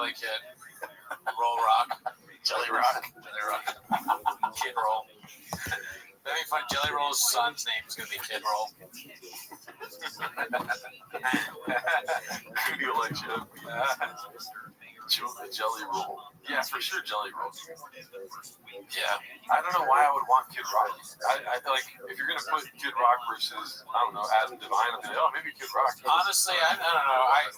Jelly Kid. Roll Rock. Jelly Rock. Kid Roll. That'd be fun. Jelly Roll's son's name is going to be Kid Roll. Who do you like, Jeff? Jelly Roll. Yeah, for sure, Jelly Roll. Yeah. I don't know why I would want Kid Rock. I feel like if you're going to put Kid Rock versus, I don't know, Adam Devine, I'm like, maybe Kid Rock. Honestly, I don't know. I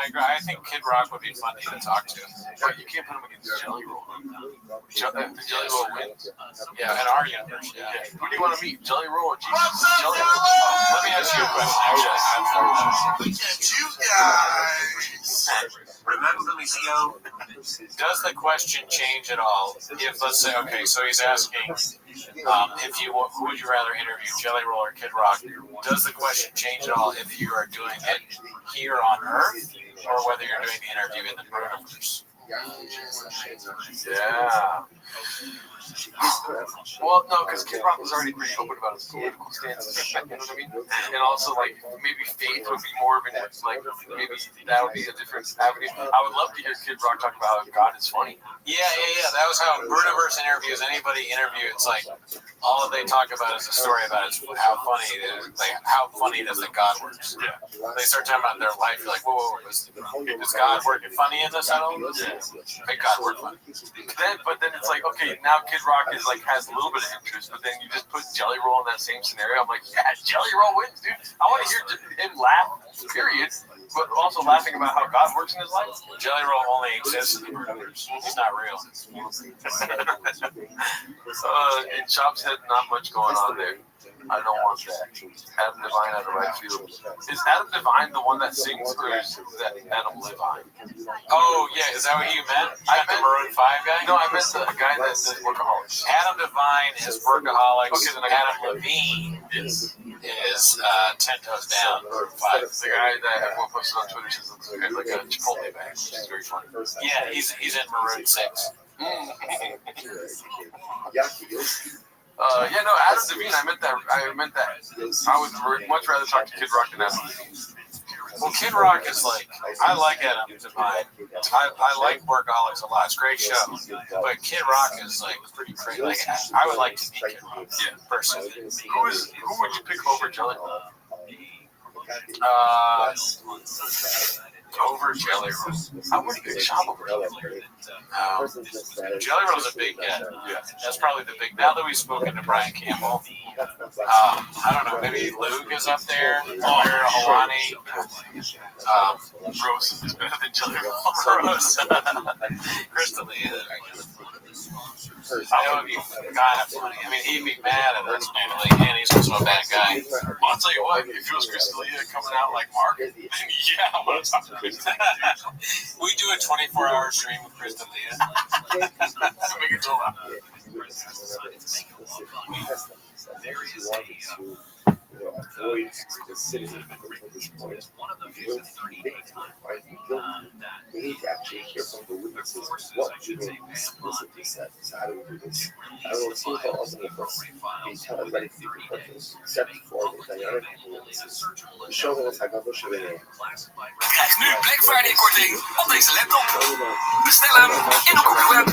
agree. I think Kid Rock would be funny to talk to. But you can't put him against Jelly Roll. Jelly Roll wins. Yeah, in our universe, yeah. Who do you want to meet? Jelly Roll or Jesus? Jelly Roll. Let me ask you a question, actually. Look at you guys. Remember me, CEO? Does the question change at all if, let's say, okay, so he's asking who would you rather interview, Jelly Roll or Kid Rock? Does the question change at all if you are doing it here on Earth or whether you're doing the interview in the universe? Yeah. Well, no, because Kid Rock was already pretty open about his political stance. You know what I mean? And also, like, maybe faith would be more of an, like, maybe that would be a different avenue. I would love to hear Kid Rock talk about how God is funny. Yeah. That was how Brunoverse interviews. Anybody interview, it's like all they talk about is a story about how funny it is. Like, how funny does the God works? Yeah. They start talking about their life. You're like, whoa, is God working funny in this at all? Yeah. Make God work funny. But then it's like, okay, now Kid Rock is like has a little bit of interest, but then you just put Jelly Roll in that same scenario. I'm like, yeah, Jelly Roll wins, dude. I want to hear him laugh, period, but also laughing about how God works in his life. Jelly Roll only exists in the universe. He's not real. In Chop's head, not much going on there. I don't want that. Adam Devine out of right field. Is Adam Devine the one that sings, or is that Adam Levine? Oh, yeah. Is that what you meant? I meant the Maroon 5 guy? No, I meant the guy that does Workaholics. Adam Devine is Workaholics. Okay, then Adam Levine is 10 Toes Down. The guy that everyone posted on Twitter says looks like a Chipotle bag, which is very funny. Yeah, he's in Maroon 6. Adam Devine. I meant that. I would much rather talk to Kid Rock than Adam Devine. Well, Kid Rock is like, I like Adam Devine. I like Workaholics a lot. It's a great show. But Kid Rock is like pretty crazy. Like, I would like to meet Kid Rock. Yeah, personally. Who would you pick over Jelly Roll? Over Jelly Roll. I wouldn't pick Chop over Jelly Roll. Jelly Roll's a big get. Yeah. That's probably the big. Now that we've spoken to Brian Campbell, I don't know. Maybe Luke is up there. Holani. Rose is better than Jelly Roll. Rose. Crystalia. That would be kind of funny. I mean, he'd be mad at us, maybe, and he's also a bad guy. Well, I'll tell you what, if it was Crystalia coming out like Mark, then yeah, I want to talk to Crystalia. We do a 24-hour stream with Crystalia. Make it so loud. Avoid the citizen at this point. We need to actually hear from the witnesses what you explicitly said. So how do we do this? I will see how ultimately we tell everybody to be purpose, except for the dynamic witnesses. De show ons hij kan wel zo winnen. Krijg nu Black Friday korting op deze laptop. Bestel hem in de Google web.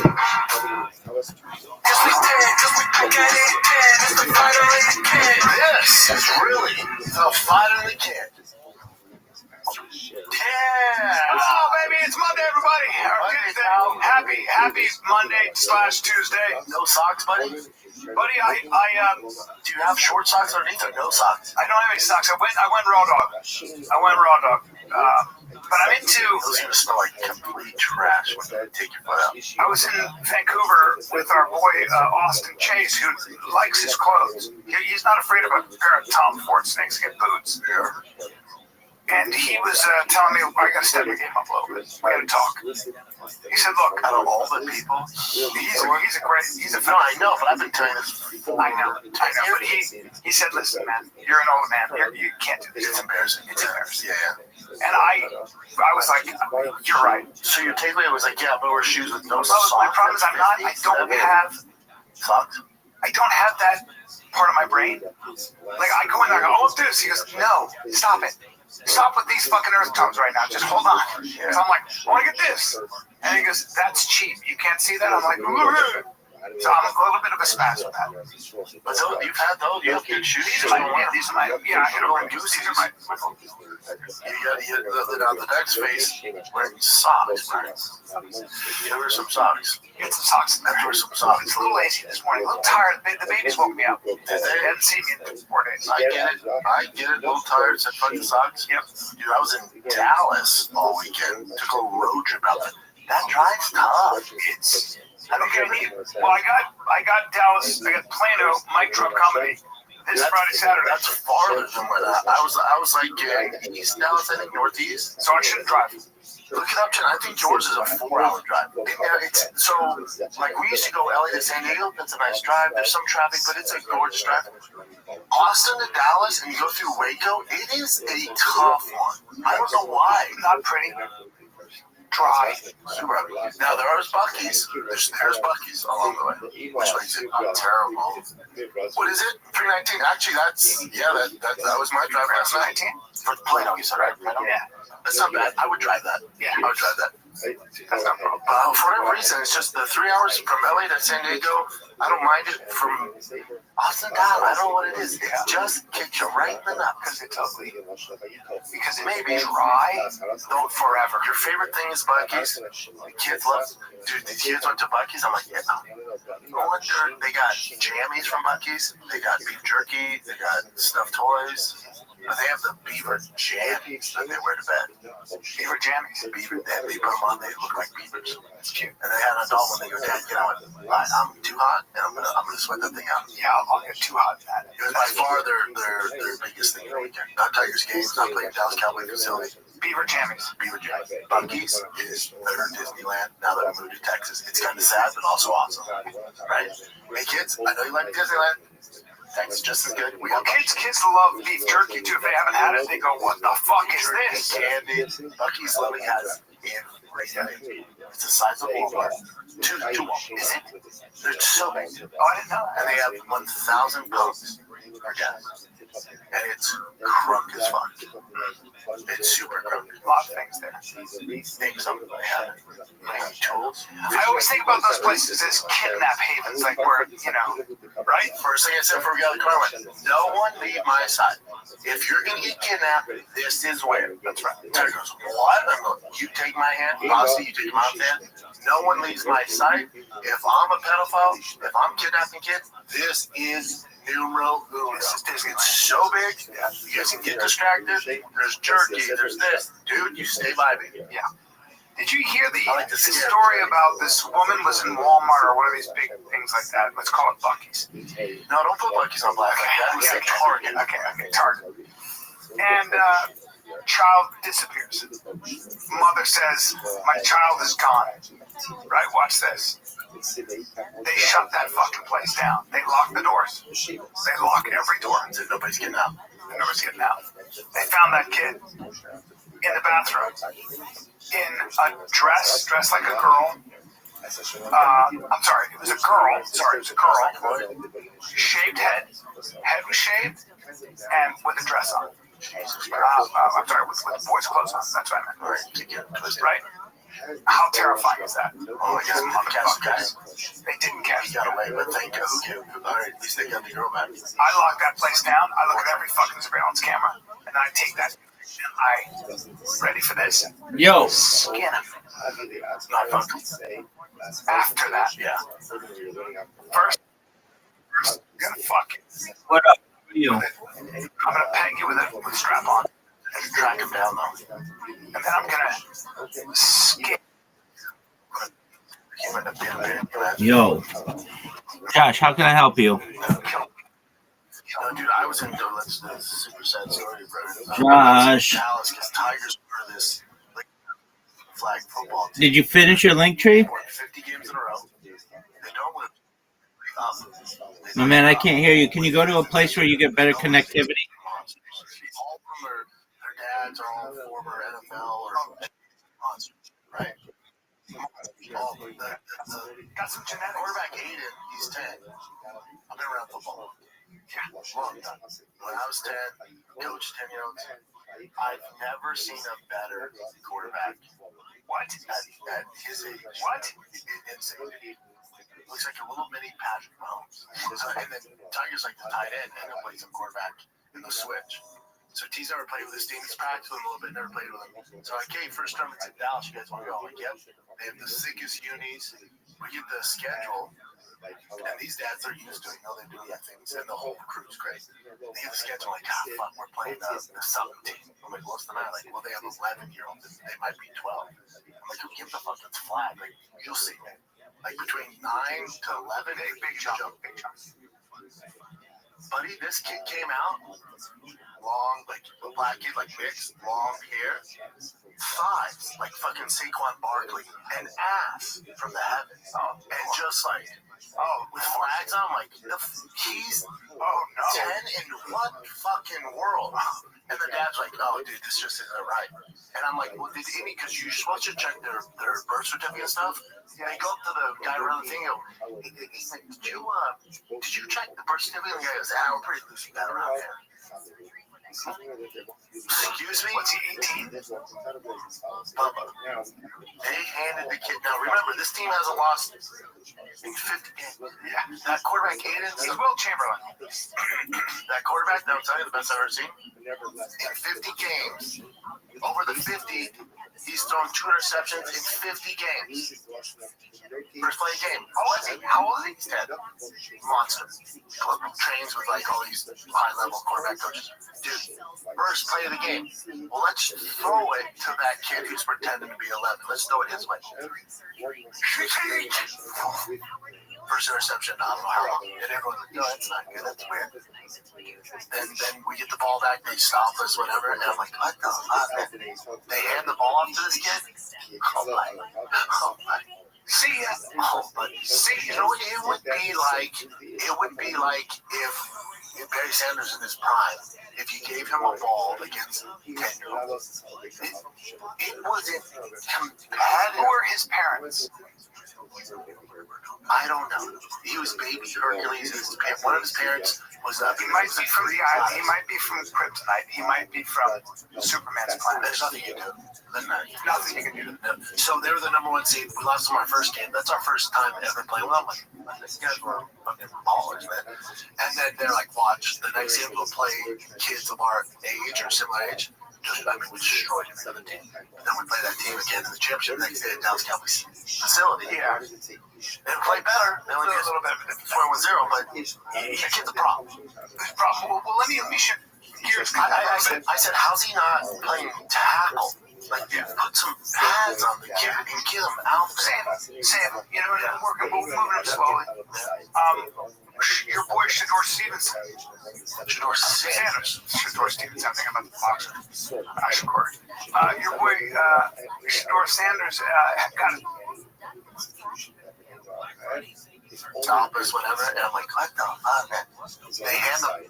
Yes, it's really the fighter in the kid. Yeah. Oh, baby, it's Monday, everybody. Happy Monday/Tuesday. No socks, buddy? Buddy, Do you have short socks underneath or no socks? I don't have any socks. I went raw dog. But I'm into. Those are gonna smell like complete trash when you take your foot out. I was in Vancouver with our boy Austin Chase, who likes his clothes. He's not afraid of a pair of Tom Ford snakeskin boots. And he was telling me, I got to step my game up a little bit. We got to talk. He said, look, Out of all the people, he's a no, I know, but I've been telling this for I know, but he said, listen, man, you're an old man. You can't do this. It's embarrassing. Yeah. And I was like, you're right. So your takeaway was like, yeah, but wear shoes with no Well, socks. my problem is I don't have socks. I don't have that part of my brain. Like I go in there, I go, oh, do this. He goes, no, stop it. stop with these fucking earth tones right now. Just hold on. So I'm like, I want to get this. And he goes, that's cheap. You can't see that? I'm like, ugh. So I'm a little bit of a spaz with that. But you've had those. You have good shoes. These are my, yeah, I hit over goose. These are my. The next phase, wearing socks, right? Give her some socks. Get some socks in there. Give her some socks. It's a little lazy this morning. A little tired. The babies woke me up. They hadn't seen me in 4 days. I get it. A little tired. Said fuck the socks. Yep. Dude, I was in Dallas all weekend. Took a road trip out there. That drive's tough. It's. I don't care me. Well, I got Dallas. I got Plano, Mike Truck Comedy this Friday, Saturday. That's farther than where that. I was like East Dallas, I think Northeast. So I shouldn't drive. Look it up, Jen. I think yours is a 4-hour drive. Yeah, it's so like we used to go LA to San Diego. That's a nice drive. There's some traffic, but it's a gorgeous drive. Austin to Dallas, and you go through Waco. It is a tough one. I don't know why. Not pretty. Dry. Super. Now there are Buc-ee's. There's Buc-ee's along the way, which makes it terrible. What is it? 319. Actually, that was my drive last night. For Plano, you said, right? Yeah. That's not bad. I would drive that. Yeah. I would drive that. That's not wrong. For whatever reason, it's just the 3 hours from LA to San Diego. I don't mind it from Austin down. I don't know what it is. It just kicks you right in the nut Because it's ugly. Because it Maybe. may be dry. Don't forever. Your favorite thing is Buc-ee's. The kids love. Dude, the kids went to Buc-ee's. I'm like, yeah. No wonder they got jammies from Buc-ee's. They got beef jerky. They got stuffed toys. But they have the beaver jammies that they wear to bed. Beaver jammies. Beaver, they put them on. They look like beavers. It's cute. And they had an adult one. They go, Dad, you know what? I'm too hot, and I'm gonna sweat that thing out. Yeah, I'll get too hot in that. It was by far their biggest thing in the weekend. Not Tigers games. Not playing Dallas Cowboy facility. Beaver jammies. Beaver jammies. Buc-ee's is their Disneyland. Now that I moved to Texas, it's kind of sad, but also awesome. Right? Hey kids, I know you like Disneyland. Texas just as good. Well, kids love beef jerky too. If they haven't had it, they go, "What the fuck is this?" Candy. Buc-ee's literally has everything. It's the size of Walmart. Two Walmart. Is it? They're so big. Oh, I didn't know that. And they have 1,000 pounds for gas. And it's crunk as fuck. It's super crunk. A lot of things there. Name something I have. Like tools. I always think about those places as kidnap havens, like where, right? First thing I said before we got in the car went, no one leave my side. If you're going to get kidnapped, this is where. That's right. Terry goes, what? I'm going, you take my hand. Honestly, you take your mom's hand. No one leaves my side. If I'm a pedophile, if I'm kidnapping kids, this is numero uno. It's so big, you guys can get distracted. There's jerky, there's this. Dude, you stay by me. Yeah. Did you hear the story about this woman was in Walmart or one of these big things like that? Let's call it Buc-ee's. No, don't put Buc-ee's on black like that. It's like Target. Okay, Target. And child disappears. Mother says, my child is gone. Right, watch this. They shut that fucking place down. They lock the doors. They lock every door. Nobody's getting out. Nobody's getting out. They found that kid in the bathroom in a dress dressed like a girl. I'm sorry, it was a girl. Sorry, it was a girl. Shaved head. Head was shaved and with a dress on. I'm sorry, with boys' clothes on. That's what I meant. Right. How terrifying is that? Oh my God, motherfuckers. They didn't catch He got away, but thank you. All right, at least they got the girl back. I lock that place down. I look at every fucking surveillance camera, and I take that. And I ready for this. Yo. Skin him. Not fun. After that, Yeah. first I'm gonna fuck you. What up? How are you? I'm gonna peg you with a strap on, And track him down, though. and then I'm gonna skin. He might have been there. Yo. Josh, how can I help you? Dude, I was in that's a super sad story, bro. Josh. Dallas, because Tigers were this like, flag football team. Did you finish your link tree? They won 50 games in a row. They don't win. My man, I can't hear you. Can you go to a place where you get better connectivity? All of them their dads are all former NFL or monsters, right? All of them. Got some genetics. Quarterback Aiden, he's 10. I've been around football. Yeah, long time. When I was 10, coached 10-year-olds. I've never seen a better quarterback. What? At his age. What? Insane. Looks like a little mini Patrick Mahomes. So, and then Tiger's like the tight end, and he'll play some quarterback in the switch. So T's never played with this team. He's practiced with him a little bit, never played with him. So like, hey, first tournament's in Dallas. You guys want to go? I'm like, yep. They have the sickest unis. We get the schedule. And these dads are used to it. You know, they do the things. And the whole crew's great. They get the schedule like, fuck, we're playing the Southern team. I'm like, what's the matter? Like, well, they have 11-year-olds. They might be 12. I'm like, who gives a fuck? It's flag. Like, you'll see. Like, between 9 to 11, big jump. Buddy, this kid came out, long, like, a black kid, like, mixed, long hair, thighs, like fucking Saquon Barkley, and ass from the heavens. And just like, with flags on, like, he's 10 in what fucking world? And the dad's like, oh, dude, this just isn't right. And I'm like, well, because you're supposed to check their birth certificate and stuff. They go up to the guy around the thing and go, he's like, did you check the birth certificate? And the guy goes, we're pretty loose with that around here. Excuse me? What's he, 18? Bubba. They handed the kid. Now remember, this team hasn't lost in 50 games. Yeah. That quarterback, Aiden, He's Will Chamberlain. that quarterback, that I'm telling you, the best I've ever seen. In 50 games, over the 50, he's thrown 2 interceptions in 50 games. First play game. How old is he? He's 10. Monster. Trains with like all these high-level quarterback coaches. Dude, first play of the game. Well, let's throw it to that kid who's pretending to be 11. Let's throw it his way. First interception, I don't know how long. And everyone's like, no, that's not good. That's weird. And then we get the ball back. They stop us, whatever. And I'm like, what the fuck? They hand the ball off to this kid. Oh, my. See, you know, it would be like if Barry Sanders in his prime, if you gave him a ball against 10-year-olds, it wasn't competitive. Who were his parents? I don't know. He was baby Hercules. One of his parents was He might be from the island. He might be from Kryptonite. He might be from Superman's planet. There's nothing you can do. Nothing you can do. So they were the number 1 seed. We lost them our first game. That's our first time ever playing. Well, I'm like, these guys were fucking ballers, man. And then they're like, watch, the next game we'll play kids of our age or similar age. We destroyed him 17. And then we play that team again in the championship the next day at Dallas Cowboys facility. Yeah. They play better. They only get a little bit 4-0, but the kid's a problem. Well, let me shift gears. I said, how's he not playing tackle? Like, put some pads on the kid and get him out there. Sam, you know, we're moving him slowly. Your boy Shador Stevenson. Shador Sanders. Shador Stevenson. I'm thinking about the boxer. Shador. Your boy Shador Sanders got it. Stop us, whatever. And I'm like, what the fuck, man? They hand them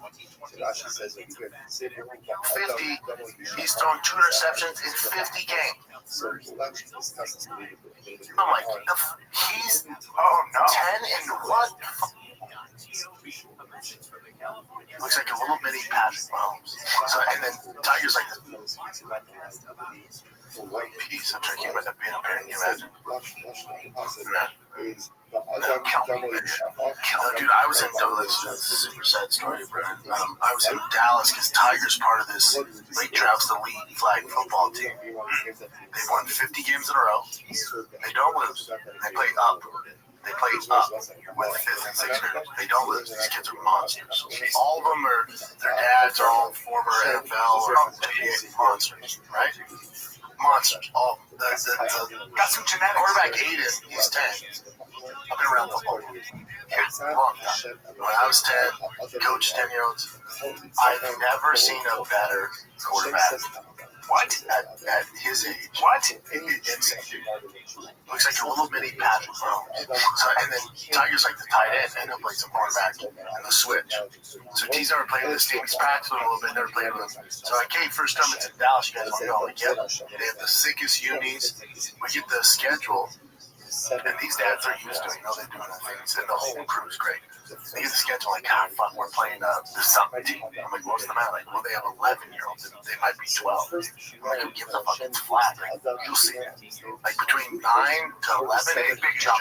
50. He's thrown 2 interceptions in 50 games. I'm like, he's 10 in what? Looks like a little mini Patrick Mahomes. So, and then Tiger's like piece. I'm trying to keep myself being up here. Can you imagine? Dude, I was in Dallas. That's a super sad story, bro. I was in Dallas because Tiger's part of this Lake Trout's elite flag football team. They've won 50 games in a row. They don't lose. They play up. They play up with 5th and 6th graders. They don't lose. These kids are monsters. All of them are, their dads are all former NFL or NBA monsters, right? Monsters. All of them. Got some genetics. Quarterback Aiden, he's 10. I've been around football. Long time. When I was 10, coached 10-year-olds. I've never seen a better quarterback. What? At his age. What? Insane, dude. Looks like a little mini Patrick Mahomes. So, and then Tiger's like the tight end, and he'll play some quarterback in the switch. So T's never played with this team. He's practiced with him a little bit, never played with him. So I came first time it's in Dallas. You guys want to go? I'm like, yep. They have the sickest unis. We get the schedule. And these dads are used to it. They're doing the things, and the whole crew's great. They get the schedule like, God, fuck, we're playing the Summit team. I'm like, what's the matter? Like, well, they have 11-year-olds. They might be 12. I'm like, who gives a fuck? It's flat. Like, you'll see it. Like, between 9 to 11, big jump.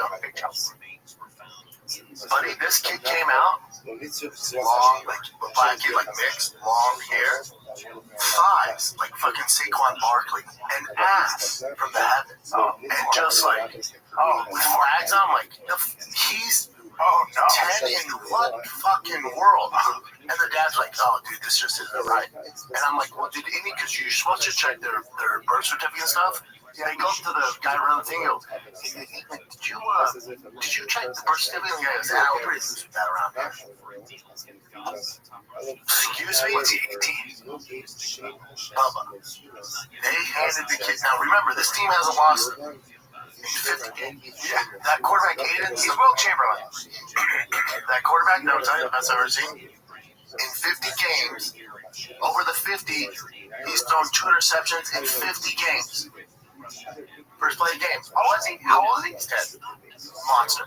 Buddy, this kid came out, long, like, black kid, like, mixed, long hair, thighs, like fucking Saquon Barkley, and ass from the heavens. And just like, with flags on, like, he's 10 in what fucking world? And the dad's like, oh, dude, this just isn't right. And I'm like, well, did any, because you're supposed to check their birth certificate and stuff. Yeah, he goes to the guy around the thing. He goes, hey, did you check the birth certificate? And the guy goes, I'm pretty loose with that around there. Excuse me? What's he, 18? Bubba. They handed the kid. Now remember, this team hasn't lost in 50 games. Yeah, that quarterback, Aiden, he's Will Chamberlain. That quarterback, no, tell you the best I've ever seen. In 50 games, over the 50, he's thrown 2 interceptions in 50 games. First play of the game. How old is he? 10. Monster.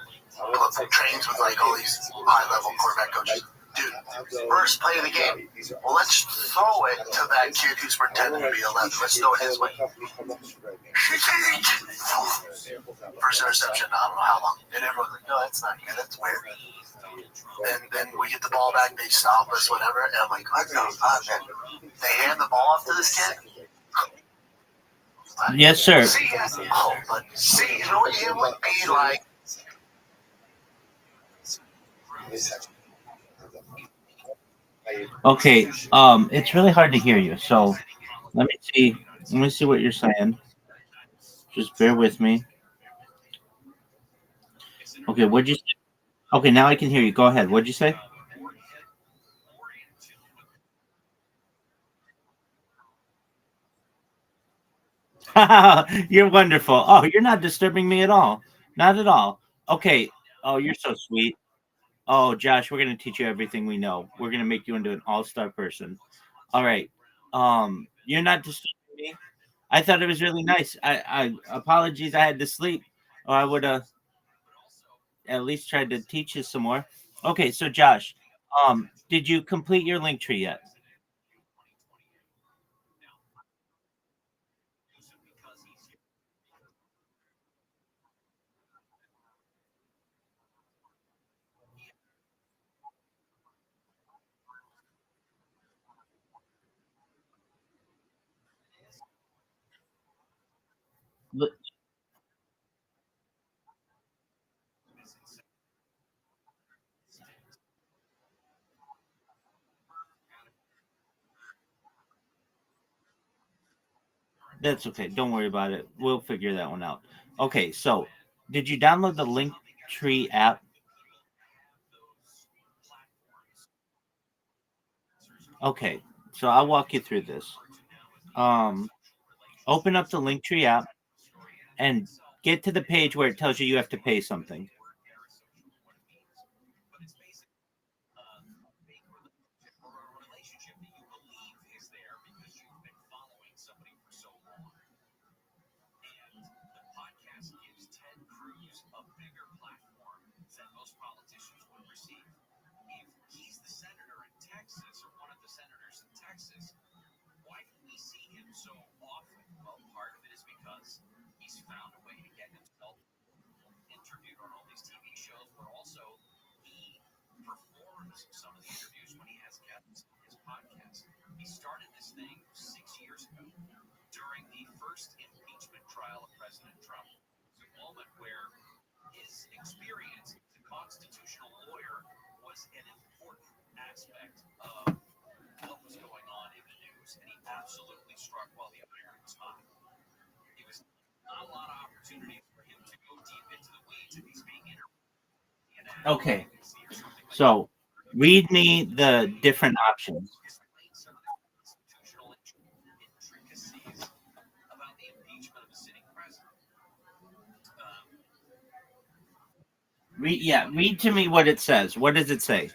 Trains with like all these high-level quarterback coaches. Dude, first play of the game. Well, let's throw it to that kid who's pretending to be 11. Let's throw it his way. First interception, I don't know how long. And everyone's like, no, that's not good. That's weird. And then we get the ball back. They stop us, whatever. And I'm like, oh, man. They hand the ball off to this kid. Yes, sir. See, you know what it would be like? Okay. It's really hard to hear you. So let me see. Let me see what you're saying. Just bear with me. Okay. What'd you say? Okay. Now I can hear you. Go ahead. What'd you say? You're wonderful. Oh, you're not disturbing me at all. Not at all. Okay. Oh, you're so sweet. Oh, Josh, we're gonna teach you everything we know. We're gonna make you into an all-star person. All right. You're not disturbing me. I thought it was really nice. I apologies. I had to sleep, or I would have at least tried to teach you some more. Okay, so Josh, did you complete your link tree yet? That's okay. Don't worry about it. We'll figure that one out. Okay, so did you download the Linktree app? Okay, so I'll walk you through this. Um, Open up the Linktree app and get to the page where it tells you have to pay something. Okay, so read me the different options. Read to me what it says. What does it say?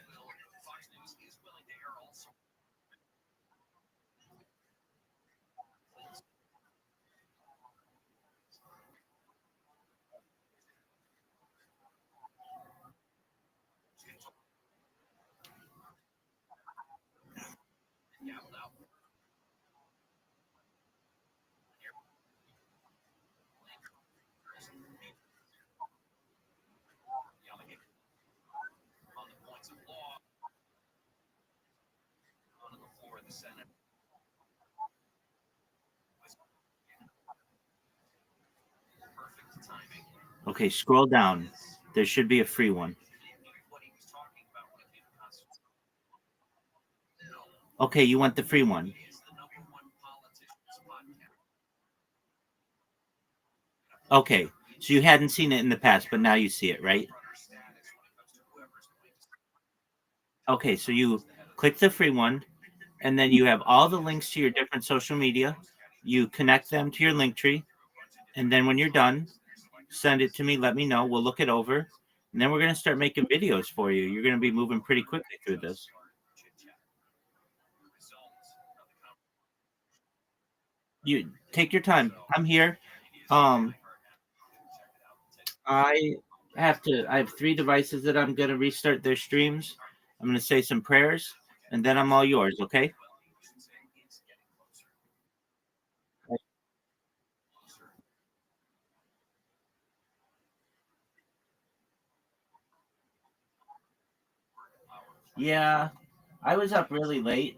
Okay, scroll down. There should be a free one. Okay, you want the free one. Okay, so you hadn't seen it in the past, but now you see it, right? Okay, so you click the free one, and then you have all the links to your different social media. You connect them to your link tree, and then when you're done, send it to me. Let me know. We'll look it over, and then we're gonna start making videos for you. You're gonna be moving pretty quickly through this. You take your time. I'm here. Um, I I have 3 devices that I'm gonna restart their streams. I'm gonna say some prayers, and then I'm all yours. Okay? Yeah, I was up really late,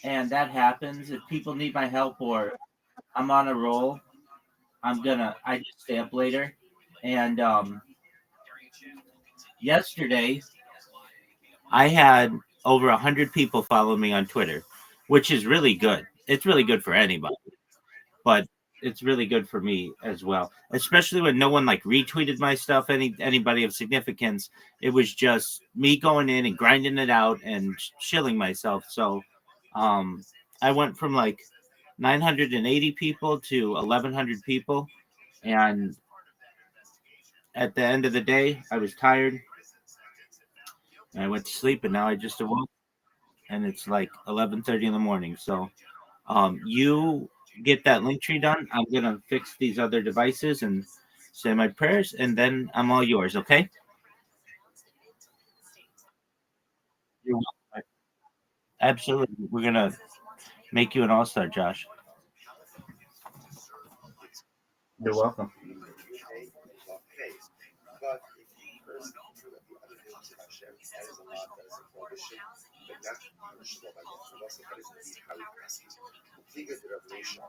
and that happens. If people need my help or I'm on a roll, I just stay up later. And yesterday, I had over 100 people follow me on Twitter, which is really good. It's really good for anybody, but it's really good for me as well. Especially when no one like retweeted my stuff, anybody of significance. It was just me going in and grinding it out and shilling myself. So I went from like 980 people to 1,100 people, and at the end of the day, I was tired and I went to sleep, and now I just awoke, and it's like 11:30 in the morning. So you get that link tree done. I'm gonna fix these other devices and say my prayers, and then I'm all yours. Okay? You're welcome. Absolutely. We're gonna make you an all-star, Josh. You're welcome. But if you first through the other things that Hashem has a lot that is a prohibition, but not punishable by God. So also that is indeed how he passes. Figure the revelation,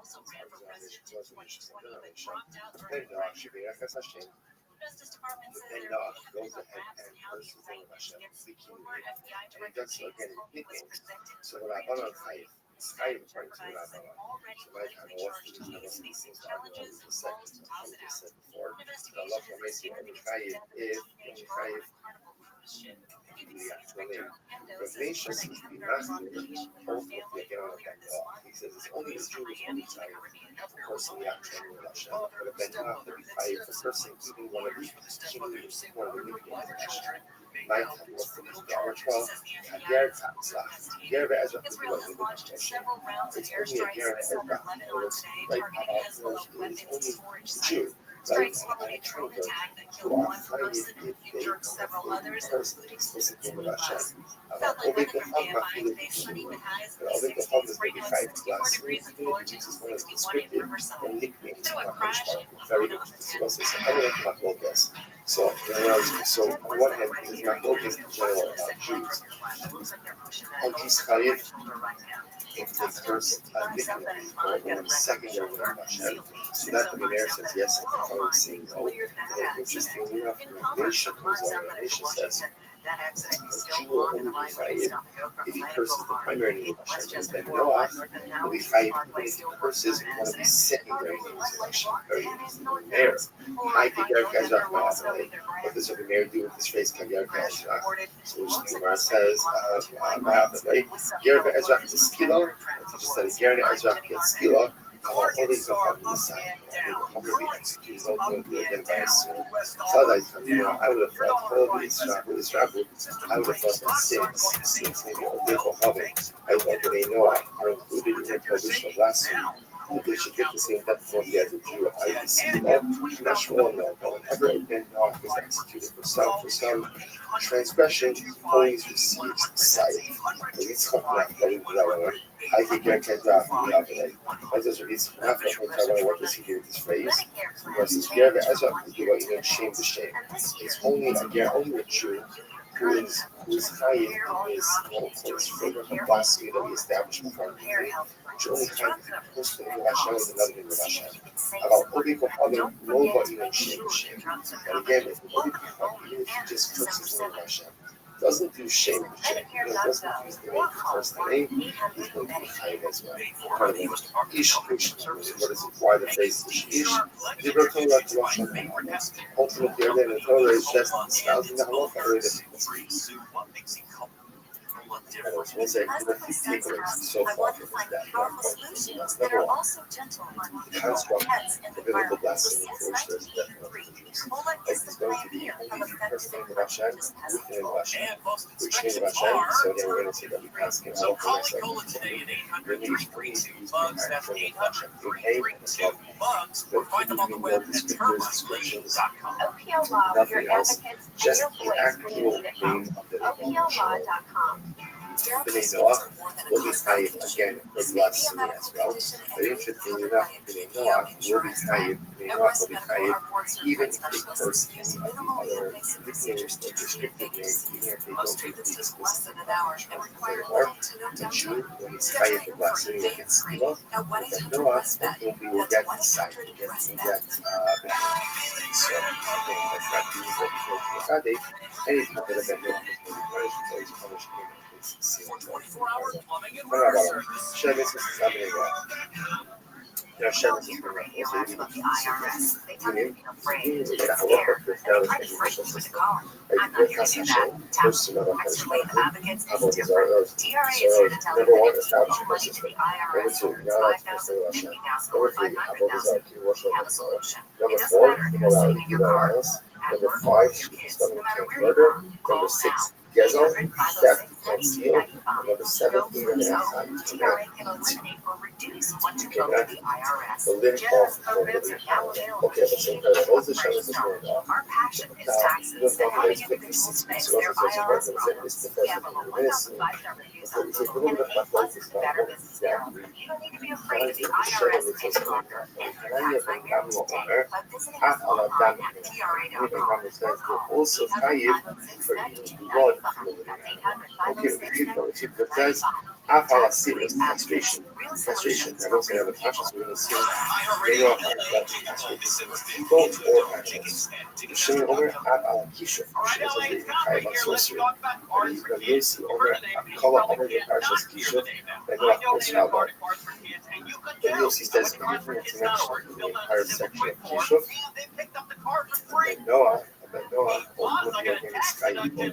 then God should be as Hashem. Then God goes ahead and curses the Hashem, speaking and he does so again in nicknames. So the Rabbanon Chayef, Chayef according to the Rabbanon. So like I know what things that was these things are the ones said before. The Allah makes you only Chayef if only Chayef. Revelation seems to be masculine, ultimately again on the law. He says it's only a Jew who's only Chayef. Of course, we have to Hashem, but if they have to be Chayef, the person even one of the kingdoms, one of the living Hashem. Night was the Yahweh 12, Hagar Tatzah, Ger Ezra is what we would Hashem. It's only a Ger Ezra, it's like it's only the Jew. Right? And I kind of who are finding if they person explicitly with Hashem. Over the Hamba feeling over the Hamba is maybe 5 class. This is one of the descriptive and nicknames of Hashem. Very also so I don't know about focus. So, so on one hand, it's not focus in general about Jews. And Jews Khalif in the first nickname or the secondary of Hashem. So that the Meir says yes, and the Torah is saying no. And interestingly enough, the nation says a Jew will only be chayiv if he curses the primary name of Hashem, and then Noah will be chayiv if he curses one of the secondary names of Hashem. Very Meir. Hi, Kagar Kazak Ma'asalei. What does the Meir do with his phrase Kagar Kazak? So which the Gemara says, right? Ger Ve'ezrak is skila. It teaches that Ger Ve'ezrak gets skila. Only the Messiah. I would have thought probably Israel, I would have thought that since maybe a little hobbit, I would think they know are included in the prohibition of blasphemy. They should get the same death penalty as a Jew. I see that. I'm not sure no, but whenever a Ben Noach is executed for some transgression, always receives sight. It's I think I can draft the what does it's not what does he do with this phrase? Because it's Gera Ezra, you know, shame to shame. It's only a Jew who is hiding in his fragrant of blasphemy that he established before the day, which only hide the person in Hashem is another in Hashem. About Odik of other nobody in shame. And again, if Odik of even if he just puts his name in Hashem, doesn't do shame, doesn't use the name for first name, he's going to be hiding as well. Part of it. Ish, what is it? Why the phrase Ish? The Torah about the Hashem. Ultimately, again, the Torah is just espousing the halacha already. We'll say the few takeaways so far from that point. Number one, the construct of biblical blasphemy for which there is a definite religious. It's going to be only the first name of Hashem, with the name of Hashem, which name of Hashem. So again, we're going to say that we pass him out for next we need to use the actual name of Hashem. Okay, and as well. But we need more descriptions, nothing else, just the actual name of the name. The name Noah will be tied again for blasphemy as well. But interestingly enough, the name Noah will be tied, the name Noah will be tied even if they curse any of the other nicknames or descriptive names, even if they don't take the explicit knowledge. Furthermore, the Jew, when he's tied for blasphemy against Noah, that Noah will get inside, will get so again, that's not the reason that he's any time that event will be punished, so he's punished. Number 5, murder. Number 6, Gezel, theft and steal. Number 7, even an outside to command. The limb off for living. Okay, but so those are showing this word off. Now, the number is 56. So also says a person is in this defense of this. So it's a little bit like this one. Yeah. Also tayyib for eating blood from the living animal. Okay, it says Afalasim is castration. Castration. I don't say other passions, we're going to see they are castrated people or animals. The Shimon Omer Afalakisha. Shimon says they have sorcery. And he's going to see Omer Akala Omer the Parshas Kisha. And go off this Halbar. The Yossi says even if it's mentioned in the entire section of Kisha. And then Noah ultimately against Kayyim.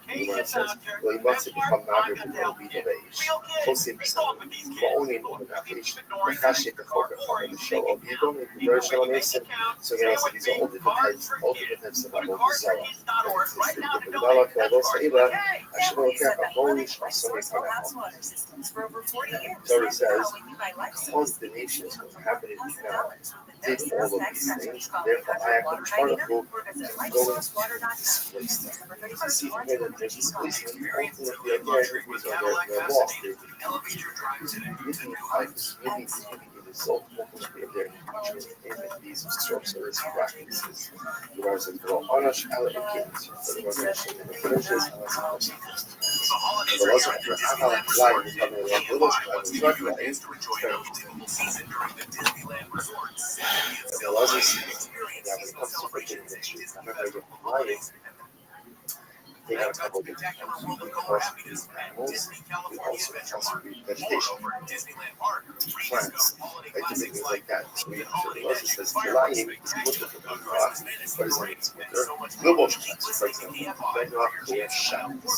He says, well, he wants to become Nadir who will be the age. Closely beside him, but only in the age. The Kashi, the focus on the show of Yidon, the version of Mason. So he said these are all different types of Abu Zara. The Dala Kado Saila, Ashimo Kaka, Polish, or Sunni Kanahal. So he says, because the nation is going to happen in Canada, did all of these things, therefore I am in charge of going to displace them. To see from here that there's displacement, ultimately again, they're lost. Maybe the result ultimately of their in these sorcerers practices. The Lord says, well, Anash Alakins, for the revelation in the finishes, the Lord said, I'm not lying, he's talking about little child, he's not lying, the Lord says, that when it comes to forgiving the truth, I'm not going to get lying. They got a couple of different things. We crossbreed animals. We also crossbreed vegetation. Plants. Like different things like that. So we also says lying is different from rock. What is it? Low motion plants, for example. Bedrock, we have shadows.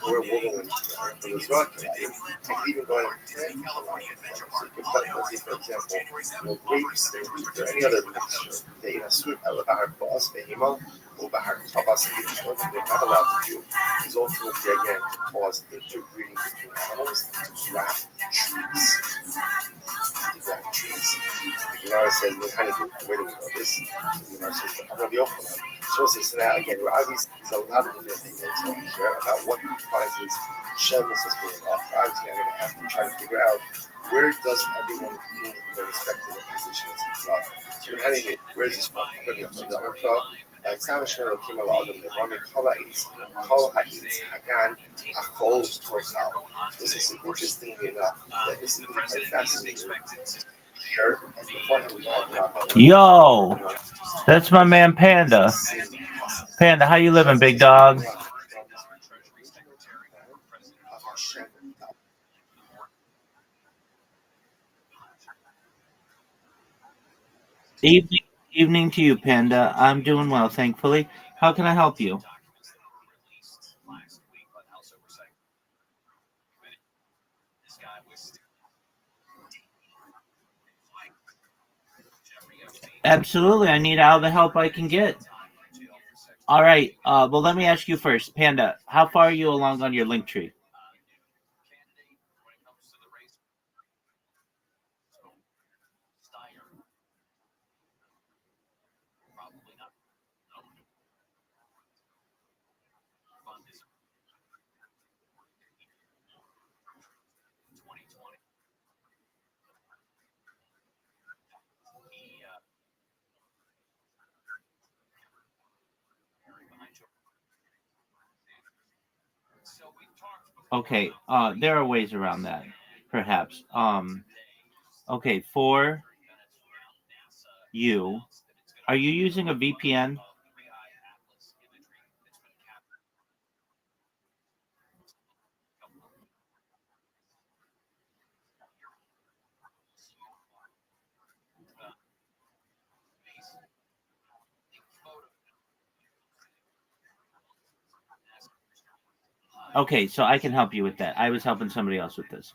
We're woven for those rock lying. And even going so you can plant, let's say, for example, grapes or any other mixture. They assume our boss, Behemo, وبحر خلاص what they're not allowed to do is ultimately again to cause interbreeding between animals to graft trees. The Gemara says, where do we know this? The Gemara says, I'm going to be open on it. So this and that again, we're obviously there's a lot of different things here about what defines this shameless as being off. Obviously, I'm going to have to try to figure out where does everyone in their respective positions in love. So anyway, where is this from? I'm going to be up to the establishment القيمة العظمى للرمي خلق حكان أخول توصل. This is interesting enough that this is quite fascinating. Here, Yo, that's my man Panda. Panda, how you living, big dog? Evening to you, Panda. I'm doing well, thankfully. How can I help you? Absolutely. I need all the help I can get. All right. Well, let me ask you first, Panda. How far are you along on your link tree? Okay. There are ways around that, perhaps. Okay. For you, are you using a VPN? Okay, so I can help you with that. I was helping somebody else with this.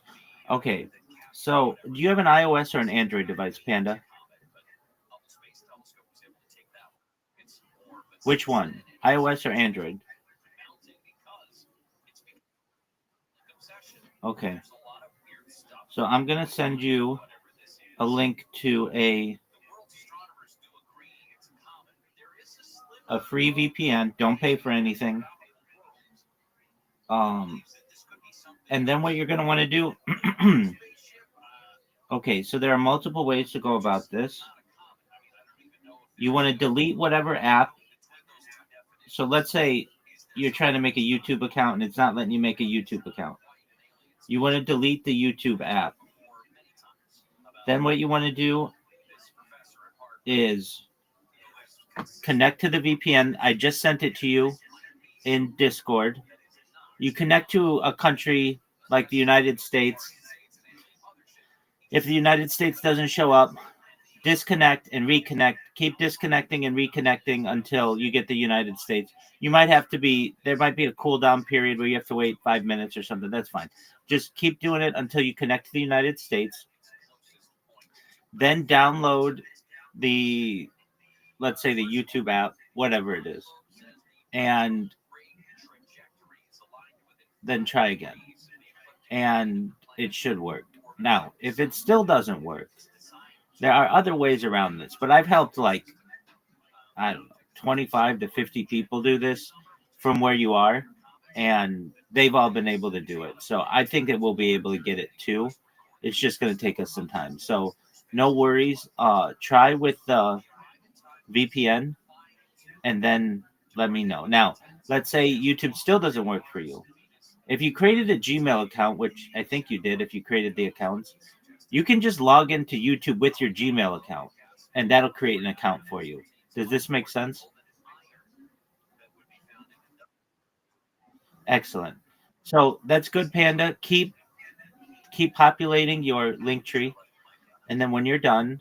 Okay, so do you have an iOS or an Android device, Panda? Which one? iOS or Android? Okay. So I'm going to send you a link to a free VPN. Don't pay for anything. And then what you're going to want to do. Okay, so there are multiple ways to go about this. You want to delete whatever app. So let's say you're trying to make a YouTube account and it's not letting you make a YouTube account. You want to delete the YouTube app. Then what you want to do is connect to the VPN. I just sent it to you in Discord. You connect to a country like the United States. If the United States doesn't show up, disconnect and reconnect. Keep disconnecting and reconnecting until you get the United States. There might be a cooldown period where you have to wait 5 minutes or something. That's fine. Just keep doing it until you connect to the United States. Then download let's say the YouTube app, whatever it is, and then try again. And it should work. Now, if it still doesn't work, there are other ways around this, but I've helped I don't know, 25 to 50 people do this from where you are, and they've all been able to do it. So I think that we'll be able to get it too. It's just going to take us some time. So no worries. Try with the VPN and then let me know. Now, let's say YouTube still doesn't work for you. If you created a Gmail account, which I think you did if you created the accounts, you can just log into YouTube with your Gmail account, and that'll create an account for you. Does this make sense? Excellent. So that's good, Panda. Keep populating your link tree, and then when you're done,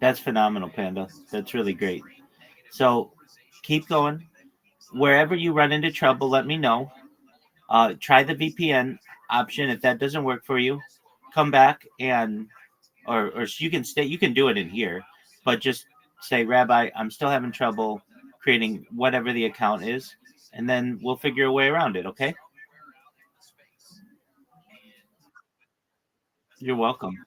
that's phenomenal, Panda. That's really great. So keep going. Wherever you run into trouble, let me know. Try the VPN option. If that doesn't work for you, come back or you can stay. You can do it in here, but just say, Rabbi, I'm still having trouble creating whatever the account is, and then we'll figure a way around it. Okay? You're welcome.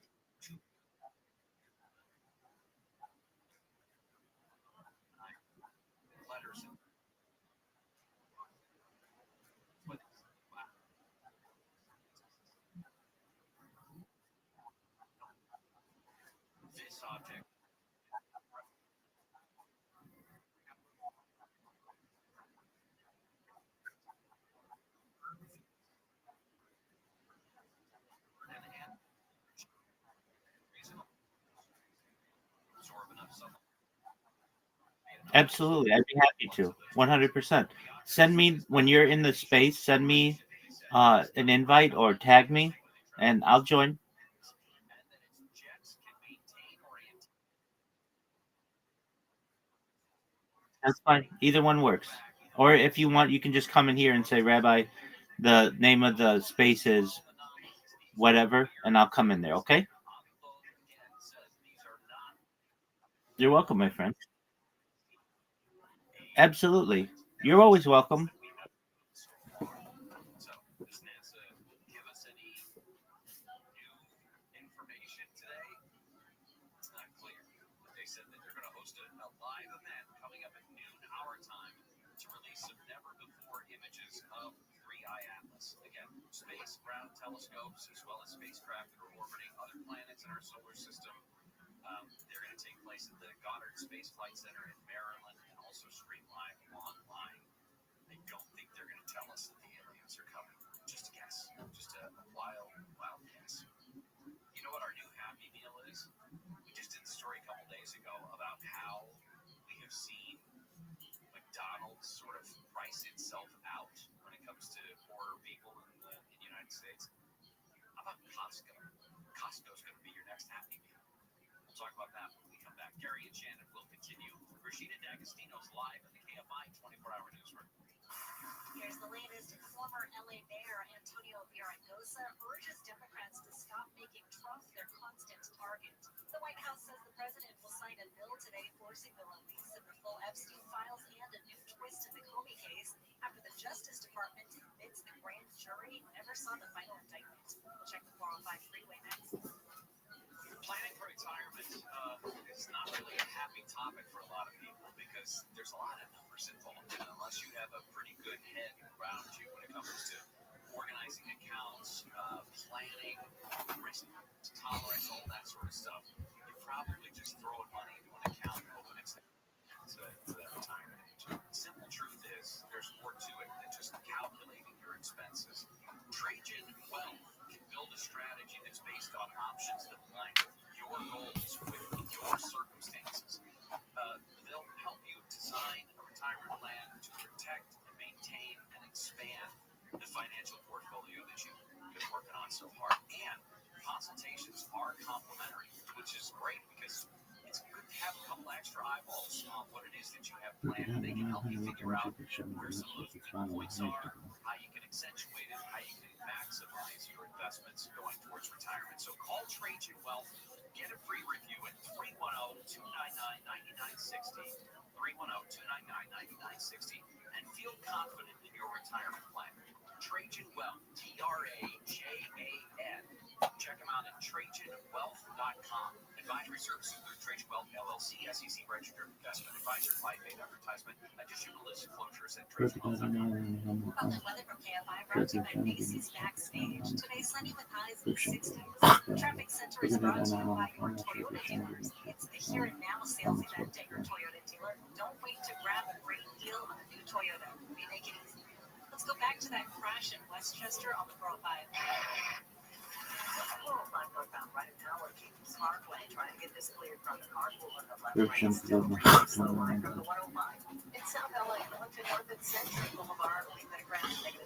Absolutely, I'd be happy to. 100%. Send me when you're in the space. Send me an invite or tag me, and I'll join. That's fine. Either one works. Or if you want, you can just come in here and say, Rabbi, the name of the space is whatever, and I'll come in there. Okay? You're welcome, my friend. Absolutely. You're always welcome.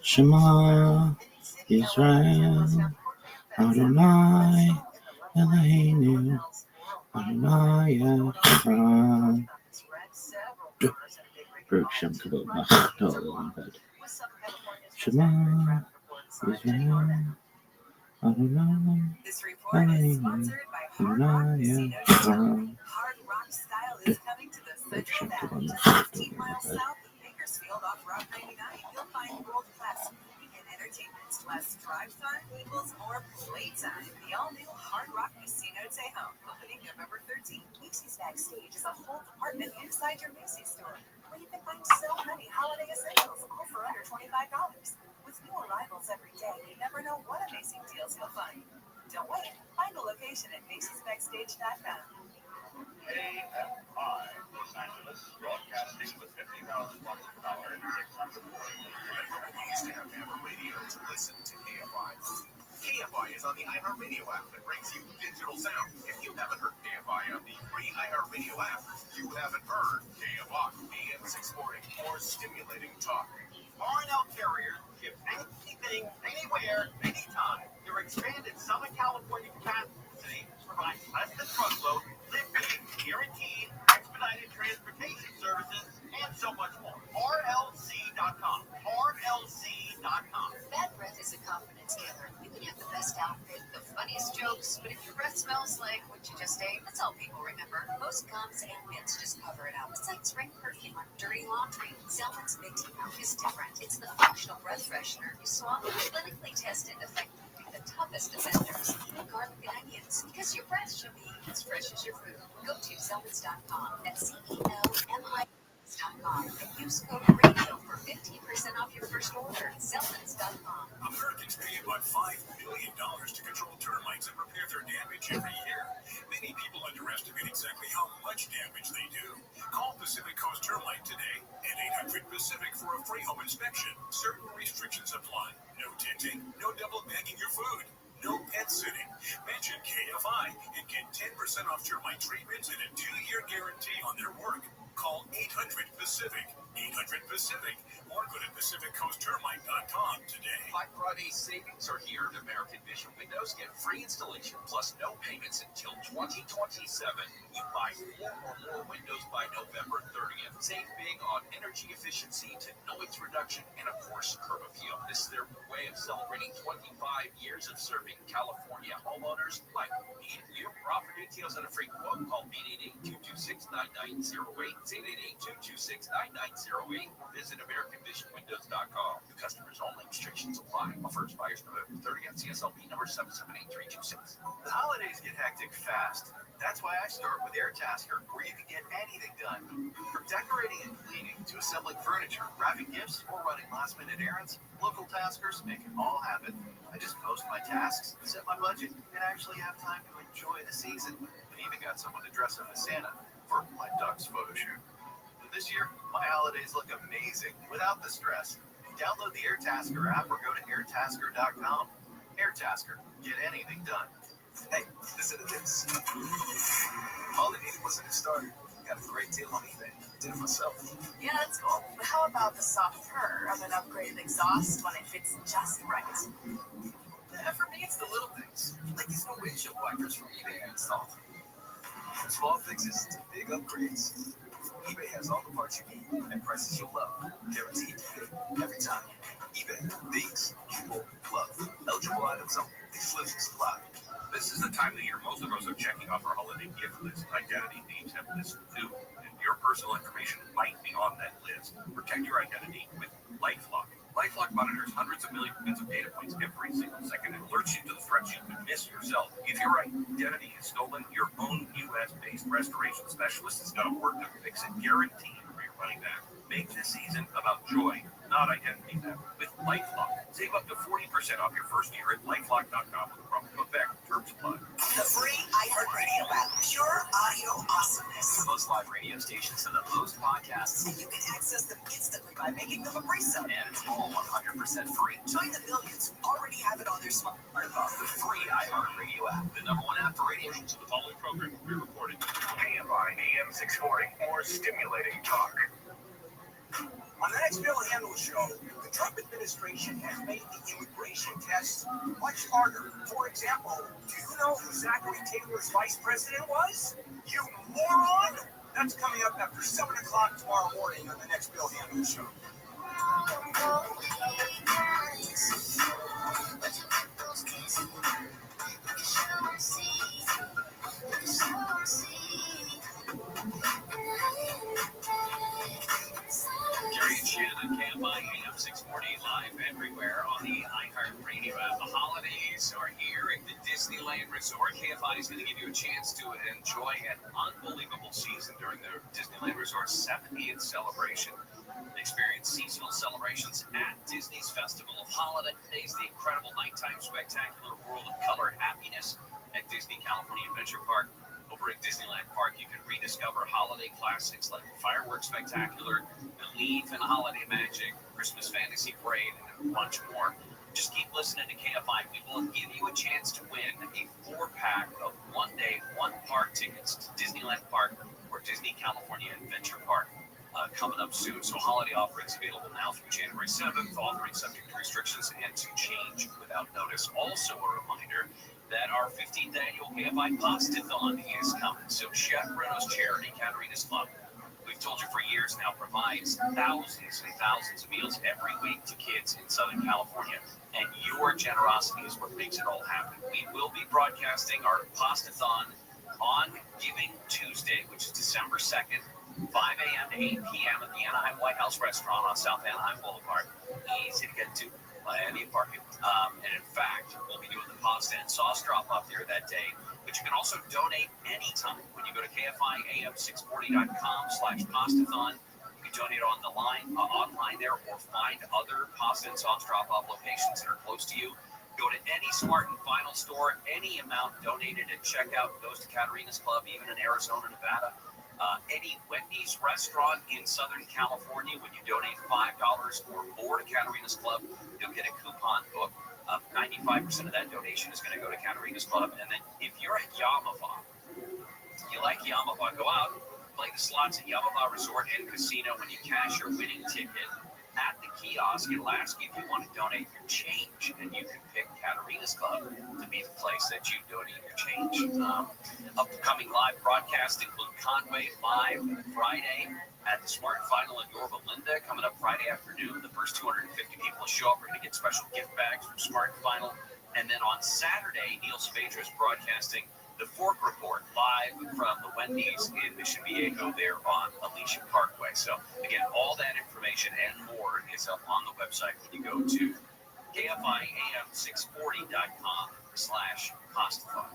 Shema Israel Adonai Eloheinu Adonai Echad. Baruch Shem Kavod Machto Levad. Shema Israel Adonai Eloheinu Adonai Echad. Baruch Shem Kavod Machto Levad. KFI is on the iHeartRadio app that brings you digital sound. If you haven't heard KFI on the free iHeartRadio app. You haven't heard KFI AM 640. More stimulating talk. R&L Carrier ship anything, anywhere, anytime. Their expanded Southern California capacity provides less than truckload, lifting, guaranteed, expedited transportation services, and so much more. RLC.com. RLC.com. Bad breath is a confidence killer. You can have the best outfit, the funniest jokes, but if your breath smells like what you just ate, that's all people remember. Most gums and mints just cover it up. It's like spraying perfume on dirty laundry. Zelman's Minty Mouth is different. It's the functional breath freshener you swallow. Clinically tested, effective with the toughest offenders, garlic and onions, because your breath should be as fresh as your food. Go to Zelman's.com. That's CELMI.com and use code RADIO for 15% off your first order. Zelman's.com. Americans pay about $5 billion to control termites and repair their damage every year. Many people underestimate exactly how much damage they do. Call Pacific Coast Termite today at 800-PACIFIC for a free home inspection. Certain restrictions apply. No tinting, no double bagging your food, no pet sitting. Mention KFI and get 10% off termite treatments and a 2-year guarantee on their work. Call 800-PACIFIC, 800-PACIFIC, or go to PacificCoastTermite.com today. Black Friday savings are here at American Vision Windows. Get free installation plus no payments until 2027. You buy 4 or more windows by November 30th. Save big on energy efficiency to noise reduction and, of course, curb appeal. This is their way of celebrating 25 years of serving California homeowners like me and you. For offer details and a free quote, call 888-226-9908. 888-226-9908 or visit AmericanVisionWindows.com. New customers only. Restrictions apply. Offer expires November 30th. CSLB number 778326. The holidays get hectic fast. That's why I start with AirTasker, where you can get anything done. From decorating and cleaning to assembling furniture, wrapping gifts, or running last-minute errands, local taskers make it all happen. I just post my tasks, set my budget, and actually have time to enjoy the season. I even got someone to dress up as Santa for my duck's photo shoot. But this year, my holidays look amazing without the stress. Download the AirTasker app or go to airtasker.com. AirTasker, get anything done. Hey, listen to this. All it needed was a new starter. Got a great deal on eBay. Did it myself. Yeah, that's cool. But how about the soft purr of an upgraded exhaust when it fits just right? Yeah, for me, it's the little things. Like these new windshield wipers from eBay I installed. Small fixes to big upgrades. eBay has all the parts you need and prices you'll love. Guaranteed every time. eBay. These people love. Eligible items only. Exclusive supply. This is the time of the year most of us are checking off our holiday gift list. Identity thieves have listened too, and your personal information might be on that list. Protect your identity with LifeLock. LifeLock monitors hundreds of millions of data points every single second and alerts you to the threats you could miss yourself. If your identity is stolen, your own U.S.-based restoration specialist is going to work to fix it, guaranteed for your money back. Make this season about joy, not identity theft. With LifeLock, save up to 40% off your first year at LifeLock.com with promo code BECK. Terms apply. The free iHeartRadio app. Pure audio awesomeness. The most live radio stations and the most podcasts. And you can access them instantly by making them a pre-sub. And it's all 100% free. Join the millions who already have it on their smartphone. The free iHeartRadio app. The #1 app for radio. So the following program will be recorded. KFI AM 640. More stimulating talk. On the next Bill Handel show, the Trump administration has made the immigration tests much harder. For example, do you know who Zachary Taylor's vice president was? You moron! That's coming up after 7 o'clock tomorrow morning on the next Bill Handel show. Gary and Shannon, KFI AM 640 live everywhere on the iHeartRadio app. The holidays are here at the Disneyland Resort. KFI is going to give you a chance to enjoy an unbelievable season during the Disneyland Resort's 70th celebration. Experience seasonal celebrations at Disney's Festival of Holidays, the incredible nighttime spectacular world of color and happiness at Disney California Adventure Park. Over at Disneyland Park, you can rediscover holiday classics like Fireworks Spectacular, Believe in Holiday Magic, Christmas Fantasy Parade, and much more. Just keep listening to KFI. We will give you a chance to win a 4-pack of one-day, one-park tickets to Disneyland Park or Disney California Adventure Park coming up soon. So holiday offerings available now through January 7th, offering subject to restrictions and to change without notice. Also a reminder that our 15th annual KFI Pasta-thon is coming. So Chef Bruno's charity, Caterina's Club, we've told you for years now, provides thousands and thousands of meals every week to kids in Southern California. And your generosity is what makes it all happen. We will be broadcasting our Pasta-thon on Giving Tuesday, which is December 2nd, 5 a.m. to 8 p.m. at the Anaheim White House Restaurant on South Anaheim Boulevard. Easy to get to by any parking. And in fact, we'll be doing the pasta and sauce drop-off there that day. But you can also donate anytime when you go to kfiam640.com/pastathon. You can donate on the line, online there, or find other pasta and sauce drop-off locations that are close to you. Go to any Smart and Final store. Any amount donated at checkout goes to Caterina's Club, even in Arizona, Nevada. Any Wendy's restaurant in Southern California, when you donate $5 or more to Caterina's Club, you'll get a coupon book. 95% of that donation is going to go to Caterina's Club. And then if you're at Yamava, you like Yamava, go out, play the slots at Yamava Resort and Casino. When you cash your winning ticket at the kiosk, it'll ask you if you want to donate your change, and you can pick Caterina's Club to be the place that you donate your change. Upcoming live broadcasts include Conway Live Friday at the Smart Final in Yorba Linda, coming up Friday afternoon. The first 250 people will show up. We're going to get special gift bags from Smart Final. And then on Saturday, Neil Spatra is broadcasting the Fork Report live from the Wendy's in Mission Viejo there on Alicia Parkway. So again, all that information and more is up on the website when you go to kfiam640.com/pastathon.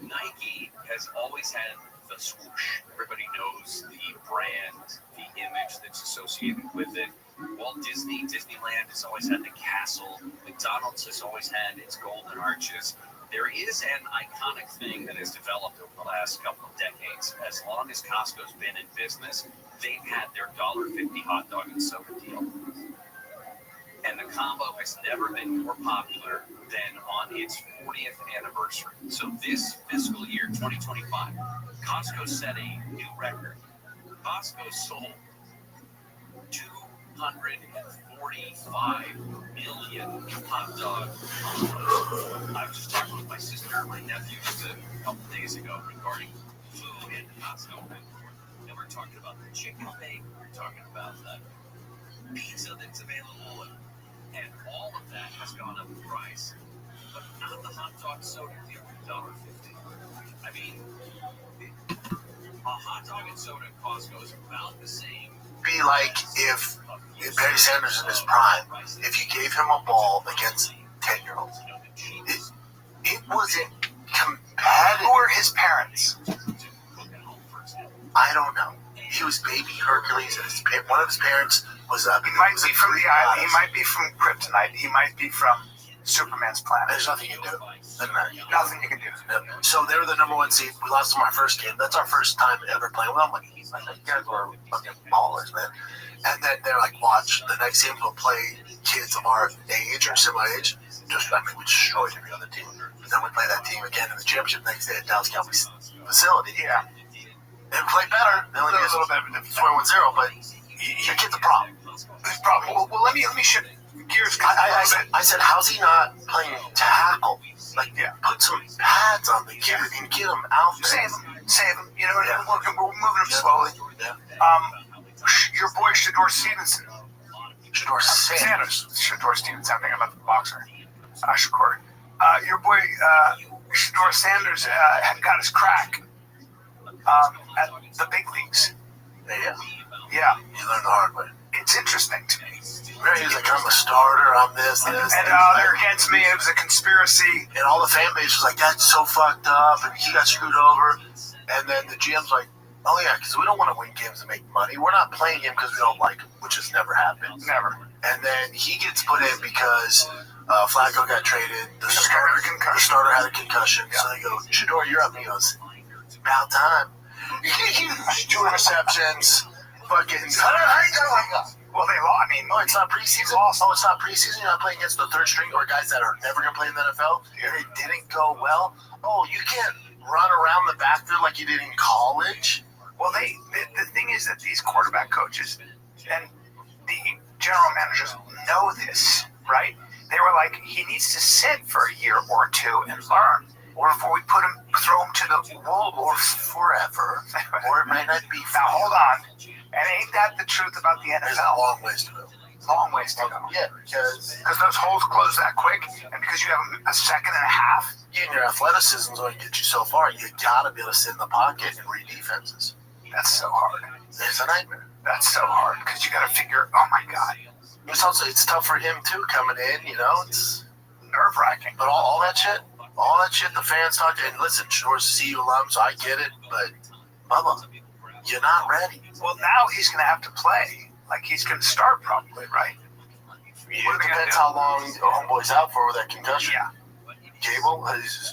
Nike has always had the swoosh. Everybody knows the brand, the image that's associated with it. Walt Disney, Disneyland has always had the castle. McDonald's has always had its golden arches. There is an iconic thing that has developed over the last couple of decades. As long as Costco's been in business, they've had their $1.50 hot dog and soda deal. And the combo has never been more popular than on its 40th anniversary. So this fiscal year, 2025, Costco set a new record. Costco sold 245 million hot dogs. I was just talking with my sister and my nephew just a couple days ago regarding food and Costco. And we're talking about the chicken bake, we're talking about the pizza that's available, and all of that has gone up in price. But not the hot dog soda deal at $1.50. I mean, a hot dog and soda at Costco is about the same. Be like if Barry Sanders in his prime, if you gave him a ball against 10-year-olds, it wasn't competitive. Who are his parents? I don't know. He was baby Hercules, and one of his parents was He might be from the island. He might be from Kryptonite. He might be from Superman's planet. There's nothing you can do. Nothing you can do. So they were the number 1 seed. We lost them our first game. That's our first time ever playing with them. Like, you guys were fucking ballers, man. And then they're like, watch, the next game we'll play kids of our age or similar age. We destroyed every other team. But then we play that team again in the championship next day at Dallas County facility. Yeah. And play better. They only get a little bit of a 21-0, but your kid's a problem. His problem. Well, let me shift gears. I said, how's he not playing tackle? Like, put some pads on the kid and get him out there. Save him. You know, we're moving him slowly. Your boy Shador Stevenson. Shador Sanders. Shador Stevenson. I'm thinking about the boxer. Shakur. Your boy Shador Sanders got his crack at the big leagues. Yeah. He learned the hard way. It's interesting to me. He was like, I'm a starter, I'm this. And they're against me. It was a conspiracy. And all the fan base was like, that's so fucked up, and he got screwed over. And then the GM's like, oh yeah, because we don't want to win games and make money. We're not playing him because we don't like him, which has never happened. Never. And then he gets put in because Flacco got traded. The starter had a concussion. So they go, Shador, you're up. And he goes, it's about time. 2 interceptions. Fucking. Well, they lost. I mean, Oh, it's not preseason. Oh, it's not preseason. You're not playing against the third string or guys that are never going to play in the NFL. And it didn't go well. Oh, you can't run around the backfield like you did in college. Well, the thing is that these quarterback coaches and the general managers know this, right? They were like, he needs to sit for a year or two and learn, or before we throw him to the wolves forever, or it might not be. Now hold on, and ain't that the truth about the NFL? There's a long ways to go. Long ways to go. Yeah, because those holes close that quick, and because you have a second and a half. Yeah, and your athleticism is going to get you so far. You got to be able to sit in the pocket and read defenses. That's so hard. It's a nightmare. That's so hard because you got to figure. Oh my God. It's tough for him too coming in. You know, it's nerve wracking. But all that shit, the fans talk to. And listen, Shores CU alums, I get it, but Bubba, you're not ready. Well, now he's going to have to play. Like he's going to start probably, right? It depends how long homeboy's out for with that concussion. Yeah. Cable,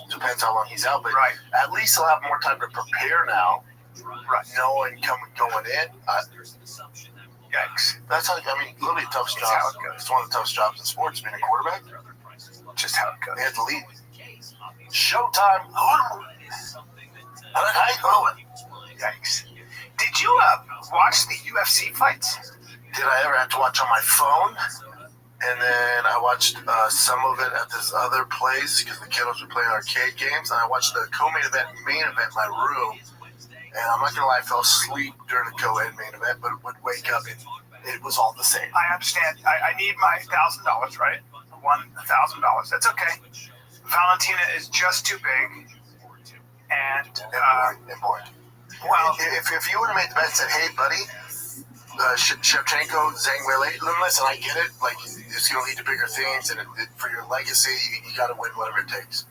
depends how long he's out, but right. At least he'll have more time to prepare now. Right. Knowing going in. Yikes. That's how, literally a tough job. It's one of the toughest jobs in sports, being a quarterback. Just how it goes. They have to lead. Showtime. How you going? Yikes. Did you watch the UFC fights? Did I ever have to watch on my phone? And then I watched some of it at this other place because the kiddos were playing arcade games. And I watched the main event in my room. And I'm not going to lie, I fell asleep during the co-ed main event, but would wake up and it was all the same. I understand. I need my $1,000, right? $1,000. That's okay. Valentina is just too big. And boring. Well, if you would have made the bet and said, hey, buddy, Shevchenko, Zhang Weili, listen, I get it. Like, it's going to lead to bigger things, and for your legacy, you got to win whatever it takes.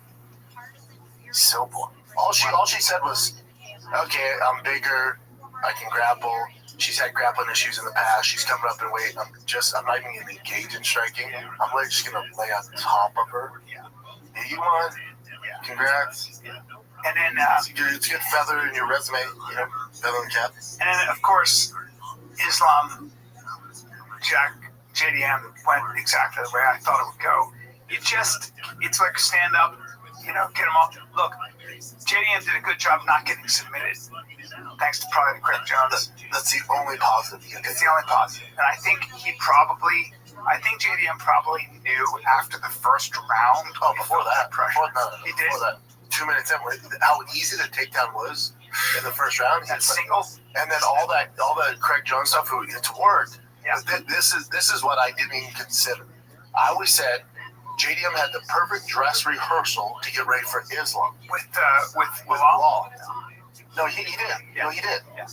So boring. All she said was, okay, I'm bigger, I can grapple. She's had grappling issues in the past. She's coming up in weight. I'm not even going to engage in striking. I'm really just going to lay on top of her. Yeah, you won. Congrats. And then it's a good feather in your resume, feather in the cap. And then, of course, Islam, JDM went exactly the way I thought it would go. It's like stand up, get them all. Look, JDM did a good job not getting submitted, thanks to probably Craig Jones. That's the only positive. It's the only positive. And I think JDM probably knew after the first round. Oh, before that. He did. Before that. 2 minutes in, how easy the takedown was in the first round. That single. And then all the Craig Jones stuff, it's worked. Yeah. This is what I didn't even consider. I always said JDM had the perfect dress rehearsal to get ready for Islam. With Law. No, he did. Yeah. No, he did. Yeah.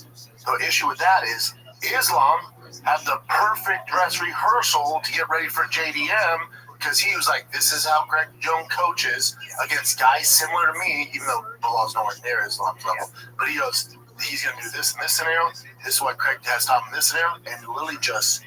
The issue with that is Islam had the perfect dress rehearsal to get ready for JDM because he was like, this is how Craig Jones coaches against guys similar to me, even though Bilal's nowhere near Islam's level. Yeah. But he goes, he's going to do this in this scenario. This is what Craig has taught him in this scenario. And Lily just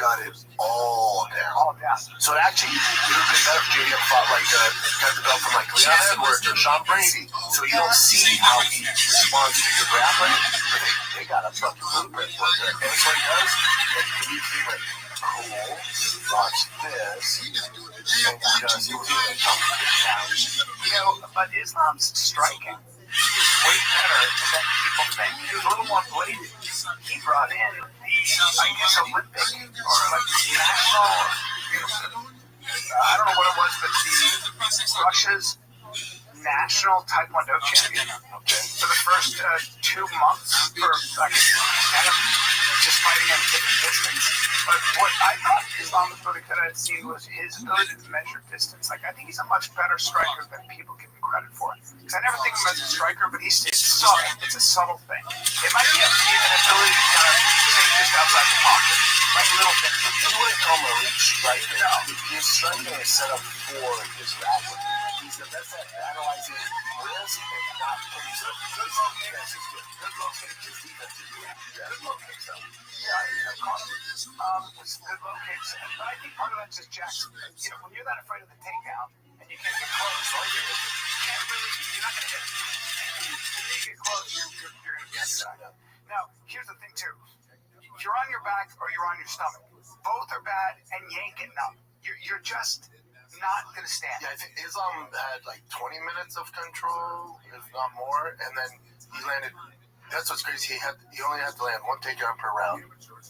got it all down. So actually, it would have been better if JDM fought got the belt from Leon Edwards or Sean Brady. So you don't see how he responds to your grappling. But they got a fucking blueprint for it. And that's what he does. And you feel like, cool, watch this. And because he was doing it, but Islam's striking is way better than people think. He was a little more bladed. He brought in Olympic or national, I don't know what it was, but Russia's national Taekwondo champion for the first 2 months for just fighting at a different distance. But what I thought Islam was really good at seeing was his ability to measure distance. I think he's a much better striker than people give him credit for. Because I never think of him as a striker, but it's subtle. It's a subtle thing. It might be an ability to kind of stay just outside the pocket, like little things. You wouldn't call him a elite striker. No. His striking is set up for his grappling. He's the best at analyzing risk and not putting himself. Good low kicks is good. Good low kicks is defense is good. Good low kicks though. Yeah, I've caught him. With good low kicks. But I think part of that's just Jackson. When you're that afraid of the takedown and you can't get close, you're not going to hit it. When you get close, you're going to get inside. Now, here's the thing too. you're on your back or you're on your stomach. Both are bad, and you ain't getting up. You're just not gonna stand. Yeah, I think Islam had like 20 minutes of control, if not more, and then he landed. That's what's crazy. He only had to land one takedown per round,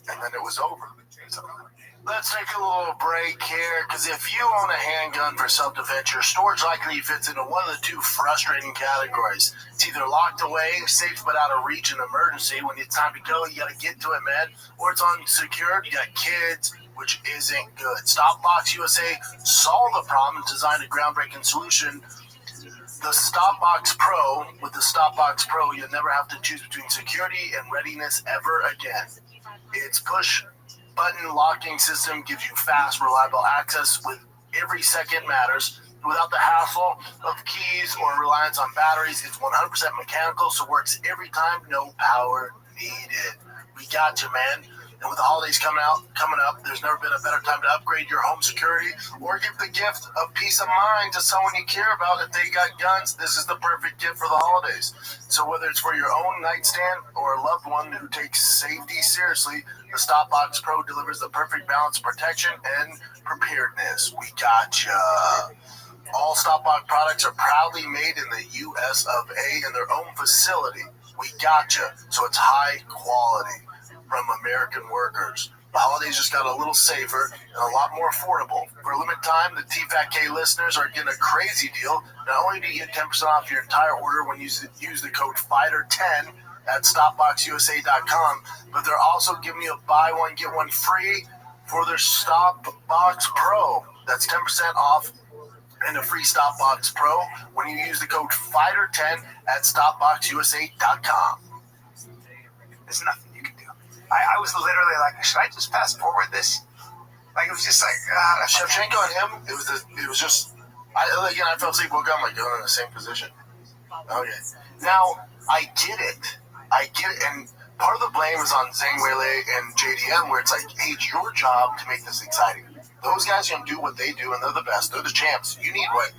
and then it was over. Let's take a little break here, because if you own a handgun for self-defense, your storage likely fits into one of the two frustrating categories. It's either locked away, safe but out of reach in emergency. When it's time to go, you got to get to it, man. Or it's unsecured, you got kids, which isn't good. Stopbox USA solved the problem and designed a groundbreaking solution. The Stopbox Pro. With the Stopbox Pro, you'll never have to choose between security and readiness ever again. Its push-button locking system gives you fast, reliable access with every second matters. Without the hassle of keys or reliance on batteries, it's 100% mechanical, so works every time, no power needed. We got you, man. And with the holidays coming up, there's never been a better time to upgrade your home security or give the gift of peace of mind to someone you care about. If they got guns, this is the perfect gift for the holidays. So whether it's for your own nightstand or a loved one who takes safety seriously, the Stopbox Pro delivers the perfect balance of protection and preparedness. We got ya. All Stopbox products are proudly made in the U.S. of A. in their own facility. We got ya. So it's high quality from American workers. The holidays just got a little safer and a lot more affordable. For a limited time, the TFATK listeners are getting a crazy deal. Not only do you get 10% off your entire order when you use the code FIGHTER10 at StopboxUSA.com, but they're also giving you a buy one, get one free for their Stopbox Pro. That's 10% off and a free Stopbox Pro when you use the code FIGHTER10 at StopboxUSA.com. There's nothing you can do. I was literally like, should I just fast forward this? Like, it was just like, Shevchenko and him, it was just, I fell asleep, woke up, I'm like, going in the same position. Okay. Now, I get it, and part of the blame is on Zhang Weili and JDM, where it's like, hey, it's your job to make this exciting. Those guys are going to do what they do, and they're the best. They're the champs. You need what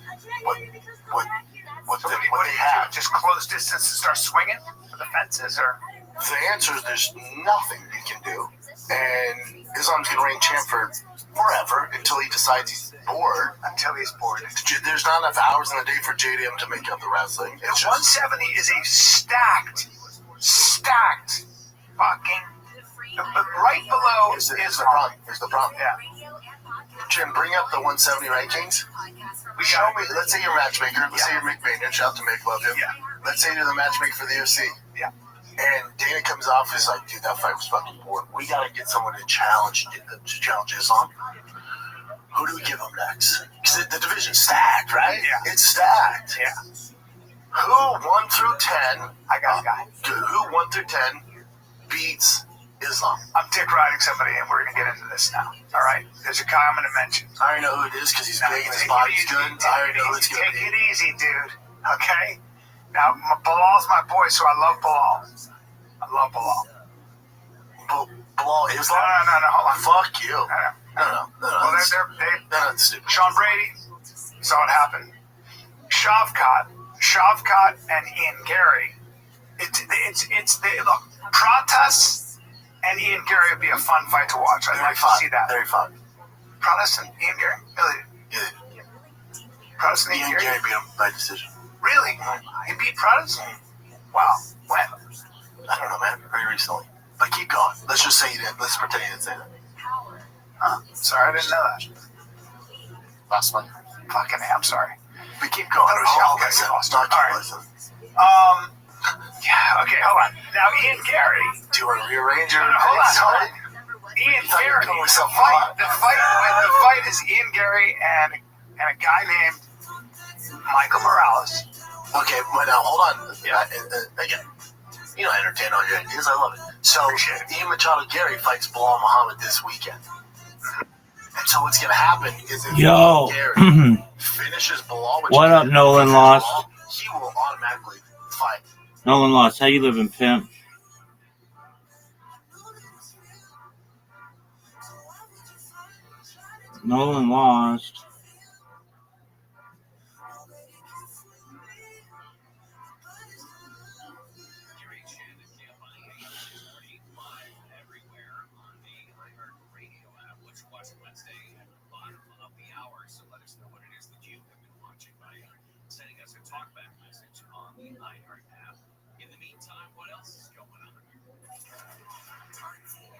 they have. Just close distance and start swinging for the fences, or? The answer is there's nothing you can do. And Islam's going to reign champ for forever until he decides he's bored. Until he's bored. There's not enough hours in the day for JDM to make up the wrestling. The 170 is a stacked fucking. Right below is the problem. Here's the problem. Yeah. Jim, bring up the 170 rankings. Show me. Let's say you're a matchmaker. Let's say you're Mick Vayner. Shout out to Mick, love him. Yeah. Let's say you're the matchmaker for the UFC. Yeah. And Dana comes off, he's like, dude, that fight was fucking boring. We gotta get someone to challenge Islam. Who do we give him next? Because the division's stacked, right? Yeah. It's stacked. Yeah. Who 1 through 10? I got a guy. Who 1 through 10 beats Islam? I'm dick riding somebody, and we're gonna get into this now. All right. There's a guy I'm gonna mention. I already know who it is because he's big and his body's good. I already know who it's gonna be. Take it easy, dude. Okay. Now, Bilal's my boy, so I love Bilal. Bilal Islam? No, hold on. Fuck you. No. Well, they're stupid. Sean Brady saw it happen. Shavkat and Ian Gary. Look, Pratas and Ian Gary would be a fun fight to watch. I'd like to see that. Very fun. Pratas and Ian Gary. Really? Yeah. Pratas and Ian Gary beat him by decision. Really? He beat Pratas? Wow. When? I don't know, man. Very recently. But keep going. Let's just say you did. Let's pretend you didn't say that. Huh. Sorry, I didn't know that. Last month. Fucking I'm sorry. But keep going. All right. Yeah, okay, hold on. Now, Ian Gary. Do you want to rearrange your... Hold on. Ian Gary. The fight is Ian Gary and a guy named Michael Morales. Okay, well, now, hold on. Yeah. Again, you know, entertain all your ideas. I love it. So, Ian Machado Gary fights Bilal Muhammad this weekend. And so what's going to happen is if Gary finishes Bilal... What up, Nolan Lost? He will automatically fight. Nolan Lost, how you living, pimp? Nolan Lost. Wednesday at the bottom of the hour. So let us know what it is that you have been watching by sending us a talkback message on the iHeart app. In the meantime, what else is going on? Time for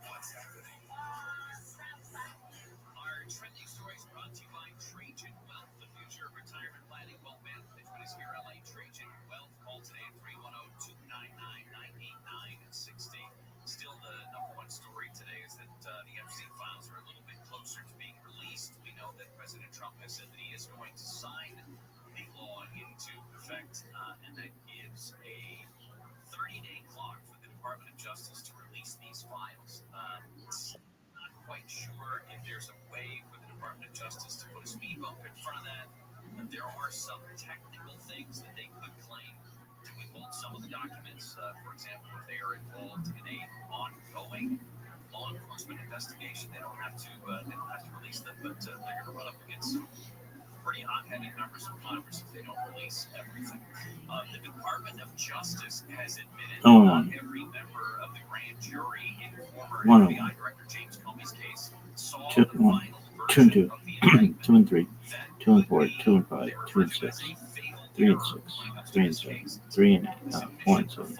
What's Happening. Our trending stories brought to you by Trajan Wealth. The future of retirement planning, wealth management is here. LA Trajan Wealth. Call today at 310-299-9960. Still, the number one story today is that the Epstein files are a little bit closer to being released. We know that President Trump has said that he is going to sign the law into effect, and that gives a 30-day clock for the Department of Justice to release these files. Not quite sure if there's a way for the Department of Justice to put a speed bump in front of that. There are some technical things that they could claim to withhold some of the documents. For example, if they are involved in an ongoing law enforcement investigation, they don't have to release them, but they're going to run up against some pretty hot-headed members of Congress if they don't release everything. The Department of Justice has admitted that every member of the grand jury in former FBI Director James Comey's case saw the final version of the indictment. 2 and 3, 2 and 4, 2 and 5, 2 and 6, 3 and 6, 3 and 7, 3 and 8, 4 and 7,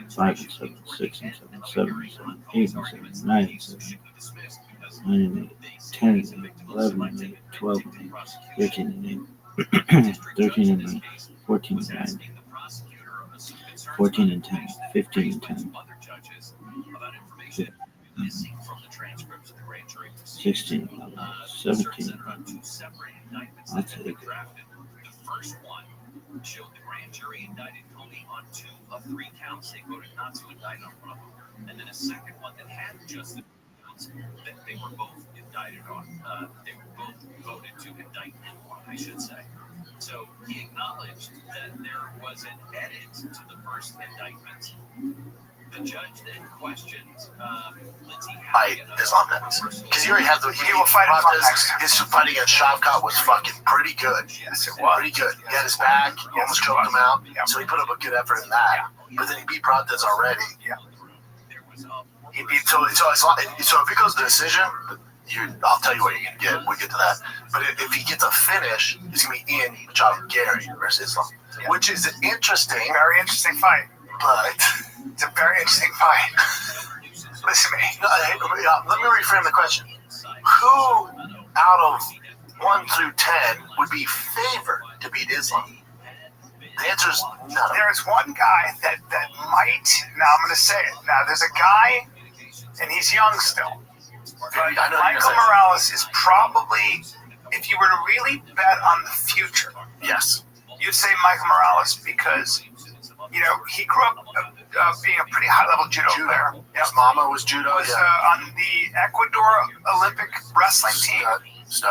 5 and 7, 6 and 7, 7 and 7, 8 and 7, 9 and 7, 9 and 8, 10 and 8, 11 and 8, 12 and 8, 13 and 8, 13 and 9, 14 and 9, 14 and 10, 15 and 10, 16 and 11, 17 and 11. I'll take it. The first one showed the grand jury indicted Comey on 2 of 3 counts. They voted not to indict on one of them. And then a second one that had just the counts that they were both indicted on. They were both voted to indict on, I should say. So he acknowledged that there was an edit to the first indictment. The judge then questioned Lindsay Fight Islam next. Because he already had the. He will fight Islam next. His fight against Shavkat was fucking pretty good. Yes, it was. Pretty good. He had his back, he almost choked him out. So he put up a good effort in that. But then he beat Protez already. Yeah. He beat so if it goes to decision, I'll tell you what you're gonna get. We'll get to that. But if he gets a finish, he's gonna be in Machado Gary versus Islam, which is an very interesting fight. But it's a very interesting fight. Listen to me. Let me reframe the question. Who out of 1 through 10 would be favored to beat Islam? The answer is none. There's one guy that might. Now I'm going to say it. Now there's a guy, and he's young still. But Michael Morales is probably, if you were to really bet on the future, yes, you'd say Michael Morales because, you know, he grew up being a pretty high-level judo player. His mama was judo. Was on the Ecuador Olympic wrestling team,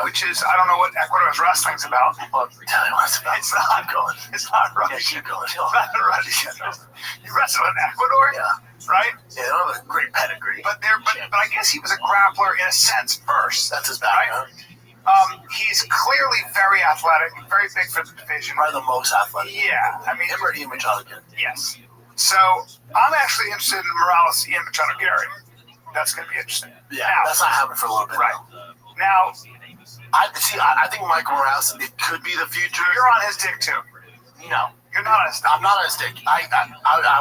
which is, I don't know what Ecuador's wrestling's about. Well, tell me what it's about. It's not going. It's not Russian. Yeah, keep going. It's not Russian. You wrestle in Ecuador? Yeah. Right? Yeah, they don't have a great pedigree. But I guess he was a grappler in a sense first. That's his background. Right? He's clearly very athletic, very big for the division. Probably the most athletic. Yeah. I mean, him or Ian Machado. Yes. So I'm actually interested in Morales, Ian Machado Gary. That's going to be interesting. Yeah, now, that's not happening for a little bit. Right. Now, I think Michael Morales, it could be the future. You're on his dick too. No. You're not on his dick. I'm not on his dick. I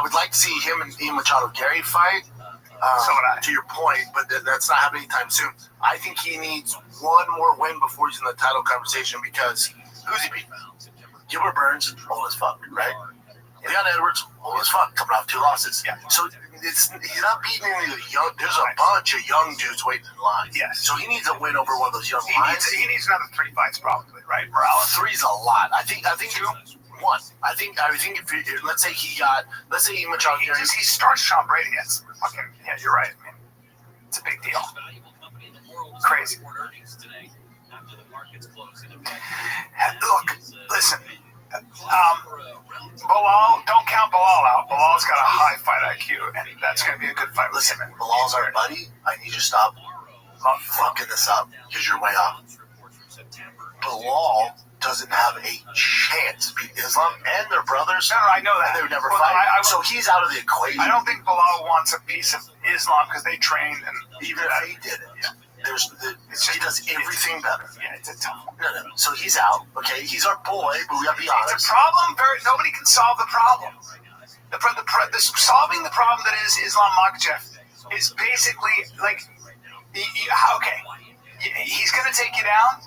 would like to see him and Ian Machado Gary fight. So would I. To your point, but that's not happening anytime soon. I think he needs one more win before he's in the title conversation because who's he beating? Gilbert Burns, old as fuck, right? Leon Edwards, old as fuck, coming off 2 losses. Yeah. So he's not beating any of the young. There's a bunch of young dudes waiting in line. Yes. So he needs a win over one of those young guys. He needs another 3 fights probably, right? Morales. 3's a lot. I think 1. I think if let's say Ian Machado Gary. He starts Sean Brady. Yes. Fucking yeah, you're right. I mean, it's a big deal. Crazy. Look, listen. Bilal, don't count Bilal out. Bilal's got a high fight IQ, and that's going to be a good fight. Listen, Bilal's our buddy. I need you to stop fucking this up because you're way off. Bilal doesn't have a chance to beat Islam and their brothers. No, I know that. And they would never fight. So he's out of the equation. I don't think Bilal wants a piece of Islam because they trained and even if he did it. Yeah. There's just he does everything better. Yeah, it's a tough one. No. So he's out. Okay, he's our boy, but we gotta be honest. It's a problem. Nobody can solve the problem. Solving the problem that is Islam Makhachev is basically like, okay, he's going to take you down,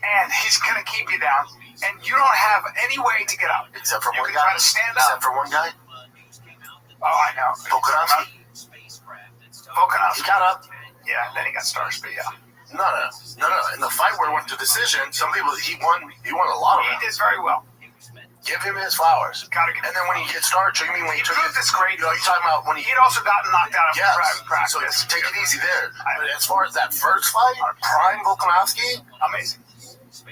and he's going to keep you down, and you don't have any way to get up. Except for you one can guy. try to stand up. Except for one guy. Oh, I know. Volkanovski. Volkanovski. He got up. Yeah, then he got stars, but yeah. No. In the fight where it went to decision, some people he won a lot of He rounds. did very well. Give him his flowers. Gotta give And then when he gets started, you mean when he took proved his, this great. you're talking about when He'd also gotten knocked out of practice. So take it easy there. But as far as that first fight, prime Volkanovski, amazing.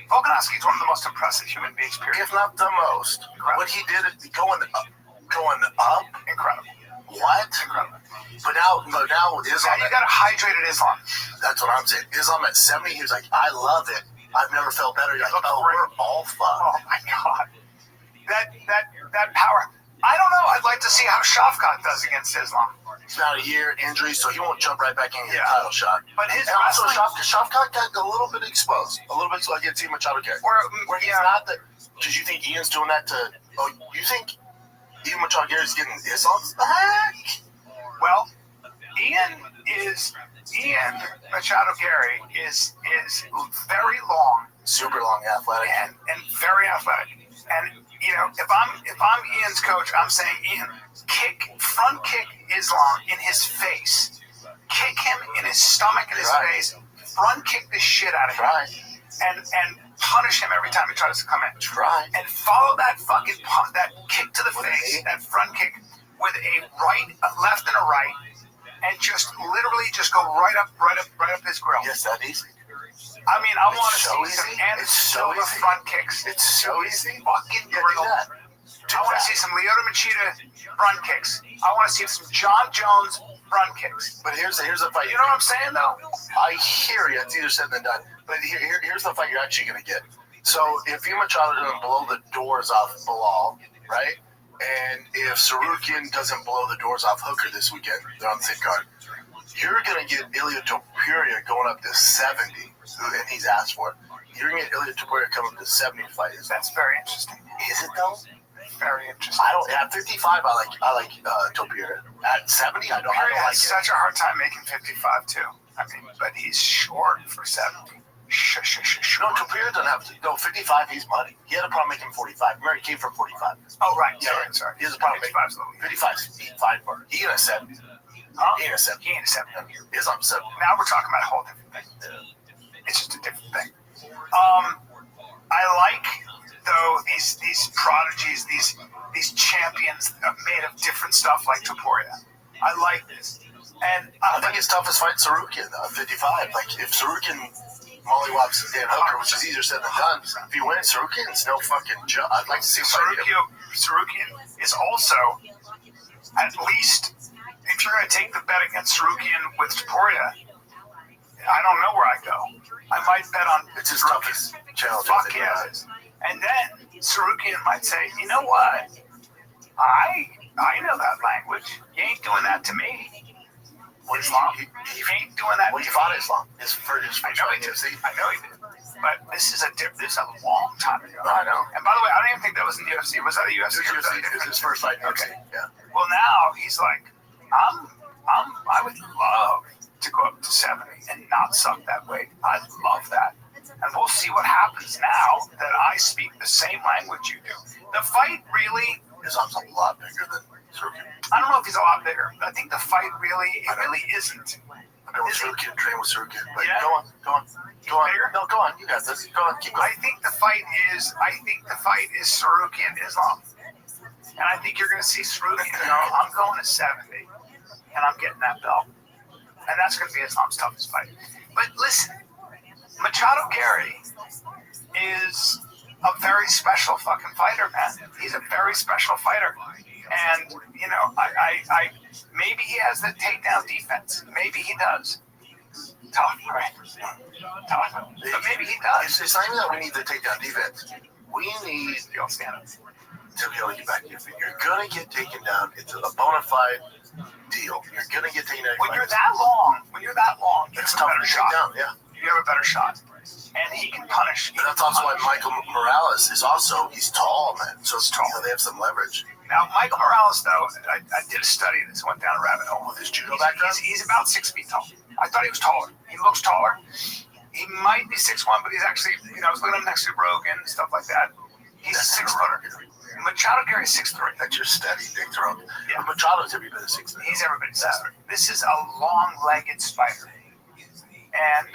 Volkanovski is one of the most impressive human beings, period. if not the most. Incredible. What he did going up, Incredible. what? Incredible. But now Now Islam. you got a hydrated Islam. That's what I'm saying. Islam at 70, he was like, I love it. I've never felt better. You're like, oh, we're all fucked. Oh my God. That power. I don't know. I'd like to see how Shafkat does against Islam. He's about a year injury, so he won't jump right back in and get Yeah. a title shot. But his And also, wrestling, Shafkat got a little bit exposed. A little bit so I get to see Machado Garrett. Where he's not the. Because you think Ian's doing that to. Oh, you think Ian Machado Garrett's getting Islam's back? well, Ian Machado Gary is very long Super long, athletic. and very athletic. And if I'm Ian's coach, I'm saying, Ian, front kick Islam in his face, kick him in his stomach and his face, front kick the shit out of him, and punish him every time he tries to come in. And follow that that kick to the face, that front kick, with a left and a right, and just literally just go right up his grill. Yes, that easy. I mean, I want to so see some easy. Anderson It's so Silva easy. front kicks. It's so easy. Fucking Yeah, grill. do that. I want to see some Lyoto Machida front kicks. I want to see some John Jones front kicks. But here's the fight. You know what I'm saying, though? I hear you. It's either said than done. But here's the fight you're actually going to get. So if Ian Machado doesn't blow the doors off Bilal, right? And if Sarukian doesn't blow the doors off Hooker this weekend, they're on the same card. You're going to get Ilia Topuria going up to 70, and he's asked for it. You're going to get Ilia Topuria coming up to 70 to fight. That's very interesting. Is it though? Very interesting. I don't. At 55, I like Topuria. At 70, I don't Perry like has it. such a hard time making 55 too. I mean, but he's short for 70. No, Topuria doesn't have to. No, 55, he's money. He had a problem making 45. Remember, he came from 45. Oh, right. Yeah, Sorry. he has a problem making 55. He's fine for it. He ain't a 70. He ain't a 70. He ain't a 70. He's on 70. Now we're talking about a whole different thing. It's just a different thing. I like, though, these prodigies, these champions made of different stuff like Topuria. I like this. And I think his toughest fight Sarukian, 55. Like, if Sarukian mollywops Dan Hooker, which is easier said than done, if he wins, Sarukian's no fucking joke. I'd like to see him fight him. Sarukian is also, at least, if you're going to take the bet against Sarukian with Topuria, I don't know where I go. I might bet on It's his Sarukian. toughest challenge. Fuck yeah, it is. And then Sarukian might say, you know what? I know that language. You ain't doing that to me. Islam. He ain't doing that. Well, he fought Islam. His first I know he did. I know he did. But this is a long time ago. I know. And by the way, I don't even think that was in the UFC. Was that a UFC? It was his first fight in UFC. Yeah. Well, now he's like, I would love to go up to 70 and not suck that weight. I'd love that. And we'll see what happens now that I speak the same language you do. The fight really, Islam's a lot bigger than Sarukian. I don't know if he's a lot bigger. I think the fight really isn't. I've been with Sarukian, trained with Sarukian. But Yeah. go on. Bigger? No, go on. You got this. Go on. Keep going. I think the fight is Sarukian Islam. And I think you're going to see Sarukian go, I'm going to 70, and I'm getting that belt. And that's going to be Islam's toughest fight. But listen, Machado Gary is a very special fucking fighter, man. He's a very special fighter. And, I maybe he has the takedown defense. Maybe he does. Tough, right? Tough. But maybe he does. It's not even that we need the takedown defense. We need You'll stand up. to be able to get back to your feet. You're going to get taken down. It's a bona fide deal. You're going to get taken down. When you're that long, it's you have a tough better to shot. take down. Yeah. You you have a better shot. And he can punish. And that's also why Michael Morales is also, he's tall, man. So it's tall. They have some leverage. Now, Michael Morales, though, I did a study of this, went down a rabbit hole. With his judo background? He's about 6 feet tall. I thought he was taller. He looks taller. He might be 6'1", but he's actually, I was looking at him next to Rogan and stuff like that. He's a 6'footer. Machado Gary is 6'3". That's your steady big throw. Yeah. But Machado's every bit of 6'3". He's every bit of 6'3". This is a long-legged spider. And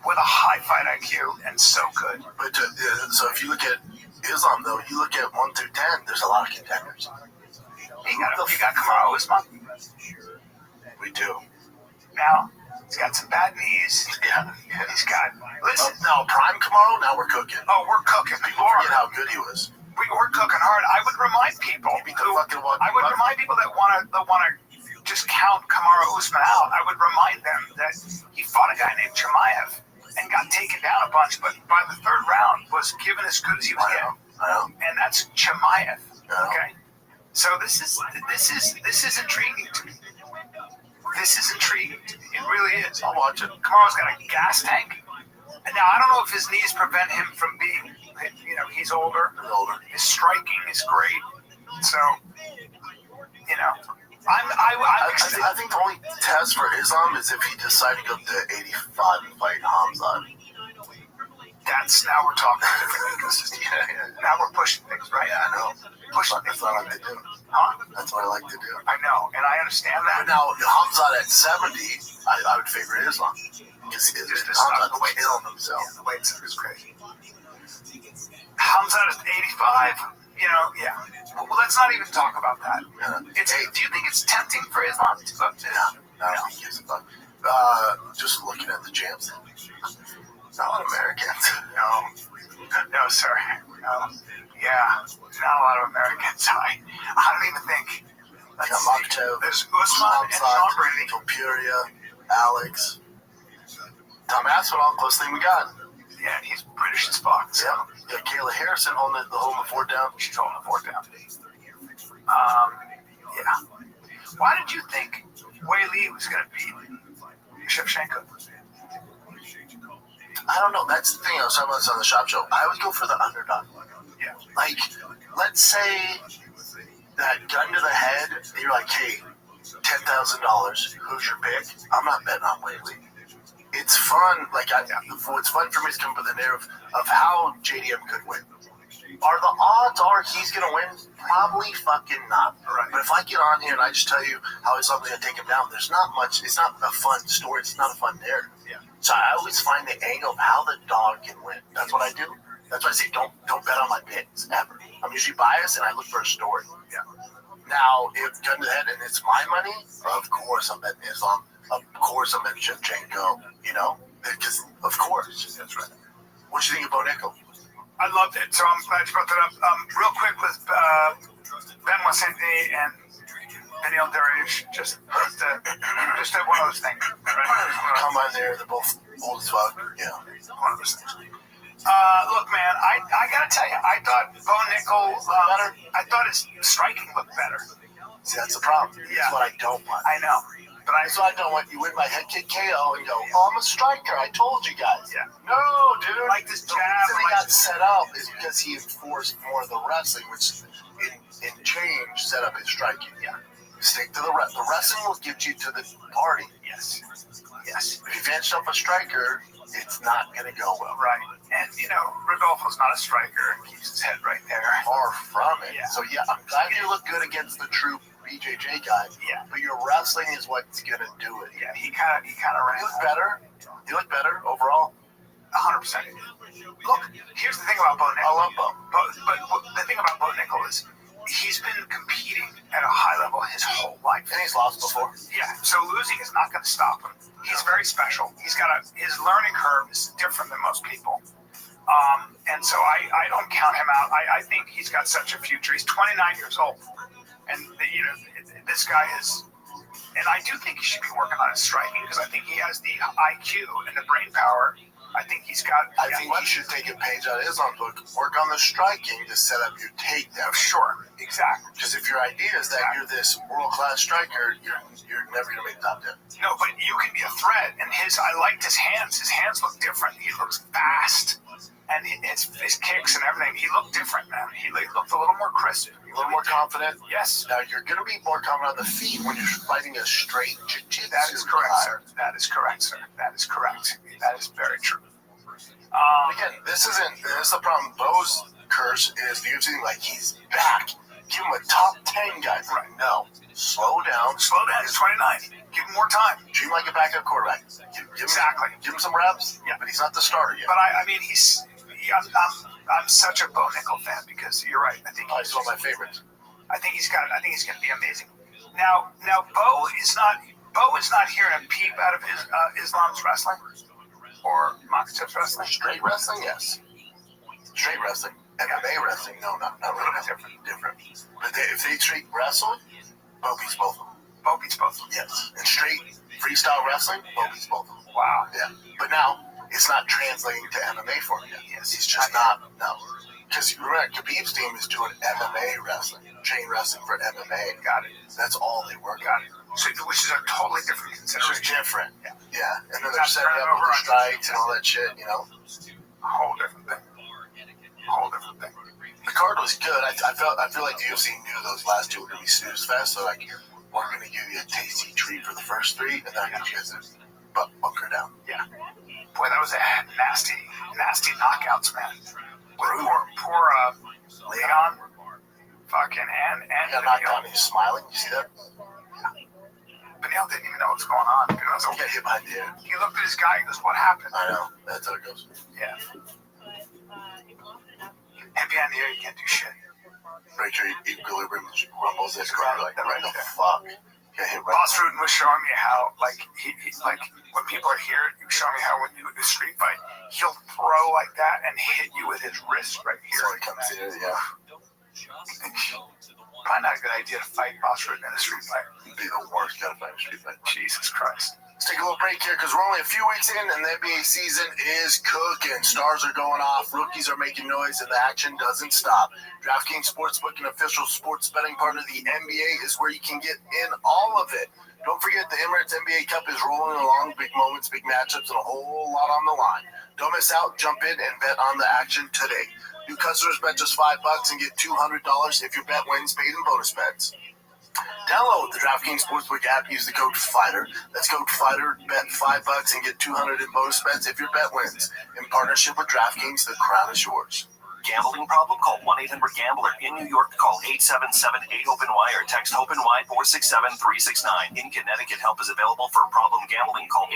with a high fight IQ and so good. But so if you look at Islam, though, you look at 1 through 10, there's a lot of contenders. You got Kamaru Usman. We do. Now, he's got some bad knees. Yeah. He's got, listen. Now, Prime Kamaru, now we're cooking. Oh, we're cooking. People forget how good he was. We're cooking hard. I would remind people that want to just count Kamaru Usman out. I would remind them that he fought a guy named Chimaev and got taken down a bunch, but by the third round was given as good as he was getting. And that's Chimaev. Okay. So this is intriguing to me. This is intriguing. It really is. I'll watch it. Kamaru's got a gas tank. And now I don't know if his knees prevent him from being, he's older. His striking is great. So, I think the only test for Islam is if he decided to go to 85 and fight Hamzat. Now we're talking different. Now we're pushing things, right? Yeah, I know. Pushing That's things. what I like to do. Huh? That's what I like to do. I know, and I understand that. But now, Hamzat at 70, I would favor Islam. Because Hamzat's killing himself. The weight is crazy. Hamzat at 85, yeah. Well, let's not even talk about that. Do you think it's tempting for Islam to go to? No, he gives a fuck. Just looking at the jams. Not a lot of Americans. No, sir. Yeah, not a lot of Americans. I don't even think. There's Usman and Sean Brady. Topuria, Alex. Tom Aspinall, close thing we got. Yeah, he's British as fuck. So. Yeah, Kayla Harrison holding the fort down. She's holding the fort down. Yeah. Why did you think Wei Li was going to beat Shevchenko? I don't know. That's the thing I was talking about this on the shop show. I always go for the underdog. Yeah. Like, let's say that gun to the head, and you're like, hey, $10,000, who's your pick? I'm not betting on Wei Li. It's fun. Like, what's fun for me is coming up with the narrative of how JDM could win. Are the odds he's going to win? Probably fucking not. Right. But if I get on here and I just tell you how he's going to take him down, there's not much. It's not a fun story. It's not a fun narrative. Yeah. So I always find the angle of how the dog can win. That's what I do. That's why I say don't bet on my picks ever. I'm usually biased and I look for a story. Yeah. Now, if gun to the head and it's my money, of course I'm betting Islam. Of course I'm betting Shevchenko. Because of course. That's right. What do you think of Bo Nickel? I loved it. So I'm glad you brought that up. Real quick with Benoit Saint-Denis and Daniel Dariush, just one of those things. Right? Come on there, they're both old as fuck. Yeah. One of those things. Look, man, I gotta tell you, I thought Bo Nickel, I thought his striking looked better. See, that's the problem. Yeah. That's what I don't want. I know. But so I don't want you win my head kick KO and go, oh, I'm a striker. I told you guys. Yeah. No, dude. Like this jab. The reason he got set up is because he enforced more of the wrestling, which in change set up his striking. Yeah. Stick to the wrestling. The wrestling will get you to the party. Yes. If you advance up a striker, it's not going to go well. Right. And, Rodolfo's not a striker. He keeps his head right there. Far from it. Yeah. So, yeah, I'm glad you look good against the true BJJ guy. Yeah. But your wrestling is what's going to do it. Yeah, he kind of ran. You look better overall. 100%. Look, here's the thing about Bo Nickel. I love Bo. But the thing about Bo Nickel is he's been competing at a high level his whole life. And he's lost before. Yeah, so losing is not going to stop him. He's very special. He's got his learning curve is different than most people. And so I don't count him out. I think he's got such a future. He's 29 years old. And, this guy is, and I do think he should be working on his striking because I think he has the IQ and the brain power. I think he's he's got. I think he should take a page out of Islam's book, work on the striking to set up your takedown. Sure, exactly. Because if your idea is that you're this world-class striker, you're never going to make top 10. No, but you can be a threat. And I liked his hands. His hands look different. He looks fast. And his kicks and everything, he looked different, man. He looked a little more crisp. A little more confident. Yes. Now, you're going to be more confident on the feet when you're fighting a straight jiu-jitsu. That is correct, sir. That is correct, sir. That is correct. That is very true. Again, this is the problem. Bo's curse is the UFC like he's back. Give him a top 10 guy. Right. No. Slow down. Slow down. He's 29. Give him more time. Treat him like a backup quarterback. Exactly. Give him some reps. Yeah. But he's not the starter yet. But I mean, I'm such a Bo Nickel fan because you're right. I think he's one of my favorites. I think he's going to be amazing. Now Bo is not here to peep out of his Islam's wrestling or Makhachev's wrestling. Straight wrestling, yes. Straight wrestling. MMA wrestling, no, not really. Different. But if they straight wrestle, Bo beats both of them. Bo beats both of them. Yes. And straight freestyle wrestling, Bo beats both of them. Wow. Yeah. But now it's not translating to MMA for him yet. Yes. He's just not. No. Because remember, Khabib's team is doing MMA wrestling, chain wrestling for MMA. Got it. That's all they work on. So, which is a totally different It's consideration. just different. Yeah. And then they're setting up with the strikes and all that shit, you know. A whole different thing. The card was good. I feel like the UFC knew those last two were going to be snooze fest, so like, we're going to give you a tasty treat for the first three, and then I get you guys to bunker down. Yeah. Boy, that was a nasty knockouts, man. Poor Leon. Fucking and he got knocked down and he's smiling. You see that? Benil didn't even know what was going on. He got hit behind the ear. He looked at his guy and goes, "What happened?" I know. That's how it goes. Yeah. And behind the ear, you can't do shit. Right sure equilibrium rumbles this crowd like that. Right the fuck. Got hit right. Boss Rudin was showing me how, like, he when people are here, he was showing me how when you do a street fight, he'll throw like that and hit you with his wrist right here. So he comes in, yeah. Probably not a good idea to fight Boss Rudin in a street fight. It'd be the worst kind of fight in a street fight. Jesus Christ. Let's take a little break here because we're only a few weeks in and the NBA season is cooking. Stars are going off, rookies are making noise, and the action doesn't stop. DraftKings Sportsbook, an official sports betting partner of the NBA, is where you can get in all of it. Don't forget the Emirates NBA Cup is rolling along. Big moments, big matchups, and a whole lot on the line. Don't miss out. Jump in and bet on the action today. New customers bet just $5 and get $200 if your bet wins, paid in bonus bets. Download the DraftKings Sportsbook app. Use the code FIGHTER. That's code FIGHTER. Bet $5 and get $200 in bonus bets if your bet wins. In partnership with DraftKings, the crown is yours. Gambling problem? Call 1-800-GAMBLER. In New York, call 877-8-OPEN-Y or text OPEN-Y 467-369. In Connecticut, help is available for problem gambling. Call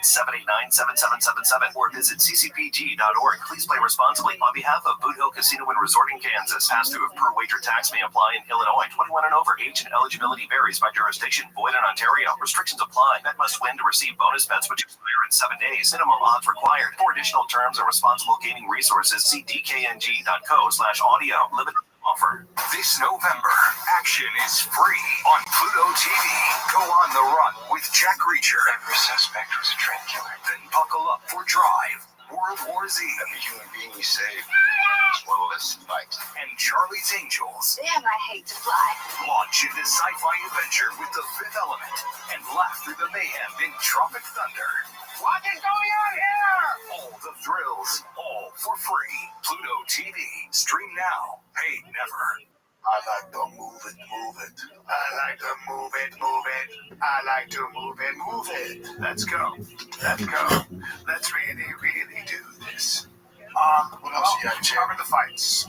888-789-7777 or visit ccpg.org. Please play responsibly. On behalf of Boot Hill Casino and Resort in Kansas, pass-through of per-wager tax may apply in Illinois. 21 and over. Age and eligibility varies by jurisdiction. Void in Ontario. Restrictions apply. Bet must win to receive bonus bets which expire in 7 days. Minimum odds required. For additional terms and responsible gaming resources, see dkng.co/audio. Limited offer. This November, action is free on Pluto TV. Go on the run with Jack Reacher. Every suspect was a train killer. Then buckle up for Drive, World War Z. Every human being we save is one less fight. And Charlie's Angels. Damn, I hate to fly. Launch into sci-fi adventure with The Fifth Element and laugh through the mayhem in Tropic Thunder. What is going on here? All the thrills, all for free. Pluto TV. Stream now. Pay never. I like to move it, move it. I like to move it, move it. I like to move it, move it. Let's go. Let's go. Let's really, really do this. What else you got, Jim? Cover the fights.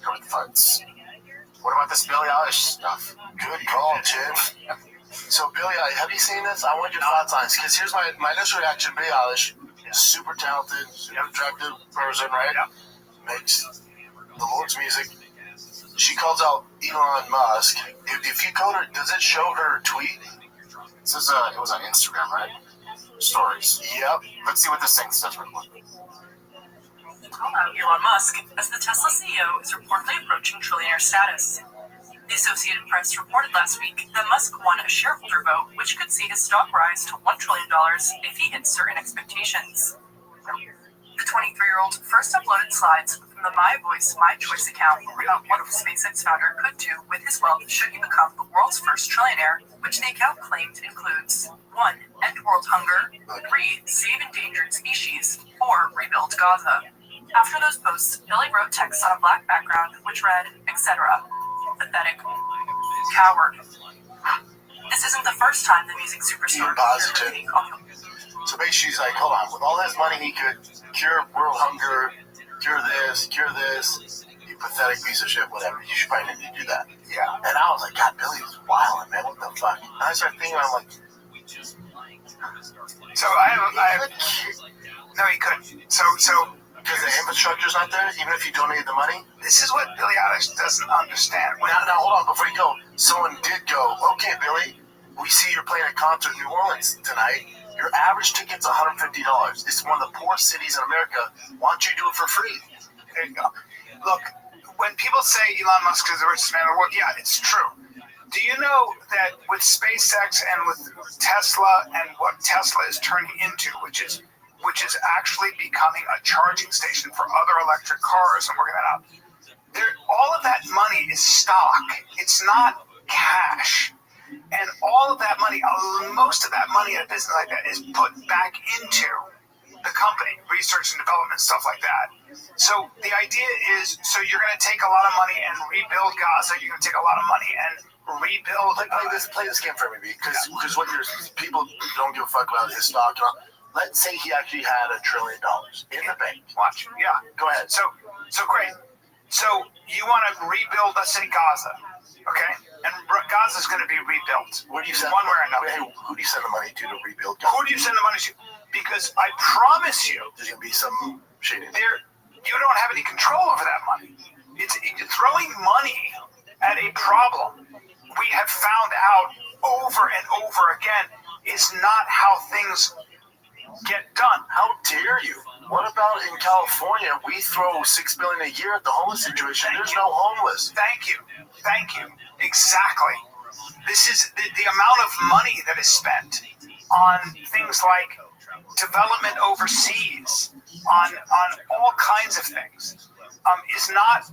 Cover the fights. What about this Billie Eilish stuff? Good call, Jim. So, Billie Eilish, have you seen this? I want your thoughts on this, because here's my initial reaction. Billie Eilish, super talented, super attractive person, right? Makes the Lord's music. She calls out Elon Musk. If you code her, does it show her tweet? It says it was on Instagram, right? Stories. Yep. Let's see what this thing says real quick. Elon Musk, as the Tesla CEO, is reportedly approaching trillionaire status. The Associated Press reported last week that Musk won a shareholder vote, which could see his stock rise to $1 trillion if he hits certain expectations. The 12-year-old first uploaded slides from the My Voice, My Choice account about what the SpaceX founder could do with his wealth should he become the world's first trillionaire, which the account claimed includes 1. End world hunger, 3. Save endangered species, 4. Rebuild Gaza. After those posts, Billy wrote text on a black background which read, etc. Pathetic. Coward. This isn't the first time the music superstar Positive. So basically, she's like, hold on, with all his money, he could cure world hunger, cure this, you pathetic piece of shit, whatever. You should probably need to do that. Yeah. And I was like, God, Billy's wilding, man. What the fuck? And I started thinking, I'm like, So I have no, he couldn't. So because the infrastructure's not there, even if you donated the money. This is what Billy Eilish doesn't understand. Now, hold on, before you go, someone did go, okay, Billy, we see you're playing a concert in New Orleans tonight. Your average ticket's $150. It's one of the poorest cities in America. Why don't you do it for free? There you go. Look, when people say Elon Musk is the richest man in the world, yeah, it's true. Do you know that with SpaceX and with Tesla and what Tesla is turning into, which is actually becoming a charging station for other electric cars and working that out, all of that money is stock. It's not cash. And all of that money, most of that money in a business like that is put back into the company, research and development, stuff like that. So the idea is, so you're going to take a lot of money and rebuild Gaza. You're going to take a lot of money and rebuild. Play this game for me, because what people don't give a fuck about his stock. Let's say he actually had $1 trillion in the bank. Watch, yeah. Go ahead. So great. So you want to rebuild, let's say, Gaza, okay? And Gaza's going to be rebuilt. Where do you send one way or another? Hey, who do you send the money to rebuild Gaza? Who do you send the money to? Because I promise you, there's going to be some shading. You don't have any control over that money. It's throwing money at a problem we have found out over and over again is not how things get done. How dare you? What about in California? We throw $6 billion a year at the homeless situation. There's no homeless. Thank you. Exactly. This is the amount of money that is spent on things like development overseas, on all kinds of things, is not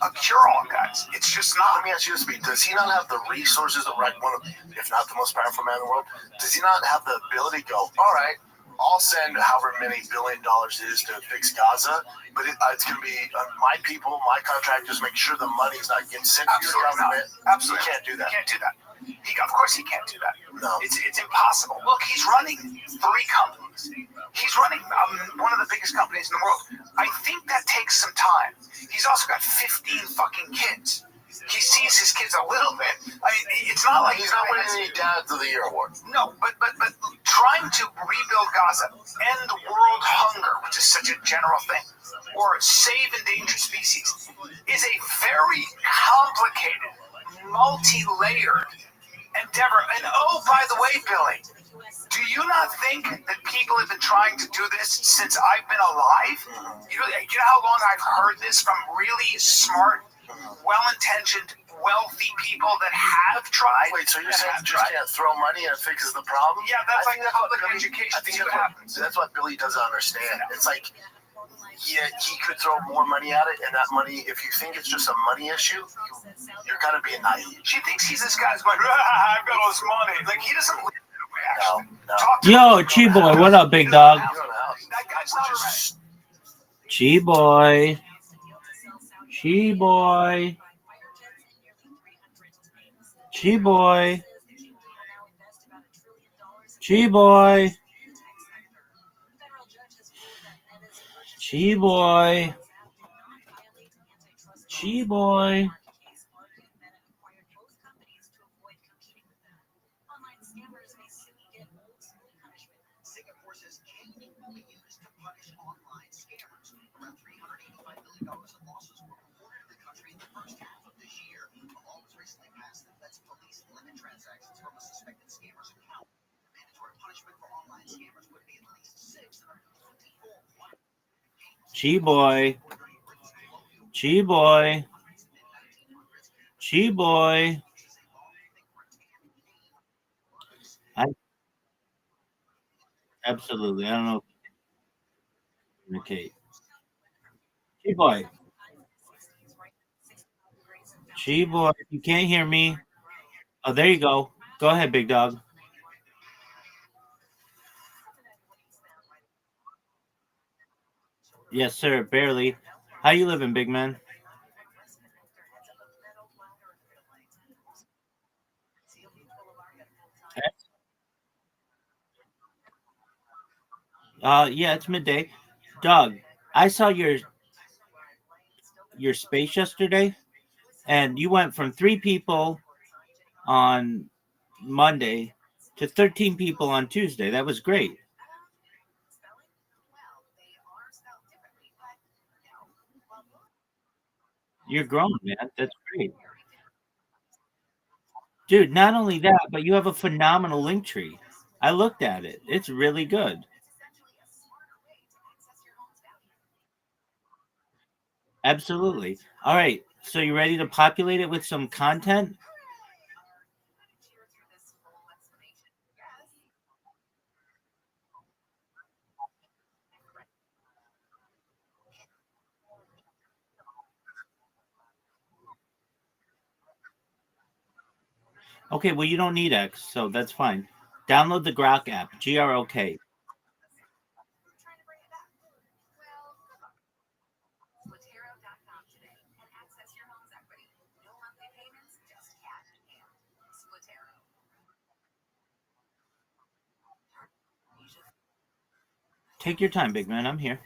a cure-all, guys. It's just not. Let me ask you this, does he not have the resources of, like, one of, if not the most powerful man in the world? Does he not have the ability to go, all right, I'll send however many $1 billion it is to fix Gaza, but it's going to be my people, my contractors, make sure the money's not getting sent to your government. Absolutely. He can't do that. He can't do that. Of course he can't do that. No. It's impossible. Look, he's running 3 companies. He's running one of the biggest companies in the world. I think that takes some time. He's also got 15 fucking kids. He sees his kids a little bit. I mean, it's not like he's not winning any Dads of the Year award. No, but trying to rebuild Gaza, end world hunger, which is such a general thing, or save endangered species, is a very complicated, multi-layered endeavor. And oh, by the way, Billy, do you not think that people have been trying to do this since I've been alive? You know how long I've heard this from really smart, well-intentioned, wealthy people that have tried? Wait, so you're saying you just can't throw money and it fixes the problem? Yeah, that's like public education. I think that's what Billy doesn't understand. It's like, yeah, he could throw more money at it, and that money, if you think it's just a money issue, you're kind of being naive. She thinks he's this guy's going, I've got all this money. Like, he doesn't live that way, actually. Yo, Chi-Boy, what up, big dog? That guy's not around. Chi-Boy. Chi-Boy. Chi-Boy. Chi-Boy. Chi-Boy. Chi-Boy. Chi-Boy. Chi-Boy. Chi-Boy. Absolutely. I don't know. communicate. G-Boy. G-Boy, if you can't hear me. Oh, there you go. Go ahead, big dog. Yes, sir. Barely. How you living, big man? Yeah, it's midday. Dog, I saw your space yesterday, and you went from 3 people on Monday to 13 people on Tuesday. That was great. You're growing, man. That's great. Dude, not only that, but you have a phenomenal link tree. I looked at it. It's really good. Absolutely. All right. So you ready to populate it with some content? Okay, well you don't need X, so that's fine. Download the Grok app, GROK. Take your time, big man. I'm here.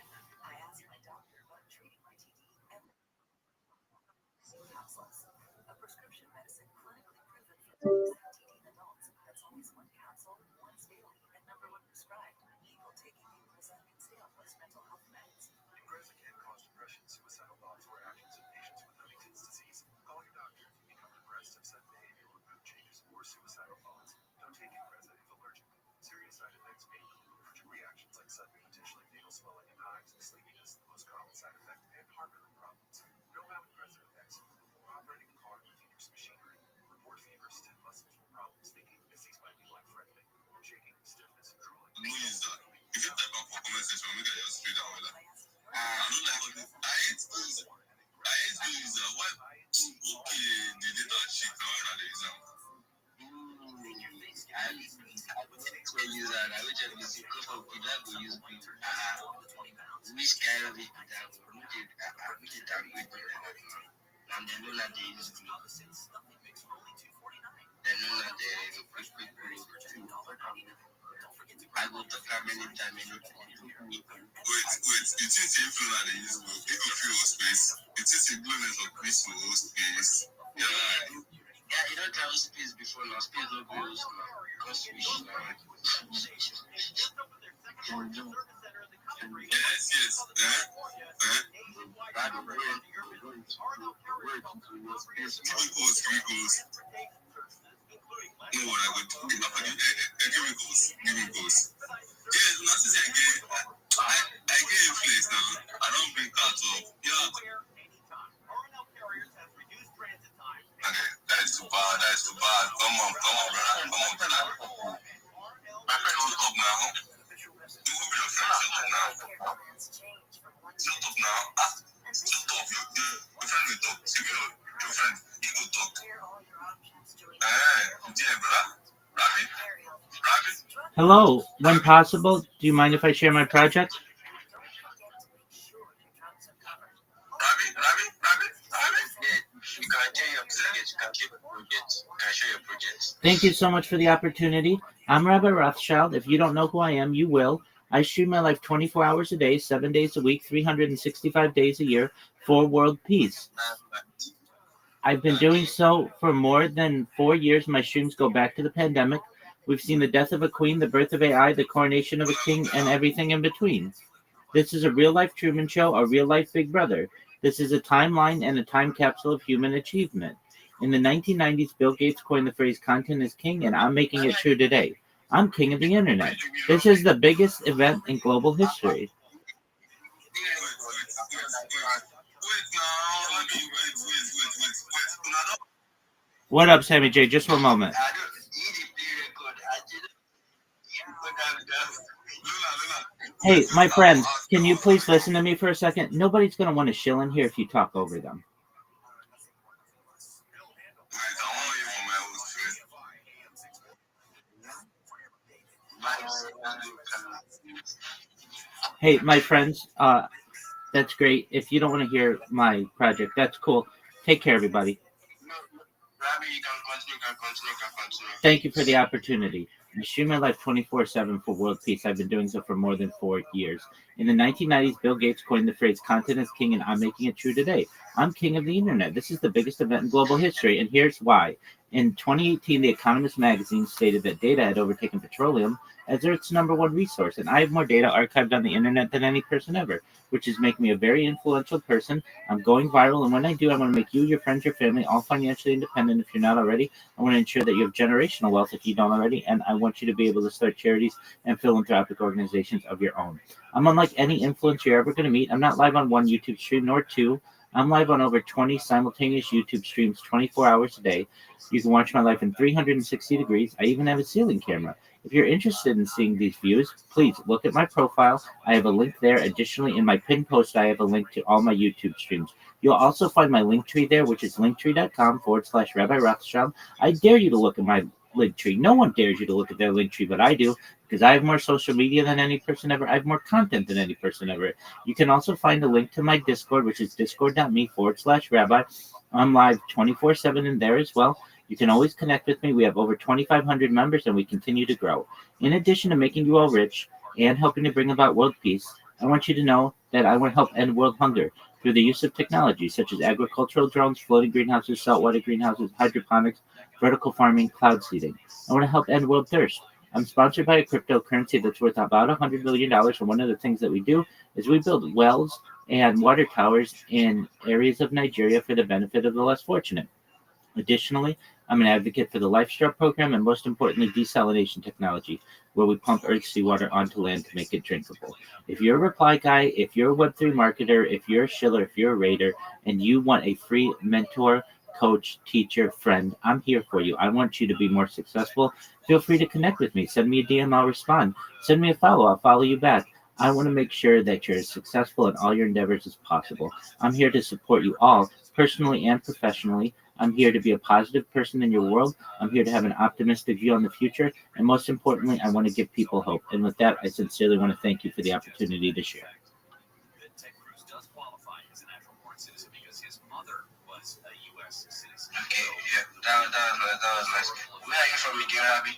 Hello. When possible, do you mind if I share my project? Thank you so much for the opportunity. I'm Rabbi Rothschild. If you don't know who I am, you will. I stream my life 24 hours a day, 7 days a week, 365 days a year for world peace. I've been doing so for more than 4 years. My streams go back to the pandemic. We've seen the death of a queen, the birth of AI, the coronation of a king, and everything in between. This is a real-life Truman Show, a real-life Big Brother. This is a timeline and a time capsule of human achievement. In the 1990s, Bill Gates coined the phrase content is king, and I'm making it true today. I'm king of the internet. This is the biggest event in global history. What up, Sammy J? Just 1 moment. Hey, my friends, can you please listen to me for a second? Nobody's going to want to shill in here if you talk over them. Hey, my friends, that's great. If you don't want to hear my project, that's cool. Take care, everybody. Thank you for the opportunity. I stream my life 24/7 for world peace. I've been doing so for more than 4 years. In the 1990s, Bill Gates coined the phrase content is king, and I'm making it true today. I'm king of the internet. This is the biggest event in global history, and here's why. In 2018, The Economist magazine stated that data had overtaken petroleum as Earth's number one resource, and I have more data archived on the internet than any person ever, which is making me a very influential person. I'm going viral, and when I do, I want to make you, your friends, your family all financially independent if you're not already. I want to ensure that you have generational wealth if you don't already, and I want you to be able to start charities and philanthropic organizations of your own. I'm unlike any influencer you're ever going to meet. I'm not live on one YouTube stream, nor two. I'm live on over 20 simultaneous YouTube streams 24 hours a day. You can watch my life in 360 degrees. I even have a ceiling camera. If you're interested in seeing these views, please look at my profile. I have a link there. Additionally, in my pinned post, I have a link to all my YouTube streams. You'll also find my link tree there, which is linktree.com/Rabbi Rothschild. I dare you to look at my link tree. No one dares you to look at their link tree, but I do, because I have more social media than any person ever. I have more content than any person ever. You can also find a link to my Discord, which is discord.me/rabbi. I'm live 24/7 in there as well. You can always connect with me. We have over 2,500 members, and we continue to grow. In addition to making you all rich and helping to bring about world peace, I want you to know that I want to help end world hunger through the use of technology such as agricultural drones, floating greenhouses, saltwater greenhouses, hydroponics, vertical farming, cloud seeding. I want to help end world thirst. I'm sponsored by a cryptocurrency that's worth about $100 million, and one of the things that we do is we build wells and water towers in areas of Nigeria for the benefit of the less fortunate. Additionally, I'm an advocate for the LifeStraw program and, most importantly, desalination technology, where we pump Earth's seawater onto land to make it drinkable. If you're a reply guy, if you're a Web3 marketer, if you're a shiller, if you're a raider, and you want a free mentor, coach, teacher, friend, I'm here for you. I want you to be more successful. Feel free to connect with me. Send me a DM, I'll respond. Send me a follow, I'll follow you back. I want to make sure that you're as successful in all your endeavors as possible. I'm here to support you all, personally and professionally. I'm here to be a positive person in your world. I'm here to have an optimistic view on the future. And most importantly, I want to give people hope. And with that, I sincerely want to thank you for the opportunity to share. Okay, yeah, that was nice. Where are you from again, Rabbi?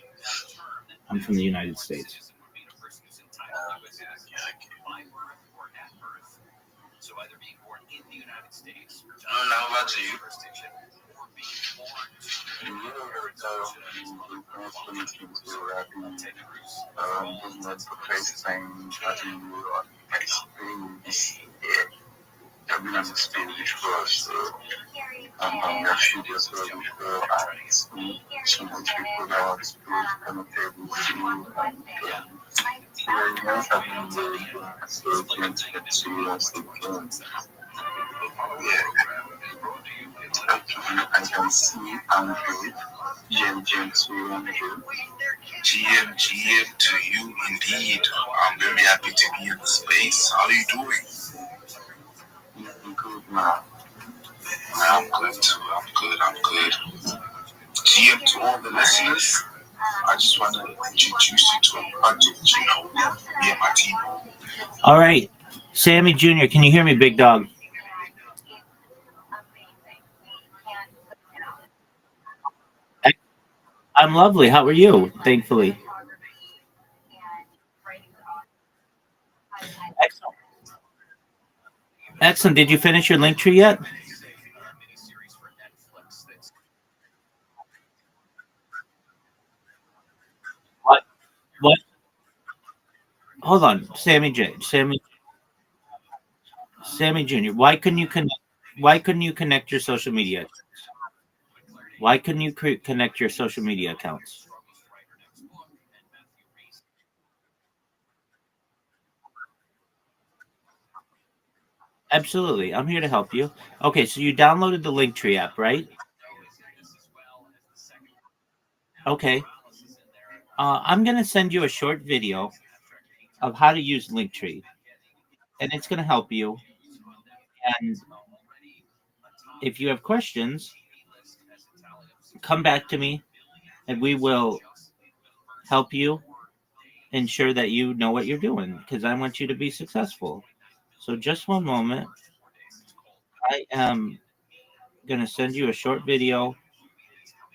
I'm from the United States. Now over to you. Business the first time that you explain this year. I've been on the stage before, so I'm not sure just before I see so much people that are exposed connected with you. Very nice having you so thanks for serious again. Yeah. Okay, I can see Andrew, GM to Andrew. GM to you indeed. I'm very happy to be in the space. How are you doing? Good man. I'm good too. I'm good. GM to all the listeners. I just want to introduce you to a project, me and my team. All right. Sammy Jr., can you hear me, big dog? I'm lovely. How are you? Thankfully. Excellent. Excellent. Did you finish your link tree yet? What? What? Hold on, Sammy Jr. Why couldn't you connect? Why couldn't you connect your social media? Why couldn't you connect your social media accounts? Absolutely. I'm here to help you. Okay, so you downloaded the Linktree app, right? Okay. I'm going to send you a short video of how to use Linktree, and it's going to help you. And if you have questions, come back to me, and we will help you ensure that you know what you're doing, because I want you to be successful. So just one moment. I am going to send you a short video.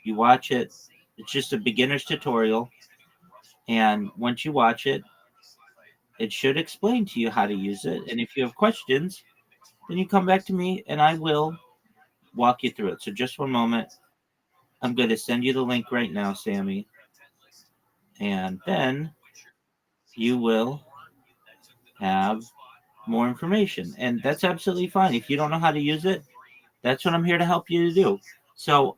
You watch it. It's just a beginner's tutorial. And once you watch it, it should explain to you how to use it. And if you have questions, then you come back to me and I will walk you through it. So just one moment. I'm going to send you the link right now, Sammy. And then you will have more information. And that's absolutely fine. If you don't know how to use it, that's what I'm here to help you to do. So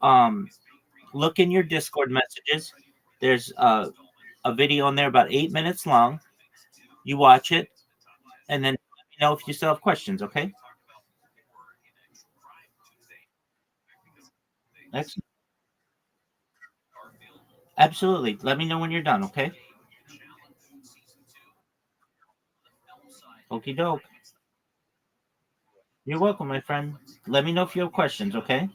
look in your Discord messages. There's a video in there about 8 minutes long. You watch it, and then let me know if you still have questions, okay? Excellent. Absolutely. Let me know when you're done, okay? Okie doke. You're welcome, my friend. Let me know if you have questions, okay?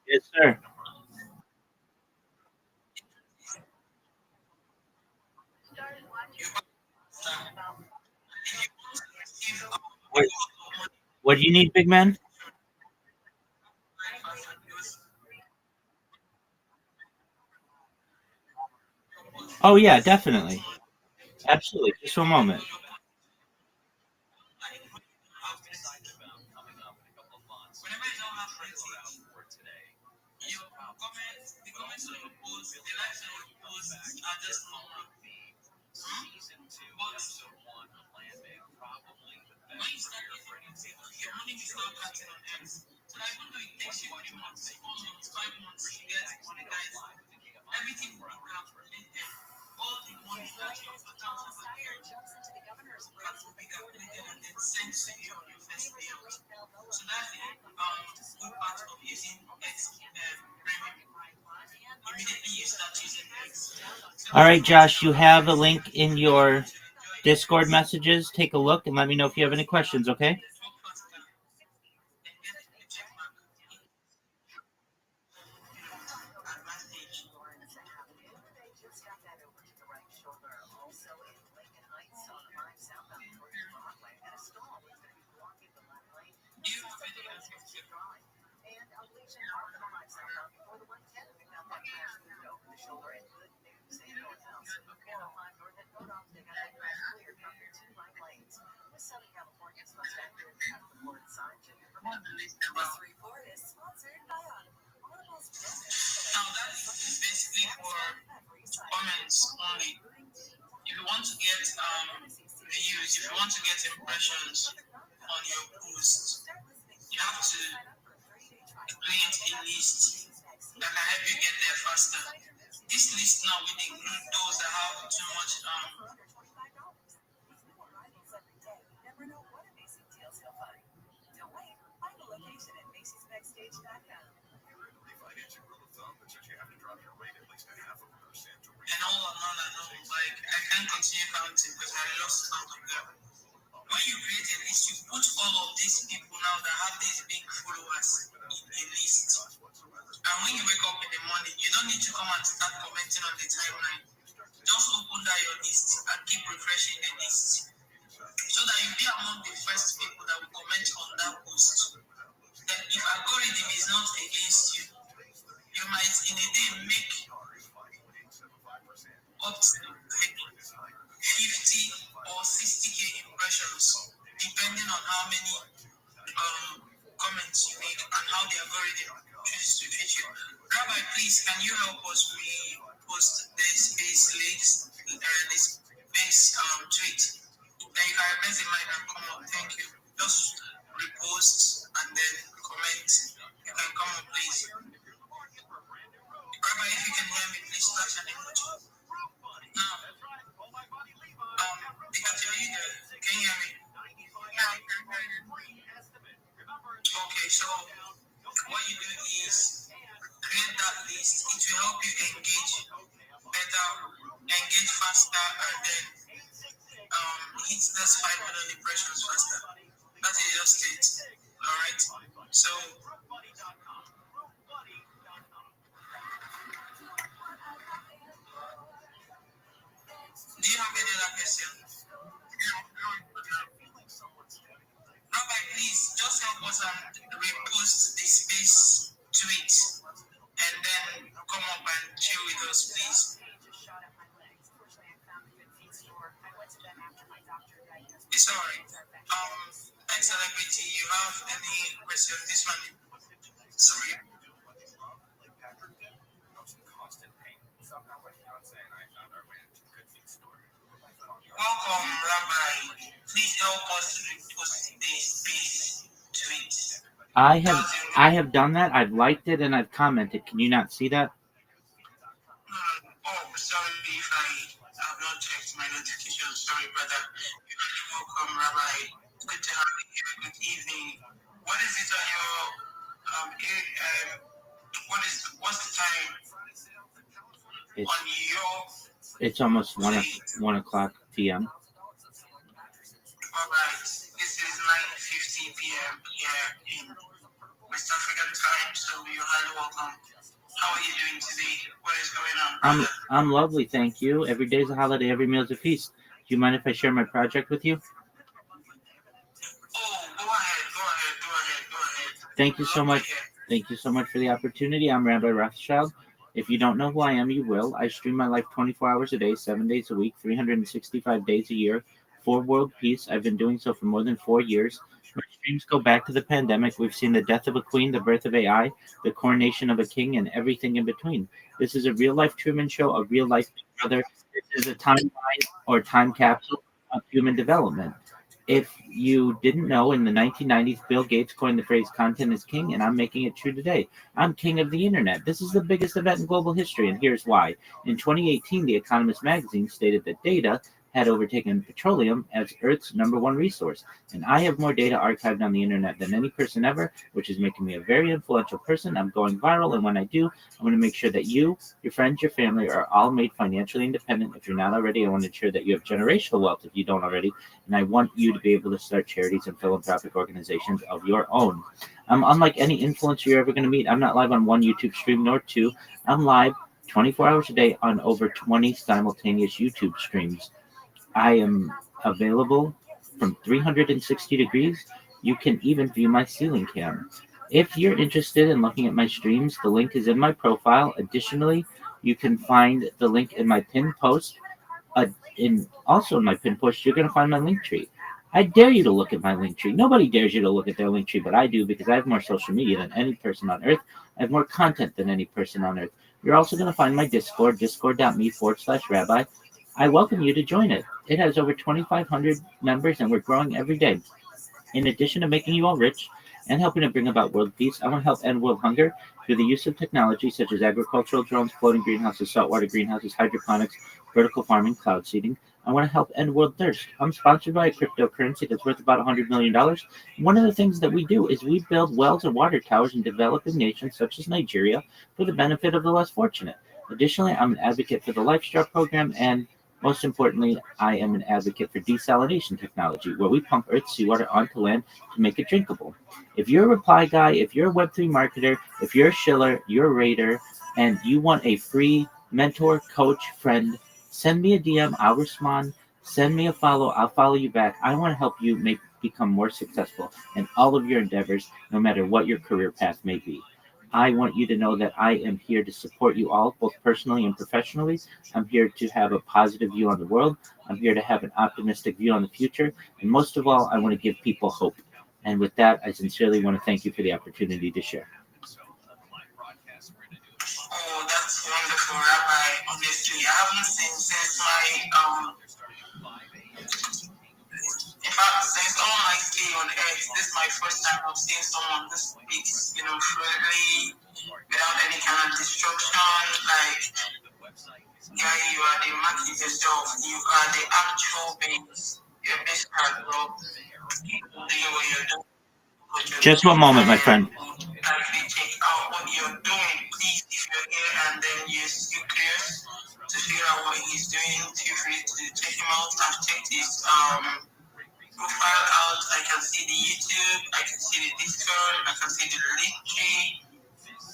Yes, sir. What, what do you need, big man? Oh, yeah, definitely. Absolutely. Just one moment. All right, Josh, you have a link in your Discord messages. Take a look and let me know if you have any questions, okay? Now that is basically for comments only. If you want to get views, if you want to get impressions on your post, you have to create a list that can help you get there faster. This list now will include those that have too much and all along I know, like I can't continue counting because I lost count of them. When you create a list, you put all of these people now that have these big followers in a list. And when you wake up in the morning, you don't need to come and start commenting on the timeline. Just open that your list and keep refreshing the list so that you'll be among the first people that will comment on that post. Then if algorithm is not against you, you might in a day make up to like 50 or 60k impressions, depending on how many comments you made and how the algorithm chooses to treat you. Rabbi, please, can you help us repost the space links, this space tweet? Then you can raise the mic and come up. Thank you. Just repost and then comment. You can come up, please. Rabbi, if you can hear me, please flash an emoji. Now, can you hear me? Okay, so what you do is create that list. It will help you engage better, engage faster, and then hit those 5 million impressions faster. That is just it. Alright? So do you have any other question? Rabbi, please just help us and repost the space tweet and then come up and chill with us, please. It's alright. Ex-celebrity, you have any question? This one? Sorry. Welcome, Rabbi. Please help us to repost the space tweet. I have done that. I've liked it and I've commented. Can you not see that? Sorry if I have not checked my notifications. Sorry, brother. Welcome, Rabbi. Good to have you here. Good evening. What is it on your what's the time on your? It's almost 1 o'clock p.m. Alright, this is 9:50 p.m. here in West African time, so you're highly welcome. How are you doing today? What is going on, brother? I'm lovely, thank you. Every day is a holiday, every meal is a feast. Do you mind if I share my project with you? Oh, go ahead. Thank you so much. Thank you so much for the opportunity. I'm Rabbi Rothschild. If you don't know who I am, you will. I stream my life 24 hours a day, 7 days a week, 365 days a year, for world peace. I've been doing so for more than 4 years. My streams go back to the pandemic. We've seen the death of a queen, the birth of AI, the coronation of a king, and everything in between. This is a real-life Truman Show, a real-life Big Brother. This is a timeline or time capsule of human development. If you didn't know, in the 1990s, Bill Gates coined the phrase "content is king," and I'm making it true today. I'm king of the internet. This is the biggest event in global history, and here's why. In 2018, The Economist magazine stated that data had overtaken petroleum as Earth's #1 resource, and I have more data archived on the internet than any person ever, which is making me a very influential person. I'm going viral, and when I do, I'm going to make sure that you, your friends, your family are all made financially independent. If you're not already, I want to ensure that you have generational wealth if you don't already, and I want you to be able to start charities and philanthropic organizations of your own. Unlike any influencer you're ever going to meet, I'm not live on one YouTube stream nor two. I'm live 24 hours a day on over 20 simultaneous YouTube streams. I am available from 360 degrees. You can even view my ceiling cam. If you're interested in looking at my streams, the link is in my profile. Additionally, you can find the link in my pinned post. Also in my pinned post, you're going to find my link tree. I dare you to look at my link tree. Nobody dares you to look at their link tree, but I do, because I have more social media than any person on earth. I have more content than any person on earth. You're also going to find my Discord, discord.me/rabbi. I welcome you to join it. It has over 2,500 members, and we're growing every day. In addition to making you all rich and helping to bring about world peace, I want to help end world hunger through the use of technology such as agricultural drones, floating greenhouses, saltwater greenhouses, hydroponics, vertical farming, cloud seeding. I want to help end world thirst. I'm sponsored by a cryptocurrency that's worth about $100 million. One of the things that we do is we build wells and water towers in developing nations such as Nigeria for the benefit of the less fortunate. Additionally, I'm an advocate for the LifeStar program, and most importantly, I am an advocate for desalination technology, where we pump Earth's seawater onto land to make it drinkable. If you're a reply guy, if you're a Web3 marketer, if you're a shiller, you're a raider, and you want a free mentor, coach, friend, send me a DM. I'll respond. Send me a follow. I'll follow you back. I want to help you become more successful in all of your endeavors, no matter what your career path may be. I want you to know that I am here to support you all, both personally and professionally. I'm here to have a positive view on the world. I'm here to have an optimistic view on the future. And most of all, I want to give people hope. And with that, I sincerely want to thank you for the opportunity to share. Oh, that's wonderful, Rabbi. Honestly, I haven't seen since my in fact, since all my stay on earth, this is my first time I've seen someone who speaks, fluently, without any kind of destruction. Like, yeah, you are the market yourself. You are the actual base. Your base card, bro. Doing what you're doing. Just one moment, my friend. Actually check out what you're doing, please. If you're here and then you're still curious to figure out what he's doing, feel free to check him out. I've checked his profile out. I can see the YouTube, I can see the Discord, I can see the link tree.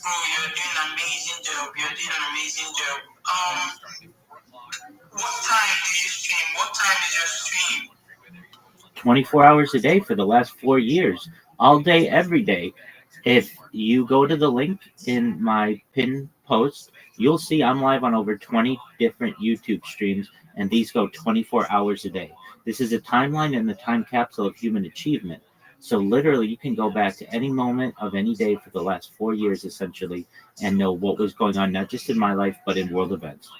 Bro, you're doing an amazing job. You're doing an amazing job. What time do you stream? What time is your stream? 24 hours a day for the last 4 years, all day, every day. If you go to the link in my pinned post, you'll see I'm live on over 20 different YouTube streams, and these go 24 hours a day. This is a timeline and a time capsule of human achievement. So literally, you can go back to any moment of any day for the last 4 years, essentially, and know what was going on, not just in my life, but in world events.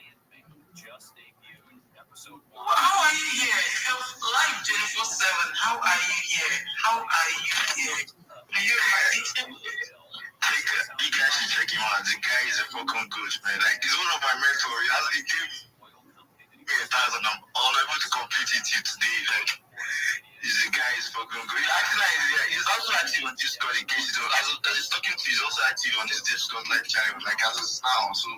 How are you here? Live 24/7. How are you here? How are you here? Do you like it? You guys should check him out. The guy is a fucking good, man. Like, he's one of my mentors. He gave me 1,000. I'm unable to complete it till today. Like, the guy is fucking good. He's also active on Discord in case as he's talking to you, he's also active on his Discord live channel, like as of now. So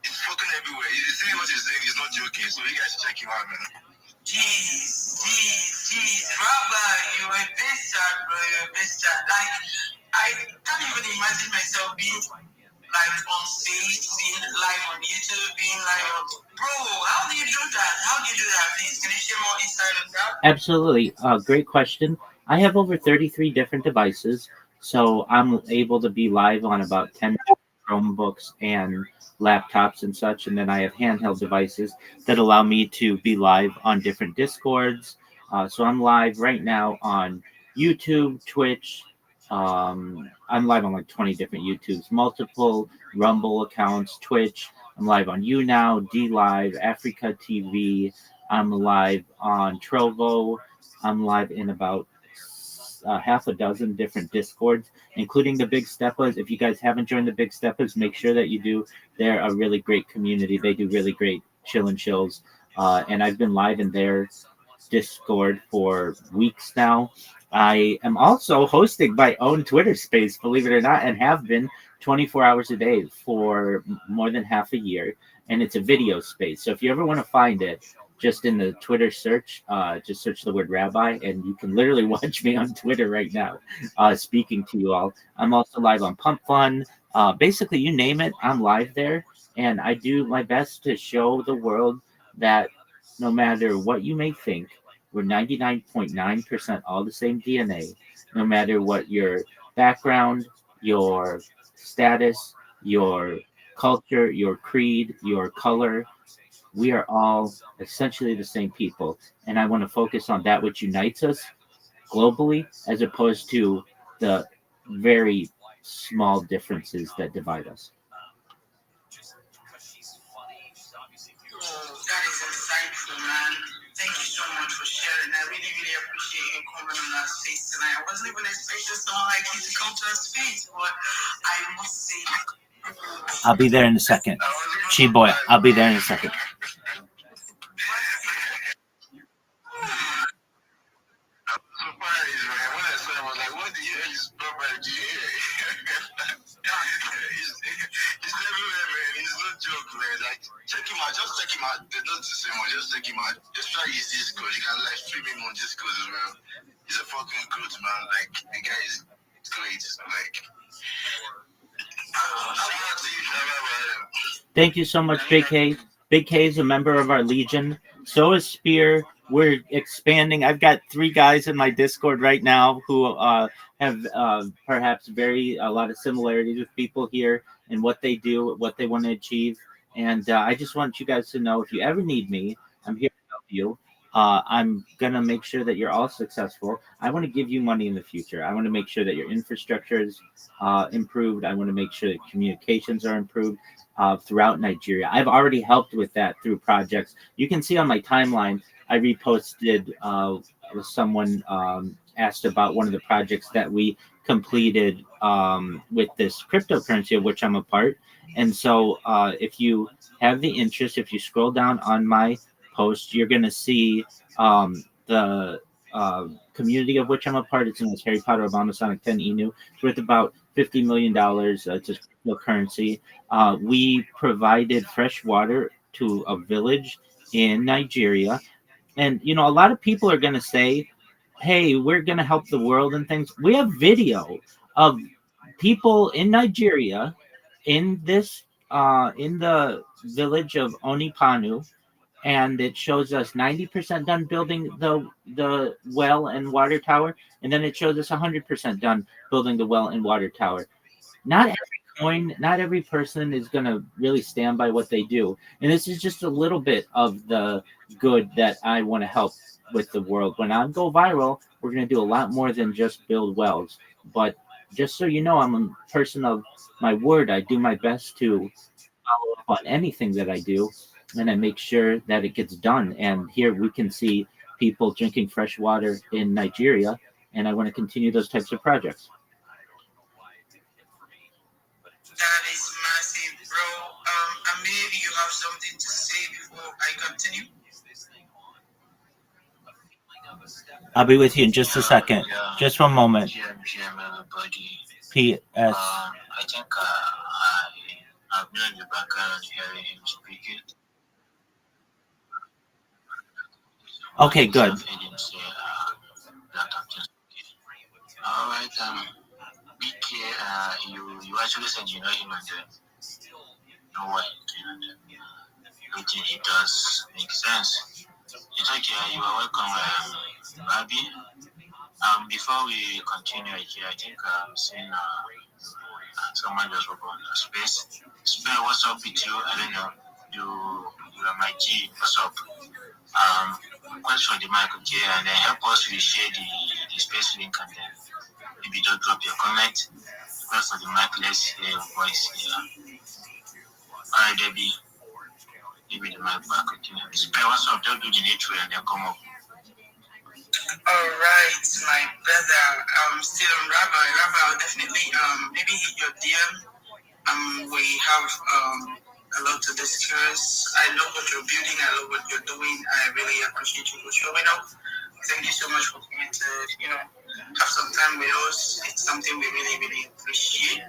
he's fucking everywhere. He's saying what he's saying, he's not joking. So you guys should check him out, man. Jeez. Rabbi, you're a best chat, bro. You're a best chat. Like, I can't even imagine myself being like on stage, being live on YouTube, being live on. Bro, how do you do that? Please, can you share more insight on that? Absolutely. Great question. I have over 33 different devices, so I'm able to be live on about 10 Chromebooks and laptops and such, and then I have handheld devices that allow me to be live on different Discords. So I'm live right now on YouTube, Twitch. I'm live on like 20 different YouTubes, multiple Rumble accounts, Twitch. I'm live on YouNow, DLive, Africa TV. I'm live on Trovo. I'm live in about half a dozen different Discords, including the Big Steppas. If you guys haven't joined the Big Steppas, make sure that you do. They're a really great community. They do really great chill and chills. And I've been live in their Discord for weeks now. I am also hosting my own Twitter space, believe it or not, and have been 24 hours a day for more than half a year. And it's a video space. So if you ever want to find it, just in the Twitter search, just search the word Rabbi, and you can literally watch me on Twitter right now, speaking to you all. I'm also live on Pump Fun. Basically, you name it, I'm live there. And I do my best to show the world that no matter what you may think, we're 99.9% all the same DNA, no matter what your background, your status, your culture, your creed, your color. We are all essentially the same people. And I want to focus on that which unites us globally, as opposed to the very small differences that divide us. That is insightful, man. Thank you so much for sharing. I really appreciate you coming on our space tonight. I wasn't even expecting someone like you to come to our space, but I must say, I'll be there in a second. Boy, I'll be there in a second. Check him out. Just check him out. They're not the same one. Just check him out. Just try his Discord. You can live stream him on Discord as well. He's a fucking good man. Like, the guy is great. Like, thank you so much, Big K. Big K is a member of our Legion. So is Spear. We're expanding. I've got 3 guys in my Discord right now who have perhaps a lot of similarities with people here and what they do, what they want to achieve. And I just want you guys to know, if you ever need me, I'm here to help you. I'm gonna make sure that you're all successful. I want to give you money in the future. I want to make sure that your infrastructure is improved. I want to make sure that communications are improved throughout Nigeria. I've already helped with that through projects. You can see on my timeline. I reposted. Someone asked about one of the projects that we completed with this cryptocurrency of which I'm a part. And so, if you have the interest, if you scroll down on my post, you're going to see the community of which I'm a part. It's in this Harry Potter Obama Sonic 10 Inu. It's worth about $50 million. It's a cryptocurrency. We provided fresh water to a village in Nigeria. And, a lot of people are going to say, hey, we're going to help the world and things. We have video of people in Nigeria in this, in the village of Onipanu, and it shows us 90% done building the well and water tower, and then it shows us 100% done building the well and water tower. Not every person is going to really stand by what they do, and this is just a little bit of the good that I want to help with the world. When I go viral, we're going to do a lot more than just build wells. But just so you know, I'm a person of my word. I do my best to follow up on anything that I do, and I make sure that it gets done. And here we can see people drinking fresh water in Nigeria, and I want to continue those types of projects. That is massive, bro. And maybe you have something to say before I continue. I'll be with you in just a second. Just one moment. P.S. I think I've been in the background hearing him speaking. Okay, good. All right, BK, you actually said you know him and know what he does make sense. It's okay, you are welcome, Rabbi. Before we continue here, I think I'm seeing someone just open the space. Spare, what's up with you? I don't know. You are my G. What's up? Question for the mic, okay, and then help us to share the space link and then maybe just drop your comment. Question for the mic, let's hear your voice here. Alright, Debbie. Give me the mic back, okay. Spare, what's up? Just do the intro and then come up. All right, my brother. Still on Rabbi. Rabbi, I'll definitely maybe hit your DM. We have a lot to discuss. I love what you're building. I love what you're doing. I really appreciate you for showing up. Thank you so much for coming to have some time with us. It's something we really, really appreciate.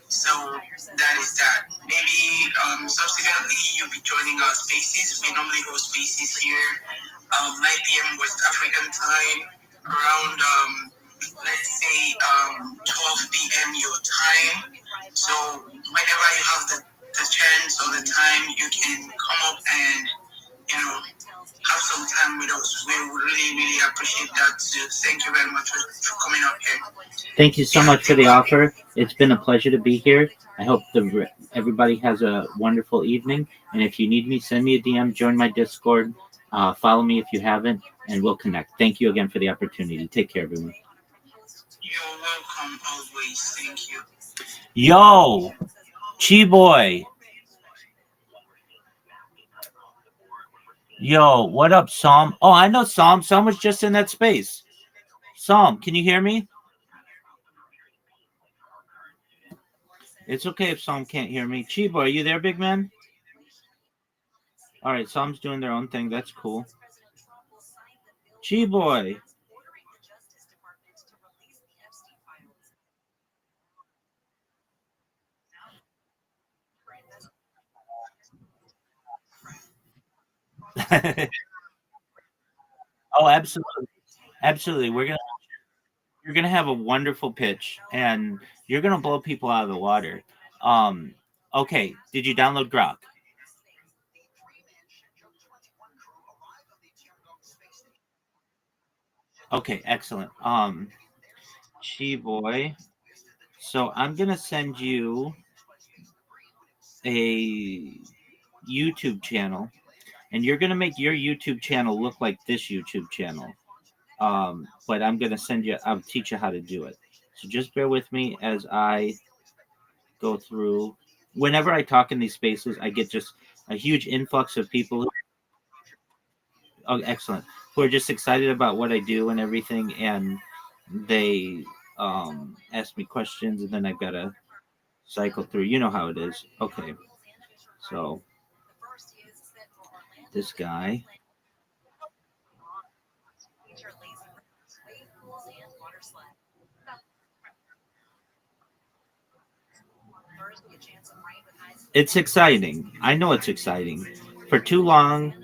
So that is that. Maybe subsequently you'll be joining our spaces. We normally host spaces here 9 p.m. West African time, around let's say 12 p.m. your time. So whenever you have the chance or the time, you can come up and have some time with us. We would really, really appreciate that. So thank you very much for coming up here. Thank you so much for the offer. It's been a pleasure to be here. I hope everybody has a wonderful evening. And if you need me, send me a DM, join my Discord, follow me if you haven't, and we'll connect. Thank you again for the opportunity. Take care, everyone. You're welcome always. Thank you. Yo, Chi Boy. Yo, what up, Psalm? Oh, I know Psalm. Psalm was just in that space. Psalm, can you hear me? It's okay if Psalm can't hear me. Chibo, are you there, big man? All right, Psalm's doing their own thing. That's cool. Chiboy. Oh, absolutely. Absolutely. You're gonna have a wonderful pitch and you're gonna blow people out of the water. Okay, did you download Grok? Okay, excellent. Chiboy. So I'm gonna send you a YouTube channel. and you're gonna make your YouTube channel look like this YouTube channel. But I'm gonna I'll teach you how to do it. So just bear with me as I go through. Whenever I talk in these spaces, I get just a huge influx of people. Oh, excellent! Who are just excited about what I do and everything, and they ask me questions, and then I've got to cycle through. You know how it is. Okay, so this guy. It's exciting. I know it's exciting. For too long,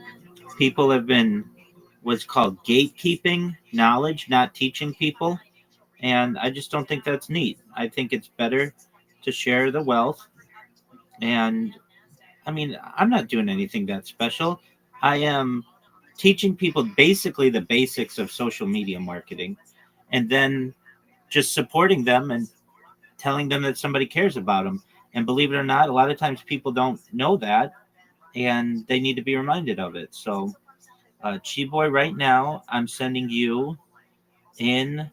people have been what's called gatekeeping knowledge, not teaching people. And I just don't think that's neat. I think it's better to share the wealth. And I mean, I'm not doing anything that special. I am teaching people basically the basics of social media marketing and then just supporting them and telling them that somebody cares about them. And believe it or not, a lot of times people don't know that and they need to be reminded of it. So, Chi Boy, right now, I'm sending you in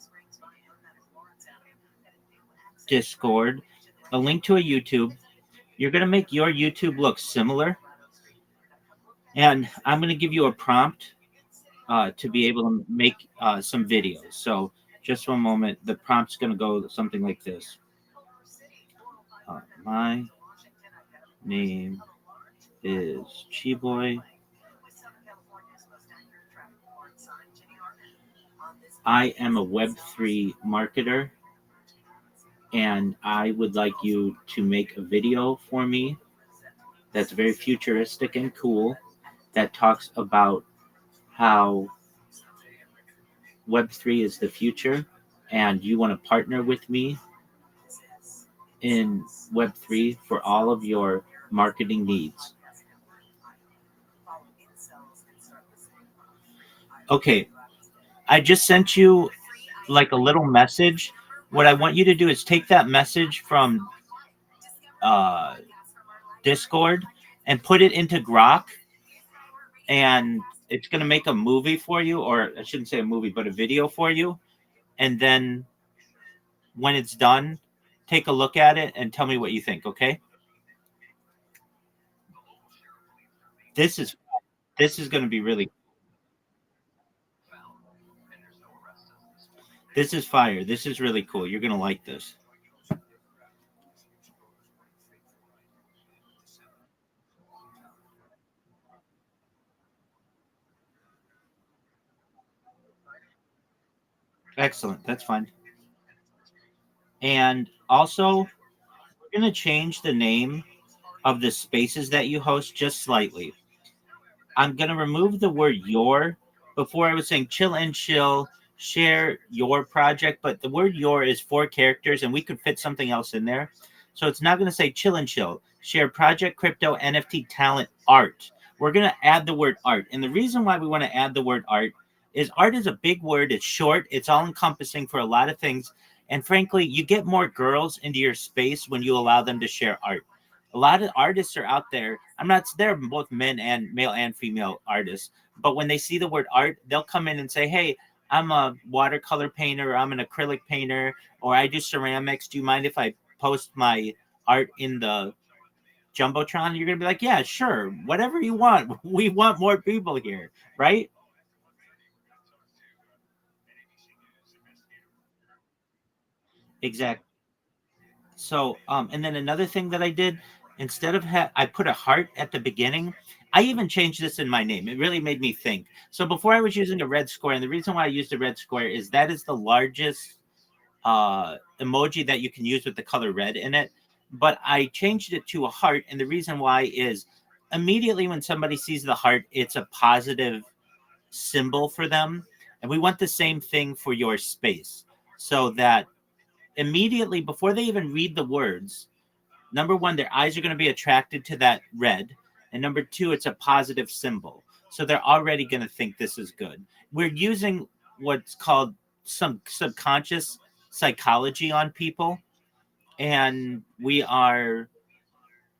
Discord a link to a YouTube. You're going to make your YouTube look similar. And I'm going to give you a prompt to be able to make some videos. So, just one moment. The prompt's going to go something like this. My name is Chi Boy. I am a Web3 marketer, and I would like you to make a video for me that's very futuristic and cool that talks about how Web3 is the future, and you want to partner with me in Web3 for all of your marketing needs. Okay, I just sent you like a little message. What I want you to do is take that message from Discord and put it into Grok, and it's going to make a movie for you, or I shouldn't say a movie, but a video for you. And then when it's done, take a look at it and tell me what you think, okay? This is going to be really. This is fire. This is really cool. You're going to like this. Excellent. That's fine. And also, we're going to change the name of the spaces that you host just slightly. I'm going to remove the word your. Before I was saying chill and chill, share your project, but the word your is 4 characters and we could fit something else in there. So it's not going to say chill and chill, share project, crypto, NFT, talent, art. We're going to add the word art. And the reason why we want to add the word art is a big word. It's short. It's all encompassing for a lot of things. And frankly, you get more girls into your space when you allow them to share art. A lot of artists are out there. They're both men and male and female artists. But when they see the word art, they'll come in and say, hey, I'm a watercolor painter, or I'm an acrylic painter, or I do ceramics. Do you mind if I post my art in the Jumbotron? You're going to be like, yeah, sure. Whatever you want. We want more people here, right? Exactly. So, and then another thing that I did, instead of I put a heart at the beginning. I even changed this in my name. It really made me think. So before I was using a red square, and the reason why I used a red square is that is the largest emoji that you can use with the color red in it. But I changed it to a heart, and the reason why is immediately when somebody sees the heart, it's a positive symbol for them, and we want the same thing for your space, so that immediately before they even read the words, number one, their eyes are going to be attracted to that red. And number two, it's a positive symbol. So they're already going to think this is good. We're using what's called some subconscious psychology on people. And we are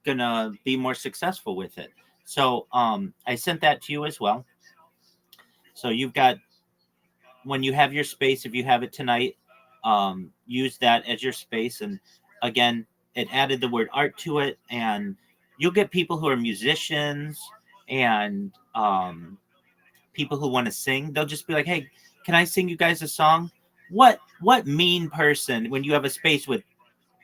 going to be more successful with it. So I sent that to you as well. So you've got, when you have your space, if you have it tonight, use that as your space. And again, it added the word art to it, and you'll get people who are musicians and people who want to sing. They'll just be like, "Hey, can I sing you guys a song?" What mean person, when you have a space with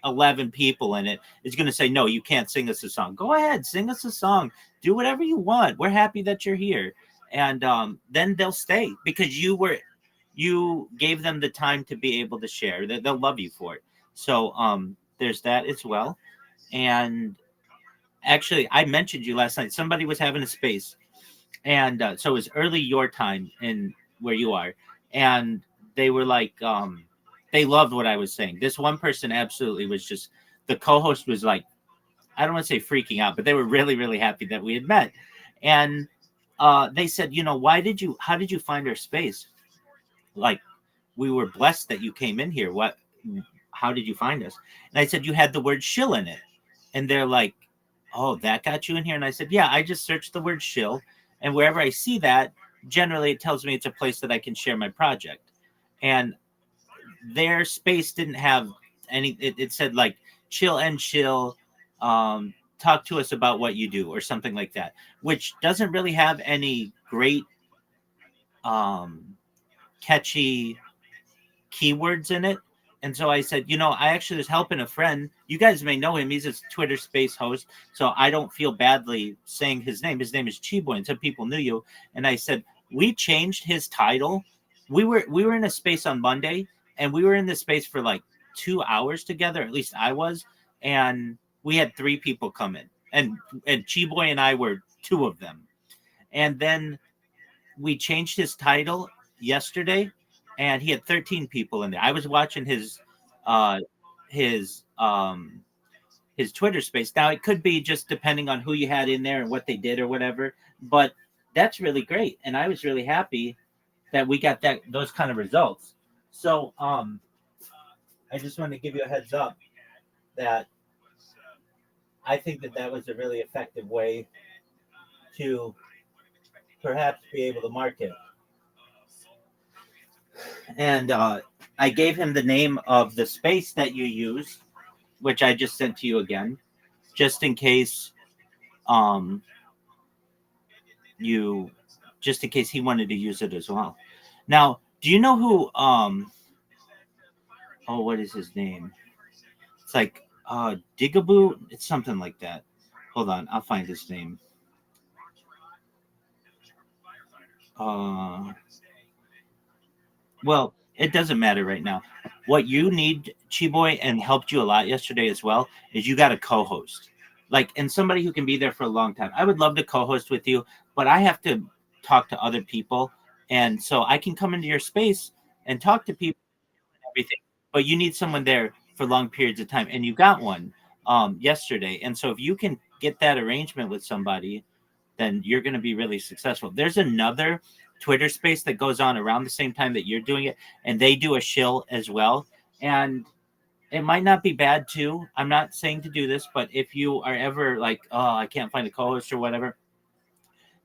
11 people in it, is going to say, "No, you can't sing us a song"? Go ahead, sing us a song. Do whatever you want. We're happy that you're here. And then they'll stay because you gave them the time to be able to share. They'll love you for it. So there's that as well. And actually, I mentioned you last night. Somebody was having a space, and so it was early your time in where you are, and they were like, they loved what I was saying. This one person absolutely was just, the co-host was like, I don't want to say freaking out, but they were really, really happy that we had met. And they said, how did you find our space? Like, we were blessed that you came in here. How did you find us? And I said, you had the word shill in it. And they're like, oh, that got you in here? And I said, yeah, I just searched the word shill. And wherever I see that, generally it tells me it's a place that I can share my project. And their space didn't have any, it said like chill and chill, talk to us about what you do or something like that, which doesn't really have any great catchy keywords in it. And so I said, I actually was helping a friend. You guys may know him. He's a Twitter space host. So I don't feel badly saying his name. His name is Chiboy, and some people knew you. And I said, we changed his title. We were in a space on Monday, and we were in this space for like 2 hours together. At least I was. And we had 3 people come in. And Chiboy and I were 2 of them. And then we changed his title yesterday, and he had 13 people in there. I was watching his Twitter space. Now it could be just depending on who you had in there and what they did or whatever, but that's really great. And I was really happy that we got those kind of results. So I just want to give you a heads up that I think that was a really effective way to perhaps be able to market. And I gave him the name of the space that you use, which I just sent to you again, just in case he wanted to use it as well. Now, do you know who what is his name? It's like Digaboo, it's something like that. Hold on, I'll find his name. Well, it doesn't matter right now. What you need, Chiboy, and helped you a lot yesterday as well, is you got a co-host. And somebody who can be there for a long time. I would love to co-host with you, but I have to talk to other people. And so I can come into your space and talk to people and everything. But you need someone there for long periods of time. And you got one yesterday. And so if you can get that arrangement with somebody, then you're going to be really successful. There's another Twitter space that goes on around the same time that you're doing it, and they do a shill as well. And it might not be bad too. I'm not saying to do this, but if you are ever like, oh, I can't find a co-host or whatever,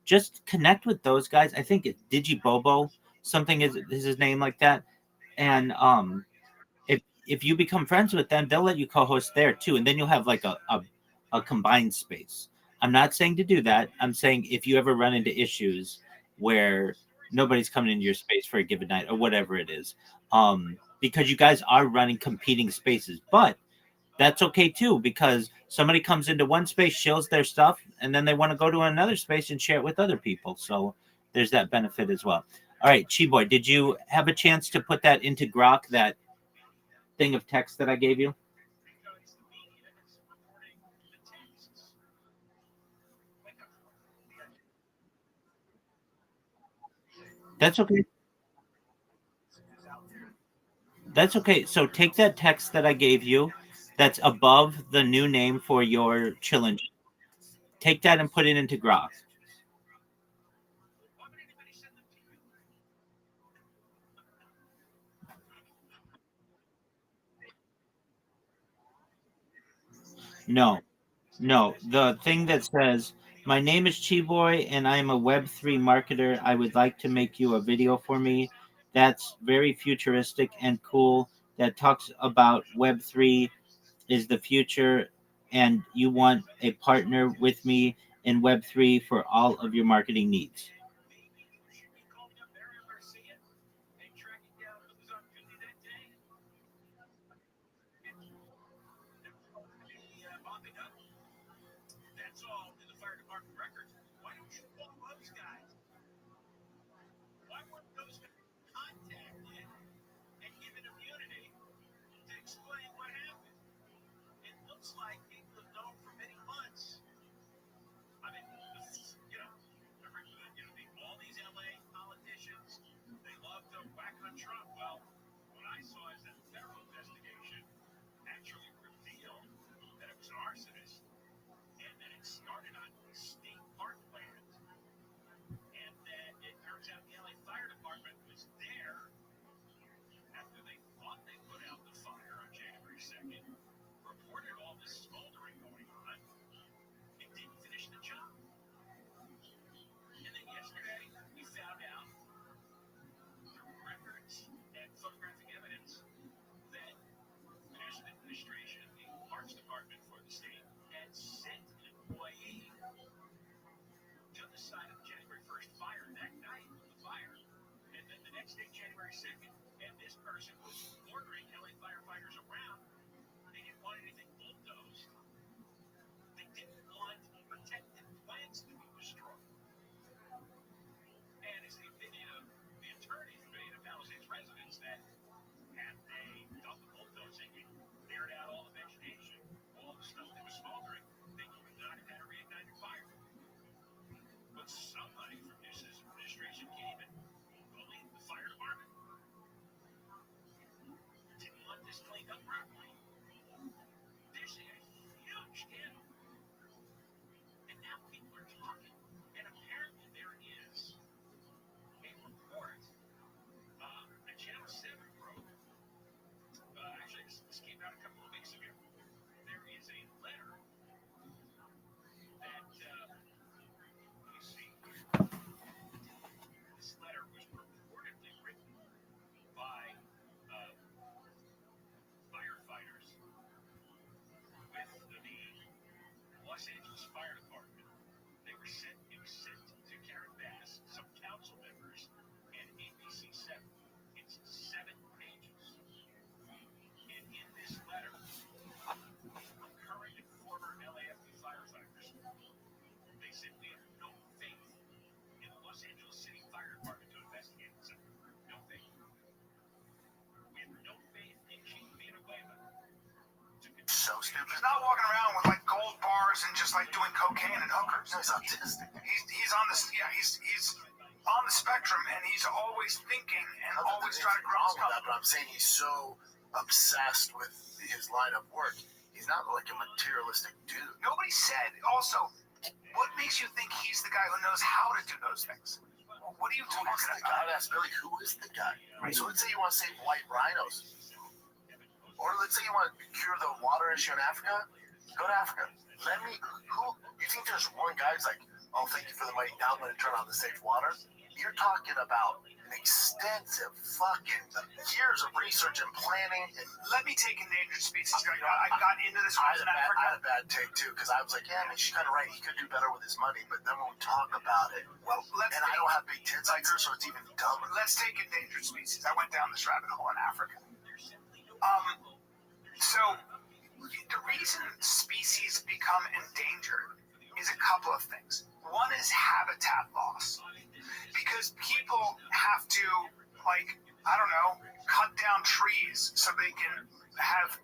just connect with those guys. I think it's Digibobo, something is his name, like that. And if you become friends with them, they'll let you co-host there too, and then you'll have like a combined space. I'm not saying to do that. I'm saying if you ever run into issues where nobody's coming into your space for a given night or whatever it is, because you guys are running competing spaces, but that's okay too, because somebody comes into one space, shills their stuff, and then they want to go to another space and share it with other people. So there's that benefit as well. All right, Chiboy, did you have a chance to put that into Grok, that thing of text that I gave you? That's okay. That's okay. So take that text that I gave you that's above the new name for your challenge. Take that and put it into Grok. No, no. The thing that says My name is Chiboy, and I am a Web3 marketer. I would like to make you a video for me that's very futuristic and cool, that talks about Web3 is the future, and you want a partner with me in Web3 for all of your marketing needs. That's all in the fire department records. Why don't you call those guys? Why weren't those guys contacted and given immunity to explain what happened? It looks like people have known for many months. I mean, all these LA politicians, they love to whack on Trump. Well, what I saw is that the federal investigation actually revealed that it was an arsonist and that it started on state park land. And that it turns out the LA Fire Department was there after they thought they put out the fire on January 2nd, reported all this smoldering going on, and didn't finish the job. And then yesterday, we found out through records and photographic evidence that the National Administration, the Parks Department for the state, had sent an employee to the site of the January 1st fire that night, the fire. And then the next day, January 2nd, and this person was ordering LA firefighters around. They didn't want anything bulldozed. They didn't want protected plants to be destroyed. And it's the opinion of the attorney for many of the Palisades residents that had they done the bulldozing and cleared out all the vegetation, all the stuff that was smoldering, they would not have had a reignited fire. But somebody from this administration came and bullied the fire department. Didn't want this cleaned up properly. There's a huge scandal. And now people are talking. And apparently there is a report that Channel 7 broke. Actually, this came out a couple of weeks ago. There is a letter that, let me see. This letter was purportedly written by firefighters with the Los Angeles Fire Department. It was sent to Karen Bass, some council members, and ABC7. It's 7 pages. And in this letter, current and former LAFD firefighters, they said we have no faith in the Los Angeles City Fire Department to investigate this. No faith. We have no faith in Chief Villanueva. So stupid. He's not walking around with like gold bars and just like doing cocaine and hookers. No, he's autistic. He's on this. Yeah, he's on the spectrum, and he's always thinking and always trying to grow his company. But I'm saying he's so obsessed with his line of work. He's not like a materialistic dude. Nobody said. Also, what makes you think he's the guy who knows how to do those things? What are you talking about? I'd ask Billy, who is the guy? Right. So let's say you want to save white rhinos. Or let's say you want to cure the water issue in Africa. Go to Africa. You think there's one guy who's like, oh, thank you for the money, now I'm going to turn on the safe water? You're talking about an extensive fucking years of research and planning. And let me take endangered species. I got into this one in Africa. I had a bad take too, because I was like, yeah, I mean, she's kind of right. He could do better with his money. But then when we talk about it, I don't have big tits like her, so it's even dumber. Let's take endangered species. I went down this rabbit hole in Africa. So the reason species become endangered is a couple of things. One is habitat loss, because people have to, cut down trees so they can have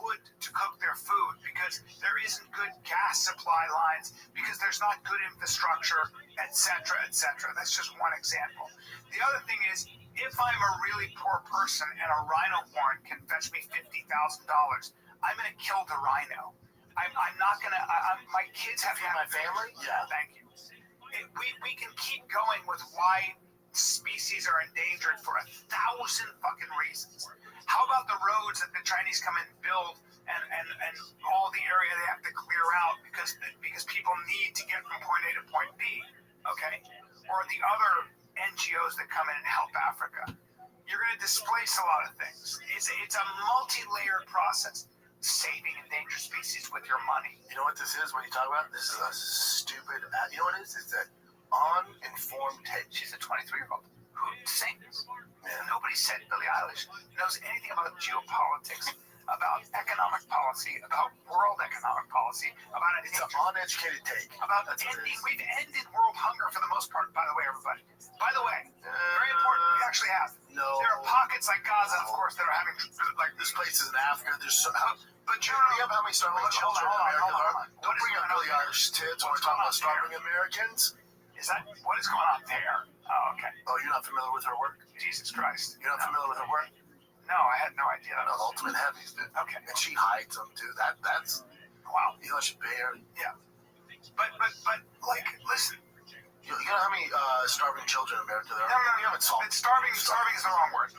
wood to cook their food, because there isn't good gas supply lines, because there's not good infrastructure, etc., etc. That's just one example. The other thing is, if I'm a really poor person and a rhino horn can fetch me $50,000, I'm going to kill the rhino. I'm not going to. My kids have my family. Yeah, thank you. We can keep going with why species are endangered for 1,000 fucking reasons. How about the roads that the Chinese come in and build and all the area they have to clear out because people need to get from point A to point B, okay? Or the other NGOs that come in and help Africa. You're going to displace a lot of things. It's a multi-layered process. Saving endangered species with your money. You know what this is when you talk about it? This is a stupid. You know what it is? It's an uninformed take. She's a 23-year-old who sings. And nobody said Billie Eilish knows anything about geopolitics, about economic policy, about world economic policy, about it's an uneducated take. About ending. We've ended world hunger for the most part. By the way, everybody. By the way, very important. We actually have. No. There are pockets like Gaza, of course, that are having like this place is in Africa. There's so. But you have how many starving children in America are? Don't bring up Billie Eilish tits when we're talking about starving Americans. Is that what is going on there? Oh, okay. Oh, you're not familiar with her work? Jesus Christ. You're not familiar with her work? No, I had no idea. No, Ultimate Heavies, dude. Okay. And she hides them too. That's wow. You know, she pay her. Yeah. But like, listen. You know how many starving children in America there are? No. We haven't solved. Starving is the wrong word.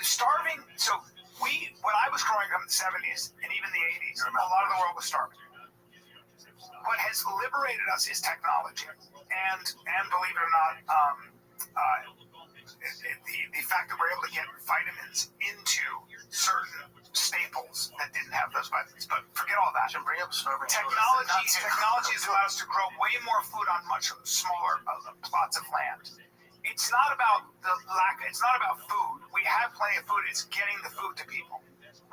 Starving. So when I was growing up in the 70s and even the 80s, a lot of the world was starving. What has liberated us is technology, and believe it or not, the fact that we're able to get vitamins into certain staples that didn't have those vitamins. But forget all that. Bring up Technology has allowed us to grow way more food on much smaller plots of land. It's not about the lack. It's not about food. We have plenty of food. It's getting the food to people,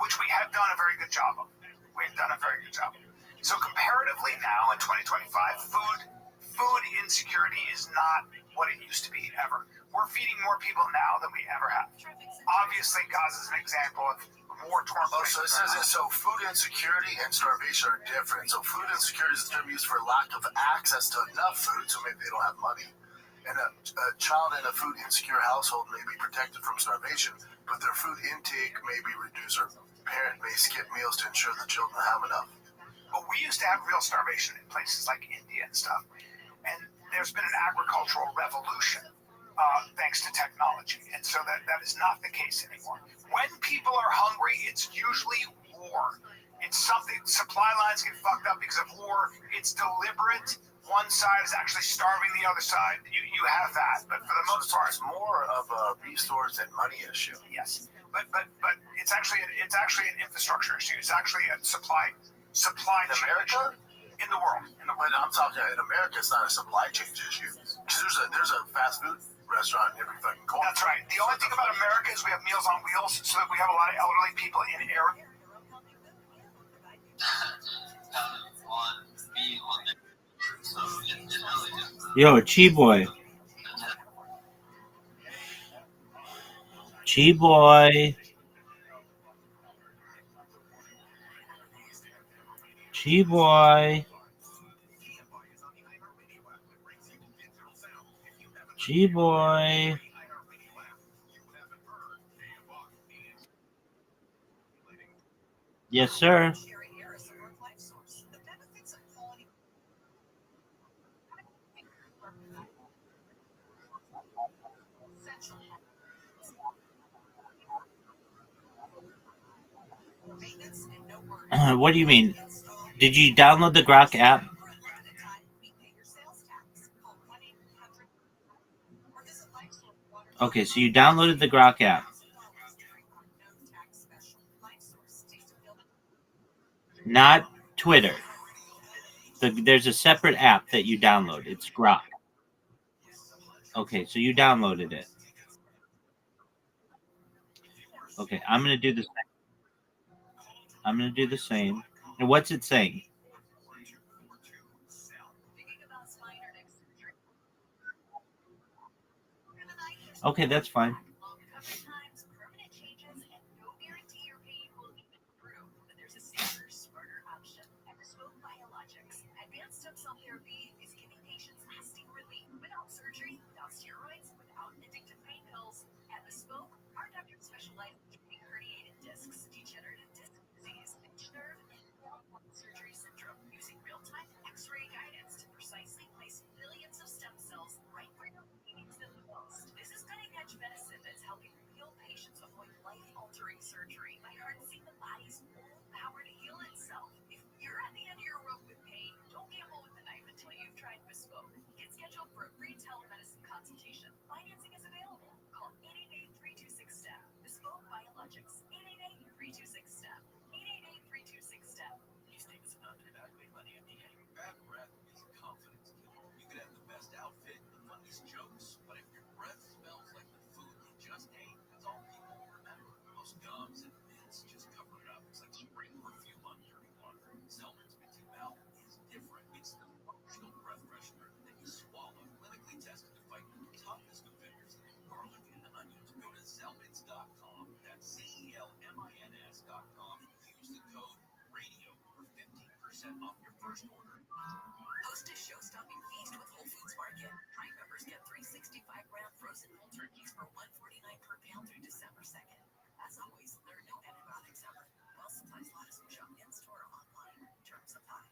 which we have done a very good job of. We've done a very good job. So comparatively now in 2025, food insecurity is not what it used to be ever. We're feeding more people now than we ever have. Obviously, Gaza is an example of war-torn places. So it says so food insecurity and starvation are different. So food insecurity is a term used for lack of access to enough food, so maybe they don't have money. And a child in a food insecure household may be protected from starvation, but their food intake may be reduced, or parent may skip meals to ensure the children have enough. But we used to have real starvation in places like India and stuff. And there's been an agricultural revolution thanks to technology. And so that is not the case anymore. When people are hungry, it's usually war. It's something, supply lines get fucked up because of war. It's deliberate. One side is actually starving the other side. You have that. But for the most part, it's more of a resource and money issue. Yes. But it's actually an infrastructure issue. It's actually a supply in America? In the world. When I'm talking in America, it's not a supply chain issue. Because there's a fast food restaurant in every fucking corner. That's right. The only thing about America is we have Meals on Wheels, so that we have a lot of elderly people in area. Yo, Chi Boy. Chi Boy. Chi Boy. Chi Boy. Yes, sir. What do you mean? Did you download the Grok app? Okay, so you downloaded the Grok app. Not Twitter. There's a separate app that you download. It's Grok. Okay, so you downloaded it. Okay, I'm going to do the same. I'm going to do the same. And what's it saying? Okay, that's fine. Get scheduled for a free telemedicine consultation. Financing is available. Call 888-326-STEP. Bespoke Biologics. 888-326-STEP. 888-326-STEP. These statements have not been evaluated by the FDA. Bad breath is a confidence killer. You could have the best outfit, the funniest jokes, but if your breath smells like the food you just ate, that's all people will remember. Most gums and mints just cover it up. It's like spraying perfume on dirty water. Zellman's Minty Mouth is different. It's the functional breath freshener that you swallow. Clinically tested to fight the toughest offenders like garlic and onions. Go to Zellmans.com. That's Zellmins.com. Use the code RADIO for 15% off your first order. Host a show-stopping feast with Whole Foods Market. Prime members get 3 65-gram frozen whole turkeys for $1.49 per pound through December 2nd. As always, there are no antibiotics ever. While supplies last, shop in-store or online. Terms apply.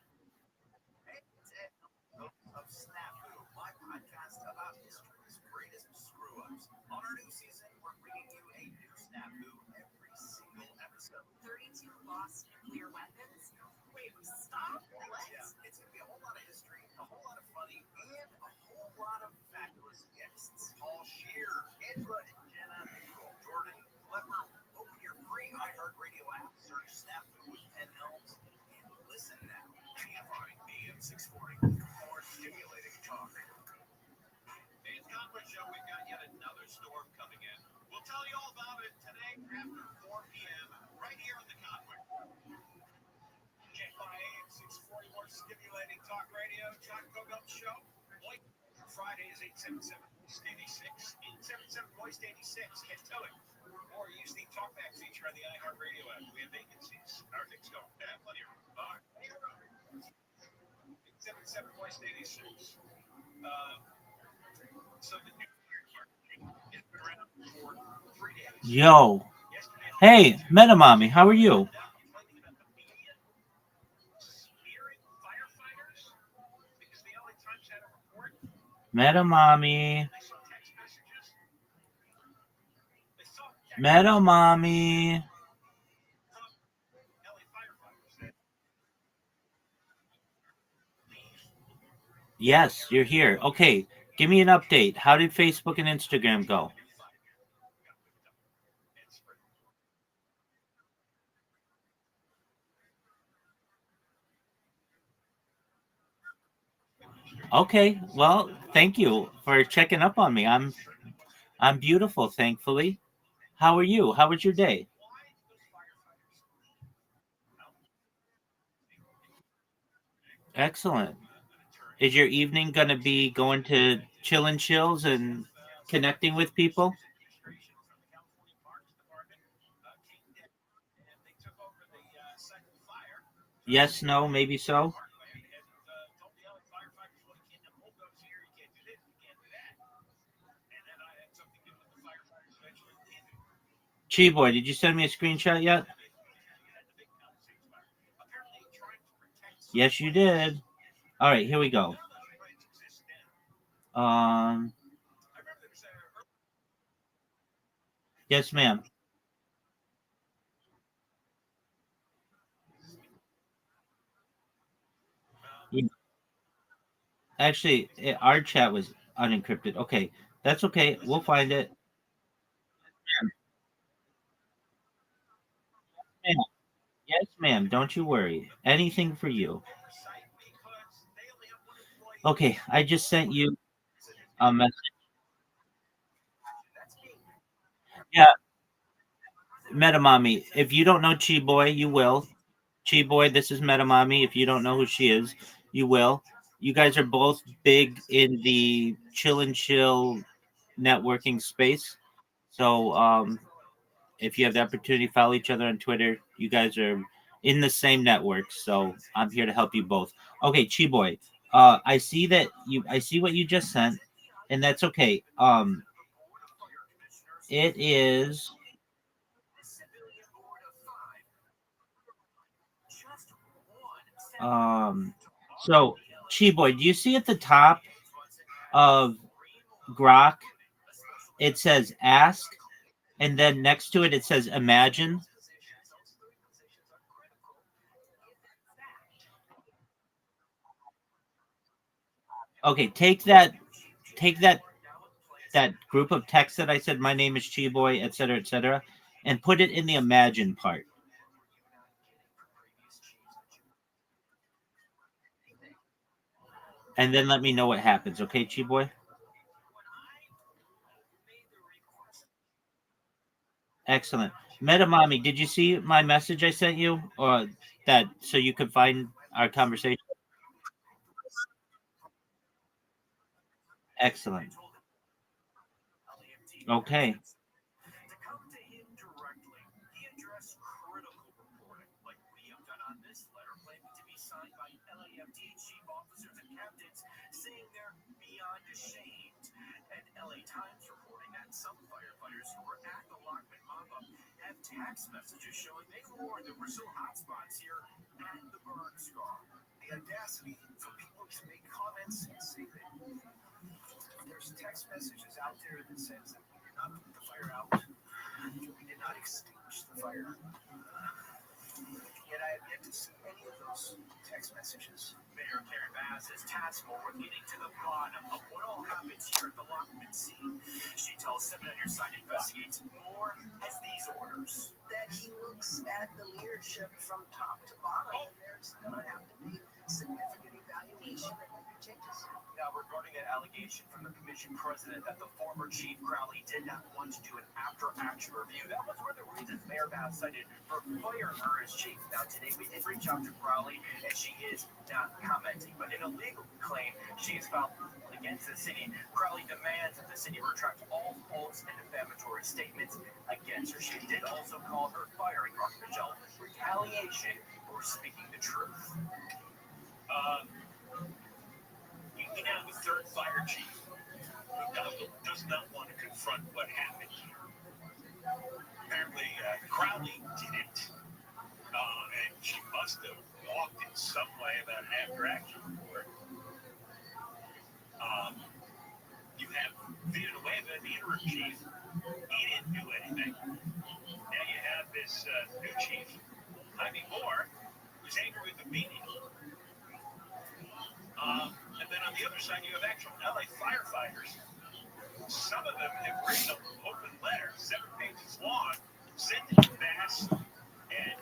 Of Snafu, my podcast about history's greatest screw-ups. On our new season, we're bringing you a new Snafu every single episode. 32 lost nuclear weapons? Wait, stop? What? Yeah, it's going to be a whole lot of history, a whole lot of funny, and a whole lot of fabulous guests. Paul Scheer, Angela and Jenna, Nicole Jordan, Clever. Open your free iHeartRadio app, search Snafu with Pen Helms, and listen now. KFI AM 640. More stimulating talk. Hey, it's Conquest Show. We've got yet another storm coming in. We'll tell you all about it today after 4 p.m. right here on the Conquest. KFI AM 640. More stimulating talk radio. John Kogut Show. Friday is 877 Voice 86. 877 Voice 86. Get to it. Or use the talkback feature on the iHeartRadio app. We have vacancies. Our things don't have plenty of room. 877 Voice 86. So the new year has been around for 3 days. Yo. Hey, Metamami, how are you? Metamami. Metamami. Yes, you're here. Okay, give me an update. How did Facebook and Instagram go? Okay, well, thank you for checking up on me. I'm beautiful, thankfully. How are you? How was your day? Excellent. Is your evening going to be going to chill and chills and connecting with people? Yes, no, maybe so. Chi boy, did you send me a screenshot yet? Yes, you did. All right, here we go. Yes, ma'am. Actually, our chat was unencrypted. Okay, that's okay. We'll find it. Ma'am. Yes, ma'am. Don't you worry. Anything for you. Okay, I just sent you a message. Yeah, Metamami. If you don't know Chi Boy, you will. Chi Boy, this is Metamami. If you don't know who she is, you will. You guys are both big in the chill and chill networking space. So if you have the opportunity, follow each other on Twitter. You guys are in the same network, so I'm here to help you both. Okay, Chi Boy. I see that you. I see what you just sent, and that's okay. It is. So Chi Boy, do you see at the top of Grok? It says ask, and then next to it, it says imagine. Okay, take that group of text that I said, my name is Chiboy, etc., and put it in the imagine part. And then let me know what happens, okay, Chiboy? Excellent. Metamami, did you see my message I sent you? Or that so you could find our conversation? Excellent. Okay. saying they're beyond ashamed. And LA Times reporting that some firefighters who were at the Lockman mob-up have text messages showing they warned there were some hotspots here at the burn scar. The audacity for people to make comments and say that there's text messages out there that says that we did not put the fire out, we did not extinguish the fire. Yet I have yet to see any of those text messages. Mayor Karen Bass says tasks forward leading to the bottom of what all happens here at the Lockman scene. She tells 7 on your side investigates more as these orders. That he looks at the leadership from top to bottom. There's going to have to be significant evaluation and changes. Now, regarding an allegation from the commission president that the former chief Crowley did not want to do an after-action review, that was one of the reasons Mayor Bass cited for firing her as chief. Now, today we did reach out to Crowley, and she is not commenting. But in a legal claim, she has filed against the city. Crowley demands that the city retract all false and defamatory statements against her. She did also call her firing Rothschild retaliation for speaking the truth. We now have a third fire chief who does not want to confront what happened here. Apparently, Crowley didn't. And she must have walked in some way about an after-action report. You have Villanueva, the interim chief. He didn't do anything. Now you have this new chief, Jaime Moore, who's angry with the media. And then on the other side, you have actual LA firefighters. Some of them have written an open letter, 7 pages long, sent it to Bass.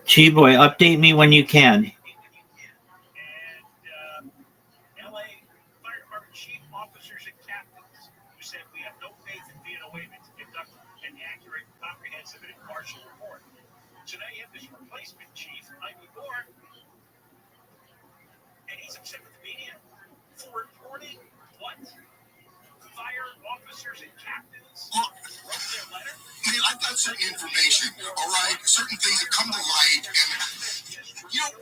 Chiboy, update me when you can. And LA Fire Department chief officers and captains who said we have no faith in Villanueva to conduct an accurate, comprehensive, and impartial report. So now you have this replacement chief, Jaime Moore, and he's upset with the media for reporting what fire officers and captains wrote their letter. Man, I've got certain information, all right? Certain things that come to light, and, you know,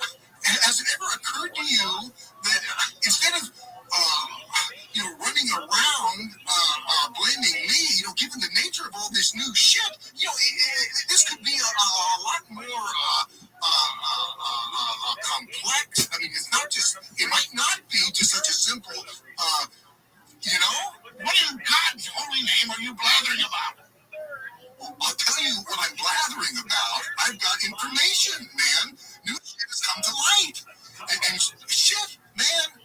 has it ever occurred to you that instead of, running around blaming me, given the nature of all this new shit, this could be a lot more complex. I mean, it might not be just such a simple, what in God's holy name are you blathering about? I'll tell you what I'm blathering about. I've got information, man. New shit has come to light. And shit, man.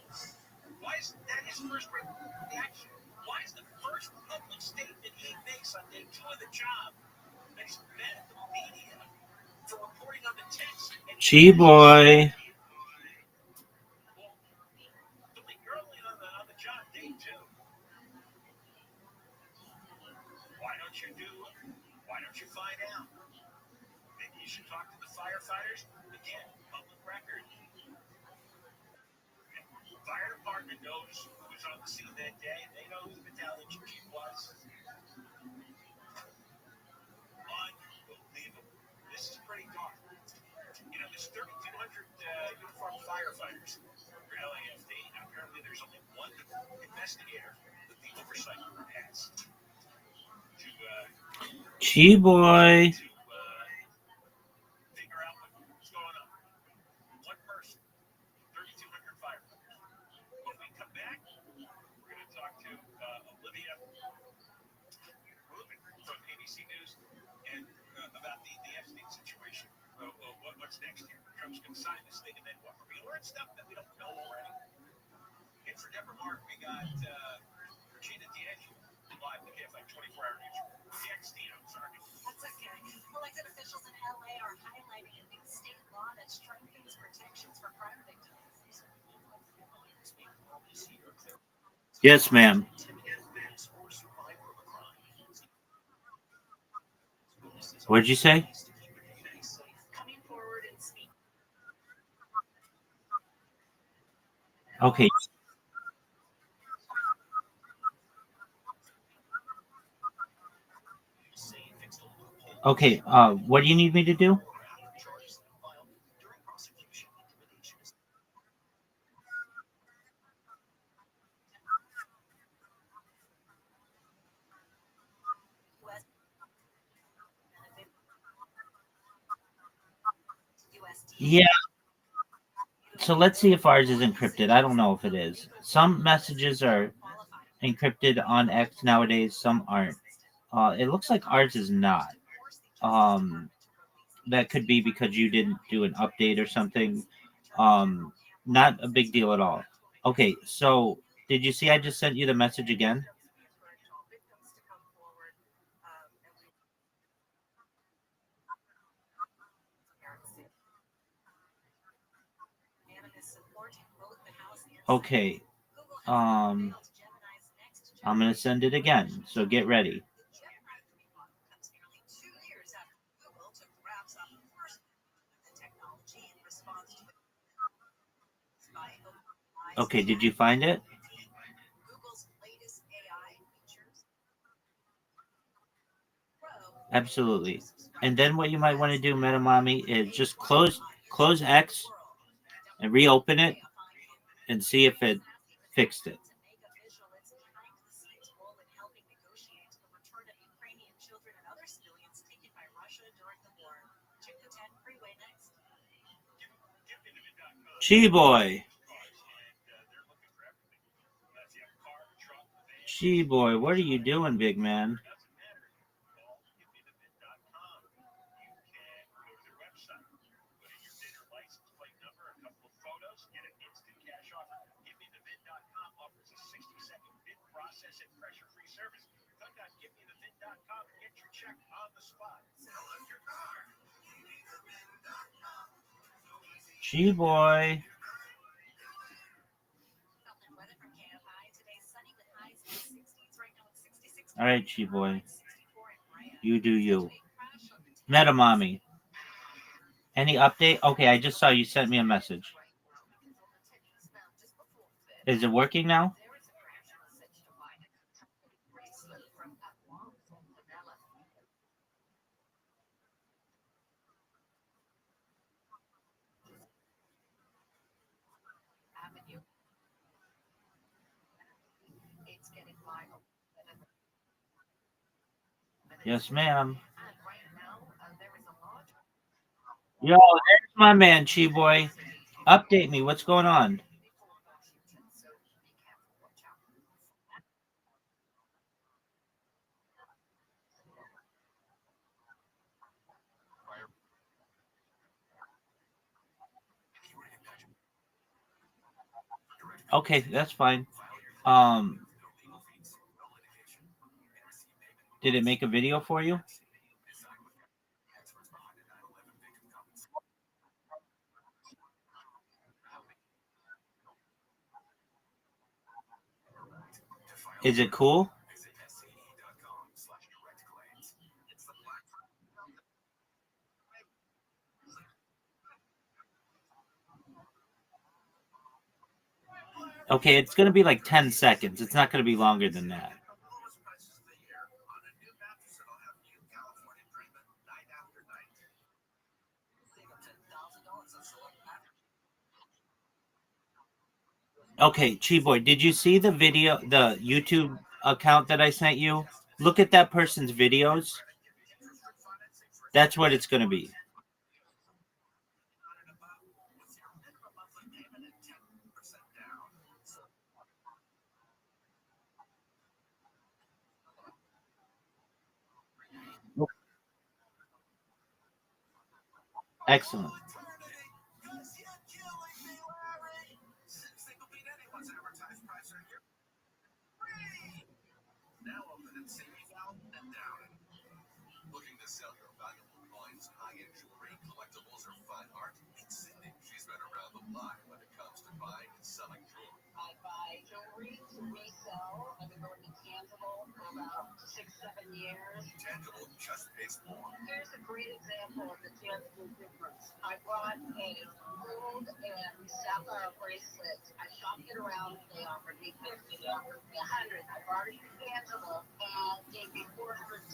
Why is that his first reaction? Why is the first public statement he makes on day 2 of the job that he's mad at the media for reporting on the text? Chiboy. Early on the job, day 2. Why don't you find out? Maybe you should talk to the firefighters. Again, public record. The fire department knows who was on the scene that day. They know who the battalion chief was. Unbelievable. This is pretty dark. There's 3,200 uniformed firefighters for LAFD. Now, apparently there's only one investigator that the oversight group has. Chiboy. Figure out what's going on. One person, 3,200 firefighters. When we come back, we're going to talk to Olivia Rubin from ABC News and about the Epstein situation. What's next here? Trump's going to sign this thing, and then what? Are we learn stuff that we don't know already? That's okay. Elected officials in LA are highlighting a new state law that strengthens protections for crime victims. Yes, ma'am. What did you say? Okay. Okay. What do you need me to do? Yeah. So let's see if ours is encrypted. I don't know if it is. Some messages are encrypted on X nowadays. Some aren't. It looks like ours is not. Um, that could be because you didn't do an update or something. Um, Not a big deal at all. Okay, so did you see I just sent you the message again? Okay. Um, I'm gonna send it again. So get ready. Okay, did you find it? Absolutely. And then what you might want to do, Metamami, is just close X and reopen it and see if it fixed it. Chi boy. Chi boy, what are you doing, big man? Chi boy. All right, Chi boy. You do you. Metamami. Any update? Okay, I just saw you sent me a message. Is it working now? Yes, ma'am. Yo, there's my man, Chi boy. Update me. What's going on? Okay, that's fine. Um, did it make a video for you? Is it cool? Okay, it's gonna be like 10 seconds. It's not gonna be longer than that. Okay, Chi boy, did you see the video, the YouTube account that I sent you? Look at that person's videos. That's what it's gonna be. Excellent. her fine art. Meet Cindy. She's been around the block when it comes to buying and selling jewelry. I buy jewelry to resell. I've been going to Tangible for about 6-7 years. Tangible just pays more. Here's a great example of the tangible difference. I bought a gold and sapphire bracelet. I shopped it around. They offered me $50. They offered me $100. I bought it Tangible and gave me $475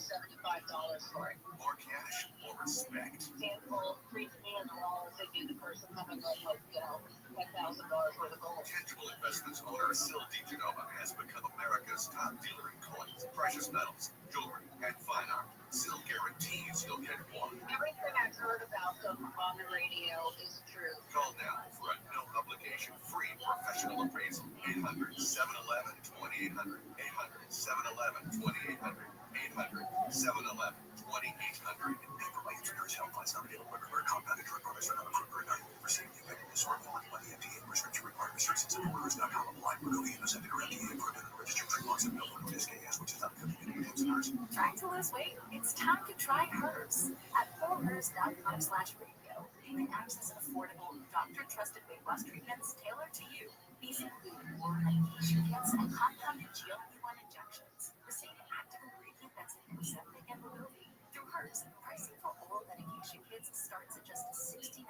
for it. More cash, more respect. Tangible treats me as well as they do the person coming in with, $10,000 worth of gold. Tangible Investments owner Sil DiGenova has become America's top dealer in coins, precious metals, jewelry, and fine art. Sil guarantees you'll get more. Everything I've heard about them on the radio is true. Call now for a no obligation free professional appraisal. 800-711-2800. 800-711-2800. 800-711-2800. Information Securities Helplines not available everywhere. Compounded drug products are not approved or evaluated for safety, effectiveness, or quality by the FDA. Prescription required. Restrictions at orders.com. Apply. Wegovy and Ozempic are FDA approved and registered trademarks of Novo Nordisk AS, which is not affiliated with Hers. Trying to lose weight? It's time to try Hers. At forhers.com/radio, you can access affordable, doctor-trusted weight loss treatments tailored to you. These include oral medication kits and compounded GLP-1 injections. The same active ingredient that's in Ozempic and Wegovy. Through Hers, pricing for oral medication kits starts at just $69 a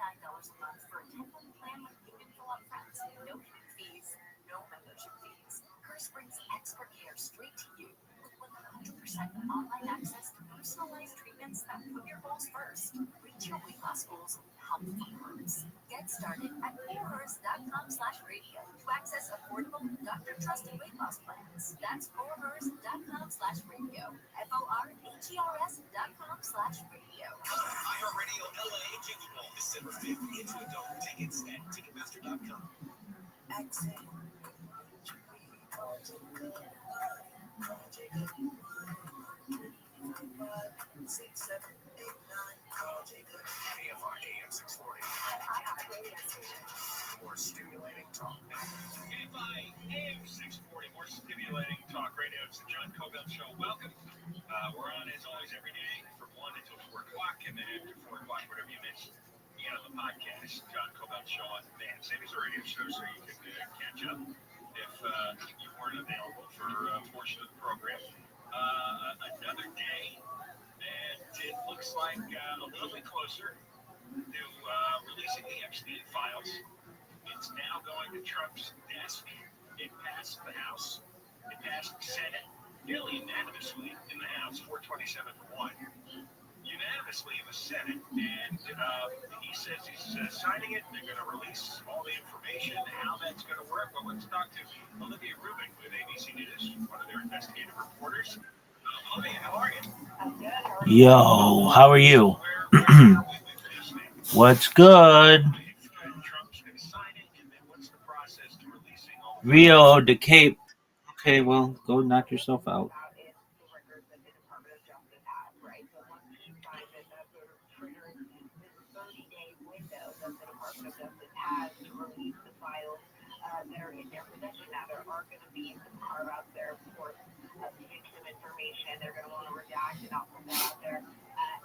month for a 10-month plan with meaningful upfronts. No hidden fees, no membership fees. Hers brings expert care straight to you with 100% online access to personalized treatments that put your goals first. Reach your weight loss goals with help from Hers. Get started at forhers.com/radio to access affordable, doctor-trusted weight loss plans. That's forhers.com/radio. forhers.com/radio. iHeartRadio LA Jingle Ball, December 5th. Into adult tickets at Ticketmaster.com. Exit. AFR AM 640. More stimulating talk. KFI AM 640, more stimulating talk radio. It's the John Cobell Show. Welcome. We're on, as always, every day from 1 until 4 o'clock, and then after 4 o'clock, whatever you missed, you get on the podcast, John Cobell Show on demand. Same as a radio show, so you can catch up if you weren't available for a portion of the program. Another day, and it looks like a little bit closer to releasing the Epstein files. It's now going to Trump's desk. It passed the House. It passed the Senate nearly unanimously in the House, 427-1. Unanimously in the Senate. And he says he's signing it. They're going to release all the information, how that's going to work. Well, let's talk to Olivia Rubin with ABC News, one of their investigative reporters. Olivia, how are you? Yo, how are you? What's good? Rio de Cape. Okay, well, go knock yourself out. They're going to want to redact and not put out there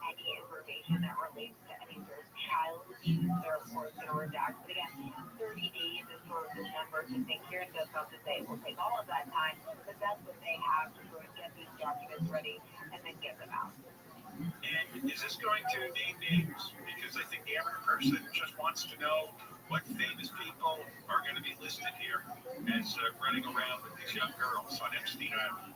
any information that relates to any sort of child abuse. They're, of course, going to redact. But again, 30 days is sort of the number to think here. And that's not to say it will take all of that time, but that's what they have to sort of get these documents ready and then get them out. And is this going to name names? Because I think the average person just wants to know what famous people are going to be listed here as running around with these young girls on Epstein Island.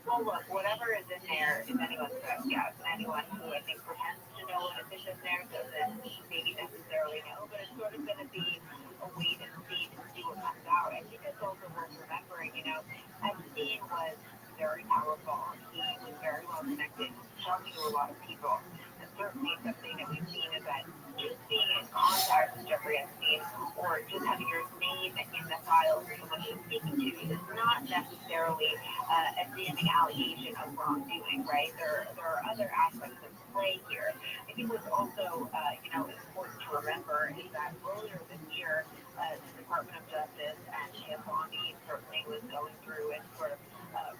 Well, look, whatever is in there is anyone's best guess. Anyone who I think pretends to know what is in there doesn't maybe necessarily know, but it's sort of going to be a wait and see to see what comes out. I think it's also worth remembering, Epstein was very powerful. He was very well connected, talking to a lot of people. And certainly something that we've seen is that just being in contact with Jeffrey Epstein or just having your name in the file for someone you're speaking to is not necessarily a damning allegation of wrongdoing, right? There are other aspects of play here. I think what's also, important to remember is that earlier this year, the Department of Justice and Ted Bundy certainly was going through and sort of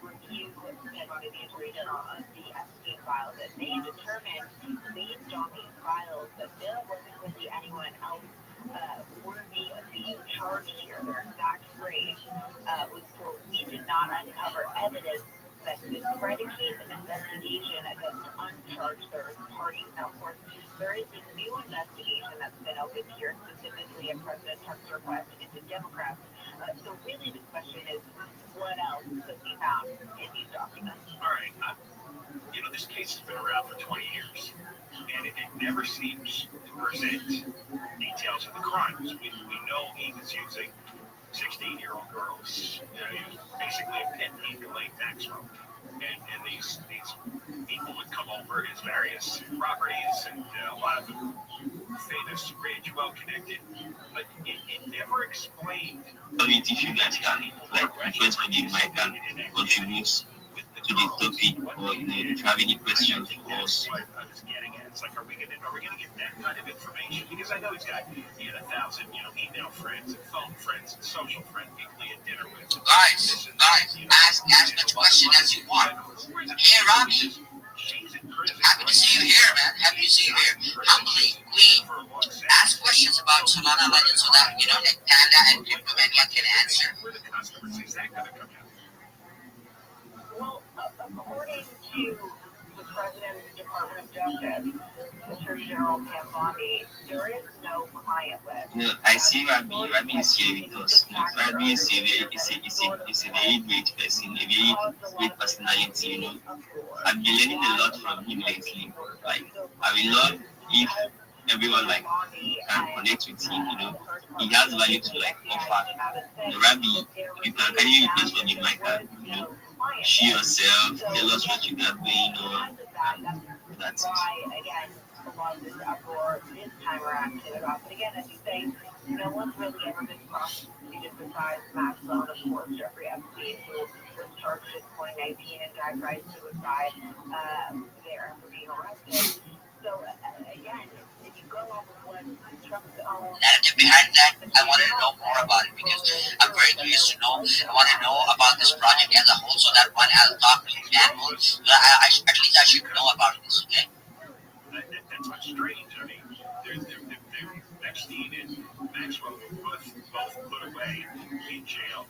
review Ted Bundy, the Attorney General, of the Epstein files, and they determined based on these files that here. Their exact phrase was, quote, "We did not uncover evidence that could predicate an investigation against uncharged third parties." Now, of course, there is this new investigation that's been opened here, specifically at President Trump's request into Democrats. So really the question is, what else could be found in these documents? All right. This case has been around for 20 years, and it never seems to present details of the crimes. We know he was using 16-year-old girls, basically a pet to delay tax road. And these people would come over his various properties, and a lot of them famous, rich, well-connected, but it never explained. If you guys can, request for the mic and contribute to the topic, or if you have any questions for us. I was getting at, it's like, are we gonna get that kind of information? Because I know he had 1,000, email friends and phone friends and social friends, people he had dinner with. Guys, ask much question as you want. Hey, Robbie, happy to see you here, man. Happy to see you here. Humbly, please ask questions about Solana Legend so that that Panda and Cryptomania can answer. Well, according to the President's Department of Justice, Attorney General Pam Bondi, there is no client list. I see Rabbi is here with us. Rabbi is a very great person, a very great personality, I've been learning a lot from him lately. I will love if everyone can connect with him, He has value to offer. Rabbi, can you request from the mic and share yourself, tell us what you got going on, and that's it. Again, a lot of this uproar this time around came about. But again, as you say, no one's really ever been prosecuted besides Maxwell and, of course, Jeffrey Epstein, who was charged in 2019 and died by suicide there after being arrested. So, again, if you go off of what Trump's own... Narrative behind that, I want to know more about it because I'm very curious to know. I want to know about this project as a whole so that when I talk to animal, at least I should know about this, okay? That's what's strange. I mean, they're Epstein and Maxwell were both put away in jail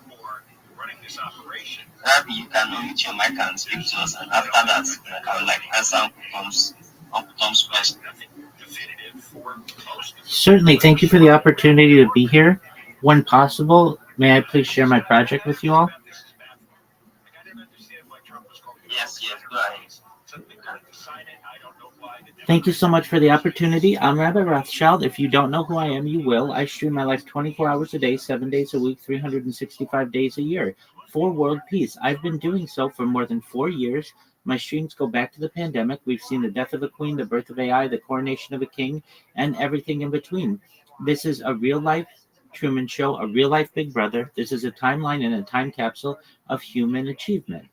for running this operation. Rabbi, you can unmute your mic and speak to us, and after that, I would answer Tom's question. Certainly. Thank you for the opportunity to be here. When possible, may I please share my project with you all? Yes, go ahead. Thank you so much for the opportunity. I'm Rabbi Rothschild. If you don't know who I am, you will. I stream my life 24 hours a day, 7 days a week, 365 days a year for world peace. I've been doing so for more than 4 years. My streams go back to the pandemic. We've seen the death of a queen, the birth of AI, the coronation of a king, and everything in between. This is a real-life Truman Show, a real-life Big Brother. This is a timeline and a time capsule of human achievement.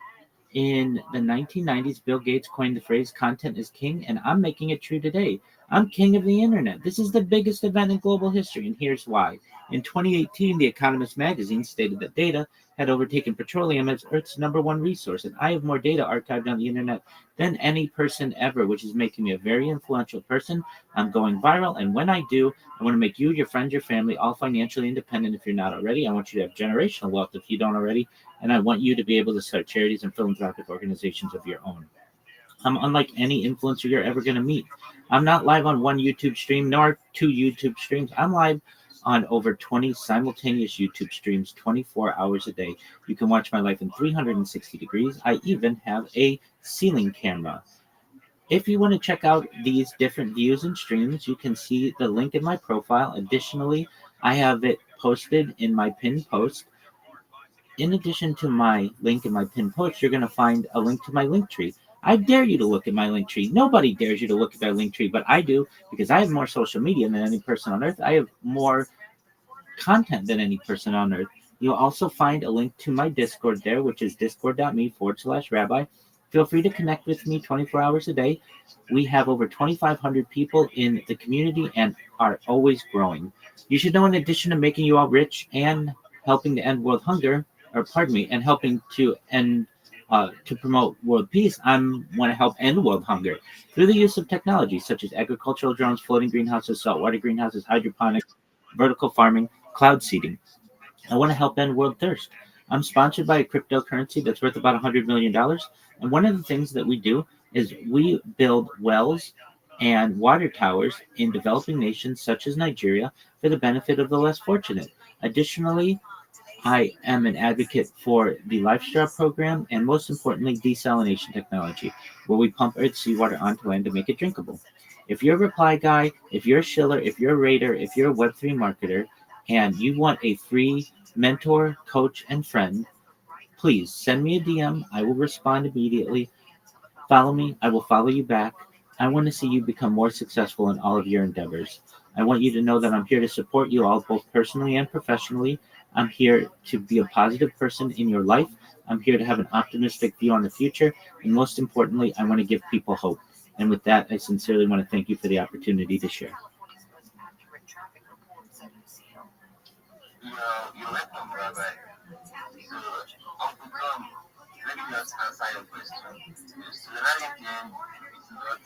In the 1990s, Bill Gates coined the phrase "content is king," and I'm making it true today. I'm king of the internet. This is the biggest event in global history, and here's why. In 2018, The Economist magazine stated that data had overtaken petroleum as Earth's #1 resource, and I have more data archived on the internet than any person ever, which is making me a very influential person. I'm going viral, and when I do, I want to make you, your friends, your family, all financially independent if you're not already. I want you to have generational wealth if you don't already, and I want you to be able to start charities and philanthropic organizations of your own. I'm unlike any influencer you're ever going to meet. I'm not live on one YouTube stream, nor 2 YouTube streams. I'm live on over 20 simultaneous YouTube streams 24 hours a day. You can watch my life in 360 degrees. I even have a ceiling camera. If you want to check out these different views and streams, you can see the link in my profile. Additionally, I have it posted in my pinned post. In addition to my link in my pinned post, you're going to find a link to my link tree. I dare you to look at my link tree. Nobody dares you to look at their link tree, but I do because I have more social media than any person on earth. I have more content than any person on earth. You'll also find a link to my Discord there, which is discord.me/rabbi. Feel free to connect with me 24 hours a day. We have over 2,500 people in the community and are always growing. You should know, in addition to making you all rich and helping to end world hunger, and helping to end to promote world peace, I want to help end world hunger through the use of technology such as agricultural drones, floating greenhouses, saltwater greenhouses, hydroponics, vertical farming, cloud seeding. I want to help end world thirst. I'm sponsored by a cryptocurrency that's worth about $100 million. And one of the things that we do is we build wells and water towers in developing nations such as Nigeria for the benefit of the less fortunate. Additionally, I am an advocate for the LifeStraw program and most importantly, desalination technology, where we pump Earth's seawater onto land to make it drinkable. If you're a reply guy, if you're a shiller, if you're a raider, if you're a Web3 marketer, and you want a free mentor, coach, and friend, please send me a DM. I will respond immediately. Follow me. I will follow you back. I want to see you become more successful in all of your endeavors. I want you to know that I'm here to support you all, both personally and professionally. I'm here to be a positive person in your life. I'm here to have an optimistic view on the future. And most importantly, I want to give people hope. And with that, I sincerely want to thank you for the opportunity to share. You're welcome, Rabbi. So, Uncle Tom, let me just answer your question. Solidarity is not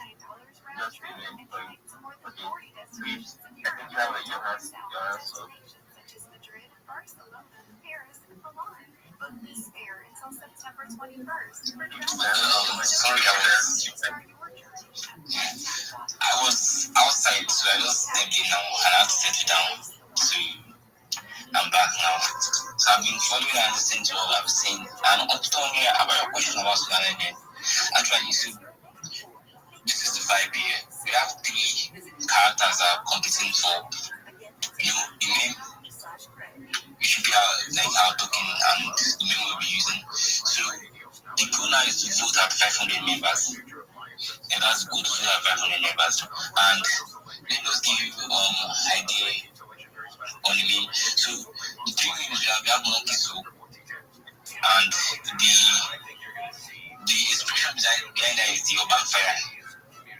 just a main point. Okay, please, I think you have your hands up. Sorry, I was outside, so I just stepped in now and I had to settle down. So I'm back now. So I've been following and listening to all I've seen. And up to me about your question about Sudan. Actually, so this is the vibe here. We have three characters that are competing for, the main, which should be our token and the main we'll be using. So the goal now is to vote at 500 members. And that's good to have 500 members. And let us give you idea on the main. So the three games we have multi-so, and the expression behind that is the urban fire.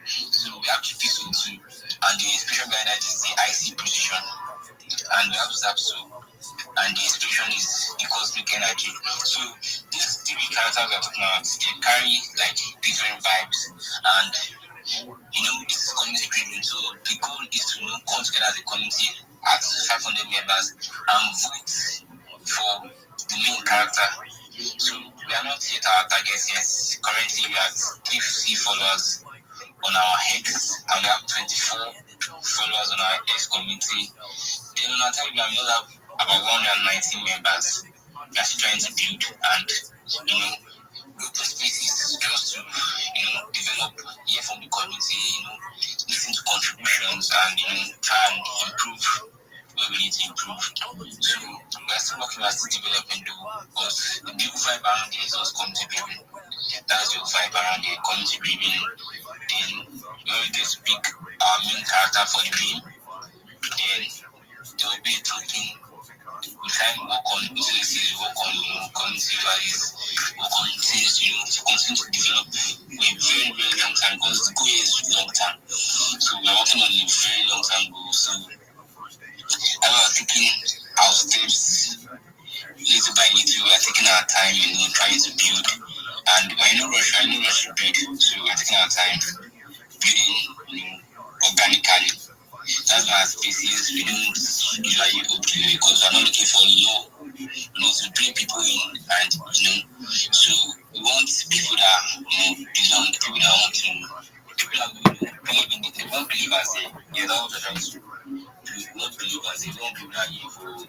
So we have GPSO too, and the expression behind that is the IC position. And we have Zapso, and the expression is the cosmic energy. So these three characters we're talking about, they carry like different vibes, and this is community driven. So the goal is to come together as a community at 500 members and vote for the main character. So we are not yet our targets yet. Currently we have 350 followers on our X, and we have 24 followers on our X community. Then on our Telegram we have about 119 members. We are still trying to build and go to spaces just to develop, hear from the community, listen to contributions and try and improve where we need to improve. So we're still working on still developing but the big vibe around here is also community building. That's the vibe around here, community building. Then when we get to pick our main character for the game, then there will be a token. We try and work on utilities, work on community values, work on things to continue to develop for a very, very long time, because the goal is long term. So we're working on a very long term goal. So I was taking our steps little by little. We're taking our time, trying to build. And we're no rush to build. So we're taking our time building organically. That's why species we don't usually open, because we're not looking for to bring people in, and so we want people that belong, people that want to, people that believe in it. They won't believe as a that's what we're trying to do. We won't believe as a won't people that evil,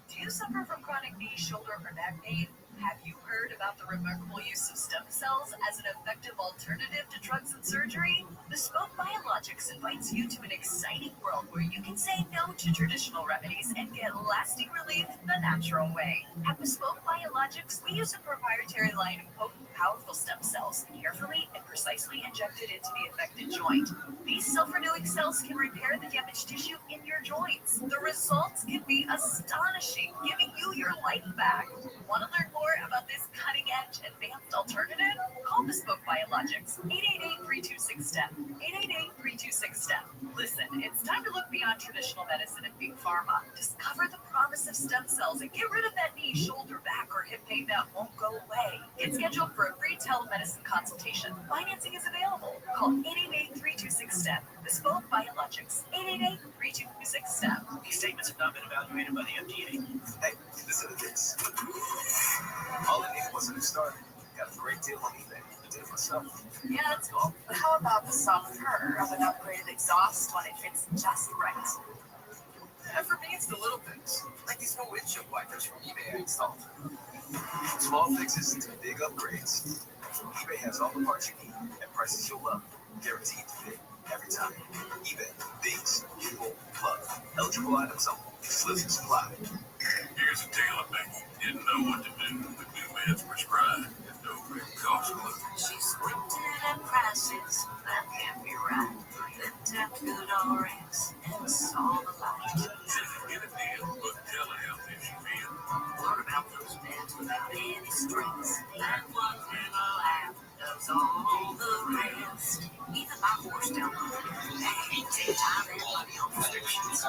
Do you suffer from chronic knee, shoulder, or neck pain? Have you heard about the remarkable use of stem cells as an effective alternative to drugs and surgery? Bespoke Biologics invites you to an exciting world where you can say no to traditional remedies and get lasting relief the natural way. At Bespoke Biologics, we use a proprietary line of potent, powerful stem cells, carefully and precisely injected into the affected joint. These self-renewing cells can repair the damaged tissue in your joints. The results can be astonishing, giving you your life back. Want to learn more about this cutting-edge advanced alternative? Call Bespoke Biologics, 888-326-STEM, 888-326-STEM. Listen, it's time to look beyond traditional medicine and big pharma. Discover the promise of stem cells and get rid of that knee, shoulder, back, or hip pain that won't go away. Get scheduled for a free telemedicine consultation. Financing is available. Call 888-326-STEP. Bespoke Biologics. 888-326-STEP. These statements have not been evaluated by the FDA. Hey, listen to this. All it needed was a new start. Got a great deal on eBay. Did it myself. Yeah, that's cool. But how about the soft purr of an upgraded exhaust when it fits just right? And for me, it's the little things, like these new windshield wipers from eBay I installed. Small fixes to big upgrades. eBay has all the parts you need at prices you'll love. Guaranteed to fit every time. eBay. Things you will love. Eligible items only. Exclusive supply. Here's a tale of Becky. Didn't know what to do with new meds prescribed. No real cost clue. She's squinting at prices, that can't be right. Then tapped good RX and saw the light. Didn't get a deal, but telehealth if you feel. What about those meds without any strings? That one little app does all the rest. Even my horse down the road. Hey, take time and money on prescriptions.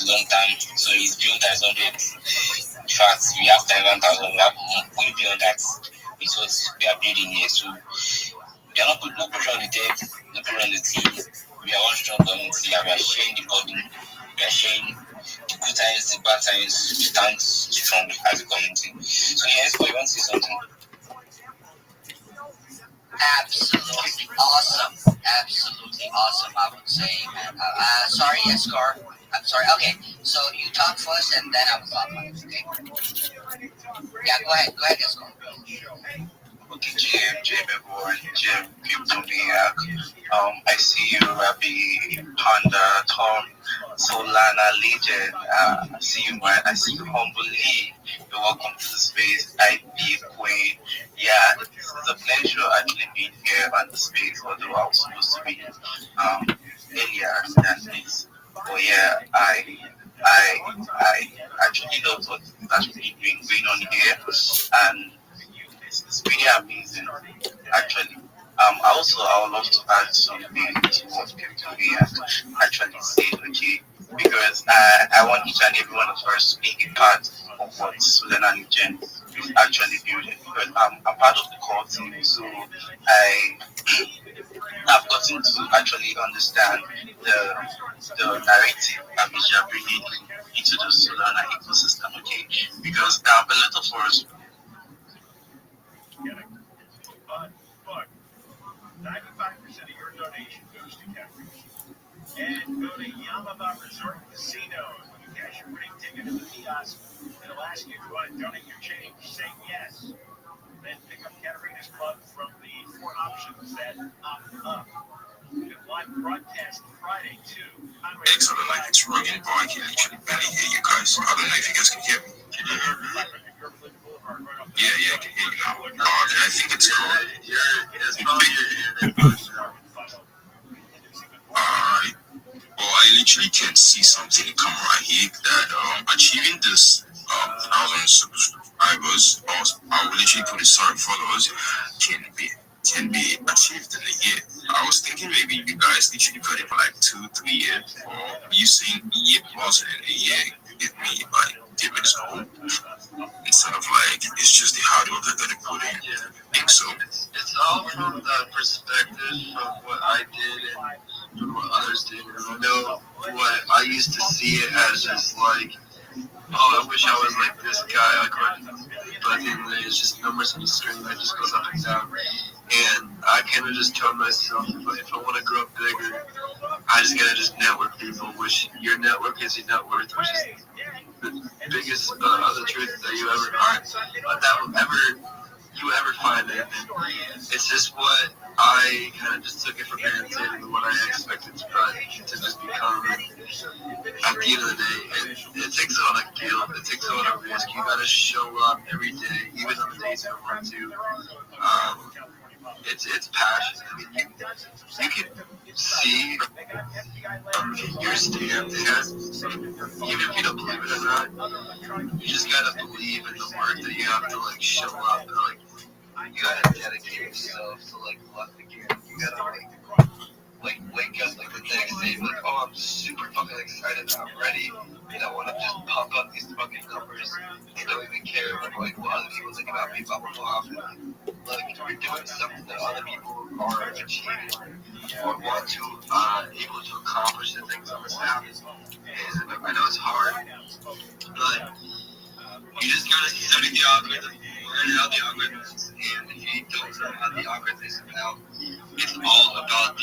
Long time, so he's beyond that 100. In fact, we have 1,000, we have way beyond that. It's what we are building here. So we are not putting no pressure on the deck, no pressure on the team. We are one strong community and we are sharing the burden. We are sharing the good times, the bad times. We stand strong as a community. So yes, but you want to say something? Absolutely awesome. Absolutely awesome, I would say, man. Sorry, Escar. I'm sorry. Okay, so you talk first and then I will talk first, okay? Yeah, go ahead, Escar. Okay, Jim, everyone, Jim, Kryptoniac. I see you, Rabbi, Panda, Tom, Solana, Legend. I see you, man. I see you humbly. You're welcome to the space. IP Queen. Yeah, it's a pleasure actually being here on the space, although I was supposed to be earlier than this. But yeah, I actually love what that's really been going on here, and it's really amazing, actually. I would love to add something to what people actually say, okay? Because I want each and every one of us to be a part of what Sudan and Legend is actually building. Because I'm part of the core team, so I've gotten to actually understand the narrative that we are bringing into the Solana ecosystem, okay? Because a lot of us. But look, 95% of your donation goes to Capricorn. And go to Yamaba Resort Casino. When you cash your winning ticket in the kiosk, it'll ask you if you want to donate your change. Say yes. Then pick up Katarina's Club from the 4 options that opt up. You can live broadcast Friday too. Excellent, like it's rugged, but I can actually barely hear you guys. I don't know if you guys can hear me. Can you hear me? Yeah, I can hear you now. Oh, okay, I think it's cool. It's probably your Alright. Well, I literally can see something come right here that achieving this 1,000 subscribers, or I will literally put it, sorry, followers, can be achieved in a year. I was thinking maybe you guys literally put it for like 2-3 years, or you saying a year plus in a year give me like give me this hope instead of like it's just the hard work I gotta put in. Yeah. I think so. It's all from the perspective from what I did and from what others did. And I know what I used to see it as just like, oh, I wish I was like this guy, but then there's just numbers on the screen that just goes up and down. And I kind of just told myself, if I want to grow up bigger, I just gotta just network people, which your network is your net worth, which is the biggest other truth that you ever find it. It's just what I kind of just took it for granted and what I expected to just become. And at the end of the day, it takes a lot of guilt, it takes a lot of risk. You gotta show up every day, even on the days you don't want to. it's passion. I mean, you can see your stance, even if you don't believe it or not. You just gotta believe in the work that you have to like show up. And, like you gotta dedicate yourself to like love the game. You gotta like wake up like the next day, like, oh, I'm super fucking excited. I'm ready. And I want to just pump up these fucking numbers. I don't even care about like what other people think about me, blah blah blah. Like you're doing something that other people are achieving or want to able to accomplish the things on this app. And I know it's hard, but you just gotta study the algorithm, learn how the algorithm is, and if you don't know how the algorithm is about, it's all about the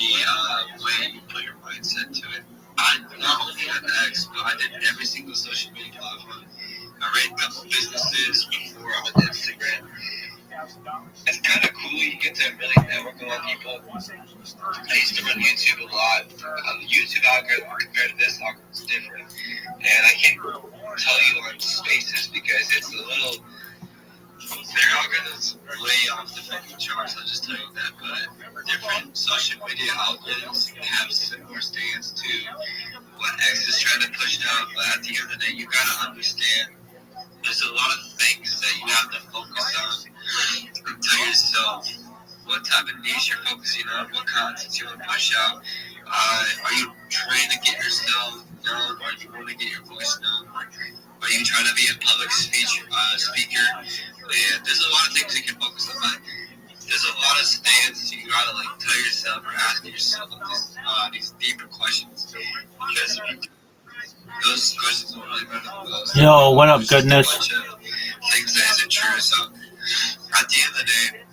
way you put your mindset to it. I not only had X, but I did every single social media platform. I ran a couple businesses before on Instagram. It's kind of cool. You get to really network with a lot of people. I used to run YouTube a lot. The YouTube algorithm compared to this algorithm is different. And I can't tell you on Spaces because it's a little... Their algorithm's way off the fucking charts, I'll just tell you that. But different social media algorithms have similar stance to what X is trying to push out. But at the end of the day, you gotta understand there's a lot of things that you have to focus on. Tell yourself what type of niche you're focusing on, what content you want to push out. Are you trying to get yourself known, or do you want to get your voice known? Are you trying to be a public speaker? And there's a lot of things you can focus on, but there's a lot of stands you gotta like tell yourself or ask yourself these deeper questions, because those questions don't really matter the most. Yo, what up, goodness? Things that isn't true. So at the end of the day,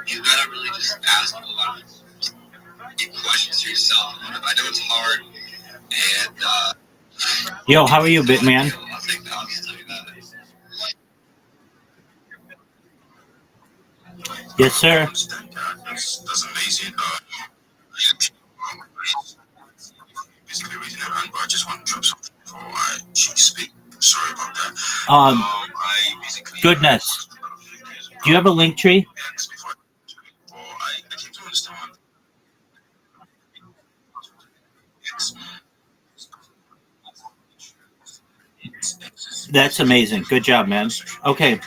you gotta really just ask a lot of deep questions to yourself. And I know it's hard. And yo, how are you, Bitman? I'll take that. I'll just tell you that. Yes, sir. That's amazing. Basically the reason I ran, but I just want to drop something before I speak. Sorry about that. Goodness. Do you have a link tree? That's amazing. Good job, man. Okay.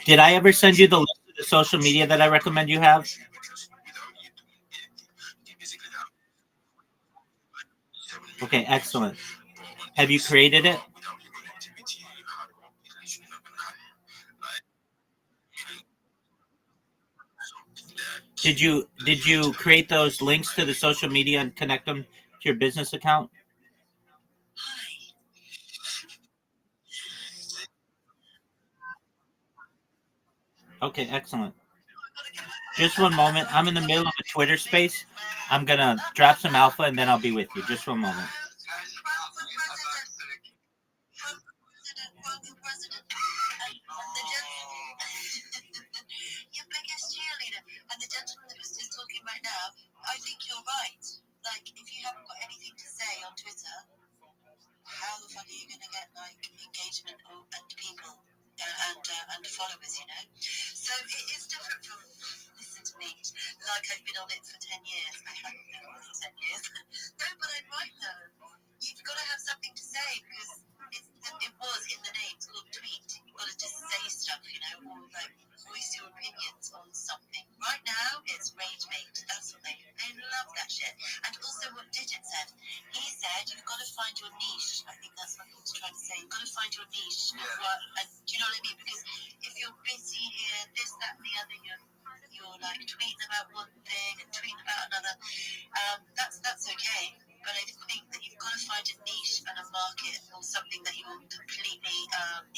Did I ever send you the list of the social media that I recommend you have? Okay, excellent. Have you created it? Did you create those links to the social media and connect them to your business account? Okay, excellent. Just one moment. I'm in the middle of a Twitter space. I'm going to drop some alpha and then I'll be with you. Just one moment. Your biggest cheerleader. And the gentleman that was just talking right now, I think you're right. Like, if you haven't got anything to say on Twitter, how the fuck are you going to get, like, engagement and people and followers, you know? So it is different from, listen to me, like I've been on it for 10 years. I haven't been on it for 10 years. No, but I'm right, though. You've got to have something to say because it was in the name. It's called tweet. You've got to just say stuff, you know, or like voice your opinions on something. Right now, it's rage bait. That's what they love that shit. And also what Digit said. He said you've got to find your niche. I think that's what he was trying to say. You've got to find your niche. Yeah. And do you know what I mean? Because if you're busy here, this, that, and the other, you're like tweeting about one thing and tweeting about another. That's okay. But I think that you've got to find a niche and a market or something that you're completely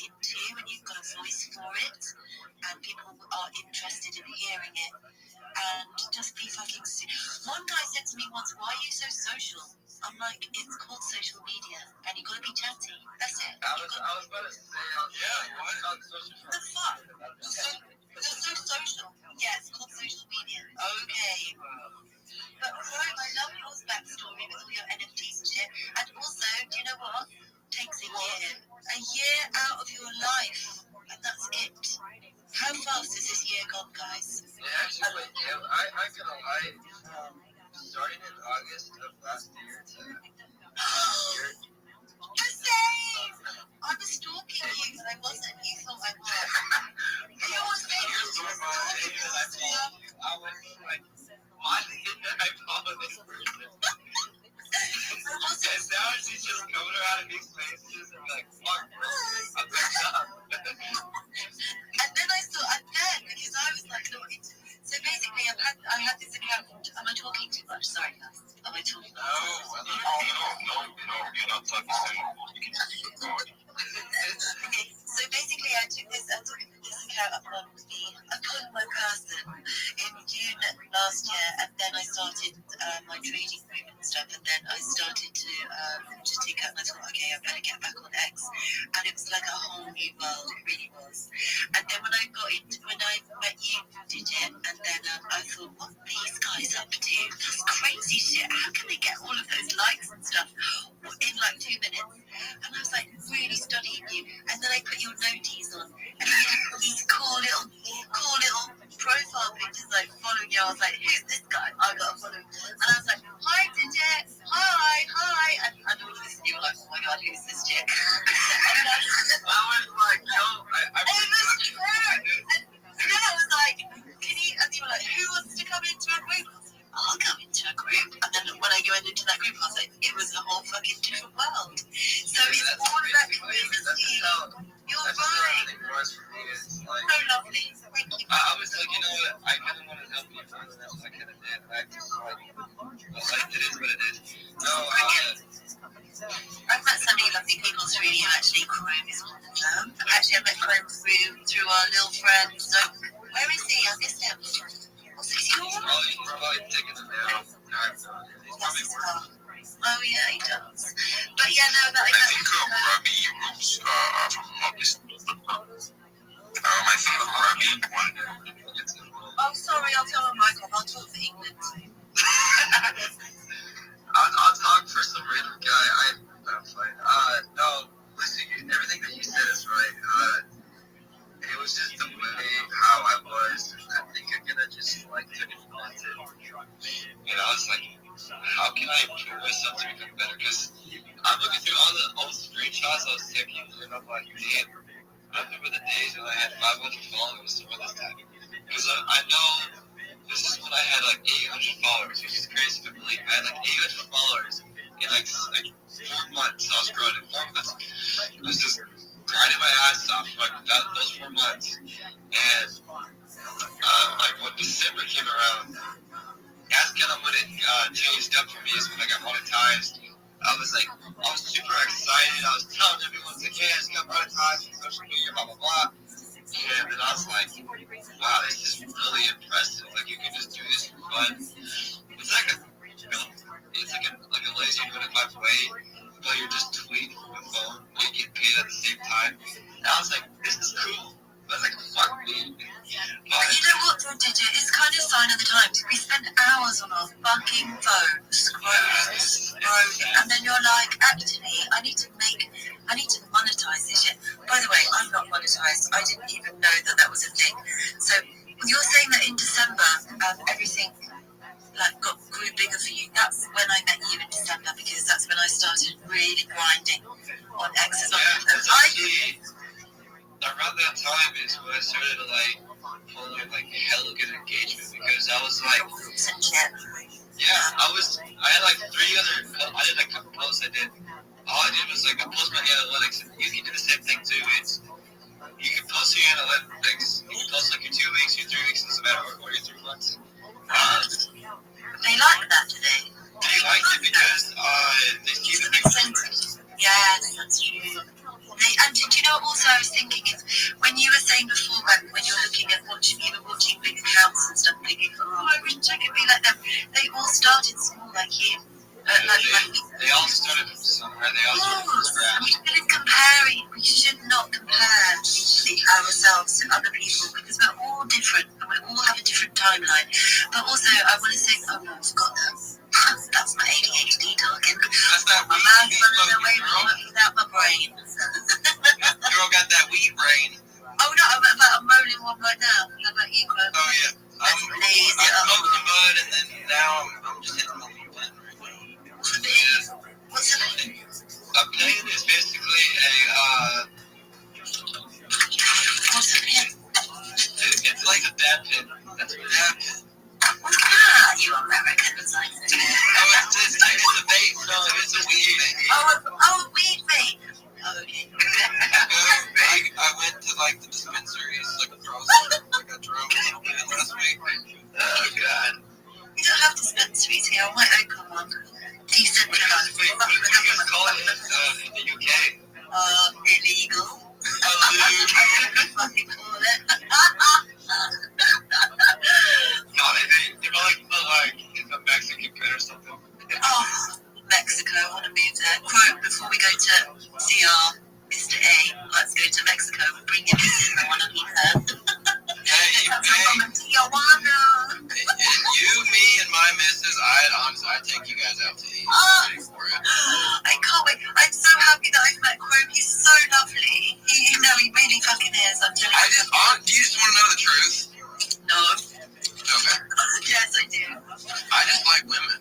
into, and you've got a voice for it, and people are interested in hearing it. And just be fucking. One guy said to me once, "Why are you so social?" I'm like, "It's called social media, and you've got to be chatty. That's it." I was about to say, why is it social? The fuck? You're so social. Yeah, it's called social media. Okay. But Ryan, I love your backstory with all your NFTs and shit. And also, do you know what? Takes a year out of your life, and that's it. How fast is this year gone, guys? I wasn't. You thought I was. You always say I was like, why did I follow this person? And now she's just coming around in these places and like, fuck, I'm messed up. And then I thought I'm dead because I was like, no, so basically I had this account. Am I talking too much? Sorry, guys. Am I talking? No, you're not talking too much. You can just go on. Okay, so basically I took this account upon my person in June last year, and then I started my trading group and stuff, and then I started to just take out, and I thought, okay, I better get back on X, and it was like a whole new world, it really was. And then when I met you, Digit, and then I thought, what are these guys up to? That's crazy shit. How can they get all of those likes and stuff in like 2 minutes? And I was like really studying you, and then I put your noties on, and you had these cool little profile pictures like following you. I was like, who's this guy? I got to follow him. And I was like, hi Digit, hi, and all of this, and you were like, oh my god, who's this chick? I was like, yo, I it was true. And then I was like, can you? And you were like, who wants to come into a group? I'll come into a group. And then when I went into that group, I was like, it was a whole fucking different world. So it's all about community. You're right. So lovely. Thank you. I was like, you know what, I kind of want to help you, so I kind of did. I just like, it is what it is. No, I've met so many lovely people through you, actually. Chrome is one of them. Actually, I met Chrome through our little friend. So, where is he? I missed him. What's his name? Oh, he's probably taking it down. Oh, yeah, he does. But yeah, no, but I think Rabbi Rothschild, I think Rabbi oh, sorry, I'll tell him, Michael. I'll talk for England. I'll talk for some random guy. I'm fine. No, listen, everything that you said is right. It was just the way how I was. I think I kind of just like took it for granted. And I was like, how can I improve myself to become better? Because I'm looking through all the old screenshots I was taking, and I'm like, man, I remember the days when I had 500 followers around this time. Because I know this is when I had like 800 followers, which is crazy to believe. I had like 800 followers in like 4 months. I was growing in 4 months. I was just grinding my ass off for like those 4 months. And like when December came around, that's kind of when it changed up for me, is when I got monetized. I was super excited. I was telling everyone, like, hey, I just got monetized on social media, blah, blah, blah. And then I was like, wow, this is really impressive. Like, you can just do this for fun. It's like a lazy notified way, but you're just tweeting from your phone and you get paid at the same time. And I was like, this is cool. But like, fuck me. But you know what, though, Digit? It's kind of a sign of the times. We spend hours on our fucking phone scrolling, and then you're like, actually, I need to monetize this shit. By the way, I'm not monetized. I didn't even know that was a thing. So you're saying that in December, everything grew bigger for you. That's when I met you in December, because that's when I started really grinding on X. Around that time is when I started to follow hella good engagement, because I was like, I had like 3 other, I did a couple posts I did. All I did was I post my analytics, and you can do the same thing too. You can post your analytics, you can post your 2 weeks, your 3 weeks, doesn't matter, or your 3 months. They like that today. They liked it because they keep it numbers. Yes, that's true. And do you know what also I was thinking is, when you were saying before, when you're looking at watching big accounts and stuff, thinking, oh, I wish I could be like them. They all started small like you. They all started from somewhere. They all started from scratch. We should not compare ourselves to other people, because we're all different and we all have a different timeline. But also, I want to say, oh no, I forgot that. That's my ADHD talking. My mind's running away without my brain. Girl got that weed brain. Oh no, I'm rolling one right now. How about you, Chloe? Oh yeah. I smoked the bud, and then now I'm just hitting the bud. What's the name? A plane is basically a That pit. That's what that pit. Ah, you Americans, I think. Oh, it's a vape. No, it's a weed vape. Oh, weed vape. Oh, okay. I went to like the dispensaries, like across, like I drove a little bit last week. Oh God. We don't have dispensaries here. I might open one. Decentralized. What do you guys call it in the UK? Illegal. Fucking call it. No, they like the it's a Mexican pit or something. Oh, Mexico. I want to move there. Quote, before we go to see our Mr. A, let's go to Mexico and bring him in. I want to meet her. Hey, Tijuana. And you, me, and my missus, I'd take you guys out to eat. I can't wait. I'm so happy that I've met Quote. He's so lovely. He really fucking is. I'm telling you. Do you just want to know the truth? No. Okay. Yes, I do. I just like women.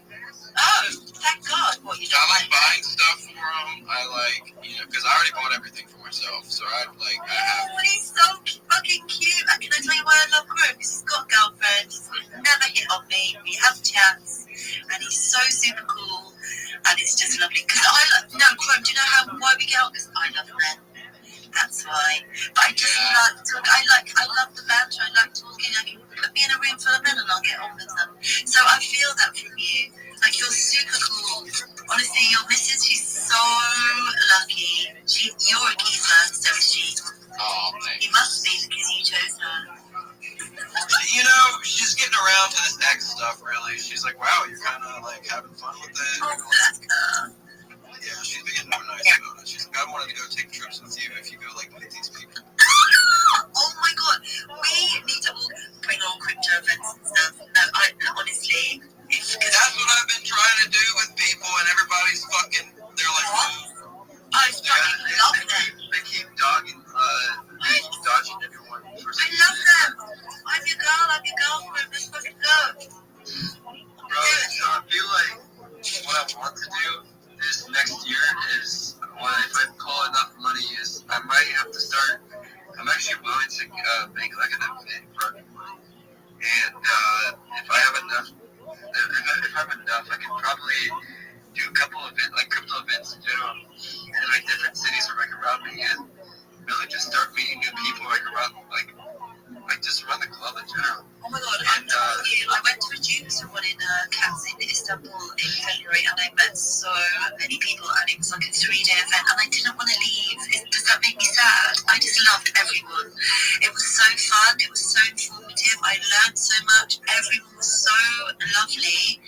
Oh, thank God. What you I like buying stuff for them. I like, because I already bought everything for myself. So I have. Oh, he's so fucking cute. And can I tell you why I love Quote? Because he's got a girlfriend. He's never hit on me. We have chats. And he's so super cool. And it's just lovely. Because Quote, do you know why we get on? Because I love men. That's why. But I just like talking. I love the banter. I like talking. I can put me in a room full of men and I'll get on with them. So I feel that from you. Like, you're super cool. Honestly, your missus, she's so lucky. You're a keeper, so is she. Oh, thanks. You must be because you chose her. She's getting around to this ex stuff, really. She's like, wow, you're kind of, having fun with it. Oh, that's good. Yeah, she's been getting more nice about it. She's like, I wanted to go take trips with you if you go, meet these people. Oh, my God. We need to all bring on crypto events and stuff. No, honestly... That's what I've been trying to do with people, and everybody's they're like, I fucking love them. They keep dodging everyone. I love them. I'm your girlfriend. Let's fucking go. Bro, I feel like what I want to do this next year is, if I call enough money, is I might have to start. I'm actually willing to make an event for everyone. And if I have enough, I can probably do a couple of crypto events in general in different cities around me, and really just start meeting new people around, just around the club in general. Oh my God, I'm telling you, I went to a Jupiter one in Katzin, Istanbul in February, and I met so many people, and it was like a 3-day event, and I didn't want to leave. Does that make me sad? I just loved everyone. It was so fun, it was so informative, I learned so much, everyone was so lovely,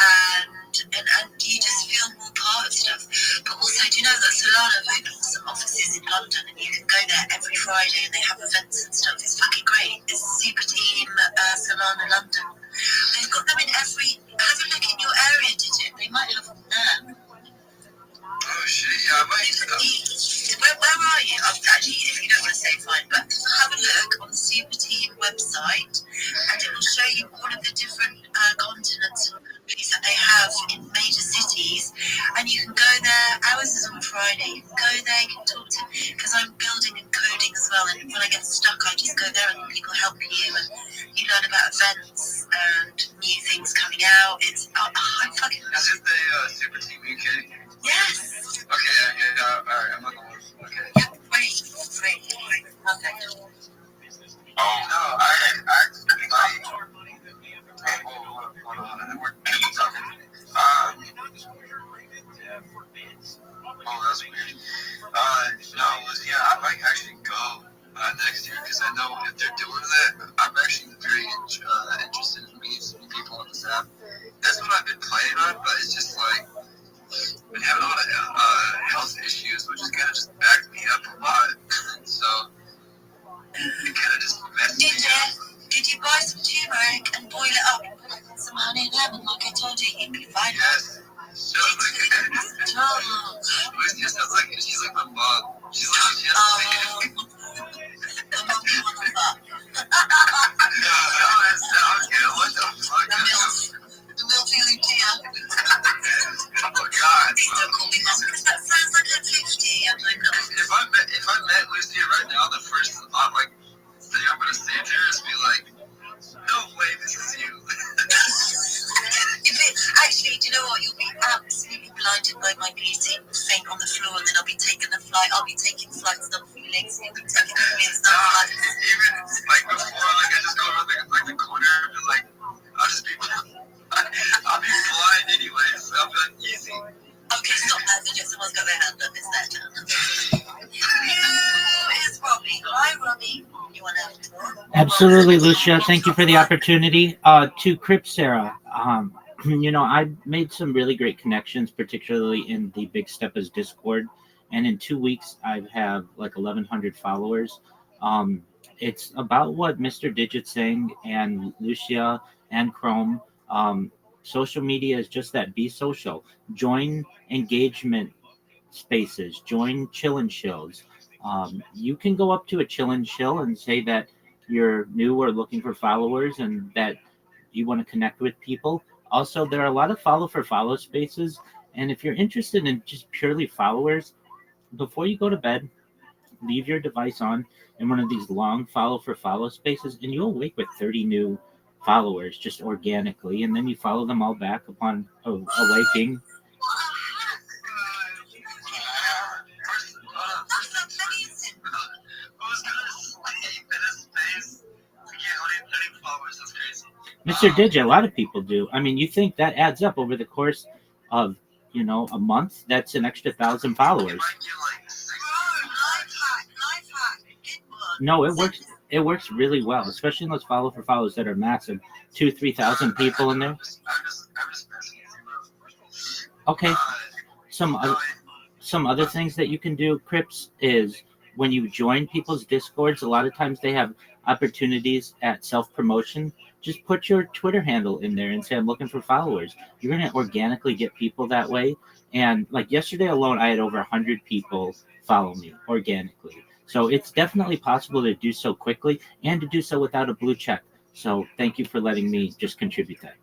and you just feel more part of stuff. But also, do you know that Solana have opened some offices in London, and you can go there every Friday, and they have events and stuff. It's fucking great. It's Super Team Solana London. They've got them in every... Have a look in your area, Digit. They might have them there. Oh shit, yeah, I might. Where are you? Actually, if you don't want to say, fine, but have a look on the Super Team website, and it will show you all of the different continents and countries that they have in major cities, and you can go there. Ours is on Friday. You can go there, you can talk to, because I'm building and coding as well, and when I get stuck, I just go there and people help you, and you learn about events and new things coming out. It's I'm fucking... Is it the Super Team UK? Yes. Okay, yeah, alright, I'm on the list. Okay. Yeah, great. Perfect. Oh, no, I that's weird. I might actually go next year, because I know if they're doing that, I'm actually very interested in meeting some people on this app. That's what I've been playing on, but it's just been having a lot of health issues, which is kind of just backed me up a lot. So it kind of just messed me up. Did you buy some turmeric and boil it up and put in some honey and lemon like I told you? You'd be fine. Yes. So Lucia sounds like she's like my mom. She's like she has to the monkey one of that. What the fuck? The milky Lucia. Oh God. Please don't call me mom, because that sounds like I'm 50 and I'm not. If I met Lucia right now, the first thing I'm gonna say to her is be like, Even like before, like I just go around like the corner and just like I'll just be I'll be blind anyway, so I'll be like easy. Okay, stop that. So just someone's got their hand up. It's that time. It's Robbie. Hi, Robbie. You want to talk? Absolutely, Lucia. Thank you for the opportunity. To Crip Sarah, I made some really great connections, particularly in the Big Steppers Discord. And in 2 weeks, I have like 1,100 followers. It's about what Mr. Digit's saying, and Lucia and Chrome. Social media is just that. Be social. Join engagement spaces. Join chill and chills. You can go up to a chill and chill and say that you're new or looking for followers and that you want to connect with people. Also, there are a lot of follow for follow spaces. And if you're interested in just purely followers, before you go to bed, leave your device on in one of these long follow for follow spaces, and you'll wake with 30 new followers just organically. And then you follow them all back upon awaking. Mr. Digi, a lot of people do. I mean, you think that adds up over the course of, a month? That's an extra 1,000 followers. No, it works. It works really well, especially in those follow for follows that are massive, 2,000-3,000 people in there. Okay, some other things that you can do, Crips, is when you join people's Discords, a lot of times they have opportunities at self-promotion. Just put your Twitter handle in there and say, I'm looking for followers. You're going to organically get people that way. And like yesterday alone, I had over 100 people follow me organically. So it's definitely possible to do so quickly and to do so without a blue check. So thank you for letting me just contribute that.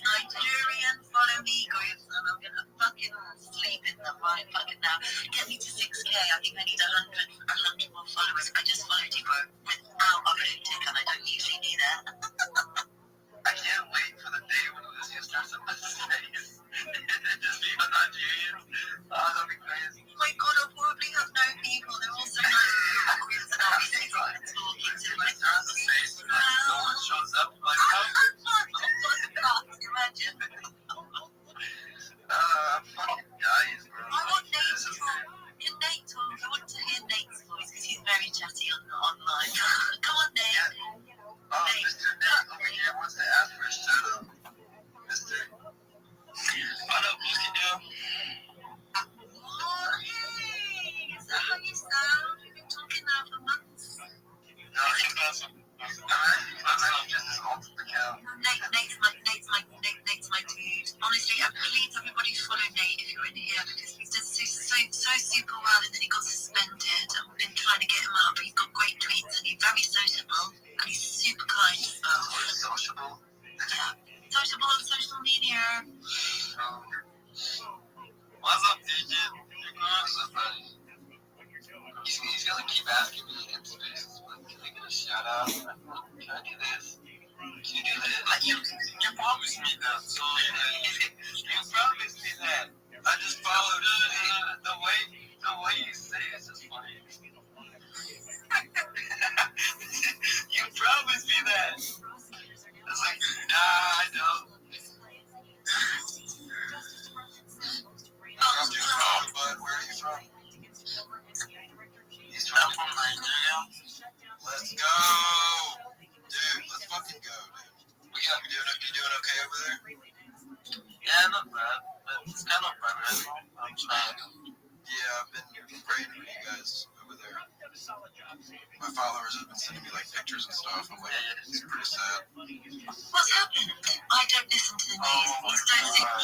Nigerian follow me groups, and I'm gonna fucking sleep in them right fucking now. Get me to 6K. I think I need 100 more followers. I just followed you, bro, without a blue tick, and I don't usually do that. I can't wait for the day when Lucia starts up with this face. Just being a Nigerian. Oh, that'll be crazy. Oh my god, I'll probably have no people. They're all so nice groups, and I'll be sitting and talking to my face. No one shows up. Like, imagine. I'm fucking dying, bro. I want Nate to talk. Can Nate talk? I want to hear Nate's voice because he's very chatty online. Come on, Nate. Oh, Mr. Nate over here wants to ask for a shout out. Mr. What up, Lucy Dale? Oh, hey. Is that how you sound? We've been talking now for months. No, he's awesome. I'm actually just as old as the cow. Nate's my dude. Honestly, please everybody follow Nate if you're in here because he's just so super well, and then he got suspended. I've been trying to get him out, but he's got great tweets and he's very sociable and he's super kind as well. Sociable? Yeah. Sociable on social media. What's up, DJ? What's up, buddy? He's gonna keep asking me in spaces, but can I get a shout out? Can I do this? Can you do this? You promised me that, so you promised me that. I just followed the way you say it's just funny. You promised me that. It's like, nah, I don't. But where are you from? He's from Nigeria. Let's go. Dude, let's fucking go, dude. You doing okay over there? Yeah, not bad. But it's kind of fun, right? I'm trying. Yeah, I've been praying for you guys over there. My followers have been sending me like pictures and stuff. I'm like, it's pretty sad. What's happened? I don't listen to the news.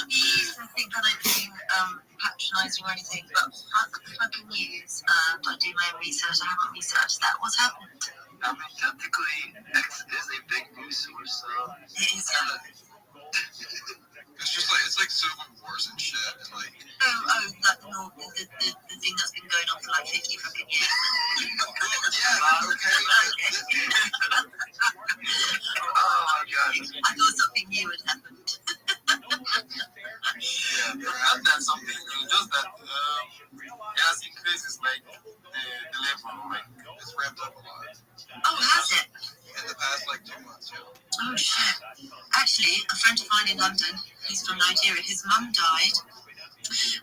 Please don't think that I'm being patronising or anything, but fuck fucking news. And I do my own research. I haven't researched that. What's happened? I mean, technically, X is a big news source, so it is. It's like civil wars and shit, and like. The thing that's been going on for like 50 fucking years. Yeah, okay. Oh my god. I thought something new had happened. London. He's from Nigeria. His mum died,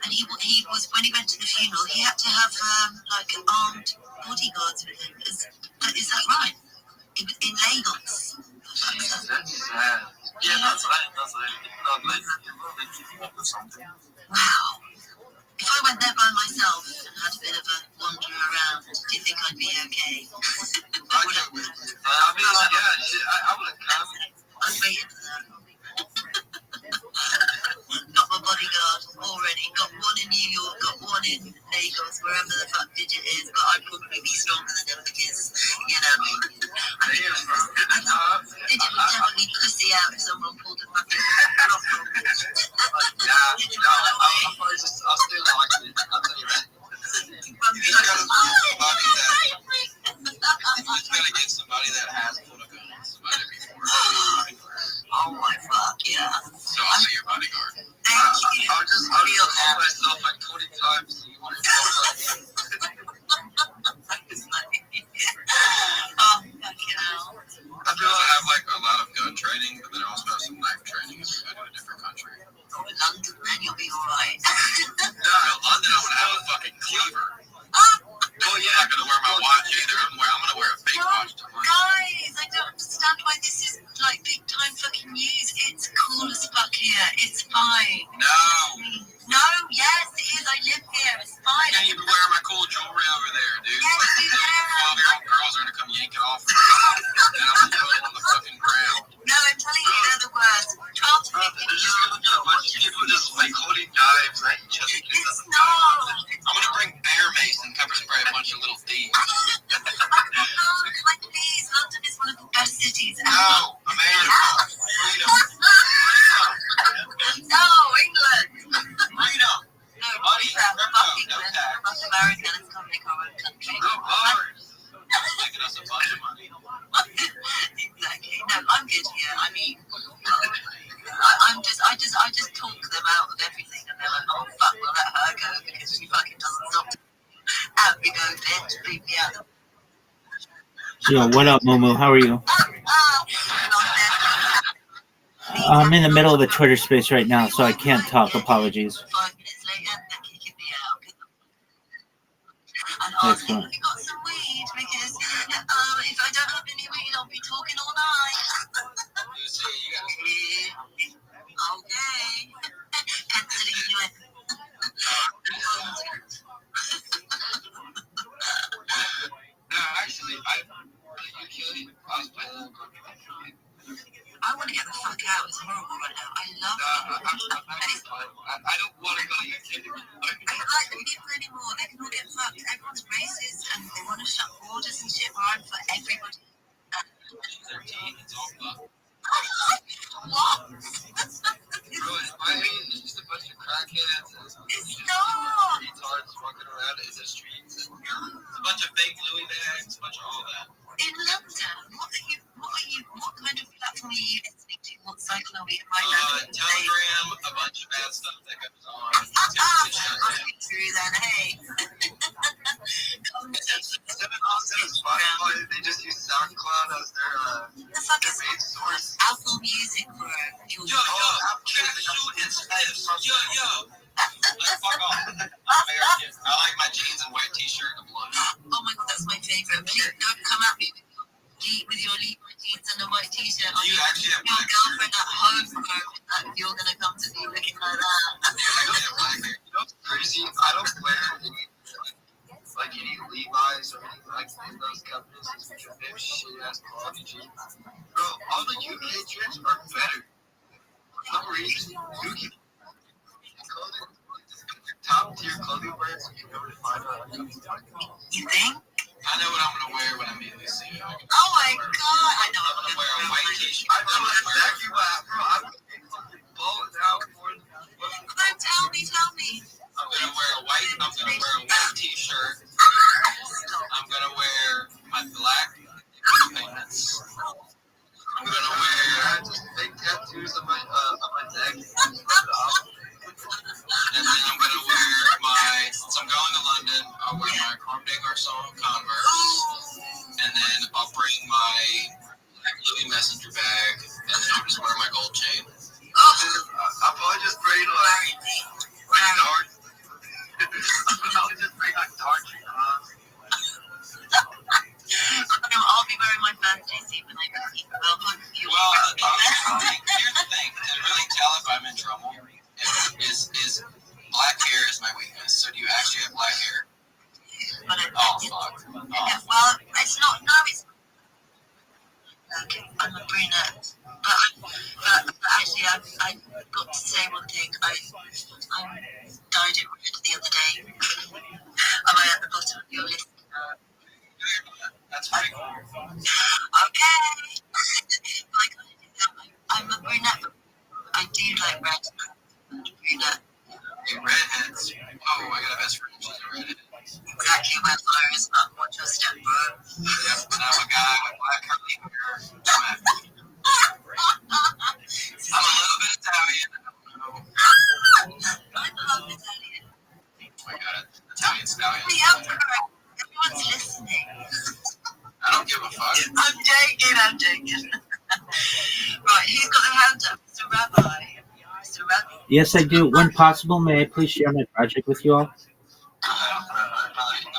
and he was when he went to the funeral, he had to have like armed bodyguards with him. Is that right? In Lagos. Jesus, that's sad. Yeah, that's right. That's right. Not like something. Wow. If I went there by myself and had a bit of a wander around, do you think I'd be okay? I would have come. I'm waiting for that. Got my bodyguard already. Got one in New York, got one in Lagos, wherever the fuck Digit is, but I'd probably be stronger than them because, you know, Digit would definitely pussy out if someone pulled a fucking lock on me. I'll stay locked in. I'll tell you that. You just gotta get somebody that has pulled a gun. Somebody before. Oh my fuck, yeah. So I'll be your bodyguard. Thank you. I'll just call myself like 20 times. So you want to I have like a lot of gun training, but then I also have some knife training if we go to a different country. Go to London, then you'll be alright. No, London, I'm gonna have a fucking cleaver. Oh yeah, I'm not gonna wear my watch either. I'm gonna wear a fake watch. Guys, I don't understand why this is like big time fucking news. It's cool as fuck here. It's fine. No, yes, it is. I live here. It's fine. I can't even wear my cool jewelry over there, dude. Yes, you can. 12-year-old girls are gonna come yank it off. And I'm gonna throw it on the fucking ground. No, I'm telling you, they're the worst. 12 to 15-year-olds. A bunch of people just like holding knives, right? It's not. I'm gonna bring bear mace and pepper spray a bunch of little thieves. Like, please, London is one of the best cities ever. No, America. Freedom. No, England. Freedom. No, fuck England. Fuck America. Let's come make our own country. No bars. Making us a bunch of money. Exactly. No, I'm good here. I mean, I just talk them out of everything, and they're like, oh fuck, we'll let her go because she fucking doesn't stop. Out we go, bitch. Leave me out. Yo, what up, Momo? How are you? I'm in the middle of a Twitter space right now, so I can't talk. Apologies. 5 minutes later, they're kicking me out. And That's asking fine. if we got some weed because if I don't have any weed, I'll be talking all night. Okay. Penciling you in. No, actually, I was playing. I want to get the fuck out. It's horrible right now. I love it. I don't want to go to UK. I don't like the people anymore. They can all get fucked. Everyone's racist and they want to shut borders and shit. Where I'm for everybody. 13, it's all fucked. What? I mean, it's just a bunch of crackheads and retards walking around in the streets. And it's a bunch of fake Louis bags, a bunch of all that. In London, what kind of platform are you listening to? What cycle are we in right now? Telegram, a bunch of bad stuff that goes on. Through then, hey. Spotify, they just use SoundCloud as their main source. Apple Music, bro. Yo, cashew and snips. Yo. Fuck off. I'm American. I like my jeans and white t-shirt and blunt. Oh my god, that's my favorite. Please don't come at me with your Levi jeans and a white t-shirt. You actually have your girlfriend at home, bro. If you're gonna come to me looking like that. You know what's crazy? I don't wear any Levi's or anything like those companies because they have shit ass quality jeans. Bro, all the UK jeans are better. For some reason, UK clothing, top tier clothing brands you can never find on. You think? I know what I'm gonna wear when I meet Lucy. Oh my god! I know I'm gonna wear a white t-shirt. I know exactly what, bro. I'm fucking balling out for it. Tell me. I'm gonna wear a white t-shirt. I'm gonna wear my black pants. I'm gonna wear just fake tattoos on my neck. And then I'm gonna wear since I'm going to London, I'll wear my Comme des Garçons Converse. And then I'll bring my Louis Messenger bag. And then I'll just wear my gold chain. in trouble is black hair is my weakness. So do you actually have black hair? But Oh, fuck. Oh. well, it's not. No, it's. Okay, I'm a brunette, but actually, I got to say one thing. I dyed it red the other day. Am I at the bottom of your list? That's pretty cool. Okay. I'm a brunette. I do like red. Brunette. Redheads. Oh, I got a best friend. She's a redhead. Exactly where fire is not what your step, bro. Yep, and I'm a guy with black curly hair. I'm happy. I'm a little bit Italian. I'm half Italian. I got it. Italian stallion. Everyone's listening. I don't give a fuck. I'm joking. Right, who's got their hand up? Mr. Rabbi. Mr. Rabbi. Yes, I do. When possible, may I please share my project with you all? The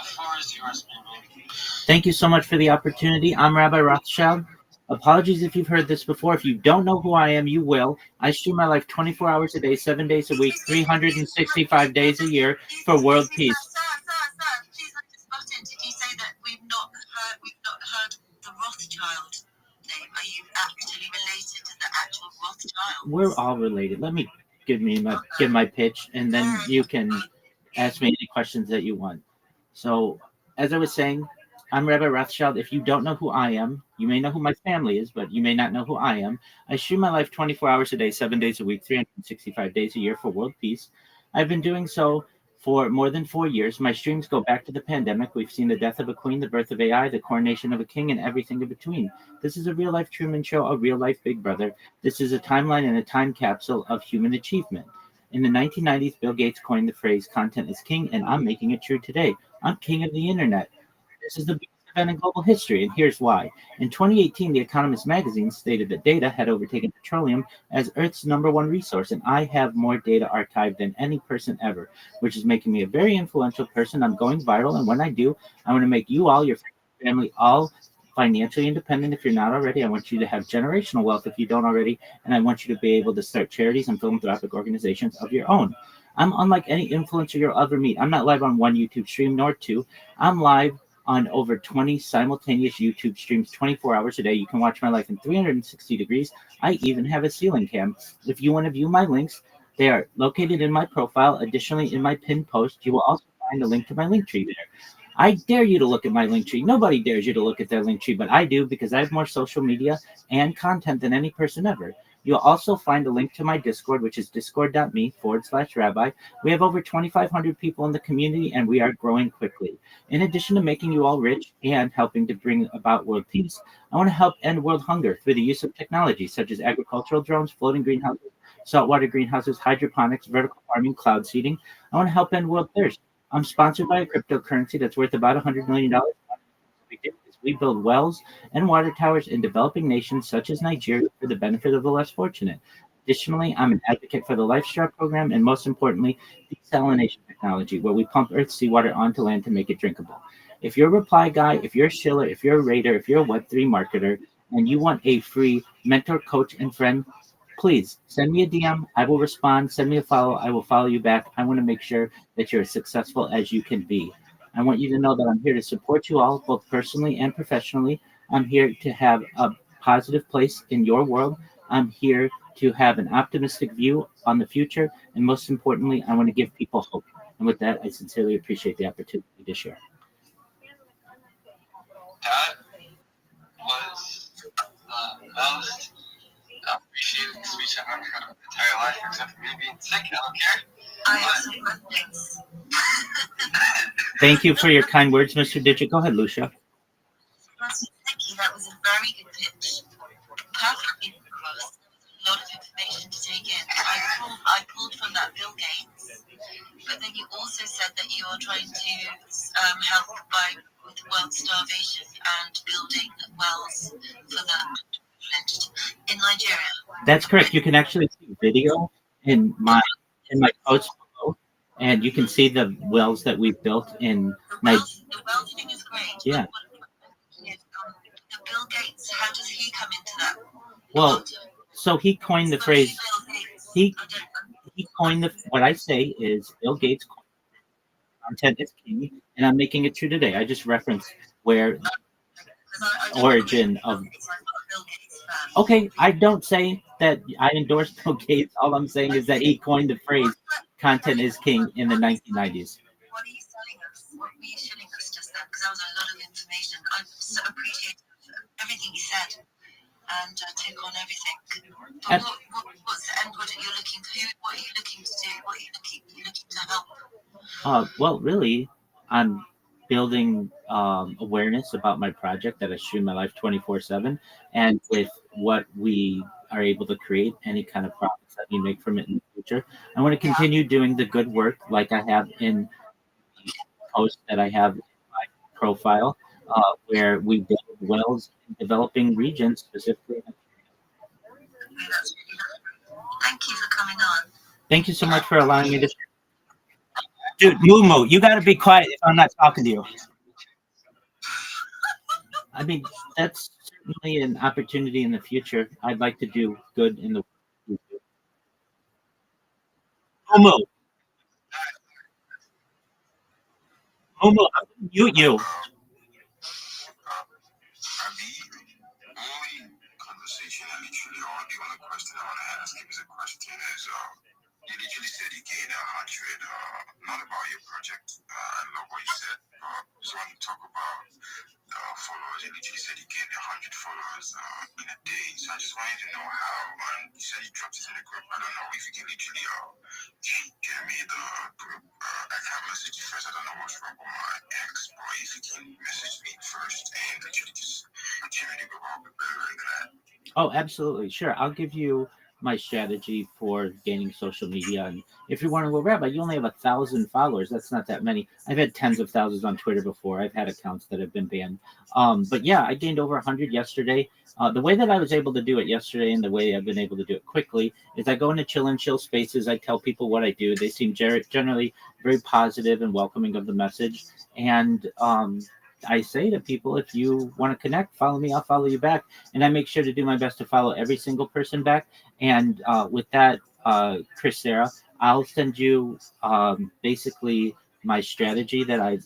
floor is yours, baby. Thank you so much for the opportunity. I'm Rabbi Rothschild. Apologies if you've heard this before. If you don't know who I am, you will. I stream my life 24 hours a day, 7 days a week, 365 days a year for world peace. Sir, please let this button. Did you say that we've not heard the Rothschild name? Are you actually related to the actual Rothschild? We're all related. Let me give my pitch, and then you can ask me any questions that you want. So, as I was saying, I'm Rabbi Rothschild. If you don't know who I am, you may know who my family is, but you may not know who I am. I stream my life 24 hours a day, 7 days a week, 365 days a year for world peace. I've been doing so for more than 4 years. My streams go back to the pandemic. We've seen the death of a queen, the birth of AI, the coronation of a king, and everything in between. This is a real-life Truman Show, a real-life Big Brother. This is a timeline and a time capsule of human achievement. In the 1990s, Bill Gates coined the phrase, content is king, and I'm making it true today. I'm king of the internet. This is the biggest event in global history, and here's why. In 2018, The Economist magazine stated that data had overtaken petroleum as Earth's #1 resource, and I have more data archived than any person ever, which is making me a very influential person. I'm going viral, and when I do, I want to make you all, your family, all financially independent if you're not already. I want you to have generational wealth if you don't already, and I want you to be able to start charities and philanthropic organizations of your own. I'm unlike any influencer you'll ever meet. I'm not live on one YouTube stream nor two. I'm live on over 20 simultaneous YouTube streams 24 hours a day. You can watch my life in 360 degrees. I even have a ceiling cam. If you want to view my links, they are located in my profile. Additionally, in my pinned post, you will also find a link to my link tree there. I dare you to look at my link tree. Nobody dares you to look at their link tree, but I do because I have more social media and content than any person ever. You'll also find a link to my Discord, which is discord.me/rabbi. We have over 2,500 people in the community, and we are growing quickly. In addition to making you all rich and helping to bring about world peace, I want to help end world hunger through the use of technology such as agricultural drones, floating greenhouses, saltwater greenhouses, hydroponics, vertical farming, cloud seeding. I want to help end world thirst. I'm sponsored by a cryptocurrency that's worth about $100 million. We build wells and water towers in developing nations such as Nigeria for the benefit of the less fortunate. Additionally, I'm an advocate for the LifeStar program and, most importantly, desalination technology, where we pump Earth's seawater onto land to make it drinkable. If you're a reply guy, if you're a shiller, if you're a raider, if you're a Web3 marketer, and you want a free mentor, coach, and friend, please send me a DM. I will respond. Send me a follow. I will follow you back. I want to make sure that you're as successful as you can be. I want you to know that I'm here to support you all, both personally and professionally. I'm here to have a positive place in your world. I'm here to have an optimistic view on the future. And most importantly, I want to give people hope. And with that, I sincerely appreciate the opportunity to share. That was the most appreciated speech I've ever heard in my entire life, except for me being sick. I don't care. Thank you for your kind words, Mr. Digit. Go ahead, Lucia. Thank you. That was a very good pitch. Perfectly across. A lot of information to take in. I pulled from that Bill Gates, but then you also said that you are trying to help with world starvation and building wells for the in Nigeria. That's correct. You can actually see video in my post below, and you can see the wells that we've built in Nigeria. The well thing is great. Yeah. The Bill Gates, how does he come into that? Well, so he coined the phrase. Bill Gates. He coined what I say is Bill Gates content is king, and I'm making it true today. I just referenced where origin of. Okay, I don't say that I endorse Bill Gates. All I'm saying is that he coined the phrase "content is king" in the 1990s. What are you selling us? What were you shilling us just then? Because that was a lot of information. I so appreciate everything you said and take on everything. But what's the end product you're looking for? What are you looking to do? What are you looking to help? Well, really, I'm building awareness about my project that I stream my life 24/7, and with what we are able to create, any kind of profits that we make from it in the future. I want to continue doing the good work like I have in the post that I have in my profile, where we build wells in developing regions, specifically. Thank you for coming on. Thank you so much for allowing me to. Dude, Mumu, you got to be quiet if I'm not talking to you. I mean, that's certainly an opportunity in the future. I'd like to do good in the future. Mumu, I'm going to mute you. Conversation and literally all the only question I want to ask him is a question is you literally said you gained 100 not about your project. I love what you said. So when you talk about followers, you literally said you gained 100 followers in a day. So I just wanted to know how, and you said you dropped it in the group. I don't know if you can literally give me the group. I can't message you first. I don't know what's wrong with my ex, but if you can message me first and literally just give me the group, I'll be very, very glad. Oh, absolutely. Sure. I'll give you my strategy for gaining social media. And if you're wondering, well, Rabbi, you only have 1,000 followers. That's not that many. I've had tens of thousands on Twitter before. I've had accounts that have been banned. But yeah, I gained over 100 yesterday. The way that I was able to do it yesterday and the way I've been able to do it quickly is I go into chill and chill spaces. I tell people what I do. They seem generally very positive and welcoming of the message. And I say to people, if you want to connect, follow me, I'll follow you back. And I make sure to do my best to follow every single person back. And with that, Chris, Sarah, I'll send you basically my strategy that I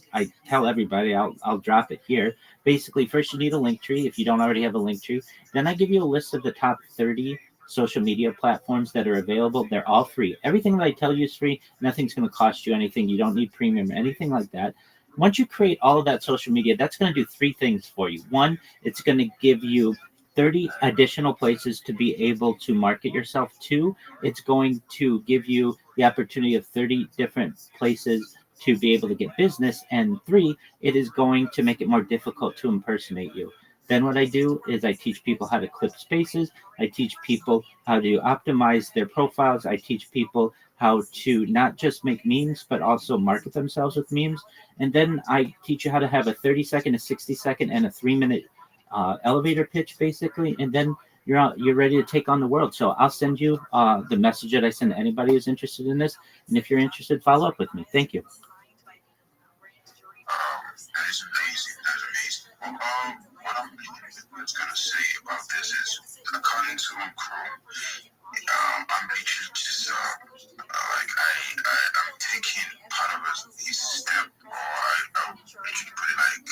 tell everybody. I'll drop it here. Basically, first you need a link tree if you don't already have a link tree. Then I give you a list of the top 30 social media platforms that are available. They're all free. Everything that I tell you is free. Nothing's going to cost you anything. You don't need premium or anything like that. Once you create all of that social media, that's going to do three things for you. One, it's going to give you 30 additional places to be able to market yourself. Two, it's going to give you the opportunity of 30 different places to be able to get business. And three, it is going to make it more difficult to impersonate you. Then what I do is I teach people how to clip spaces. I teach people how to optimize their profiles. I teach people how to not just make memes, but also market themselves with memes. And then I teach you how to have a 30-second, a 60-second, and a 3-minute elevator pitch, basically. And then you're ready to take on the world. So I'll send you the message that I send to anybody who's interested in this. And if you're interested, follow up with me. Thank you. That is amazing. That's amazing. What I'm going to say about this is, according to Chrome, I'm literally just I'm taking part of his step, or I literally put it like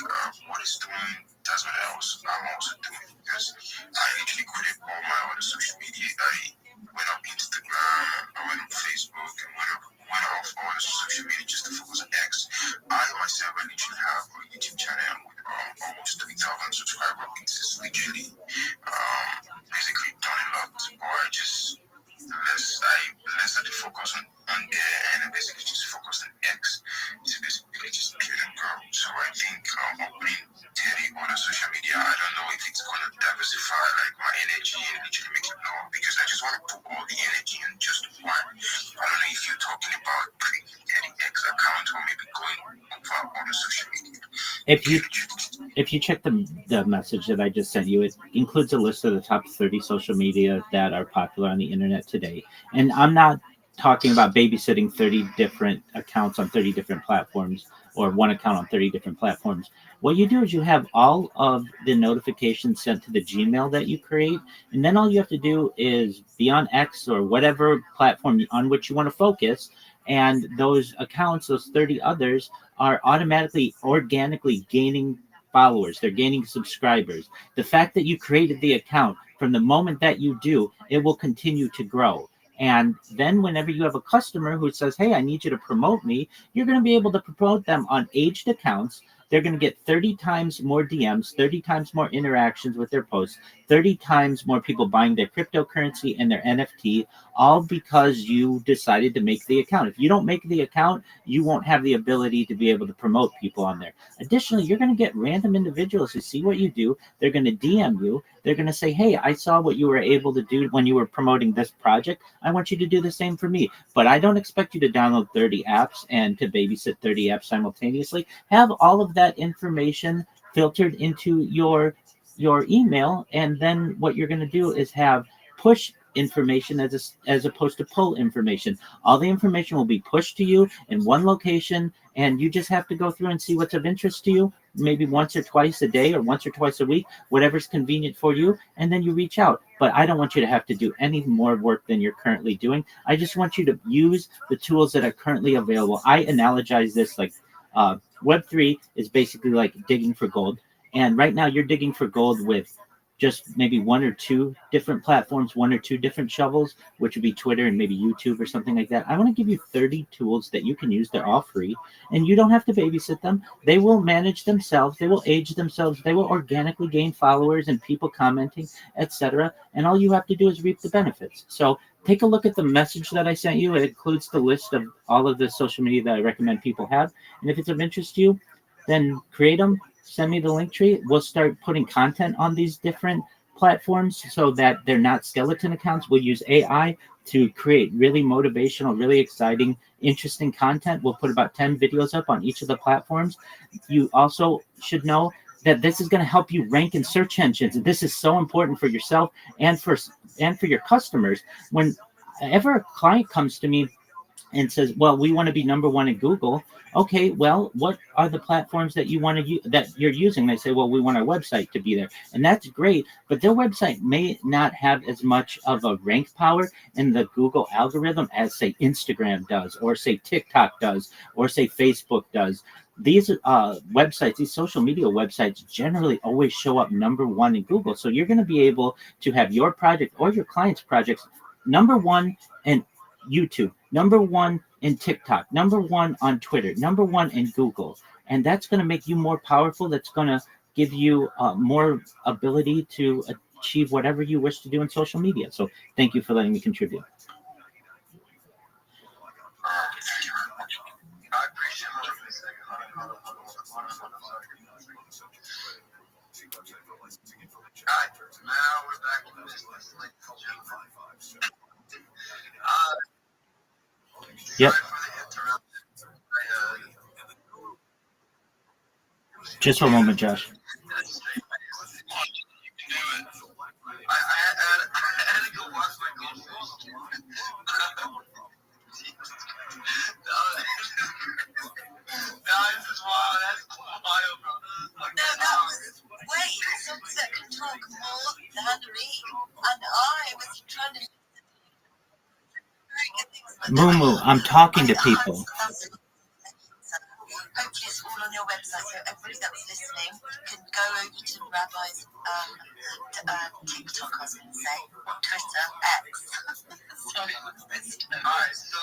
what he's doing does what else I'm also doing, because I literally quit all my other social media. I went up Instagram, I went on Facebook, and went off all the social media just to focus on X. I myself, I literally have a YouTube channel with almost 3,000 subscribers. It's literally basically done a lot, or I just less of the focus on there, and I basically just focus on X to basically just build and grow. So I think opening 30 other social media, I don't know if it's going to diversify like my energy and literally make it more, because I just want to put all the energy in just one. I don't know if you're talking about creating 30X account or maybe going over other social media. If you check the message that I just sent you, it includes a list of the top 30 social media that are popular on the internet today. And I'm not talking about babysitting 30 different accounts on 30 different platforms. or one account on 30 different platforms. What you do is you have all of the notifications sent to the Gmail that you create, and then all you have to do is be on X or whatever platform on which you want to focus, and those accounts, those 30 others, are automatically, organically gaining followers. They're gaining subscribers. The fact that you created the account, from the moment that you do, it will continue to grow. And then whenever you have a customer who says, hey, I need you to promote me, you're going to be able to promote them on aged accounts. They're going to get 30 times more DMs, 30 times more interactions with their posts, 30 times more people buying their cryptocurrency and their NFT, all because you decided to make the account. If you don't make the account, you won't have the ability to be able to promote people on there. Additionally, you're going to get random individuals who see what you do. They're going to DM you. They're going to say, hey, I saw what you were able to do when you were promoting this project. I want you to do the same for me. But I don't expect you to download 30 apps and to babysit 30 apps simultaneously. Have all of that information filtered into your email, and then what you're going to do is have push information as opposed to pull information. All the information will be pushed to you in one location, and you just have to go through and see what's of interest to you, maybe once or twice a day or once or twice a week, whatever's convenient for you, and then you reach out. But I don't want you to have to do any more work than you're currently doing. I just want you to use the tools that are currently available. I analogize this like Web3 is basically like digging for gold. And right now you're digging for gold with just maybe one or two different platforms, one or two different shovels, which would be Twitter and maybe YouTube or something like that. I want to give you 30 tools that you can use. They're all free, and you don't have to babysit them. They will manage themselves. They will age themselves. They will organically gain followers and people commenting, etc. And all you have to do is reap the benefits. So take a look at the message that I sent you. It includes the list of all of the social media that I recommend people have. And if it's of interest to you, then create them. Send me the link tree. We'll start putting content on these different platforms so that they're not skeleton accounts. We'll use AI to create really motivational, really exciting, interesting content. We'll put about 10 videos up on each of the platforms. You also should know that this is going to help you rank in search engines. And this is so important for yourself and for your customers. Whenever a client comes to me and says, well, we want to be number one in Google. Okay, well, what are the platforms that you want to use, that you're using? They say, well, we want our website to be there. And that's great, but their website may not have as much of a rank power in the Google algorithm as, say, Instagram does, or say TikTok does, or say Facebook does. These websites, these social media websites generally always show up number one in Google. So you're going to be able to have your project or your client's projects number one in YouTube, number one in TikTok, number one on Twitter, number one in Google. And that's going to make you more powerful. That's going to give you more ability to achieve whatever you wish to do in social media. So thank you for letting me contribute. I appreciate it. Now we're back in business. Yep. Just for a moment, Josh. I had to go watch my goldfish. This is wild. That's wild, bro. No, that was wait. Sunset can talk more than me, and I was trying to. Moo, I'm talking to people. Hopefully it's all on your website, so everybody that's listening can go over to Rabbi's TikTok, I was going to say, Twitter, X. Sorry. Alright, so,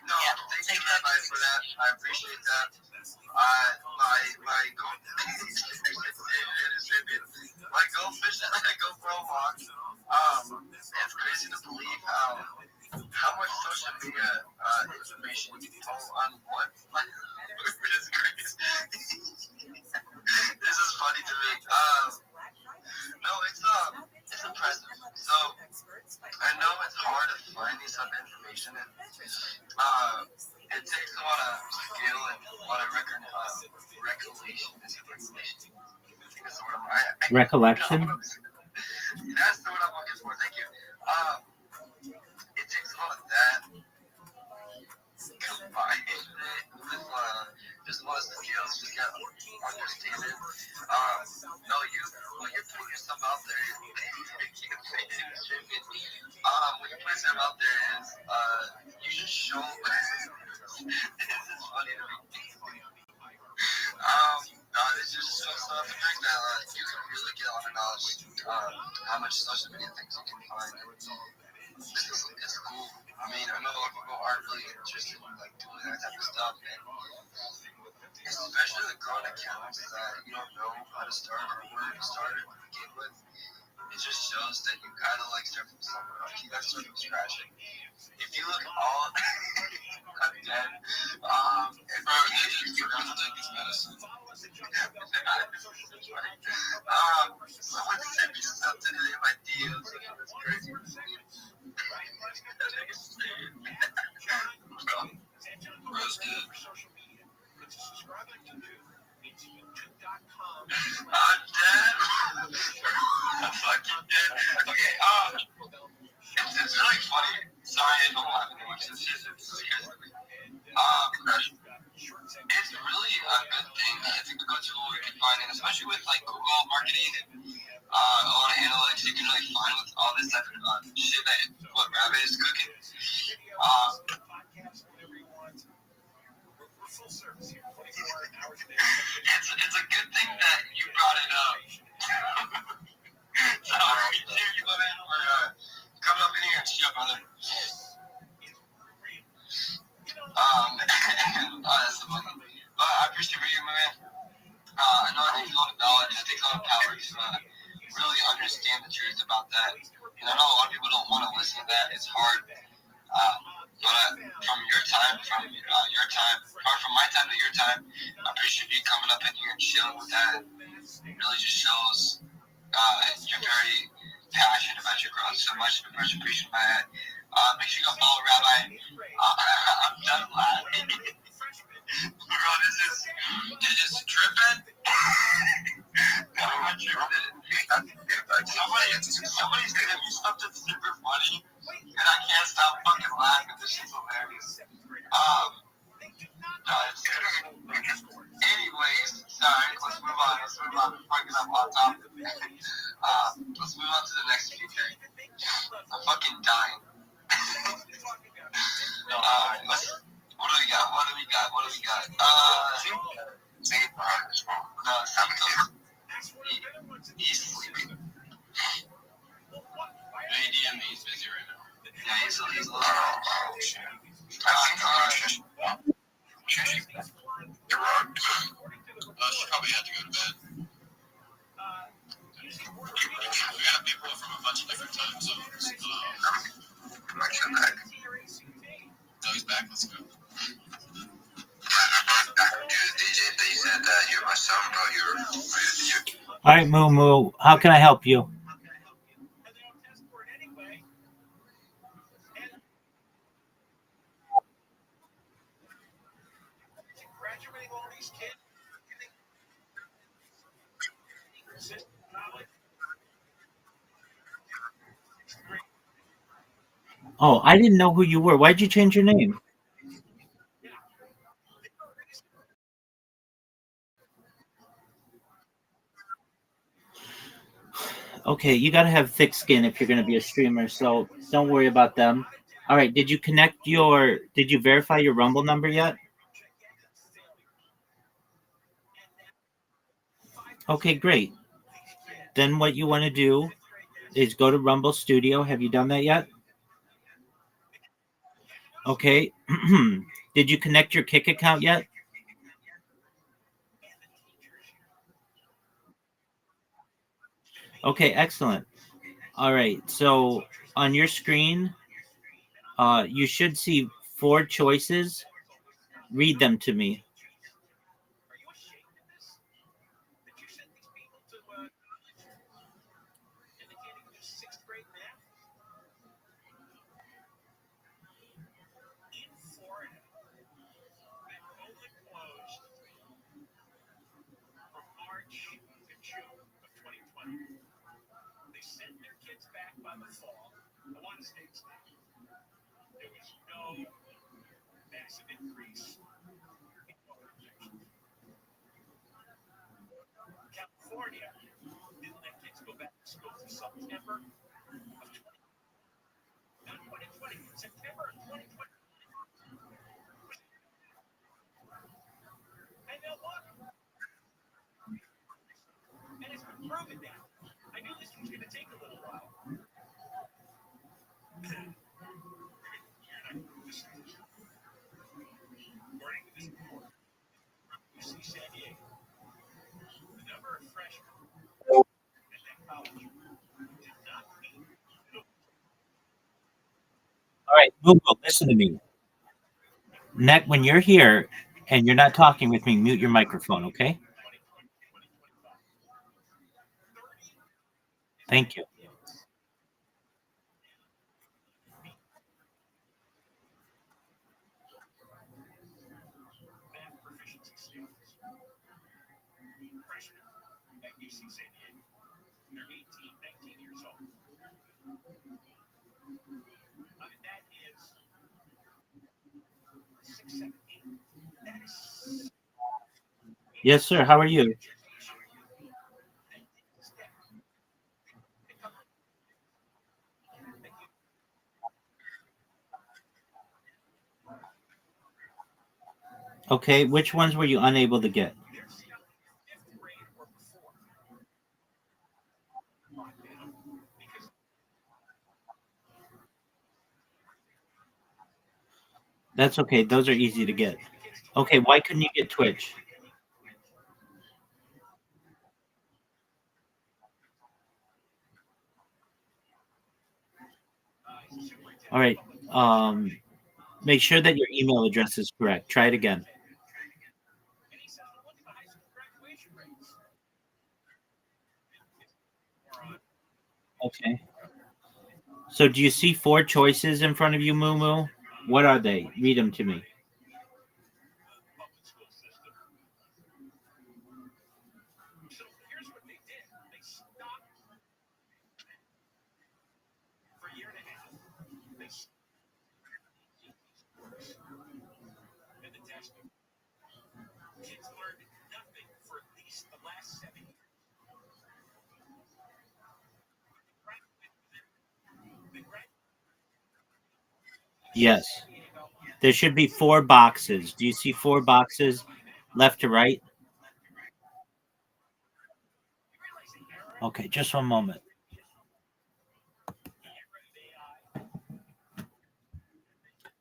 no, thank you, Rabbi, for that. I appreciate that. My goldfish that I go for a walk. It's crazy to believe how much social media information you pull on one platform. It's crazy. This is funny to me. No, it's impressive. So I know it's hard to find this type of information, and it takes a lot of skill and a lot of recollection. Recollection? That's the word I'm looking for. Thank you. It takes a lot of that combined with just a lot of skill understand it. No, when you're putting yourself out there, when you put yourself out there, you just show. This is funny to me. No, it's just so stuff and things that you can really get on and off. How much social media things you can find. It's cool. I mean, I know a lot of people aren't really interested in like doing that type of stuff, and especially the growing accounts that you don't know how to start or where to start it to begin with. It just shows that you kind of like start from somewhere. Like you got to start from scratch. If you look all, I'm dead. Bro, you forgot to take his medicine. Someone sent me something in my DMs. That's crazy. Bro's dead. I'm dead. I'm fucking dead. Okay, it's really funny. Sorry if I'm laughing too much. It's scares me. It's really a good thing. It's a good tool you can find, and especially with like Google marketing and a lot of analytics, you can really find with all this type of shit that what Rabbit is cooking. It's a good thing that you brought it up. So I appreciate you, my man, for coming up in here and shit, brother. That's the money. But I appreciate you, my man. I know it takes a lot of knowledge, it takes a lot of power to really understand the truth about that. And I know a lot of people don't want to listen to that. It's hard. But from your time, or from my time to your time, I appreciate you coming up in here and chilling with that. It really just shows you're very passionate about your growth. So much appreciation by that. Make sure you go follow Rabbi. I'm done laughing. Bro, this is tripping. Somebody's gonna do something super funny, and I can't stop fucking laughing. This shit's hilarious. Anyways, sorry. Let's move on. We're fucking up on top. Let's move on to the next speaker. I'm fucking dying. What do we got? No, he's sleeping. ADM, he's busy right now. Yeah, he's a little. She probably had to go to bed. We have people from a bunch of different time zones. No, he's back. Let's go. They said that you're my son, bro. You're. All right, Moo Moo. How can I help you? Oh, I didn't know who you were. Why'd you change your name? Okay, you got to have thick skin if you're going to be a streamer, so don't worry about them. All right, did you verify your Rumble number yet? Okay, great. Then what you want to do is go to Rumble Studio. Have you done that yet? Okay. Did you connect your Kick account yet? Okay, excellent. All right. So on your screen, you should see 4 choices. Read them to me. California. Didn't let kids go back to school to September of 2020. September of 2020. And now look. And it's been proven now. I knew this was going to take a little while. According to this report, UC San Diego, the number of freshmen at that college did not meet. All right, Google, listen to me. When you're here and you're not talking with me, mute your microphone, okay? Thank you. Math proficiency standards. Freshmen at UC San Diego. They're 18, 19 years old. That is 6, 7, 8. That is. Yes, sir. How are you? Okay, which ones were you unable to get? That's okay. Those are easy to get. Okay, why couldn't you get Twitch? All right. Make sure that your email address is correct. Try it again. Okay. So do you see 4 choices in front of you, Moo Moo? What are they? Read them to me. Kids learned nothing for at least the last 7 years. Yes. There should be 4 boxes. Do you see 4 boxes left to right? Okay, just one moment.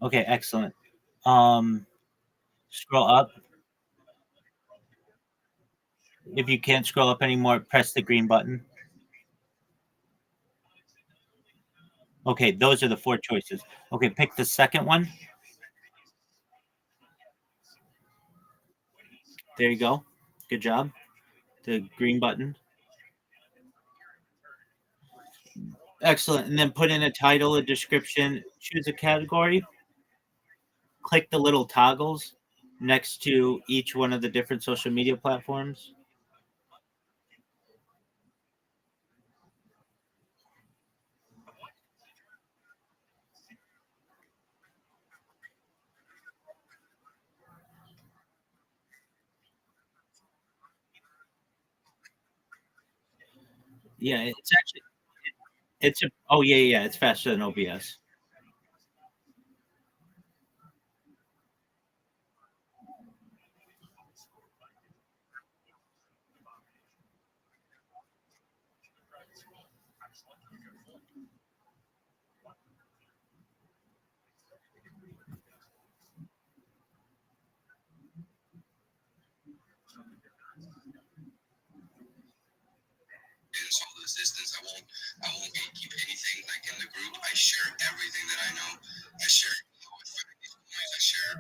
Okay, excellent. Scroll up. If you can't scroll up anymore, press the green button. Okay, those are the 4 choices. Okay, pick the second one. There you go. Good job. The green button. Excellent. And then put in a title, a description, choose a category. Click the little toggles next to each one of the different social media platforms. Yeah, it's actually oh yeah, it's faster than OBS. All the assistance. I won't gatekeep anything like in the group. I share everything that I know. I share how I find these coins. I share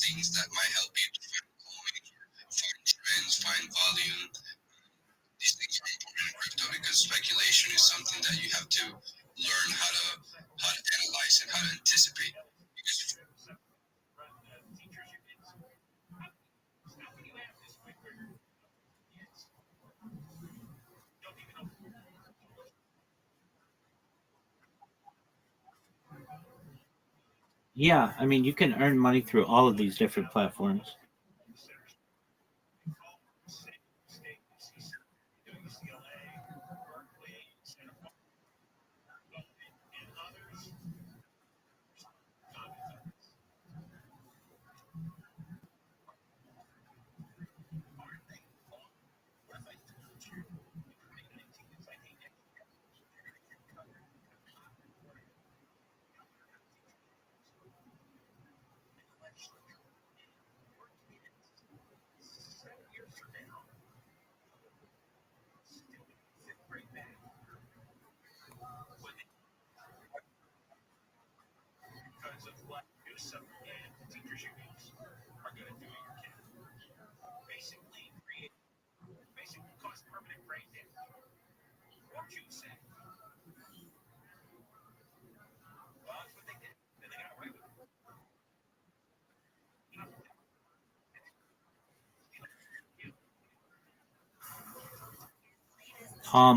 things that might help you to find coins, find trends, find volume. These things are important in crypto because speculation is something that you have to learn how to analyze and how to anticipate. Because Yeah, I mean, you can earn money through all of these different platforms.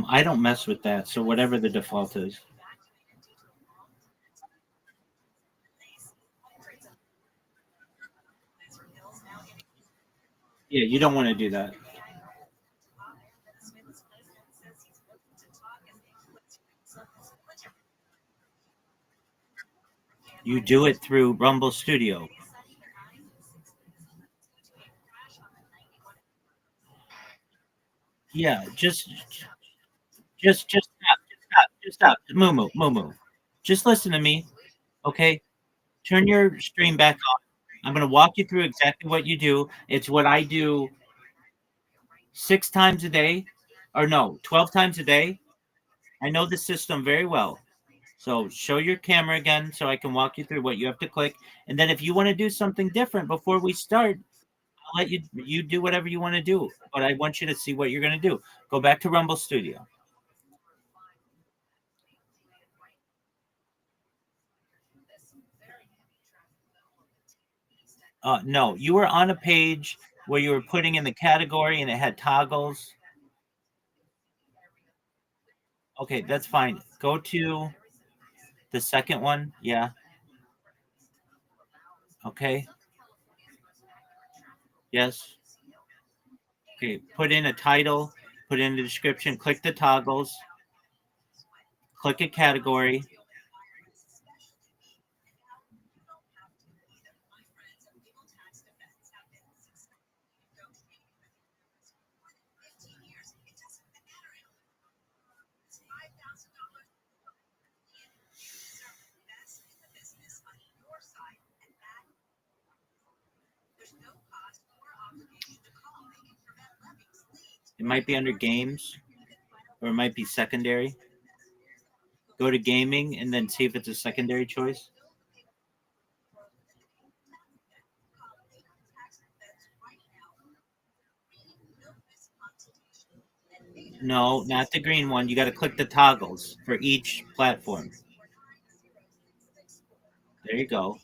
I don't mess with that. So whatever the default is. Yeah, you don't want to do that. You do it through Rumble Studio. Yeah, just stop, just stop. Moo moo. Just listen to me, okay? Turn your stream back on. I'm gonna walk you through exactly what you do. It's what I do 6 times a day, or no, 12 times a day. I know the system very well. So show your camera again so I can walk you through what you have to click. And then if you want to do something different before we start, I'll let you do whatever you want to do. But I want you to see what you're going to do. Go back to Rumble Studio. No, you were on a page where you were putting in the category and it had toggles. Okay, that's fine. Go to the second one. Yeah. Okay. Yes. Okay. Put in a title, put in the description, click the toggles, click a category. It might be under games or it might be secondary. Go to gaming and then see if it's a secondary choice. No, not the green one. You got to click the toggles for each platform. There you go.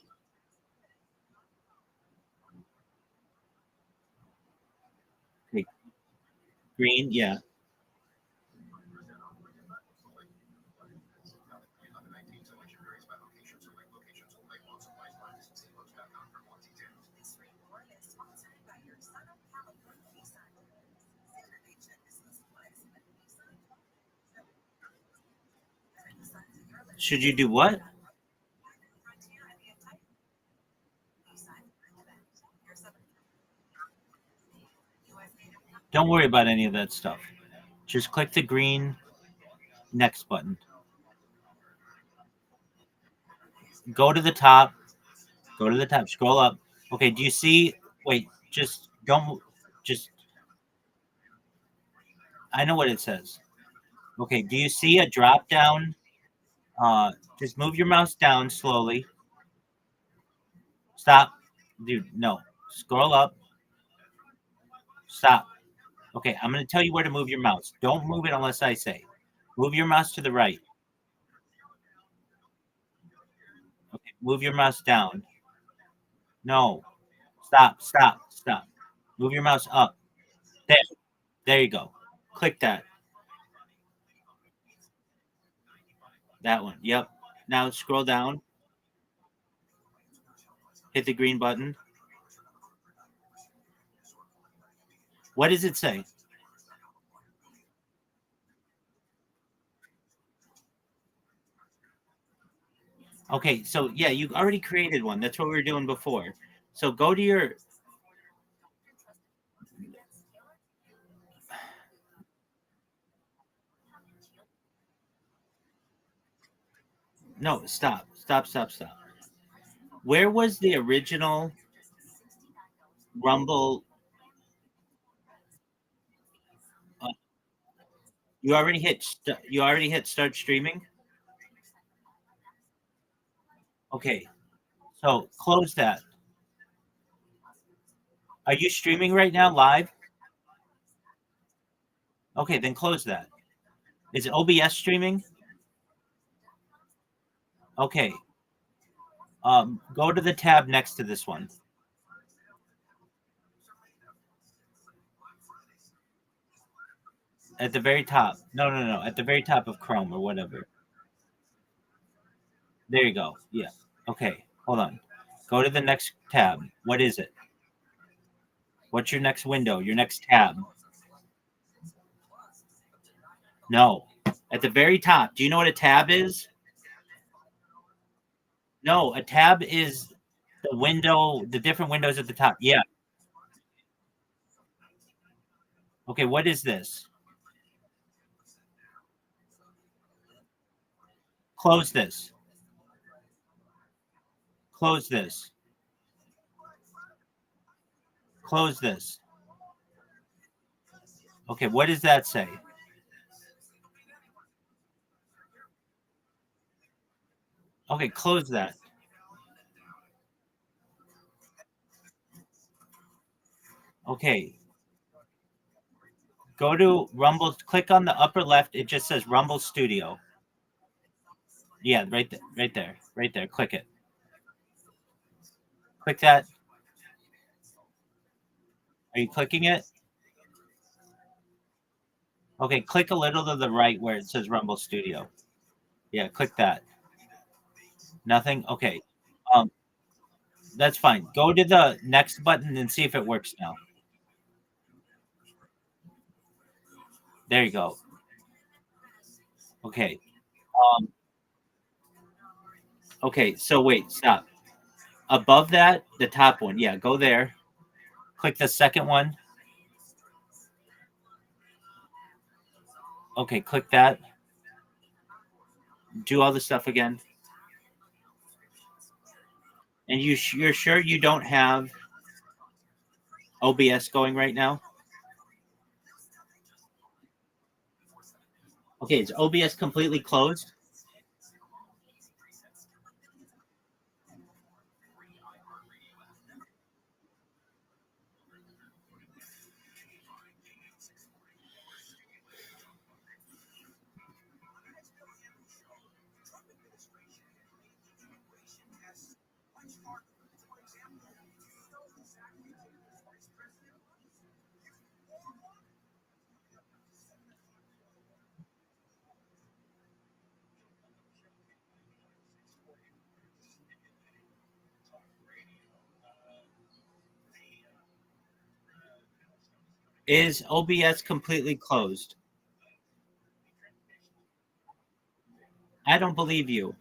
Okay. Green, yeah. Should you do what? Don't worry about any of that stuff. Just click the green next button. Go to the top. Go to the top. Scroll up. Okay, do you see? Wait, just don't. Just. I know what it says. Okay, do you see a drop down? Just move your mouse down slowly. Stop. Dude, no. Scroll up. Stop. Okay, I'm going to tell you where to move your mouse. Don't move it unless I say. Move your mouse to the right. Okay, move your mouse down. No. Stop. Move your mouse up. There. There you go. Click that. That one. Yep. Now scroll down. Hit the green button. What does it say? Okay, so yeah, you already created one. That's what we were doing before. So go to your. No, stop. Where was the original Rumble? Uh, you already hit. You already hit start streaming. Okay, So close that. Are you streaming right now live? Okay, then close that. Is OBS streaming? Okay. Go to the tab next to this one. At the very top. No. At the very top of Chrome or whatever. There you go. Yeah. Okay. Hold on. Go to the next tab. What is it? What's your next window? Your next tab? No. At the very top. Do you know what a tab is? No, a tab is the window, the different windows at the top. Yeah. Okay, what is this? Close this. Close this. Close this. Okay, what does that say? Okay, close that. Okay. Go to Rumble. Click on the upper left. It just says Rumble Studio. Yeah, right there. Right there. Right there. Click it. Click that. Are you clicking it? Okay, click a little to the right where it says Rumble Studio. Yeah, click that. Nothing? Okay. That's fine. Go to the next button and see if it works now. There you go. Okay. Okay, so wait, stop. Above that, the top one. Yeah, go there. Click the second one. Okay, click that. Do all the stuff again. And you're sure you don't have OBS going right now? Okay, is OBS completely closed? Is OBS completely closed? I don't believe you.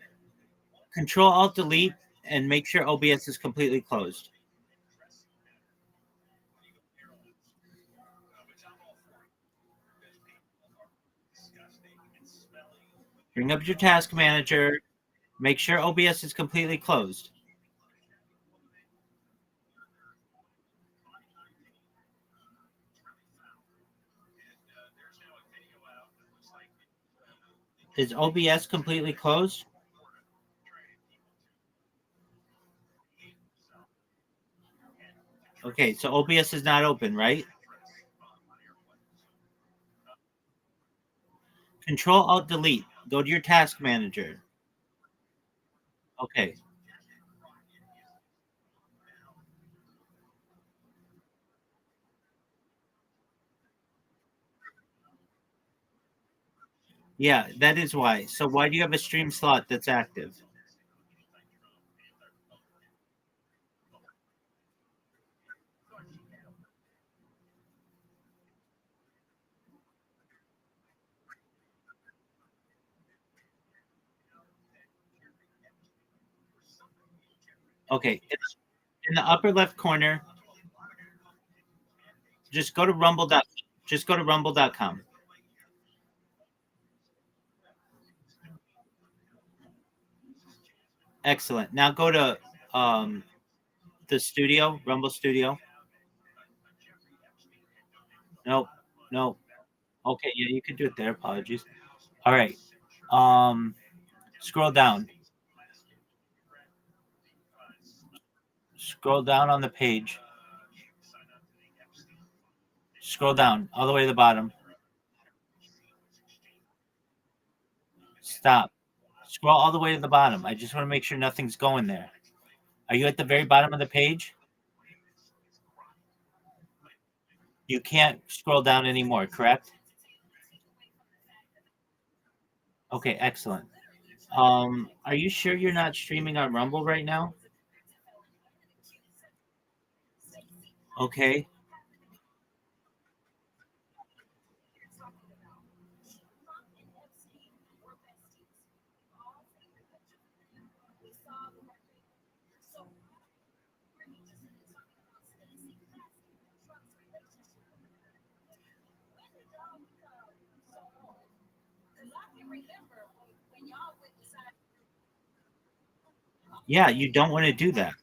Control Alt Delete and make sure OBS is completely closed. Bring up your task manager. Make sure OBS is completely closed. Is OBS completely closed? Okay, so OBS is not open, right? Control Alt Delete. Go to your task manager. Okay. Yeah, that is why. So why do you have a stream slot that's active? Okay, it's in the upper left corner. Just go to rumble.com. Just go to rumble.com. Excellent. Now go to the studio, Rumble Studio. Nope. Nope. Okay, yeah, you can do it there. Apologies. All right. Scroll down. Scroll down on the page. Scroll down all the way to the bottom. Stop. Scroll all the way to the bottom. I just want to make sure nothing's going there. Are you at the very bottom of the page? You can't scroll down anymore, correct? Okay, excellent. Are you sure you're not streaming on Rumble right now? Okay. Yeah, you don't want to do that.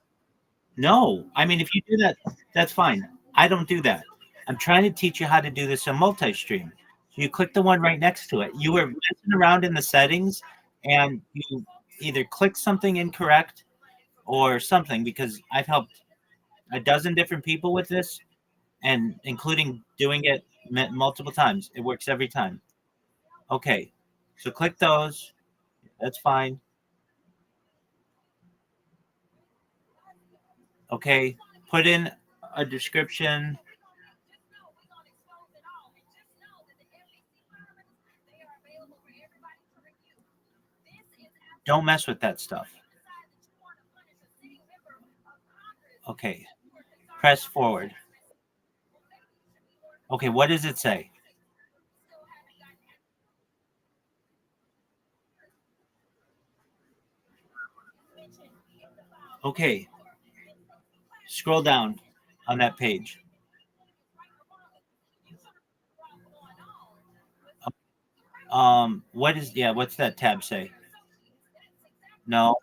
No, I mean, if you do that, that's fine. I don't do that. I'm trying to teach you how to do this in multi-stream. So you click the one right next to it. You were messing around in the settings, and you either click something incorrect or something, because I've helped a dozen different people with this, and including doing it multiple times. It works every time. Okay, so click those. That's fine. Okay, put in a description. Don't mess with that stuff. Okay, press forward. Okay, what does it say? Okay, scroll down on that page. What's that tab say? No.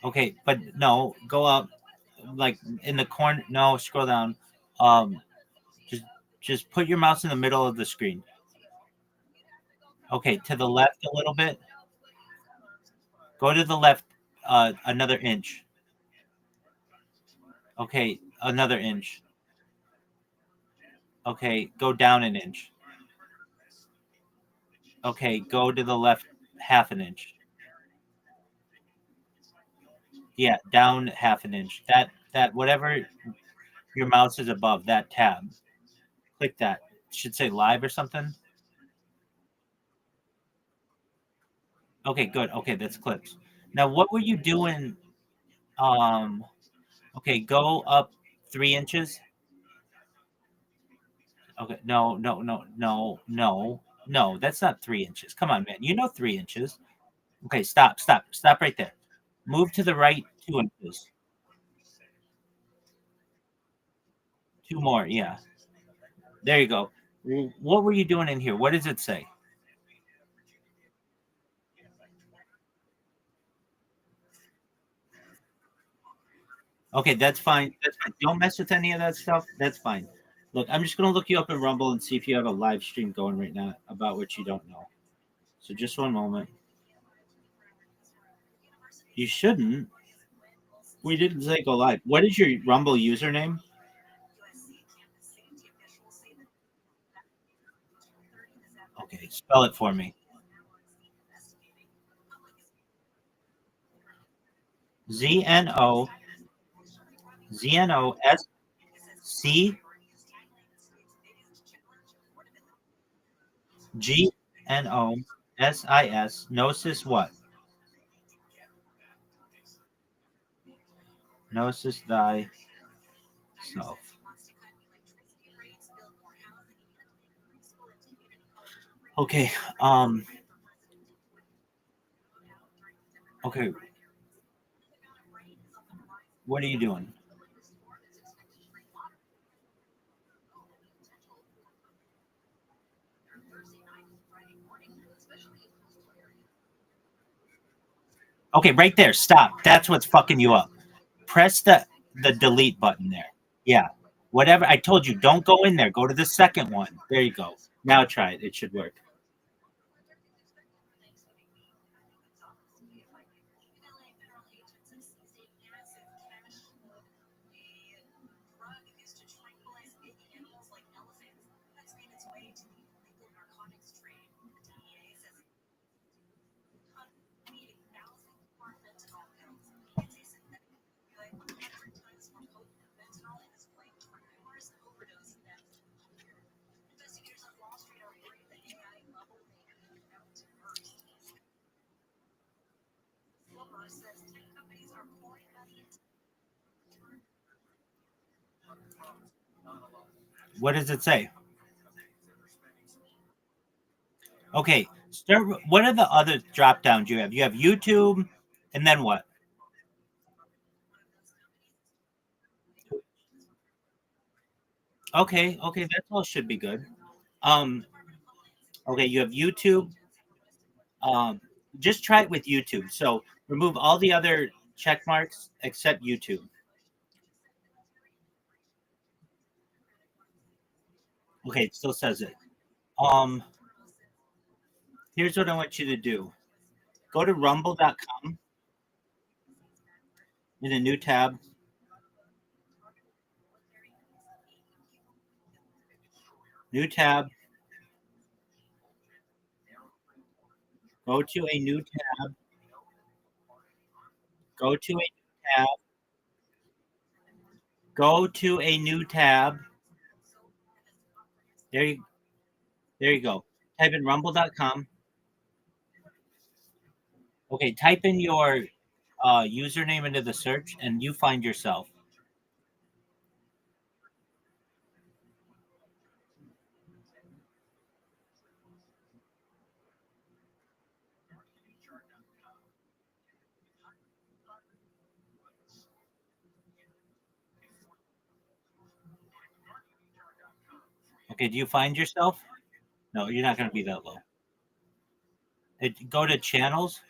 Okay, but no, go up, like in the corner. No, scroll down. Um, just just put your mouse in the middle of the screen. Okay, to the left a little bit. Go to the left, another inch. Okay, another inch. Okay, go down an inch. Okay, go to the left half an inch. Yeah, down half an inch. That whatever your mouse is above, that tab. Click that. It should say live or something. Okay, good. Okay, that's clips. Now, what were you doing? Um, okay, go up 3 inches. Okay, no. That's not 3 inches. Come on, man. You know 3 inches. Okay, stop right there. Move to the right 2 inches. Two more, yeah. There you go. What were you doing in here? What does it say? Okay, that's fine. That's fine. Don't mess with any of that stuff. That's fine. Look, I'm just gonna look you up in Rumble and see if you have a live stream going right now about what you don't know. So just one moment. You shouldn't. We didn't say go live. What is your Rumble username? Okay, spell it for me. ZNO ZNOSC GNOSIS Gnosis what? Gnosis thyself. Okay. Okay. What are you doing? Okay, right there. Stop. That's what's fucking you up. Press the delete button there. Yeah. Whatever. I told you, don't go in there. Go to the second one. There you go. Now try it. It should work. What does it say? Okay, start. What are the other drop downs you have? You have YouTube, and then what? Okay, that's all should be good. Um, okay, you have YouTube. Um, just try it with YouTube. So remove all the other check marks except YouTube. Okay, it still says it. Um, Here's what I want you to do. Go to rumble.com in a new tab. New tab. Go to a new tab. Go to a new tab. Go to a new tab. There you go. Type in rumble.com. Okay, type in your username into the search and you find yourself. Okay, do you find yourself? No, you're not going to be that low. Go to channels.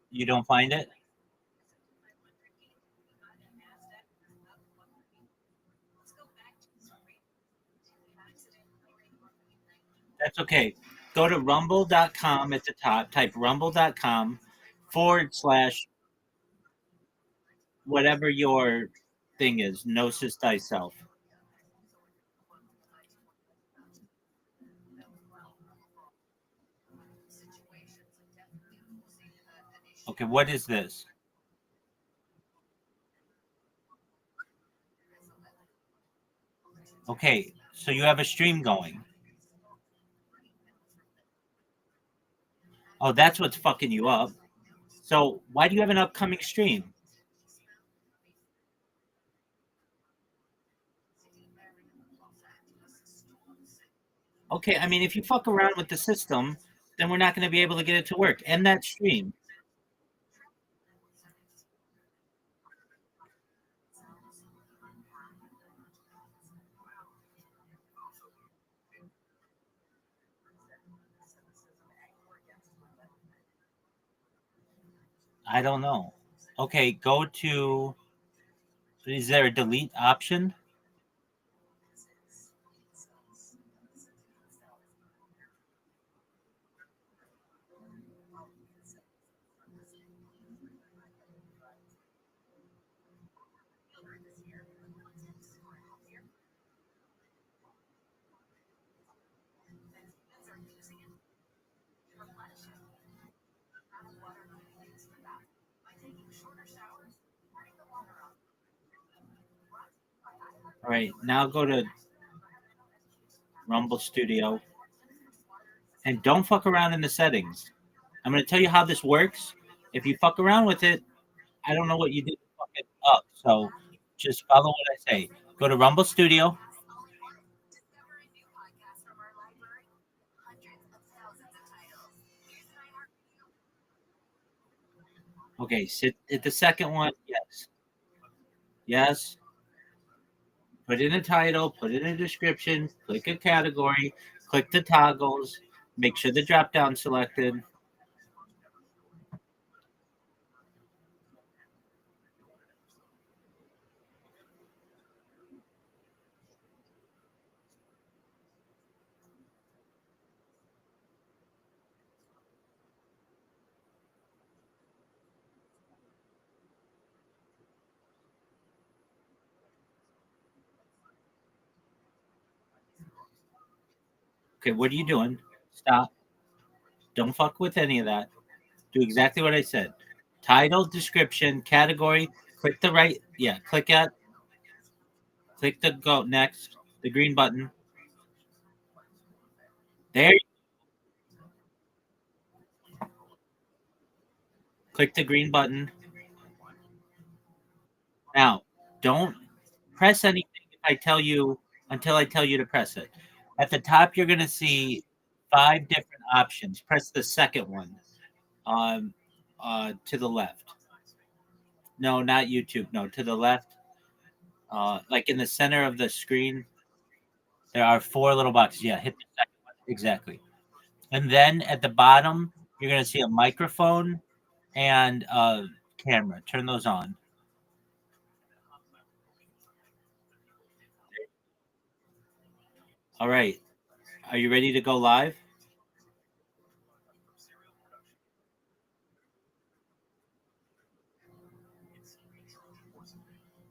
You don't find it? That's okay. Go to rumble.com at the top. Type rumble.com / whatever your thing is. Gnosis thyself. Okay, what is this? Okay, so you have a stream going. Oh, that's what's fucking you up. So why do you have an upcoming stream? Okay, I mean, if you fuck around with the system, then we're not going to be able to get it to work. End that stream. I don't know. Okay, go to. Is there a delete option? All right, now go to Rumble Studio and don't fuck around in the settings. I'm going to tell you how this works. If you fuck around with it, I don't know what you did to fuck it up. So just follow what I say. Go to Rumble Studio. Okay, sit at the second one. Yes. Yes. Put in a title, put in a description, click a category, click the toggles, make sure the drop down selected. Okay, what are you doing? Stop. Don't fuck with any of that. Do exactly what I said. Title, description, category. Click the right. Yeah, click the go next. The green button. There. Click the green button. Now, don't press anything if I tell you until I tell you to press it. At the top, you're going to see 5 different options. Press the second one to the left. No, not YouTube. No, to the left. Like in the center of the screen, there are 4 little boxes. Yeah, hit the second one. Exactly. And then at the bottom, you're going to see a microphone and a camera. Turn those on. All right. Are you ready to go live?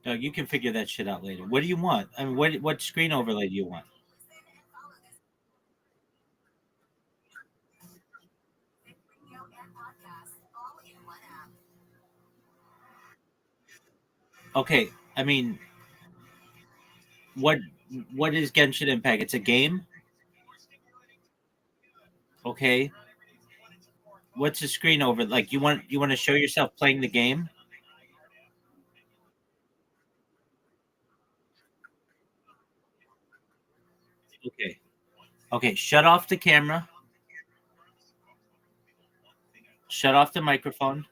No, you can figure that shit out later. What do you want? I mean, what screen overlay do you want? Okay, I mean, what what is Genshin Impact? It's a game. Okay, what's the screen over? Like you want to show yourself playing the game? Okay, okay. Shut off the camera. Shut off the microphone.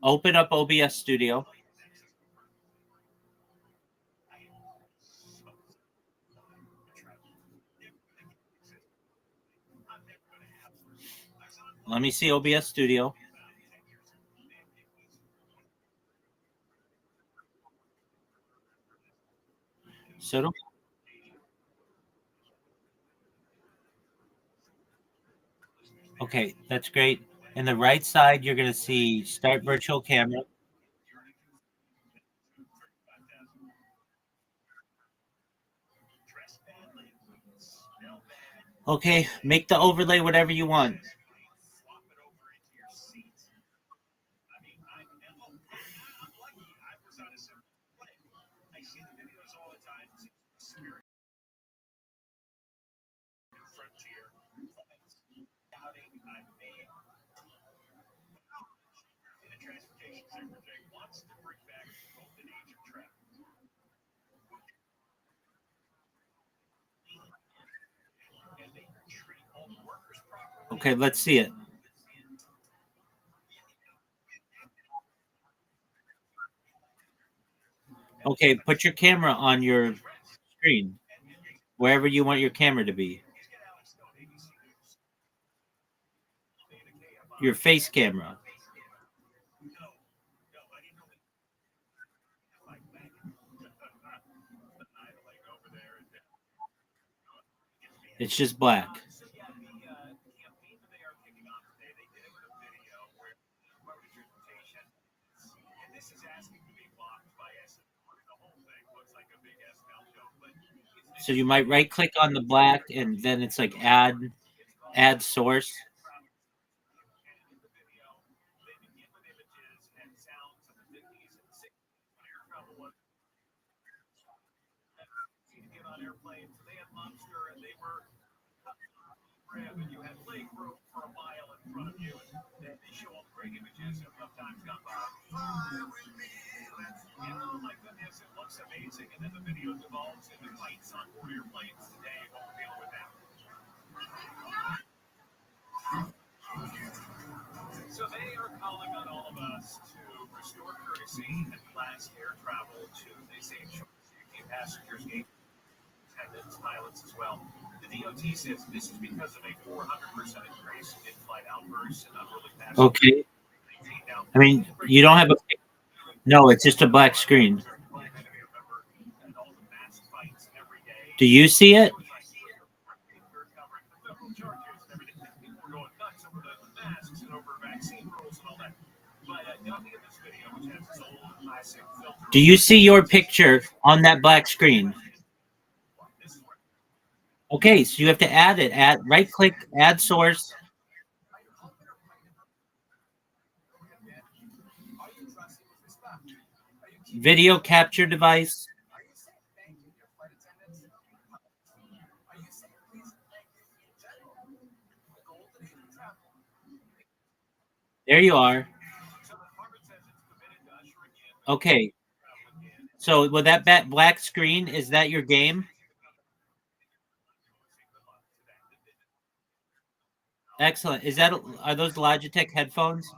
Open up OBS Studio. Let me see OBS Studio. So do Okay, that's great. In the right side, you're going to see Start Virtual Camera. Okay, make the overlay whatever you want. Okay, let's see it. Okay, put your camera on your screen, wherever you want your camera to be. Your face camera. It's just black. So you might right click on the black and then it's like add source. So they are calling on all of us to restore courtesy and class air travel to the same safety passengers, gate attendants, pilots as well. The DOT says this is because of a 400% increase in flight outbursts and unruly passengers. Okay. I mean, you don't have a no, it's just a black screen. Do you see it? Do you see your picture on that black screen? Okay, so you have to add it. Right click, add source. Video capture device. There you are. Okay. So with that black screen, is that your game? Excellent. Are those Logitech headphones?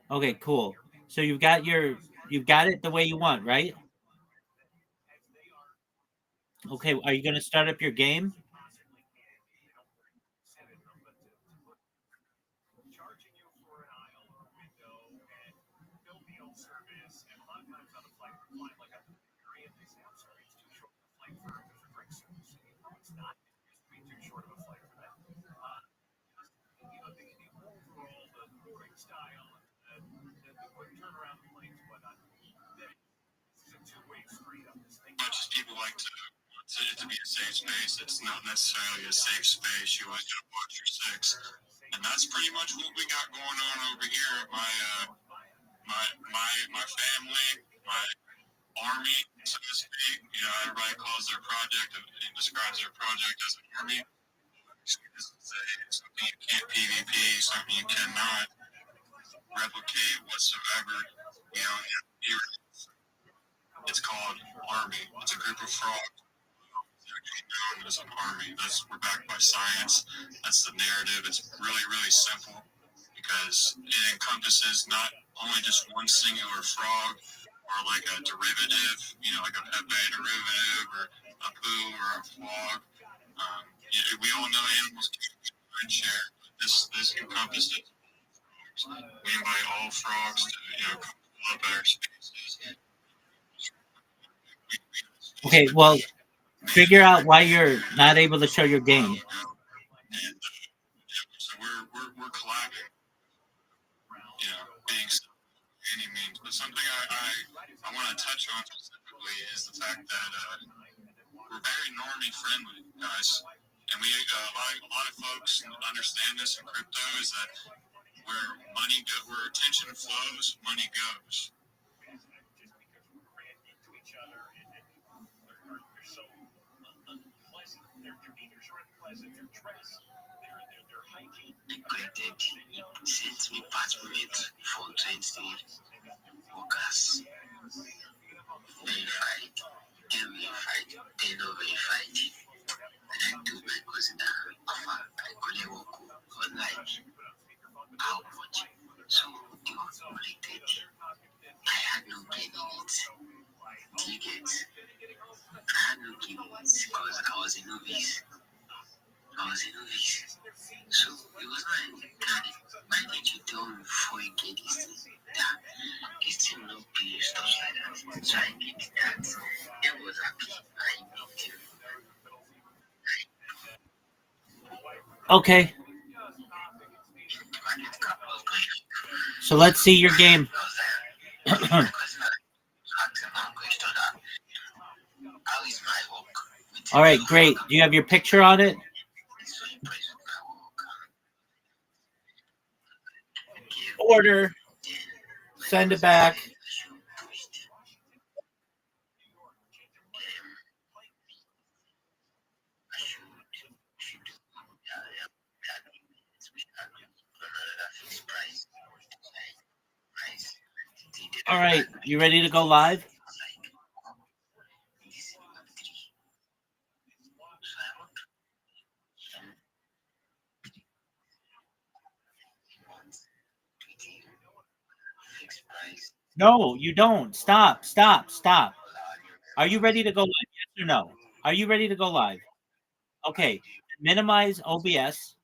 Okay, cool. So you've got it the way you want, right? Okay, are you going to start up your game? Much as people like it to be a safe space, it's not necessarily a safe space. You always got to watch your six, and that's pretty much what we got going on over here at my family, my army, so to speak. You know, everybody calls their project and describes their project as an army. Something you can't PvP, something you cannot replicate whatsoever. You know, it's called army. It's a group of frogs. Known as an army. We're backed by science. That's the narrative. It's really, really simple because it encompasses not only just one singular frog or like a derivative, you know, like a Pepe derivative or a poo or a frog. We all know animals can't share. This encompasses. We invite all frogs to, you know, pull up our spaces. Okay, well, figure out why you're not able to show your game. So we're collabing, you know, being any means. But something I want to touch on specifically is the fact that we're very normie friendly, guys. And a lot of folks understand this in crypto is that where attention flows, money goes. Created sent me passport for 20 workers. Verified, then verified, then not verified. And I told my cousin that I couldn't work online. How much? So they were collected. I had no gain in it. Do you get? I had no gain in it because I was a novice. So it was not why did you tell me before you get this thing? That this thing no pay stuff like that. So I get that. It was happy. I made it. Okay. So let's see your game. All right, great. Do you have your picture on it? Order. Send it back. All right, you ready to go live? No, you don't. Stop. Are you ready to go live? Yes or no? Are you ready to go live? Okay. Minimize OBS.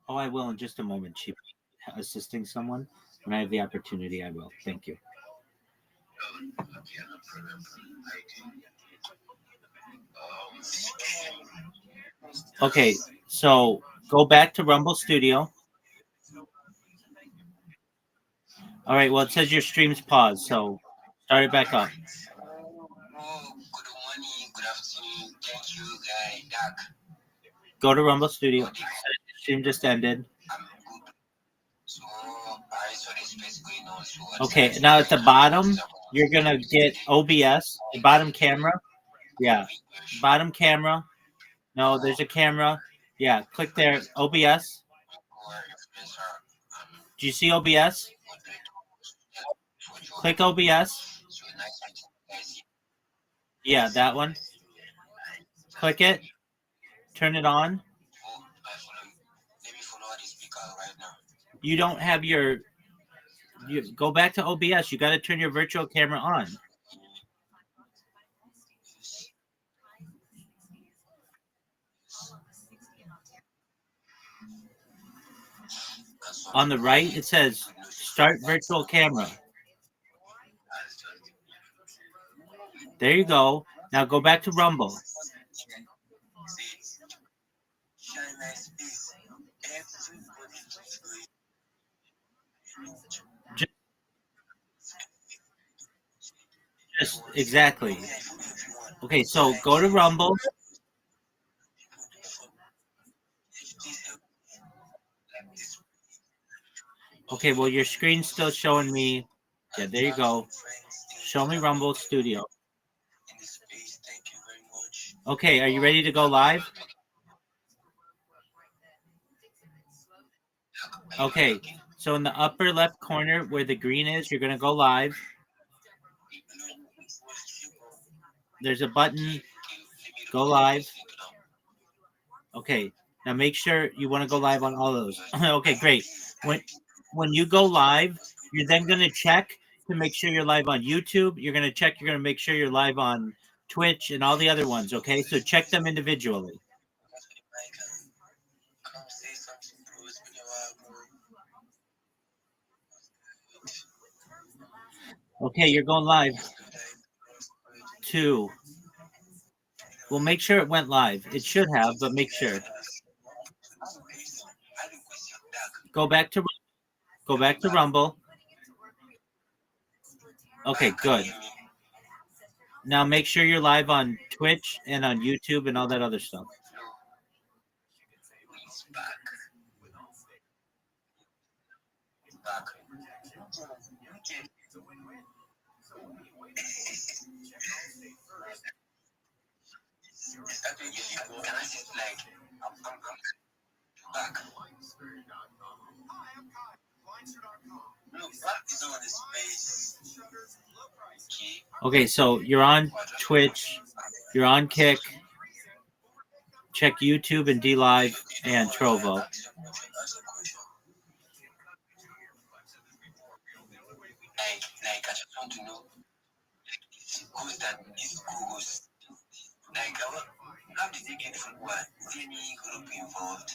Oh, I will in just a moment, Chief. Assisting someone. When I have the opportunity, I will. Thank you. Okay, so go back to Rumble Studio. All right, well, it says your stream's paused, so start it back up. Good morning, good afternoon. Thank you, guy. Doc. go to Rumble Studio. Stream just ended. Okay, now at the bottom, you're gonna get OBS, the bottom camera. Yeah, bottom camera. No, there's a camera. Yeah, click there. OBS. Do you see OBS? Click OBS. Yeah, that one. Click it. Turn it on. You don't have your. You go back to OBS. You got to turn your virtual camera on. On the right, it says start virtual camera. There you go. Now go back to Rumble. Just exactly. Okay, so go to Rumble. Okay, well, your screen's still showing me. Yeah, there you go. Show me Rumble Studio. Okay, are you ready to go live? Okay, so in the upper left corner where the green is, you're going to go live. There's a button, go live. Okay, now make sure you want to go live on all those. Okay, great. When you go live, you're then going to check to make sure you're live on YouTube. You're going to make sure you're live on Twitch and all the other ones, okay? So check them individually. Okay, you're going live. 2. Well, make sure it went live. It should have, but make sure. Go back to Rumble. Okay, good. Now make sure you're live on Twitch and on YouTube and all that other stuff. Okay, so you're on Twitch, you're on Kick. Check YouTube and DLive and Trovo. Like I just want to know who's that these gurus. Like how did they get from what? Is there any group involved?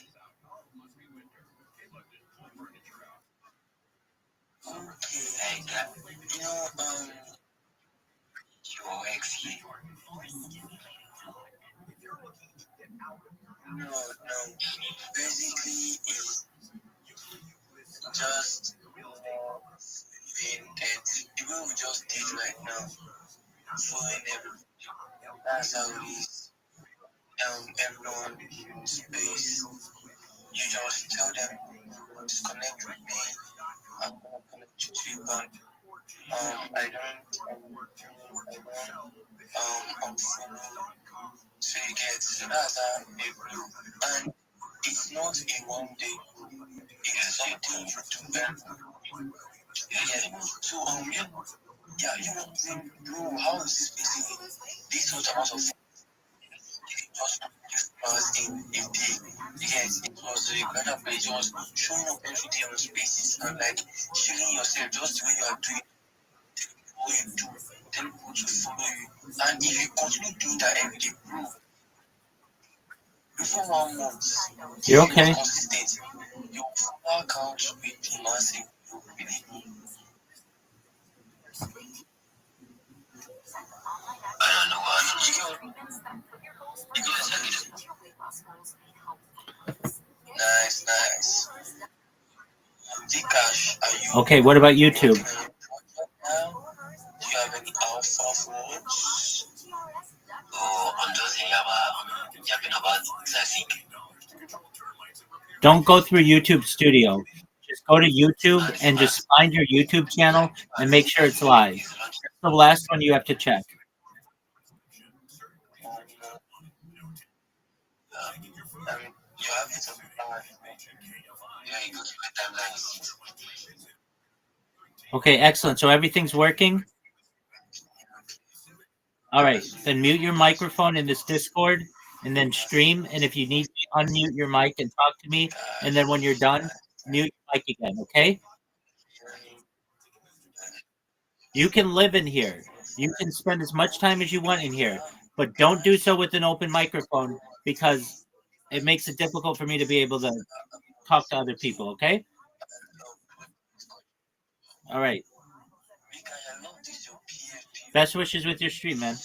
Okay, like your ex here. No. Basically it's just being dead. The way we just did right now. Following everything. That's how it is. Everyone in space. You just tell them disconnect with me. I'm gonna connect you to you, but I don't unfollow. So you get, so that's how they do. And it's not a one day group. It's something you do every. Yeah. So you would think, bro, how is this basically this much amount of just because in a day, yes, it was a better play, just showing up every day on spaces and like showing yourself just the way you are doing what you do, then people to follow you. And if you continue doing that every day, bro, before 1 month, you're okay. You're consistent, your follower count will be massive, believe me. I don't know what you go Nice. Zcash, are you Okay, what about YouTube? now? Do you have any alpha forwards? Oh, I'm just yapping about classic. Don't go through YouTube Studio. Just go to YouTube and just find your YouTube channel and make sure it's live. That's the last one you have to check. Okay, excellent. So everything's working? All right, then mute your microphone in this Discord and then stream. And if you need to unmute your mic and talk to me, and then when you're done, mute your mic again, okay? You can live in here. You can spend as much time as you want in here, but don't do so with an open microphone because it makes it difficult for me to be able to talk to other people, okay? All right. Best wishes with your stream, man.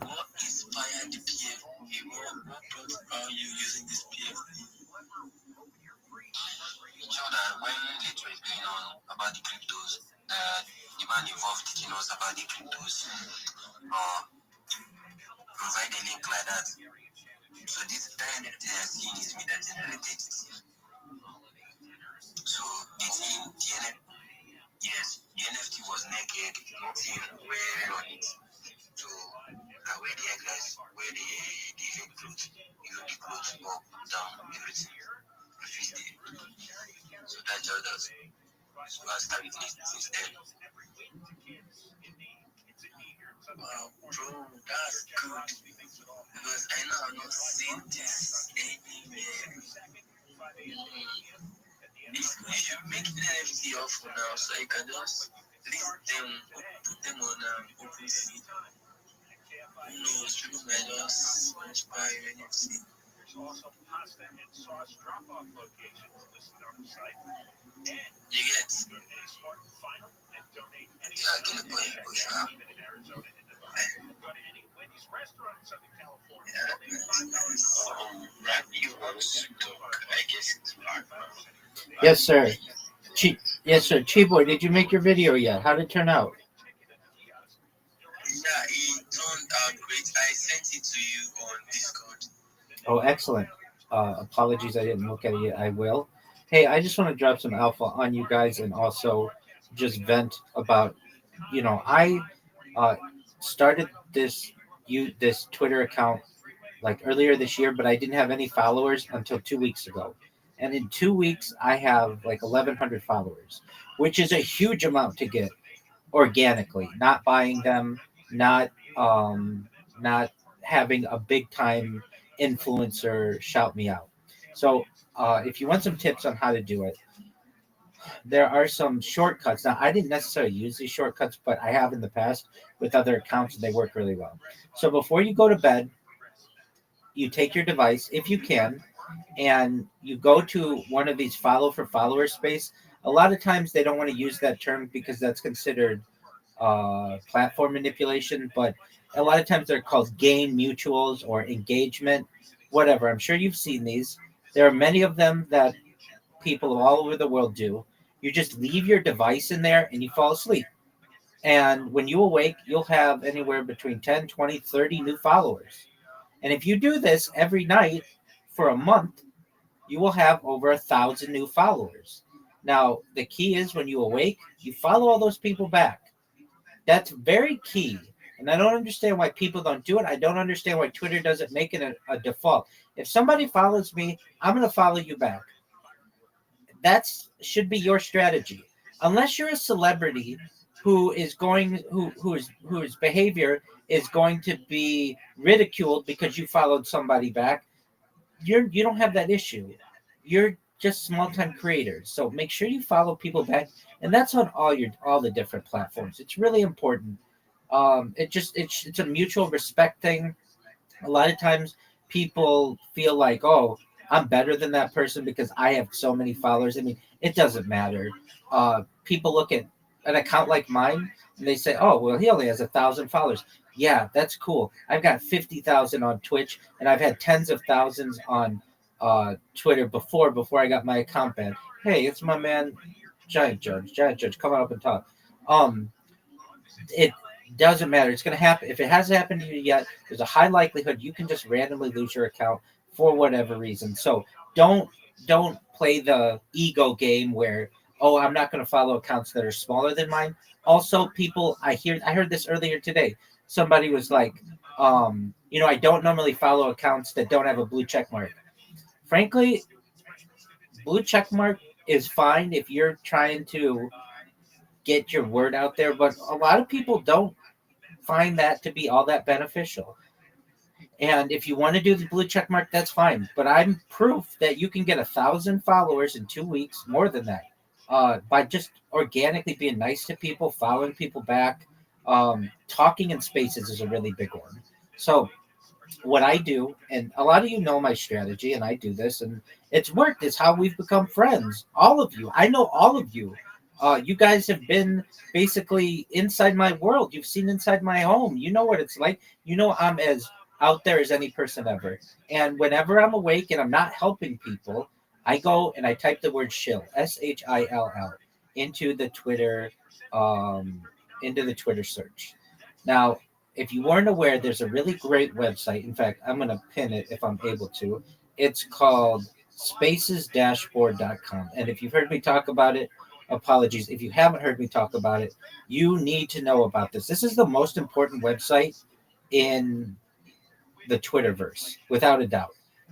What inspired the PF? What brought you using this PF? You know that when it was going on about the cryptos, the man involved teaching us about the cryptos, provide a link like that. So this time they are seeing is me that generated it. So the thing, yes, the NFT was naked, nothing wearing on it. So I wear the eggless, wear the link clothes, the clothes up, down, everything. So that's how that's. So I started it since then. Wow, bro, that's good. Because I know I've not seen this anywhere. You should make an NFT offer now so you can just list them, put them on OpenSea. Who knows, people might just buy an NFT. You get? Yeah, get the point, push up. Rabbi Rothschild, I guess it's hard. Yes, sir. Yes, sir. Chiboy, did you make your video yet? How did it turn out? Yeah, it turned out great. I sent it to you on Discord. Oh, excellent. Apologies, I didn't look at it yet. I will. Hey, I just want to drop some alpha on you guys and also just vent about, I started this Twitter account like earlier this year, but I didn't have any followers until 2 weeks ago. And in 2 weeks, I have like 1,100 followers, which is a huge amount to get organically, not buying them, not not having a big time influencer shout me out. So if you want some tips on how to do it, there are some shortcuts. Now I didn't necessarily use these shortcuts, but I have in the past with other accounts and they work really well. So before you go to bed, you take your device if you can and you go to one of these follow for follower space. A lot of times they don't want to use that term because that's considered platform manipulation, but a lot of times they're called gain mutuals or engagement, whatever. I'm sure you've seen these. There are many of them that people all over the world do. You just leave your device in there and you fall asleep. And when you awake, you'll have anywhere between 10, 20, 30 new followers. And if you do this every night for a month, you will have over 1,000 new followers. Now, the key is when you awake, you follow all those people back. That's very key. And I don't understand why people don't do it. I don't understand why Twitter doesn't make it a default. If somebody follows me, I'm going to follow you back. That should be your strategy. Unless you're a celebrity whose behavior is going to be ridiculed because you followed somebody back, you don't have that issue. You're just small time creators. So make sure you follow people back, and that's on all the different platforms. It's really important. It's a mutual respect thing. A lot of times people feel like, oh, I'm better than that person because I have so many followers. I mean, it doesn't matter. People look at an account like mine, and they say, "Oh, well, he only has 1,000 followers." Yeah, that's cool. I've got 50,000 on Twitch, and I've had tens of thousands on Twitter before I got my account banned. Hey, it's my man, Giant Judge, come on up and talk. It doesn't matter. It's going to happen. If it hasn't happened to you yet, there's a high likelihood you can just randomly lose your account for whatever reason. So don't play the ego game where, oh, I'm not going to follow accounts that are smaller than mine. Also, people, I heard this earlier today. Somebody was like, I don't normally follow accounts that don't have a blue check mark. Frankly, blue check mark is fine if you're trying to get your word out there, but a lot of people don't find that to be all that beneficial. And if you want to do the blue check mark, that's fine. But I'm proof that you can get 1,000 followers in 2 weeks, more than that, by just organically being nice to people, following people back. Talking in spaces is a really big one. So what I do, and a lot of you know my strategy, and I do this, and it's worked. It's how we've become friends. All of you. I know all of you. You guys have been basically inside my world. You've seen inside my home. You know what it's like. You know I'm as out there as any person ever. And whenever I'm awake and I'm not helping people, I go and I type the word shill, SHILL, into the Twitter, search. Now, if you weren't aware, there's a really great website. In fact, I'm going to pin it if I'm able to. It's called spacesdashboard.com. And if you've heard me talk about it, apologies. If you haven't heard me talk about it, you need to know about this. This is the most important website in the Twitterverse, without a doubt.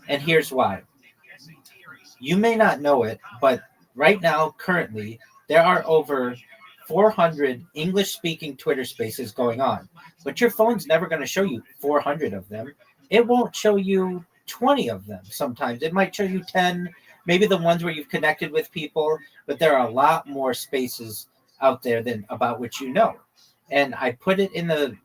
And here's why. You may not know it, but right now, currently, there are over 400 English-speaking Twitter spaces going on. But your phone's never going to show you 400 of them. It won't show you 20 of them sometimes. It might show you 10, maybe the ones where you've connected with people, but there are a lot more spaces out there than about which you know. And I put it in the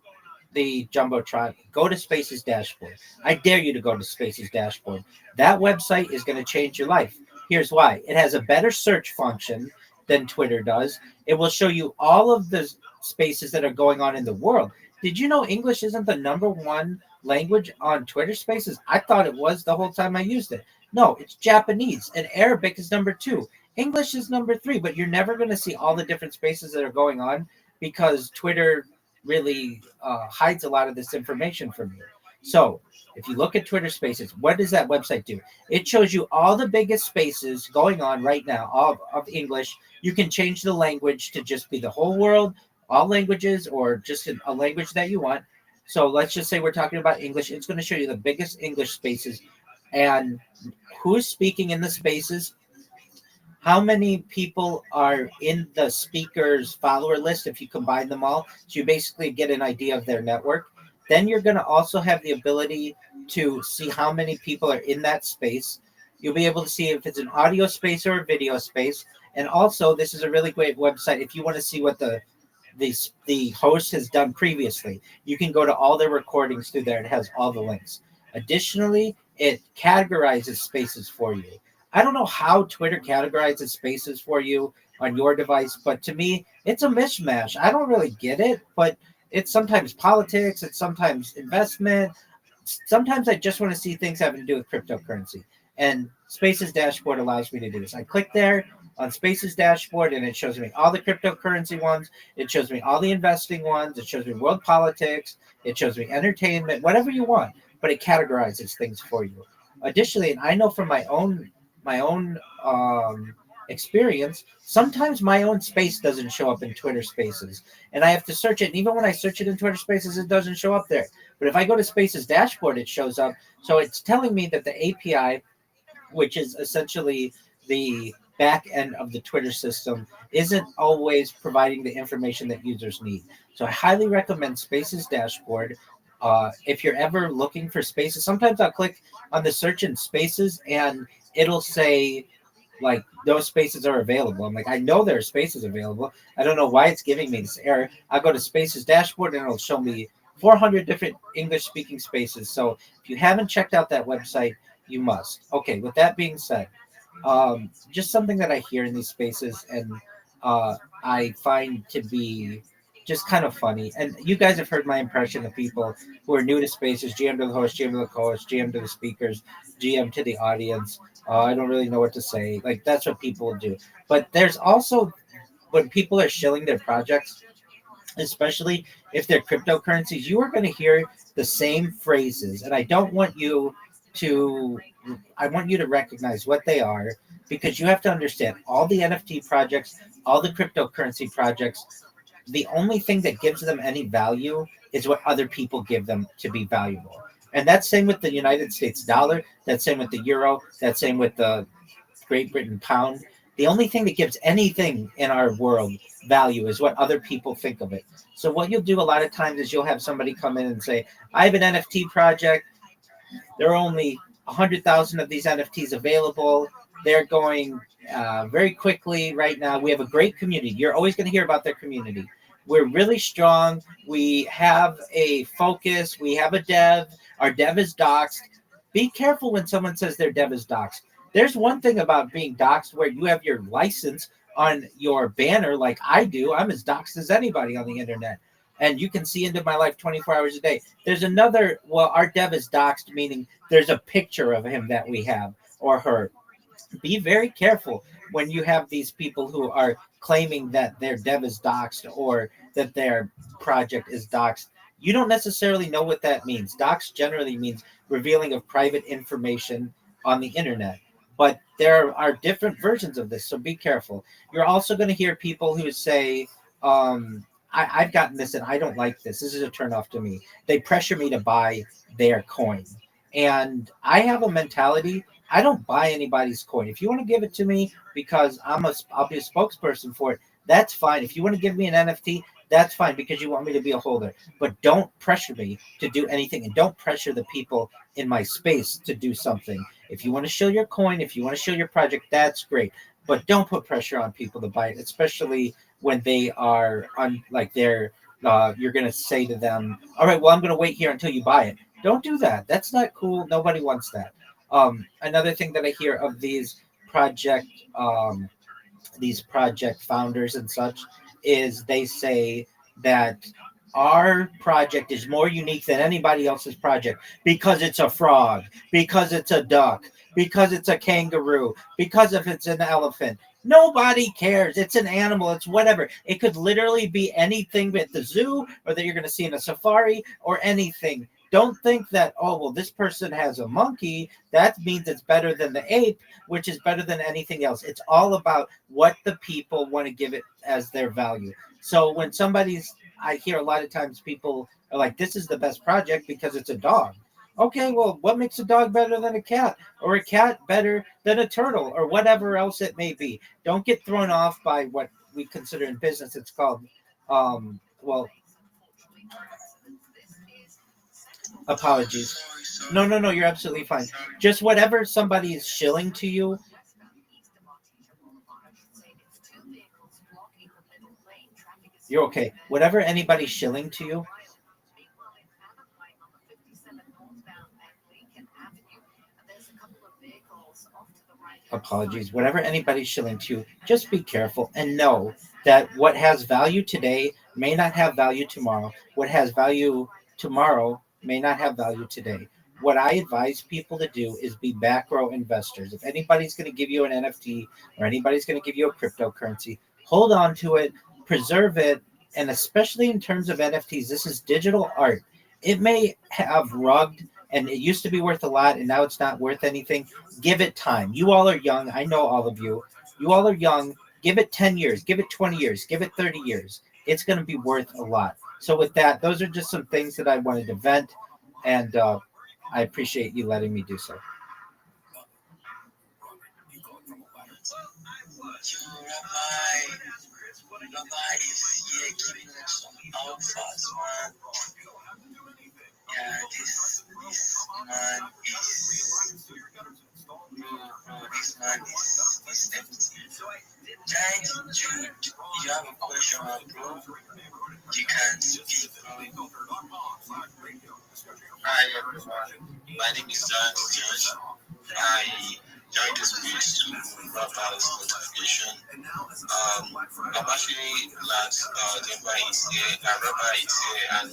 Jumbotron. Go to Spaces Dashboard. I dare you to go to Spaces Dashboard. That website is going to change your life. Here's why. It has a better search function than Twitter does. It will show you all of the spaces that are going on in the world. Did you know English isn't the #1 language on Twitter spaces? I thought it was the whole time I used it. No, it's Japanese, and Arabic is #2. English is #3, but you're never going to see all the different spaces that are going on because Twitter really hides a lot of this information from you. So if you look at Twitter spaces, what does that website do? It shows you all the biggest spaces going on right now, all of English. You can change the language to just be the whole world, all languages, or just a language that you want. So let's just say we're talking about English. It's going to show you the biggest English spaces and who's speaking in the spaces, how many people are in the speaker's follower list if you combine them all. So you basically get an idea of their network. Then you're going to also have the ability to see how many people are in that space. You'll be able to see if it's an audio space or a video space. And also, this is a really great website if you want to see what the host has done previously. You can go to all their recordings through there. It has all the links. Additionally, it categorizes spaces for you. I don't know how Twitter categorizes spaces for you on your device, but to me, it's a mishmash. I don't really get it, but it's sometimes politics, it's sometimes investment. Sometimes I just want to see things having to do with cryptocurrency. And Spaces Dashboard allows me to do this. I click there on Spaces Dashboard, and it shows me all the cryptocurrency ones. It shows me all the investing ones. It shows me world politics. It shows me entertainment, whatever you want, but it categorizes things for you. Additionally, and I know from my own experience, sometimes my own space doesn't show up in Twitter Spaces, and I have to search it. And even when I search it in Twitter Spaces, it doesn't show up there. But if I go to Spaces Dashboard, it shows up. So it's telling me that the API, which is essentially the back end of the Twitter system, isn't always providing the information that users need. So I highly recommend Spaces Dashboard. If you're ever looking for spaces, sometimes I'll click on the search in Spaces and it'll say like those spaces are available. I'm like, I know there are spaces available. I don't know why it's giving me this error. I'll go to Spaces Dashboard and it'll show me 400 different English speaking spaces. So if you haven't checked out that website, you must. Okay, with that being said, just something that I hear in these spaces, and I find to be just kind of funny. And you guys have heard my impression of people who are new to spaces: GM to the host, GM to the co-host, GM to the speakers, GM to the audience. I don't really know what to say. Like, that's what people do. But there's also when people are shilling their projects, especially if they're cryptocurrencies, you are going to hear the same phrases. And I don't want you to, I want you to recognize what they are, because you have to understand all the NFT projects, all the cryptocurrency projects, the only thing that gives them any value is what other people give them to be valuable. And that's same with the United States dollar. That's same with the euro. That's same with the Great Britain pound. The only thing that gives anything in our world value is what other people think of it. So what you'll do a lot of times is you'll have somebody come in and say, I have an NFT project. There are only 100,000 of these NFTs available. They're going very quickly right now. We have a great community. You're always going to hear about their community. We're really strong. We have a focus. We have a dev. Our dev is doxed. Be careful when someone says their dev is doxed. There's one thing about being doxed where you have your license on your banner like I do. I'm as doxed as anybody on the internet. And you can see into my life 24 hours a day. There's another, well, our dev is doxed, meaning there's a picture of him that we have or her. Be very careful when you have these people who are claiming that their dev is doxed or that their project is doxed. You don't necessarily know what that means. Dox generally means revealing of private information on the internet. But there are different versions of this, so be careful. You're also going to hear people who say, I've gotten this and I don't like this. This is a turnoff to me. They pressure me to buy their coin. And I have a mentality, I don't buy anybody's coin. If you want to give it to me because I'll be a spokesperson for it, that's fine. If you want to give me an NFT, that's fine because you want me to be a holder. But don't pressure me to do anything, and don't pressure the people in my space to do something. If you want to show your coin, if you want to show your project, that's great. But don't put pressure on people to buy it, especially when they are on, like they're you're going to say to them, all right, well, I'm going to wait here until you buy it. Don't do that. That's not cool. Nobody wants that. Another thing that I hear of project these project founders and such is they say that our project is more unique than anybody else's project because it's a frog, because it's a duck, because it's a kangaroo, because if it's an elephant. Nobody cares. It's an animal. It's whatever. It could literally be anything at the zoo or that you're going to see in a safari or anything. Don't think that, oh, well, this person has a monkey. That means it's better than the ape, which is better than anything else. It's all about what the people want to give it as their value. So when I hear a lot of times people are like, this is the best project because it's a dog. Okay, well, what makes a dog better than a cat, or a cat better than a turtle, or whatever else it may be? Don't get thrown off by what we consider in business. It's called, well, apologies. No, you're absolutely fine. Just whatever somebody is shilling to you. You're okay. Whatever anybody's shilling to you, apologies, whatever anybody's shilling to you, just be careful and know that what has value today may not have value tomorrow. What has value tomorrow may not have value today. What I advise people to do is be back row investors. If anybody's going to give you an NFT or anybody's going to give you a cryptocurrency, hold on to it, preserve it, and especially in terms of NFTs, this is digital art. It may have rugged and it used to be worth a lot and now it's not worth anything. Give it time. You all are young. I know all of you. You all are young. Give it 10 years. Give it 20 years. Give it 30 years. It's going to be worth a lot. So with that, those are just some things that I wanted to vent, and I appreciate you letting me do so. Rabbi is here giving us some alphas, man. Yeah, this man is this man is empty. Giant Jude, you have a question, bro? You can speak, bro. Hi everyone, my name is Josh. join the space to broadcast notification. I'm actually glad Rabbi is here, Rabbi is here, and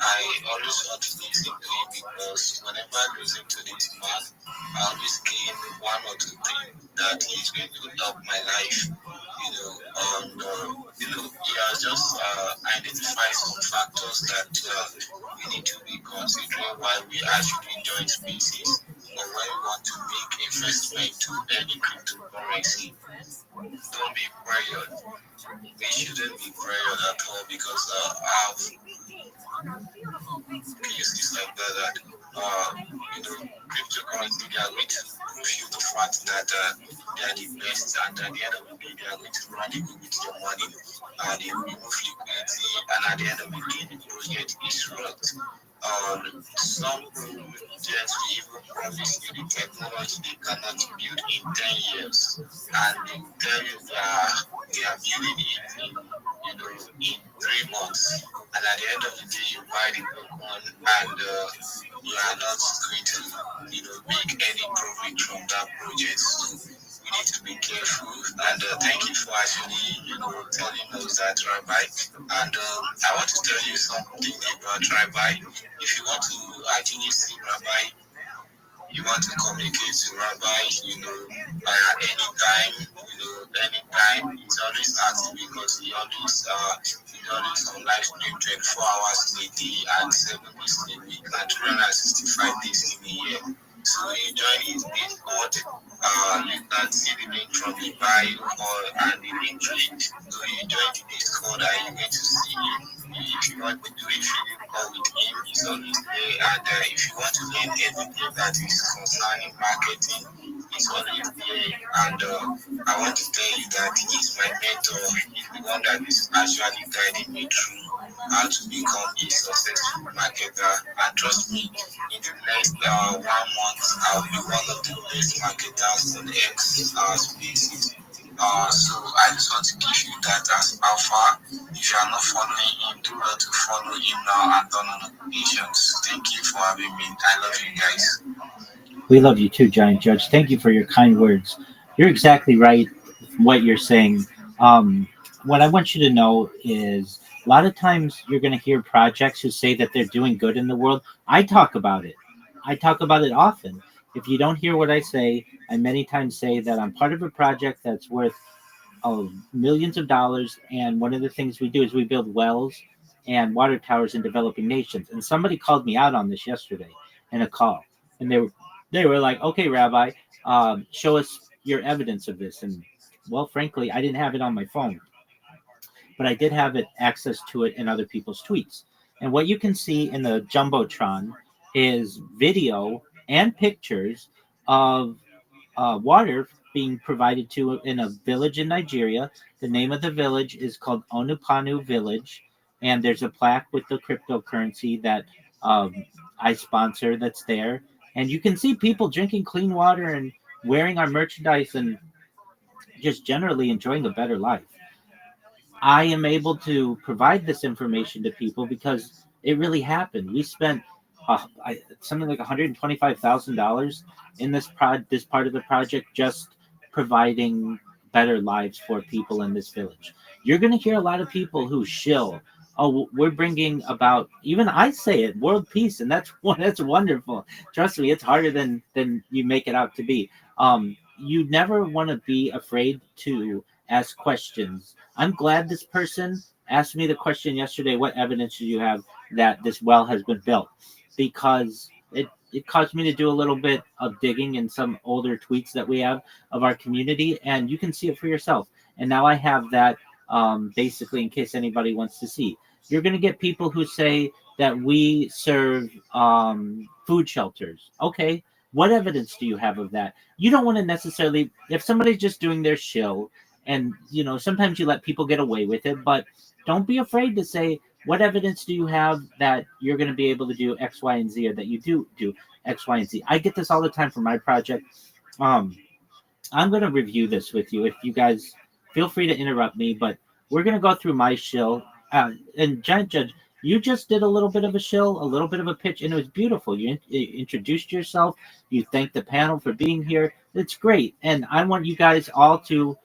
I always want to listen to him because whenever I listen to this man, I always gain one or two things that he's going to help my life. He has just identified some factors that we need to be considering while we actually join spaces or when we want to make investment to any cryptocurrency. Don't be pressured. We shouldn't be pressured at all because I have cases like that cryptocurrency, they are going to prove you the fact that they are the best, and at the end of the day, they are going to run away with your money. They will remove liquidity, and at the end of the day, the project is wrecked. Some projects will even promise you the technology they cannot build in 10 years, and they tell you they are building it in 3 months, and at the end of the day, you buy the coupon, and you are not going to, make any profit from that project. So we need to be careful. And thank you for actually, telling us that, Rabbi. And I want to tell you something about Rabbi. If you want to actually see Rabbi, you want to communicate to Rabbi, anytime, it's always active because he always on live stream 24 hours in a day and 7 days in a week and 365 days in a year. So you join his Discord, you can see the link from the bio and the link tree. So you join the Discord and you're going to see him. If you want to do a video call with him, he's always there. And if you want to learn everything that is concerning marketing, he's always there. And I want to tell you that he's my mentor. He's the one that is actually guiding me through how to become a successful marketer. And trust me, in the next 1 month, I'll be one of the best marketers on X spaces. So I just want to give you that as alpha. If you are not following him, do well to follow him now and turn on notifications. Thank you for having me. I love you guys. We love you too, Giant Judge. Thank you for your kind words. You're exactly right. What you're saying. What I want you to know is a lot of times you're going to hear projects who say that they're doing good in the world. I talk about it. I talk about it often. If you don't hear what I say, I many times say that I'm part of a project that's worth millions of dollars. And one of the things we do is we build wells and water towers in developing nations. And somebody called me out on this yesterday in a call, and they were like, "Okay, Rabbi, show us your evidence of this." And well, frankly, I didn't have it on my phone, but I did have it access to it in other people's tweets. And what you can see in the jumbotron is video and pictures of water being provided to in a village in Nigeria. The name of the village is called Onupanu Village, and there's a plaque with the cryptocurrency that I sponsor that's there. And you can see people drinking clean water and wearing our merchandise and just generally enjoying a better life. I am able to provide this information to people because it really happened. We spent something like $125,000 in this part of the project, just providing better lives for people in this village. You're going to hear a lot of people who shill. Oh, we're bringing about, even I say it, world peace, and that's wonderful. Trust me, it's harder than you make it out to be. You never want to be afraid to ask questions. I'm glad this person asked me the question yesterday, what evidence do you have that this well has been built? Because it caused me to do a little bit of digging in some older tweets that we have of our community, and you can see it for yourself. And now I have that basically in case anybody wants to see. You're going to get people who say that we serve food shelters. Okay, what evidence do you have of that? You don't want to necessarily, if somebody's just doing their shill, and sometimes you let people get away with it, but don't be afraid to say, what evidence do you have that you're going to be able to do X, Y, and Z, or that you do X, Y, and Z? I get this all the time for my project. I'm going to review this with you. If you guys feel free to interrupt me, but we're going to go through my shill. And Giant Judge, You just did a little bit of a shill, a little bit of a pitch, and it was beautiful. You introduced yourself. You thanked the panel for being here. It's great. And I want you guys all to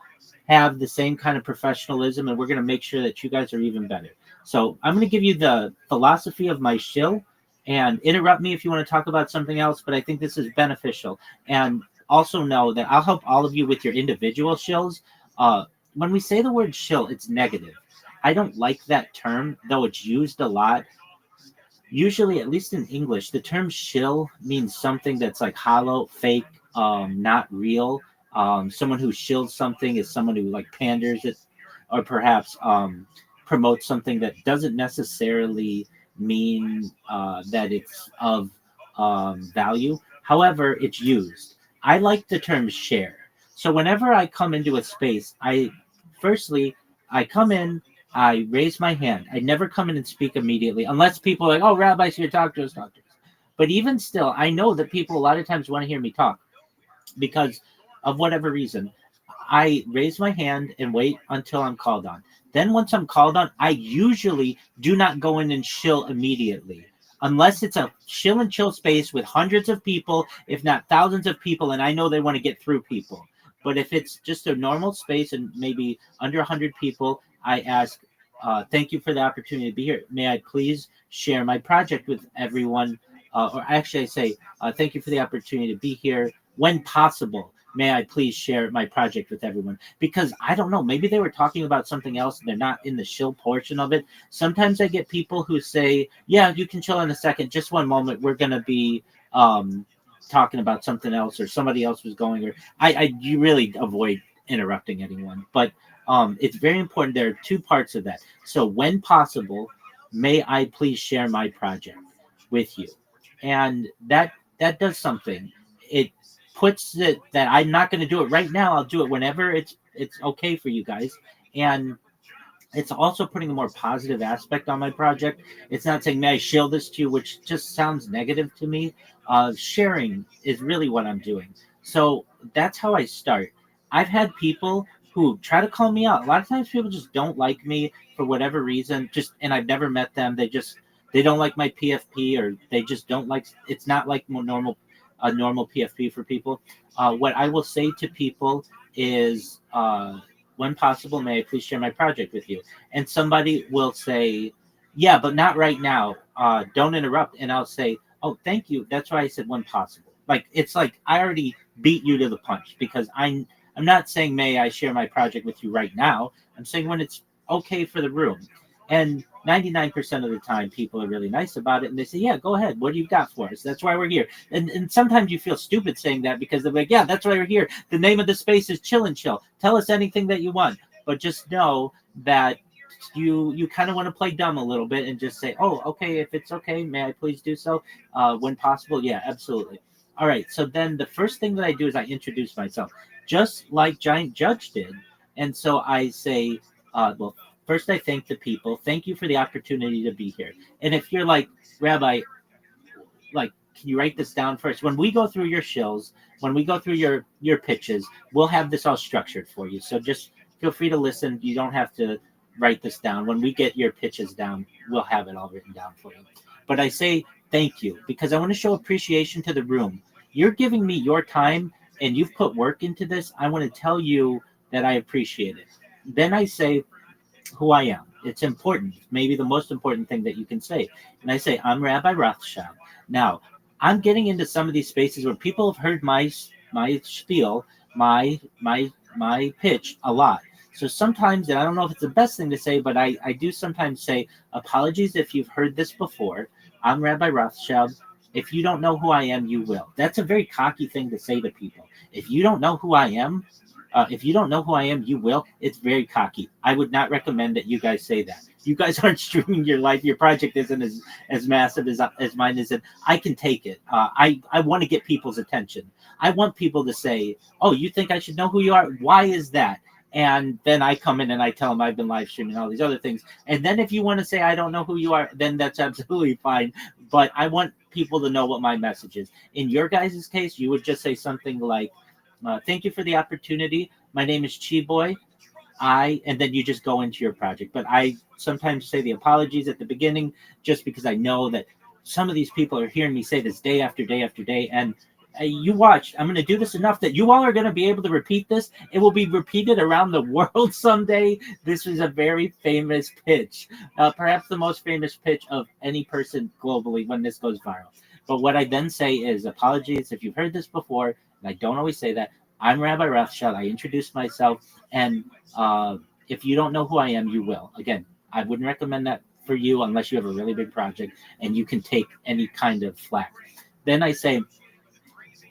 have the same kind of professionalism, and we're going to make sure that you guys are even better. So I'm going to give you the philosophy of my shill, and interrupt me if you want to talk about something else, but I think this is beneficial. And also know that I'll help all of you with your individual shills. When we say the word shill, it's negative. I don't like that term, though it's used a lot. Usually, at least in English, the term shill means something that's like hollow, fake, not real. Someone who shills something is someone who like panders it, or perhaps promotes something that doesn't necessarily mean that it's of value. However, it's used. I like the term share. So whenever I come into a space, firstly I come in, I raise my hand. I never come in and speak immediately, unless people are like, "Oh, rabbis here, talk to us, talk to us." But even still, I know that people a lot of times want to hear me talk because of whatever reason. I raise my hand and wait until I'm called on. Then once I'm called on, I usually do not go in and shill immediately. Unless it's a chill and chill space with hundreds of people, if not thousands of people, and I know they want to get through people. But if it's just a normal space and maybe under 100 people, I ask, thank you for the opportunity to be here. May I please share my project with everyone? Or actually, I say, thank you for the opportunity to be here. When possible, may I please share my project with everyone? Because I don't know, maybe they were talking about something else and they're not in the shill portion of it. Sometimes I get people who say, yeah, you can chill in a second. Just one moment. We're going to be talking about something else, or somebody else was going, or you really avoid interrupting anyone. But it's very important. There are two parts of that. So when possible, may I please share my project with you? And that does something. It puts it that I'm not going to do it right now. I'll do it whenever it's okay for you guys. And it's also putting a more positive aspect on my project. It's not saying, may I share this to you, which just sounds negative to me. Sharing is really what I'm doing. So that's how I start. I've had people who try to call me out. A lot of times people just don't like me for whatever reason, and I've never met them. They don't like my PFP, or they just don't like, it's not like a normal PFP for people. What I will say to people is, when possible, may I please share my project with you? And somebody will say, yeah, but not right now. Don't interrupt. And I'll say, oh, thank you. That's why I said when possible. Like, it's like I already beat you to the punch, because I'm not saying, may I share my project with you right now. I'm saying when it's okay for the room. And 99% of the time, people are really nice about it, and they say, yeah, go ahead. What do you got for us? That's why we're here. And sometimes you feel stupid saying that, because they're like, yeah, that's why we're here. The name of the space is Chill and Chill. Tell us anything that you want. But just know that you kind of want to play dumb a little bit and just say, oh, okay, if it's okay, may I please do so? When possible, yeah, absolutely. All right, so then the first thing that I do is I introduce myself, just like Giant Judge did. And so I say, well, first I thank the people. Thank you for the opportunity to be here. And if you're like, Rabbi, like, can you write this down first? When we go through your shills, when we go through your pitches, we'll have this all structured for you. So just feel free to listen. You don't have to write this down. When we get your pitches down, we'll have it all written down for you. But I say thank you because I want to show appreciation to the room. You're giving me your time and you've put work into this. I want to tell you that I appreciate it. Then I say who I am. It's important, maybe the most important thing that you can say. And I say, I'm Rabbi Rothschild. Now, I'm getting into some of these spaces where people have heard my spiel, my pitch a lot. So sometimes, and I don't know if it's the best thing to say, but I do sometimes say, apologies if you've heard this before. I'm Rabbi Rothschild. If you don't know who I am, you will. That's a very cocky thing to say to people. If you don't know who I am, you will. It's very cocky. I would not recommend that you guys say that. You guys aren't streaming your life. Your project isn't as massive as mine is. And I can take it. I want to get people's attention. I want people to say, oh, you think I should know who you are? Why is that? And then I come in and I tell them I've been live streaming all these other things. And then if you want to say I don't know who you are, then that's absolutely fine. But I want people to know what my message is. In your guys' case, you would just say something like, thank you for the opportunity. My name is Chi Boy. and then you just go into your project. But I sometimes say the apologies at the beginning just because I know that some of these people are hearing me say this day after day after day. And you watch, I'm going to do this enough that you all are going to be able to repeat this. It will be repeated around the world someday. This is a very famous pitch, perhaps the most famous pitch of any person globally when this goes viral. But what I then say is apologies if you've heard this before, and I don't always say that. I'm Rabbi Rothschild. I introduced myself, and if you don't know who I am, you will. Again, I wouldn't recommend that for you unless you have a really big project and you can take any kind of flack. Then I say,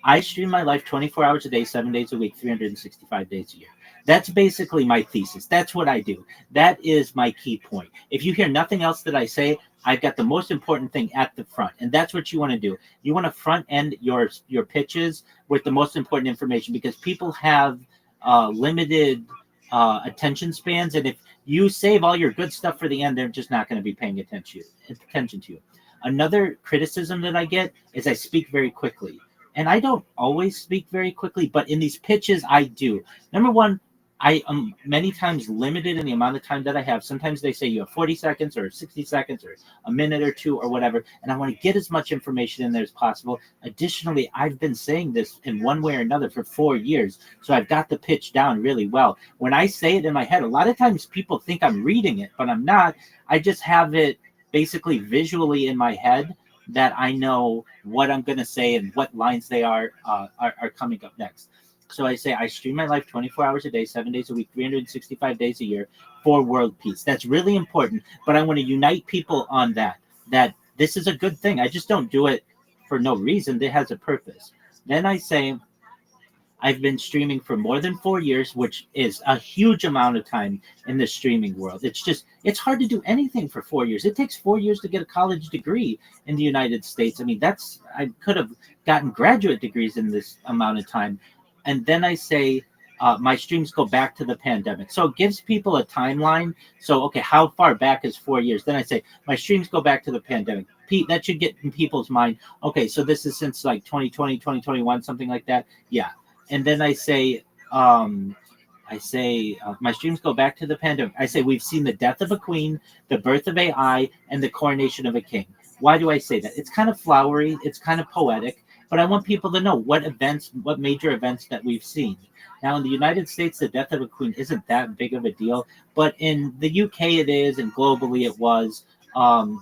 I stream my life 24 hours a day, 7 days a week, 365 days a year. That's basically my thesis. That's what I do. That is my key point. If you hear nothing else that I say, I've got the most important thing at the front, and that's what you want to do. You want to front end your pitches with the most important information, because people have limited attention spans, and if you save all your good stuff for the end, they're just not going to be paying attention to you. Another criticism that I get is I speak very quickly. And I don't always speak very quickly, but in these pitches, I do. Number one, I am many times limited in the amount of time that I have. Sometimes they say you have 40 seconds or 60 seconds or a minute or two or whatever, and I want to get as much information in there as possible. Additionally, I've been saying this in one way or another for 4 years, so I've got the pitch down really well. When I say it in my head, a lot of times people think I'm reading it, but I'm not. I just have it basically visually in my head, that I know what I'm going to say and what lines they are coming up next. So I say I stream my life 24 hours a day, 7 days a week, 365 days a year for world peace. That's really important, but I want to unite people on that this is a good thing. I just don't do it for no reason. It has a purpose. Then I say I've been streaming for more than 4 years, which is a huge amount of time in the streaming world. It's hard to do anything for 4 years. It takes 4 years to get a college degree in the United States. I mean, I could have gotten graduate degrees in this amount of time. And then I say my streams go back to the pandemic. So it gives people a timeline. So, okay, how far back is 4 years? Then I say my streams go back to the pandemic. Pete, that should get in people's mind. Okay, so this is since like 2020, 2021, something like that. Yeah. And then I say, my streams go back to the pandemic. I say we've seen the death of a queen, the birth of AI, and the coronation of a king. Why do I say that? It's kind of flowery, it's kind of poetic, but I want people to know what major events that we've seen. Now, in the United States, the death of a queen isn't that big of a deal, but in the UK it is, and globally it was.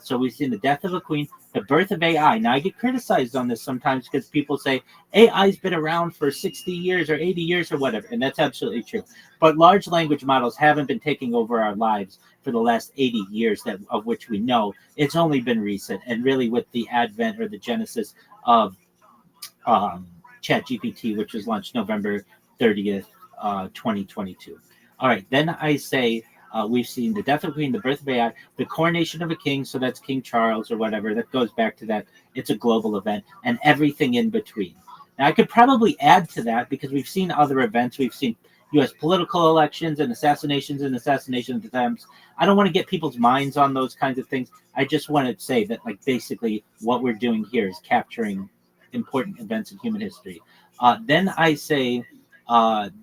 So we've seen the death of a queen, the birth of AI. Now, I get criticized on this sometimes because people say AI's been around for 60 years or 80 years or whatever, and that's absolutely true. But large language models haven't been taking over our lives for the last 80 years of which we know. It's only been recent, and really with the advent or the genesis of ChatGPT, which was launched November 30th, 2022. All right, then I say we've seen the death of a queen, the birth of AI, the coronation of a king, so that's King Charles or whatever. That goes back to that. It's a global event, and everything in between. Now, I could probably add to that because we've seen other events. We've seen U.S. political elections and assassinations and assassination attempts. I don't want to get people's minds on those kinds of things. I just want to say that, like, basically what we're doing here is capturing important events in human history. Then I say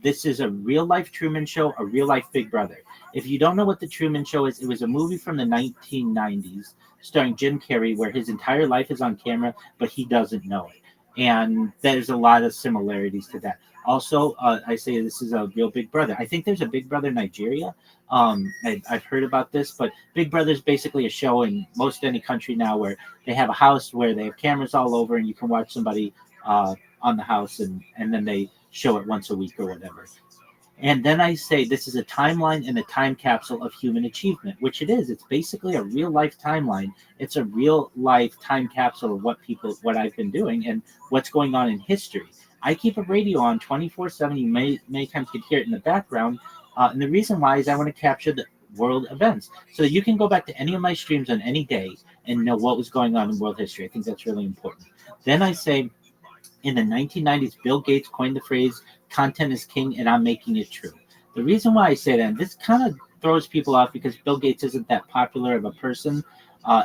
this is a real-life Truman Show, a real-life Big Brother. If you don't know what the Truman Show is, it was a movie from the 1990s starring Jim Carrey where his entire life is on camera, but he doesn't know it. And there's a lot of similarities to that. Also, I say this is a real Big Brother. I think there's a Big Brother Nigeria. I've heard about this, but Big Brother is basically a show in most any country now where they have a house where they have cameras all over and you can watch somebody on the house and then they show it once a week or whatever. And then I say this is a timeline and a time capsule of human achievement, which it is. It's basically a real life timeline. It's a real life time capsule of what I've been doing and what's going on in history. I keep a radio on 24/7. You many times can hear it in the background. And the reason why is I want to capture the world events. So you can go back to any of my streams on any day and know what was going on in world history. I think that's really important. Then I say, in the 1990s, Bill Gates coined the phrase, content is king, and I'm making it true. The reason why I say that, and this kind of throws people off because Bill Gates isn't that popular of a person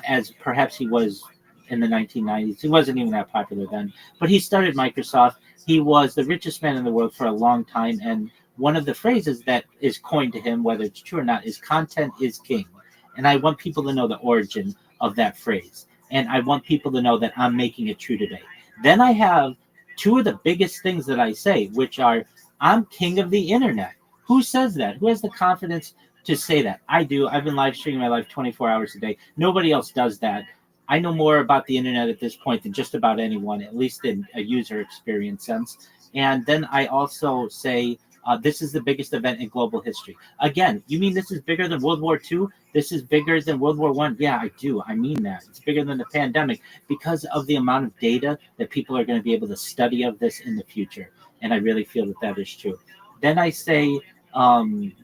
as perhaps he was in the 1990s. He wasn't even that popular then, but he started Microsoft. He was the richest man in the world for a long time, and one of the phrases that is coined to him, whether it's true or not, is content is king. And I want people to know the origin of that phrase. And I want people to know that I'm making it true today. Then I have two of the biggest things that I say, which are I'm king of the internet. Who says that? Who has the confidence to say that? I do. I've been live streaming my life 24 hours a day. Nobody else does that. I know more about the internet at this point than just about anyone, at least in a user experience sense. And then I also say this is the biggest event in global history. Again, you mean this is bigger than World War II? This is bigger than World War I? Yeah, I do. I mean that. It's bigger than the pandemic because of the amount of data that people are going to be able to study of this in the future. And I really feel that that is true. Then I say, in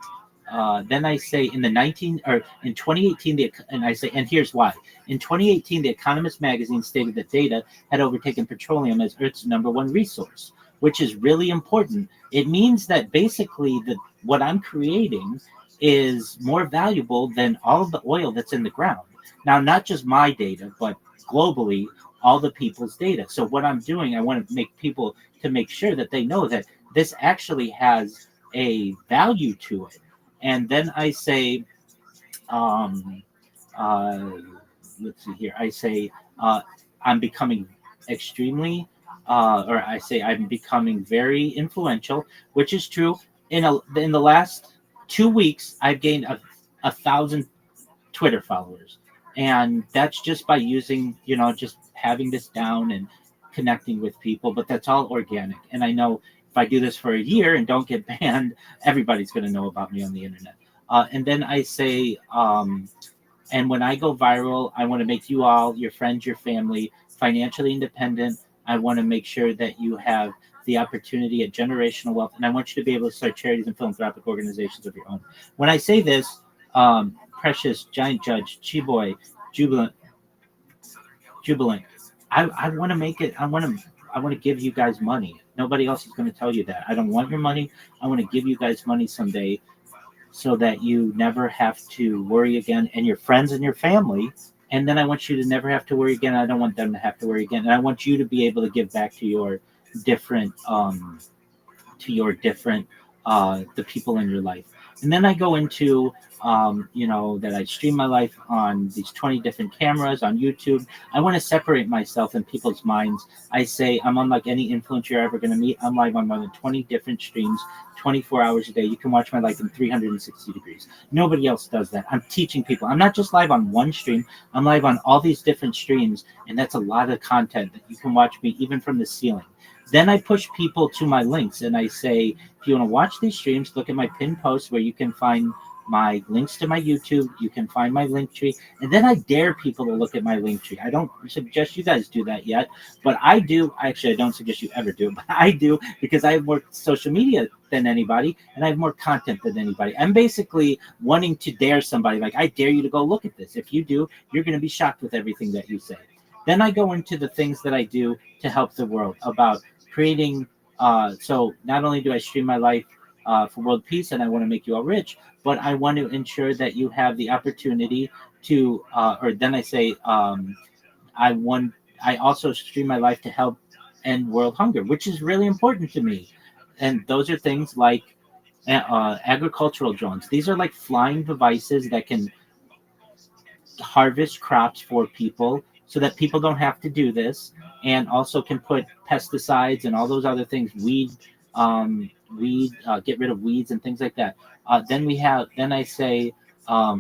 the 2018, and I say, and here's why. In 2018, The Economist magazine stated that data had overtaken petroleum as Earth's #1 resource, which is really important. It means that basically what I'm creating is more valuable than all of the oil that's in the ground. Now, not just my data, but globally, all the people's data. So what I'm doing, I want to make people to make sure that they know that this actually has a value to it. And then I say, let's see here. I say I'm becoming extremely, or I say I'm becoming very influential, which is true. In the last 2 weeks, I've gained 1,000 Twitter followers, and that's just by using, just having this down and connecting with people. But that's all organic, and I know if I do this for a year and don't get banned, everybody's going to know about me on the internet. And then I say, and when I go viral, I want to make you all, your friends, your family, financially independent. I want to make sure that you have the opportunity at generational wealth, and I want you to be able to start charities and philanthropic organizations of your own. When I say this, Precious, Giant Judge, Chiboy, Jubilant, I want to make it. I want to give you guys money. Nobody else is going to tell you that. I don't want your money. I want to give you guys money someday, so that you never have to worry again, and your friends and your family. And then I want you to never have to worry again. I don't want them to have to worry again. And I want you to be able to give back to your different, the people in your life. And then I go into, that I stream my life on these 20 different cameras on YouTube. I want to separate myself in people's minds. I say I'm unlike any influencer you're ever going to meet. I'm live on more than 20 different streams, 24 hours a day. You can watch my life in 360 degrees. Nobody else does that. I'm teaching people. I'm not just live on one stream. I'm live on all these different streams, and that's a lot of content that you can watch me even from the ceiling. Then I push people to my links, and I say, if you want to watch these streams, look at my pinned post where you can find my links to my YouTube. You can find my link tree. And then I dare people to look at my link tree. I don't suggest you guys do that yet, but I do. Actually, I don't suggest you ever do, but I do, because I have more social media than anybody, and I have more content than anybody. I'm basically wanting to dare somebody, like, I dare you to go look at this. If you do, you're going to be shocked with everything that you say. Then I go into the things that I do to help the world, about creating. So not only do I stream my life for world peace, and I want to make you all rich, but I want to ensure that you have the opportunity to, or then I say, I also stream my life to help end world hunger, which is really important to me. And those are things like agricultural drones. These are like flying devices that can harvest crops for people, so that people don't have to do this, and also can put pesticides and all those other things, get rid of weeds and things like that. Then I say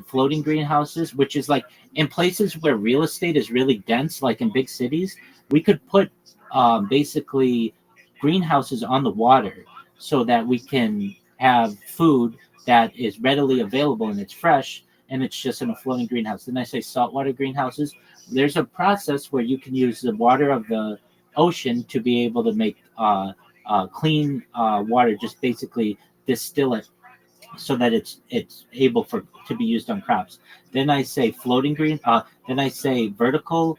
floating greenhouses, which is like in places where real estate is really dense, like in big cities, we could put basically greenhouses on the water, so that we can have food that is readily available and it's fresh, and it's just in a floating greenhouse. Then I say saltwater greenhouses. There's a process where you can use the water of the ocean to be able to make clean water, just basically distill it, so that it's able to be used on crops. Then I say then I say vertical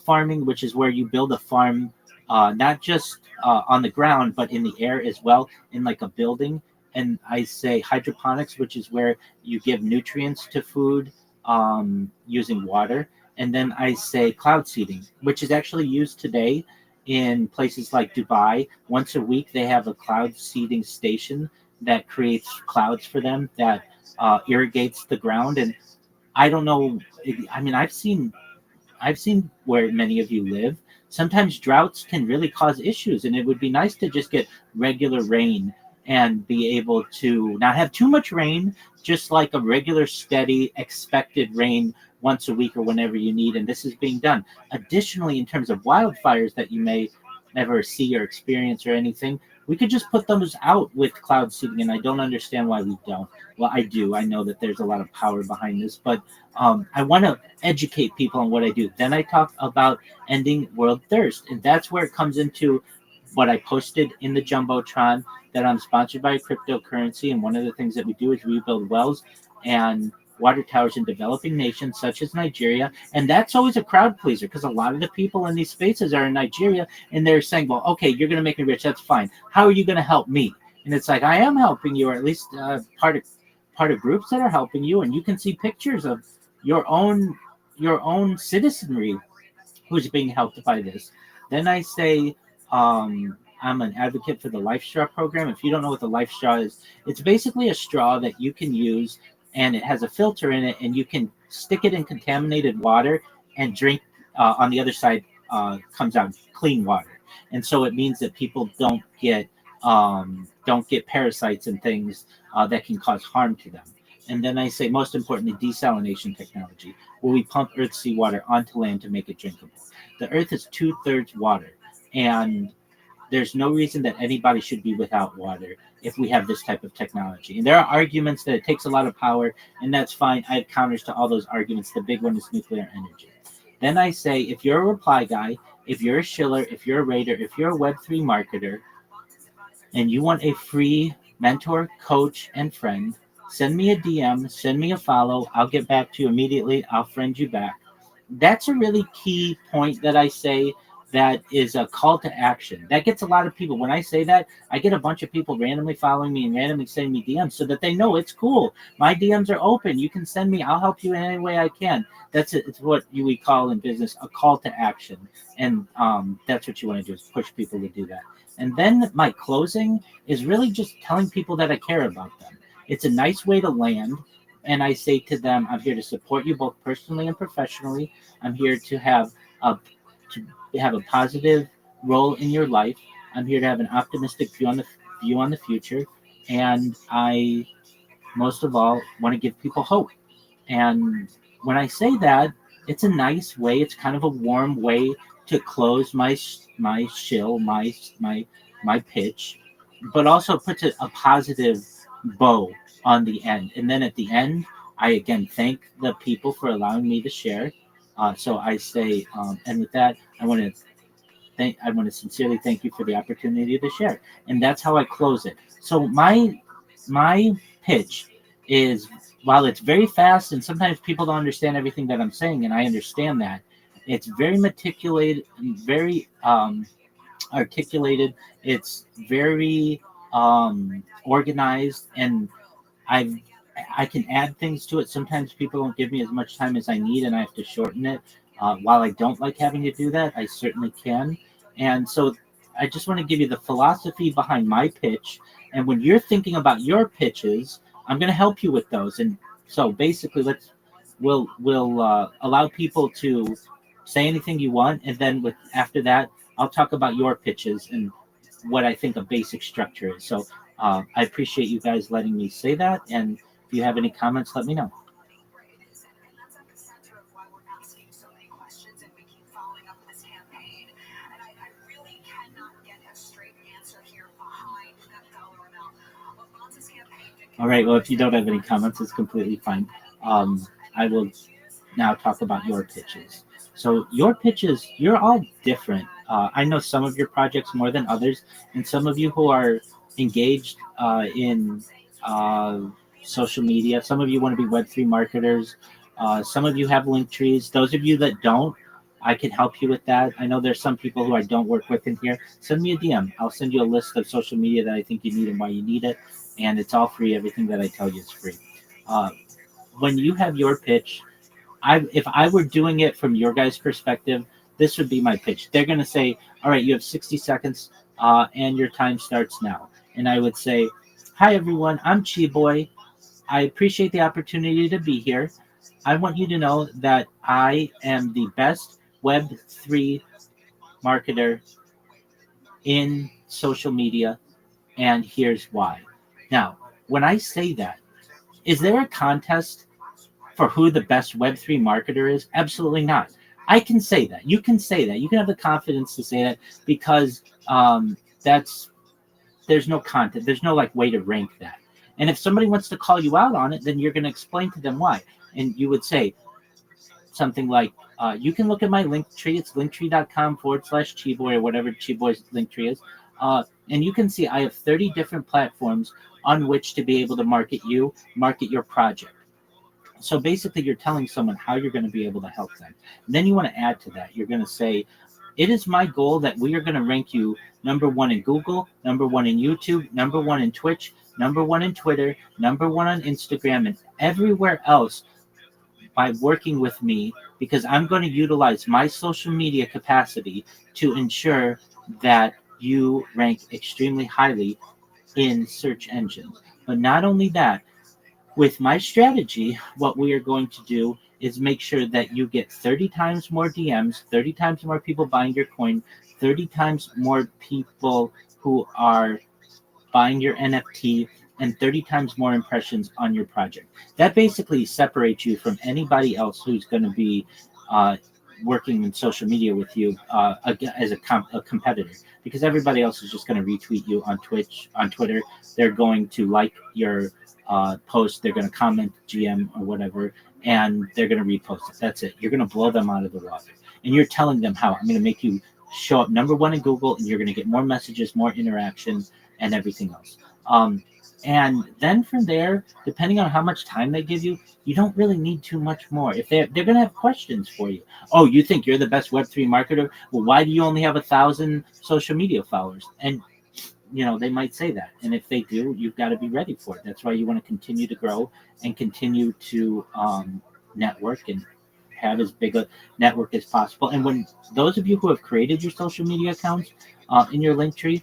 farming, which is where you build a farm, not just on the ground, but in the air as well, in like a building. And I say hydroponics, which is where you give nutrients to food using water. And then I say cloud seeding, which is actually used today in places like Dubai. Once a week, they have a cloud seeding station that creates clouds for them, that irrigates the ground. And I don't know. I mean, I've seen where many of you live. Sometimes droughts can really cause issues, and it would be nice to just get regular rain and be able to not have too much rain, just like a regular, steady, expected rain once a week or whenever you need. And this is being done. Additionally, in terms of wildfires that you may never see or experience or anything, we could just put those out with cloud seeding, and I don't understand why we don't. Well, I do. I know that there's a lot of power behind this, but I want to educate people on what I do. Then I talk about ending world thirst, and that's where it comes into what I posted in the Jumbotron, that I'm sponsored by a cryptocurrency, and one of the things that we do is rebuild wells and water towers in developing nations such as Nigeria. And that's always a crowd pleaser, because a lot of the people in these spaces are in Nigeria, and they're saying, well, okay, you're going to make me rich, that's fine. How are you going to help me? And it's like, I am helping you, or at least part of groups that are helping you, and you can see pictures of your own citizenry who's being helped by this. Then I say, I'm an advocate for the Life Straw program. If you don't know what the Life Straw is, it's basically a straw that you can use, and it has a filter in it, and you can stick it in contaminated water and drink. On the other side comes out clean water, and so it means that people don't get parasites and things that can cause harm to them. And then I say, most importantly, desalination technology, where we pump earth seawater onto land to make it drinkable. The earth is 2/3 water, and there's no reason that anybody should be without water if we have this type of technology. And there are arguments that it takes a lot of power, and that's fine. I have counters to all those arguments. The big one is nuclear energy. Then I say, if you're a reply guy, if you're a shiller, if you're a raider, if you're a Web3 marketer, and you want a free mentor, coach, and friend, send me a DM, send me a follow. I'll get back to you immediately. I'll friend you back. That's a really key point that I say, that is a call to action. That gets a lot of people. When I say that, I get a bunch of people randomly following me and randomly sending me DMs so that they know it's cool. My DMs are open. You can send me. I'll help you in any way I can. That's it. It's what we call in business a call to action. And that's what you want to do, is push people to do that. And then my closing is really just telling people that I care about them. It's a nice way to land. And I say to them, I'm here to support you both personally and professionally. I'm here to have a positive role in your life. I'm here to have an optimistic view on the future, and I most of all want to give people hope. And when I say that, it's a nice way. It's kind of a warm way to close my shill, my pitch, but also puts a positive bow on the end. And then at the end, I again thank the people for allowing me to share. So I say, and with that, I want to sincerely thank you for the opportunity to share. And that's how I close it. So my pitch is, while it's very fast and sometimes people don't understand everything that I'm saying, and I understand that, it's very meticulous, very articulated. It's very organized, and I can add things to it. Sometimes people don't give me as much time as I need, and I have to shorten it. While I don't like having to do that, I certainly can. And so I just want to give you the philosophy behind my pitch. And when you're thinking about your pitches, I'm going to help you with those. And so basically, we'll allow people to say anything you want, and then after that, I'll talk about your pitches and what I think a basic structure is. So I appreciate you guys letting me say that. And if you have any comments, let me know. All right. Well, if you don't have any comments, it's completely fine. I will now talk about your pitches. So your pitches, you're all different. I know some of your projects more than others, and some of you who are engaged in social media. Some of you want to be Web3 marketers. Some of you have link trees. Those of you that don't, I can help you with that. I know there's some people who I don't work with in here. Send me a DM. I'll send you a list of social media that I think you need and why you need it. And it's all free. Everything that I tell you is free. When you have your pitch, if I were doing it from your guys' perspective, this would be my pitch. They're going to say, all right, you have 60 seconds and your time starts now. And I would say, Hi, everyone. I'm Chi Boy. I appreciate the opportunity to be here. I want you to know that I am the best Web3 marketer in social media, and here's why. Now, when I say that, is there a contest for who the best Web3 marketer is? Absolutely not. I can say that. You can say that. You can have the confidence to say that because that's there's no content. There's no like way to rank that. And if somebody wants to call you out on it, then you're going to explain to them why. And you would say something like, you can look at my link tree. It's linktree.com/Chiboy or whatever Chiboy's link tree is. And you can see I have 30 different platforms on which to be able to market your project. So basically, you're telling someone how you're going to be able to help them. And then you want to add to that. You're going to say, it is my goal that we are going to rank you #1 in Google, #1 in YouTube, #1 in Twitch, #1 in Twitter, #1 on Instagram, and everywhere else by working with me, because I'm going to utilize my social media capacity to ensure that you rank extremely highly in search engines. But not only that, with my strategy, what we are going to do is make sure that you get 30 times more DMs, 30 times more people buying your coin, 30 times more people who are buying your NFT, and 30 times more impressions on your project. That basically separates you from anybody else who's going to be working in social media with you as a competitor, because everybody else is just going to retweet you on Twitch, on Twitter. They're going to like your post, they're going to comment GM or whatever, and they're going to repost it. That's it. You're going to blow them out of the water. And you're telling them how I'm going to make you show up #1 in Google, and you're going to get more messages, more interaction, and everything else. And then from there, depending on how much time they give you, you don't really need too much more. If they're going to have questions for you. Oh, you think you're the best Web3 marketer? Well, why do you only have 1,000 social media followers? And they might say that. And if they do, you've got to be ready for it. That's why you want to continue to grow and continue to network and have as big a network as possible. And when those of you who have created your social media accounts in your link tree,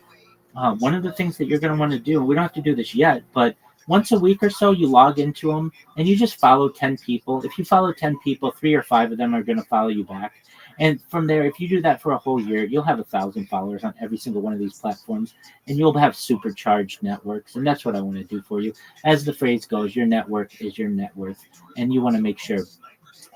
one of the things that you're going to want to do, we don't have to do this yet, but once a week or so, you log into them and you just follow 10 people. If you follow 10 people, 3 or 5 of them are going to follow you back. And from there, if you do that for a whole year, you'll have 1,000 followers on every single one of these platforms, and you'll have supercharged networks. And that's what I want to do for you. As the phrase goes, your network is your net worth, and you want to make sure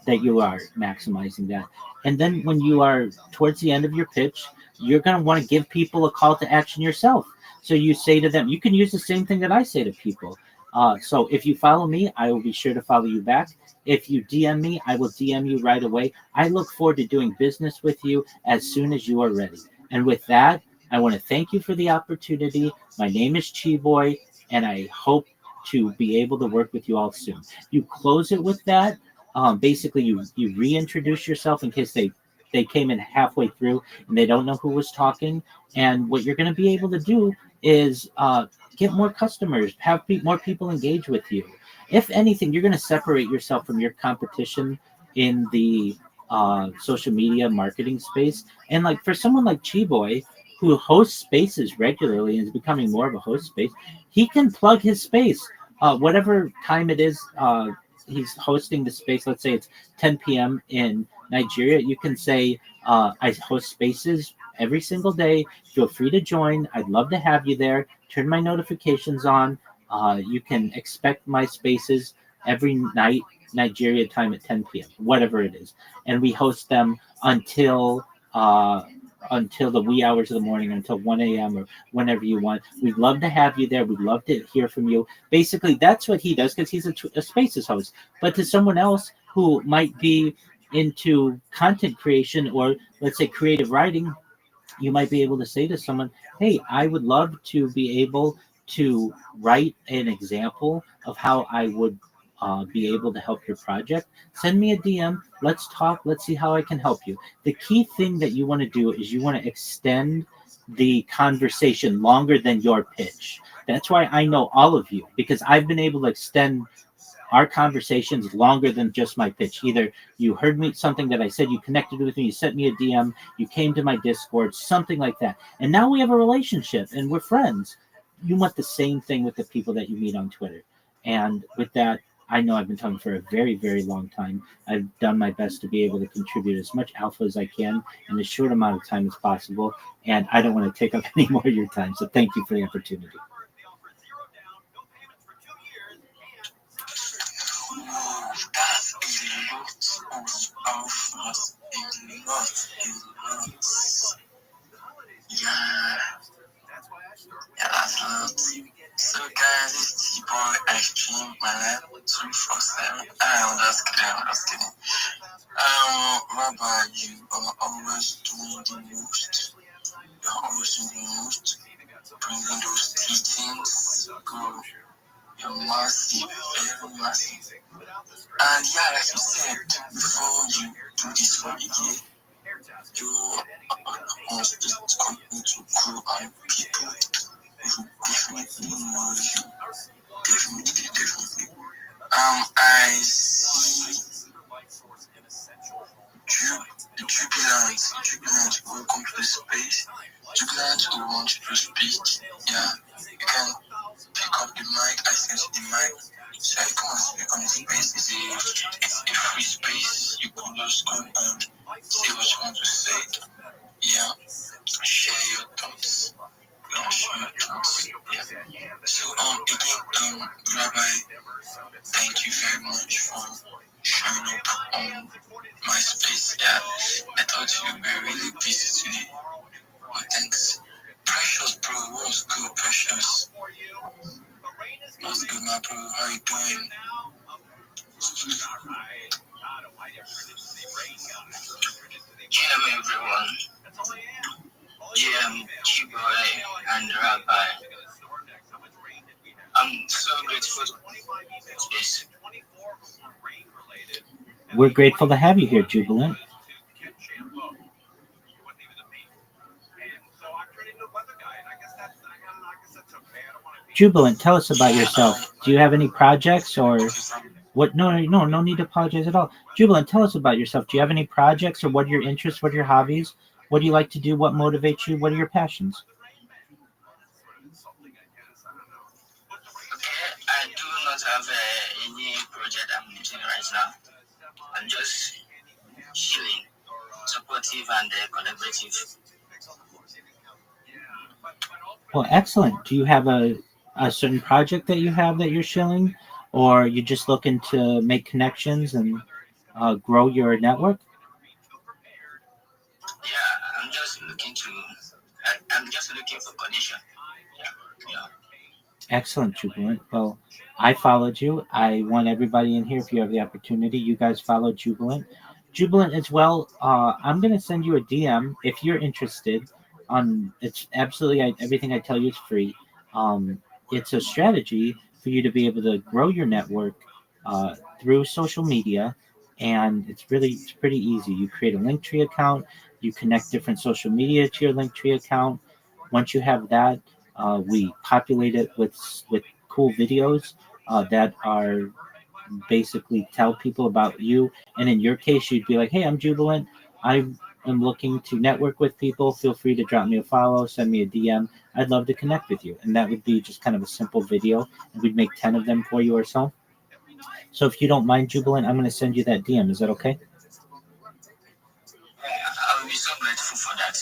that you are maximizing that. And then when you are towards the end of your pitch, you're going to want to give people a call to action yourself. So you say to them, you can use the same thing that I say to people. So if you follow me, I will be sure to follow you back. If you DM me, I will DM you right away. I look forward to doing business with you as soon as you are ready. And with that, I want to thank you for the opportunity. My name is Chi Boy, and I hope to be able to work with you all soon. You close it with that. Basically, you reintroduce yourself in case they came in halfway through and they don't know who was talking. And what you're going to be able to do is get more customers, have more people engage with you. If anything, you're going to separate yourself from your competition in the social media marketing space. And like for someone like Chi Boy, who hosts spaces regularly and is becoming more of a host space, he can plug his space whatever time it is. He's hosting the space. Let's say it's 10 p.m. in Nigeria. You can say, I host spaces every single day. Feel free to join. I'd love to have you there. Turn my notifications on. You can expect my spaces every night, Nigeria time at 10 p.m., whatever it is. And we host them until the wee hours of the morning, until 1 a.m. or whenever you want. We'd love to have you there. We'd love to hear from you. Basically, that's what he does because he's a spaces host. But to someone else who might be into content creation or, let's say, creative writing, you might be able to say to someone, hey, I would love to be able to write an example of how I would be able to help your project. Send me a DM. Let's talk. Let's see how I can help you. The key thing that you want to do is you want to extend the conversation longer than your pitch. That's why I know all of you, because I've been able to extend our conversations longer than just my pitch. Either you heard me something that I said, you connected with me, you sent me a DM, you came to my Discord, something like that. And now we have a relationship and we're friends. you want the same thing with the people that you meet on Twitter. And with that, I know I've been talking for a very, very long time. I've done my best to be able to contribute as much alpha as I can in as short amount of time as possible. And I don't want to take up any more of your time. So thank you for the opportunity. That's a lot of alpha. A lot. Yeah. Yeah, that's a lot. So guys, it's T-Boy. I stream my life 24/7. I'm just kidding. Rabbi, you are always doing the most. You're always doing the most. Bringing those teachings. Go. You're massive, very massive. And yeah, like you said, before you do this for a year, you must just continue to grow and people who definitely know you. Definitely. I see Jubilant, welcome to the space. Jubilant who wants to speak. Yeah, you can pick up the mic. I sent you the mic. So you come and speak on the space. It's a free space. You can just come and say what you want to say. Yeah, share your thoughts. Yeah. So again, Rabbi, thank you very much for showing up on my space. Yeah, I thought you were really busy today. But thanks. Precious, bro, what's good, Precious? What's good, my bro? How you doing? Hello, everyone. I'm Chiboy and Rabbi. I'm so grateful for this. We're grateful to have you here, Jubilant. Jubilant, tell us about yourself. Do you have any projects or what? No need to apologize at all. Jubilant, tell us about yourself. Do you have any projects or what are your interests? What are your hobbies? What do you like to do? What motivates you? What are your passions? Okay, I do not have any project I'm doing right now. I'm just chilling, supportive and collaborative. Well, excellent. Do you have a certain project that you have that you're shilling, or you just looking to make connections and grow your network? Yeah, I'm just looking for connection. Yeah. Excellent, Jubilant. Well, I followed you. I want everybody in here, if you have the opportunity, you guys follow Jubilant. Jubilant as well. I'm going to send you a DM if you're interested. It's absolutely everything I tell you is free. It's a strategy for you to be able to grow your network through social media, and it's pretty easy. You create a Linktree account, you connect different social media to your Linktree account. Once you have that, we populate it with cool videos that are basically tell people about you. And in your case, you'd be like, "Hey, I'm Jubilant. I am looking to network with people. Feel free to drop me a follow, send me a DM. I'd love to connect with you." And that would be just kind of a simple video, and we'd make 10 of them for you or so. So if you don't mind, Jubilant, I'm going to send you that DM. Is that okay? I will be so grateful for that.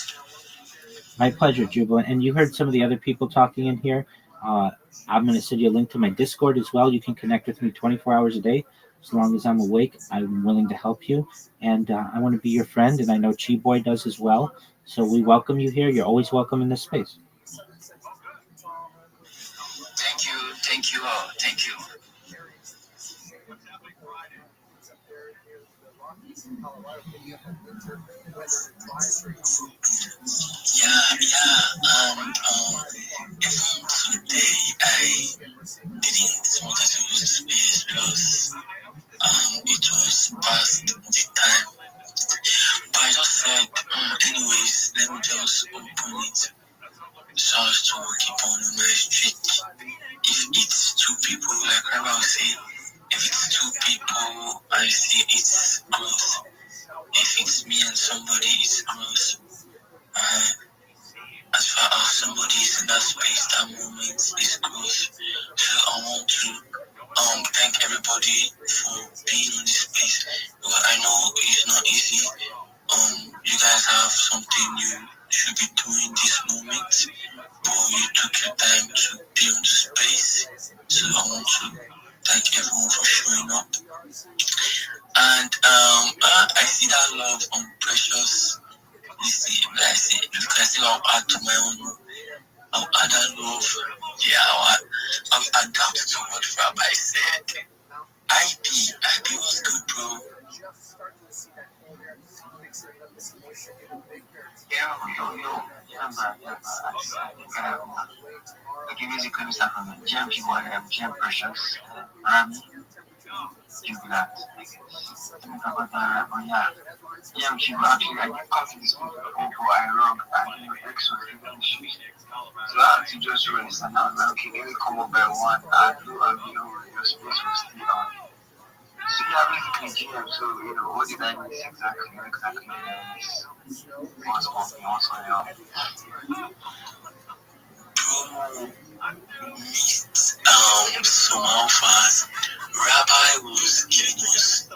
My pleasure, Jubilant. And you heard some of the other people talking in here. I'm going to send you a link to my Discord as well. You can connect with me 24 hours a day. As long as I'm awake, I'm willing to help you. And I want to be your friend, and I know Chi Boy does as well. So we welcome you here. You're always welcome in this space. Thank you all. Thank you. Even today I didn't want to use the space because it was past the time. But I just said, anyways, let me just open it so as to keep on my streak. If it's two people, like Rabbi will say, if it's two people, I see it's growth. If it's me and somebody, it's growth. As far as somebody is in that that space, that moment is close. So I want to thank everybody for being on this space. Because I know it's not easy. You guys have something you should be doing this moment, but you took your time to be on the space. So I want to thank everyone for showing up. And I see that love on Precious. You see, I see I'll add to my own. I'll add that love. Yeah, I'll adapt to what Rabbi said. IB was good, bro. Okay, basically, we start from GM people and GM Precious, Rabbi, Jubilat. But yeah, GM people actually, I give confidence to people who I wrong and excellent issues. So I have to just register now, like, okay, let me come up by one and do a video where your space will stay on. So yeah, basically GM, so what did I miss exactly? What's happening, what's going on? Missed some alphas. Rabbi was giving us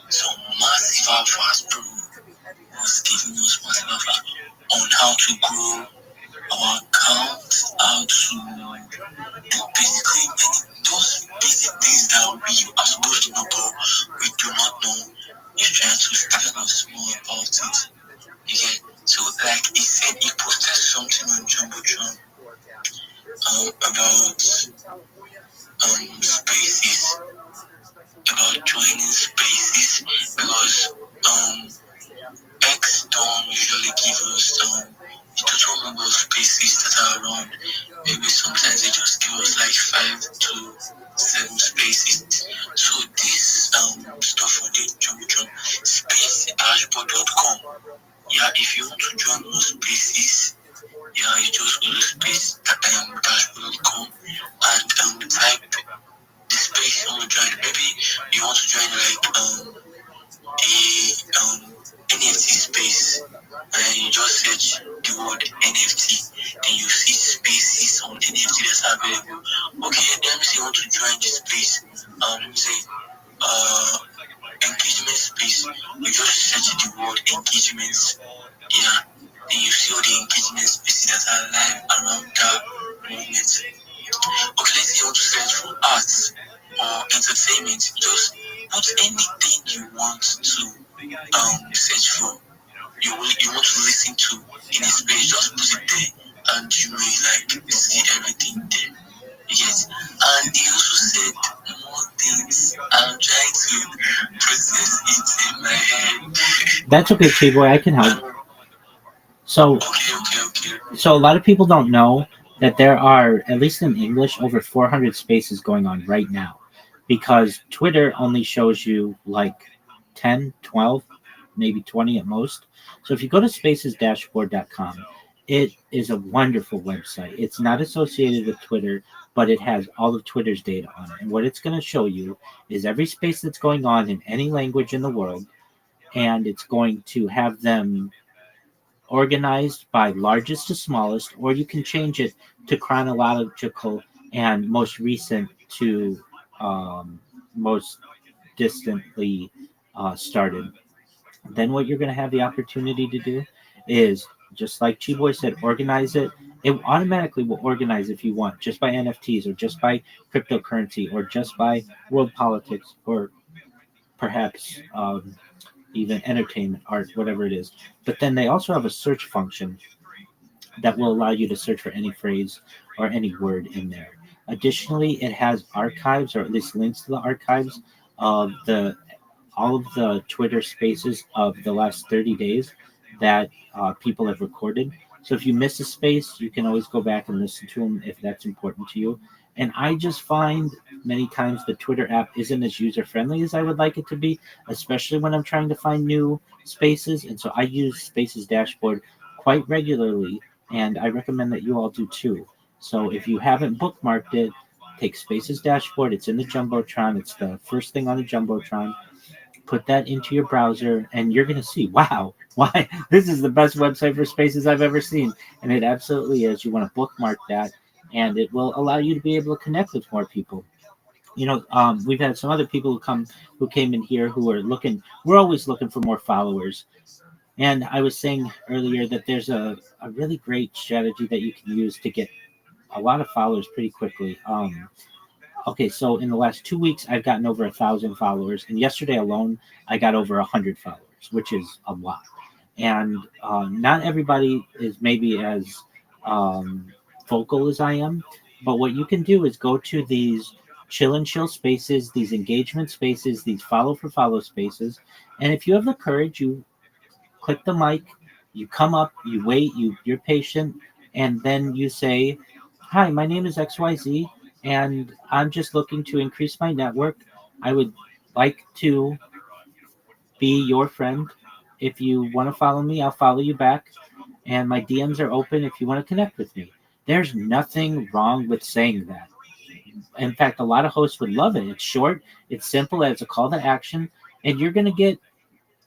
some massive alphas, bro. Was giving us massive alphas on how to grow our account, how to do basically those basic things that we are supposed to know, but we do not know. He's trying to tell us more about it. Yeah. So like he said, he posted something on Jumbotron about spaces, about joining spaces, because X don't usually give us the total number of spaces that are around. Maybe sometimes they just give us like 5 to 7 spaces. So this stuff on the Jumbotron, spacedashboard.com. Yeah, if you want to join those spaces, yeah, you just go to space.dashboard.com and type the space you want to join. Maybe you want to join like a NFT space, and you just search the word NFT, then you see spaces on NFT that's available. Okay, let me say you want to join the space. Let me say engagement space. You just search the word engagements. Yeah, then you see all the engagement spaces that are live around that moment. Okay, let's say you want to search for arts or entertainment. Just put anything you want to search for. You want to listen to in a space. Just put it there, and you will like see everything there. Yes, and he also said more things. I'm trying to process it in my head. That's okay, Chiboy. I can help. So, a lot of people don't know that there are, at least in English, over 400 spaces going on right now, because Twitter only shows you like 10, 12, maybe 20 at most. So if you go to spacesdashboard.com, it is a wonderful website. It's not associated with Twitter, but it has all of Twitter's data on it. And what it's going to show you is every space that's going on in any language in the world, and it's going to have them organized by largest to smallest, or you can change it to chronological and most recent to most distantly started. Then what you're going to have the opportunity to do is, just like Chiboy said, organize it. It automatically will organize if you want, just by NFTs or just by cryptocurrency or just by world politics or perhaps even entertainment, art, whatever it is. But then they also have a search function that will allow you to search for any phrase or any word in there. Additionally, it has archives, or at least links to the archives of the all of the Twitter spaces of the last 30 days that people have recorded. So if you miss a space, you can always go back and listen to them if that's important to you. And I just find many times the Twitter app isn't as user friendly as I would like it to be, especially when I'm trying to find new spaces. And so I use Spaces Dashboard quite regularly, and I recommend that you all do too. So if you haven't bookmarked it, take Spaces Dashboard. It's in the Jumbotron. It's the first thing on the Jumbotron. put that into your browser, and you're going to see, wow, why this is the best website for spaces I've ever seen. And it absolutely is. You want to bookmark that, and it will allow you to be able to connect with more people. We've had some other people who came in here who are looking. We're always looking for more followers. And I was saying earlier that there's a really great strategy that you can use to get a lot of followers pretty quickly. Okay, so in the last 2 weeks, I've gotten over 1,000 followers, and yesterday alone, I got over 100 followers, which is a lot. And not everybody is maybe as um, vocal as I am, but what you can do is go to these chill and chill spaces, these engagement spaces, these follow for follow spaces, and if you have the courage, you click the mic, you come up, you wait, you're patient, and then you say, "Hi, my name is XYZ, and I'm just looking to increase my network. I would like to be your friend. If you want to follow me, I'll follow you back, and my DMs are open if you want to connect with me." There's nothing wrong with saying that. In fact, a lot of hosts would love it. It's short, it's simple, as a call to action, and you're going to get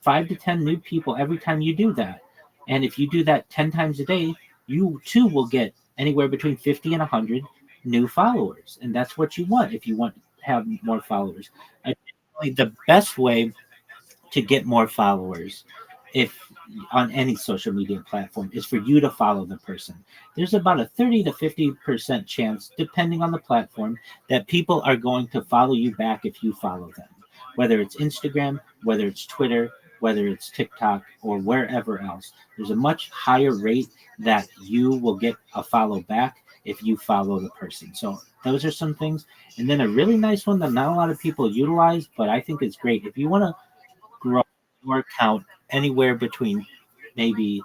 5 to 10 new people every time you do that. And if you do that 10 times a day, you too will get anywhere between 50 and 100 new followers. And that's what you want if you want to have more followers. The best way to get more followers, if on any social media platform, is for you to follow the person. There's about a 30 to 50% chance, depending on the platform, that people are going to follow you back if you follow them, whether it's Instagram, whether it's Twitter, whether it's TikTok, or wherever else. There's a much higher rate that you will get a follow back if you follow the person. So those are some things. And then a really nice one that not a lot of people utilize, but I think is great. If you want to grow your account anywhere between maybe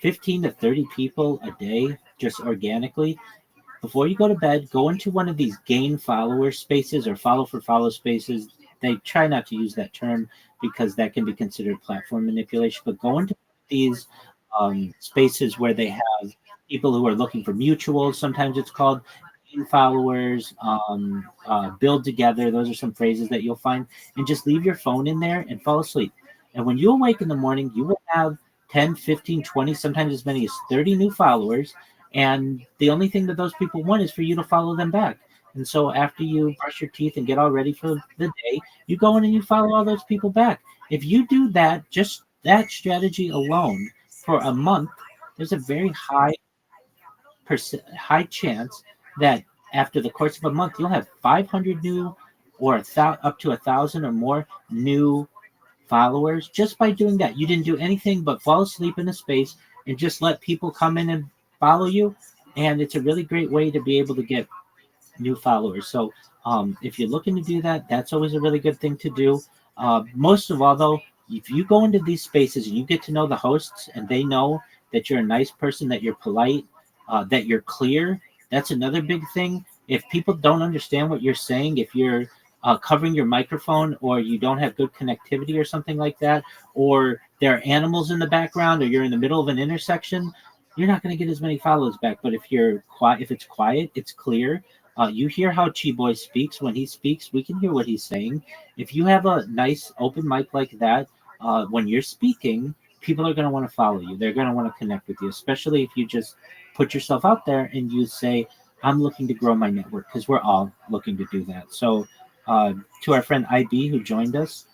15 to 30 people a day, just organically, before you go to bed, go into one of these gain follower spaces or follow for follow spaces. They try not to use that term because that can be considered platform manipulation, but go into these spaces where they have people who are looking for mutuals. Sometimes it's called gain followers, build together. Those are some phrases that you'll find. And just leave your phone in there and fall asleep. And when you awake in the morning, you will have 10, 15, 20, sometimes as many as 30 new followers. And the only thing that those people want is for you to follow them back. And so after you brush your teeth and get all ready for the day, you go in and you follow all those people back. If you do that, just that strategy alone for a month, there's a very high chance that after the course of a month, you'll have 500 new or up to 1,000 or more new followers just by doing that. You didn't do anything but fall asleep in a space and just let people come in and follow you. And it's a really great way to be able to get new followers. So if you're looking to do that, that's always a really good thing to do. Most of all, though, if you go into these spaces and you get to know the hosts and they know that you're a nice person, that you're polite, that you're clear, that's another big thing. If people don't understand what you're saying, if you're covering your microphone or you don't have good connectivity or something like that, or there are animals in the background or you're in the middle of an intersection, you're not going to get as many follows back. But if you're quiet, if it's quiet, it's clear. You hear how Chi Boy speaks. When he speaks, we can hear what he's saying. If you have a nice open mic like that, when you're speaking, people are going to want to follow you. They're going to want to connect with you, especially if you just put yourself out there and you say, "I'm looking to grow my network," because we're all looking to do that. So to our friend IB who joined us,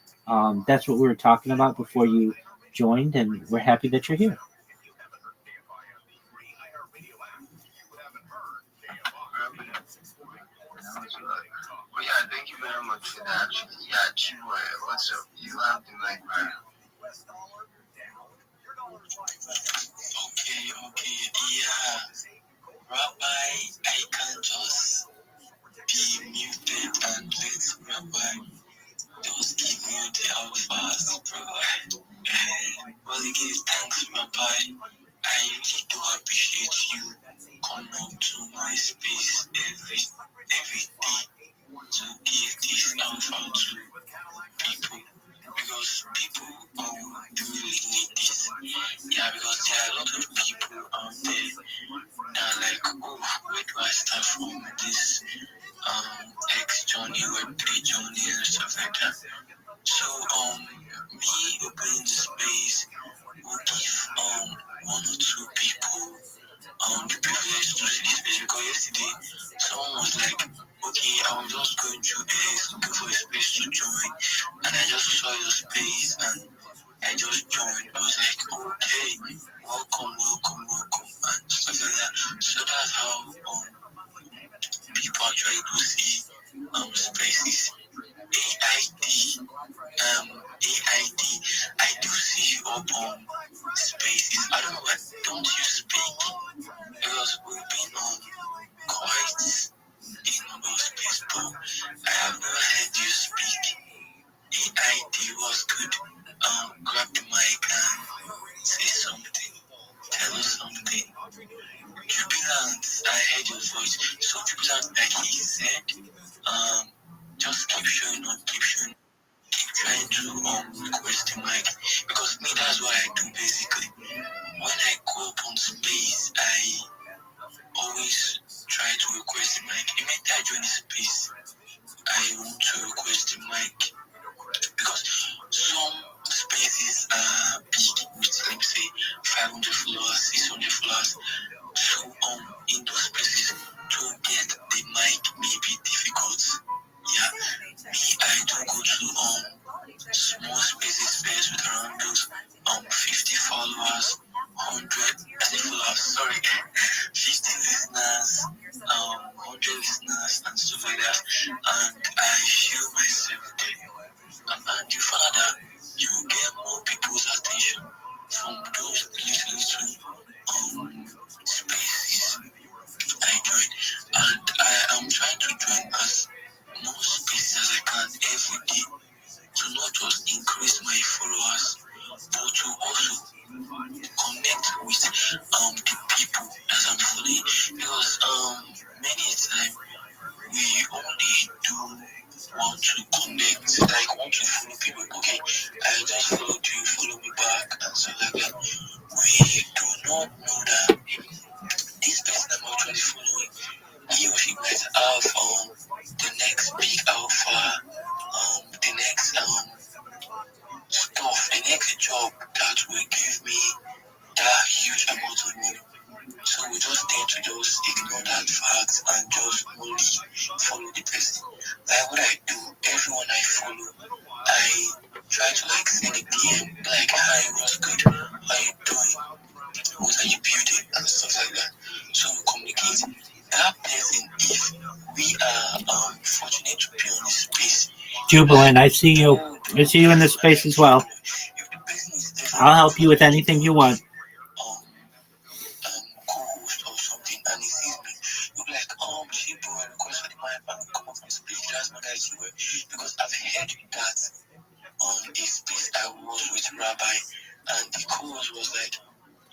that's what we were talking about before you joined, and we're happy that you're here. Well, yeah, thank you very much for that. Actually, yeah, Chiwe, what's up? You have the mic, man. Okay, yeah. Rabbi, I can just be muted and let Rabbi just give you the alphas, bro. Well, again, thanks, Rabbi. I really do appreciate you coming up to my space every day to give this alpha to people, because people do really need this. Yeah, because there are a lot of people out there that are like, oh, where do I start from this X journey, Web3 journey, and stuff like that. So the privilege to see this space because yesterday someone was like, okay, I was just going through X looking for a space to join, and I just saw your space and I just joined. I was like, okay, welcome, and stuff like that. So that's how people actually do see spaces. AID, AID. I do see you up on spaces. I don't know why don't you speak? Because we've been on quite a number of spaces, but I have never heard you speak. AID was good. Grab the mic and say something. Tell us something. Jubilant, I heard your voice. So Jubilant, like he said, just keep showing up, keep trying to request the mic. Because me, that's what I do basically. When I go up on space, I always try to request the mic. Immediately I join the space, I want to request the mic. Because some spaces are big with, let me say, 500 followers, 600 followers. So in those spaces, to get the mic may be difficult. Yeah, me, I do go to small spaces first with around those 50 followers, 100 followers, sorry, 50 listeners, 100 listeners and stuff like that. And I feel myself there. And you find that you get more people's attention from those little spaces I join. And I am trying to join as most spaces as I can every day to not just increase my followers, but to also connect with the people that I'm following. Because many a time we only do want to connect, like want to follow people. Okay, I just followed you, follow me back, and so like that. We do not know that this person I'm actually following, he or she might have the next big alpha, the next stuff, the next job that will give me that huge amount of money. So we just tend to just ignore that fact and just only follow the person. Like what I do, everyone I follow, I try to like send a DM, like, hi, what's good? How you doing? What are you building? And stuff like that. So we communicate. That person, if we are fortunate to be on the space. Jubilant, I see you. I see you in this space as well. I'll help you with anything you want. Co-host or something, and he sees me, you'll be like, she bro, I request for the mic and come up on stage. That's not that you were, because I've heard that on a space I was with Rabbi, and the co-host was like,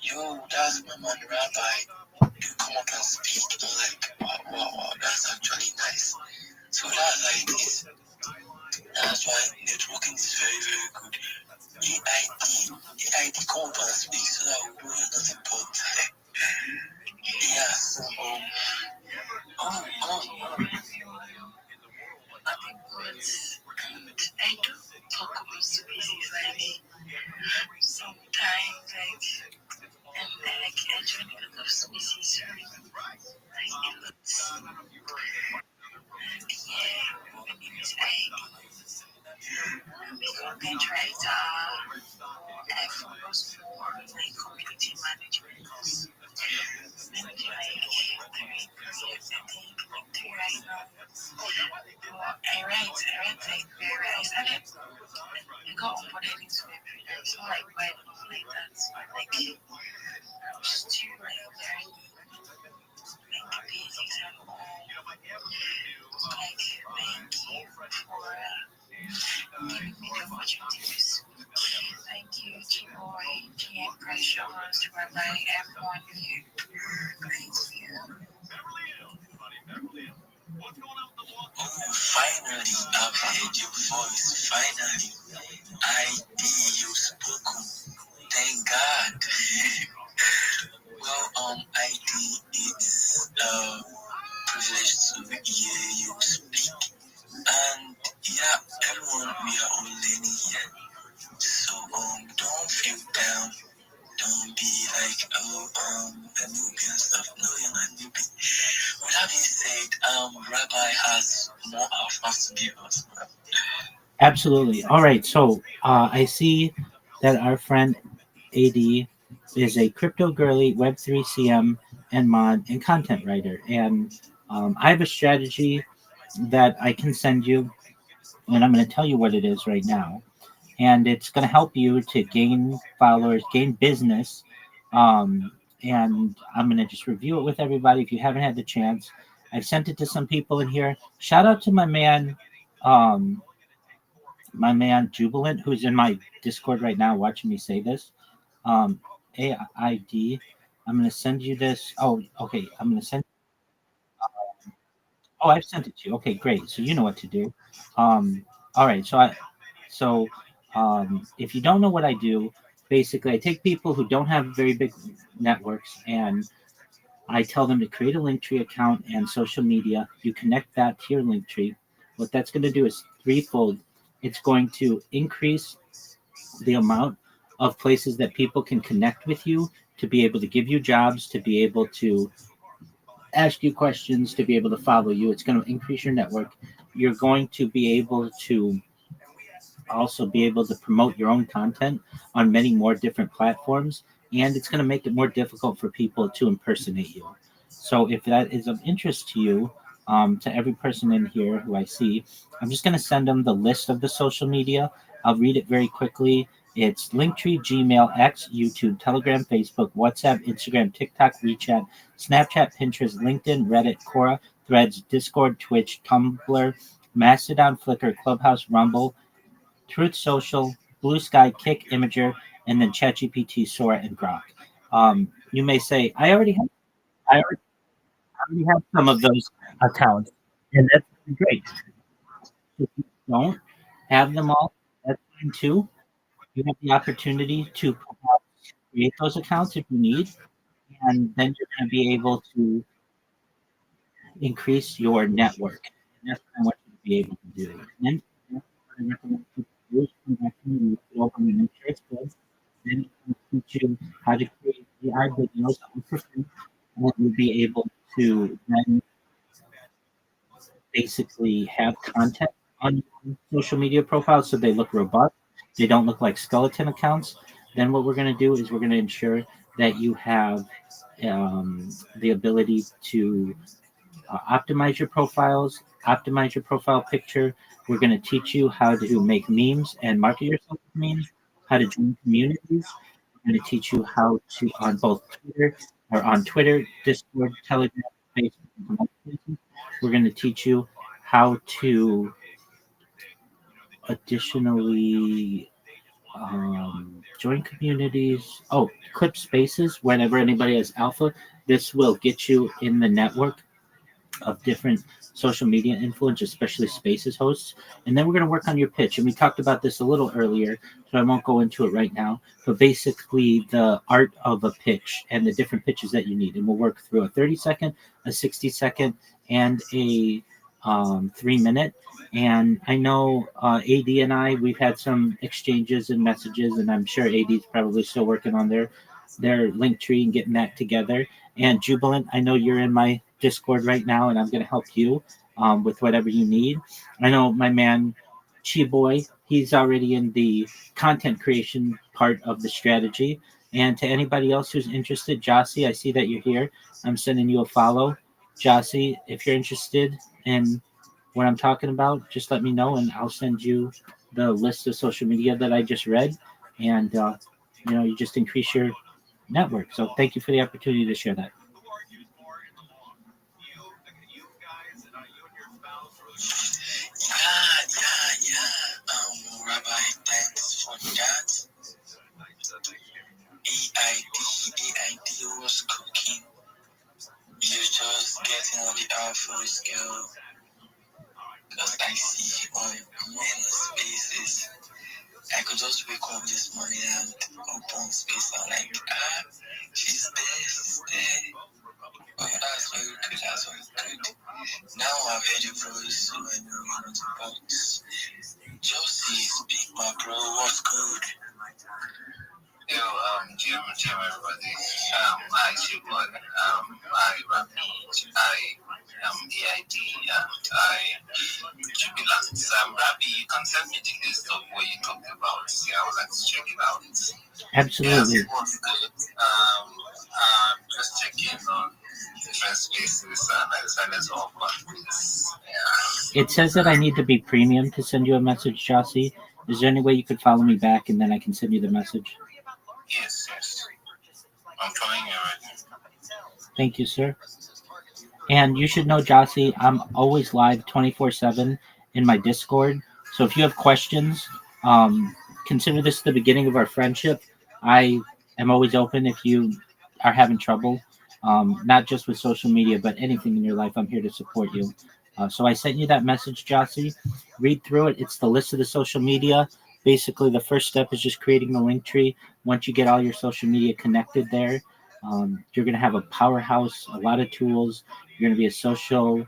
yo, that's my man Rabbi, you come up and speak. I'm like, wow, that's actually nice. So that's like this. That's why networking is very, very good. AID, come up and speak so that we know you're nothing but. Yeah, so Nothing but I do talk about species like sometimes and like I join a lot of species, like a lot. And yeah, my name is Ike. I'm a content writer. I focus more on like community management. Maybe like 3 projects, I think, like 3 right now. I write like very, I got onboarded into a project, it's not like quite like that, like I'm still like learning like the basics and all. Like thank you for giving me the opportunity to speak. Thank you, G-Boy, GM Precious, Rabbi, everyone here. Thank you. Finally, I've heard your voice. Finally, I hear you spoken. Thank God. Well, ID, it's a privilege to hear you speak. And yeah, everyone, we are all learning here. So don't feel down. Don't be like, a newbie and stuff. No, you're not newbie. With that being said, Rabbi has more of us to give us. Absolutely. All right. So I see that our friend AD is a crypto girly, Web3 CM, and mod and content writer. And I have a strategy that I can send you, and I'm going to tell you what it is right now. And it's going to help you to gain followers, gain business. And I'm going to just review it with everybody if you haven't had the chance. I've sent it to some people in here. Shout out to um, my man Jubilant, who's in my Discord right now watching me say this. AID. I'm going to send you this. Oh, okay. I'm going to send. Oh, I've sent it to you. Okay, great. So you know what to do. All right. So if you don't know what I do, basically I take people who don't have very big networks and I tell them to create a Linktree account and social media. You connect that to your Linktree. What that's going to do is threefold. It's going to increase the amount of places that people can connect with you, to be able to give you jobs, to be able to ask you questions, to be able to follow you. It's going to increase your network. You're going to be able to also be able to promote your own content on many more different platforms, and it's going to make it more difficult for people to impersonate you. So if that is of interest to you, to every person in here who I see, I'm just going to send them the list of the social media. I'll read it very quickly. It's Linktree, Gmail, X, YouTube, Telegram, Facebook, WhatsApp, Instagram, TikTok, WeChat, Snapchat, Pinterest, LinkedIn, Reddit, Quora, Threads, Discord, Twitch, Tumblr, Mastodon, Flickr, Clubhouse, Rumble, Truth Social, Blue Sky, Kick, Imager, and then ChatGPT, Sora, and Grok. You may say, I already have some of those accounts, and that's great. If you don't have them all, that's fine too. You have the opportunity to create those accounts if you need, and then you're going to be able to increase your network. And that's what I want you to be able to do. And then I recommend people do is come back to me and open an interest good. Then it will teach you how to create AI videos for free, and you'll be able to then basically have content on your social media profiles so they look robust. They don't look like skeleton accounts. Then what we're going to do is we're going to ensure that you have the ability to optimize your profiles, optimize your profile picture. We're going to teach you how to make memes and market yourself with memes, how to join communities. We're going to teach you how to on Twitter, Discord, Telegram, Facebook, and other places. We're going to teach you how to additionally join communities. Oh, clip spaces whenever anybody has alpha. This will get you in the network of different social media influencers, especially spaces hosts. And then we're going to work on your pitch. And we talked about this a little earlier, so I won't go into it right now. But basically, the art of a pitch and the different pitches that you need. And we'll work through a 30-second, a 60-second, and a 3-minute. And I know AD and we've had some exchanges and messages, and I'm sure AD's probably still working on their link tree and getting that together. And Jubilant, I know you're in my Discord right now, and I'm going to help you with whatever you need. I know my man Chi Boy, he's already in the content creation part of the strategy. And to anybody else who's interested, Jossie, I see that you're here. I'm sending you a follow. Jossie, if you're interested in what I'm talking about, just let me know, and I'll send you the list of social media that I just read. And, you just increase your network. So thank you for the opportunity to share that. Rabbi, thanks for that. AID was cooking. You're just getting on the alpha scale. Because I see on many spaces. I could just wake up this morning and open space. I'm like, she's there. Oh, that's very good. Now I've heard your voice, so I know you're not about this. Josie, speak, my bro. What's good? Yo, GM everybody. Hi Shibon. Hi Rabbi. I am EID and I Jubilant. Rabbi, you can send me the list of what you talked about. Yeah, I would like to check it out. Absolutely. Yes, it was good. Just checking on different spaces and I decided to offer this. Yeah. It says that I need to be premium to send you a message, Jossie. Is there any way you could follow me back and then I can send you the message? Yes. I'm following you right now. Thank you, sir. And you should know, Jossie, I'm always live 24/7 in my Discord. So if you have questions, consider this the beginning of our friendship. I am always open if you are having trouble, not just with social media, but anything in your life. I'm here to support you. So I sent you that message, Jossie. Read through it. It's the list of the social media. Basically, the first step is just creating the link tree. Once you get all your social media connected there, you're going to have a powerhouse, a lot of tools. You're going to be a social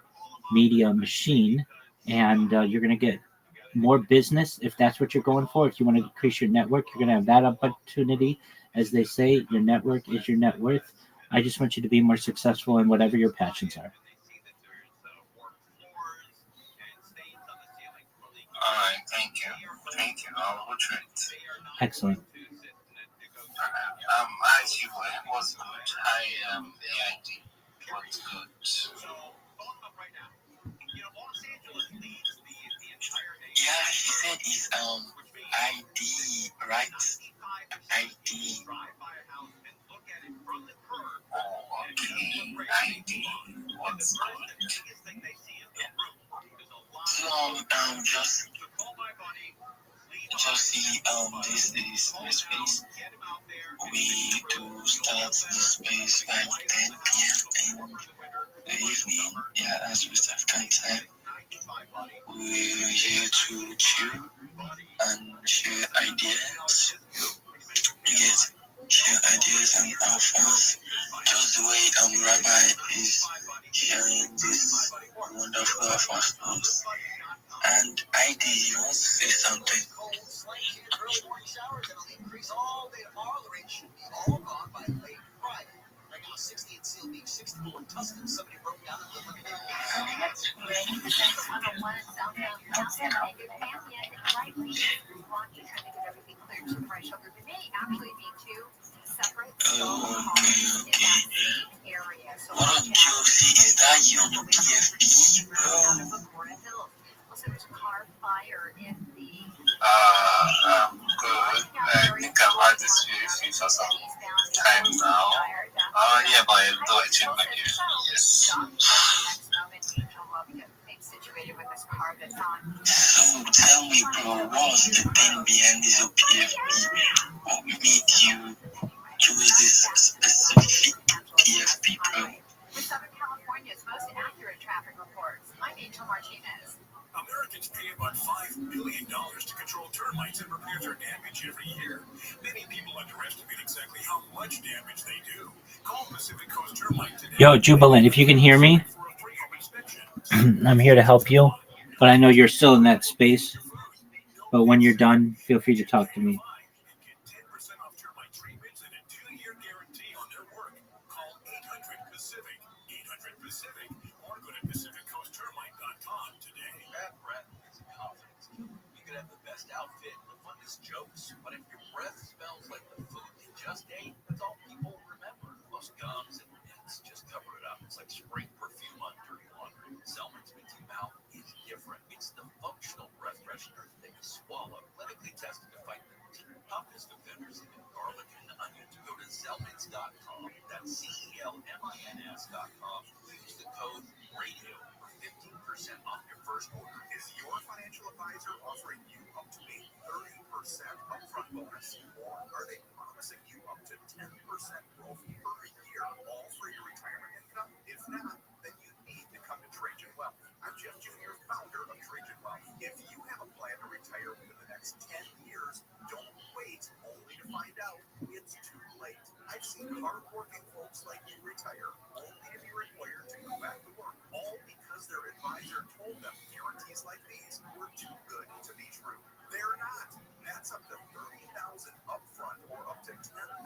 media machine, and you're going to get more business if that's what you're going for. If you want to increase your network, you're going to have that opportunity. As they say, your network is your net worth. I just want you to be more successful in whatever your passions are. All right, thank you. I'll go try it. Excellent. Hi Shibon. It was good. Hi EID. It was good. Yeah, he said it's ID, right? ID. Oh, okay. ID. What's good? So just see this is my space. We do start the space by 10 p.m. in the evening. Yeah, as West African time. We're here to chill and share ideas. Yes, share ideas and alphas. Just the way Rabbi is sharing this wonderful alpha stuff. And ID, you want to say something? What up, Josie? Is that you on the PFP, bro? Good. I think I've had this few for some time now. Yeah, but I do achieve my gift. Yes. So tell me, bro, what was the thing behind this PFP? What made you choose this specific PFP, bro? Americans pay about $5 billion to control termites and repair their damage every year. Many people underestimate exactly how much damage they do. Call Pacific Coast Termite today. Yo, Jubilant, if you can hear me, I'm here to help you. But I know you're still in that space. But when you're done, feel free to talk to me. Outfit, the funnest jokes, but if your breath smells like the food you just ate, that's all people remember. Most gums and mints just cover it up. It's like spring perfume on dirty laundry. Selman's minty mouth is different. It's the functional breath freshener that you swallow, clinically tested to fight the toughest offenders, even garlic and onion. Go to Selmans.com. That's CELMINS.com. Use the code RADIO for 15% off your first order. Is your financial advisor offering you up to a 30% upfront bonus? Or are they promising you up to 10% growth per year, all for your retirement income? If not, then you need to come to Trajan Wealth. I'm Jeff Jr., founder of Trajan Wealth. If you have a plan to retire within the next 10 years, don't wait only to find out it's too late. I've seen hardworking folks like you retire only to be required to go back to work, all because their advisor told them guarantees like these were too good to be true. They're not. That's up to $30,000 upfront or up to $10,000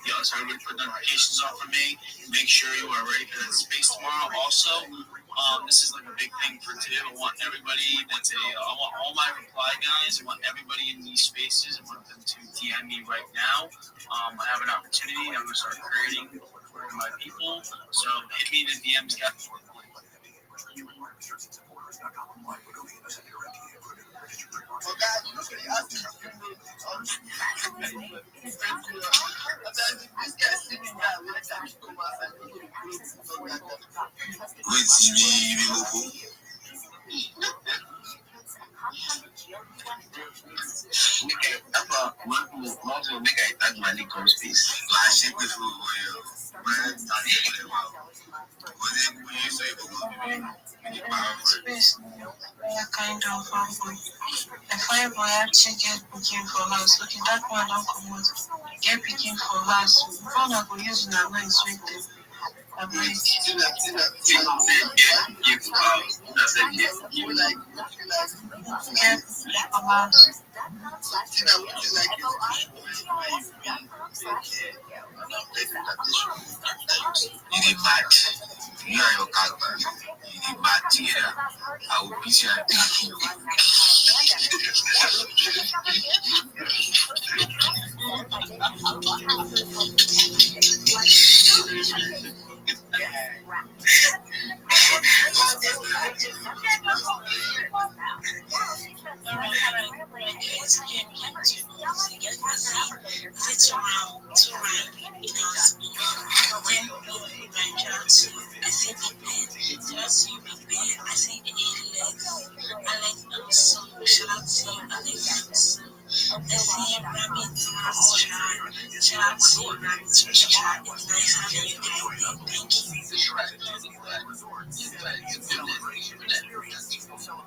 Yeah, so everybody put notifications on for me. Make sure you are ready for that space tomorrow. Also, this is like a big thing for today. I want everybody I want all my reply guys. I want everybody in these spaces. I want them to DM me right now. I have an opportunity. I'm going to start creating for my people. So hit me in the DMs, guys. Kind of the fine boy actually get picking for house. Okay, that one don't come out. Get picking for house. Phone I go use na mind sweet them. I break. Get for house. You get mad. You are your character. You get mad together. I will beat you at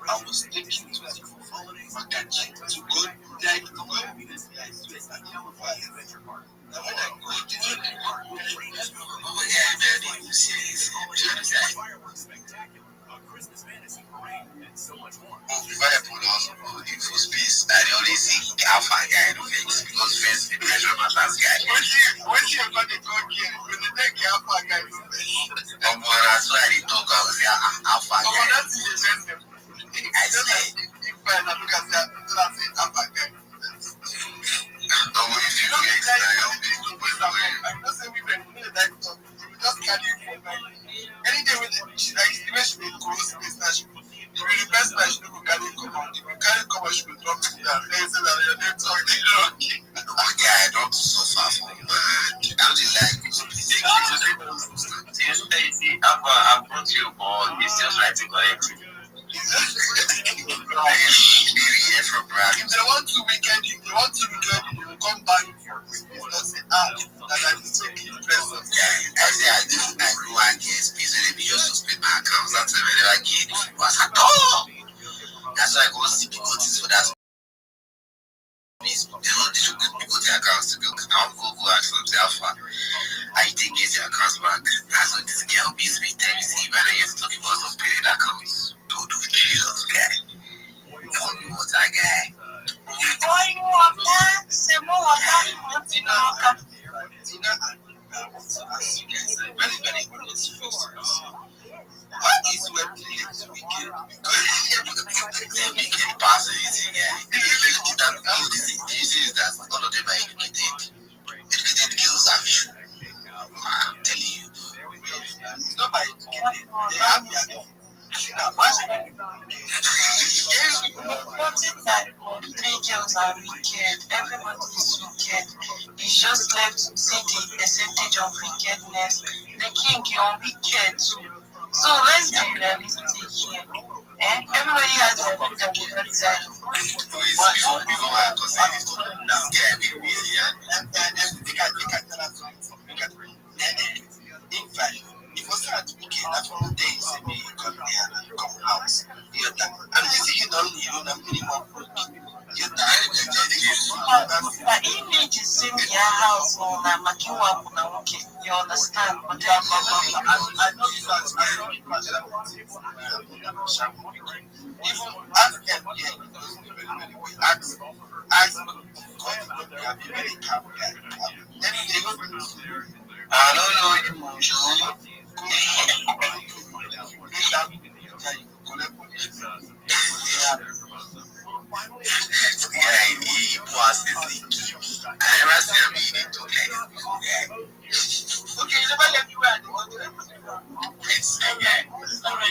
I was thinking to good night. For space, I only see alpha guy in the face because face is measure my last guy. When you got the good here, when the neck alpha guy in the face. That's why they talk about alpha guy. That's the best. I said, if I look at that, alpha guy. If you get I'm not saying we can that talk. We just carry it for night. Any day when she likes, the way she will go space now, she will be the best that she will carry come on. If you carry come on, she will drop to that. They say that you're not talking. Okay, I don't so far from I don't like I brought you on. It's just writing correctly. If they want to weekend, you will come back. I go and get space so they be just to spend my accounts. That's why I never get was at all. That's why I go see people for that. They don't do good people their accounts to go. I'll go ask them alpha. I think get your accounts back. That's what this girl beats me. Tell me, see, but I used to talk about suspended accounts. Don't do Jesus, guy. Don't do what that guy. What is web to weekend? Weekend passes, that all of them are educated. Educated girls have issue. I'm telling you. It's not by educated. They have their Three girls are wicked. Everybody is wicked. It's just left to see the percentage of wickedness. The king, you're wicked too. So let's be realistic here. Everybody has their good side. If you start to begin, that's one of the days in the economy and come out. And you don't minimum. But image is in your house on a Makiwa, you understand? But I know even I don't know emotion. Yeah, he was this. I never see him eating to okay, never let you out. It's Alright.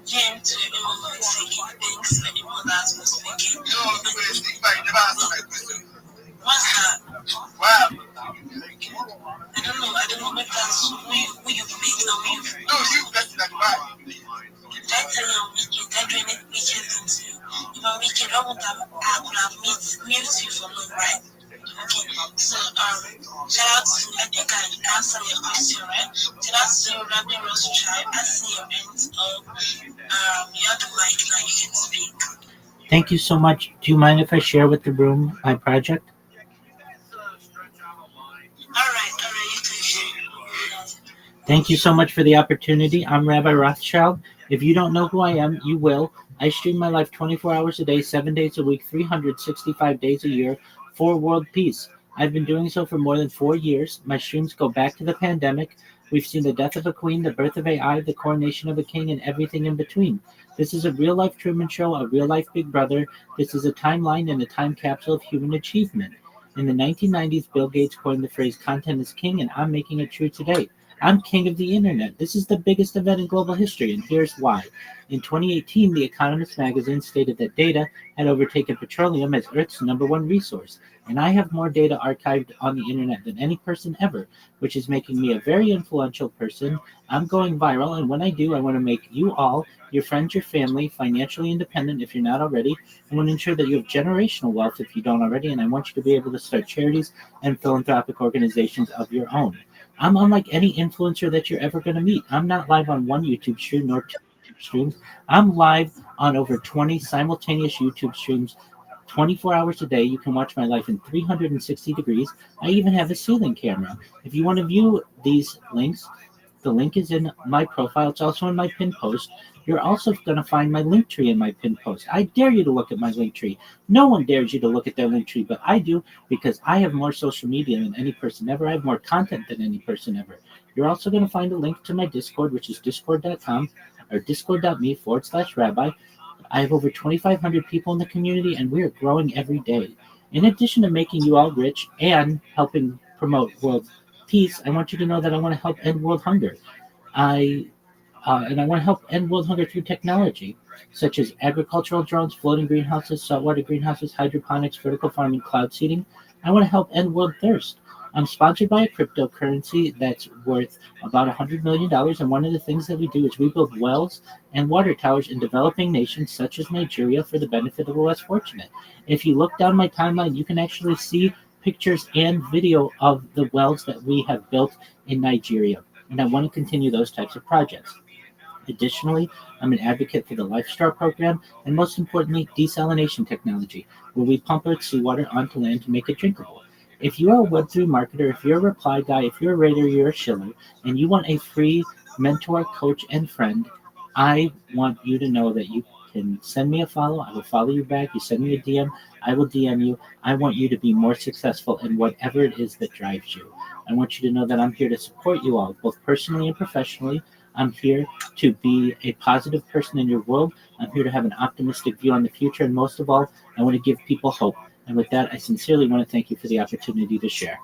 James, thanks for the last was speaking. no, I never answer my question. What's that? Wow. I don't know if that's who you've met or who you've No, you that's that why. That's I'm wicked. They're doing it wicked things to you. If I'm wicked, I could have met you for long, right? Okay. So shout out to I think I answered your question, right? Shout out to Rabbi Rothschild. I see your hands up. You have the mic now, you can speak. Thank you so much. Do you mind if I share with the room my project? Alright, you can share. Thank you so much for the opportunity. I'm Rabbi Rothschild. If you don't know who I am, you will. I stream my life 24 hours a day, 7 days a week, 365 days a year for world peace. I've been doing so for more than 4 years. My streams go back to the pandemic. We've seen the death of a queen, the birth of AI, the coronation of a king, and everything in between. This is a real life Truman Show, a real life Big Brother. This is a timeline and a time capsule of human achievement. In the 1990s, Bill Gates coined the phrase content is king, and I'm making it true today. I'm king of the internet. This is the biggest event in global history, and here's why. In 2018, The Economist magazine stated that data had overtaken petroleum as Earth's #1 resource, and I have more data archived on the internet than any person ever, which is making me a very influential person. I'm going viral, and when I do, I want to make you all, your friends, your family, financially independent if you're not already. I want to ensure that you have generational wealth if you don't already, and I want you to be able to start charities and philanthropic organizations of your own. I'm unlike any influencer that you're ever going to meet. I'm not live on one YouTube stream nor two YouTube streams. I'm live on over 20 simultaneous YouTube streams 24 hours a day. You can watch my life in 360 degrees. I even have a ceiling camera. If you want to view these links, the link is in my profile. It's also in my pinned post. You're also going to find my link tree in my pinned post. I dare you to look at my link tree. No one dares you to look at their link tree, but I do because I have more social media than any person ever. I have more content than any person ever. You're also going to find a link to my Discord, which is discord.com or discord.me/rabbi. I have over 2,500 people in the community, and we are growing every day. In addition to making you all rich and helping promote world peace, I want you to know that I want to help end world hunger. I and I want to help end world hunger through technology, such as agricultural drones, floating greenhouses, saltwater greenhouses, hydroponics, vertical farming, cloud seeding. I want to help end world thirst. I'm sponsored by a cryptocurrency that's worth about $100 million, and one of the things that we do is we build wells and water towers in developing nations such as Nigeria for the benefit of the less fortunate. If you look down my timeline, you can actually see pictures and video of the wells that we have built in Nigeria, and I want to continue those types of projects. Additionally, I'm an advocate for the LifeStar program and, most importantly, desalination technology, where we pump Earth's seawater onto land to make it drinkable. If you are a Web3 marketer, if you're a reply guy, if you're a raider, you're a shiller, and you want a free mentor, coach, and friend, I want you to know that you can send me a follow. I will follow you back. You send me a DM, I will DM you. I want you to be more successful in whatever it is that drives you. I want you to know that I'm here to support you all, both personally and professionally. I'm here to be a positive person in your world. I'm here to have an optimistic view on the future. And most of all, I want to give people hope. And with that, I sincerely want to thank you for the opportunity to share.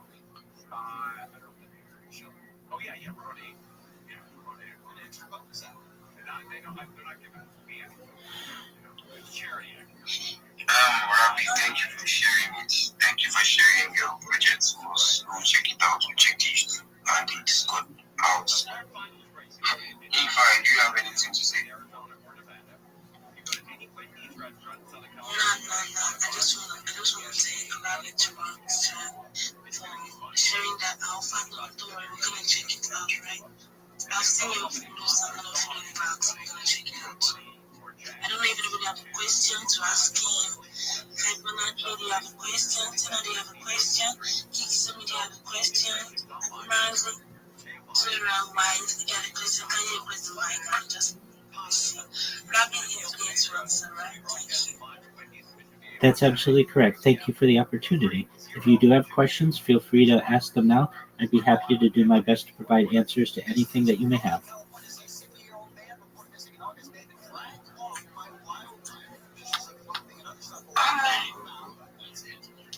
Rabbi, thank you for sharing it. Thank you for sharing your projects. We'll check it out. We'll check it and the Discord out. If I do you have anything to say? No. I just want to say about it to Roxanne for sharing that alpha. Don't worry, we're gonna check it out, right? I've seen your photos and a lot of feedbacks. We're gonna check it out. I don't know if anybody have a question to ask him. Fibonacci, do you have a question? Tina, do you have a question? Kiki, do you have a question? Manzi, Wise, do you have a question? Can you press the mic and just pause? Rabbi is there to answer, right? Thank you. That's absolutely correct. Thank you for the opportunity. If you do have questions, feel free to ask them now. I'd be happy to do my best to provide answers to anything that you may have.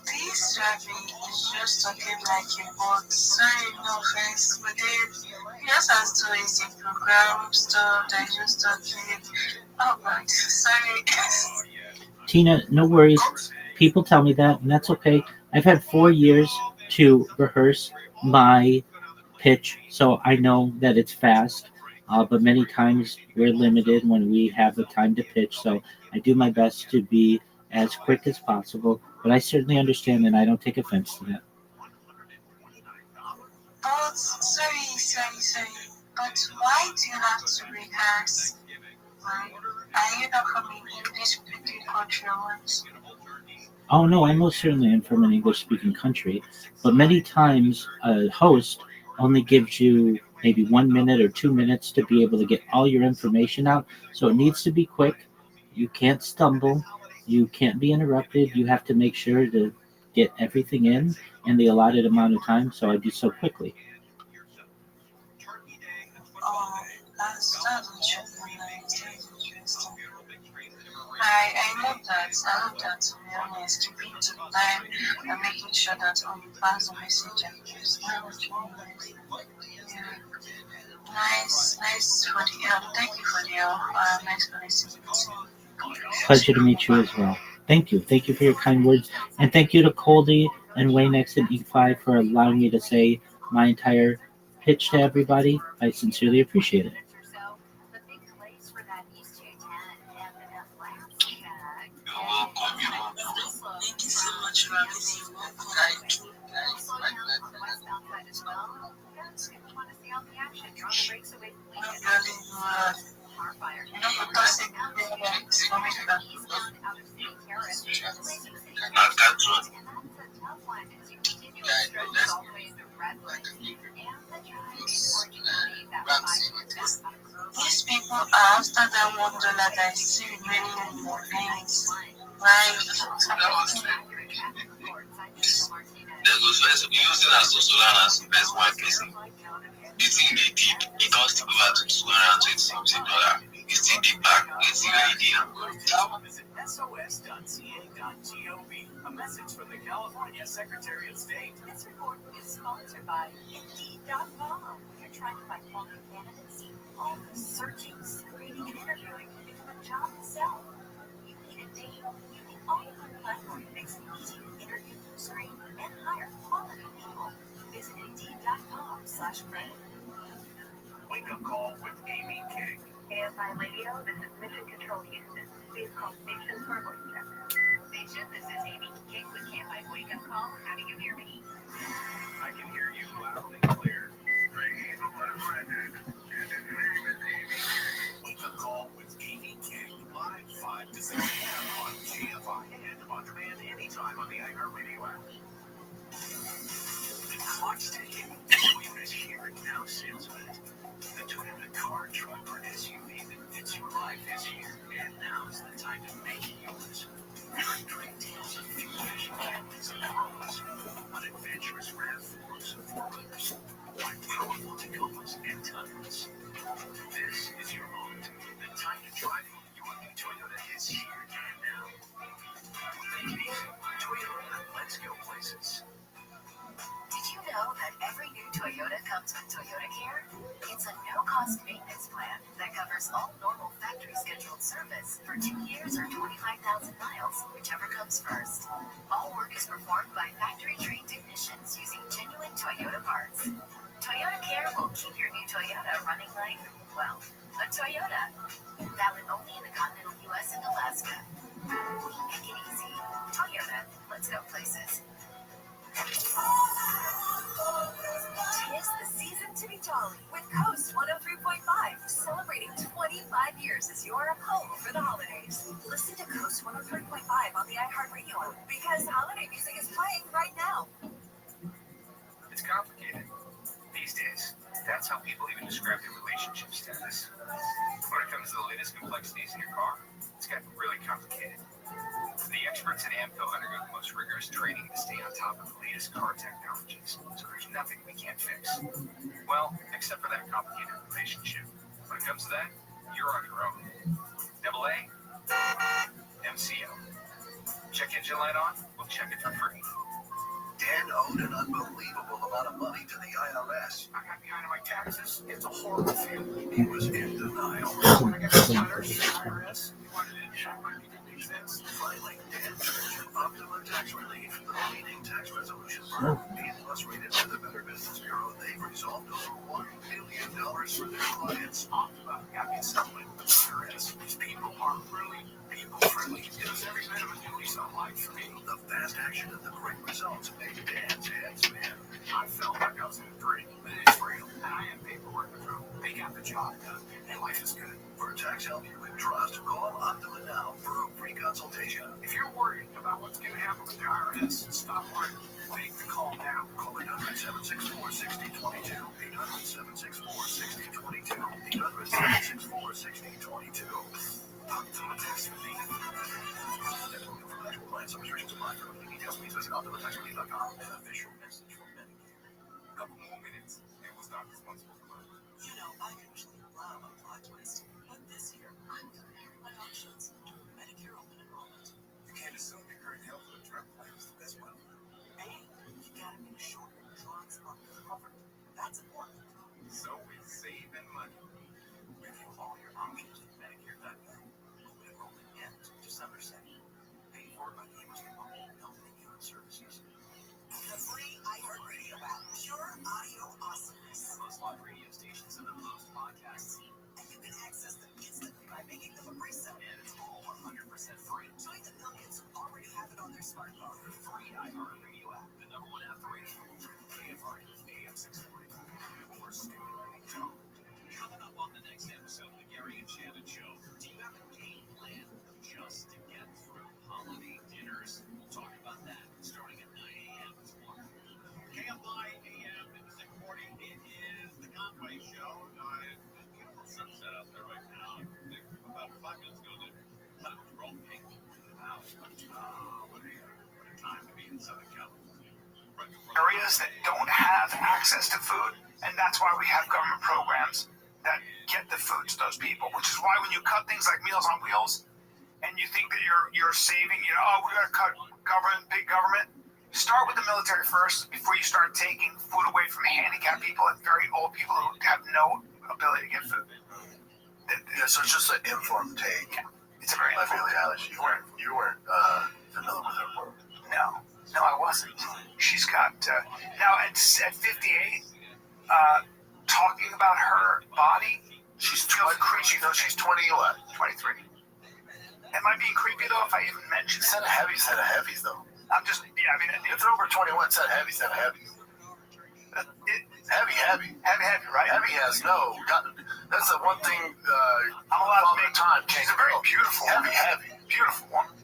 This Rabbi is just talking like a bot. Sorry, no offense, but then he just has to is a program stuff that you just talking. Oh my, sorry. Tina, no worries. People tell me that, and that's okay. I've had 4 years to rehearse my pitch, so I know that it's fast. But many times we're limited when we have the time to pitch, so I do my best to be as quick as possible. But I certainly understand, and I don't take offense to that. But sorry. But why do you have to rehearse? Like, are you not from an English-speaking country or what? Oh no, I most certainly am from an English speaking country, but many times a host only gives you maybe 1 minute or 2 minutes to be able to get all your information out. So it needs to be quick. You can't stumble. You can't be interrupted. You have to make sure to get everything in the allotted amount of time. So I do so quickly. Oh, that's interesting. That's interesting. I love that. I love that, to be honest. Keeping to the time and making sure that you pass the message and just that was really nice. Yeah. Nice for the thank you for the nice conversation. Pleasure to meet you as well. Thank you. Thank you for your kind words. And thank you to Coldy and Wayne X and E5 for allowing me to say my entire pitch to everybody. I sincerely appreciate it. You're welcome. Thank you so much for having me. You're welcome. These people are after that $1 that I see remaining in their veins. Like, There's those first using as social as best one person. The thing they did, it cost to go back to $220 something. It's still the back, it's the idea. Visit sos.ca.gov. A message from the California Secretary of State. This report is sponsored by Indeed.com. You're trying to find quality candidates. All the searching, screening, and interviewing into the job itself. You need Indeed. You need all-in-one platform that makes it easy to interview, screen, and hire quality people. Visit Indeed.com/friend. Wake up call with Amy King. AFI Radio, this is Mission Control Houston. Please call station for a voice check. Station, this is Amy King with Camp I Wake Up Call. How do you hear me? I can hear you loud and clear. Wake up call with Amy King. Live 5 to 6 p.m. on GFI and on demand anytime on the iHeartRadio app. Watch today. Toyota's here and now sales event. The Toyota car, truck, or SUV that fits your life is here. And now's the time to make it yours. Earn great deals on fuel-efficient Camrys and Corollas, on adventurous RAV4s and 4Runners, on powerful Tacomas and Tundras. This is your moment. The time to drive your new Toyota is here and now. Make it easy. Toyota, let's go places. Did you know that every new Toyota comes with Toyota Care? It's a no-cost maintenance plan that covers all normal factory scheduled service for 2 years or 25,000 miles, whichever comes first. All work is performed by factory-trained technicians using genuine Toyota parts. Toyota Care will keep your new Toyota running like, well, a Toyota. Valid only in the continental U.S. and Alaska. Make it easy. Toyota, let's go places. Tis the season to be jolly with Coast 103.5, celebrating 25 years as your home for the holidays. Listen to Coast 103.5 on the iHeartRadio app because holiday music is playing right now. It's complicated. These days, that's how people even describe their relationship status. When it comes to the latest complexities in your car, it's gotten really complicated. The experts at AMCO undergo the most rigorous training to stay on top of the latest car technologies, so there's nothing we can't fix. Well, except for that complicated relationship. When it comes to that, you're on your own. AA, MCO. Check engine light on, we'll check it for free. Dan owed an unbelievable amount of money to the IRS. I got behind on my taxes. It's a horrible feeling. He was in denial. When I got the letters from the IRS, they wanted to check my expense. Finally, Dan turned to Optima Tax Relief, the leading tax resolution firm. Being plus rated by the Better Business Bureau, they've resolved over $1 billion for their clients. Optima got me settlement with the IRS. These people are really people-friendly. It was every bit of a new lease on life for me. The fast action and the great results made Dan's head spin. I felt like I was in a dream, but it's real. And I have paperwork to prove they got the job done, and life is good. For tax help you can trust, call Optima now for a free consultation. If you're worried about what's going to happen with the IRS, stop worrying. Make the call now. Call 800-764-6022. 800-764-6022. 800-764-6022. Optima Tax Relief. Some restrictions apply. For details, please visit OptimaTaxRelief.com. An official message from Medicare. A couple more minutes, and we'll start responsible for money. You know, I usually love a plot twist, but this year I'm comparing my options to Medicare open enrollment. You can't assume your current health or drug plan is the best one. And you gotta make sure your drugs are covered. That's important. So is saving money. Review all your options at Medicare.gov. Open enrollment ends December 2nd. Paid for by the U.S. Department of Health and Human Services. The free iHeartRadio app. Pure audio awesomeness. Most live radio stations and the most podcasts. And you can access them instantly by making them a preset. And it's all 100% free. Join the millions who already have it on their smartphone. The free iHeartRadio app. The #1 app for radio. KFR AM 640. Or Stu. Coming up on the next episode of the Gary and Shannon Show. Do you have a game plan just to get through holiday dinners? We'll talk about that starting at 9 a.m. this morning. KFI AM 640. It is the Conway Show. It's beautiful sunset out there right now. About 5 minutes ago, the roll pink. Wow. What a time to be in Southern California. Areas that don't have access to food, and that's why we have government programs that get the food to those people, which is why when you cut things like Meals on Wheels, and you think that you're saving, we gotta cut government, big government. Start with the military first before you start taking food away from handicapped people and very old people who have no ability to get food. Yeah, so it's just an informed take. Yeah, it's a very by Billie Eilish. You weren't familiar with her work. No, I wasn't. She's got now at 58, talking about her body. She's creepy. No, she's 23. Am I being creepy though if I even mention Set of heavies though. I'm just, It's over 21. Set of heavies. Heavy, right? Heavy has no. That's the one thing. I'm allowed to make time. She's a very beautiful, heavy, beautiful woman.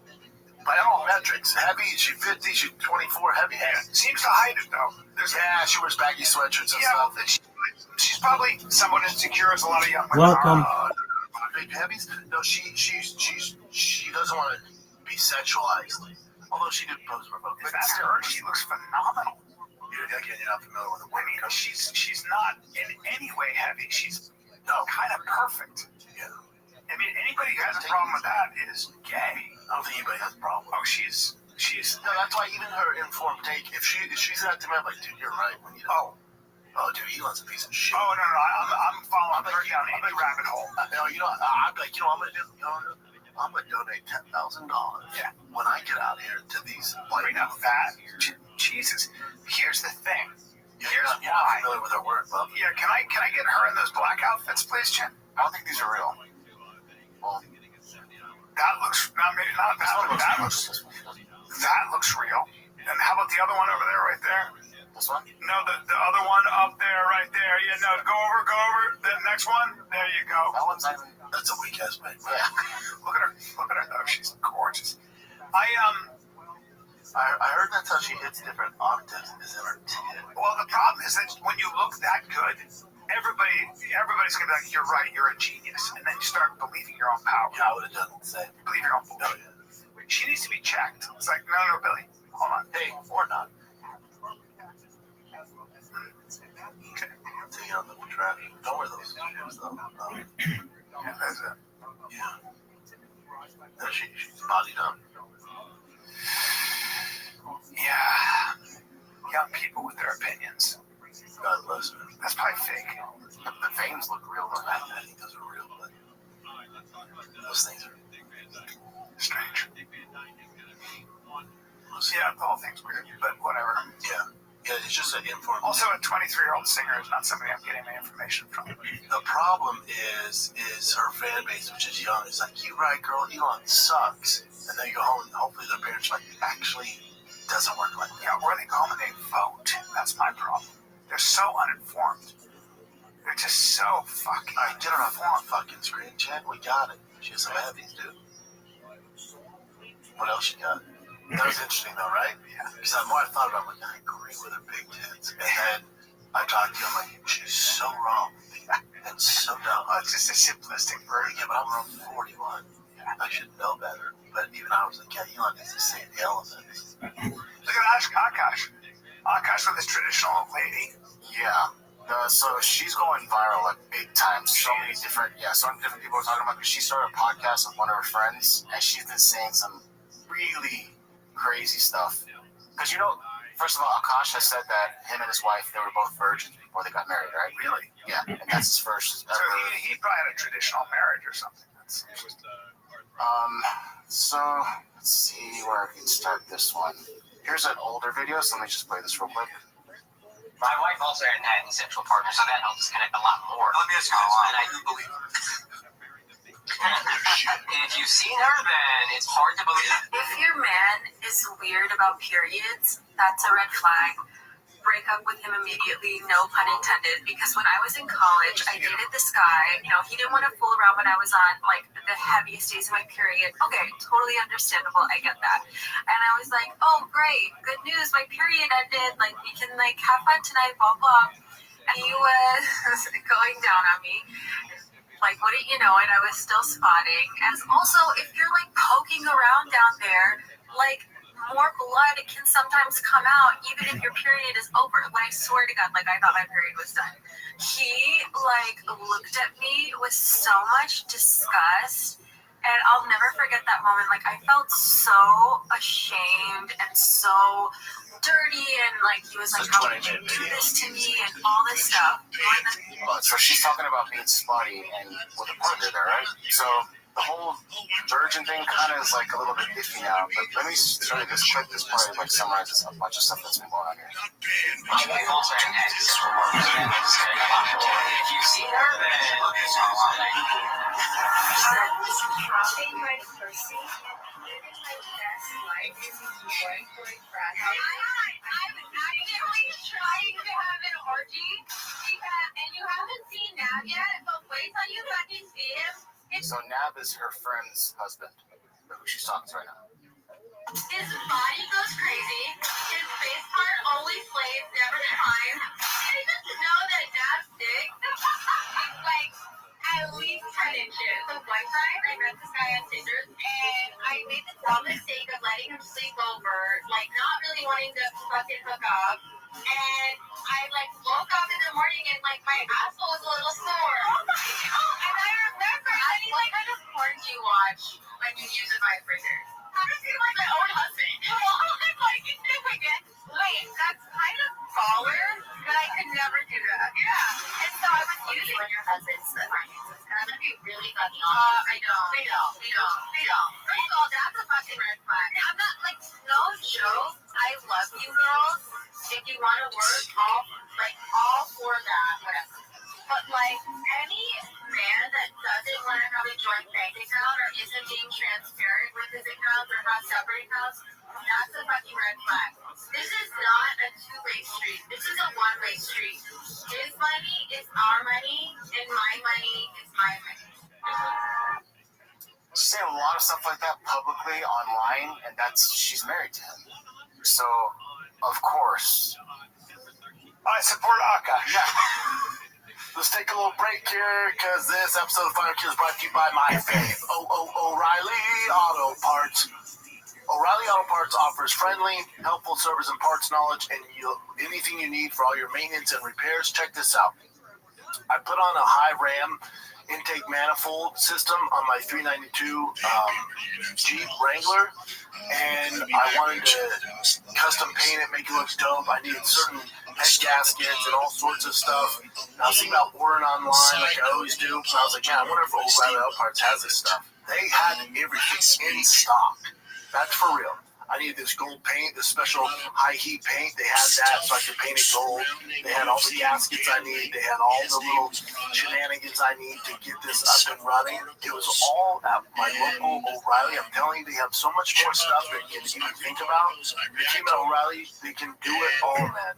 By all metrics, heavy. She's 50. She's 24. Heavy. Seems to hide it though. She wears baggy sweatshirts and stuff. Well, she's probably somewhat insecure as a lot of young women. Welcome. Big heavies. No, she doesn't want to be sexualized. Although she did pose for both. But that's her. She looks phenomenal. You're not familiar with the women. She's not in any way heavy. She's kind of perfect. Yeah. I mean, anybody who has a problem with that is gay. I don't think anybody has a problem. Oh, she's. No, that's why even her informed take. If she's that to me, I'm like, dude, you're right. Oh, dude, Elon's a piece of shit. Oh no, I'm following her down any rabbit hole. I'm like, I'm gonna donate $10,000. Yeah. When I get out here to these. Right now, that Jesus. Here's the thing. You're not familiar with her work, bub. Yeah, can I get her in those black outfits, please, Jen? I don't think these are real. Well, that looks maybe not that, but that looks real. And how about the other one over there, right there? This one? No, the other one up there, right there. Yeah, no, go over. The next one. There you go. That's a weak ass man. Look at her though. She's gorgeous. I heard that's how she hits different octaves is in her tip. Well, the problem is that when you look that good, everybody's gonna be like, you're right, you're a genius, and then you start believing your own power. Yeah, I would have done the same. Believe your own bullshit. She needs to be checked. It's like, no, Billy. Hold on. Hey, or not. Okay. Take it out the trash. Don't wear those shoes, though. Yeah, that's it. Yeah. No, she's bodied up. Yeah. Young people with their opinions. God bless her. That's probably fake. The veins look real, but I think those are real, but those things are strange. Yeah, the whole thing's weird, but whatever. Yeah. Yeah, it's just an informal. Also, a 23-year-old singer is not somebody I'm getting my information from. The problem is her fan base, which is young. It's like, you right, girl, Elon sucks. And then you go home and hopefully their parents are like, actually, doesn't work like that. Yeah, or they go home and they vote. That's my problem. They're so uninformed. They're just so fucking get her off the fucking screen, Chad. We got it. She has some heavies, dude. What else you got? That was interesting, though, right? Yeah. Because the more I thought about it, I'm like, I agree with her big tits. And then I talked to you, I'm like, she's so wrong. And so dumb. It's just a simplistic version. Yeah, but I'm around 41. I should know better. But even I was like, yeah, Elon needs to say the elements. Look at Akash. Akash with his traditional lady. Yeah. So she's going viral like big time. So many different people are talking about because she started a podcast with one of her friends and she's been saying some really crazy stuff. Because first of all, Akash has said that him and his wife, they were both virgins before they got married, right? Really? Yeah, and that's his first ever. So he probably had a traditional marriage or something. So let's see where I can start this one. Here's an older video, so let me just play this real quick. My wife also had an sexual partner, so that helps us connect a lot more. Let me ask you this, and I do believe it. If you've seen her, then it's hard to believe. If your man is weird about periods, that's a red flag. Break up with him immediately, no pun intended, because when I was in college, I dated this guy. He didn't want to fool around when I was on, the heaviest days of my period. Okay, totally understandable, I get that. And I was like, oh, great, good news, my period ended, we can, have fun tonight, blah, blah. And he was going down on me. Wouldn't you know it, I was still spotting. As also, if you're, poking around down there, more blood can sometimes come out even if your period is over. I swear to God, I thought my period was done. He, looked at me with so much disgust, and I'll never forget that moment. I felt so ashamed and so dirty, and, he was like, how would you do this to me, and all this stuff. So she's talking about being spotty and with a partner there, right? So the whole virgin thing kind of is a little bit iffy now, but let me show you this quick. This probably summarizes a bunch of stuff that's been going on here. My wife also had an sexual partner, so that helps us connect a lot more. If you've seen her, then it's trying to have an orgy, and you haven't seen Nav yet, but wait till you fucking see him. So Nab is her friend's husband, who she's talking to right now. His body goes crazy. His face part always plays, never declines. And he doesn't know that Nab's dick is at least 10 inches. So one time I met this guy on Tinder, and I made the dumb mistake of letting him sleep over, not really wanting to fucking hook up. And I woke up in the morning and my asshole was a little sore. Oh my God! And I remember, what kind of porn do you watch when you use a vibrator? How does he my own husband? Wait, that's kind of baller, but I could never do that. Yeah. And so I was using your husband's finances, and I'm gonna be really fucking honest. I don't. They don't. First of all, that's a fucking red flag. I'm not no joke. I love you girls. If you want to work, all for that, whatever. But any man that doesn't want to have a joint bank account or isn't being transparent with his accounts or has separate accounts, that's a fucking red flag. This is not a two-way street. This is a one-way street. His money is our money, and my money is my money. She's saying a lot of stuff like that publicly online, and she's married to him. So, of course, I support Akash. Yeah. Let's take a little break here, because this episode of Fire Kill is brought to you by my fave, O'Reilly Auto Parts. O'Reilly Auto Parts offers friendly, helpful service and parts knowledge, and anything you need for all your maintenance and repairs. Check this out. I put on a high ram intake manifold system on my 392 Jeep Wrangler, and I wanted to custom paint it, make it look dope. I needed certain head gaskets and all sorts of stuff. And I was thinking about ordering online like I always do. So I was like, yeah, I wonder if O'Reilly Auto Parts has this stuff. They had everything in stock. That's for real. I needed this gold paint, this special high heat paint. They had that, so I could paint it gold. They had all the gaskets I need. They had all the little shenanigans I need to get this up and running. It was all at my local O'Reilly. I'm telling you, they have so much more stuff that you can even think about. The team at O'Reilly, they can do it all, man.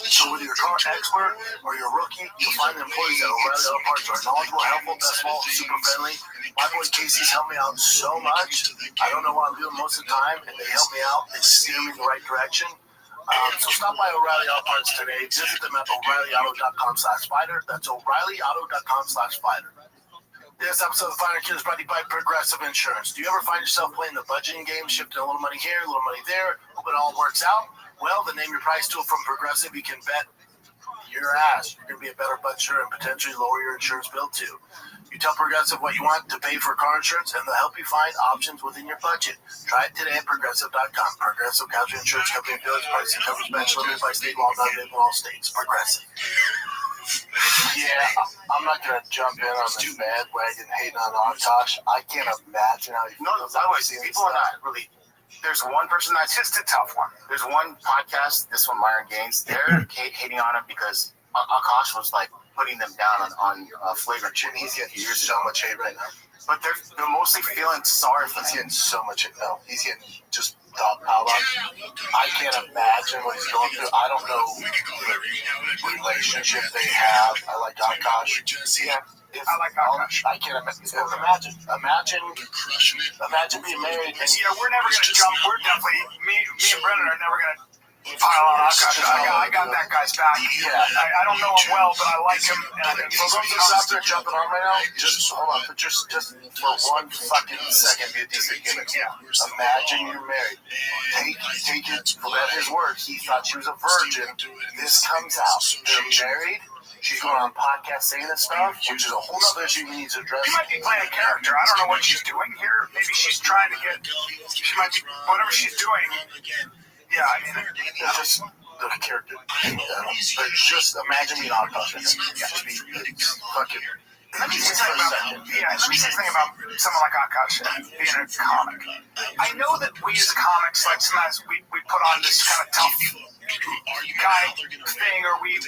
So whether you're a car expert or you're a rookie, you'll find the employees at O'Reilly Auto Parts are knowledgeable, helpful, best of all, super friendly. My boy Casey's helped me out so much. I don't know what I'm doing most of the time, and they help me out. They steer me in the right direction. So stop by O'Reilly Auto Parts today. Visit them at O'ReillyAuto.com/fighter. That's O'ReillyAuto.com/fighter. This episode of Fighter Kid is brought to you by Progressive Insurance. Do you ever find yourself playing the budgeting game, shifting a little money here, a little money there, hope it all works out? Well, the Name Your Price tool from Progressive, you can bet your ass you're going to be a better budgeter and potentially lower your insurance bill too. You tell Progressive what you want to pay for car insurance, and they'll help you find options within your budget. Try it today at Progressive.com. Progressive Casualty Insurance Company affiliates, pricing coverage match limited by state law, not in all states. Progressive. Yeah, I'm not going to jump in on this bandwagon hating on Akash. I can't imagine how you feel. No, that way, people are not really. There's one person that's just a tough one. There's one podcast, this one, Myron Gaines. They're hating on him because Akash was like putting them down on flagrant shit. He's getting so much hate right now. But they're mostly feeling sorry for him. He's getting so much hate now. He's getting just top out on. I can't imagine what he's going through. I don't know the relationship they have. I like Akash. Yeah. I like Akash. I can't imagine. Imagine being married. And, we're never going to jump. We're definitely, me and Brennan are never going to pile on Akash. I got that guy's back. Yeah. I don't know him well, but I like him. And for those of us out there jumping on right now, just hold on. Just for 1 fucking second, be a decent human. Yeah. Imagine you're married. Take it for his word. He thought she was a virgin. This comes out. They're married. She's going on podcasts saying this stuff, which is a whole other issue we need to address. She might be playing a character. I don't know what she's doing here. Maybe she's trying to get. She might be whatever she's doing. Yeah, I mean, it's just the character. But just imagine being Akash. Just be fucking. Let me say something about someone like Akash being a comic. I know that we as comics, like sometimes we put on this kind of tough guy thing, or we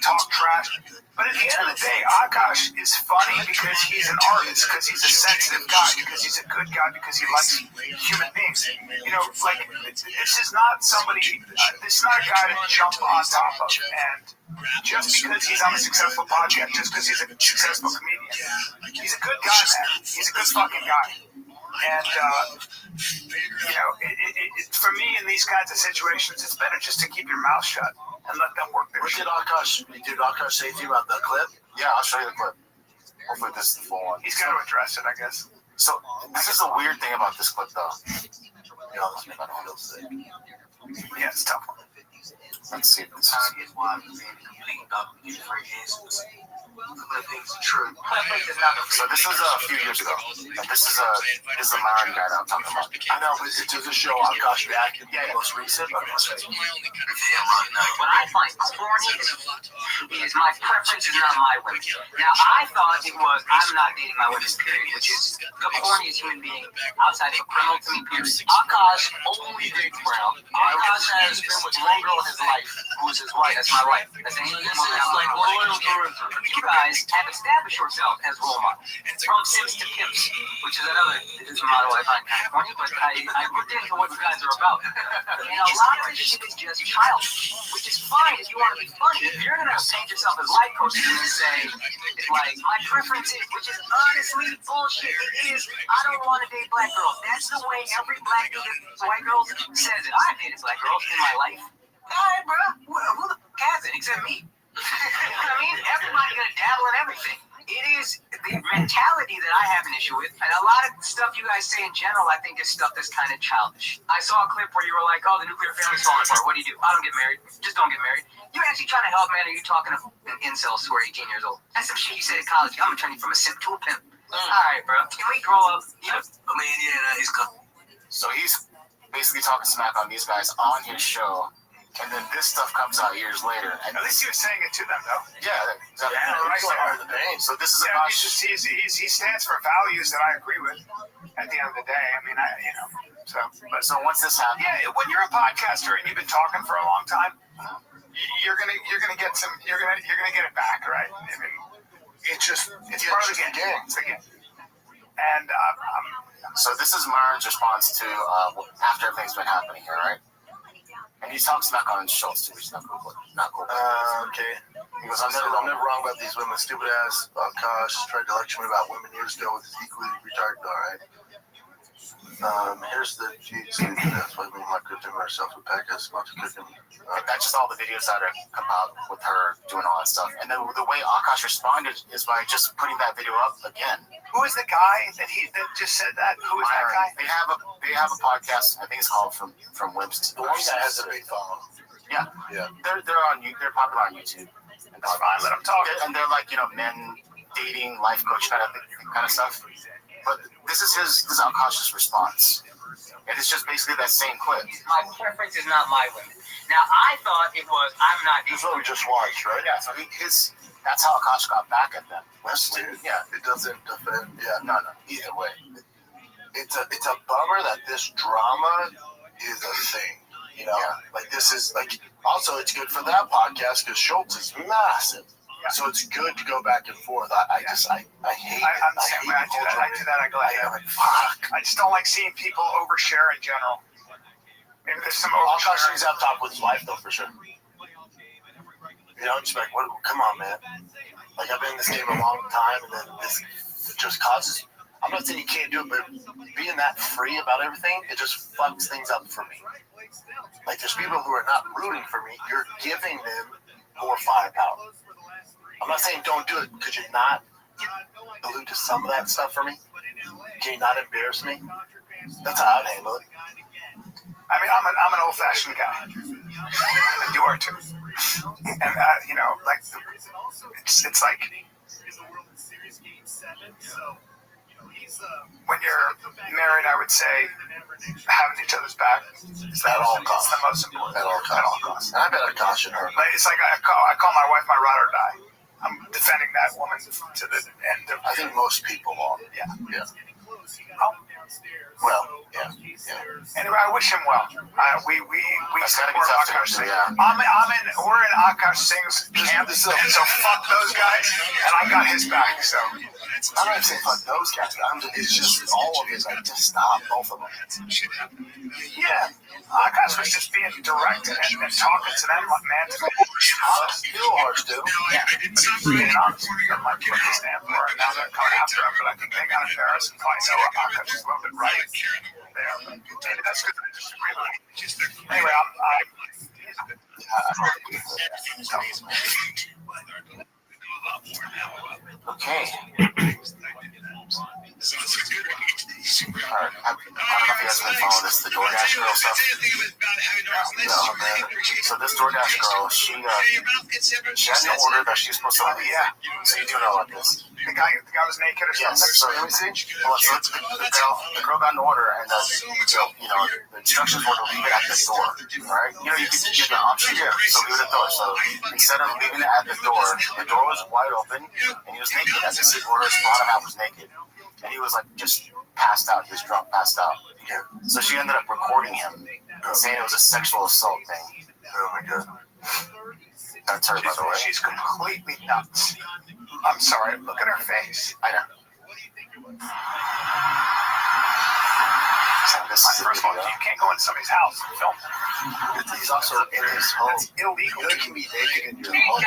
talk trash. But at the end of the day, Akash is funny because he's an artist, because he's a sensitive guy, because he's a good guy, because he likes human beings. You know, like, this is not somebody, this is not a guy to jump on top of. And just because he's on a successful podcast, just because he's a successful comedian, he's a good guy, man. He's a good fucking guy. And, for me, in these kinds of situations, it's better just to keep your mouth shut and let them work their shit. Did Akash say to you about the clip? Yeah, I'll show you the clip. Hopefully this is the full one. He's got to address it, I guess. So, this is the weird thing about this clip, though. You know, this makes me feel sick. Yeah, it's a tough one. Let's see if this So this is a few years ago. And this is a Myron guy that I'm talking about. I know, but it doesn't show Akash back in the most recent. What I find corny is my preference is not my women. Now, I thought it was, I'm not dating my women, period, which is the corniest human being outside of a criminal to me, period. Akash only dates brown. Akash has been with one girl in his life, who's his wife. That's my wife. That's any woman I'm like, loyal through and through. You guys have established yourself as role models. From Sims to Pimps, which is another model I find kind of corny, but I looked into what you guys are about. And a lot of this shit is just childish, which is fine if you want to be funny. If you're going to paint yourself as life coaches and say, like, my preference is, which is honestly bullshit, is I don't want to date black girls. That's the way every black white girl says it. I've dated black girls in my life. Alright, bro. Who the fuck has it except me? You know what I mean? Everybody's going to dabble in everything. it is the mentality that I have an issue with. And a lot of stuff you guys say in general, I think is stuff that's kind of childish. I saw a clip where you were like, oh, the nuclear family's falling apart. What do? I don't get married. Just don't get married. You're actually trying to help, man. Are you talking to incels who are 18 years old? That's some shit you said in college. I'm going to turn you from a simp to a pimp. All right, bro. Can we grow up? Yeah. I mean, yeah, he's good. So he's basically talking smack on these guys on his show. And then this stuff comes out years later. And at least he was saying it to them, though. Yeah, exactly. Yeah, right. So this is a he stands for values that I agree with. At the end of the day, I mean, So once this happens, yeah, when you're a podcaster and you've been talking for a long time, you're gonna get it back, right? I mean, it's part of the game. It's the game. And so this is Myron's response to after everything's been happening here, right? And he talks back on Schultz too, which is not cool. Okay. He goes, I'm never wrong about these women. Stupid ass Kosh tried to lecture me about women years ago with his equally retarded. All right. Here's the cheats. That's why me and my cooking ourselves with Pecca's about to cook him. That's just all the videos that are come out with her doing all that stuff. And then the way Akash responded is by just putting that video up again. Who is the guy that just said that? Who is that guy? They have a podcast. I think it's called From Wimps to the one that has a big following. Yeah. They're popular on YouTube. That's fine. Let them talk. And they're like men dating, life coach kind of stuff. But this is Akash's response. And it's just basically that same clip. My preference is not my women. Now, I thought it was, I'm not. This is what we just watched, right? Yeah, so that's how Akash got back at them. That's weird. Yeah. It doesn't defend. Yeah. No. Either way. It's a bummer that this drama is a thing. You know? Yeah. Like, this is, like, also it's good for that podcast because Schultz is massive. So it's good to go back and forth. I hate it. I do that. I go like, fuck. I just don't like seeing people overshare in general. Maybe there's some oversharing. He's out top with his wife, though, for sure. You know, just like, come on, man. Like, I've been in this game a long time, and then this just causes. I'm not saying you can't do it, but being that free about everything, it just fucks things up for me. Like, there's people who are not rooting for me. You're giving them more firepower. I'm not saying don't do it. Could you not allude to some of that stuff for me? Can you not embarrass me? That's how I'd handle it. I mean, I'm an old-fashioned guy. You are too. And like it's like when you're married, I would say having each other's back is at all costs. The most important. At all costs. And I bet I'd caution her. Like, it's like I call my wife my ride or die. I'm defending that woman to the end of. I think most people are. Yeah. Oh. Well, yeah. Anyway, I wish him well. We support Akash Singh. We're in Akash Singh's camp, and so fuck those guys. And I got his back. So I'm not saying fuck those guys. It's just all of it. Like, just stop both of them. Yeah. Akash was just being direct and talking to them like, man. Still harsh, dude. Yeah. Being honest. That might be what they stand for. And now they're coming after him, but I think they got embarrassed and find out Akash is a little bit right there. Maybe that's good. Anyway, Okay. Alright, I don't know if you guys have been following this, the DoorDash girl stuff. No, man. So this DoorDash girl, she had an order that she's supposed to leave. Yeah. So you do know about this. The guy was naked or something? Yes. So let me see. Well, so the girl got an order, and the instructions were to leave it at the door. Alright? You could give the option here. So leave it at the door. So instead of leaving it at the door was wide open, and he was naked. As his order's bottom half was naked. And he was like just passed out. He was drunk, passed out. Yeah. So she ended up recording him and saying it was a sexual assault thing. Oh my god. That's her, by the way. She's completely nuts. I'm sorry. Look at her face. I know. First of all, you can't go into somebody's house and film. He's also in his home. It's illegal. You can be naked in your home.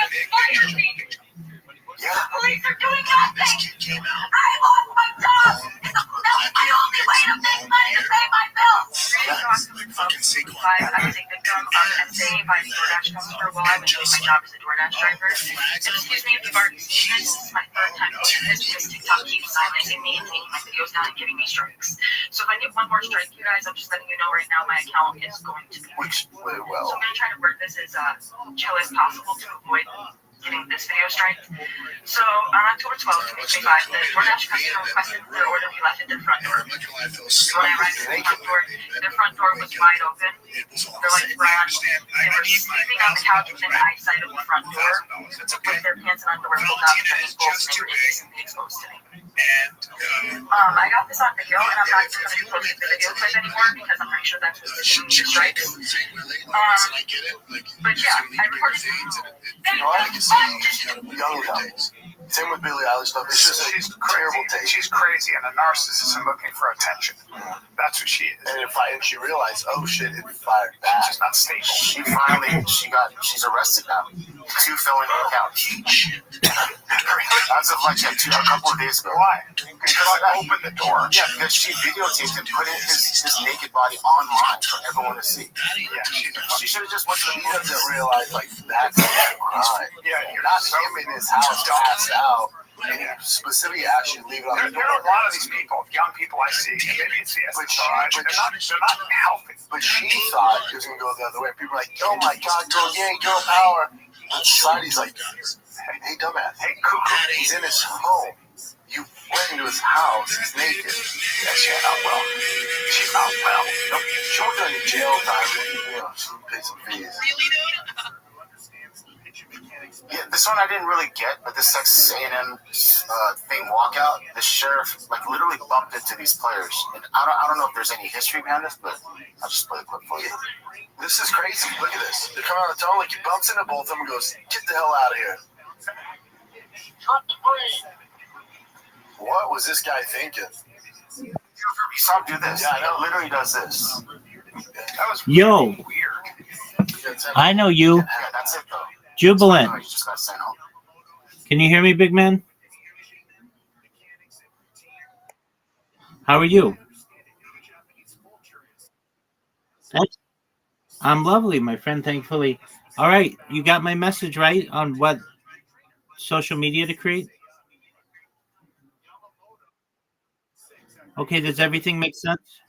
Yeah. The police are doing nothing. I lost my job. That's my only way to make money to pay my bills. I think that become an SA by the DoorDash customer while I've been doing my job as a DoorDash driver. And excuse me if you've already seen this. This is my third time doing this because TikTok keeps silencing me and taking my videos down and giving me strikes. So if I get one more strike, you guys, I'm just letting you know right now my account is going to be. Which So I'm going to try to work this as chill as possible to avoid getting this video strike. So on October 12th, 2025, the DoorDash customer requested their order be left at their front door. When I arrived at their front door was wide open. Their lights were on. They were sleeping on the couch within eyesight of the front door with their pants and underwear pulled up and their nipples and they were indecently exposed to me. I got this on video and I'm not even going to be posting the video clip anymore because I'm pretty sure that's what's giving me the strikes. But yeah, I recorded Same with Billie Eilish stuff. It's just she's terrible taste. She's crazy and a narcissist and looking for attention. That's what she is. And she realized, oh shit, it fired back. She's not stable. She's arrested now. 2 felony counts. As of like a couple of days ago. Why? Because I opened the door. Yeah, because she videotaped him putting his naked body online for everyone to see. Yeah, she should have just went to the She doesn't realize like that's a crime. Yeah, you're not him in his house passed out. And specifically actually leave it on the door. There are a lot of these people, young people I see, and maybe it's the SSRI, but they're not healthy. But she thought it was going to go the other way. People are like, oh my God, girl gang, girl power. And society's like, hey, dumbass. Hey, cuckoo. He's in his home. You went into his house. He's naked. Yeah, she's not well. She's not well. Nope. She went to jail time. She paid some fees. Yeah, this one I didn't really get, but this Texas A&M thing walkout, the sheriff literally bumped into these players, and I don't know if there's any history behind this, but I'll just play the clip for you. This is crazy. Look at this. They're coming on the tunnel, he bumps into both of them and goes, "Get the hell out of here." What was this guy thinking? You saw him do this. Yeah, I know. Literally does this. That was Yo, weird. I know you. Yeah, that's it though. Jubilant. You just got sent home. Can you hear me, big man? How are you? I'm lovely, my friend, thankfully. All right, you got my message right on what social media to create? Okay, does everything make sense?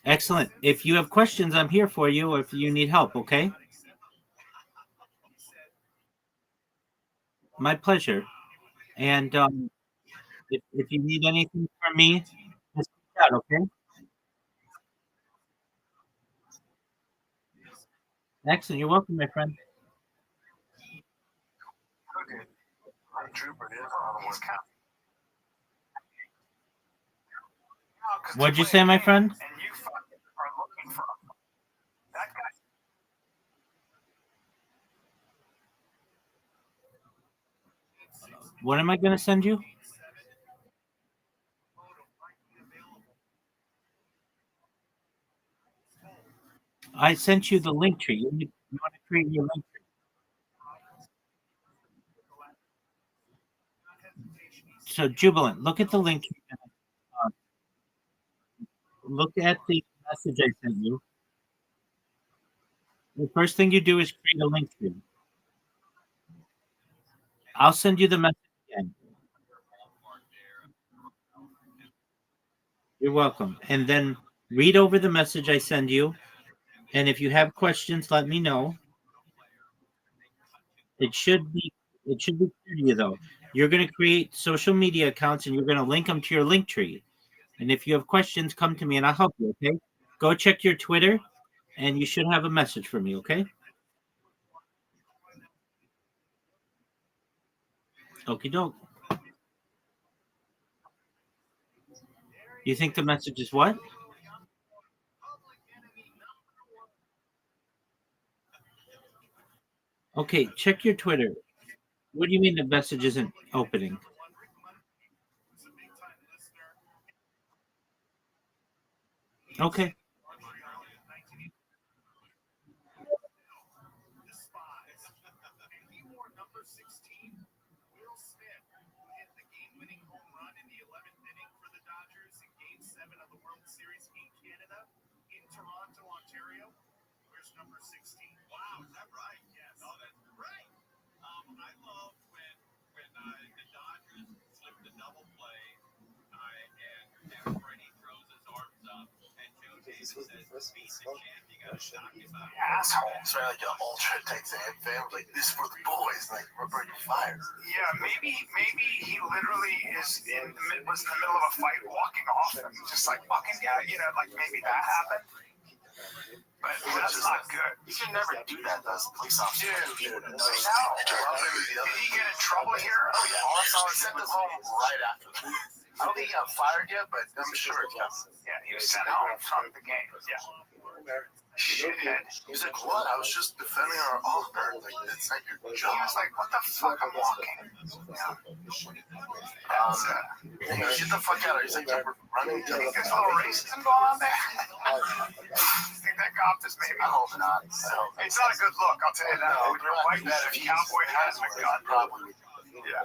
Excellent. If you have questions, I'm here for you, or if you need help, okay? My pleasure. And if you need anything from me, just reach out, okay? Excellent. You're welcome, my friend. What'd you say, my friend? What am I going to send you? I sent you the link tree. You want to create your link tree. So, Jubilant, look at the link tree. Look at the message I sent you. The first thing you do is create a link tree. I'll send you the message again. You're welcome. And then read over the message I send you. And if you have questions, let me know. It should be clear to you though. You're going to create social media accounts and you're going to link them to your link tree. And if you have questions, come to me and I'll help you, okay? Go check your Twitter and you should have a message for me, okay? Okie doke. You think the message is what? Okay, check your Twitter. What do you mean the message isn't opening? Okay. Dodgers number 16. Wow, is that right? Yeah, no, that's right. I love when the Dodgers slip the double play, and Freddie throws his arms up, and Joe Davis says, "Beat the champ, you gotta talk about it." Asshole. So like an ultra takes a hit fan, like this for the boys, like we're breaking fire. Yeah, maybe he literally was in the middle of a fight, walking off, and just like fucking like maybe that happened. But that's not good. You can never do that as a police officer. Dude, no. Did he get in trouble here? Oh yeah. Also, I sent him home right after that. I don't think he got fired yet, but I'm sure it's coming. Yeah, he was sent home from the game. Yeah. Shithead. He's like, what? I was just defending our honor. Like, that's not your job. He was like, what the fuck? I'm walking. Yeah. Get the fuck out of here. He's like, we're running. Do you think there's a little racism going on there? I think that cop is maybe. I hope not. It's not a good look, I'll tell you that. With your white cowboy hat and a gun. Probably. Yeah.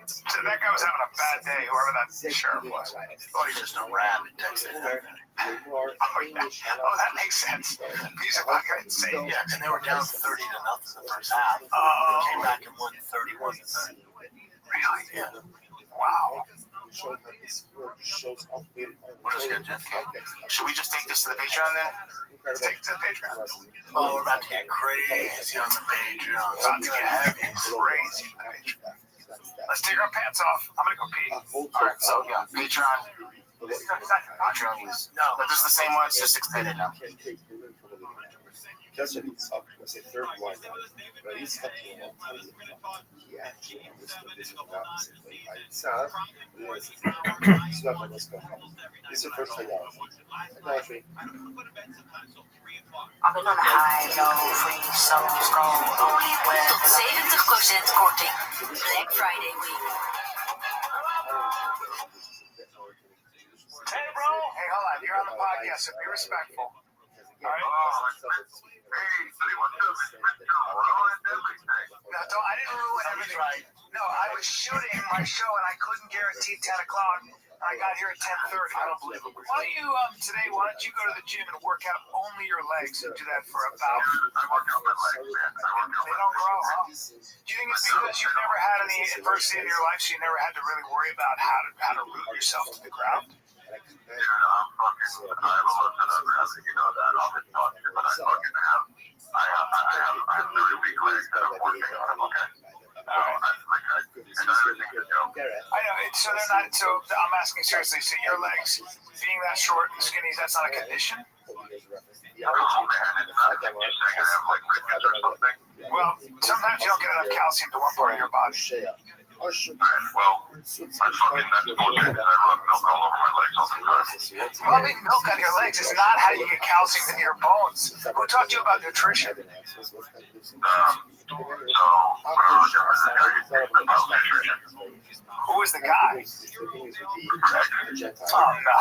So that guy was having a bad day, whoever that sheriff was. Thought he was no rabbit Texas. Oh, yeah. Oh, that makes sense. He's a fucking insane. Yeah, and they were down 30-0 the first half. Came back and won 31-30. Really? Yeah. Wow. What is good, Jeff? Should we just take this to the Patreon then? Take it to the Patreon. Oh, we're about to get crazy on the Patreon. It's about to get heavy. Crazy on the Patreon. Let's take our pants off. I'm gonna go pee. Alright, so yeah, Patreon. Patreon is this is the same one, it's just extended now. Just it's up to say third one, but it's up to he actually understood this without simply by itself. It's not like what's going on. This is the first thing out. Actually, I've been on a high, low, free, summer, scroll, only web. 70% korting. Black Friday week. Hey, bro. Hey, hold on. You're on the podcast, so be respectful. All right? No, I didn't ruin everything. No, I was shooting my show, and I couldn't guarantee 10 o'clock. I got here at 10:30. I don't believe it. Why don't you why don't you go to the gym and work out only your legs and do that for about... I work out my legs, man. They don't grow, huh? Do you think it's because you've never had any adversity in your life, so you never had to really worry about how to root yourself to the ground? Dude, I have a lot of gravity, you know that. I'll be talking, but I have really weak legs that I'm working on, okay? I know, so they're not, so I'm asking seriously, so your legs being that short and skinny, that's not a condition? Well, sometimes you don't get enough calcium to one part of your body. Well, I fucking, that's bullshit. I rub milk all over my legs all the time. Rubbing milk on your legs is not how you get calcium in your bones. Who taught you about nutrition? Who was the guy? Oh no.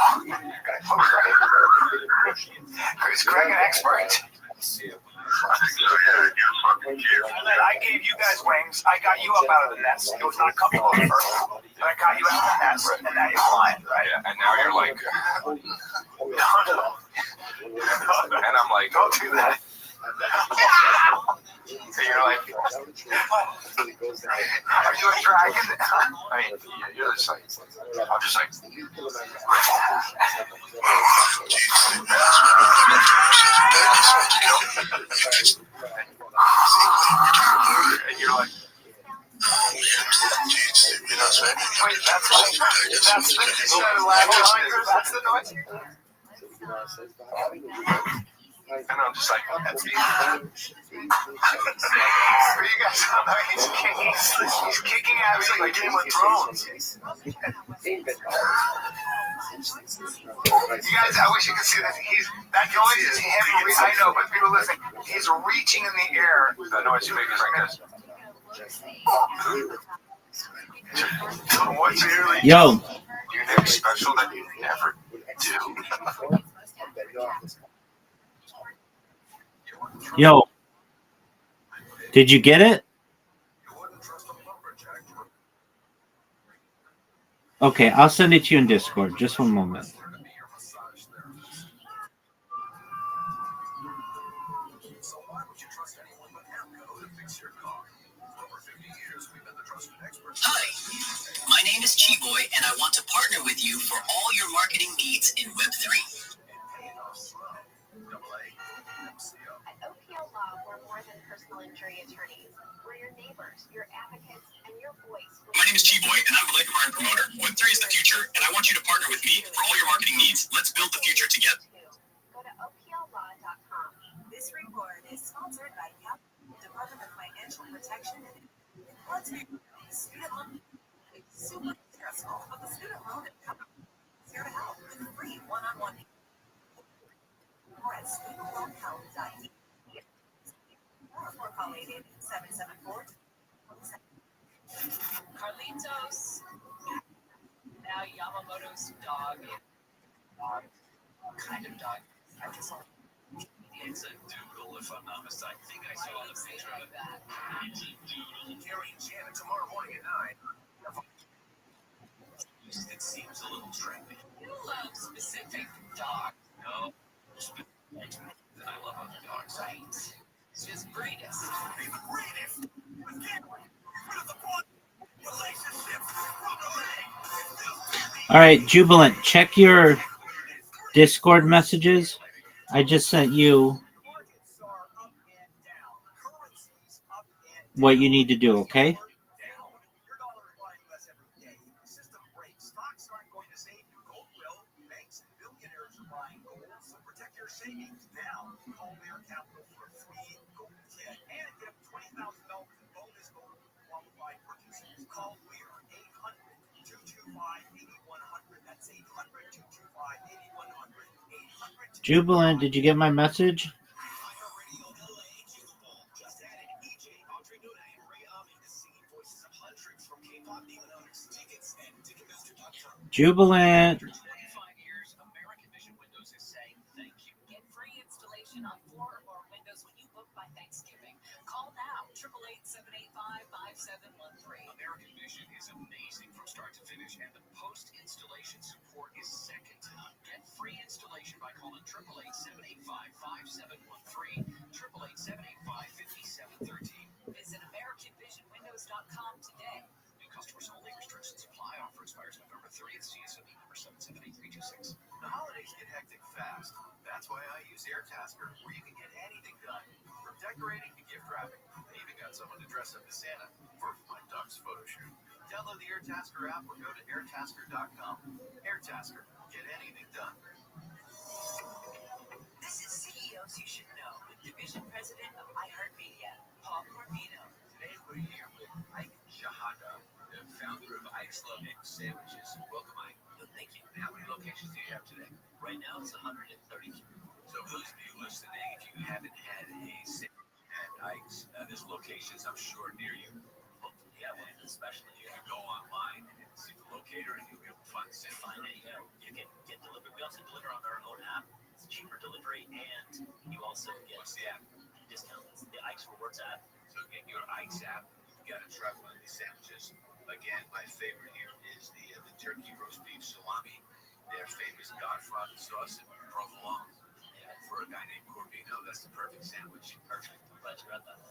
Is Greg an expert? I gave you guys wings. I got you up out of the nest. It was not comfortable at first, but I got you out of the nest, and now you're flying, right? Yeah, and now you're like, and I'm like, don't do that. So you're like, are you a dragon? I mean, you're just like, I'm just like, and you're like, you know what I'm saying? Wait, that's the started laughing. That's the noise. and I'm just like, that's me. You guys don't know he's kicking ass like Game of Thrones. You guys, I wish you could see that. That noise is him. I know, but people listening, he's reaching in the air. The noise you make is like this. What's really Yo. anything special that you never do? Yo. Did you get it? Okay, I'll send it to you in Discord. Just one moment. Boy, and I want to partner with you for all your marketing needs in Web3. At OPL Law, we're more than personal injury attorneys. We're your neighbors, your advocates, and your voice. My name is Chiboy, and I'm a Lake promoter. Web3 is the future, and I want you to partner with me for all your marketing needs. Let's build the future together. Go to OPLLaw.com. This report is sponsored by the Department of Financial Protection and let's be student loan. It's super stressful, but the student loan is here to help with free one-on-one. Or at studentloanhelp.de. Or call 888-774. Carlitos. Now Yamamoto's dog. What kind of dog? I just saw. It's a doodle, if I'm not mistaken. I think I saw the picture of it. It's a doodle. Gary and Shannon tomorrow morning at 9. It seems a little trendy. You love specific dogs. No, I love other dogs. Right. It's just greatest. Be the greatest. Again, with the one relationship from the leg. All right, Jubilant, check your Discord messages. I just sent you what you need to do, okay? Jubilant, did you get my message? Jubilant. Get free installation on 4 or more windows when you book by Thanksgiving. Call now, 888-785-5713. American Vision is amazing from start to finish, and the post-installation support is second to none. Get free installation by calling 888-785-5713, 888-785-5713. Visit AmericanVisionWindows.com today. New customers only. Restrictions apply. Offer expires November 30th. CSME number 778326. The holidays get hectic fast. That's why I use AirTasker, where you can get anything done, from decorating to gift wrapping. I even got someone to dress up as Santa for my dog's photo shoot. Download the AirTasker app or go to airtasker.com. AirTasker, get anything done. This is CEOs You Should Know with Division President of iHeartMedia, Paul Corvino. Today we're here with Ike Shahada, the founder of Ike's Love Egg Sandwiches. Welcome, Ike. Thank you. How many locations do you have today? Right now it's 132. So those of you listening, if you haven't had a sandwich at Ike's, there's locations I'm sure near you. Yeah, well, especially if you go online and see the locator and you'll be able to find it. You can get delivered. We also deliver on our own app. It's cheaper delivery, and you also get discounts. The Ike's Rewards app. So get your Ike's app. You got to try one of these sandwiches. Again, my favorite here is the turkey roast beef salami. Their famous Godfather sauce and provolone. For a guy named Corvino, that's the perfect sandwich. Perfect. I'm glad you read that.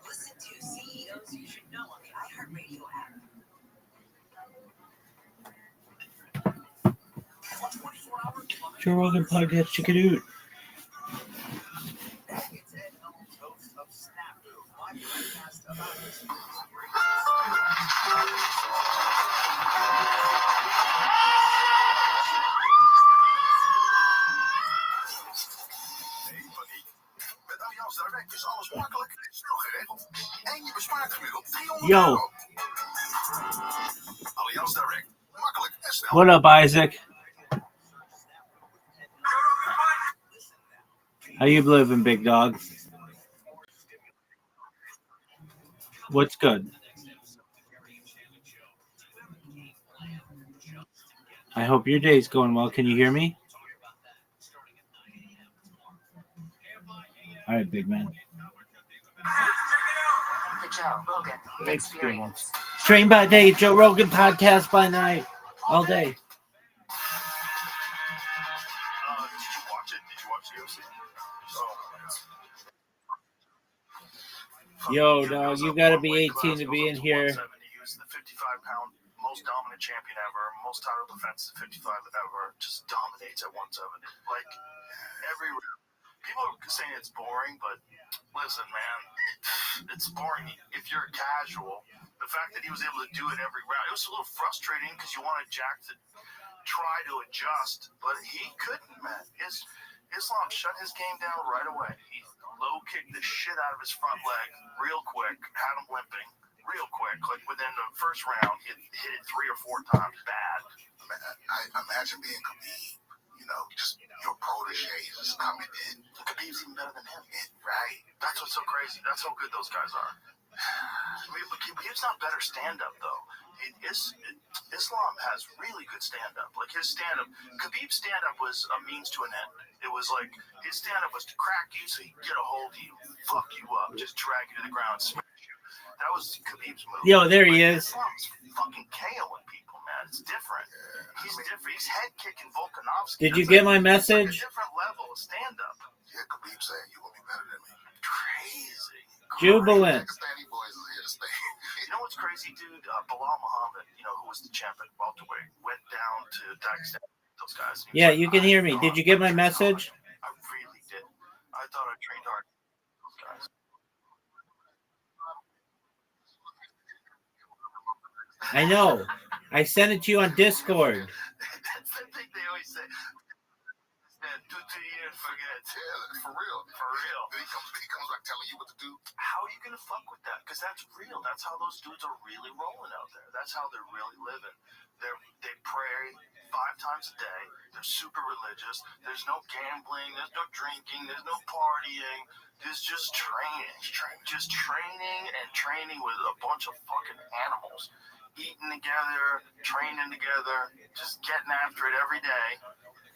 Listen to CEOs You Should Know on the iHeartRadio app. Joe Rogan podcast, check it out. Met Allianz Direct is alles makkelijk en snel geregeld. En je bespaart gemiddeld €300. Yo. Allianz Direct. Makkelijk en snel. What up, Isaac? How you living, big dog? What's good? I hope your day's going well. Can you hear me? All right, big man. The Joe Rogan Experience. Stream by day, Joe Rogan podcast by night. All day. Did you watch it? Did you watch the UFC? Yo, dog, you gotta be 18 to be in here. He used the 55-pound most dominant champion ever, most title defenses at 55 ever, just dominates at 170. Like, every people are saying it's boring, but listen, man, it's boring if you're casual. The fact that he was able to do it every round, it was a little frustrating because you wanted Jack to try to adjust, but he couldn't, man. Islam shut his game down right away. He low kicked the shit out of his front leg real quick, had him limping real quick. Like within the first round, he hit it 3 or 4 times bad. Man, I imagine being Khabib, just your protege is coming in. Khabib's even better than him. Right. That's what's so crazy. That's how good those guys are. Khabib's not better stand-up, though. Islam has really good stand-up. Like his stand-up, Khabib's stand-up was a means to an end. It was like his stand-up was to crack you so he could get a hold of you, fuck you up, just drag you to the ground, smash you. That was Khabib's move. Yo, there he is. Islam's fucking KOing people, man. It's different. He's different. He's head kicking Volkanovski. Did you get my message? It's like a different level of stand-up. Yeah, Khabib saying you will be better than me. Crazy. Jubilant. Pakistani boys is here to stay. You know what's crazy, dude? Bilal Muhammad, who was the champ at welterweight, went down to Dagestan. Those guys. Yeah, you can hear me. Did you get my message? I really did. I thought I trained hard. Those guys. I know. I sent it to you on Discord. That's the thing they always say. 2 years, forget. Yeah, for real. For real. He comes back telling you what to do. How are you going to fuck with that? Because that's real. That's how those dudes are really rolling out there. That's how they're really living. They pray 5 times a day. They're super religious. There's no gambling. There's no drinking. There's no partying. There's just training. Just training and training with a bunch of fucking animals. Eating together, training together, just getting after it every day.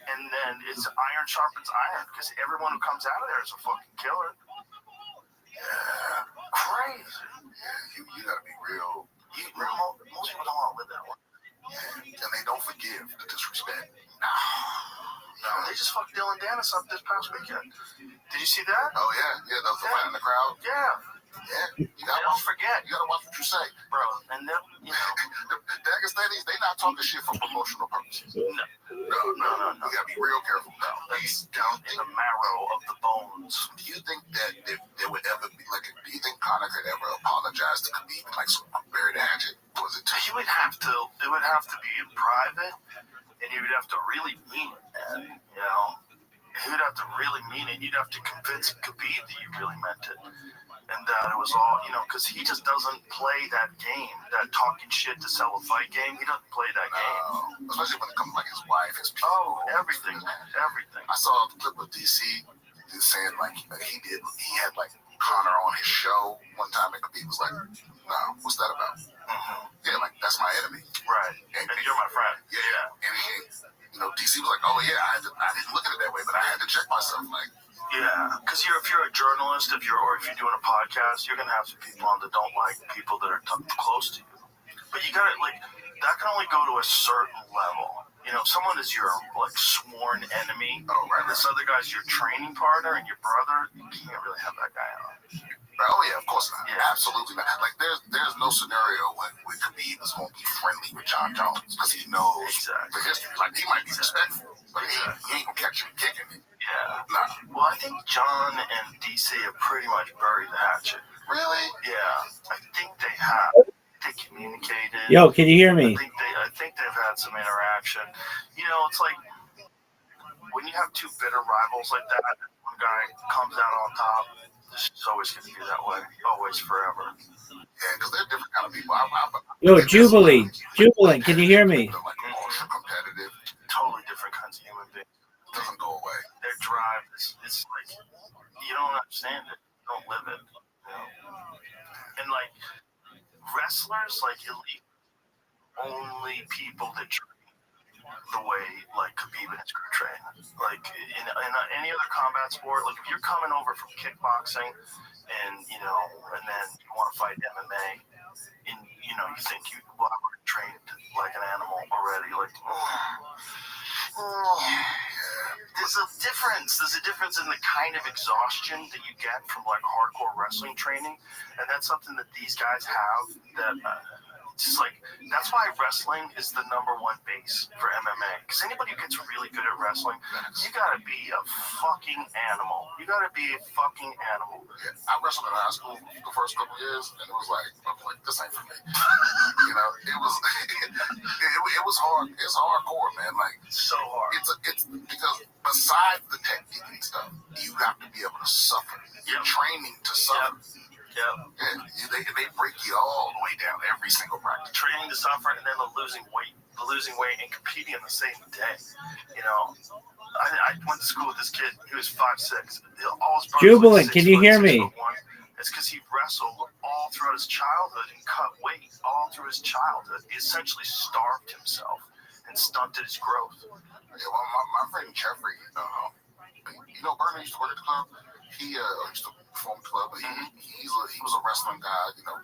And then it's iron sharpens iron because everyone who comes out of there is a fucking killer. Yeah. Crazy. Yeah, you gotta be real. Most people don't want to live that way. Yeah. And they don't forgive the disrespect. No, they just fucked Dylan Dennis up this past weekend. Did you see that? Oh, yeah. Yeah, that was the fight in the crowd. Yeah. Yeah. Don't forget. You gotta watch what you say. Bro, and then, the Dagestanis, they not talking shit for promotional purposes. No. You gotta be real careful. No, that's down in the marrow of the bones. Do you think that there would ever be, do you think Conor could ever apologize to Khabib and, bury the hatchet? Was it It would have to be in private, and he would have to really mean it, man. He would have to really mean it. You'd have to convince Khabib that you really meant it. And that it was all, because he just doesn't play that game, that talking shit to sell a fight game. He doesn't play that game. Especially when it comes to, his wife, his people. Oh, everything. I saw a clip of DC saying, he had, Conor on his show one time, and Khabib was like, no, what's that about? Mm-hmm. Yeah, that's my enemy. Right. And you're my friend. Yeah. And DC was like, oh, yeah, I didn't look at it that way, but I had to check myself, Yeah, because if you're a journalist, if you're doing a podcast, you're gonna have some people on that don't like people that are close to you. But you gotta that can only go to a certain level. If someone is your sworn enemy, and this other guy's your training partner and your brother, you can't really have that guy on. Oh yeah, of course not. Yeah. Absolutely not. There's no scenario when Khabib is gonna be friendly with John Jones because he knows the history. He might be respectful, but he ain't gonna catch him kicking it. Yeah. Nah. Well, I think John and DC have pretty much buried the hatchet. Really? Yeah. I think they have. They communicated. Yo, can you hear me? I think they've had some interaction. It's like when you have 2 bitter rivals like that, one guy comes out on top. It's always going to be that way. Always, forever. Yeah, because they're different kind of people. Yo, Jubilant, can you hear me? They're ultra competitive. Totally different kinds of human beings. Doesn't go away. Their drive is you don't understand it. You don't live it. And wrestlers, elite, only people that train the way Khabib and his crew train. In any other combat sport, if you're coming over from kickboxing and and then you want to fight MMA, and you think I would have trained like an animal already, There's a difference. There's a difference in the kind of exhaustion that you get from hardcore wrestling training, and that's something that these guys have. That Just like, that's why wrestling is the #1 base for MMA. Because anybody who gets really good at wrestling, you gotta be a fucking animal. You gotta be a fucking animal. Yeah, I wrestled in high school the first couple years, and it was like, I'm like, this ain't for me. You know, it was it was hard. It's hardcore, man. Like, so hard. It's because besides the technique and stuff, you have to be able to suffer. You're training to suffer. Yeah. They break you all the way down every single practice. Training to suffer, and then the losing weight and competing on the same day. You know, I went to school with this kid. He was 5'6". All his brothers Jubilant, were 6 can you foot, hear 6 me? foot 1. It's because he wrestled all throughout his childhood and cut weight all through his childhood. He essentially starved himself and stunted his growth. Yeah, well, my friend Jeffrey, you know, Bernie used to work at the club. He used to perform at the club, but he was a wrestling guy. You know,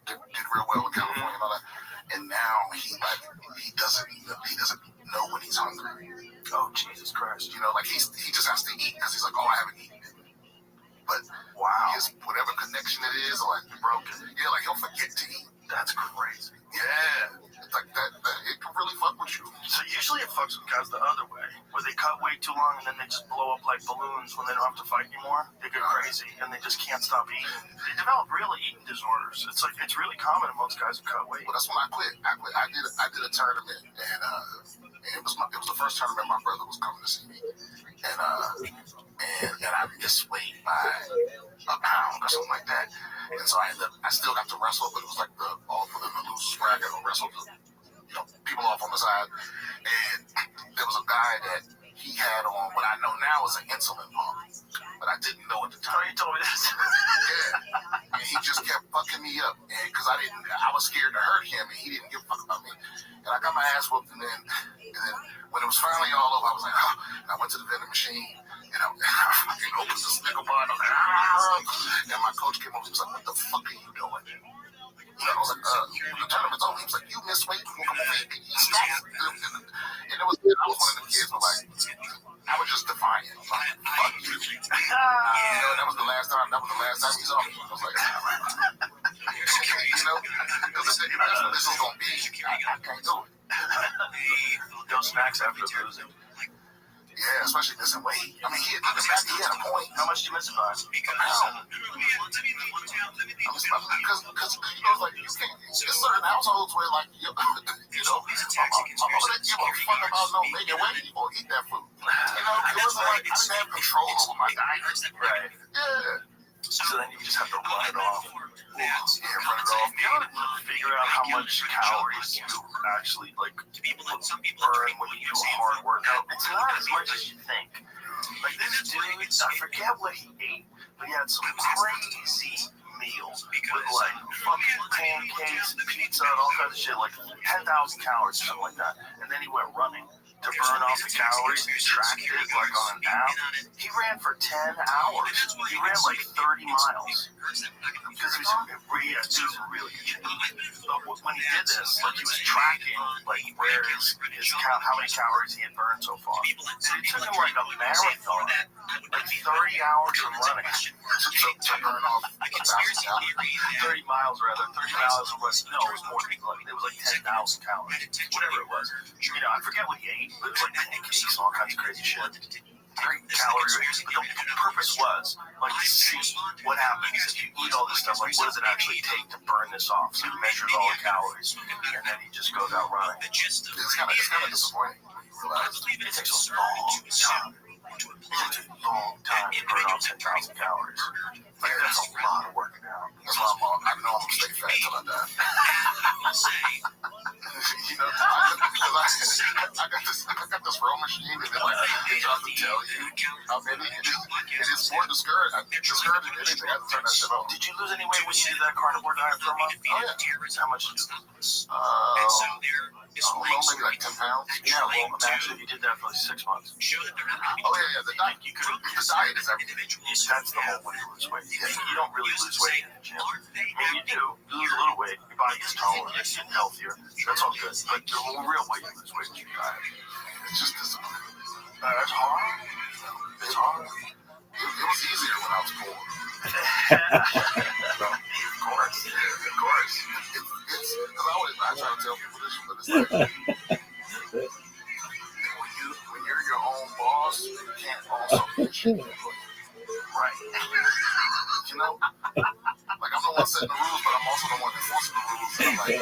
did real well in California and all that. And now he doesn't know when he's hungry. Oh, Jesus Christ! You know, like he just has to eat because he's like, oh, I haven't eaten. But his whatever connection it is, like broken. Yeah, like he'll forget to eat. That's crazy. Yeah, it's like that. It can really fuck with you. So usually it fucks with guys the other way, where they cut way too long and then they just blow up like balloons when they don't have to fight anymore. They get crazy and they just can't stop eating. They develop really eating disorders. It's like it's really common amongst guys who cut weight. Well, that's when I quit. I did a tournament, and it was the first tournament my brother was coming to see me, and I missed weight by a pound or something like that. And so I still got to wrestle, but it was like all for the losers bracket or wrestle people off on the side. And there was a guy that he had on what I know now is an insulin pump, but I didn't know at the time. Oh, you told me this. Yeah, and he just kept fucking me up, and because I was scared to hurt him, and he didn't give a fuck about me. And I got my ass whooped, and then when it was finally all over, I was like, oh. And I went to the vending machine. And I fucking opened this nickel bar, and my coach came over. He was like, "What the fuck are you doing?" And I was like, "The tournament's over." He was like, "You missed weight. Come over here." And I was one of them kids who like, I was just defiant. I was like, "Fuck you." You know, that was the last time he saw me. I was like, you know, because that's what this is gonna be. I can't do it. No snacks after losing. Yeah, especially missing weight. I mean, he had a point. How much did you miss it by? A pound. Because you know, like, you can't. There's certain households where, like, you know, I'm gonna give a fuck about no making weight or eat that food. You know, it wasn't like I didn't have control over my diet. Right. Yeah. So then you just have to run it off. Yeah, run it off. You ever figure out how much calories you actually like burn when you do a hard workout? It's not as much as you think. Like this dude, I forget what he ate, but he had some crazy meals with like fucking pancakes, pizza, and all kinds of shit, like 10,000 calories, something like that. And then he went running to burn off the calories. He tracked it like on an app. He ran for 10 hours. He ran like 30 miles. Because he was really good shape. But when he did this, like he was tracking like where how many calories he had burned so far. And it took him like a marathon, like 30 hours of running to burn off 30 miles rather. 30 miles was no, it was more than it was like 10,000 calories, whatever it was. You know, I forget what he ate. It was like pancakes and all kinds of crazy shit. Very calorie-rich. But the purpose was like to see what happens if you eat all this stuff. Like, what does it actually take to burn this off? So he measures all the calories, and then he just goes out running. It's kind of disappointing. It takes a long time. It takes a long time to burn off 10,000 calories. Like, that's a lot of working out. That's why I know I'm gonna stay fat till I die. You know, I got this row machine, and then like it doesn't tell you how many. It is more discouraging than anything. I have to turn that shit off. Did you lose any weight when you did that carnivore diet for a month? Oh yeah. How much did you lose? Maybe like 10 pounds. Yeah, well, imagine if you did that for like 6 months. Oh yeah. The diet is everything. That's the whole way to lose weight. You don't really lose weight in the gym. I mean, you do. You lose a little weight. Your body gets taller. You get healthier. That's all good. But the real way you lose weight is your diet. It's just discipline. It's hard. It's hard. It was easier when I was poor. Of course. It's because I boss can't also be a shitty employee. Right. You know? Like, I'm the one setting the rules, but I'm also the one enforcing the rules. And I'm like,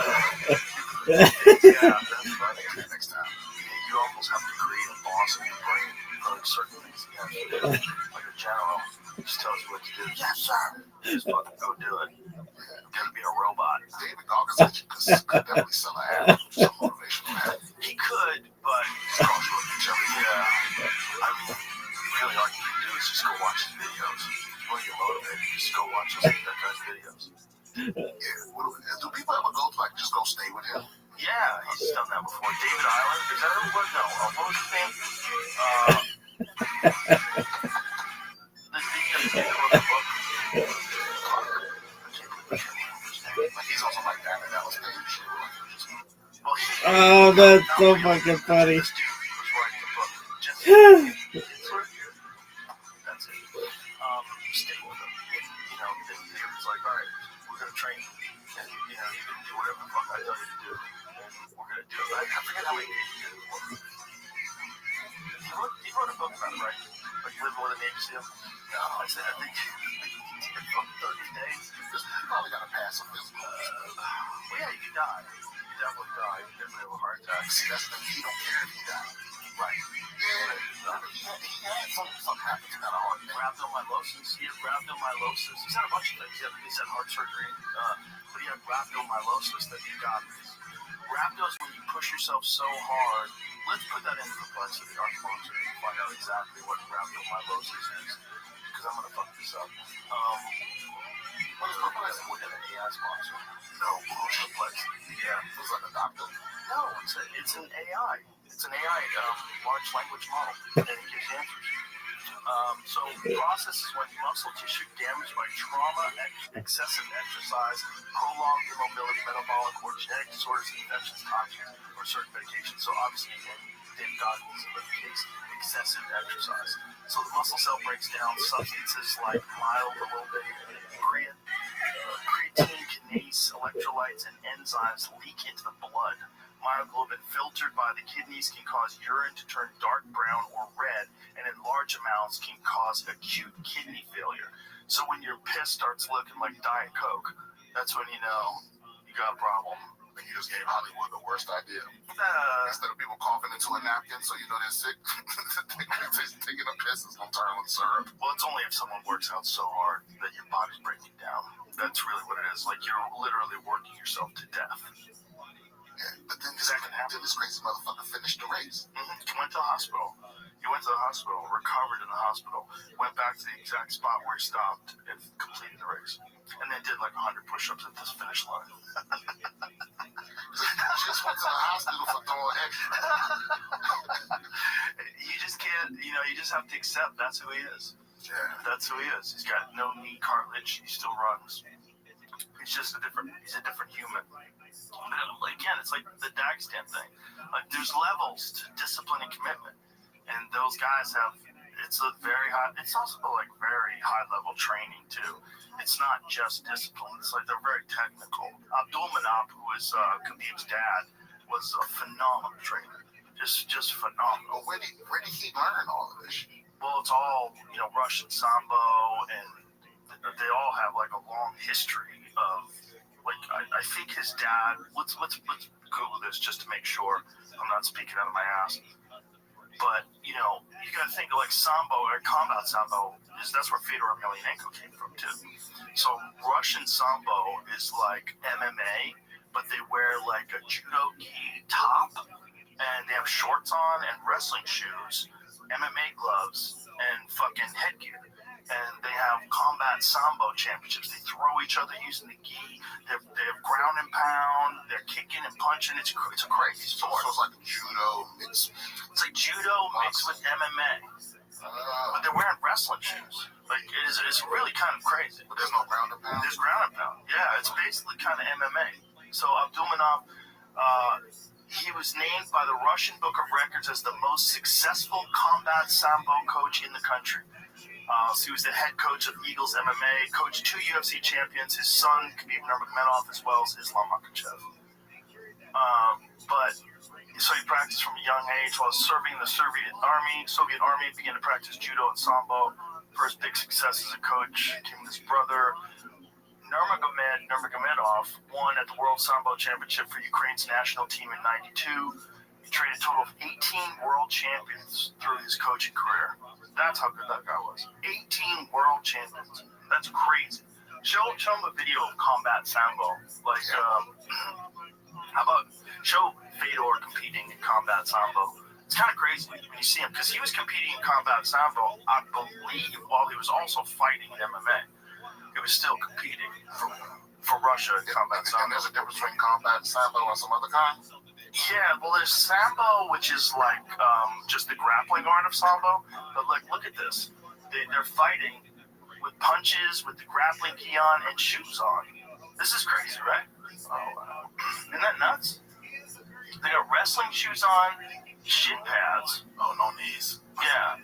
Yeah, that's funny. Next time. Yeah, you almost have to create a boss in your brain for certain things you have to do. Like a general just tells you what to do. Yes, sir. Just fucking go do it. You're gonna be a robot. David Goggins could definitely sell an app, some motivational app. He could, but Just cost you a bitch every year. yeah. I mean, really all you can do is just go watch his videos. If you want to get motivated, just go watch that guy's videos. Yeah. Do people ever go to, like, just go stay with him? Yeah, he's done that before. David Island, is that who it was? No, what was his name? The kid that wrote the book. Like, he's also like that, and that was the issue. Oh, that's so fucking funny. This dude was writing the book. That's it. Stick with him. You know, he was like, all right, we're going to train you. And, you know, you're going to do whatever the fuck I tell you to do. And we're going to do it. I forget how many days he did it for. He wrote a book about it, right? Like, Living with a Navy SEAL? No, I said, I think he did it for 30 days. You probably got to pass a physical. Well, yeah, you could die. You definitely die. You definitely have a heart attack. See, that's the thing. He don't care if he died. Right. Yeah. He had something happen to that heart. Rhabdomyolysis. He had rhabdomyolysis. He's had a bunch of things. He's had heart surgery, but he had rhabdomyolysis that he got. Rhabdo is when you push yourself so hard. Let's put that into complexity, our sponsor, and find out exactly what rhabdomyolysis is. Because I'm going to fuck this up. What is perplexity? We're an AI sponsor. No bullshit. Perplexity. Yeah. It's like a doctor. No, it's an AI. It's an AI large language model, and it gives answers. So process is when muscle tissue damaged by trauma, excessive exercise, prolonged immobility, metabolic or genetic disorders, infections, toxins, or certain medications. So obviously, they've got this case, excessive exercise. So the muscle cell breaks down substances like mild aerobic, creatine, kinase, electrolytes, and enzymes leak into the blood. Myoglobin filtered by the kidneys can cause urine to turn dark brown or red, and in large amounts can cause acute kidney failure. So when your piss starts looking like Diet Coke, that's when you know you got a problem. And you just gave Hollywood the worst idea. Instead of people coughing into a napkin so you know they're sick, taking a piss is going to turn with syrup. Well, it's only if someone works out so hard that your body's breaking down. That's really what it is. Like, you're literally working yourself to death. Yeah, but then this crazy motherfucker finished the race. He went to the hospital. Recovered in the hospital, went back to the exact spot where he stopped and completed the race. And then did like 100 push-ups at this finish line. Just went to the hospital for throwing extra. You just can't, you just have to accept that's who he is. Yeah. That's who he is. He's got no knee cartilage. He still runs. He's just he's a different human. But again, it's like the Dagestan thing. Like, there's levels to discipline and commitment. And those guys it's also like very high level training too. It's not just discipline. It's like they're very technical. Abdul Manap, who is Khabib's dad, was a phenomenal trainer. Just phenomenal. Where did he learn all of this? Well, it's all, Russian Sambo, and they all have like a long history of, like, I think his dad, let's Google this just to make sure I'm not speaking out of my ass. But, you got to think of like Sambo or combat Sambo, that's where Fedor Emelianenko came from too. So Russian Sambo is like MMA, but they wear like a judo gi top, and they have shorts on and wrestling shoes, MMA gloves, and fucking headgear. And they have combat Sambo championships. They throw each other using the gi. They have ground and pound. They're kicking and punching. It's a crazy sport. So it's like judo mixed. It's like judo mixed with MMA. But they're wearing wrestling shoes. Like, it's really kind of crazy. But there's no ground and pound? There's ground and pound. Yeah, it's basically kind of MMA. So Abdulmanov, he was named by the Russian Book of Records as the most successful combat Sambo coach in the country. So he was the head coach of Eagles MMA, coached 2 UFC champions, his son, Khabib Nurmagomedov, as well as Islam Makhachev. But So he practiced from a young age while serving the Soviet Army, began to practice judo and sambo. First big success as a coach came with his brother. Nurmagomedov won at the World Sambo Championship for Ukraine's national team in '92. He trained a total of 18 world champions through his coaching career. That's how good that guy was. 18 world champions. That's crazy. Show him a video of combat sambo. Like, how about show Fedor competing in combat sambo? It's kind of crazy when you see him because he was competing in combat sambo, I believe, while he was also fighting in MMA. He was still competing for Russia in combat sambo. And there's a difference between combat sambo and some other kind? Yeah, well, there's sambo, which is like just the grappling art of sambo. But like, look at this. They're fighting with punches, with the grappling gi on, and shoes on. This is crazy, right? Oh, wow. Isn't that nuts? They got wrestling shoes on, shin pads. Oh, no knees. Yeah.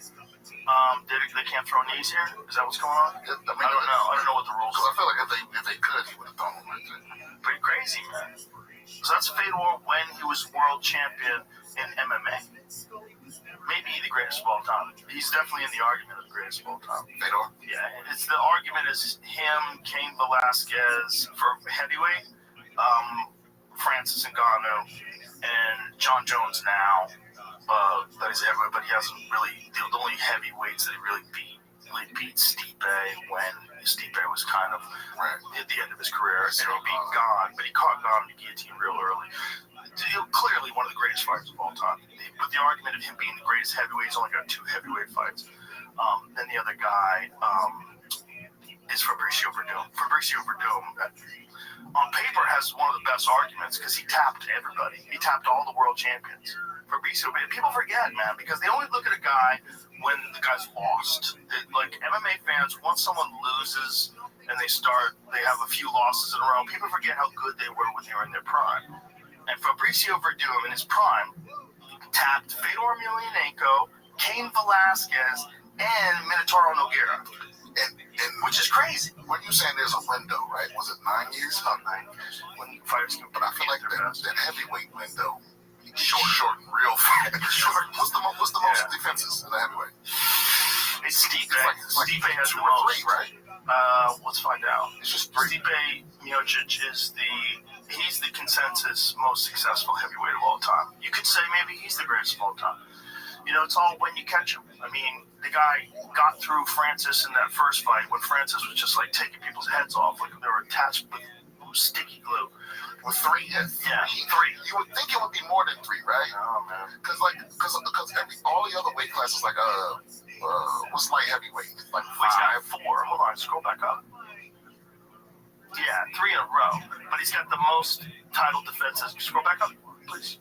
They can't throw knees here? Is that what's going on? I don't know. I don't know what the rules are. I feel like if they could, he would have thrown them right there. Pretty crazy, man. So that's Fedor when he was world champion in MMA. Maybe the greatest of all time. He's definitely in the argument of the greatest of all time. Fedor? Yeah, it's the argument is him, Cain Velasquez for heavyweight, Francis Ngannou, and John Jones now. That is everywhere, but he hasn't really. The only heavyweights that he really beat Stipe when Stipe was kind of at the end of his career, and he beat Gane, but he caught Gane in the guillotine real early. Clearly one of the greatest fighters of all time. But the argument of him being the greatest heavyweight, he's only got 2 heavyweight fights. Then the other guy is Fabricio Verdum. Fabricio Verdum, on paper, has one of the best arguments because he tapped everybody. He tapped all the world champions. Fabricio, people forget, man, because they only look at a guy when the guy's lost. Like MMA fans, once someone loses and they have a few losses in a row, people forget how good they were when they were in their prime. And Fabricio Verdum, in his prime, tapped Fedor Emelianenko, Cain Velasquez, and Minotauro Nogueira. And which is crazy. When you're saying there's a window, right? Was it 9 years? About 9 years. When fighters can, but I feel like that heavyweight window, short, real fast. What's the most defenses in the heavyweight? It's Stipe. Stipe has 2 or 3, right? Let's find out. It's just 3. Stipe Miocic is he's the consensus most successful heavyweight of all time. You could say maybe he's the greatest of all time. You know, it's all when you catch him. I mean, the guy got through Francis in that first fight when Francis was just like taking people's heads off, like they were attached with sticky glue. With 3, yeah, 3. You would think it would be more than 3, right? Oh man, because all the other weight classes, like what's light heavyweight? Like 5, 4. Hold on, scroll back up. Yeah, 3 in a row. But he's got the most title defenses. Scroll back up, please.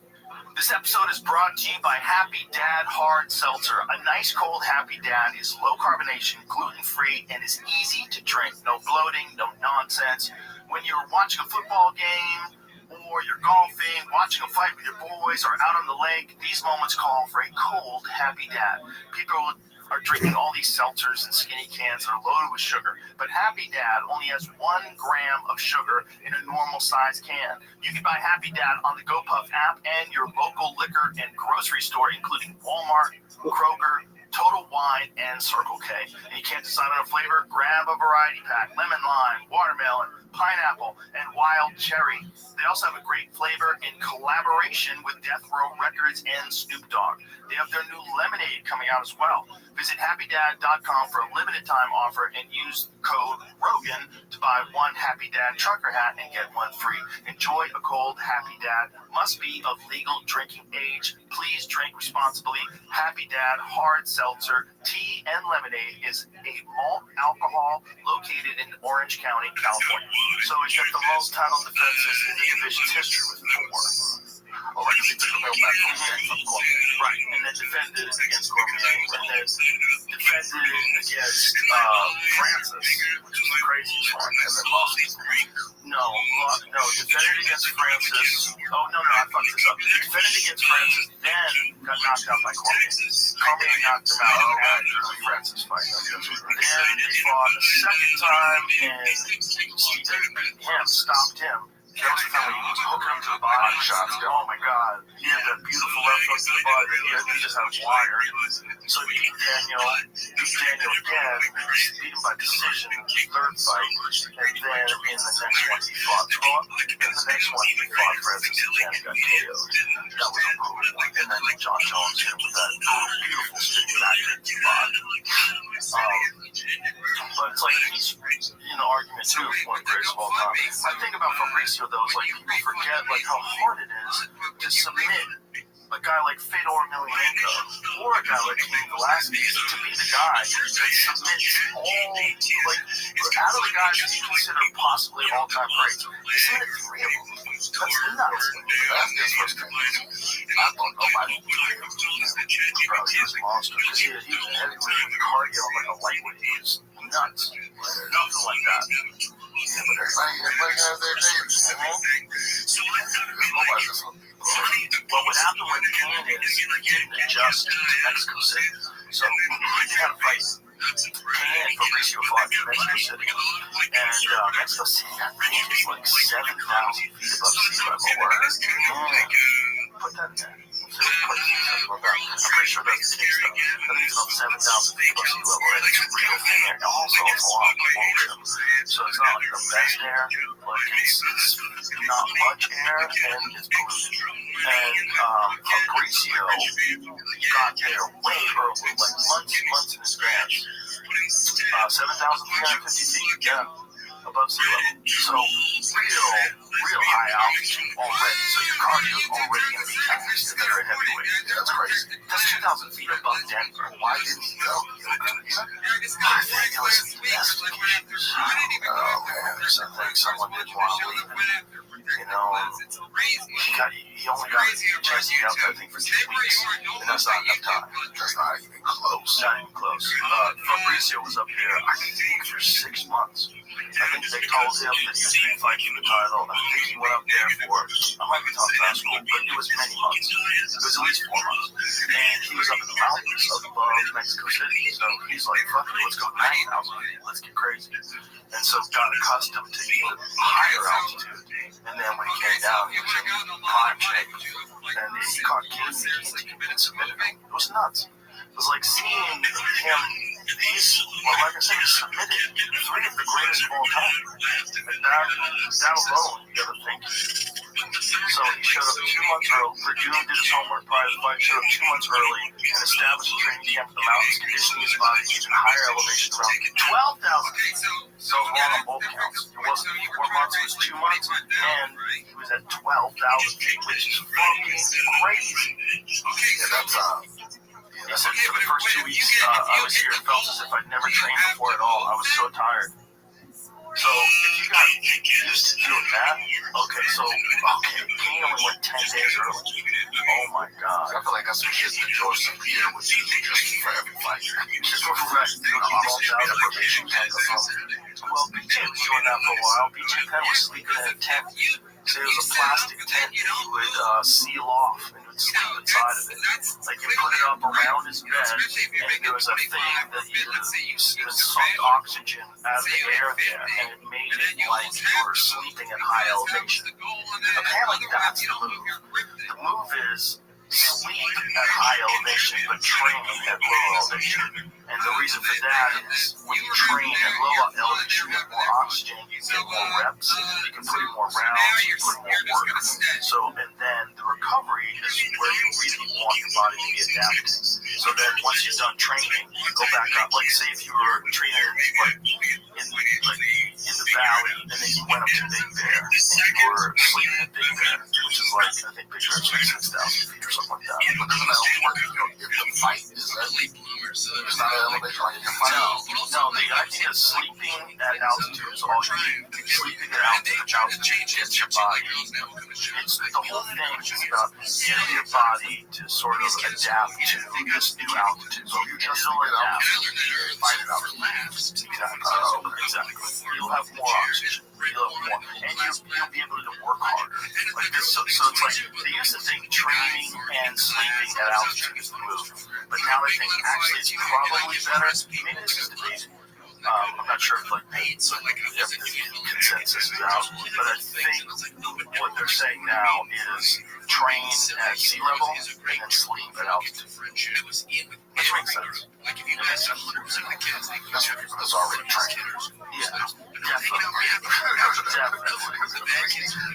This episode is brought to you by Happy Dad Hard Seltzer. A nice cold Happy Dad is low carbonation, gluten-free, and is easy to drink. No bloating, no nonsense. When you're watching a football game, or you're golfing, watching a fight with your boys, or out on the lake, these moments call for a cold Happy Dad. People are drinking all these seltzers and skinny cans that are loaded with sugar, but Happy Dad only has 1 gram of sugar in a normal size can. You can buy Happy Dad on the GoPuff app and your local liquor and grocery store, including Walmart, Kroger, Total Wine, and Circle K. And you can't decide on a flavor? Grab a variety pack: lemon, lime, watermelon, pineapple, and wild cherry. They also have a great flavor in collaboration with Death Row Records and Snoop Dogg. They have their new lemonade coming out as well. Visit happydad.com for a limited time offer and use code ROGAN to buy 1 Happy Dad trucker hat and get 1 free. Enjoy a cold Happy Dad. Must be of legal drinking age. Please drink responsibly. Happy Dad Hard Seltzer Tea and Lemonade is a malt alcohol located in Orange County, California. So it's got the most title defenses in the division's history with 4. Oh, right, because he took the belt back from Cormier. Right, and then defended against Cormier, and then defended against Francis, which was the craziest one, and then lost. No, defended against Francis. Oh, no, I fucked this up. Defended against Francis, then got knocked out by Cormier. Cormier knocked him out after the Francis fight. Then they fought a second time, and Stipe beat him, stopped him. That was the time when he was hooking him to the body shots. Oh my god. He had that beautiful left hook to the body that he just had wire. So he beat Daniel again, beat him by decision in the third fight, and then in the next one he fought Trump, and the next one he fought Francis again and got KO'd. That was a brutal one. And then John Jones hit him with that beautiful stick back into the body. But it's like he's in the argument too of one of the greatest of all time. I think about Fabricio though, is like people forget like how hard it is to submit a guy like Fedor Emelianenko or a guy like King Velasquez to be the guy that submits all, like, out of the guys that you consider possibly all-time greats, he submitted 3 of them. That's nuts. Velasquez was crazy. I thought nobody would do him. Bro, he was a monster because he was heavyweight with cardio like a lightweight. He was nuts. Nothing like that. Yeah, but everybody has their days. Nobody does something. Well, what happened with Kane is he didn't adjust to Mexico City. So he had a fight. Kane and Fabricio fought in Mexico City. And Mexico City, I think, is like 7,000 feet above sea level. Put that in there. I'm pretty sure that's the case, though. I think it's about 7,000 feet above sea level, and it's real thin air. And also, it's a lot of motion. So it's not like the best air, but it's not much air, and it's polluted. And Fabricio got there way early, like months in advance. 7,350 feet, yeah, above sea level. So real high altitude already. So your cardio is already going to be taxed if you're a heavyweight. That's crazy. That's 2,000 feet above Denver. Why didn't he go? I think it was investigators. Oh man, I think someone didn't want to leave him. You know, he only got his chest out, I think, for 2 weeks, and that's not enough time. That's not even close. Not even close. Fabricio was up there, I think, for 6 months. I think they told him that he was going to fight for the title. I think he went up there for, I might be talking fast school, but it was many months. It was at least 4 months. And he was up in the mountains above Mexico City. So he's like, fuck it, let's go 9,000 feet. Let's get crazy. And so got accustomed to even higher altitude. And then when he came down, he was in prime shape. And he caught Keith and submitted him. It was nuts. It was like seeing him, like I said, he submitted 3 of the greatest of all time. And that alone, you gotta think. So he showed up 2 months early. Purdue did his homework prior to the fight, showed up 2 months early, and established a training camp in the mountains, conditioning his body to even higher elevation around 12,000 feet. So wrong on both counts. It wasn't 4 months, it was 2 months, and he was at 12,000 feet, which is fucking crazy. Yeah, that's for the first 2 weeks I was here, it felt as if I'd never trained before at all. I was so tired. So if you got used to doing that, Kane only went 10 days early. Oh my god. I feel like that's what shit that George St. Pierre would do just for every fight. Just for doing a whole deprivation tank or something. Well, BJ was doing that for a while. BJ Penn was sleeping in a tent. So it was a plastic tent that he would seal off and would sleep inside of it. Like you put it up around his bed, and there was a thing that you sucked oxygen out of the air there, and it made it like you were sleeping at high elevation. Apparently that's the move. The move is sleep at high elevation, but train at low elevation. And the reason for that is when you train at low elevation, you get more oxygen, you get more reps, you can put in more rounds, you put in more work. So, and then the recovery is where you really want your body to be adapted. So then once you're done training, you go back up. Like say if you were training in the valley, and then you went up to Big Bear, and you were sleeping at Big Bear, which is like, I think Big Bear's like 6,000 feet or something like that. But doesn't that only work if the fight is it's not an elevation like your fight? No, the idea is sleeping at altitude is all you need. Sleeping at altitude gets your body. It's the whole thing is about getting your body to sort of adapt to this new altitude. So you just don't adapt, fight it out. Exactly. You'll have more oxygen. You'll have more, and you'll be able to work harder. Like this, so it's like they used to think training and sleeping at altitude is the move, but now they think actually it's probably better. Maybe this is debated. I'm not sure if like consensus is out, but I think what they're saying now is train at sea level and then sleep at altitude. Which makes sense. That's already trained. Yeah, definitely.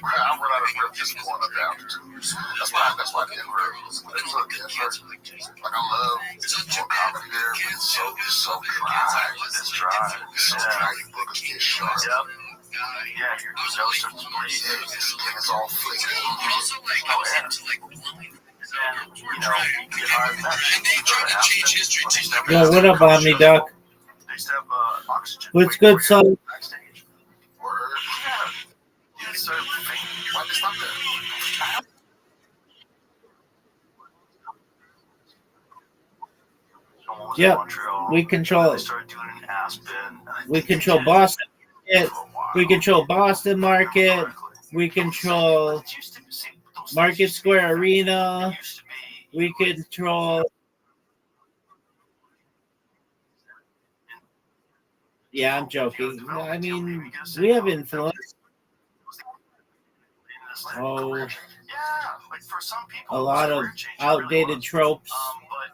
I run out of breath just going up altitude. That's why Denver. Like I love doing comedy there, but it's so dry. It's dry. It's so dry. Your bookers get sharp. Yep. Yeah, your nose starts to bleed. Your skin is all flaky. Yo, what up, Omni Duck? What's good, son? Yep, we control Boston market. We control Boston market. We control Market Square Arena. We control. Yeah, I'm joking. I mean, we have influence. Oh, a lot of outdated tropes. But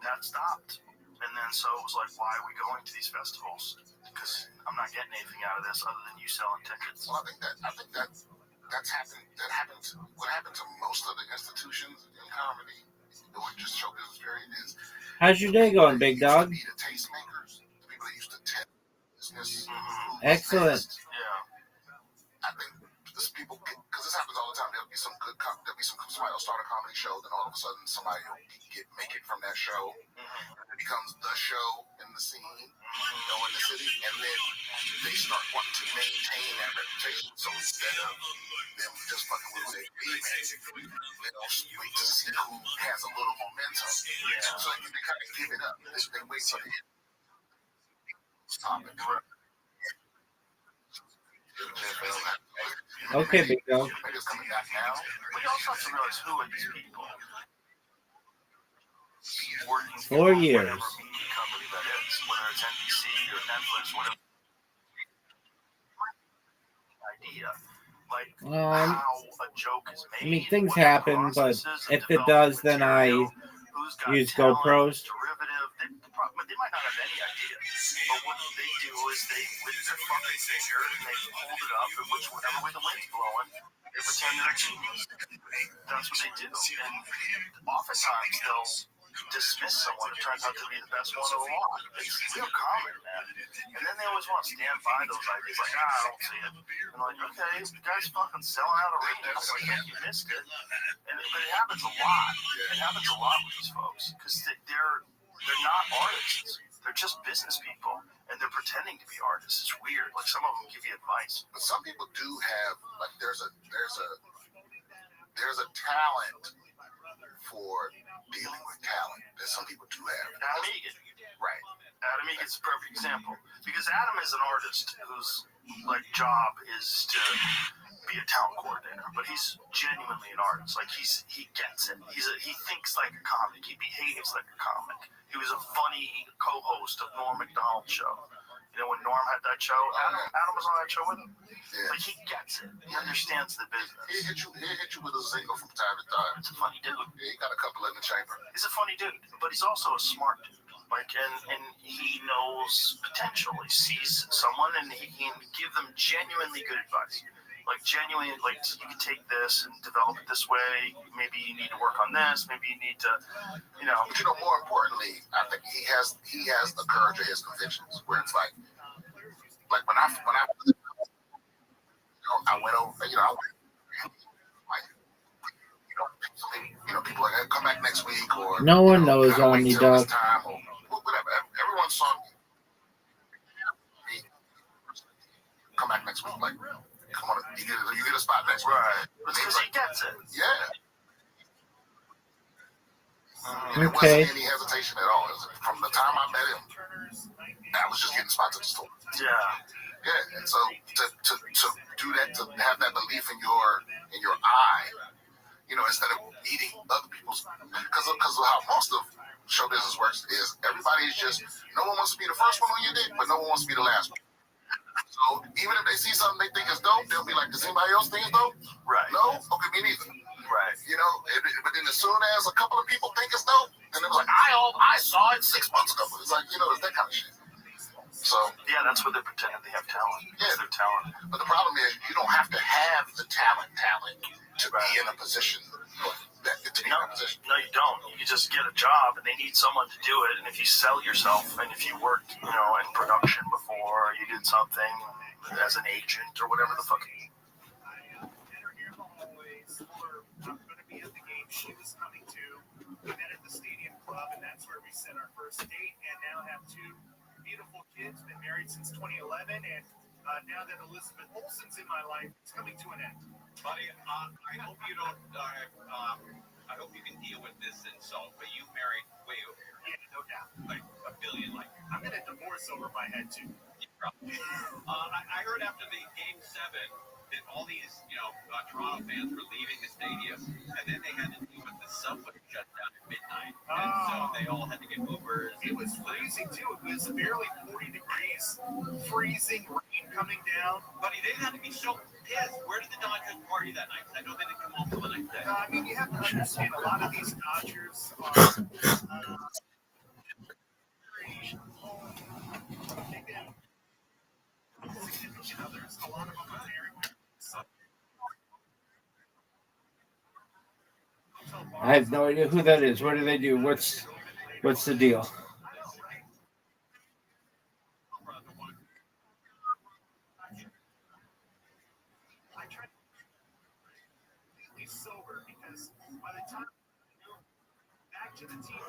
that stopped. And then so it was like, why are we going to these festivals? Because I'm not getting anything out of this other than you selling tickets. Well, I think that's happened. That happened. What happened to most of the institutions in comedy, or just show business period, is. How's your day going, big dog? The tastemakers, the people that used to test business. Excellent. Yeah. I think this people, because this happens all the time. There'll be some good, somebody will start a comedy show, then all of a sudden somebody will make it from that show. It becomes the show in the scene, in the city, and then they start wanting to maintain that reputation. So instead of them just fucking with their they'll wait to see who has a little momentum. So they kind of give it up. They wait till the end. Stop it. Okay, big dog. Maybe it's coming back now. But you also have to realize who are these people. 4 years. Whatever media company that is, whether it's NBC or Netflix, whatever idea. Like how a joke is made. I mean, things happen, but if it does, then I use GoPros. They might not have any idea, but what they do is they lift their fucking finger and they hold it up, and whichever way the wind's blowing, they pretend they're a genius. That's what they do, and oftentimes they'll dismiss someone who turns out to be the best one of the lot. It's real common, man. And then they always want to stand by those ideas, like, I don't see it. And like, okay, the guy's fucking selling out arenas, like, you missed it. But it happens a lot. It happens a lot with these folks, because they're not artists. They're just business people, and they're pretending to be artists. It's weird. Like, some of them give you advice. But some people do have, like, there's a talent for dealing with talent that some people do have. Adam Egan. Right. Adam Egan's a perfect example. Because Adam is an artist whose job is to be a talent coordinator, but he's genuinely an artist. Like, he gets it. He thinks like a comic. He behaves like a comic. He was a funny co-host of Norm Macdonald's show. You know, when Norm had that show, Adam was on that show with him. Yeah. Like, he gets it. He understands the business. He'll hit you with a zingle from time to time. It's a funny dude. Yeah, he got a couple in the chamber. He's a funny dude, but he's also a smart dude. Like, and he knows potential. He sees someone, and he can give them genuinely good advice. Like, genuinely, like, you can take this and develop it this way. Maybe you need to work on this. Maybe you need to, you know. But, more importantly, I think he has the courage of his convictions, where it's like when I went over, people like, hey, come back next week, or no one knows Omni Dog. Whatever. Everyone saw me. Come back next week, like, come on, you get a spot next week. Right. Because he gets it. Yeah. And Okay. it wasn't any hesitation at all. From the time I met him, I was just getting spots at the store. Yeah. Yeah. And so to do that, to have that belief in your eye, instead of needing other people's, because of how most of show business works is everybody everybody's just, no one wants to be the first one on your dick, but no one wants to be the last one. So even if they see something they think is dope, they'll be like, does anybody else think it's dope? Right. No? Okay, me neither. Right. You know, but then as soon as a couple of people think it's dope, then it was like, I saw it 6 months ago. It's like, you know, it's that kind of shit. So yeah, that's where they pretend that they have talent. Yeah, they're talent. But the problem is, you don't have to have the talent to be in a position. No, you don't. You just get a job, and they need someone to do it. And if you sell yourself, and if you worked, you know, in production before, or you did something as an agent or whatever the fuck. I'm going to be at the game she was coming to. We met at the Stadium Club, and that's where we set our first date. And now have two beautiful kids. Been married since 2011, and now that Elizabeth Olsen's in my life, it's coming to an end. Buddy, I hope you don't. I hope you can deal with this insult, but you married way over here. Yeah, no doubt. Like a billion, like. I'm in a divorce over my head too. I heard after the Game 7 that all these, you know, Toronto fans were leaving the stadium, and then they had to deal with the subway shut down at midnight, and so they all had to get Ubers. It was freezing too. It was barely 40 degrees, freezing rain coming down. Buddy, they had to be so pissed. Where did the Dodgers party that night? I know they didn't come home till the next day. I mean, you have to understand a lot of these Dodgers are. I have no idea who that is. What do they do? What's the deal? I tried to be completely sober because by the time back to the team,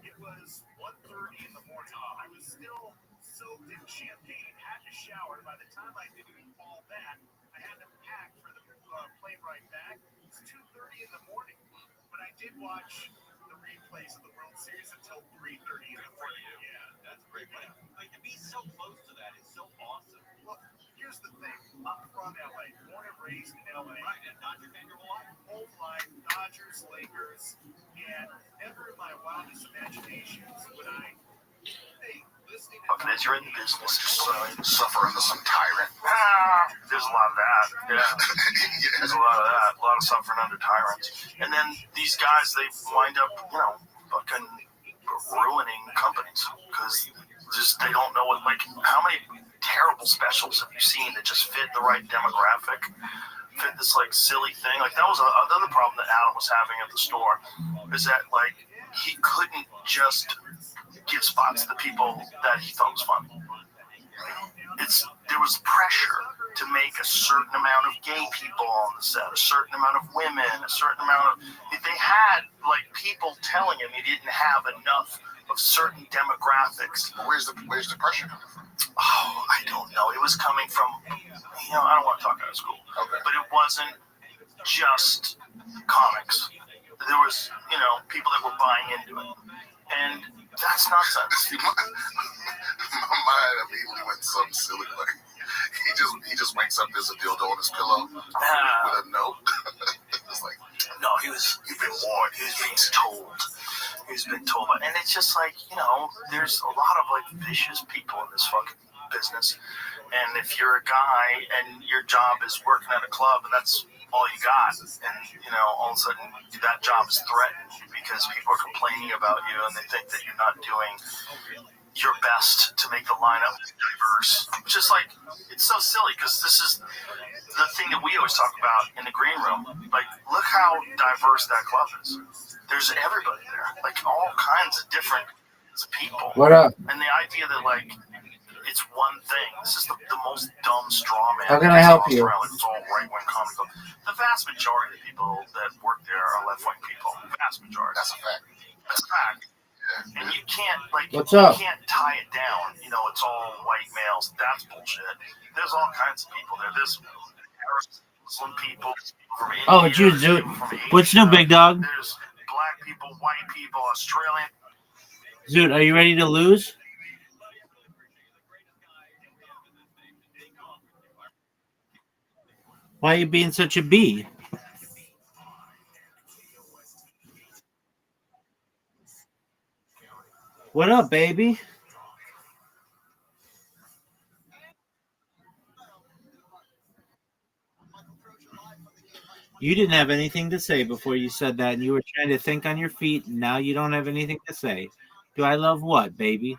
it was 1:30 in the morning. I was still soaked in champagne, had to shower. By the time I did all that, I had to pack for the plane ride back. It's 2:30 in the morning, but I did watch the replays of the World Series until 3:30 in the morning. Yeah, that's great. But like to be so close to that is so awesome. Look, here's the thing. I'm from LA, born and raised in LA. Right, and Dodger fan your whole life. Whole life, Dodgers, Lakers, and never in my wildest imaginations would I think listening to. Okay, as you're in the business, suffer under some tyrant. There's a lot of that. Yeah. There's a lot of that. A lot of suffering under tyrants. And then these guys, they wind up, you know, fucking ruining companies because just they don't know what, like, how many terrible specials have you seen that just fit the right demographic, fit this, like, silly thing? Like, that was another problem that Adam was having at the store, is that, like, he couldn't just give spots to the people that he thought was funny. There was pressure to make a certain amount of gay people on the set, a certain amount of women, a certain amount of. They had like people telling him he didn't have enough of certain demographics. Where's the pressure coming from? Oh, I don't know. It was coming from, you know, I don't want to talk out of school, but it wasn't just comics. There was, you know, people that were buying into it, and that's nonsense. My mind immediately went something silly like he just wakes up, there's a dildo on his pillow with a note. It's like, no, you've been warned. He's been told, and it's just like, you know, there's a lot of like vicious people in this fucking business, and if you're a guy and your job is working at a club and that's all you got, and you know, all of a sudden that job is threatened because people are complaining about you and they think that you're not doing your best to make the lineup diverse. Which is like, it's so silly because this is the thing that we always talk about in the green room. Like, look how diverse that club is. There's everybody there, like all kinds of different people. What up? And the idea that like it's one thing. This is the most dumb straw man. How can I help you? It's all right-wing comedy. The vast majority of the people that work there are left-wing people. The vast majority. That's a fact. That's a fact. And you can't, like, What's up? You can't tie it down. You know, it's all white males. That's bullshit. There's all kinds of people there. There's Muslim people from India. Oh, it's you, Zoot. What's new, big dog? There's black people, white people, Australian. Zoot, are you ready to lose? Why are you being such a bee? What up, baby? You didn't have anything to say before you said that, and you were trying to think on your feet, and now you don't have anything to say. Do I love what, baby?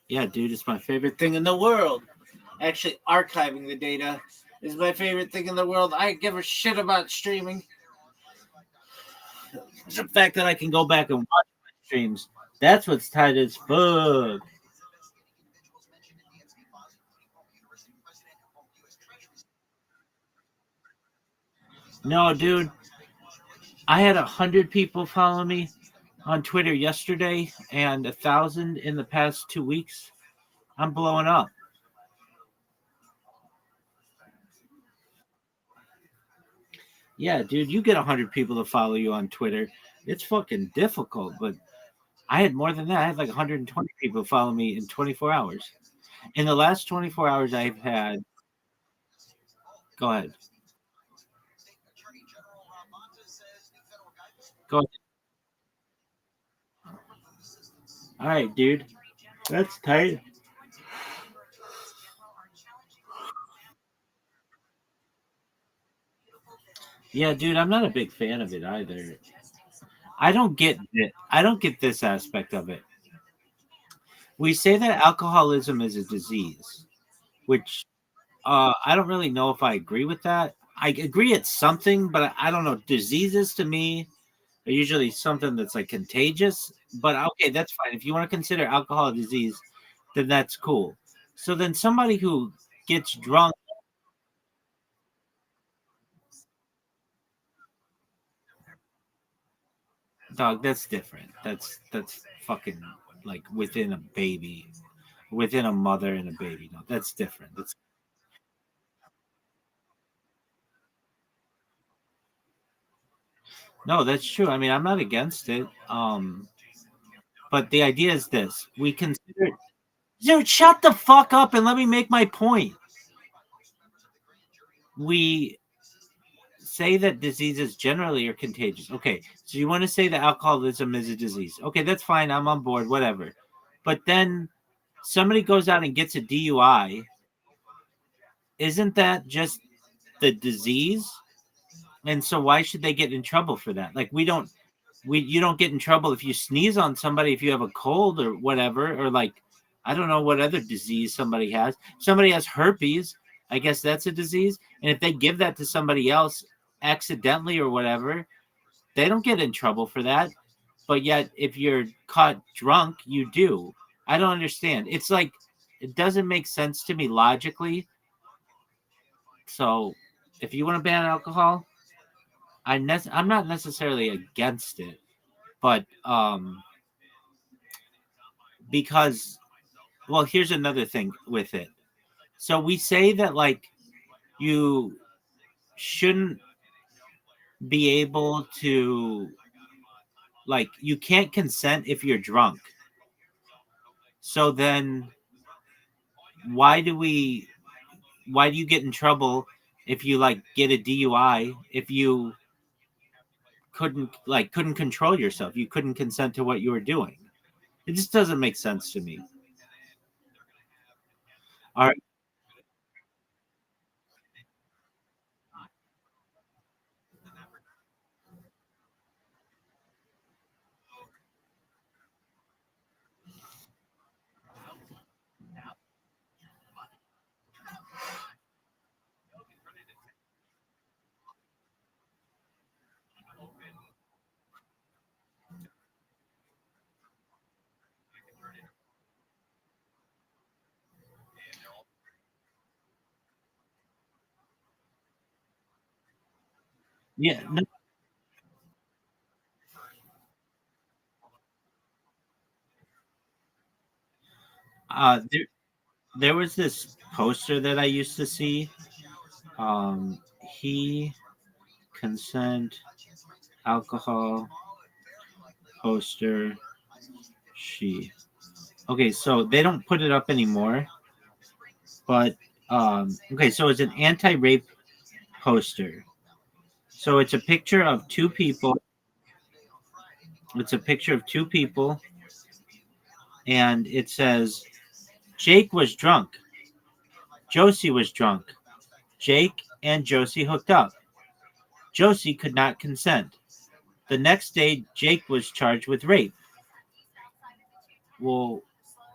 Yeah, dude, it's my favorite thing in the world. Actually, archiving the data is my favorite thing in the world. I give a shit about streaming. The fact that I can go back and watch my streams, that's what's tight as fuck. No, dude, I had 100 people follow me on Twitter yesterday and 1,000 in the past 2 weeks. I'm blowing up. Yeah, dude, you get 100 people to follow you on Twitter. It's fucking difficult, but I had more than that. I had like 120 people follow me in 24 hours. In the last 24 hours, I've had. Go ahead. Go ahead. All right, dude. That's tight. Yeah, dude, I'm not a big fan of it either. I don't get it. I don't get this aspect of it. We say that alcoholism is a disease, which I don't really know if I agree with that. I agree it's something, but I don't know. Diseases to me are usually something that's like contagious. But okay, that's fine. If you want to consider alcohol a disease, then that's cool. So then somebody who gets drunk, dog, that's different. That's fucking like within a baby, within a mother and a baby. No, that's different. That's no, that's true. I mean, I'm not against it. But the idea is this: we consider. Dude, shut the fuck up and let me make my point. We say that diseases generally are contagious. Okay, so you want to say that alcoholism is a disease. Okay, that's fine. I'm on board, whatever. But then somebody goes out and gets a DUI. Isn't that just the disease? And so why should they get in trouble for that? Like you don't get in trouble if you sneeze on somebody, if you have a cold or whatever, or like I don't know what other disease somebody has. Somebody has herpes, I guess that's a disease. And if they give that to somebody else accidentally or whatever, they don't get in trouble for that. But yet if you're caught drunk, you do. I don't understand. It's like it doesn't make sense to me logically. So if you want to ban alcohol, I'm not necessarily against it, but because well, here's another thing with it. So we say that like you shouldn't be able to like you can't consent if you're drunk. So then why do we why do you get in trouble if you like get a DUI if you couldn't control yourself? You couldn't consent to what you were doing. It just doesn't make sense to me. All right. Yeah, no, there was this poster that I used to see. He consent alcohol poster she. Okay, so they don't put it up anymore, but okay, so it's an anti-rape poster. So it's a picture of two people. It's a picture of two people, and it says, Jake was drunk. Josie was drunk. Jake and Josie hooked up. Josie could not consent. The next day, Jake was charged with rape. Well,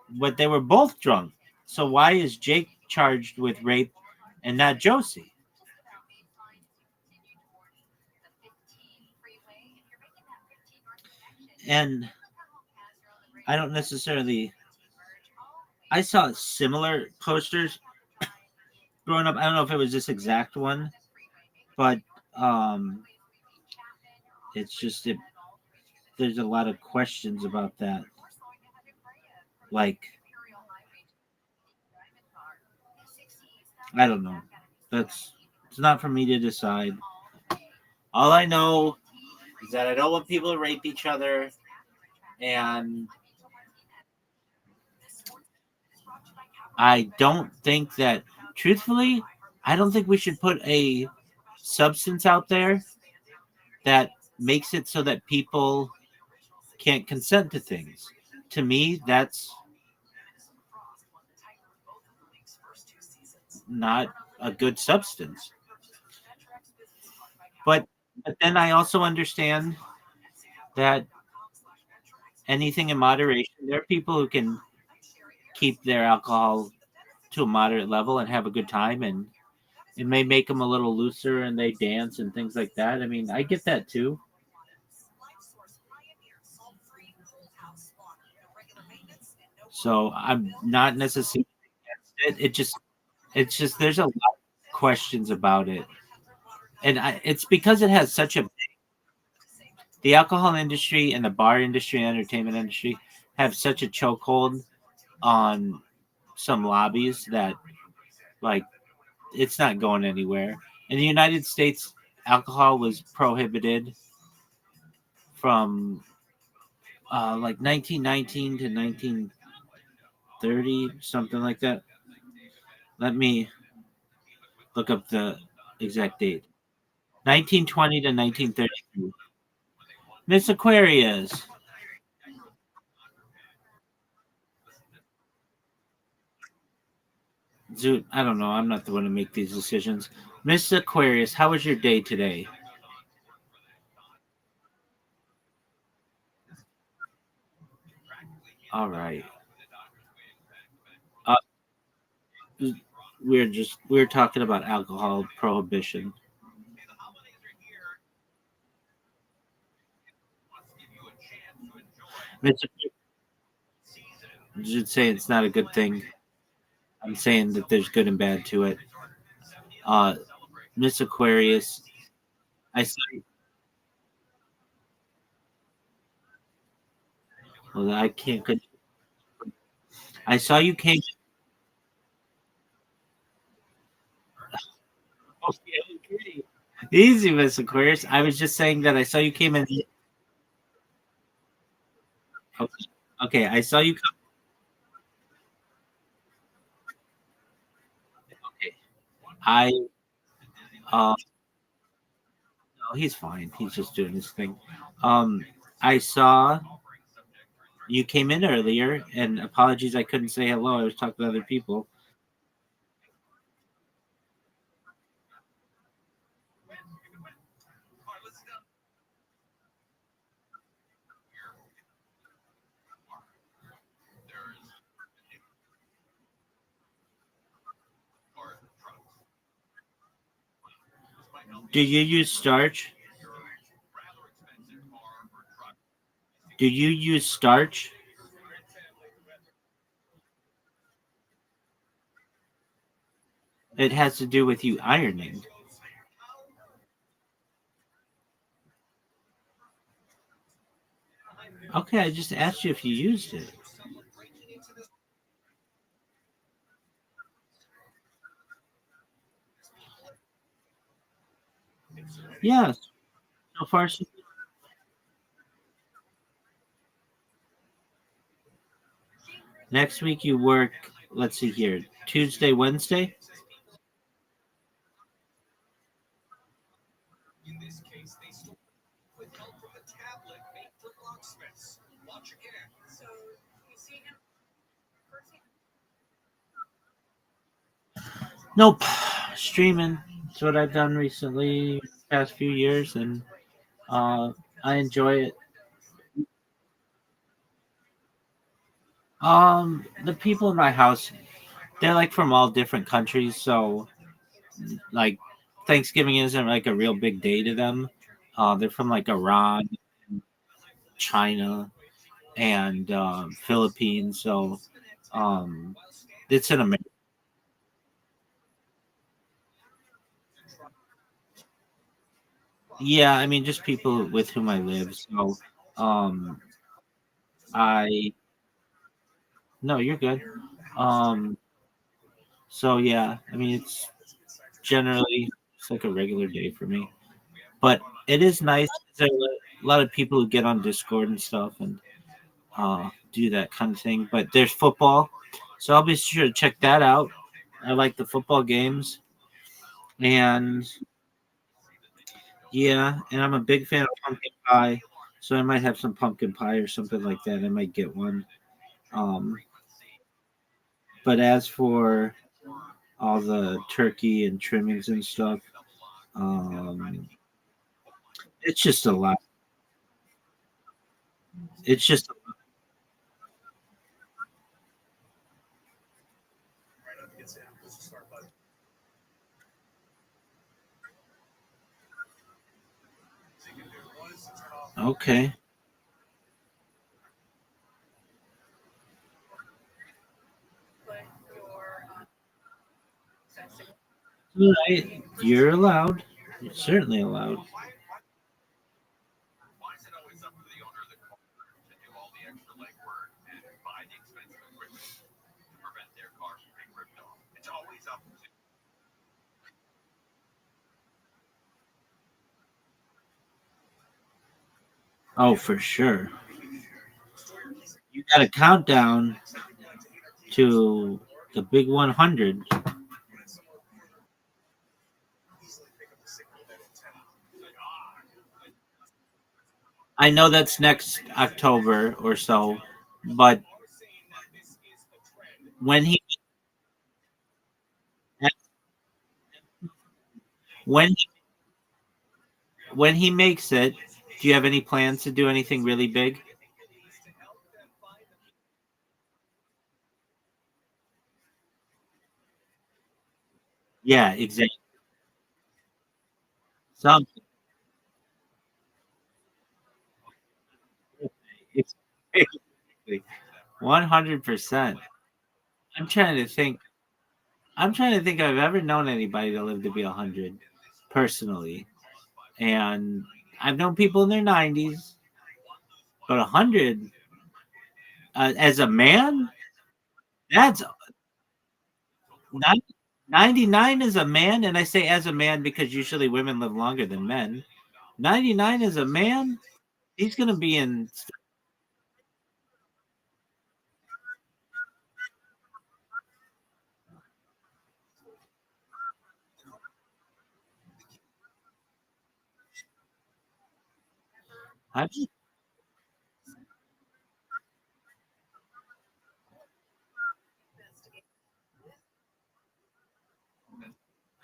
but they were both drunk. So why is Jake charged with rape and not Josie? And I don't necessarily. I saw similar posters growing up. I don't know if it was this exact one, but it's just there's a lot of questions about that. Like, I don't know. It's not for me to decide. All I know is that I don't want people to rape each other, and I don't think that, truthfully, I don't think we should put a substance out there that makes it so that people can't consent to things. To me, that's not a good substance. But then I also understand that anything in moderation. There are people who can keep their alcohol to a moderate level and have a good time, and it may make them a little looser and they dance and things like that. I mean, I get that too. So I'm not necessarily against it. It's just there's a lot of questions about it, and it's because it has such a the alcohol industry and the bar industry and entertainment industry have such a chokehold on some lobbies that, like, it's not going anywhere. In the United States, alcohol was prohibited from like 1919 to 1930, something like that. Let me look up the exact date. 1920 to 1932. Miss Aquarius. I don't know. I'm not the one to make these decisions. Miss Aquarius, how was your day today? All right. Uh, we're talking about alcohol prohibition. Miss, you should say it's not a good thing. I'm saying that there's good and bad to it. Uh, Miss Aquarius, I saw. Well, I can't. I saw you came. Okay. Easy, Miss Aquarius. I was just saying that I saw you came in. Okay, okay, I saw you come. Okay, I. No, he's fine. He's just doing his thing. I saw you came in earlier, and apologies, I couldn't say hello. I was talking to other people. Do you use starch? Do you use starch? It has to do with you ironing. Okay, I just asked you if you used it. Yes. So far, next week you work. Let's see here. Tuesday, Wednesday. with help from a tablet made for locksmiths. Watch again. So you see him first. Nope. Streaming. That's what I've done recently, past few years, and I enjoy it. The people in my house, they're like from all different countries, so like Thanksgiving isn't like a real big day to them. They're from like Iran, China, and Philippines, so um, it's an American. Yeah, I mean, just people with whom I live. So, um, I no, you're good. Um, so yeah, I mean, it's generally it's like a regular day for me, but it is nice. There are a lot of people who get on Discord and stuff and do that kind of thing. But there's football, so I'll be sure to check that out. I like the football games, and yeah, and I'm a big fan of pumpkin pie, so I might have some pumpkin pie or something like that. I might get one. Um, but as for all the turkey and trimmings and stuff, um, it's just a lot. It's just okay. All right, you're allowed. You're certainly allowed. Why is it always up to the owner of the car to do all the extra legwork and buy the expensive equipment to prevent their car from being ripped off? It's always up to Oh, for sure. You got a countdown to the big 100. I know that's next October or so, but when he when when he makes it, do you have any plans to do anything really big? Yeah, exactly. Something. 100%. I'm trying to think. I'm trying to think if I've ever known anybody to live to be 100 personally. And I've known people in their 90s, but 100 as a man, that's 99 is a man. And I say as a man because usually women live longer than men. 99 is a man. He's going to be in. I,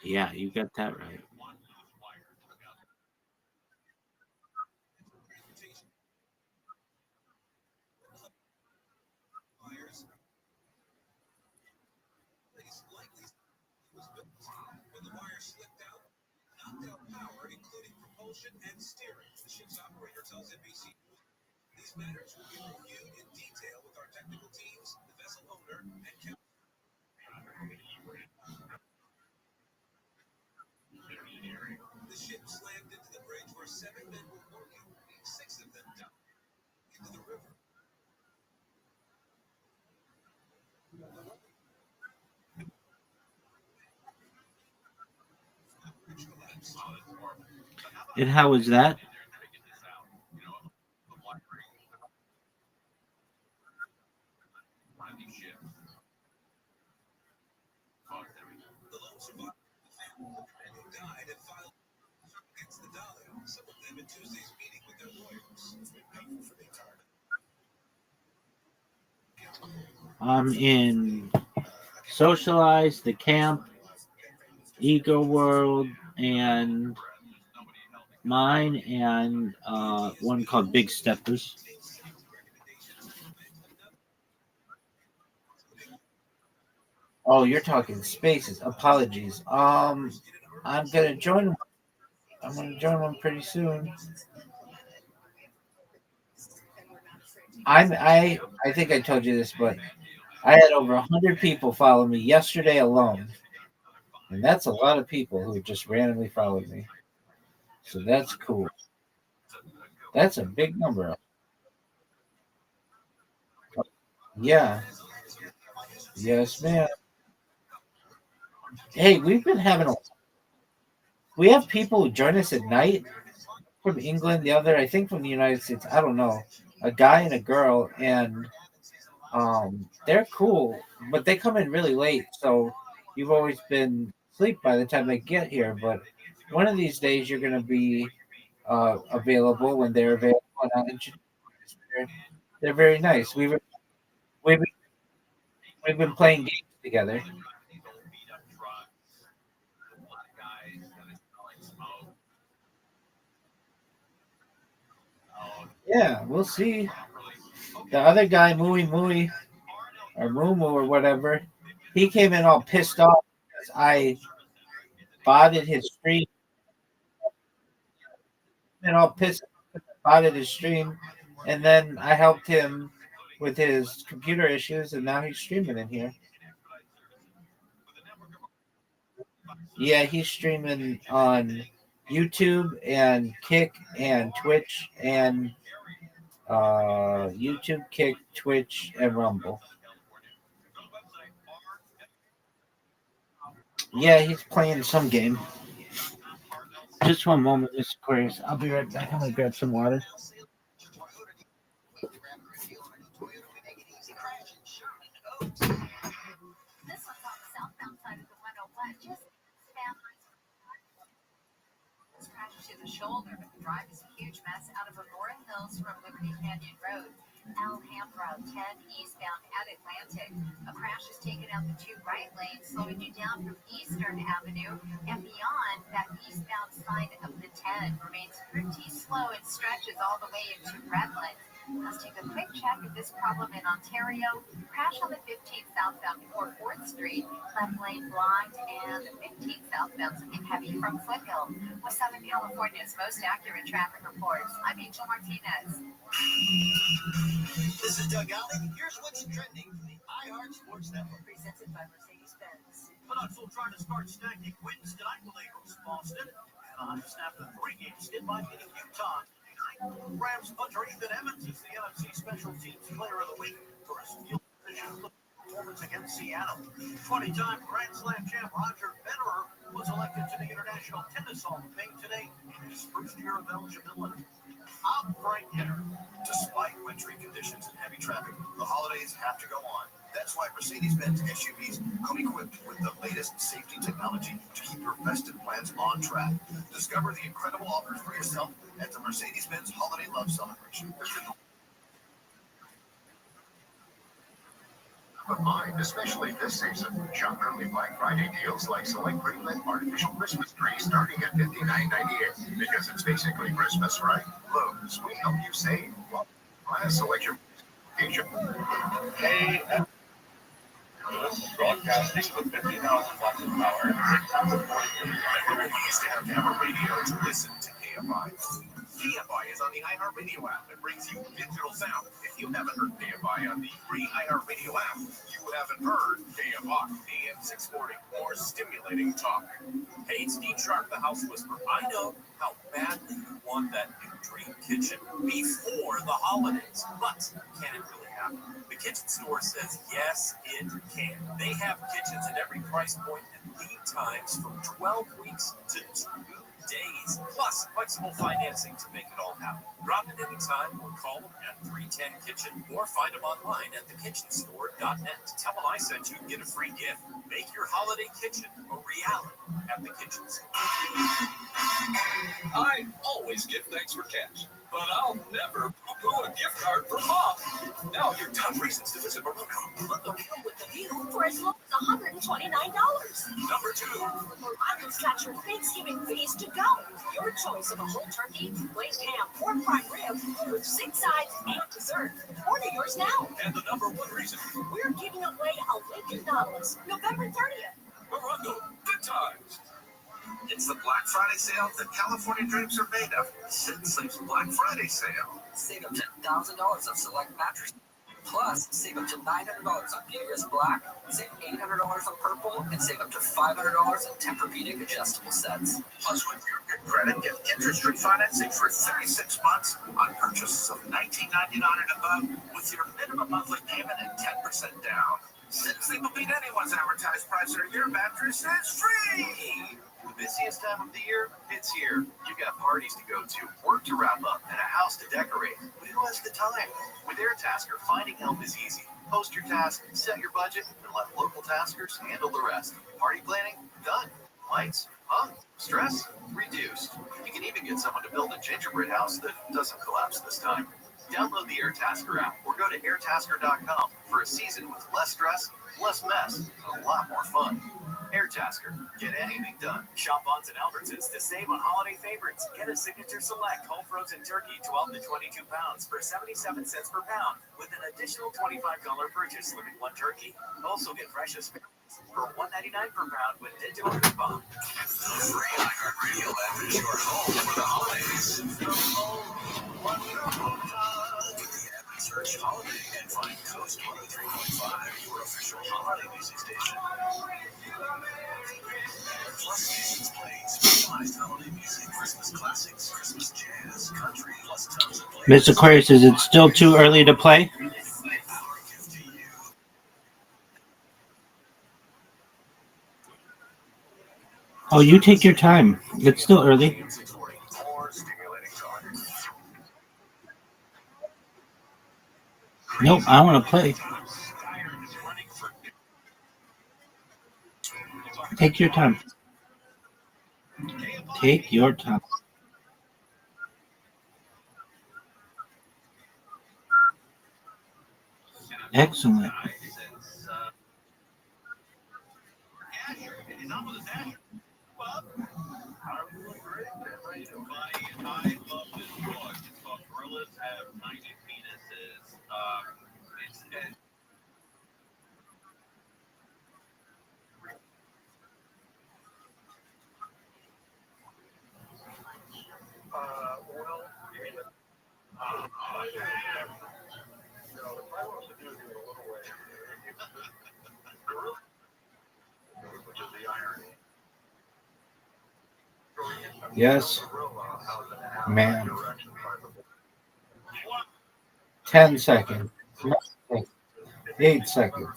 yeah, you got that right. when the wire slipped out, knocked out power, including propulsion and steering. The ship's operator tells NBC these matters will be reviewed in detail with our technical teams, the vessel owner, and captain. The ship slammed into the bridge where 7 men were working. 6 of them died into the river. And how was that? The lone survivor who died and filed against the dollar. Some of them in Tuesday's meeting I'm in Socialize, The Camp, Ego World, and mine, and one called Big Steppers. Oh, you're talking spaces. Apologies. I'm gonna join. I'm gonna join one pretty soon. I think I told you this, but I had over 100 people follow me yesterday alone, and that's a lot of people who just randomly followed me. So that's cool. That's a big number. Yeah. Yes, ma'am. Hey, we have people who join us at night from England, the other I think from the United States. I don't know. A guy and a girl, and they're cool, but they come in really late, so you've always been asleep by the time they get here. But one of these days, you're going to be available when they're available. And I'll introduce you. They're very nice. We've, we've been playing games together. Yeah, we'll see. The other guy, Mooey Mooey, or Moo Moo or whatever, he came in all pissed off because I botted his stream and all pissed botted his stream, and then I helped him with his computer issues, and now he's streaming in here. Yeah, he's streaming on YouTube and Kick and Twitch and YouTube, Kick, Twitch, and Rumble. Yeah, he's playing some game. Just one moment, Mr. Aquarius. I'll be right back. I'm gonna grab some water. To the shoulder, but the drive is a huge mess out of Aurora Hills from Liberty Canyon Road. Alhambra 10 eastbound at Atlantic. A crash has taken out the two right lanes, slowing you down from Eastern Avenue and beyond. That eastbound side of the 10 remains pretty slow and stretches all the way into Redlands. Let's take a quick check of this problem in Ontario. Crash on the 15th southbound before 4th Street. Left lane blocked, and the 15th southbound looking heavy from Foothill. With Southern California's most accurate traffic reports, I'm Angel Martinez. This is Doug Alley. Here's what's trending for the iHeart Sports Network. Presented by Mercedes-Benz. Canucks will try to start stacking wins tonight when they host Boston. Anaheim snapped a 3-game skid by beating Utah. Rams punter Ethan Emmons is the NFC Special Teams Player of the Week for his field position performance against Seattle. 20-time Grand Slam champ Roger Federer was elected to the International Tennis Hall of Fame today in his first year of eligibility. I'm Frank Hitter. Despite wintry conditions and heavy traffic, the holidays have to go on. That's why Mercedes-Benz SUVs come equipped with the latest safety technology to keep your festive plans on track. Discover the incredible offers for yourself at the Mercedes-Benz Holiday Love Celebration. Of mine, especially this season. Shop early Black Friday deals like select greenlit artificial Christmas trees starting at $59.98 because it's basically Christmas, right? Lowe's, we help you save. Class selection. Hey, broadcasting with 50,000 watts of power. Everyone used to have to have a radio to listen to KFI. KFI is on the iHeartRadio app and brings you digital sound. If you haven't heard KFI on the free iHeartRadio app, you haven't heard KFI. AM 640, more stimulating talk. Hey, it's Steve Sharp, the House Whisperer. I know how badly you want that new dream kitchen before the holidays, but can it really happen? The Kitchen Store says yes, it can. They have kitchens at every price point and lead times from 12 weeks to 2 days, plus flexible financing to make it all happen. Drop in anytime or call them at 310 Kitchen or find them online at thekitchenstore.net. Tell them I sent you and get a free gift. Make your holiday kitchen a reality at the Kitchen Store. I always give thanks for cash, but I'll never poo-poo a gift card for mom. Now your top reasons to visit Morocco. Book a meal with the view for as low as $129. Number 2. Morocco's got your Thanksgiving feast to go. Your choice of a whole turkey, glazed ham, or prime rib with 6 sides and dessert. Order yours now. And the number 1 reason. We're giving away a Lincoln Nautilus November 30th. Morocco, good times. It's the Black Friday sale that California dreams are made of. Sit and Sleep's Black Friday sale. Save up to $1,000 on select mattresses. Plus, save up to $900 on Pedigree Black, save $800 on Purple, and save up to $500 on Tempur-Pedic adjustable sets. Plus, with your good credit, get interest-free financing for 36 months on purchases of $19.99 and above with your minimum monthly payment at 10% down. Sit and Sleep will beat anyone's advertised price, or your mattress is free. The busiest time of the year, it's here. You got parties to go to, work to wrap up, and a house to decorate. But who has the time? With AirTasker, finding help is easy. Post your task, set your budget, and let local taskers handle the rest. Party planning? Done. Lights? Hung. Stress? Reduced. You can even get someone to build a gingerbread house that doesn't collapse this time. Download the AirTasker app or go to airtasker.com for a season with less stress, less mess, and a lot more fun. AirTasker. Get anything done. Shop Bonds and Albertsons to save on holiday favorites. Get a Signature Select whole frozen turkey 12 to 22 pounds for 77 cents per pound with an additional $25 purchase limiting 1 turkey. Also get fresh asparagus for $1.99 per pound with digital coupon. The free iHeartRadio app is your home for the holidays. With the app, search holiday and find Coast 103.5, your official holiday music station. Plus stations playing specialized holiday music, Christmas classics, Christmas jazz, country, plus tons of Miss Aquarius, is it still too early to play? Oh, you take your time. It's still early. Nope, I want to play. Take your time. Take your time. Excellent. I love this book. It's called Gorillas Have Tiny Penises. Yes, man. 10 seconds. 8 seconds.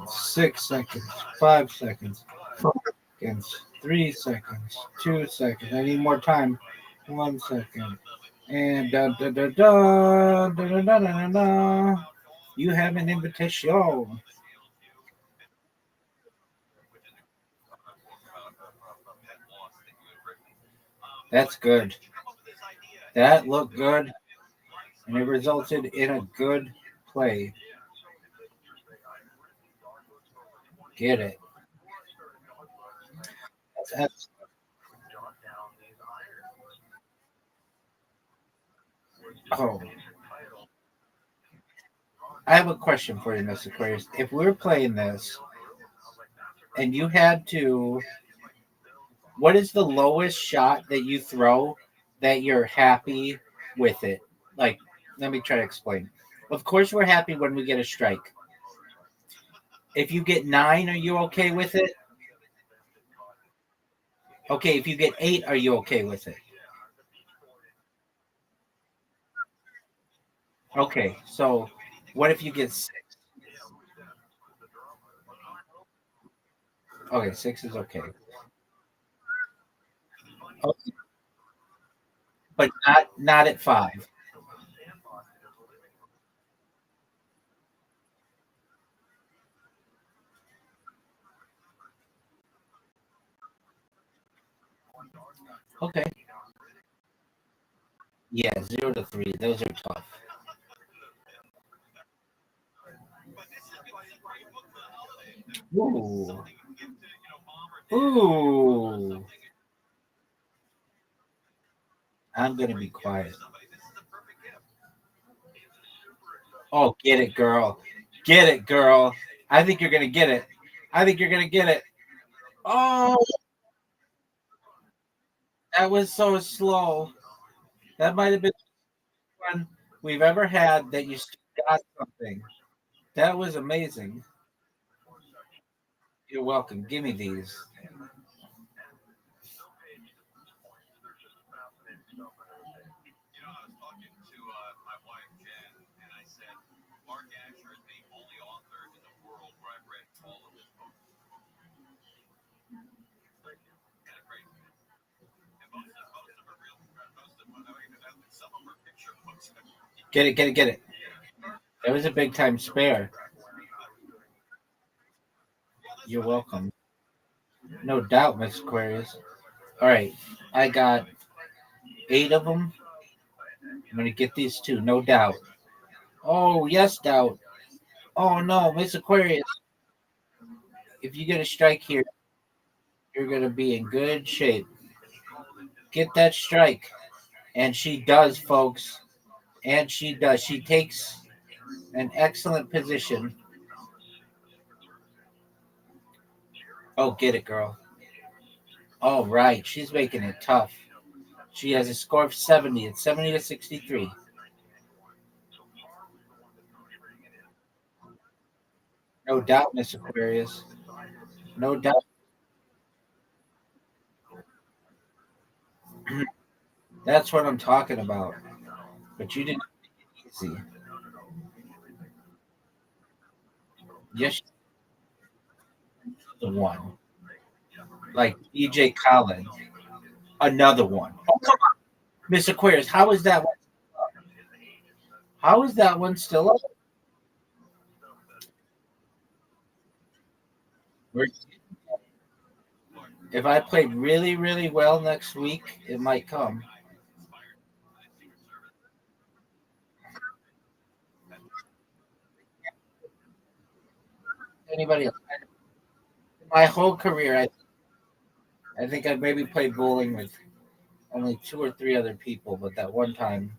6 seconds. 5 seconds. 4 seconds. 3 seconds. 2 seconds. I need more time. 1 second. And da da da da da da da da da. You have an invitation. That's good. That looked good, and it resulted in a good play. Get it. That's oh. I have a question for you, Mr. Aquarius. If we're playing this and you had to, what is the lowest shot that you throw that you're happy with it? Like, let me try to explain. Of course, we're happy when we get a strike. If you get 9, are you okay with it? Okay, if you get 8, are you okay with it? Okay, so what if you get 6? Okay, 6 is okay. Okay. But not at 5. Okay. Yeah, 0 to 3. Those are tough. Ooh. Ooh. I'm gonna be quiet. Oh, get it, girl. Get it, girl. I think you're gonna get it. I think you're gonna get it. Oh, that was so slow. That might have been the one we've ever had that you got something. That was amazing. You're welcome. Give me these. Get it, get it, get it. That was a big time spare. You're welcome. No doubt, Miss Aquarius. All right, I got 8 of them. I'm gonna get these 2, no doubt. Oh yes, doubt. Oh no, Miss Aquarius. If you get a strike here, you're gonna be in good shape. Get that strike, and she does, folks. And she does. She takes an excellent position. Oh, get it, girl. All right, she's making it tough. She has a score of 70. It's 70 to 63. No doubt, Miss Aquarius. No doubt. That's what I'm talking about. But you didn't make it easy. Yes, the one. Like DJ Khaled. Another one. Oh, come on. Miss Aquarius, how is that one? How is that one still up? If I played really, really well next week, it might come. Anybody else? My whole career, I think I maybe played bowling with only 2 or 3 other people, but that one time,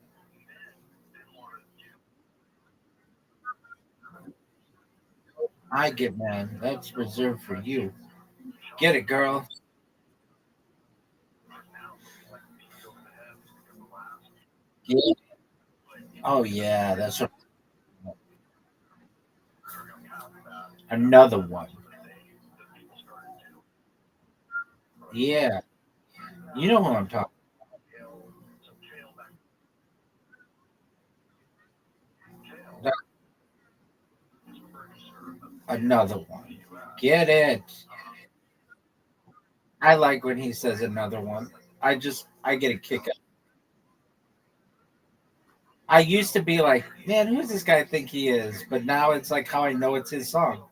I get mad. That's reserved for you. Get it, girl. Get it. Oh yeah, that's what, another one. Yeah, you know who I'm talking. About. Another one. Get it. I like when he says another one. I get a kick out. I used to be like, man, who's this guy think he is? But now it's like how I know it's his song.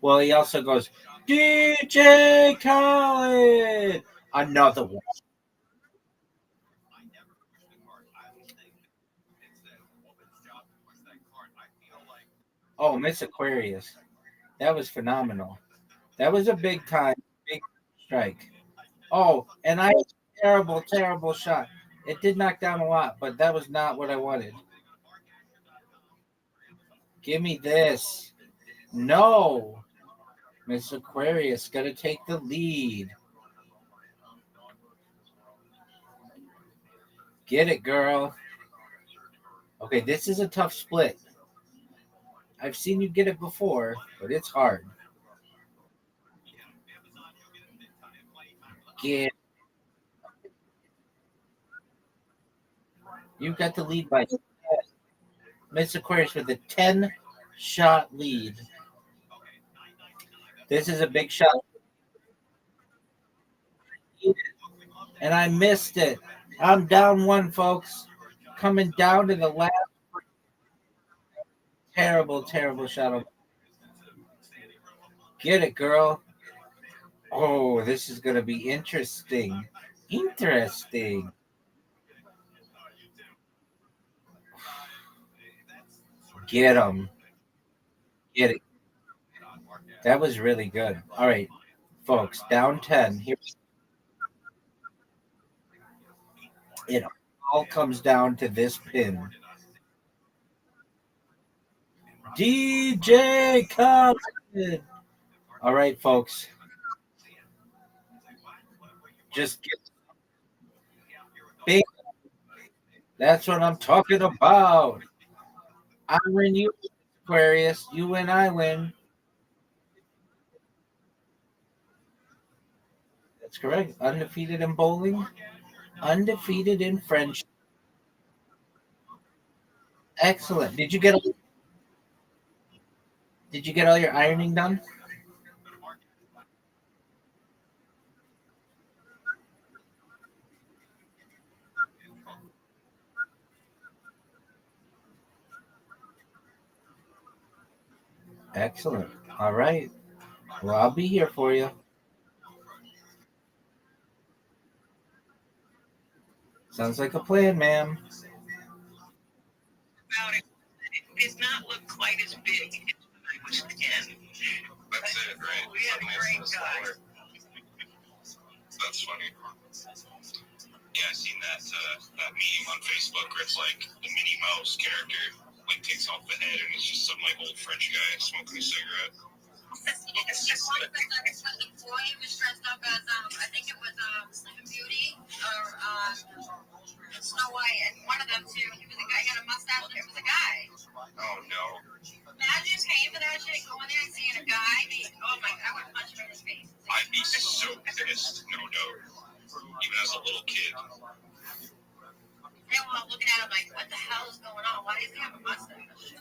Well, he also goes, DJ Khaled. Another one. Oh, Miss Aquarius. That was phenomenal. That was a big strike. Oh, and I terrible, terrible shot. It did knock down a lot, but that was not what I wanted. Give me this. No. Miss Aquarius got to take the lead. Get it, girl. Okay, this is a tough split. I've seen you get it before, but it's hard. Get. You got the lead by Miss Aquarius with a 10-shot lead. This is a big shot. And I missed it. I'm down 1, folks. Coming down to the last terrible, terrible shot. Get it, girl. Oh, this is going to be interesting. Interesting. Get him. Get it. That was really good. All right, folks, down 10. Here, it all comes down to this pin. DJ Khaled. All right, folks. Just get big. That's what I'm talking about. I win, you Aquarius. You win, I win. That's correct. Undefeated in bowling. Undefeated in French. Excellent. Did you get all your ironing done? Excellent. All right. Well, I'll be here for you. Sounds like a plan, ma'am. Did not look quite as big as I was 10. That's it, right? We had a great guy. That's funny. Yeah, I seen that meme on Facebook where it's like the Minnie Mouse character like takes off the head and it's just some like old French guy smoking a cigarette. It's just one of the boy was dressed up as I think it was Sleeping Beauty or Snow White, and one of them too. He was a guy, he had a mustache. It was a guy. Oh no! Imagine paying for that shit, going there and seeing a guy. Oh my! I would punch him in his face. I'd be so pissed, no doubt. Even as a little kid. They were all looking at him like, "What the hell is going on? Why does he have a mustache?"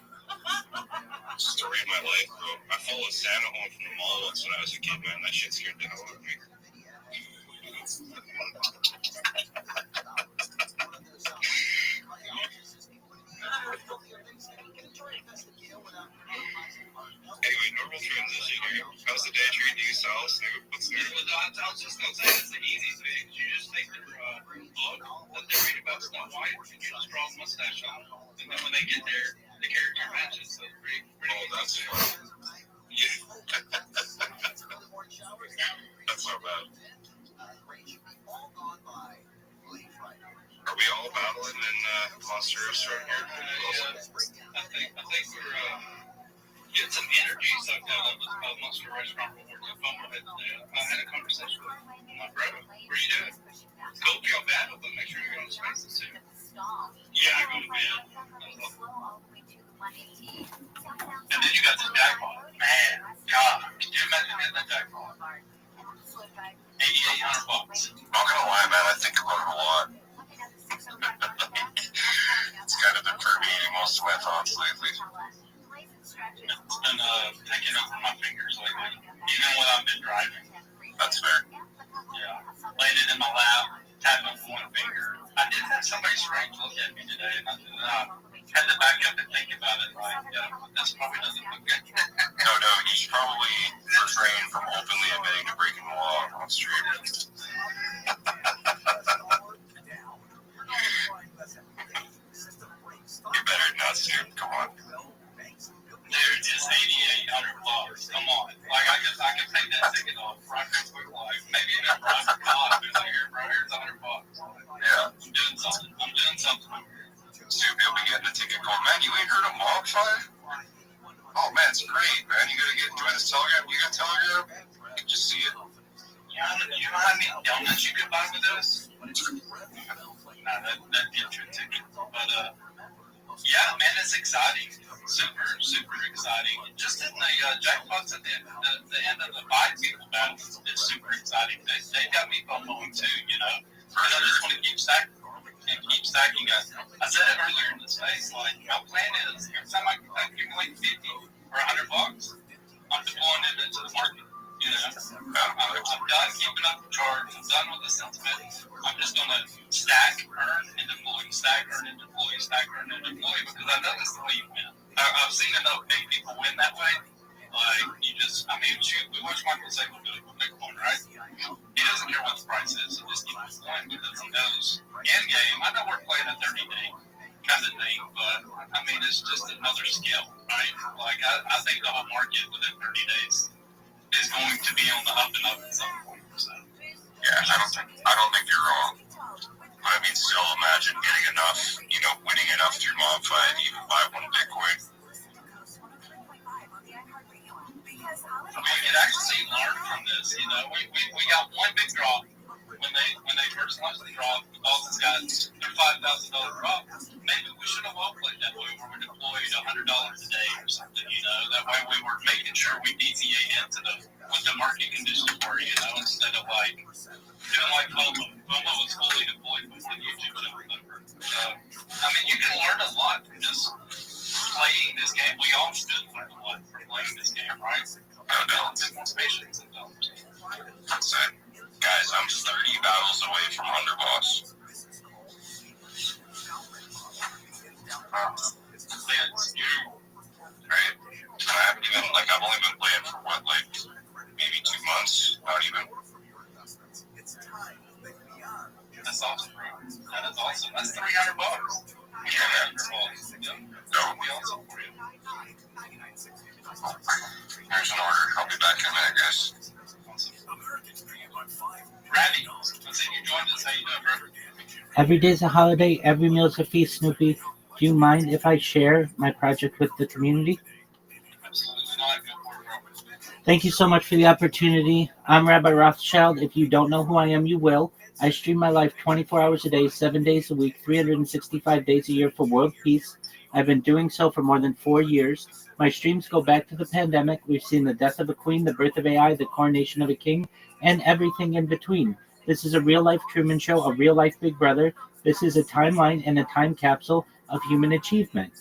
Story of my life, bro. I followed Santa home from the mall once when I was a kid, man. That shit scared the hell out of me. Anyway, normal transition here. How's the day treating you, Sal? Snoop? What's new? I was just going to say, it's the easy thing. You just take their book that they read about Snow White, and you just draw a mustache on them. And then when they get there, the character matches. So it's pretty that's fun. Yeah. That's not bad. Are we all battling in Monster Restaurant here? I think we're getting some energy sucked out of the Monster Restaurant before the phone today. I had a conversation with my brother. What are you doing? Go to your battle, but make sure you go to spaces too. Yeah, I go to bed. And then you got the jackpot. Man, God, can you imagine getting that jackpot? $8,800. Not gonna lie, man, I think about it a lot. It's kind of been permeating most of my thoughts lately. It's been taking over my fingers lately, even when I've been driving. That's fair. Yeah, laid it in my lap, tapping with one finger. I did have somebody strange look at me today, and I had to back up and think about it. Like, this probably doesn't look good. No, he's probably refrained from openly admitting to breaking the law on stream. You better not, Snoop. Come on. Dude, it's $8,800. Come on. Like, I guess I can take that ticket off right quick. Like, maybe even private God. It's like, here, bro, here's $100. Yeah. I'm doing something. Snoop, you'll be getting a ticket called, man, you ain't heard of Mog 5? Oh, man, it's great, man. You gotta join this Telegram. You got Telegram? You can just see it. You know how many donuts you could buy with this? Nah, that'd get you a ticket. But, yeah, man, it's exciting. Super, super exciting. Just in the jackpots at the end of the five people battle is super exciting. They got me FOMOing too, you know, because I just want to keep stacking. I said it earlier in the space, like, my plan is every time I accumulate 50 or $100, I'm deploying it into the market. You know, I'm done keeping up the charge. I'm done with the sentiment. I'm just going to stack, earn, and deploy, stack, earn, and deploy, stack, earn, and deploy, because I know that's the way you win. I've seen enough big people win that way. Like, shoot, we watch Michael Saylor do it with Bitcoin. right? He doesn't care what the price is. He just keeps playing because he knows end game. I know we're playing a 30-day kind of thing, but I mean, it's just another skill, right? Like, I think the whole market within 30 days is going to be on the up and up at some point. So. Yeah, I don't think you're wrong. But I mean, still imagine getting enough, winning enough through MobFi to even buy one Bitcoin. I mean, you can actually learn from this. We got one big drop when they first launched the drop. Boston's got their $5,000 drop. Maybe we should have all played that way, where we deployed $100 a day or something. That way we were making sure we DCA into what the market conditions were. Instead of doing like FOMO. FOMO was fully deployed before the YouTube show was over. I mean, you can learn a lot from just playing this game. We all should learn a lot from playing this game, right? A bit more patience and That's it. Guys, I'm 30 battles away from Underboss. Right? And I haven't even, I've only been playing for maybe 2 months, not even. That's awesome, bro. That is awesome. That's $300. Yeah, man. That would be awesome for you. Here's an order. I'll be back in a minute, guys. Rabbi, let's see, you joined us. How you doing, bro? Every day's a holiday. Every meal's a feast, Snoopy. Do you mind if I share my project with the community? Absolutely not. Go for it, bro. Thank you so much for the opportunity. I'm Rabbi Rothschild. If you don't know who I am, you will. I stream my life 24 hours a day, 7 days a week, 365 days a year for world peace. I've been doing so for more than 4 years. My streams go back to the pandemic. We've seen the death of a queen, the birth of AI, the coronation of a king, and everything in between. This is a real-life Truman Show, a real-life Big Brother. This is a timeline and a time capsule of human achievement.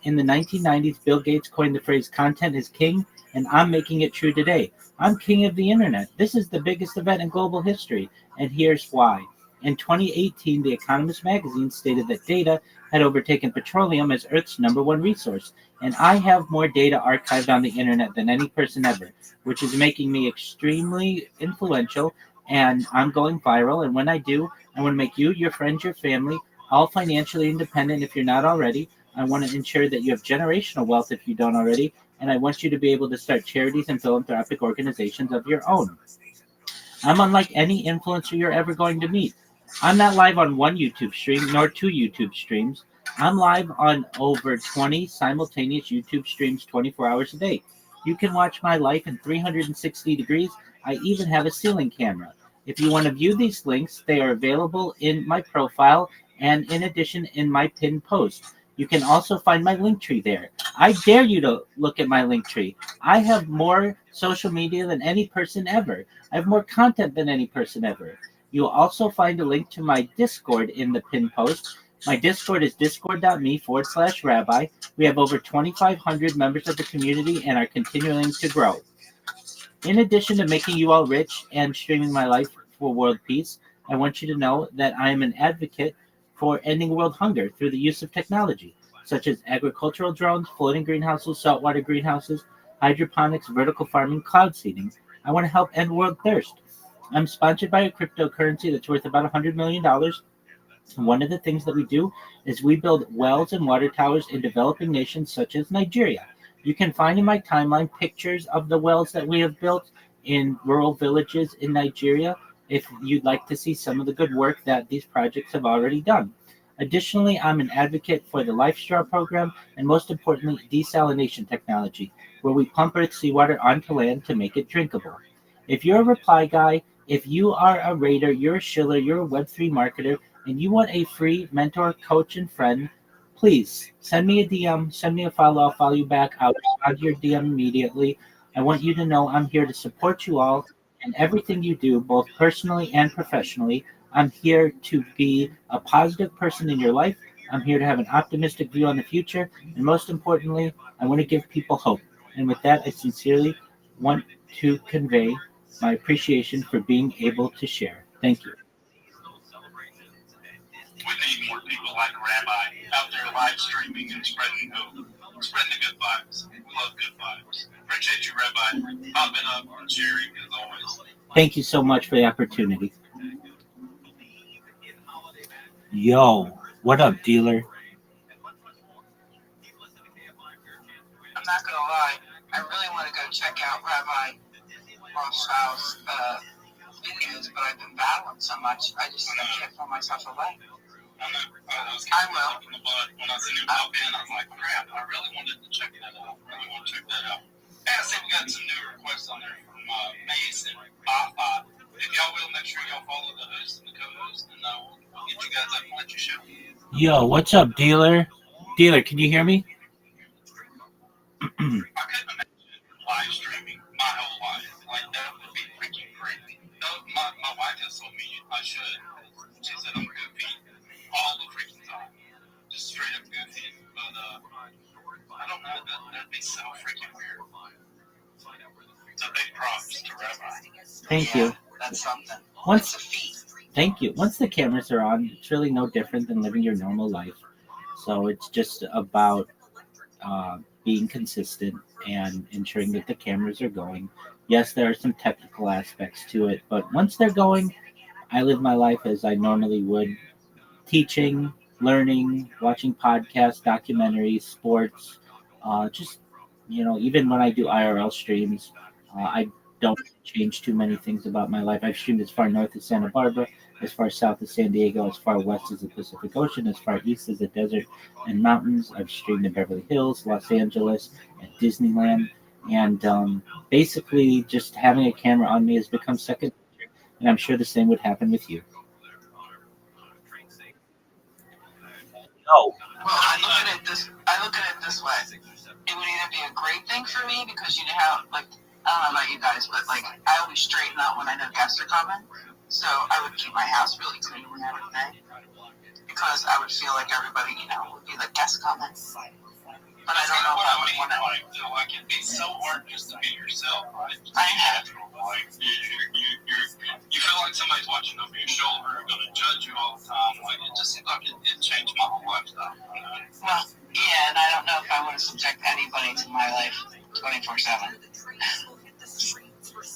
In the 1990s, Bill Gates coined the phrase "content is king," and I'm making it true today. I'm king of the internet. This is the biggest event in global history, and here's why. In 2018, The Economist magazine stated that data had overtaken petroleum as Earth's #1 resource, and I have more data archived on the internet than any person ever, which is making me extremely influential, and I'm going viral, and when I do, I want to make you, your friends, your family, all financially independent if you're not already. I want to ensure that you have generational wealth if you don't already, and I want you to be able to start charities and philanthropic organizations of your own. I'm unlike any influencer you're ever going to meet. I'm not live on one YouTube stream, nor 2 YouTube streams. I'm live on over 20 simultaneous YouTube streams 24 hours a day. You can watch my life in 360 degrees. I even have a ceiling camera. If you want to view these links, they are available in my profile and in addition in my pinned post. You can also find my link tree there. I dare you to look at my link tree. I have more social media than any person ever. I have more content than any person ever. You'll also find a link to my Discord in the pinned post. My Discord is discord.me/rabbi. We have over 2,500 members of the community and are continuing to grow. In addition to making you all rich and streaming my life for world peace, I want you to know that I am an advocate for ending world hunger through the use of technology, such as agricultural drones, floating greenhouses, saltwater greenhouses, hydroponics, vertical farming, cloud seeding. I want to help end world thirst. I'm sponsored by a cryptocurrency that's worth about $100 million. One of the things that we do is we build wells and water towers in developing nations such as Nigeria. You can find in my timeline pictures of the wells that we have built in rural villages in Nigeria if you'd like to see some of the good work that these projects have already done. Additionally, I'm an advocate for the Life Straw program and most importantly, desalination technology, where we pump Earth seawater onto land to make it drinkable. If you're a reply guy, if you are a raider, you're a shiller, you're a Web3 marketer, and you want a free mentor, coach, and friend, please send me a DM, send me a follow. I'll follow you back. I'll respond to your DM immediately. I want you to know I'm here to support you all in everything you do, both personally and professionally. I'm here to be a positive person in your life. I'm here to have an optimistic view on the future. And most importantly, I want to give people hope. And with that, I sincerely want to convey my appreciation for being able to share. Thank you. We need more people like Rabbi out there live streaming and spreading the good vibes. We love good vibes. Appreciate you, Rabbi, popping up and sharing as always. Thank you so much for the opportunity. Yo, what up, dealer? I'm not gonna lie, I really want to go check out Rabbi Rothschild's videos, but I've been battling so much, I can't pull myself away. I will. When I seen him pop in, I was like, crap, I really wanted to check that out. Hey, I see we got some new requests on there from Mace and Bot. If y'all will, make sure y'all follow the host and the co-host, and we'll get you guys up and let you show. Yo, what's up, dealer? Dealer, can you hear me? I couldn't imagine live streaming my whole life. Like, that would be freaking crazy. My wife has told me I should. She said I'm goofy all the freaking time. Just straight up goofy. But, I don't know. That'd be so freaking weird. It's a big props to Rabbi. Thank you. That's something. Thank you. Once the cameras are on, it's really no different than living your normal life. So it's just about being consistent and ensuring that the cameras are going. Yes, there are some technical aspects to it, but once they're going, I live my life as I normally would, teaching, learning, watching podcasts, documentaries, sports, just, even when I do IRL streams, I don't change too many things about my life. I've streamed as far north as Santa Barbara, as far south as San Diego, as far west as the Pacific Ocean, as far east as the desert and mountains. I've streamed in Beverly Hills, Los Angeles, and Disneyland. And basically, just having a camera on me has become second nature, and I'm sure the same would happen with you. No. Well, I look at it this way. It would either be a great thing for me because you know how, like, I don't know about you guys, but like I always straighten out when I know guests are coming. So I would keep my house really clean and everything because I would feel like everybody, would be like guests coming. But I don't know if I would want to. Like, it'd be so hard just to be yourself, right? I have. Like, you feel like somebody's watching over your shoulder, going to judge you all the time. Like, it just seems like it changed my whole lifestyle. Well, yeah, and I don't know if I want to subject anybody to my life 24/7.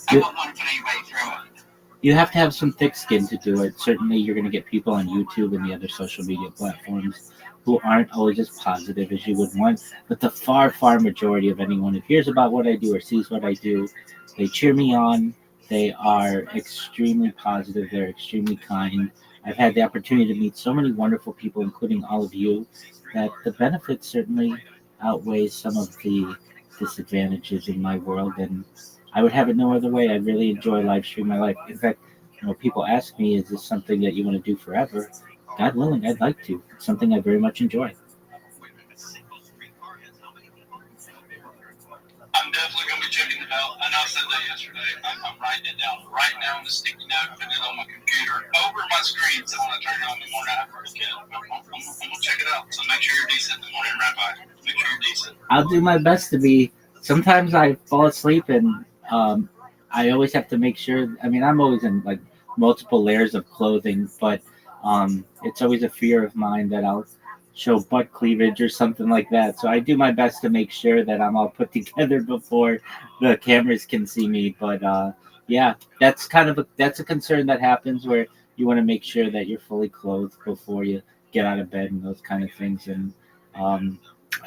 I wouldn't want to put anybody through it. You have to have some thick skin to do it. Certainly, you're going to get people on YouTube and the other social media platforms who aren't always as positive as you would want. But the far, far majority of anyone who hears about what I do or sees what I do, they cheer me on. They are extremely positive. They're extremely kind. I've had the opportunity to meet so many wonderful people, including all of you, that the benefits certainly outweigh some of the disadvantages in my world. And I would have it no other way. I really enjoy live streaming my life. In fact, people ask me, is this something that you want to do forever? God willing, I'd like to. It's something I very much enjoy. I'm definitely going to be checking it out. I know I said that yesterday. I'm writing it down right now on the sticky note, putting it on my computer over my screen. So when I turn it on in the morning, I forget. I'm going to check it out. So make sure you're decent in the morning, Rabbi. Make sure you're decent. I'll do my best to be. Sometimes I fall asleep and I always have to make sure. I mean, I'm always in like multiple layers of clothing, but it's always a fear of mine that I'll show butt cleavage or something like that. So I do my best to make sure that I'm all put together before the cameras can see me. But yeah, that's a concern that happens where you want to make sure that you're fully clothed before you get out of bed and those kind of things. And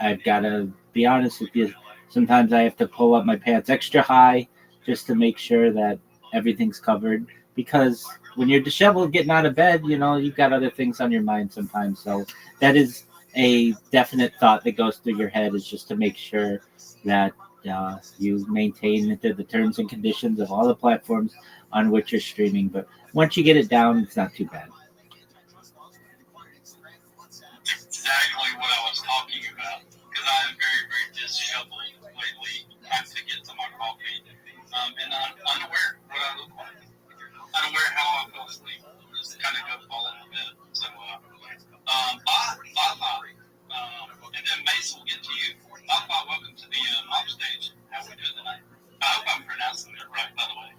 I've got to be honest with you. Sometimes I have to pull up my pants extra high just to make sure that everything's covered. Because when you're disheveled getting out of bed, you've got other things on your mind sometimes. So that is a definite thought that goes through your head, is just to make sure that you maintain the terms and conditions of all the platforms on which you're streaming. But once you get it down, it's not too bad. Exactly what I was talking about. Because I am very, very disheveled lately. Trying to get to my coffee. And I'm unaware what I look like. Unaware how I fell asleep. Just kind of go fall into bed. So, and then Mace will get to you. Welcome to the mob stage. How we doing tonight? I hope I'm pronouncing it right, by the way.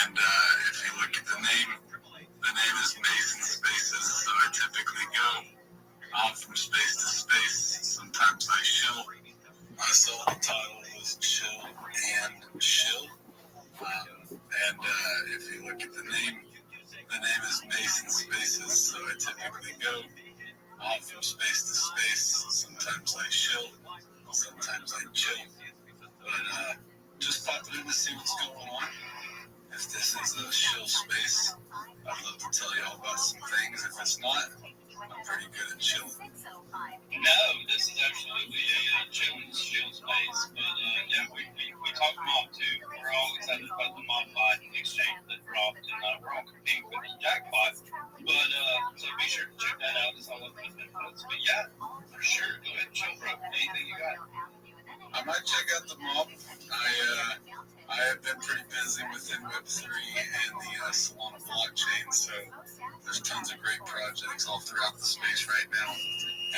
And if you look at the name is Mason Spaces, so I typically go off from space to space. Sometimes I shill. My solo title is Chill and Shill. And if you look at the name is Mason Spaces, so I typically go off from space to space. Sometimes I shill, sometimes I chill. But just popping in to see what's going on. If this is a shill space, I'd love to tell you all about some things. If it's not, I'm pretty good at chilling. No, this is absolutely a chilling space. But yeah, we talk mob too. We're all excited about the mod fight exchange that dropped, and we're all competing for this jackpot. But so be sure to check that out. It's all over the benefits. But yeah, for sure, go ahead and chill, bro. Anything you got? I might check out the mob. I have been pretty busy within Web3 and the Solana blockchain, so there's tons of great projects all throughout the space right now,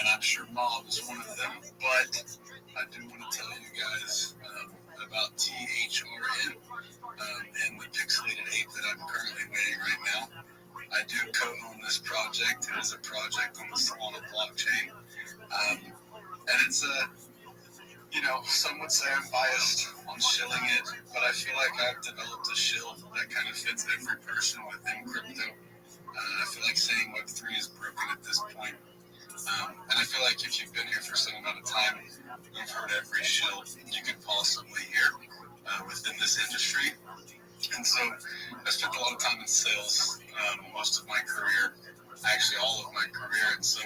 and I'm sure mob is one of them. But I do want to tell you guys about THRN and the pixelated ape that I'm currently waiting right now. I do co-own this project. It is a project on the Solana blockchain, and it's some would say I'm biased on shilling it, but I feel like I've developed a shill that kind of fits every person within crypto. I feel like saying Web3 is broken at this point. And I feel like if you've been here for some amount of time, you've heard every shill you could possibly hear within this industry. And so I spent a lot of time in sales, most of my career, actually all of my career. And so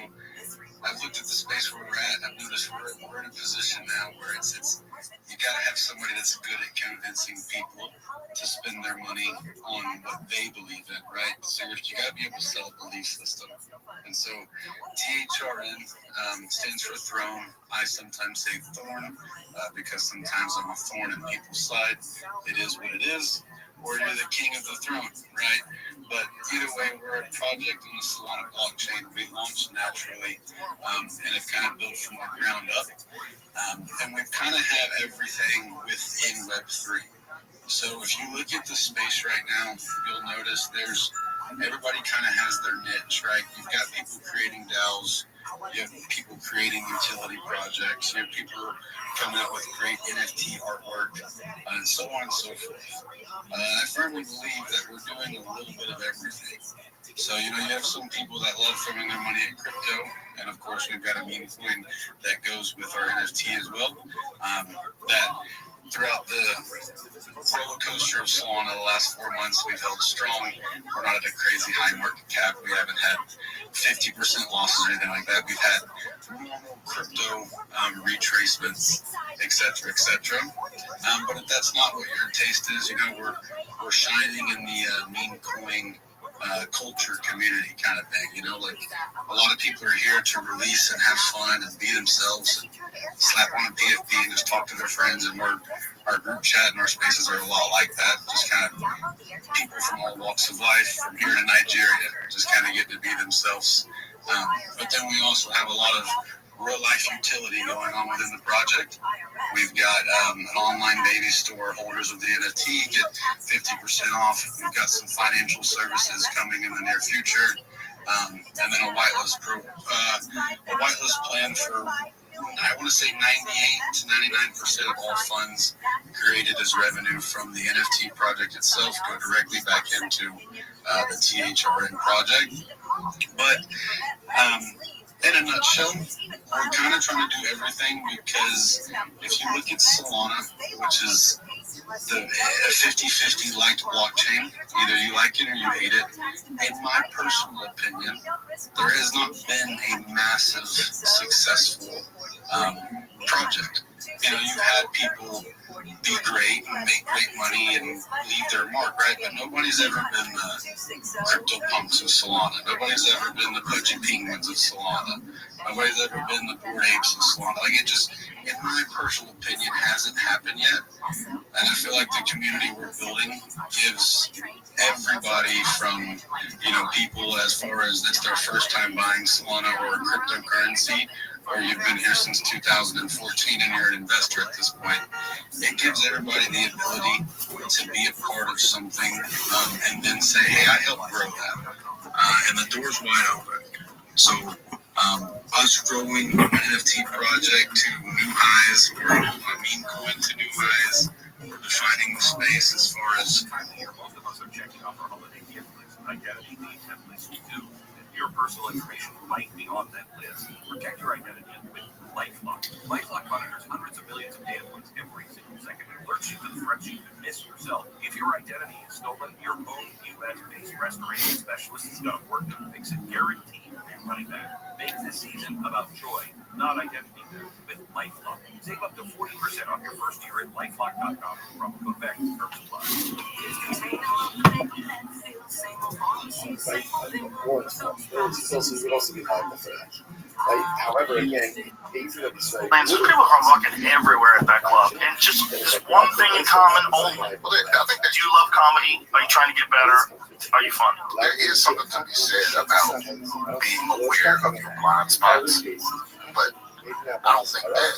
I've looked at the space where we're at. I've noticed we're in a position now where it's you got to have somebody that's good at convincing people to spend their money on what they believe in, right? So you got to be able to sell a belief system. And so THRN stands for throne. I sometimes say thorn because sometimes I'm a thorn in people's side. It is what it is. Or you're the king of the throne, right? But either way, we're a project on the Solana blockchain. We launched naturally and have kind of built from the ground up. And we kind of have everything within Web3. So if you look at the space right now, you'll notice everybody kind of has their niche, right? You've got people creating DAOs. You have people creating utility projects. You have people coming up with great NFT artwork, and so on and so forth. I firmly believe that we're doing a little bit of everything. So, you have some people that love throwing their money at crypto, and of course, we've got a meme coin that goes with our NFT as well. That throughout the roller coaster of Solana the last 4 months, we've held strong. We're not at a crazy high market cap. We haven't had 50% losses or anything like that. We've had normal crypto retracements, etc., etc. But if that's not what your taste is, we're shining in the meme coin culture community kind of thing, like a lot of people are here to release and have fun and be themselves and slap on a PFP and just talk to their friends, and our group chat and our spaces are a lot like that, just kind of people from all walks of life, from here to Nigeria, just kind of getting to be themselves. But then we also have a lot of real life utility going on within the project. We've got an online baby store. Holders of the NFT get 50% off. We've got some financial services coming in the near future, and then a whitelist plan for, I want to say 98 to 99% of all funds created as revenue from the NFT project itself go directly back into the THRN project. But in a nutshell, we're kind of trying to do everything, because if you look at Solana, which is a 50-50 liked blockchain, either you like it or you hate it. In my personal opinion, there has not been a massive successful project. You've had people be great and make great money and leave their mark, right? But nobody's ever been the crypto punks of Solana. Nobody's ever been the pudgy penguins of Solana. Nobody's ever been the bored apes of Solana. Like, it just, in my personal opinion, hasn't happened yet. And I feel like the community we're building gives everybody from, people as far as it's their first time buying Solana or cryptocurrency, or you've been here since 2014 and you're an investor at this point, it gives everybody the ability to be a part of something and then say, hey, I helped grow that. And the door's wide open. So us growing an NFT project to new highs, or a meme coin to new highs, we're defining the space as far as most of us are checking off our holiday gift list, identity templates we do. Your personal information might be on that list. Protect your identity with LifeLock. LifeLock monitors hundreds of millions of data points every single second and alerts you to the threats you could miss yourself. If your identity is stolen, your own US-based restoration specialist is going to work to fix it, guaranteed your money back. Make this season about joy, not identity theft. With LifeLock, save up to 40% off your first year at LifeLock.com from promo code back to terms apply. However, again, Man, so people are walking everywhere at that club, and just this one thing in common only. I think that Do you love comedy? Are you trying to get better? Are you funny? there is something to be said about being aware of your blind spots, but I don't think that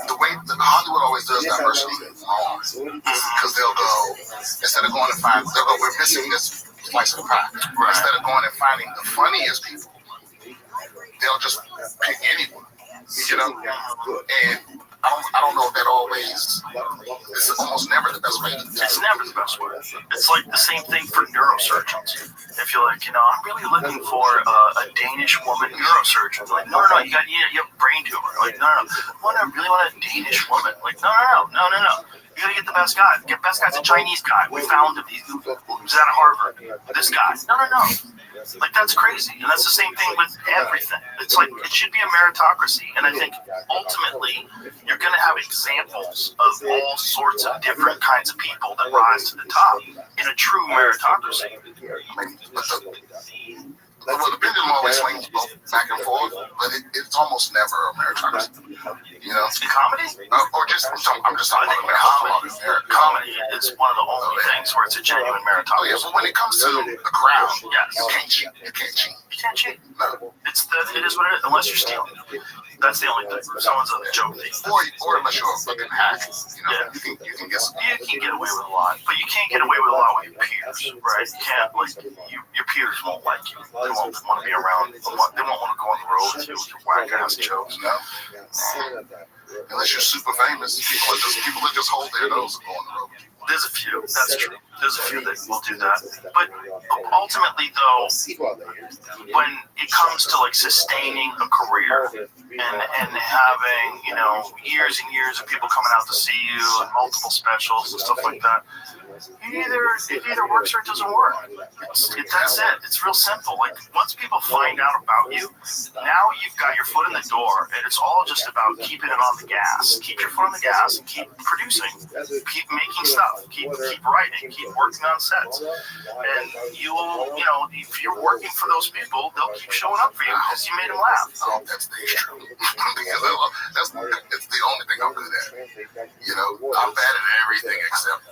the way that Hollywood always does diversity wrong, because they'll go, instead of going and find, they'll go, we're missing this slice of the pie. Instead of going and finding the funniest people, they'll just pick anyone, you know? And I don't know if that always, it's almost never the best way to do it. It's never the best way. It's like the same thing for neurosurgeons. If you're like, I'm really looking for a Danish woman neurosurgeon. Like, no, you have a brain tumor. Like, no. I really want a Danish woman. Like, no. You gotta get the best guy. The best guy's a Chinese guy. We found him. He was out of Harvard. This guy. No. Like, that's crazy. And that's the same thing with everything. It's like, it should be a meritocracy. And I think ultimately, you're going to have examples of all sorts of different kinds of people that rise to the top in a true meritocracy. Well, the pendulum always swings both back and forth, but it's almost never a meritocracy. You know? Comedy? Or just, I'm just talking about comedy is one of the only things where it's a genuine meritocracy. Oh, yeah, but when it comes to the crowd, yes. You can't cheat. You can't cheat. No. It is what it is, unless you're stealing. That's the only thing. If someone's a joke thief. Or unless you're a fucking hack. You know, you can get away with a lot. But you can't get away with a lot with your peers, right? You can't, like, your peers won't like you. They won't want to be around. They won't want to go on the road with you with your whack-ass jokes. No. Unless you're super famous, people that just hold their nose and go on the road. There's a few. That's true. There's a few that will do that. But ultimately, though, when it comes to like sustaining a career and having, years and years of people coming out to see you and multiple specials and stuff like that, it either works or it doesn't work. That's it. It's real simple. Like, once people find out about you, now you've got your foot in the door, and it's all just about keeping it on the gas. Keep your foot on the gas and keep producing. Keep making stuff. Keep writing. Keep working on sets. And you will, if you're working for those people, they'll keep showing up for you because you made them laugh. I hope that's true. Because it's the only thing I'm good at. I'm bad at everything except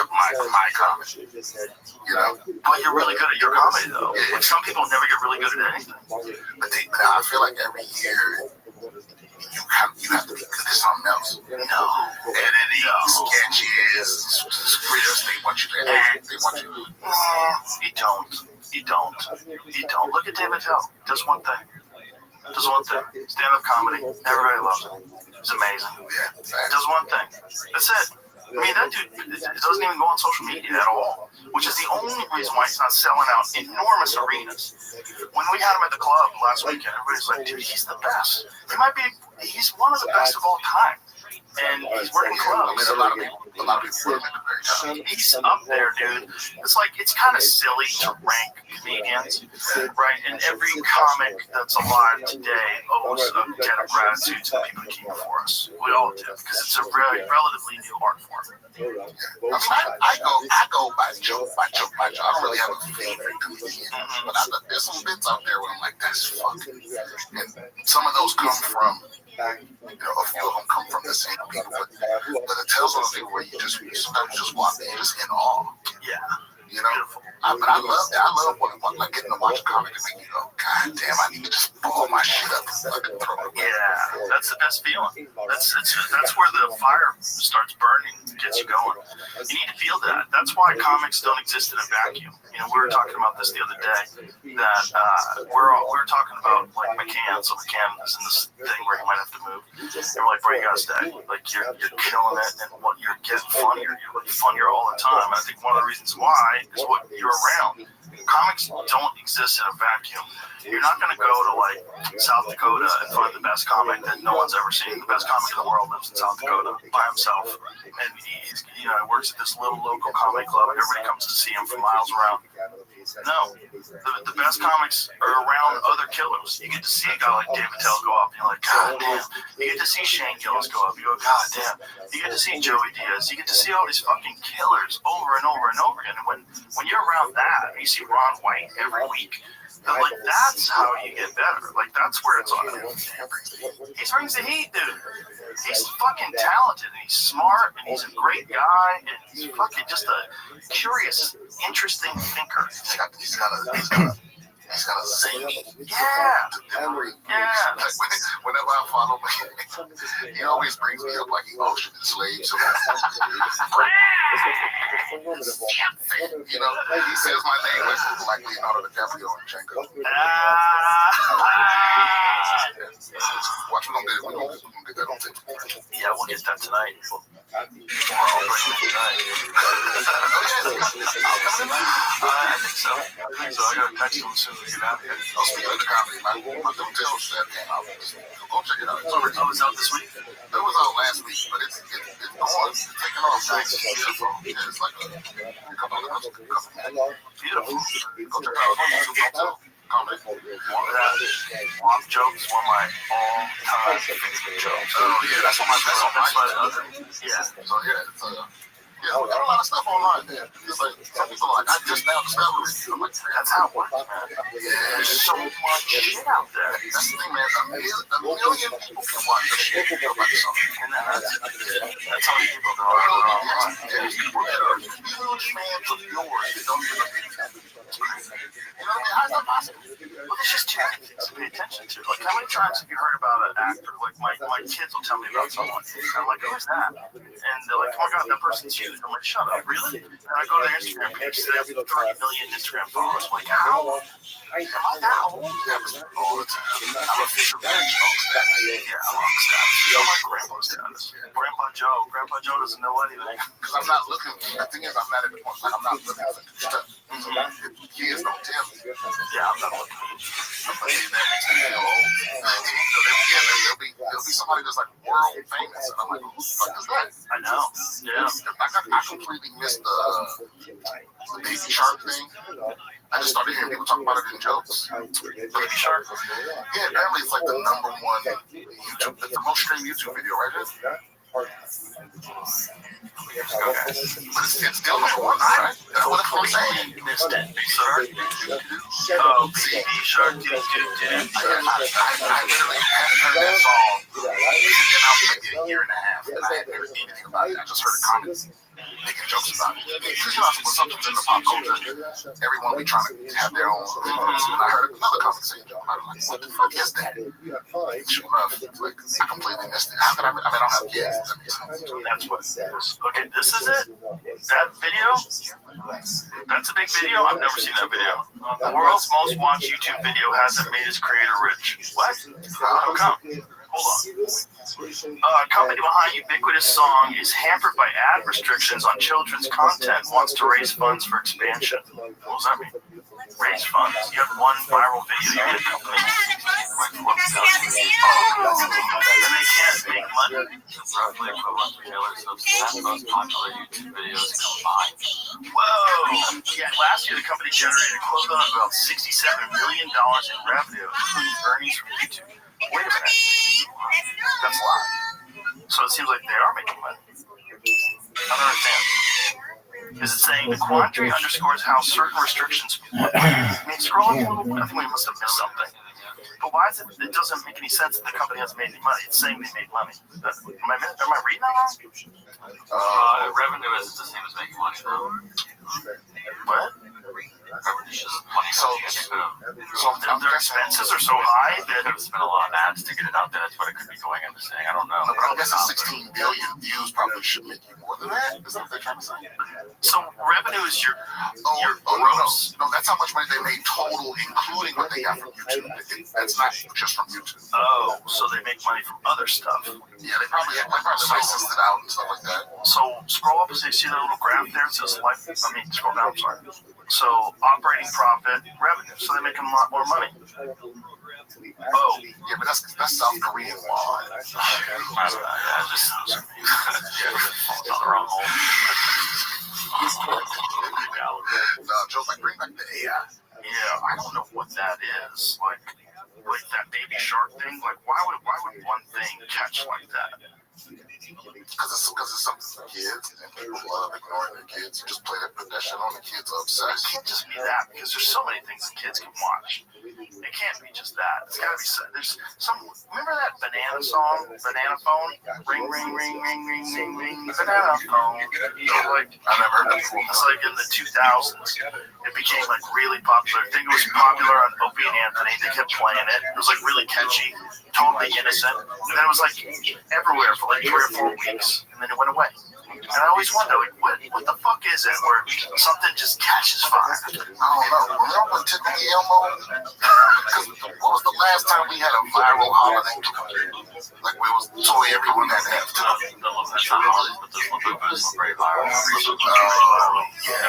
my comedy. But you're really good at your comedy, though. Like, some people never get really good at anything. But I feel like every year you have to be good at something else. Editing, sketches, scripts. They want you to act. They want you to. You don't. Look at David Hill. Does one thing. Stand-up comedy. Everybody loves it. It's amazing. Yeah. Does one thing. That's it. I mean, that dude doesn't even go on social media at all, which is the only reason why he's not selling out enormous arenas. When we had him at the club last weekend, everybody's like, dude, he's the best. He's one of the best of all time. And he's working clubs. A lot of people put him at the very top. He's up there, dude. It's kind of silly to rank comedians, right? And every comic that's alive today owes a debt of gratitude to the people who came before us. We all do, because it's a relatively new art form. I go by joke. I don't really have a favorite comedian, but there's some bits out there where I'm like, that's fucking. And some of those come from. A few of them come from the same people, but it tells those people where you just walk in, you're just in awe. Yeah. But I love that. I love what like getting to watch a comic and make you go, God damn, I need to just pull my shit up and fucking throat. Yeah, that's the best feeling. That's where the fire starts burning, gets you going. You need to feel that. That's why comics don't exist in a vacuum. You know, we were talking about this the other day. That we're talking about like McCann. So McCann is in this thing where he might have to move. And we're like, bro, you gotta stay. Like you're killing it, and what you're getting funnier. You're getting funnier all the time. And I think one of the reasons why is what you're around. Comics don't exist in a vacuum. You're not going to go to like South Dakota and find the best comic that no one's ever seen. The best comic in the world lives in South Dakota by himself, and he works at this little local comic club. Everybody comes to see him from miles around. No, the best comics are around other killers. You get to see a guy like David Tell go up, and you're like, God damn. You get to see Shane Gillis go up, you go, God damn. You get to see Joey Diaz. You get to see all these fucking killers over and over and over again. And when you're around that, you see Ron White every week. Like, that's how you get better. Like, that's where it's on. He brings the heat, dude. He's fucking talented, and he's smart, and he's a great guy, and he's fucking just a curious, interesting thinker. He's got a zany. Yeah. Delivery. Yeah. Like, whenever I follow him, he always brings me up like he auctioned slaves. You know, he says my name like Leonardo DiCaprio and Django. Watch, we're gonna get that on tape. Yeah, we'll get that tonight. I think so. I gotta text him as soon as we get out here. Speaking of the comedy, my Them Tales set came out. Go check it out. It's already out this week. It was out last week, but it's going, taking off. Nice. Beautiful. Yeah, it's like a couple of beautiful. Go check it out. Comedy. Swamp Jokes, one of my all-time favorite jokes. Oh yeah, that's on my. Yeah. So yeah, yeah, we got a lot of stuff online there. It's like some people are like, I just now discovered it. I'm like, that's how it works, man. Yeah, there's so much shit out there. That's the thing, man. A million people can watch this shit. Nobody saw it. And that's how many people there are. There's people that are huge fans of yours that don't even know it's crazy. You know what I mean? How's that possible? Well, there's just too many things to pay attention to. Like, how many times have you heard about an actor? Like, my kids will tell me about someone. And I'm like, who's that? And they're like, oh my God, that person's huge. I'm like, shut up, really? And I go to their Instagram page, they have 30 million Instagram followers. I'm like, how? Am I that old? All the time. I'm a fisher man. Yeah, I'm on status. You know my grandpa's status. Grandpa Joe doesn't know anything. Because I'm not looking. The thing is, I'm not at the point. Like, I'm not looking for stuff. So kids don't tell me. Yeah, I'm not looking. That makes me feel old. So there'll be somebody that's like world famous, and I'm like, who the fuck is that? I know. Yeah. I completely missed the Baby Shark thing. I just started hearing people talk about it in jokes. Baby Shark? Yeah, apparently it's like the number one YouTube, it's the most streamed YouTube video, right? Okay. But it's still number one, right? That's what I'm saying. You missed it. Oh, Baby Shark. I literally hadn't heard that song. It's been out for maybe a year and a half, and I hadn't heard anything about it. I just heard a comment making jokes about it. Because when something's in the pop culture, everyone be trying to have their own. And I heard another comment saying, I'm like, what the fuck is that? Sure enough, like, I completely missed it. How could I mean, I don't have kids. That's what it is. Okay, this is it? That video? That's a big video? I've never seen that video. The world's most watched YouTube video hasn't made its creator rich. What? How come? Hold on. Company behind ubiquitous song is hampered by ad restrictions on children's content, wants to raise funds for expansion. What does that mean? Raise funds? You have one viral video, you get a company. And they can't make money? Roughly equivalent to Taylor Swift's 10 most popular YouTube videos combined. Whoa! Yeah, last year the company generated equivalent of about $67 million in revenue, including earnings from YouTube. Wait a minute. That's a lot. So it seems like they are making money. I don't understand. Is it saying the quandary underscores how certain restrictions... I mean, scrolling a little bit, I think we must have missed something. But why is it? It doesn't make any sense that the company hasn't made any money. It's saying they made money. Am I reading that wrong? Revenue is the same as making money, though. What? Revenue is just money. So So their expenses are so high that There's been a lot of ads to get it out there. That's what it could be going into saying. I don't know. No, but I'm guessing 16 billion views probably should make you more than that. Is that what they're trying to say? so revenue is your gross. No, that's how much money they made total, including what they got from YouTube. That's not just from YouTube. Oh, so they make money from other stuff. Yeah, they probably licensed it out and stuff like that. So scroll up and see that little graph there. It says scroll down. I'm sorry. So operating profit, revenue. So they're making a lot more money. Oh, yeah, but that's South Korean law. On the wrong hole. No, Joe's like, bring back the AI. Yeah, I don't know what that is. Like that baby shark thing. Like, why would one thing catch like that? Because it's something for kids, and people love ignoring their kids. You just put that shit on, the kids are obsessed. It can't just be that, because there's so many things that kids can watch. It can't be just that. It's gotta be there's some. Remember that banana song, Banana Phone? Ring, ring, ring, ring, ring, ring, ring. Banana Phone. Like, I never heard that before. It's like in the 2000s. It became like really popular. I think it was popular on Opie and Anthony. They kept playing it. It was like really catchy, totally innocent. And then it was like everywhere for like 3 or 4 weeks, and then it went away. And I always wonder, like, what the fuck is it where something just catches fire? I don't know. Remember when Tickle Me Elmo? Because what was the last time we had a viral holiday? Like, where was toy everyone had to have? That's not holidays, but those Labubu's were very viral. Yeah.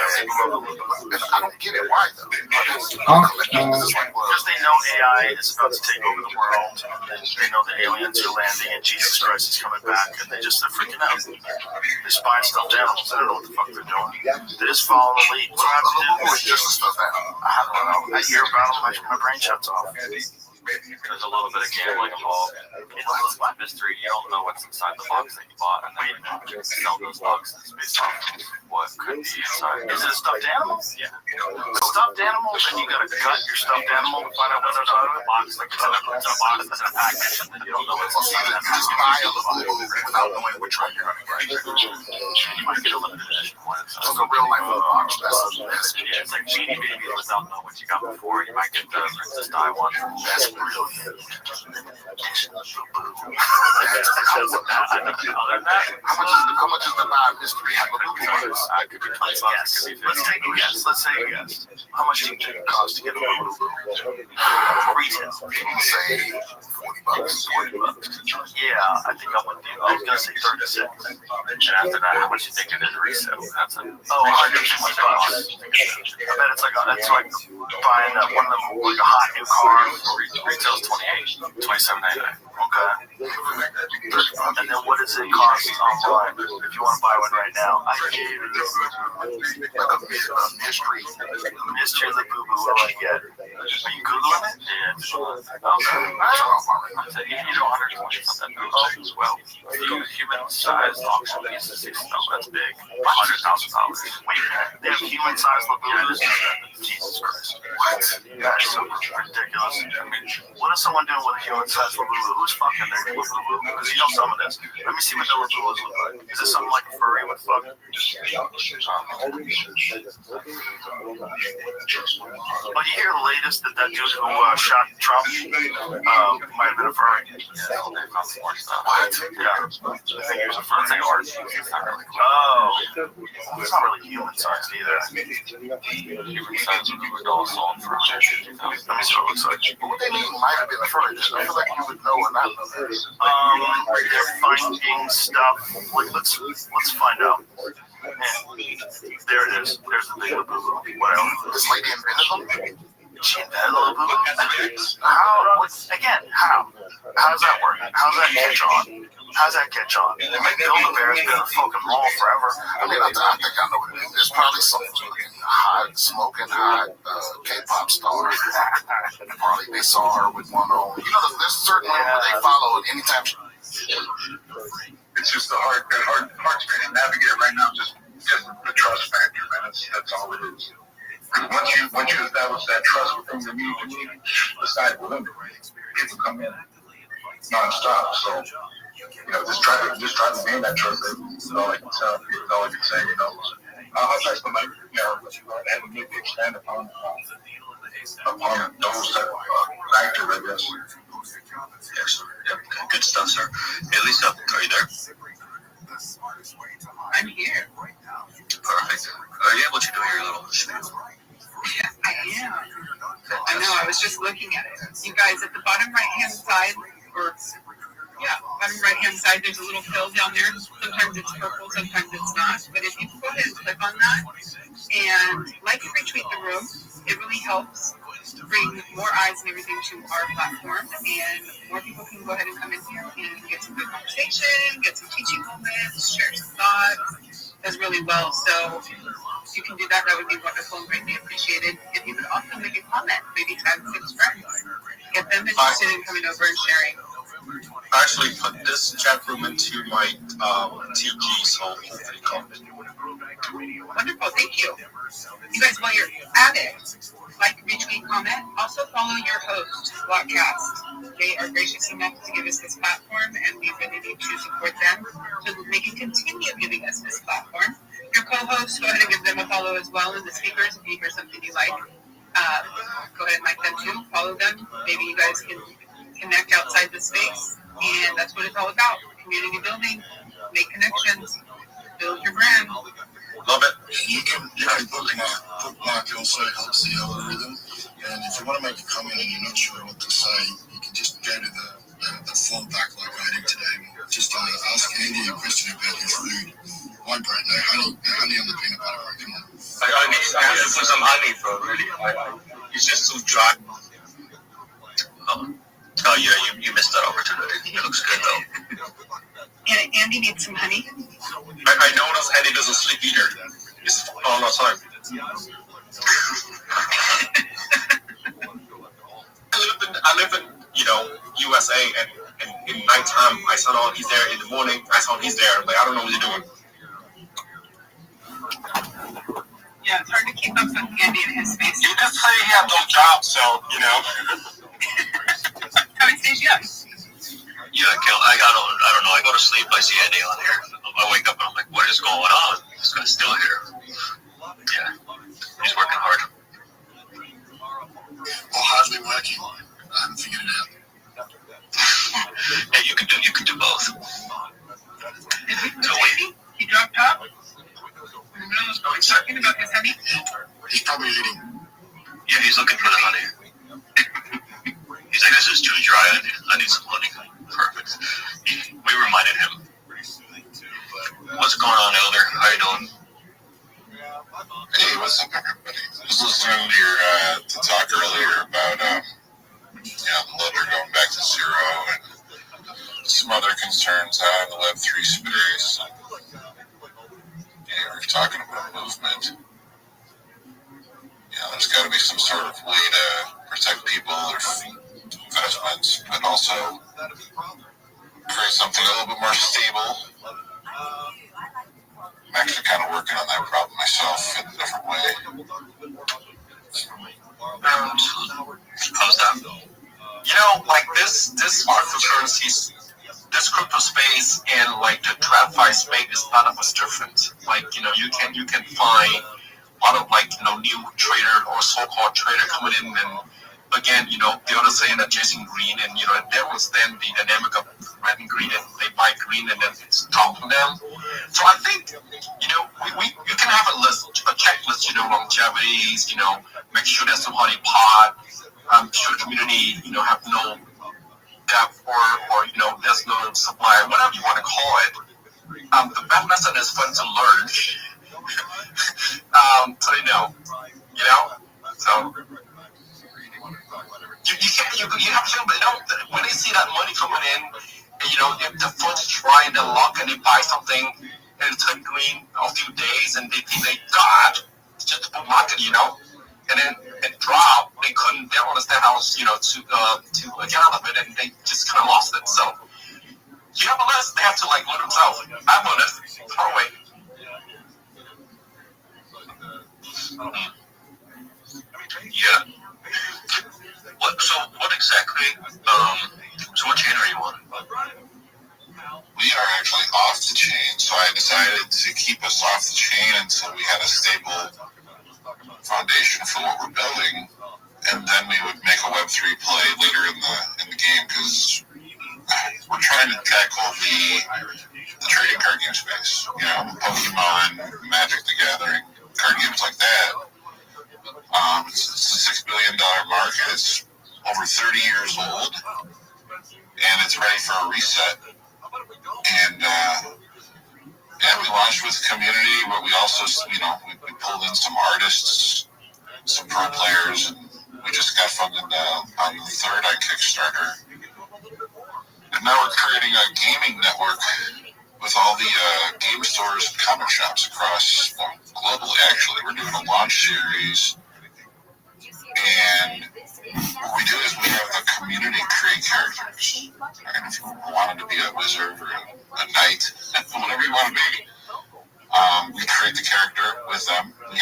I don't get it. Why, though? Because they know AI is about to take over the world. They know the aliens are landing and Jesus Christ is coming back, and they're freaking out. They spy stuffed animals. I don't know what the fuck they're doing. They just follow the lead. What do I have to do? It's just a stuffed animal. I don't know. I hear about them, my brain shuts off. There's a little bit of gambling involved. It's a little mystery. You don't know what's inside the box that you bought, and then you sell those boxes based off what could be inside. Is it a stuffed animal? Yeah. Stuffed animal, then you gotta cut your stuffed animal to find out what's inside of it. Box, like it's in a box, it's in a package, and you don't know what's inside. You just buy a Labubu without knowing which one you're going to get. You might get a limited edition one. It's a real life box. Yeah, it's like Genie Baby without knowing what you got before. You might get the Princess Di one. That's brilliant. Other than that, how much is the buy mystery Labubu? Could be $20. Could be Let's take a guess. Let's say a guess. How much do you think it costs to get a Labubu? Retail. People say $40. Yeah, I think I was gonna say 36. And after that, how much you think it is resale? That's a $120. I bet it's like buying one of them, like a hot new car. retail's $28, $27.99. Okay. And then what does it cost online if you want to buy one right now? I gave it Like a mystery. Mystery Labubu. What do I get? Are you Googling it? Yeah. Okay. You know, 120 something as well. Human-sized auction piece is $60. That's big. $100,000. Wait, they have human-sized Labubus? Jesus Christ. What? That is so ridiculous. I mean, what is someone doing with a human-sized Labubu? Who's fucking their Labubu? Because you know some of this. Let me see what the Labubus look like. Is this something like a furry with fuck? Oh, you hear the latest that dude who shot Trump might have been a furry? Yeah, they found some more stuff. What? Yeah. I think he was a furry. It's not really close. Oh. It's not really human-sized either. Human-sized doll sold for $150,000. Let me see what it looks like. But what they mean might have been a furry. I feel like you would know or not know that. They're finding stuff. Like, let's find out. Yeah. There it is. There's the big Labubu. Whatever. This lady invented them? She invented the Labubu? How? Again, how? How does that work? How does that catch on? How does that catch on? Like, Build-A-Bear's been a fucking mall forever. I mean, I think I know what it is. There's probably some smoking hot K-pop star. Probably they saw her with one on. You know, there's certain women where they follow it anytime. It's just a hard thing to navigate right now. Just the trust factor, man. That's all it is. Once you establish that trust within the community, besides the limit, people come in nonstop. So, you know, just try to gain that trust. That's all I can tell. That's all I can say. You know, I'll try to, like, you know, have a maybe expand upon upon those type of factors, I guess. Excellent. Yep. Good stuff, sir. Hey, Lisa, are you there? I'm here. Perfect. Are you able to do your little spiel? Yeah, I am. I know, I was just looking at it. You guys, at the bottom right-hand side, bottom right-hand side, there's a little pill down there. Sometimes it's purple, sometimes it's not. But if you go ahead and click on that and like and retweet the room, it really helps bring more eyes and everything to our platform, and more people can go ahead and come in here and get some good conversation, get some teaching moments, share some thoughts. Does really well. So if you can do that, that would be wonderful and greatly appreciated. If you could also make a comment, maybe tag 6 friends, get them interested in coming over and sharing. I actually put this chat room into my TG, so hopefully comment. Wonderful, thank you. You guys, while you're at it, like, retweet, comment. Also follow your host, Blockcast. They are gracious enough to give us this platform, and we really need to support them so that they can continue giving us this platform. Your co-hosts, go ahead and give them a follow as well, and the speakers, if you hear something you like, go ahead and like them too. Follow them. Maybe you guys can connect outside the space, and that's what it's all about. Community building, make connections, build your brand. Love it. You can bookmark also helps the algorithm. And if you want to make a comment and you're not sure what to say, you can just go to the form back like I did today. Just ask Andy a question about his food. Why bread? No honey on the peanut butter. Come on. I need to put some honey, bro. Really? It's just too dry. Oh yeah, you missed that opportunity. It looks good though. And Andy needs some honey. I noticed Andy doesn't sleep either. He's all the time. I live in USA, and in nighttime I saw on he's there. In the morning I saw he's there. Like I don't know what he's doing. Yeah, it's hard to keep up with Andy and his space. You just say he has no job, so I would say yes. Yeah, I don't know. I go to sleep, I see Andy on here. I wake up and I'm like, what is going on? This guy's still here. Yeah, he's working hard. Well, how's it working? I haven't figured it out. Hey, you can do both. So he dropped off. He's talking about his honey. He's probably eating. Yeah, he's looking for the honey. He's like, this is too dry. I need some honey. Perfect. We reminded him. What's going on, Elder? How you doing? Hey, what's up, everybody? I was listening to your to talk earlier about the ledger going back to zero and some other concerns out in the Web3 space. We're talking about movement. There's got to be some sort of way to protect people, their investments, but also create something a little bit more stable. I'm actually kind of working on that problem myself in a different way. How's that? Like this cryptocurrencies, this crypto space and like the TradFi space is not much different. Like you can find a lot of new trader or so-called trader coming in, and again the other saying that chasing green, and there was then the dynamic of red and green, and they buy green and then it's dropping them. So I think you can have a checklist, longevities, make sure there's some honey pot, sure the community have no depth or there's no supply, whatever you want to call it. The best method is fun to learn. So so you have to, but when they see that money coming in, and, if the funds try and they lock and they buy something and it turn green a few days and they think it's just a bull market, and then it dropped, they don't understand how to get out of it, and they just kind of lost it. So you have a list, they have to learn themselves. I have a list, throw away. Yeah. What exactly? So what chain are you on? We are actually off the chain, so I decided to keep us off the chain until we had a stable foundation for what we're building. and then we would make a Web3 play later in the game, because we're trying to tackle the trading card game space. You know, Pokemon, Magic the Gathering, card games like that. It's a $6 billion market. It's over 30 years old, and it's ready for a reset. And we launched with the community, but we also, you know, we pulled in some artists, some pro players, and we just got funded on the third on Kickstarter. And now we're creating a gaming network with all the game stores and comic shops across, globally, actually. We're doing a launch series. And what we do is we have the community create characters. And if you wanted to be a wizard or a knight, whatever you want to be, we create the character with them. We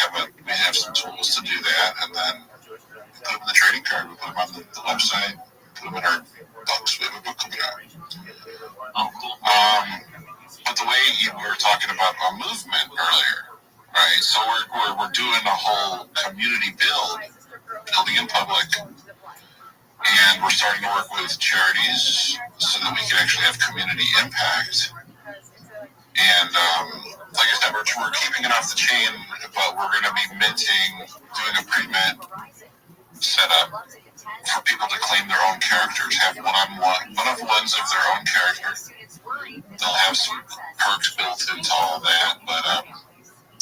have some tools to do that, and then we put them in the trading card. We put them on the website. Put them in our books. We have a book coming out. Oh, cool. But the way you were talking about a movement earlier, right? So we're doing a whole community building in public, and we're starting to work with charities so that we can actually have community impact. And like I said, we're keeping it off the chain, but we're going to be doing a pre-mint setup for people to claim their own characters, have one-of-ones of their own characters. They'll have some perks built into all that, but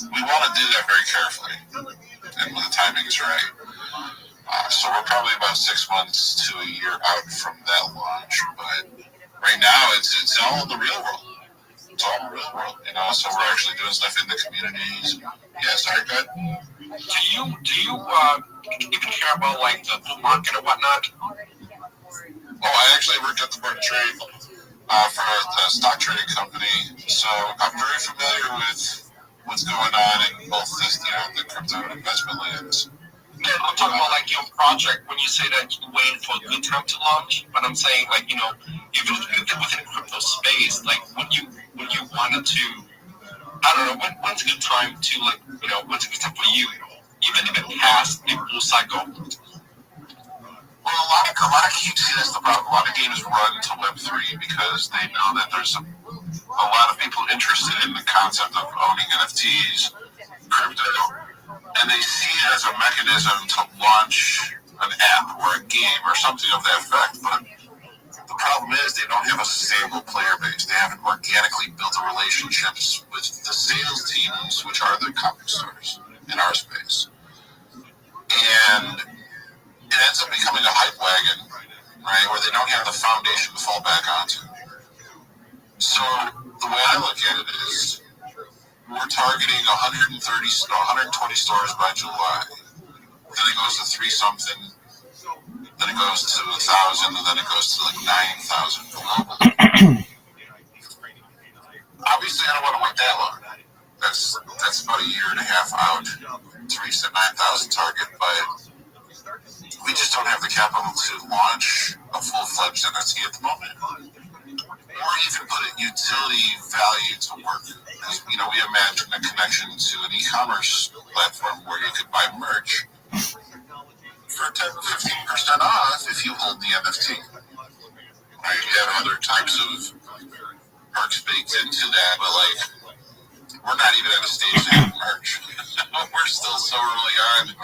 we want to do that very carefully, and when the timing is right. So we're probably about 6 months to a year out from that launch, but right now it's all in the real world. It's all in the real world, you know. So we're actually doing stuff in the communities. Yeah, sorry, go ahead. Do you even care about like the blue market or whatnot? Oh, I actually worked at the board of trade for a stock trading company, so I'm very familiar with what's going on in both the crypto investment lands. Yeah, I'm talking about like your project when you say that you're waiting for a good time to launch. But I'm saying like, you know, even within the crypto space, like when you wanted to, I don't know, when's a good time to like, you know, when's a good time for you, even if it passed the bull cycle? Well, a lot of see, that's the problem. A lot of games run to Web3 because they know that there's a lot of people interested in the concept of owning NFTs, crypto, and they see it as a mechanism to launch an app or a game or something of that effect. But the problem is they don't have a stable player base. They haven't organically built the relationships with the sales teams, which are the comic stores in our space. And it ends up becoming a hype wagon, right, where they don't have the foundation to fall back onto. So the way I look at it is we're targeting 120 stores by July. Then it goes to 3-something, then it goes to 1,000, and then it goes to like 9,000 globally. Obviously, I don't want to wait that long. That's about a year and a half out to reach the 9,000 target, but we just don't have the capital to launch a full-fledged NFT at the moment, or even put a utility value to work. Because, you know, we imagine a connection to an e-commerce platform where you could buy merch for 10 to 15% off if you hold the NFT. Right? You have other types of perks baked into that, but like, we're not even at a stage to have merch. We're still so early on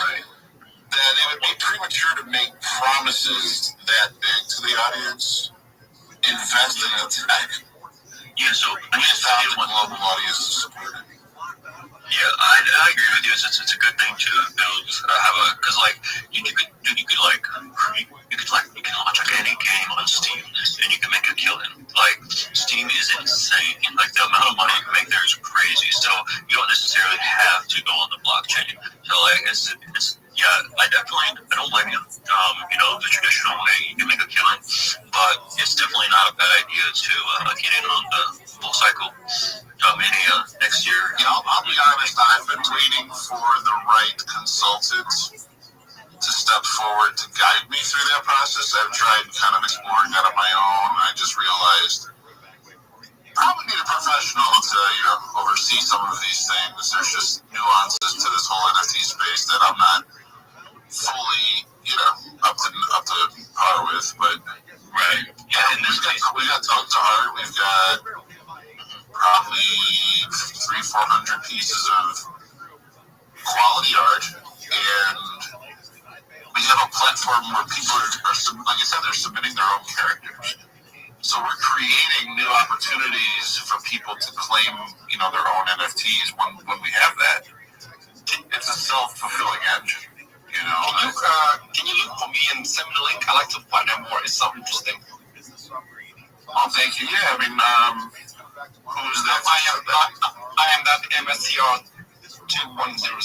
that it would be premature to make promises that big to the audience. Invest in the tech. Yeah, so without the global audience to support it. Yeah, I agree with you. It's a good thing to build, because like you can launch like any game on Steam and you can make a killing. Like Steam is insane. Like the amount of money you can make there is crazy. So you don't necessarily have to go on the blockchain. So like it's yeah, I don't blame you. You know, the traditional way you can make a killing, but it's definitely not a bad idea to get in on the full cycle. Next year. Yeah, I'll be honest, I've been waiting for the right consultant to step forward to guide me through that process. I've tried kind of exploring that on my own. I just realized probably need a professional to, you know, oversee some of these things. There's just nuances to this whole NFT space that I'm not fully up to par with. But Right. yeah, and we got Talk to Art. We've got probably 300-400 pieces of quality art, and we have a platform where people are like I said, they're submitting their own characters. So we're creating new opportunities for people to claim, their own NFTs when we have that. It's a self-fulfilling engine, Can you look for me and send me the link? I like to find out more. It sounds interesting. Oh, thank you. Yeah, I mean, who's that? I am that MSTR 2100.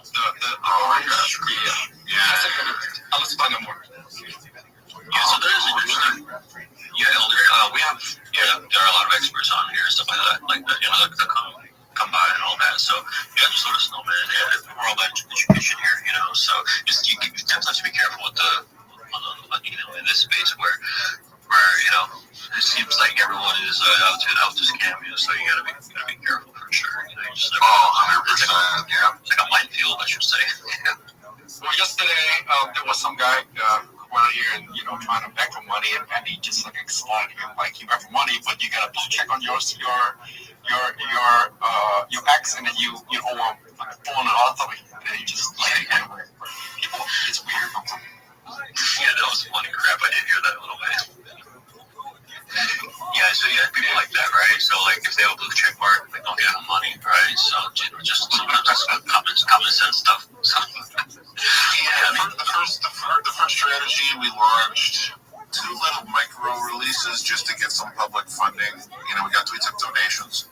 The orange. Yeah. Let's find out more. Yeah, so there is a good Elder. There are a lot of experts on here, stuff like that, that come by and all that. So just let us know, man. Yeah, we're all about education here, So you definitely have to be careful with in this space where it seems like everyone is out to scam you. So you gotta be careful for sure. You just never 100%. Yeah, it's like a minefield, I should say. Well, yesterday there was some guy around here and trying to beg for money, and he just exploited him. Like, you have money, but you got a blue check on your ex, and then you owe him $400, and then you just people. It's weird. Yeah, that was funny crap. I did hear that a little bit. Yeah, so people like that, right? So if they have a blue check mark, they don't get the money, right? So just sometimes that's common sense stuff. So, the first strategy we launched 2 little micro releases just to get some public funding. We took donations.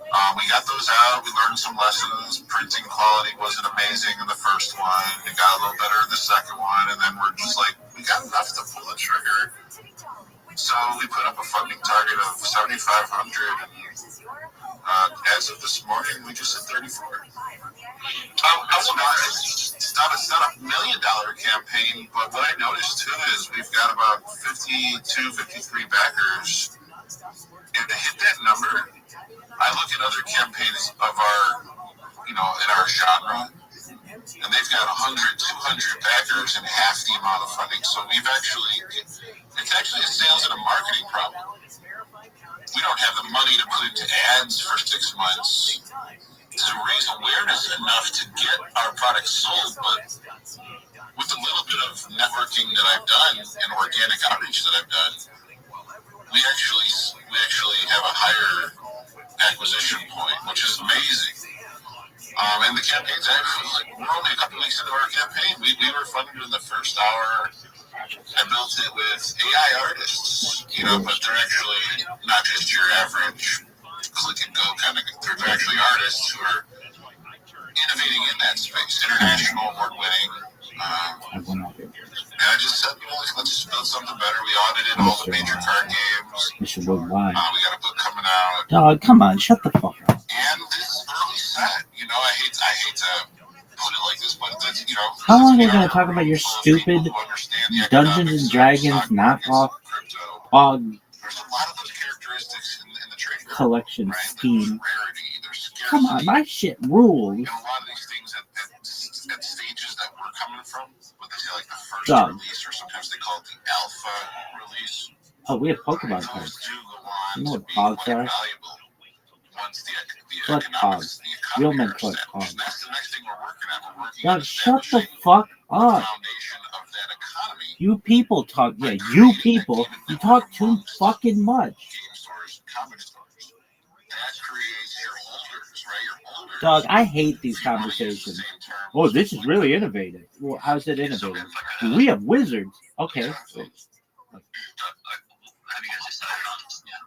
We got those out. We learned some lessons. Printing quality wasn't amazing in the first one. It got a little better in the second one, and then we're just like, we got enough to pull the trigger. So we put up a funding target of $7,500. As of this morning, we just hit 34. It's not a $1 million campaign, but what I noticed too is we've got about 52, 53 backers. And to hit that number, I look at other campaigns of in our genre, and they've got 100, 200 backers and half the amount of funding. So it's actually a sales and a marketing problem. We don't have the money to put into ads for 6 months to raise awareness enough to get our product sold, but with a little bit of networking that I've done and organic outreach that I've done, we actually have a higher acquisition point, which is amazing. And the campaign's actually, we're only a couple weeks into our campaign. We were funded in the first hour. I built it with AI artists, but they're actually not just your average click and go kind of. They're actually artists who are innovating in that space, international award-winning. And I just said, let's just build something better. We audited all the major card games. We got a book coming out. Dog, come on, shut the fuck up. And this early set, I hate to put it like this, but that's, How long are you going to talk about your stupid Dungeons and Dragons knockoff hog there's a lot of those characteristics in the trading collection right? scheme? There's Come on, my shit rules. And a lot of these things at stages that we're coming from, what they say like the first Dog. release, or sometimes they call it the alpha release. Oh, we have Pokemon cards. You know what pogs are? Collect pogs. Real men collect pogs. Dog, shut the fuck up. You people talk, you people, you talk too fucking much. Dog, I hate these conversations. Oh, this is really innovative. Well, how's it innovative? We have wizards. Okay.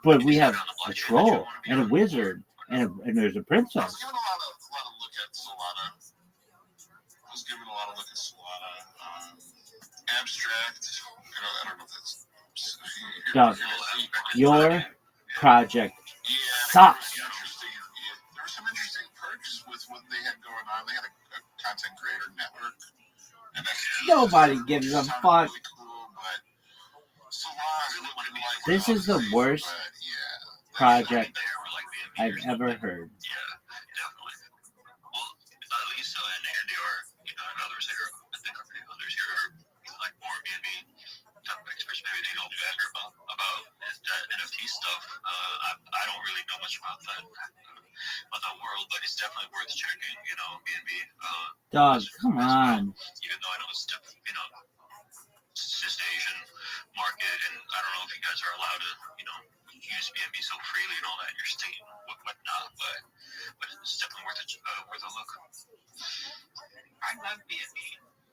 But we have a troll and a wizard and there's a princess. I was giving a lot of look at Solana. Abstract. I don't know if that's. Dog, your project sucks. There were some interesting perks with what they had going on. They had a content creator network. And Nobody gives a fuck. This is the worst project I've ever heard. stuff. I don't really know much about that world, but it's definitely worth checking. You know, B&B. Dog, come on. Even though I know it's just the Asian market, and I don't know if you guys are allowed to, use B&B so freely and all that in your state, whatnot, but it's definitely worth a look. I love B&B.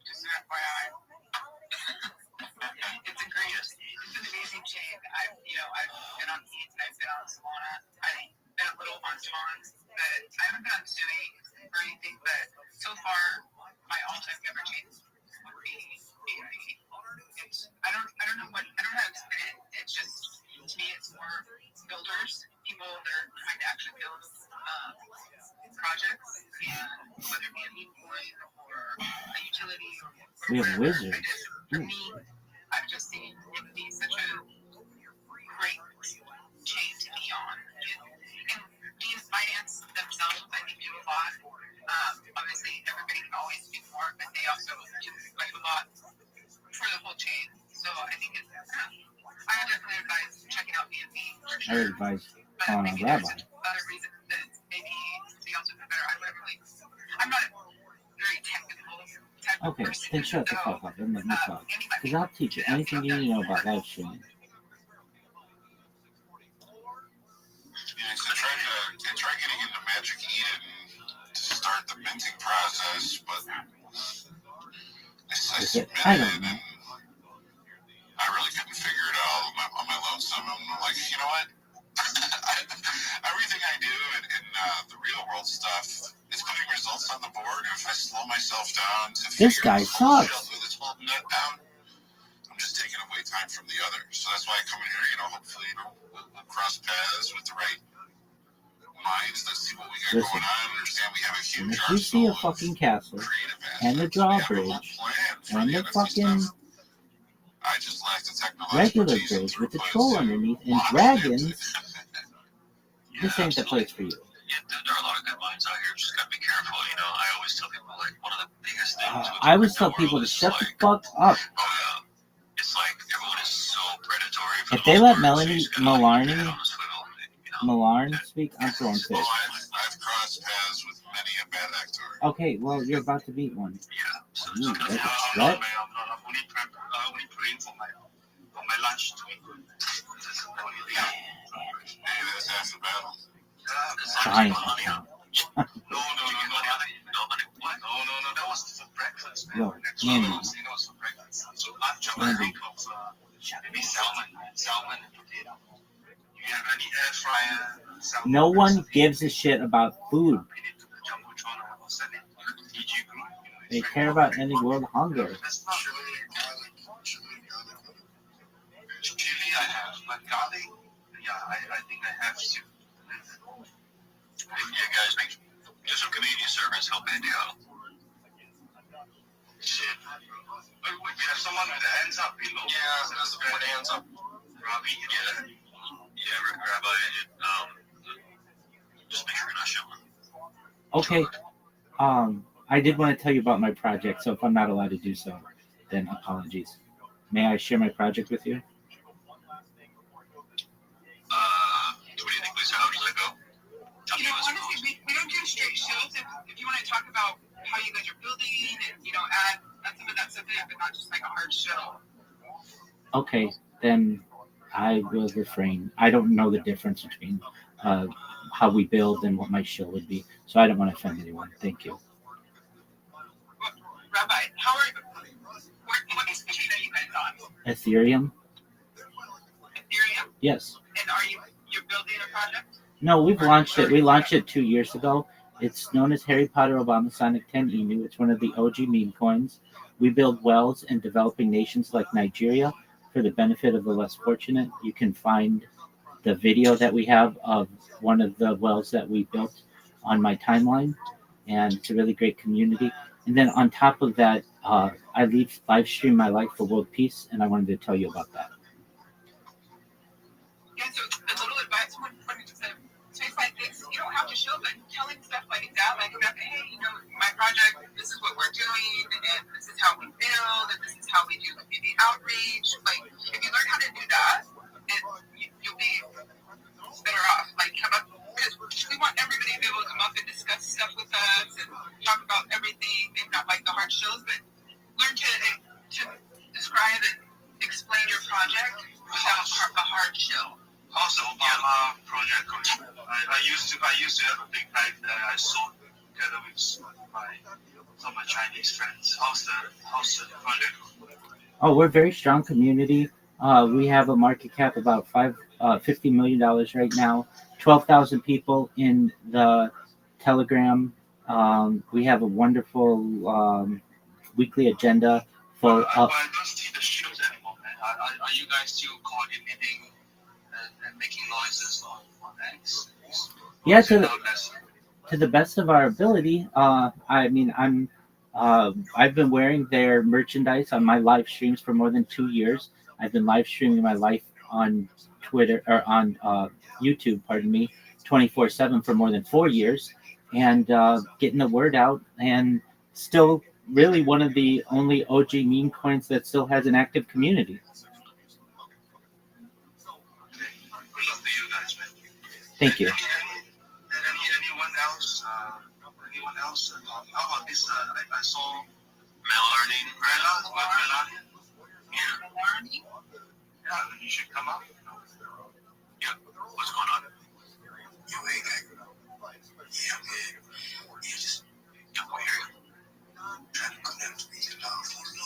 Just an FYI. It's a great, it's an amazing chain. I've been on Eats and I've been on Solana. I've been a little on Tons, but I haven't been on Sui or anything. But so far, my all-time favorite chain would be B&B. I don't know how to explain it. It's just, to me, it's more builders, people that are trying to actually build projects, and whether it be a meme coin or a utility or We have wizards. For me, I've just seen it be such a great chain to be on. And these finance themselves, I think, do a lot. Obviously, everybody can always do more, but they also do like a lot for the whole chain. So I think it's, I would definitely advise checking out B&B. I would advise calling on Rabbi. Other reason that maybe something else would be better. I'm not a very technical type of Okay, person. then shut the fuck up and let me talk. Because I'll teach you anything you need to know about live streaming. Yeah, so I tried getting into Magic Eden to start the minting process, but I submitted I don't know. and I really couldn't figure it out on my lonesome. I'm like, you know what? Everything I do in the real world stuff is putting results on the board. If I slow myself down to This figure guy out the sucks. shelter that's holding that down, I'm just taking away time from the others. So that's why I come in here, hopefully, we'll cross paths with the right minds that see what we got going on, understand we have a And huge if you see a fucking castle, and the drawbridge, and the fucking I just lack the technological regular bridge with the troll underneath and dragons, this ain't the place for you. Yeah, there are a lot of good minds out here. Just gotta be careful. I always tell people, like, one of the biggest things. I always tell people to shut the fuck up. It's like everyone is so predatory. If they let Melanie Malarn speak, I'm throwing fish. Well, I've crossed paths with many a bad actor. Okay, well, you're about to meet one. Yeah. Ooh, that's a threat. I'm only praying for my lunch to eat. Hey, that's half the battle. Giant. No. That was for breakfast, man. Yo, Andy. It was for breakfast. So lunch, I'm going to think of maybe salmon and potato. Do you have any air fryer? Salmon? No one gives a shit about food. They care about ending world hunger. Chili, I have, but garlic, yeah, I think I have to. Yeah, guys, do some Canadian service, help Andy out. Shit. We have someone with the hands up below. Yeah, there's the with the hands up. Robbie, Rabbi, just make sure you're not showing. Okay. I did want to tell you about my project, so if I'm not allowed to do so, then apologies. May I share my project with you? What do you think, Lisa? How does that go? Honestly, we don't do straight shows. If you want to talk about how you guys are building and, add some of that stuff in, but not just like a hard show. Okay, then I will refrain. I don't know the difference between how we build and what my show would be, so I don't want to offend anyone. Thank you. Rabbi, how are you? What chain are you guys on? Ethereum? Ethereum? Yes. And you're building a project? No, we've launched it. We launched it 2 years ago. It's known as Harry Potter Obama Sonic 10 Emu. It's one of the OG meme coins. We build wells in developing nations like Nigeria for the benefit of the less fortunate. You can find the video that we have of one of the wells that we built on my timeline, and it's a really great community. And then on top of that, I live stream my life for world peace, and I wanted to tell you about that. Yeah, so a little advice when it's a space like this, you don't have to show, but telling stuff like that, like, hey, my project, this is what we're doing, and this is how we build, and this is how we do community outreach. Like, if you learn how to do that, you'll be some of my Chinese friends. How's the project? Oh, we're a very strong community. We have a market cap about $50 million right now. 12,000 people in the Telegram. We have a wonderful weekly agenda full I don't see the shows anymore, man. Are you guys still coordinating and making noises on X? Yeah, to the best of our ability. I mean, I've been wearing their merchandise on my live streams for more than 2 years. I've been live streaming my life on Twitter or on YouTube, pardon me, 24/7 for more than 4 years, and getting the word out. And still, really one of the only OG meme coins that still has an active community. Thank you. Anyone else? How about this? I saw Melanie. Yeah, you should come up. Yeah, what's going on? Yeah, man. Yeah, we're here. Trying to connect with the love for me.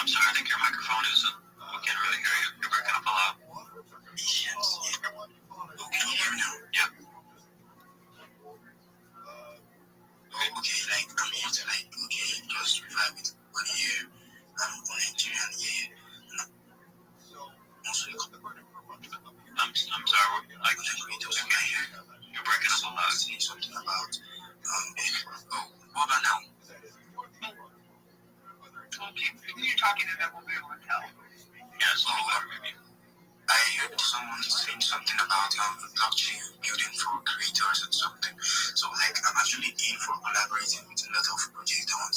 I'm sorry, I think your microphone is. We can't really hear you. You're breaking up a lot. Yes. Oh, can you hear me now? Yeah. Okay, like I'm here to just revive it one year. I'm a Nigerian here. I'm sorry. I can read those again. You're breaking up a lot. Saying something about what about now? Well, you're talking to them, we'll be able to tell. Yeah, it's a little better, maybe. I heard someone saying something about blockchain building for creators and something. So I'm actually in for collaborating with a lot of projects that want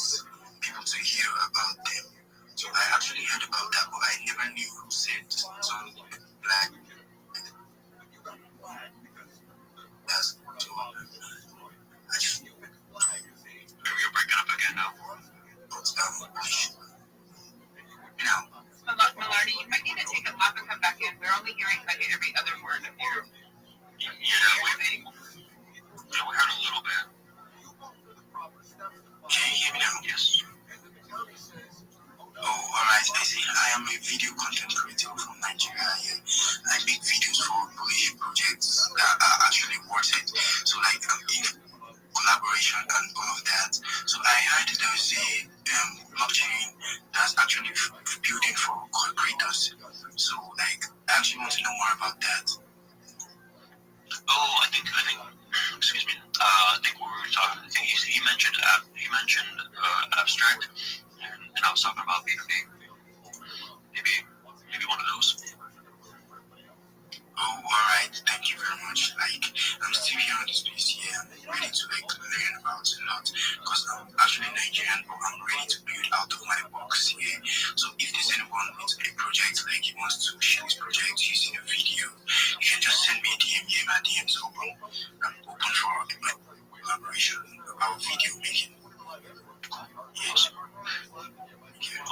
people to hear about them. So I actually heard about that, but I never knew who said something like that's so I just You're breaking up again now. But now. Malarney, you might need to take a lap and come back in. We're only hearing like every other word of your thing. Yeah, we heard a little bit. Can you hear me now? Yes. Oh, alright. I say I am a video content creator from Nigeria here. I make videos for Polish projects that are actually worth it. So I'm in collaboration and all of that. So I heard there was a blockchain that's actually building for creators. So I actually want to know more about that. Oh, I think excuse me. I think what we were talking. I think he mentioned abstract, and I was talking about maybe one of those. Oh, alright. Thank you very much. I'm still here on this space here. I'm ready to learn about a lot because I'm actually Nigerian, but I'm ready to build out of my box here. So if there's anyone with a project he wants to share his project using a video, you can just send me a DM here. My DM is open. I'm open for collaboration about video making. Yes.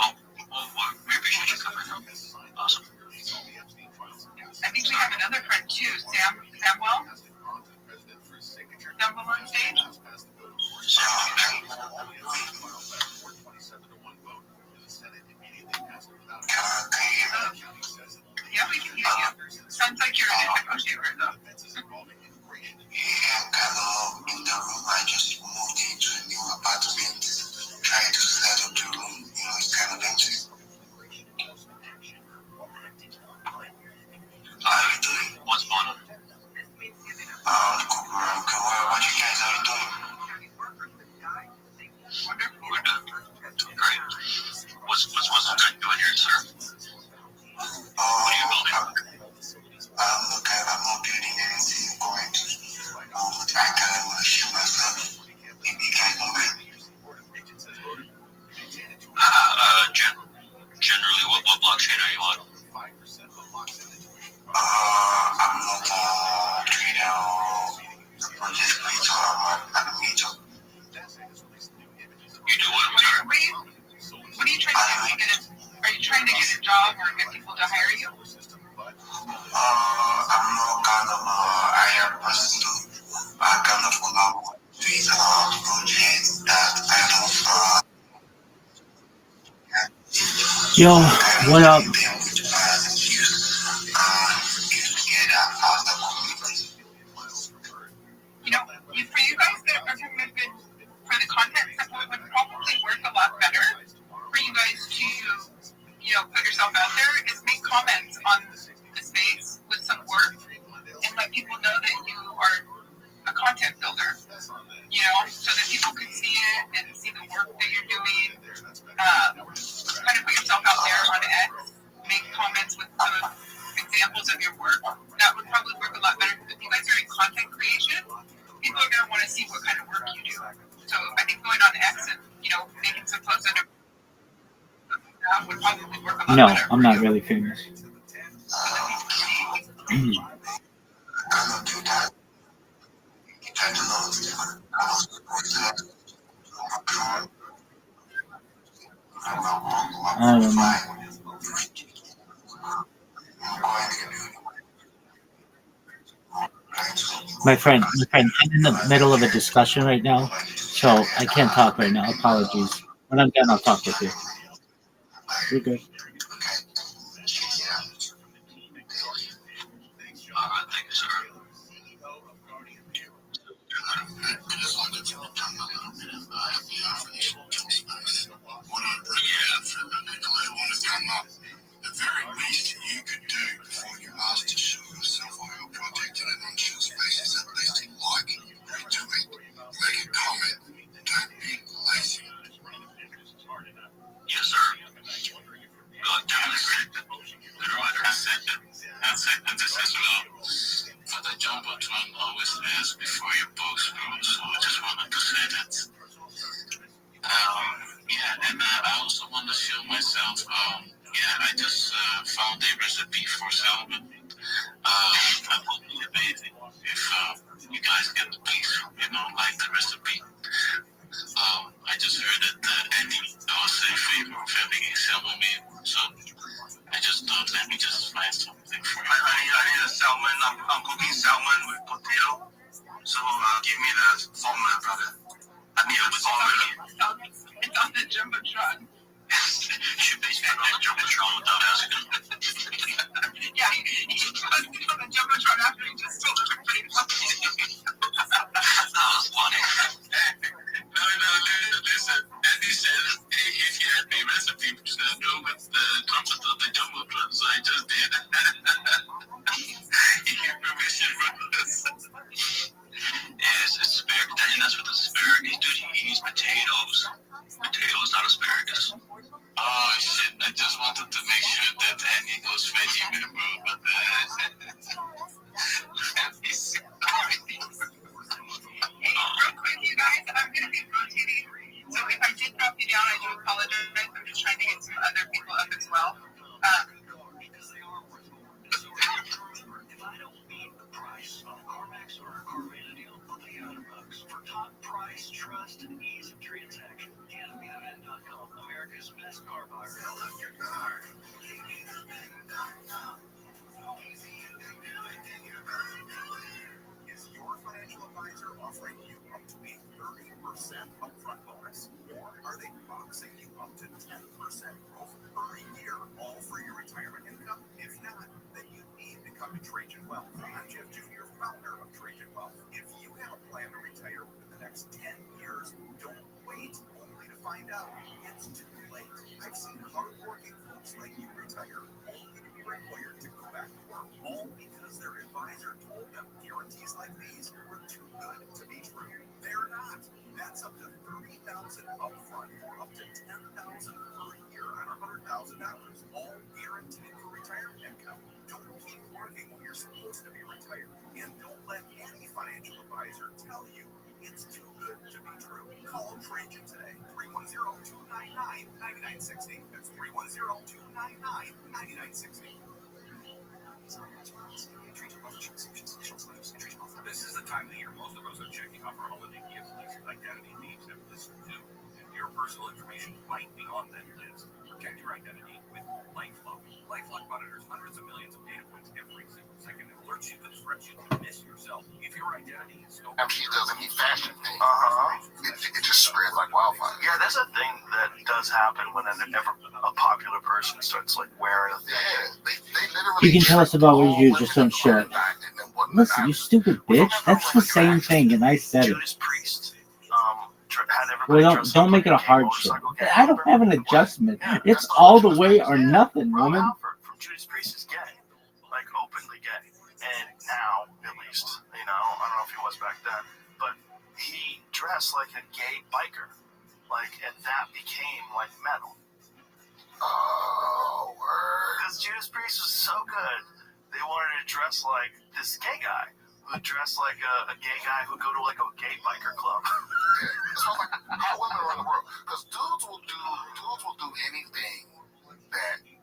Oh, well, we appreciate you coming. Awesome. I think we have another friend too, Samuel. Samuel on stage. Yeah, we can hear you. Sounds like you're in the computer though. Yeah, I'm kind of in the room. I just moved into a new apartment, trying to set up the room. It's kind of empty. How are you doing? What's going on? What you guys are doing? Wonderful. kind of collaborate with projects that kind of Yo, what up? You know, for you guys that are committed for the content stuff, what would probably work a lot better for you guys to, put yourself out there is make comments on the space with some work and let people know that you are a content builder, so that people can see it and see the work that you're doing. Kind of put yourself out there on X, make comments with some examples of your work. That would probably work a lot better because if you guys are in content creation, people are going to want to see what kind of work you do. So I think going on X and, making some posts under that would probably work a lot No, better. I'm not really famous. I don't know. My friend, I'm in the middle of a discussion right now, so I can't talk right now. Apologies. When I'm done, I'll talk with you. You're good. The very least you could do before you ask to show yourself or your project in an unsure space is at least like, retweet, make a comment. Don't be lazy. Yes, sir. God damn it. And sentences as well. For the Jumbotron always ask before you post, bro. So I just wanted to say that. And I also want to show myself. I just found a recipe for salmon. That will be amazing if you guys can please, like the recipe. I just heard that Andy does a favor of having a salmon meal, so I just thought, let me just find something for you. I need a salmon. I'm cooking salmon with potato, so give me the formula, brother. I need a formula. It's on the Jumbotron. Should be on the Jumbotron without asking. Yeah, he posted on the Jumbotron after he just told everybody about it. That was funny. No, listen. Andy said, hey, if you had a recipe, just go with the trumpet of the Jumbotron, so I just did. He gave permission for this. Yes, asparagus. That's what asparagus, dude. He used potatoes. Potatoes, not asparagus. Oh, shit. I just wanted to make sure that Andy goes veggie, man, bro. But, Real quick, you guys, I'm going to be rotating. So if I did drop you down, I do apologize. I'm just trying to get some other people up as well. Price, trust, and ease of transaction. GetMeTheMan.com, America's best car buyer. Sell out your car. Is your financial advisor offering you up to a 30% upfront bonus? Or are they promising you up to 10% growth per year, all for your retirement income? If not, then you need to come to Trajan Wealth. I'm Jeff Jr., founder of Trajan Wealth. If you have a plan to retire within the next 10 years, don't wait only to find out it's too late. I've seen hardworking folks like you retire only to be required to go back to work, all because their advisor told them guarantees like these were too good to be true. They're not. That's up to $30,000 upfront or up to $10,000 per year on $100,000, all guaranteed for retirement income. Don't keep working when you're supposed to be retired, and don't let any financial advisor tell you it's too good to be true. Call Trajan today, 310-299-9960. That's 310-299-9960. This is the time of the year most of us are checking off our holiday gift list. Identity needs have listened to. your personal information might be on that list. Protect your identity with LifeLock. LifeLock monitors hundreds of millions of data points every single second and alerts you to the threats you can miss yourself. If your identity is no He does any fashion thing. It just spreads like wildfire. Yeah, there's a thing that does happen when a popular person starts like wearing a thing. Yeah, they literally. You can tell us about what you do, just don't share it. Listen, you stupid bitch. That's the same thing, and I said it. Judas Priest Well, don't make it a hardship. I don't have an adjustment. It's all the way or nothing, woman. From Judas Priest is gay, like openly gay, and now at least, you know, I don't know if he was back then, but he dressed like a gay biker, like, and that became like metal. Oh, word. Because Judas Priest was so good, they wanted to dress like this gay guy who dressed like a gay guy who'd go to like a gay biker club. So like how women around the world, because dudes will do anything that they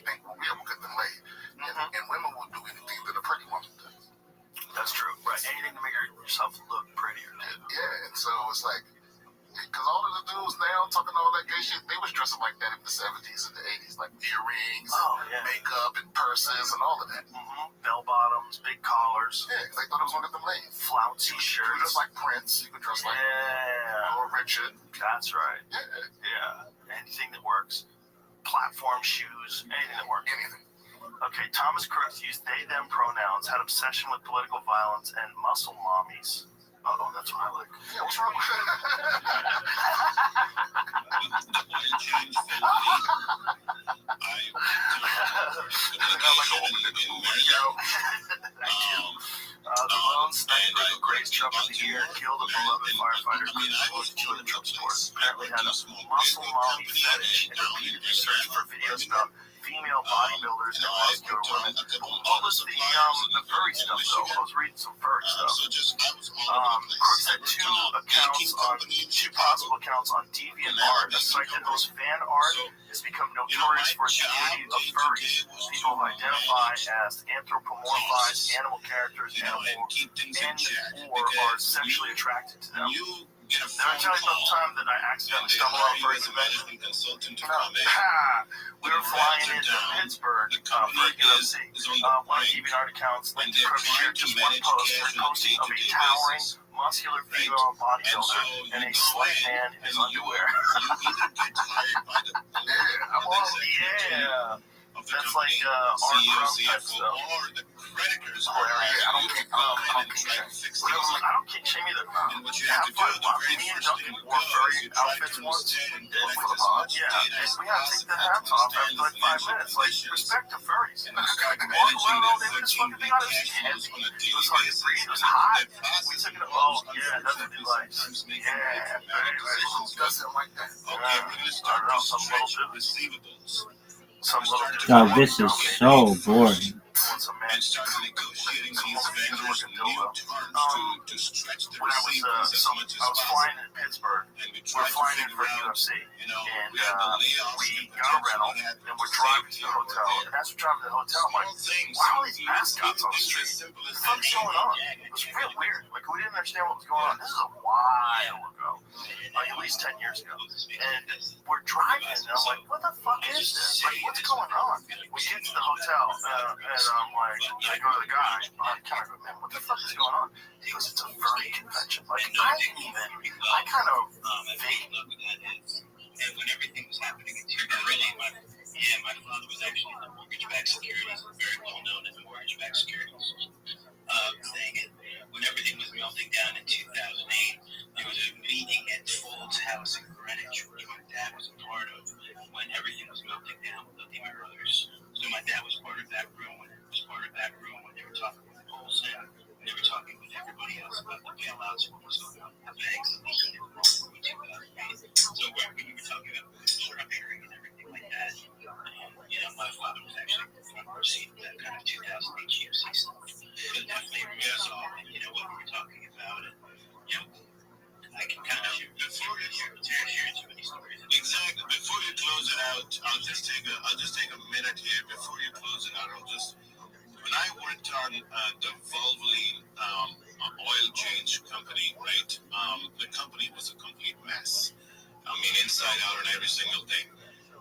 think will get them laid, and women will do anything that a pretty woman does. That's true, right? Anything to make yourself look prettier. Yeah, and so it's like, because all of the dudes now talking all that gay shit, they was dressing like that in the 70s and the 80s, like earrings, makeup, and purses, and all of that. Bell bottoms, big collars. Yeah, because they thought it was going to get them laid. Flouncy shirts. You could dress like Prince. You could dress like Lord Richard. That's right. Yeah. Anything that works. Platform shoes. Anything that works. Anything. Okay, Thomas Crooks used they, them pronouns, had obsession with political violence, and muscle mommies. Oh, that's what I like. Yeah, what's wrong with that? The lone sniper who grazed Trump in the ear killed a beloved firefighter who was killed in Trump stores. Apparently had a muscle mommy fetish and repeated research for videos about female bodybuilders and muscular women. What was the furry stuff though? I was reading some furry stuff. Crooks had two possible accounts on DeviantArt, a site that hosts fan art has become notorious for its community of furries. People who identify as anthropomorphized animal characters and or are sexually attracted to them. Did I tell you about the time that I accidentally stumbled on furry convention? We were flying into Pittsburgh for UFC. One of the DeviantArt accounts linked to Crooks shared just one post, posting of a towering, muscular female bodybuilder and a slight man in his underwear. Yeah. That's like our type stuff. I don't kink shame either. Have fun. Me and Duncan wore furry outfits once for the pod. Yeah, we have to take the hats off after like 5 minutes. Like, respect the furries. Walk around all day with this fucking thing on his head. It was hard to breathe. It was hot. We took it. Oh, yeah, that's what they like. Yeah, who doesn't like that? I don't know, some little dudes. Oh, this is so boring. And started negotiating these vendors to when I was flying in Pittsburgh, we're flying in for UFC, and we got a rental, and we're driving to the hotel, and as we're driving to the hotel, I'm like, why are all these mascots on the street? What the fuck's going on? It was real weird. Like, we didn't understand what was going on. This is a while ago, like at least 10 years ago, and we're driving, and I'm like, what the fuck is this? Like, what's going on? We get to the hotel, and I'm like, I go to the guy, I kind of go, man, what the fuck is going on? He goes, it's a furry convention. Like, I kind of vague. And when everything was happening in really, my father was actually in the mortgage-backed securities, very well known in the mortgage-backed securities thing. And when everything was melting down in 2008, there was a meeting at Fold's house in Greenwich, which my dad was a part of, when everything was melting down with the Lehman Brothers. So my dad was part of that room when they were talking with Olsen, and they were talking with everybody else about the bailouts, what was going on with the banks, and these didn't roll in 2008. So when we were talking about restructuring and everything like that, my father was actually the front row seat of that kind of 2008 GFC stuff. But definitely saw, what we were talking about, and, I can kind of share too many stories. Exactly. Before you close it out, I'll just take a minute here. Before you close it out, when I worked on the Valvoline oil change company, right? The company was a complete mess. I mean, inside out and every single thing.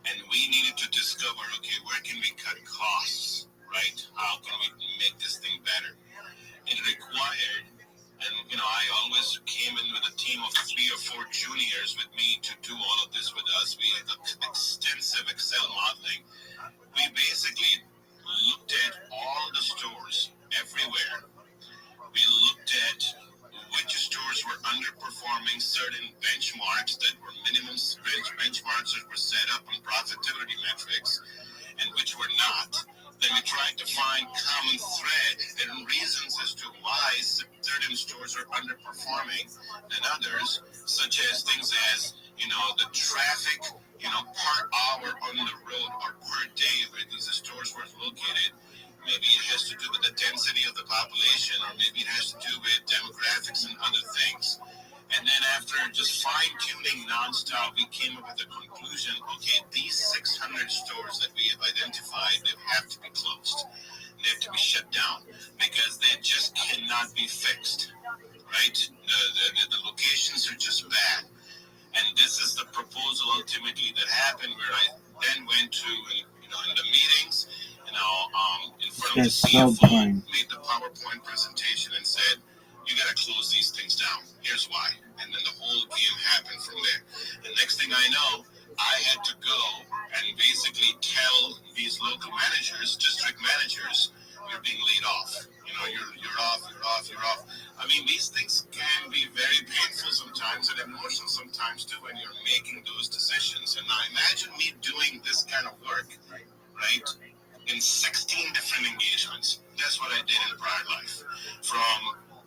And we needed to discover, okay, where can we cut costs, right? How can we make this thing better? It required, and I always came in with a team of 3 or 4 juniors with me to do all of this with us. We had extensive Excel modeling. We basically looked at all the stores everywhere. We looked at which stores were underperforming certain benchmarks that were minimum benchmarks that were set up on profitability metrics and which were not. Then we tried to find common thread and reasons as to why certain stores are underperforming than others, such as things as, the traffic, per hour on the road or per day where these stores were located. Maybe it has to do with the density of the population, or maybe it has to do with demographics and other things. And then after just fine-tuning nonstop, we came up with the conclusion, okay, these 600 stores that we have identified, they have to be closed. They have to be shut down because they just cannot be fixed, right? The locations are just bad. And this is the proposal ultimately that happened, where I then went to, in the meetings, in front of the CFO, made the PowerPoint presentation and said, you got to close these things down. Here's why. And then the whole game happened from there. The next thing I know, I had to go and basically tell these local managers, district managers, you're being laid off. You're off. I mean, these things can be very painful sometimes and emotional sometimes too when you're making those decisions. And now imagine me doing this kind of work, right, in 16 different engagements. That's what I did in prior life.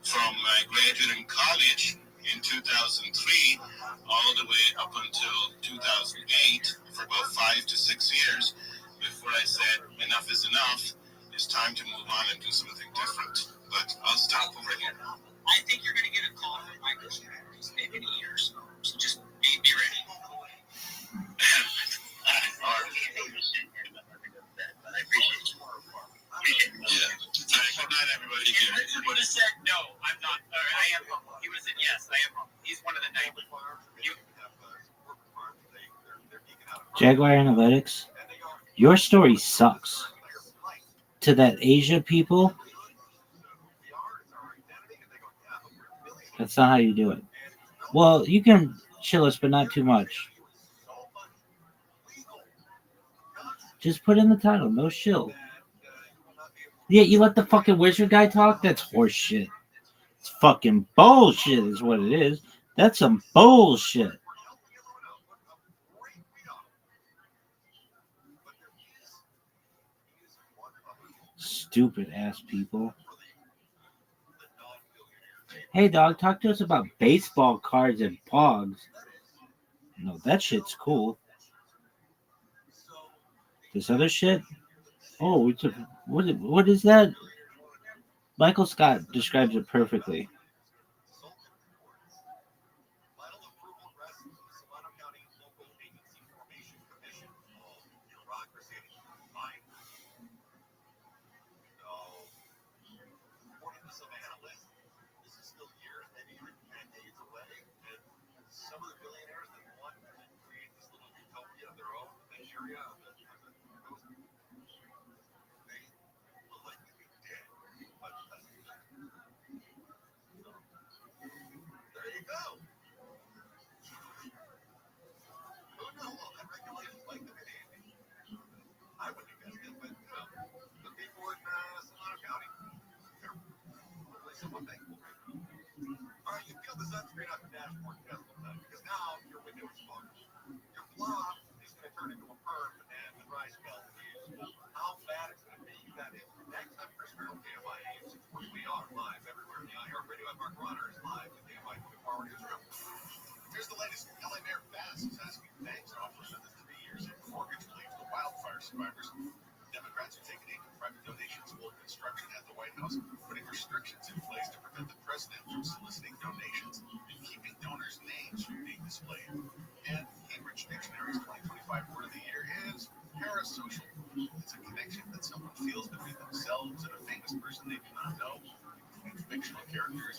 From my graduate in college in 2003 all the way up until 2008 for about 5 to 6 years before I said enough is enough. It's time to move on and do something different. But I'll stop over here. I think you're going to get a call from MicroStrategies maybe in a year or so. So just be ready. I appreciate you. Good night, everybody. He would have said no, I'm not. I am humble. He would have said yes, I am humble. He's one of the 90. Jaguar Analytics, your story sucks. To that Asia people, that's not how you do it. Well, you can chill us, but not too much. Just put in the title, no shill. Yeah, you let the fucking wizard guy talk? That's horse shit. It's fucking bullshit is what it is. That's some bullshit. Stupid ass people. Hey dog, talk to us about baseball cards and pogs. No, that shit's cool. This other shit? Oh, what is that? Michael Scott describes it perfectly. Here's the latest. LA Mayor Bass is asking banks to offer another 3 years of mortgage relief to wildfire survivors. Democrats are taking aim at private donations for construction at the White House, putting restrictions in place to prevent the president from soliciting donations and keeping donors' names from being displayed. And Cambridge Dictionary's 2025 word of the year is parasocial. It's a connection that someone feels between themselves and a famous person they do not know, between fictional characters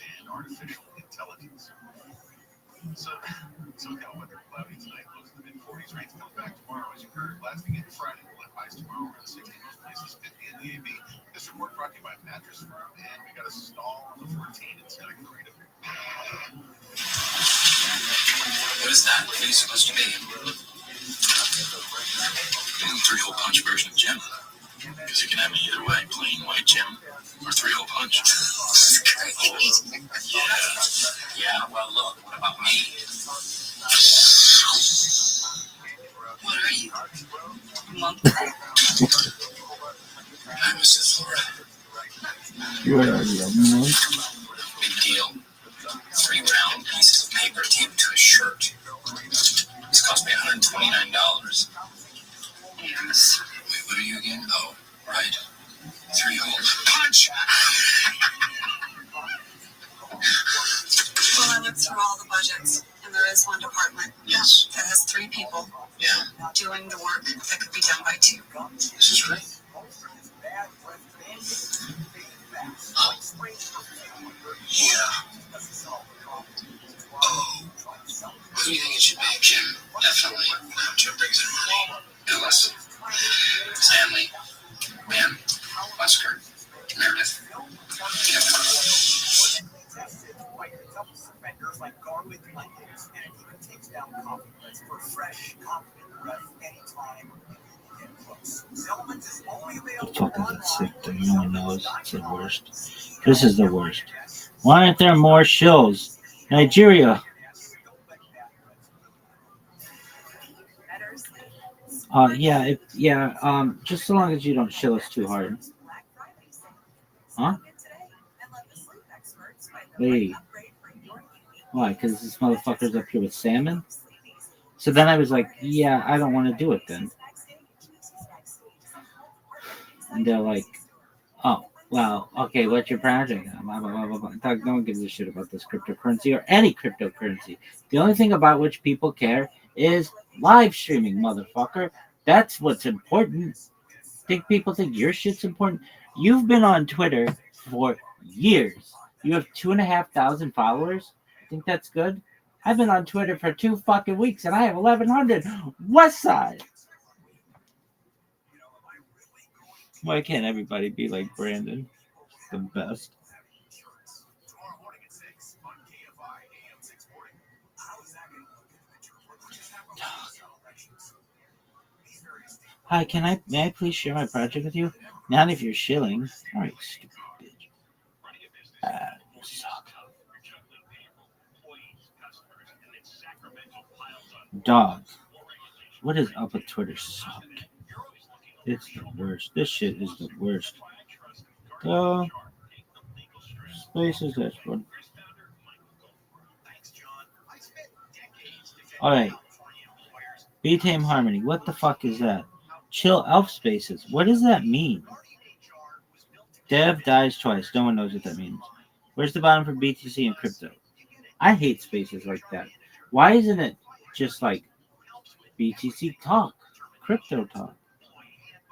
SoCal weather cloudy tonight, close to the mid-40s. Rains come back tomorrow, as you heard. Lasting into Friday, we'll have highs tomorrow around 60, most places 50 in the AB. This report brought to you by Mattress Firm, and we got a stall on the 14 in Santa Clarita. What is that? What are you supposed to be? Getting the 3-hole punch version of Jim. Because you can have me either way, plain white Jim or 3-hole punch. Yeah, well, look, what about me? What are you? Monk? I'm Mrs. Lord. Where are you, man? Big deal. 3 round pieces of paper taped to a shirt. This cost me $129. Yes. Wait, what are you again? Oh, right. 3-hole punch! Well, I looked through all the budgets, and there is one department. Yes. That has 3 people. Yeah. Doing the work that could be done by 2. This is great. Oh. Yeah. Oh. Who do you think it should be? Jim, definitely. Jim brings in money. Who else? Stanley. Ben. Wesker. Meredith. Kevin. Vendors like garlic onions, and it even takes down compliments for fresh, confident breath anytime you get close. Element is only available Fucking sick, dude. No one knows. It's the worst. This is the worst. Why aren't there more shills? Nigeria. Just so long as you don't chill us too hard. Huh? Hey. Why? Because this motherfucker's up here with salmon? So then I was like, yeah, I don't want to do it then. And they're like, oh, well, okay, what's your project? Blah, blah, blah, blah, blah. No one gives a shit about this cryptocurrency or any cryptocurrency. The only thing about which people care is live streaming, motherfucker. That's what's important. People think your shit's important? You've been on Twitter for years. You have 2,500 followers. I think that's good. I've been on Twitter for 2 fucking weeks and I have 1,100. West Side. Why can't everybody be like Brandon? The best. Hi, may I please share my project with you? Not if you're shilling. All right, stupid bitch. You suck. Dog. What is up with Twitter? Suck. It's the worst. This shit is the worst. Go. Spaces dashboard. Alright. B-Tame Harmony. What the fuck is that? Chill Elf Spaces. What does that mean? Dev dies twice. No one knows what that means. Where's the bottom for BTC and crypto? I hate spaces like that. Why isn't it just like BTC talk? Crypto talk.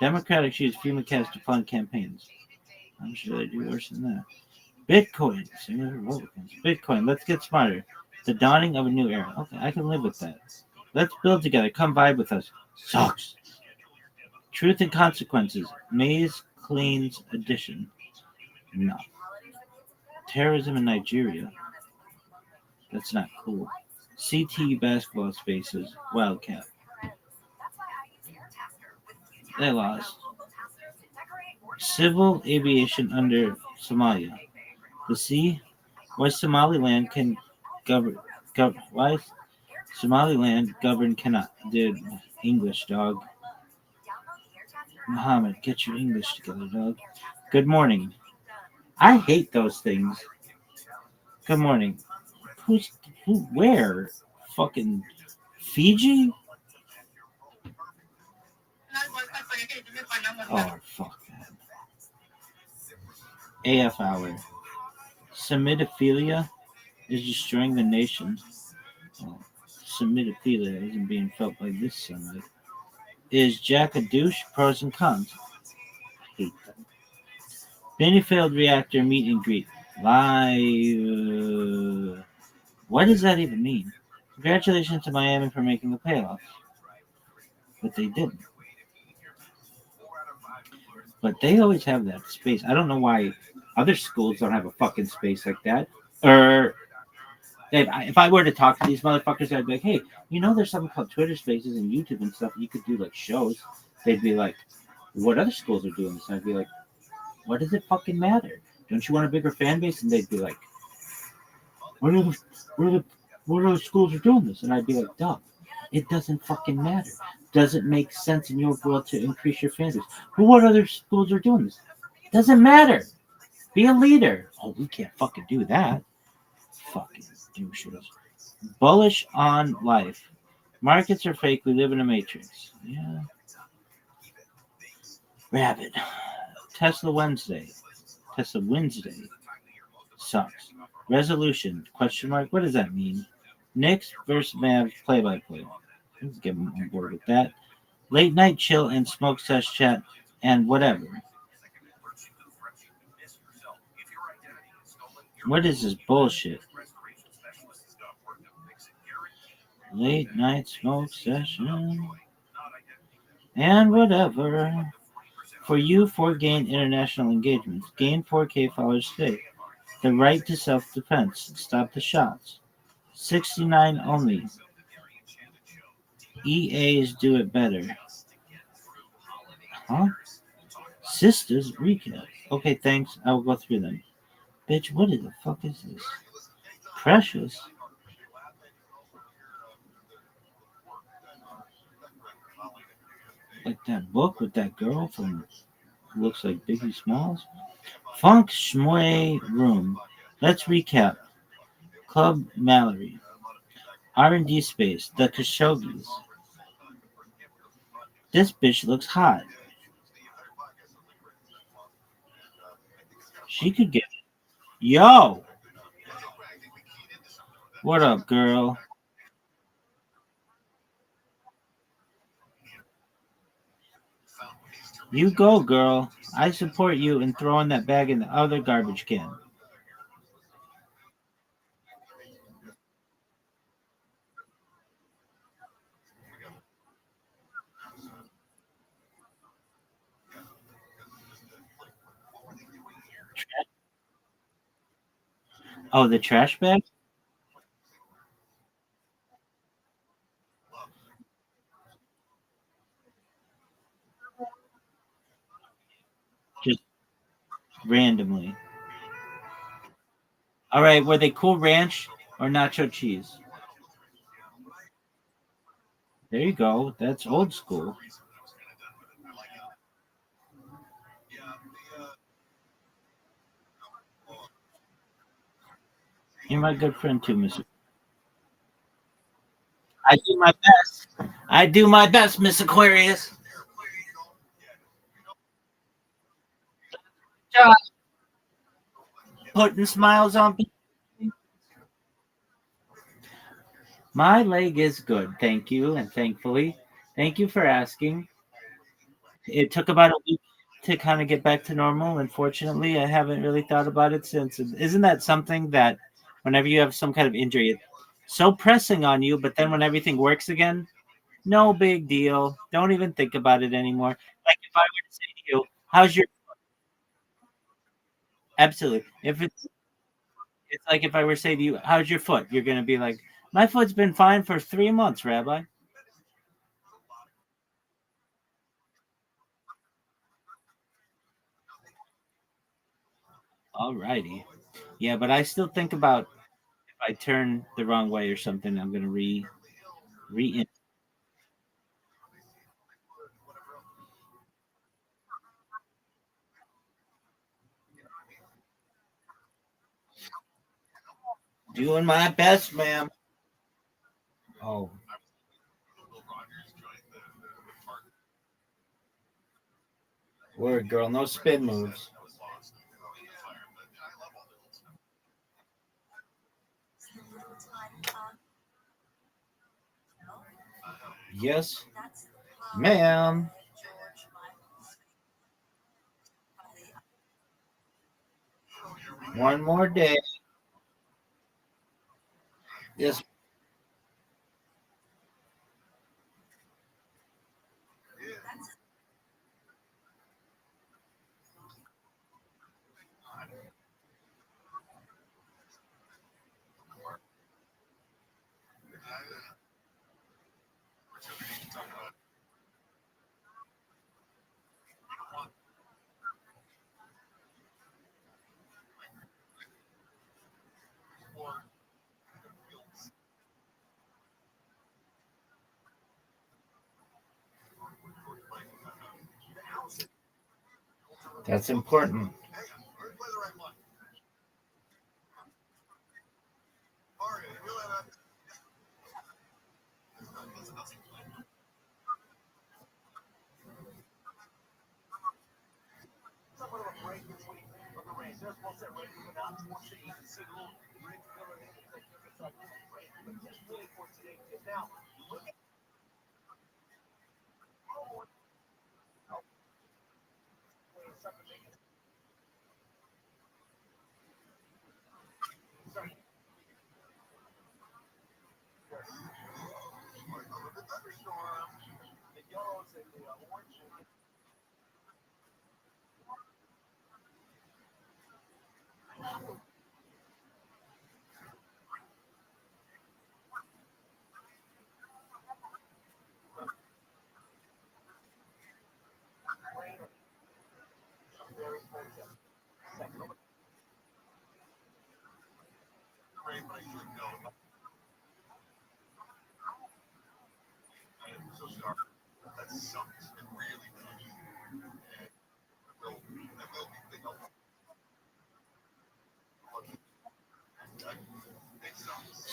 Democratic choose FEMA cash to fund campaigns. I'm sure they do worse than that. Bitcoin. Bitcoin. Let's get smarter. The dawning of a new era. Okay, I can live with that. Let's build together. Come vibe with us. Sucks. Truth and Consequences. Maze Cleans Edition. No. Terrorism in Nigeria. That's not cool. CT Basketball Spaces. Wildcat. They lost. Civil aviation under Somalia. The sea. Why Somaliland can govern. Why Somaliland govern cannot. Dude, English, dog. Muhammad, get your English together, dog. Good morning. I hate those things. Good morning. Where? Fucking Fiji? Oh, fuck that. AF Hour. Semitophilia is destroying the nation. Oh, Semitophilia isn't being felt by this sunlight. Is Jack a douche? Pros and cons. Hate them. Mini failed reactor meet and greet. Live. What does that even mean? Congratulations to Miami for making the playoffs. But they didn't. But they always have that space. I don't know why other schools don't have a fucking space like that. Or if I were to talk to these motherfuckers, I'd be like, hey, there's something called Twitter Spaces and YouTube and stuff. You could do like shows. They'd be like, what other schools are doing this? And I'd be like, what does it fucking matter? Don't you want a bigger fan base? And they'd be like, what other schools are doing this? And I'd be like, duh, it doesn't fucking matter. Does it make sense in your world to increase your fan base? But what other schools are doing this? Doesn't matter. Be a leader. Oh, we can't fucking do that. Fucking douches. Bullish on life. Markets are fake. We live in a matrix. Yeah. Rabbit. Tesla Wednesday. Tesla Wednesday. Sucks. Resolution. Question mark. What does that mean? Knicks versus Mavs play-by-play. Let's get on board with that. Late night chill and smoke sesh chat and whatever. What is this bullshit? Late night smoke session and whatever. For you, 4 gain international engagements. Gain 4K followers today. The right to self-defense. Stop the shots. 69 only. EA's do it better. Huh? Sisters recap. Okay, thanks. I will go through them. Bitch, what the fuck is this? Precious? Like that book with that girl from who looks like Biggie Smalls? Funk Shmoy Room. Let's recap. Club Mallory. R&D Space. The Khashoggis. This bitch looks hot. She could get... Yo! What up, girl? You go, girl. I support you in throwing that bag in the other garbage can. Oh, the trash bag? Just randomly. All right, were they Cool Ranch or nacho cheese? There you go. That's old school. You're my good friend too, Miss. I do my best. I do my best, Miss Aquarius. Josh, putting smiles on people. My leg is good, thank you, and thankfully, thank you for asking. It took about a week to kind of get back to normal. Unfortunately, I haven't really thought about it since. Isn't that something that whenever you have some kind of injury, it's so pressing on you, but then when everything works again, no big deal. Don't even think about it anymore. Like if I were to say to you, "How's your?" Absolutely. If it's like if I were to say to you, "How's your foot?" You're gonna be like, "My foot's been fine for 3 months, Rabbi." Alrighty. Yeah, but I still think about if I turn the wrong way or something, I'm gonna re doing my best, ma'am. Oh, word, girl. No spin moves. Yes, ma'am. One more day. Yes, That's important.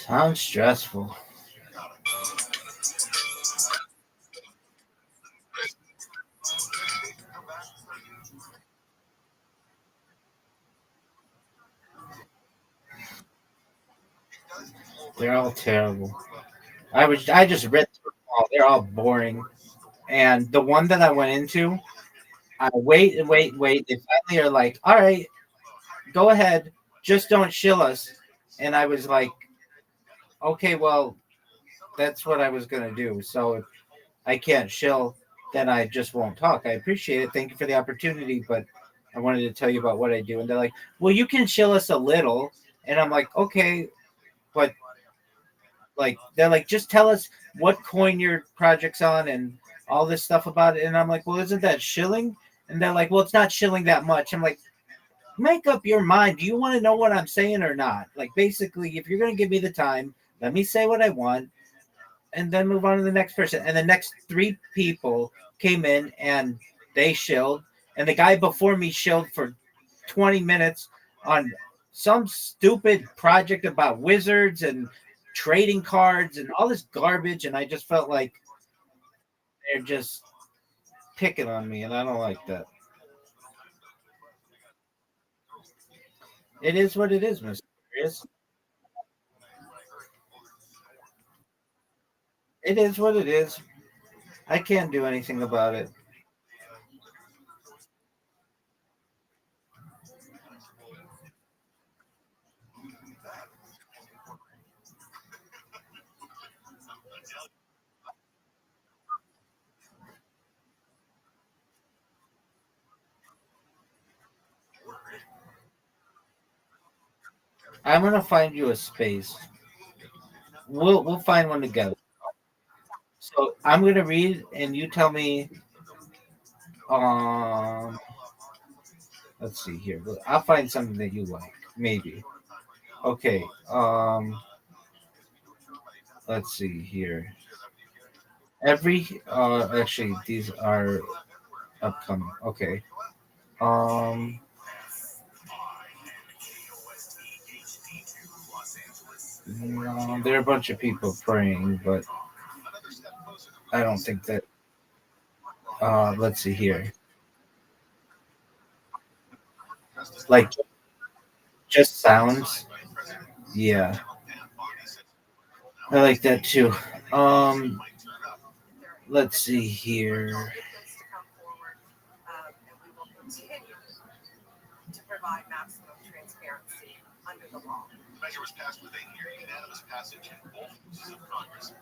Sounds stressful. They're all terrible. I just read through them all. They're all boring. And the one that I went into, I wait and wait and wait. They finally are like, all right, go ahead, just don't shill us. And I was like, okay, well, that's what I was gonna do. So if I can't shill, then I just won't talk. I appreciate it. Thank you for the opportunity, but I wanted to tell you about what I do. And they're like, well, you can shill us a little. And I'm like, okay, but like they're like, just tell us what coin your project's on and all this stuff about it. And I'm like, well, isn't that shilling? And they're like, well, it's not shilling that much. I'm like, make up your mind. Do you want to know what I'm saying or not? Like, basically, if you're going to give me the time, let me say what I want and then move on to the next person. And the next three people came in and they shilled. And the guy before me shilled for 20 minutes on some stupid project about wizards and trading cards and all this garbage. And I just felt like they're just picking on me. And I don't like that. It is what it is, Mr. Chris. It is what it is. I can't do anything about it. I'm gonna find you a space. We'll find one together. So I'm gonna read, and you tell me. Um, let's see here. I'll find something that you like, maybe. Okay. Let's see here. Actually, these are upcoming. Okay. Um, no, there are a bunch of people praying, but I don't think that. Let's see here. Like just sounds. Yeah, I like that too. Um, let's see here. To provide maximum transparency under the law. The measure was passed with a near unanimous passage in both houses of Congress.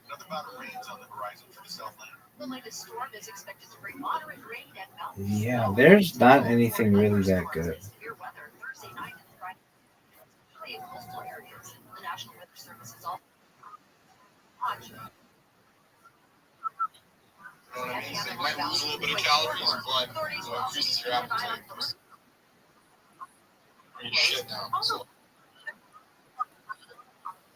Another bout of rains on the horizon for the Southland. The latest storm is expected to bring moderate rain and mountain. Yeah, there's not anything really that good. Severe weather Thursday night and Friday, especially in coastal areas. The National Weather Service is also watching. You know what I mean? So you might lose a little bit of calories, but it increases your appetite. Bring your shit down. So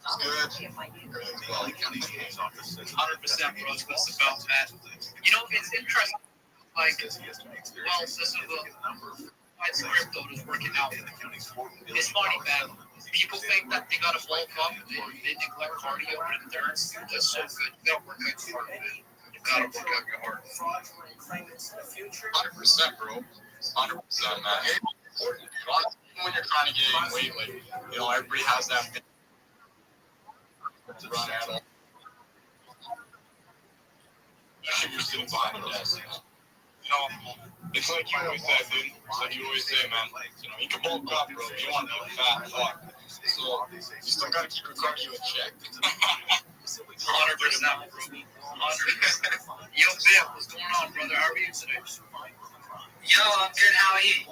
it's good. Everything's well. 100% bro. It's about that. You know, it's interesting. Like, well, this is my script though is working out. It's funny, man. People think that they gotta bulk up and they neglect cardio, but endurance, that's so good. You gotta work out your heart, man. You gotta work out your heart. 100%, bro. 100%, man. It's important. When you're trying to gain weight, like, you know, everybody has that thing to run at all. Especially if you're sitting behind the desk. You know, it's like you always say, dude. It's like you always say, man. You know, you can bulk up, bro. You want to be fat, fuck. So you still gotta keep your cardio in check. 100%, bro. 100%. Yo, Bill, what's going on, brother? How are you today? Yo, I'm good. How are you?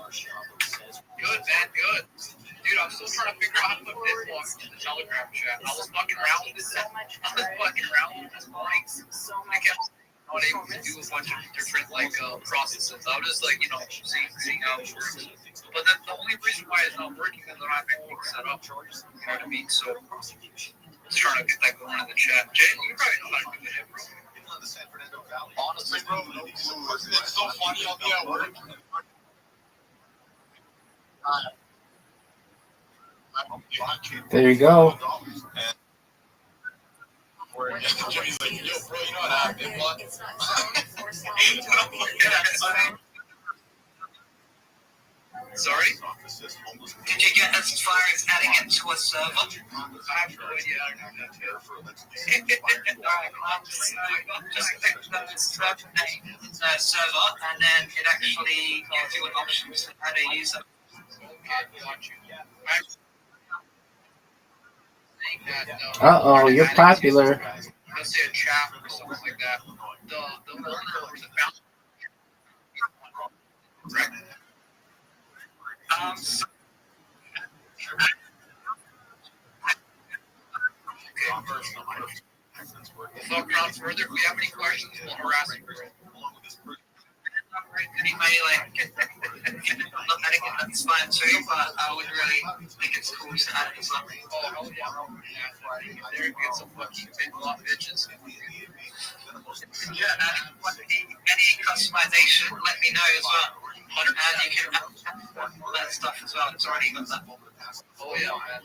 Good, man. Good. Dude, I'm still trying to figure out how to put BitBlock in the Telegram chat. I was fucking around with this. This morning. I kept not able to do a bunch of different processes. I was just like, you know, seeing how it works. But then the only reason why it's not working is that I have BitBlock set up. You know what I mean? So just trying to get that going in the chat. Jay, you probably know how to do it, bro. Honestly, bro, no clue. It's so funny. I'll be at work. There you go. Jimmy's like, yo, bro, you know what happened? What? Sorry? Did you get as far as adding it to a server? I have no idea how to do that too. Just pick the server name, server, and then it actually gives you an option to add a user. Uh-oh, you're popular. Let's say a chat or something like that. The owner or the founder. Right. We'll talk around further. If we have any questions, we'll harass you. Anybody that's fine too, but I would really think it's cool to add it as well. Oh, hell yeah. There you get some fucking big lot bitches. Yeah, any customization, let me know as well. And you can add all that stuff as well. It's already got that. Oh, yeah, man.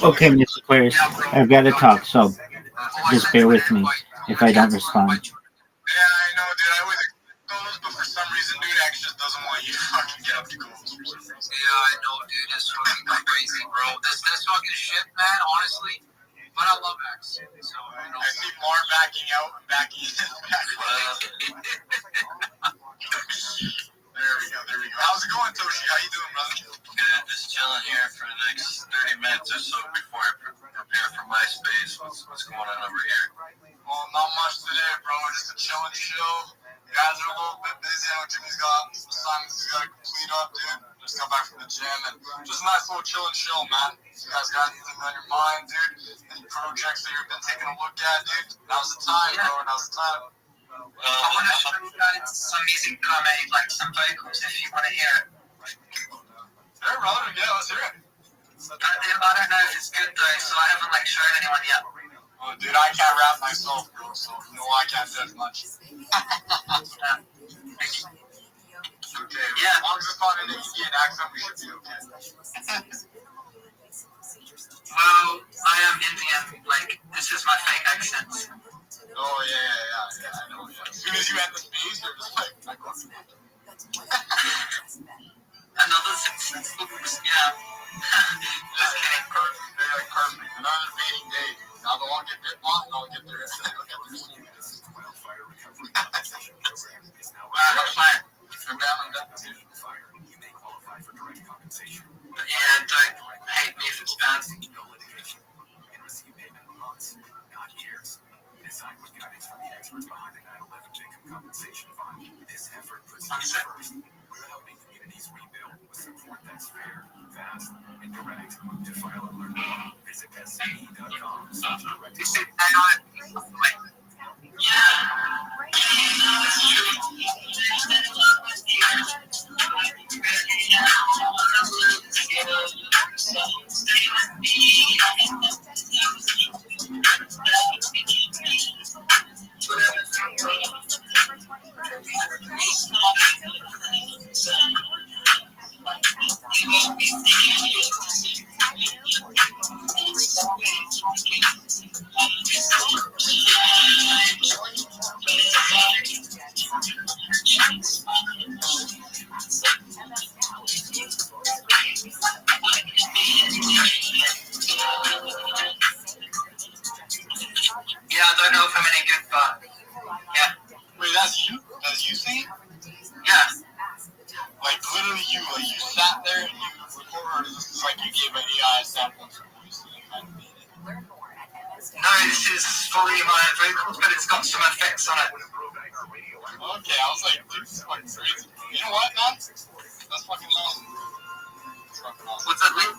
Okay, Mr. Aquarius, I've got to talk, so just bear with me if I don't respond. Yeah, I know, dude. I always those, but for some reason, dude, X just doesn't want you to fucking get up to goals. Yeah, I know, dude. It's fucking crazy, bro. This fucking shit, man, honestly. But I love X. So, I see Mar backing out and backing in. There we go. How's it going, Toshi? How you doing, brother? Good. Just chilling here for the next 30 minutes or so before I prepare for my space. What's going on over here? Well, not much today, bro. Just a chilling show. You guys are a little bit busy. I know Jimmy's got some assignments he's got to complete up, dude. Just got back from the gym and just a nice little chilling show, man. You guys got anything on your mind, dude? Any projects that you've been taking a look at, dude? Now's the time, bro. Now's the time. I want to show you guys some music that I made, like some vocals, if you want to hear it. Sure, brother. Yeah, let's hear it. I don't know if it's good though, so I haven't shown anyone yet. Oh, dude, I can't rap myself, bro, so no, I can't judge much. Okay. Yeah, as long as it's not an Indian accent, we should be okay. Well, I am Indian. This is my fake accent. Oh, yeah, I know, yeah. As soon as you end the space, you're just like, Another success. Yeah. Just kidding. Perfect. Another debating day. Now they'll all get bit off and I'll get their Yeah, don't hate me if it's bad. Decide what guidance from the experts behind the 9/11 victim compensation fund. This effort puts we're helping communities rebuild with support that's fair, fast, and direct. To file a alert, visit you record, or is this like you gave an AI sample to voice? No, this is fully my vocals, but it's got some effects on it. Okay, I was like, dude, this is fucking crazy. You know what, man? That's fucking awesome. What's that mean?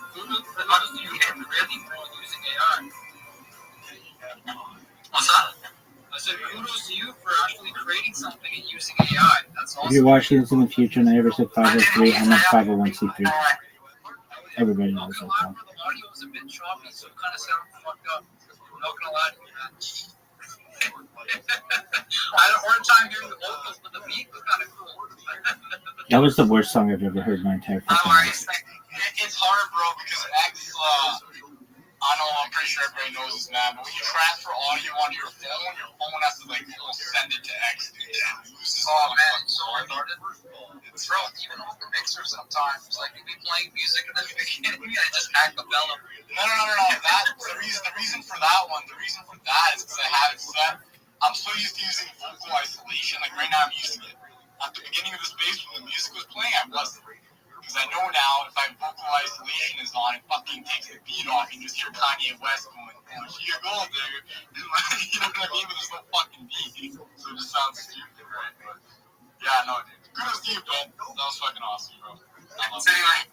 How does you get really using AI? What's that? I said kudos to you for actually creating something and using AI. That's awesome. If you're watching this in the future and I ever said 503, I'm a 501c3. Everybody knows that. The audio was a bit choppy, so it kind of sounded fucked up. I'm not gonna lie to you, man. I had a hard time hearing the vocals, but the beat was kind of cool. That was the worst song I've ever heard in my entire fucking life. It's hard, bro, because I know, I'm pretty sure everybody knows this, man, but when you transfer audio onto your phone has to, like, send it to X, dude. Oh, man, it's so retarded. Bro, even with the mixer sometimes, like, you'll be playing music and then you beginning, I just acapella. No. The reason for that is because I have it set. I'm so used to using vocal isolation. Like, right now I'm using it. At the beginning of the space when the music was playing, I wasn't. Because I know now if my vocal isolation is on, it fucking takes the beat off. You just hear Kanye West going, oh, here you go, dude. You know what I mean? But there's no fucking beat. So it just sounds stupid, right? But yeah, no, dude. Kudos to you, bro. That was fucking awesome, bro. Anyway.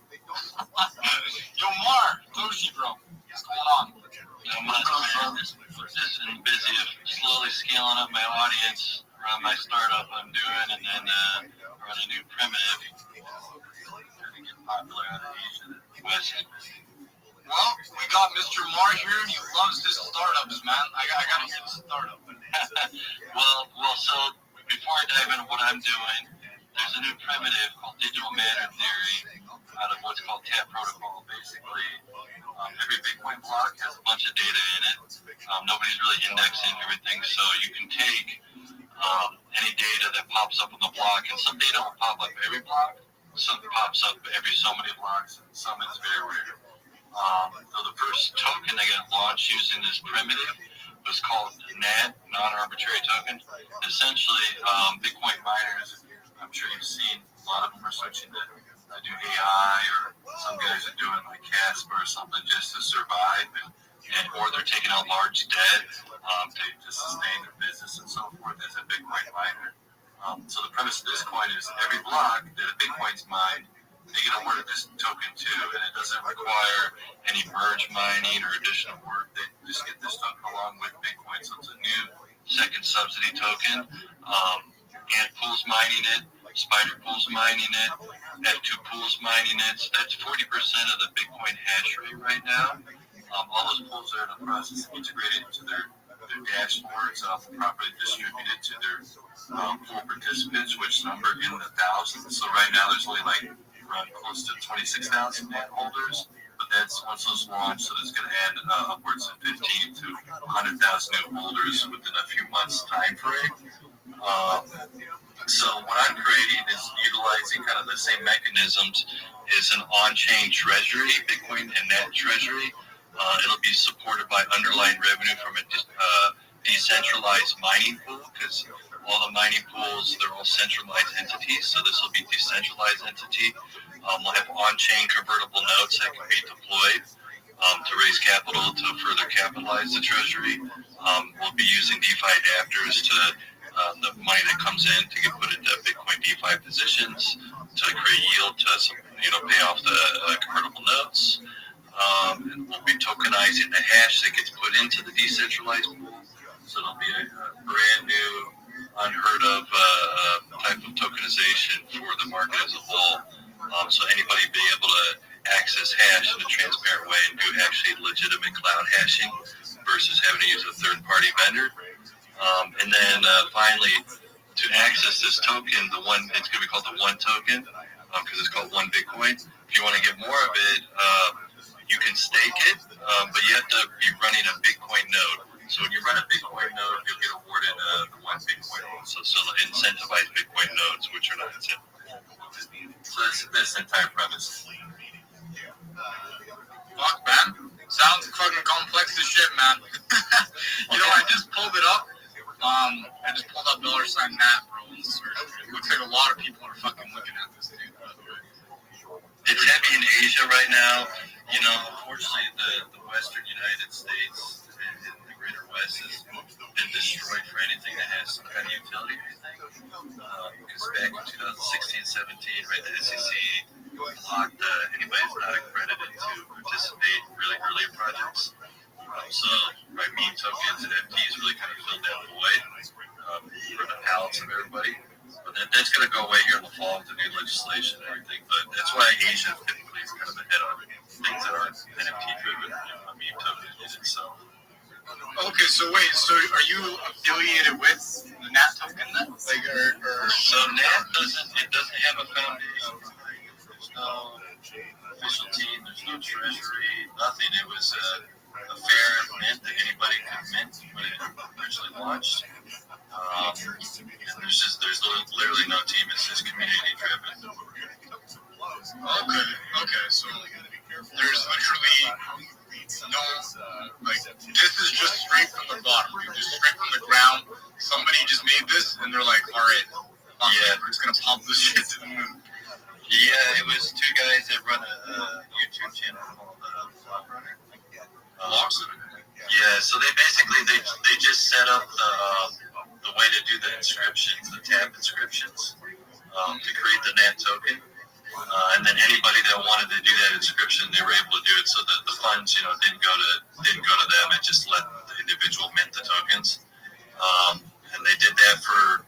Yo, Mar, Toshi, bro. What's going on? Just been busy of slowly scaling up my audience around my startup I'm doing, and then run a new primitive. Popular out of Asia and West. Well, we got Mr. Mar here, and he loves his startups, man. I gotta hear the startup. well, so before I dive into what I'm doing, there's a new primitive called Digital Matter Theory out of what's called TAP protocol. Basically, every Bitcoin block has a bunch of data in it. Nobody's really indexing everything, so you can take any data that pops up on the block, and some data will pop up every block. Some pops up every so many blocks, and some is very rare. So the first token that got launched using this primitive was called NAD, non-arbitrary token. Essentially, Bitcoin miners, I'm sure you've seen, a lot of them are switching to do AI, or some guys are doing like Casper or something just to survive, or they're taking out large debt to sustain their business and so forth as a Bitcoin miner. So the premise of this coin is every block that a Bitcoin's mined, they get awarded this token too, and it doesn't require any merge mining or additional work. They just get this token along with Bitcoin, so it's a new second subsidy token. Ant Pool's mining it, Spider Pool's mining it, F2 Pool's mining it. So that's 40% of the Bitcoin hash rate right now. All those pools are in the process of integrated into their dashboards, properly distributed to their pool participants, which number in the thousands. So right now there's only like around close to 26,000 net holders, but that's once those launch, so it's going to add upwards of 15 to 100,000 new holders within a few months time frame. So what I'm creating is utilizing kind of the same mechanisms as an on-chain treasury, Bitcoin and net treasury. It'll be supported by underlying revenue from a decentralized mining pool, because all the mining pools, they're all centralized entities, so this will be decentralized entity. We'll have on-chain convertible notes that can be deployed to raise capital to further capitalize the treasury. We'll be using DeFi adapters to the money that comes in to get put into Bitcoin DeFi positions to create yield to pay off the convertible notes. And we'll be tokenizing the hash that gets put into the decentralized pool. So it'll be a brand new, unheard of type of tokenization for the market as a whole. So anybody be able to access hash in a transparent way and do actually legitimate cloud hashing versus having to use a third-party vendor. And then finally, to access this token, it's going to be called the One token because it's called One Bitcoin. If you want to get more of it, you can stake it, but you have to be running a Bitcoin node. So when you run a Bitcoin node, you'll get awarded the One Bitcoin also. So incentivized Bitcoin nodes, which are not incentivized. So that's the entire premise. Fuck, man. Sounds fucking complex as shit, man. I just pulled it up. I just pulled up $Matt, bro. It looks like a lot of people are fucking looking at this, dude, by the way. it's heavy in Asia right now. You know, unfortunately, the Western United States and the Greater West has been destroyed for anything that has some kind of utility. Because back in 2016-17, right, the SEC blocked anybody who's not accredited to participate in really early projects. So, right, meme tokens and NFTs really kind of filled that void for the palates of everybody. But that's going to go away here in the fall with the new legislation and everything. But that's why Asia typically is kind of ahead on things that aren't NFT driven, meme tokens itself. Okay, so wait, so are you affiliated with the NAT token then? Like, So NAT doesn't have a foundation. There's no official team. There's no treasury. Nothing. It was a fair mint that anybody could mint when it originally launched. And there's literally no team. It's just community driven. Okay, so there's literally no, like, this is just straight from the bottom, just straight from the ground. Somebody just made this, and they're like, all right, we're just gonna pump this shit to the moon. Yeah, it was two guys that run a YouTube channel called Vlog Runner. Yeah, so they basically they just set up the way to do the inscriptions, the tab inscriptions, to create the NAT token. And then anybody that wanted to do that inscription, they were able to do it. So that the funds, didn't go to them. It just let the individual mint the tokens. And they did that for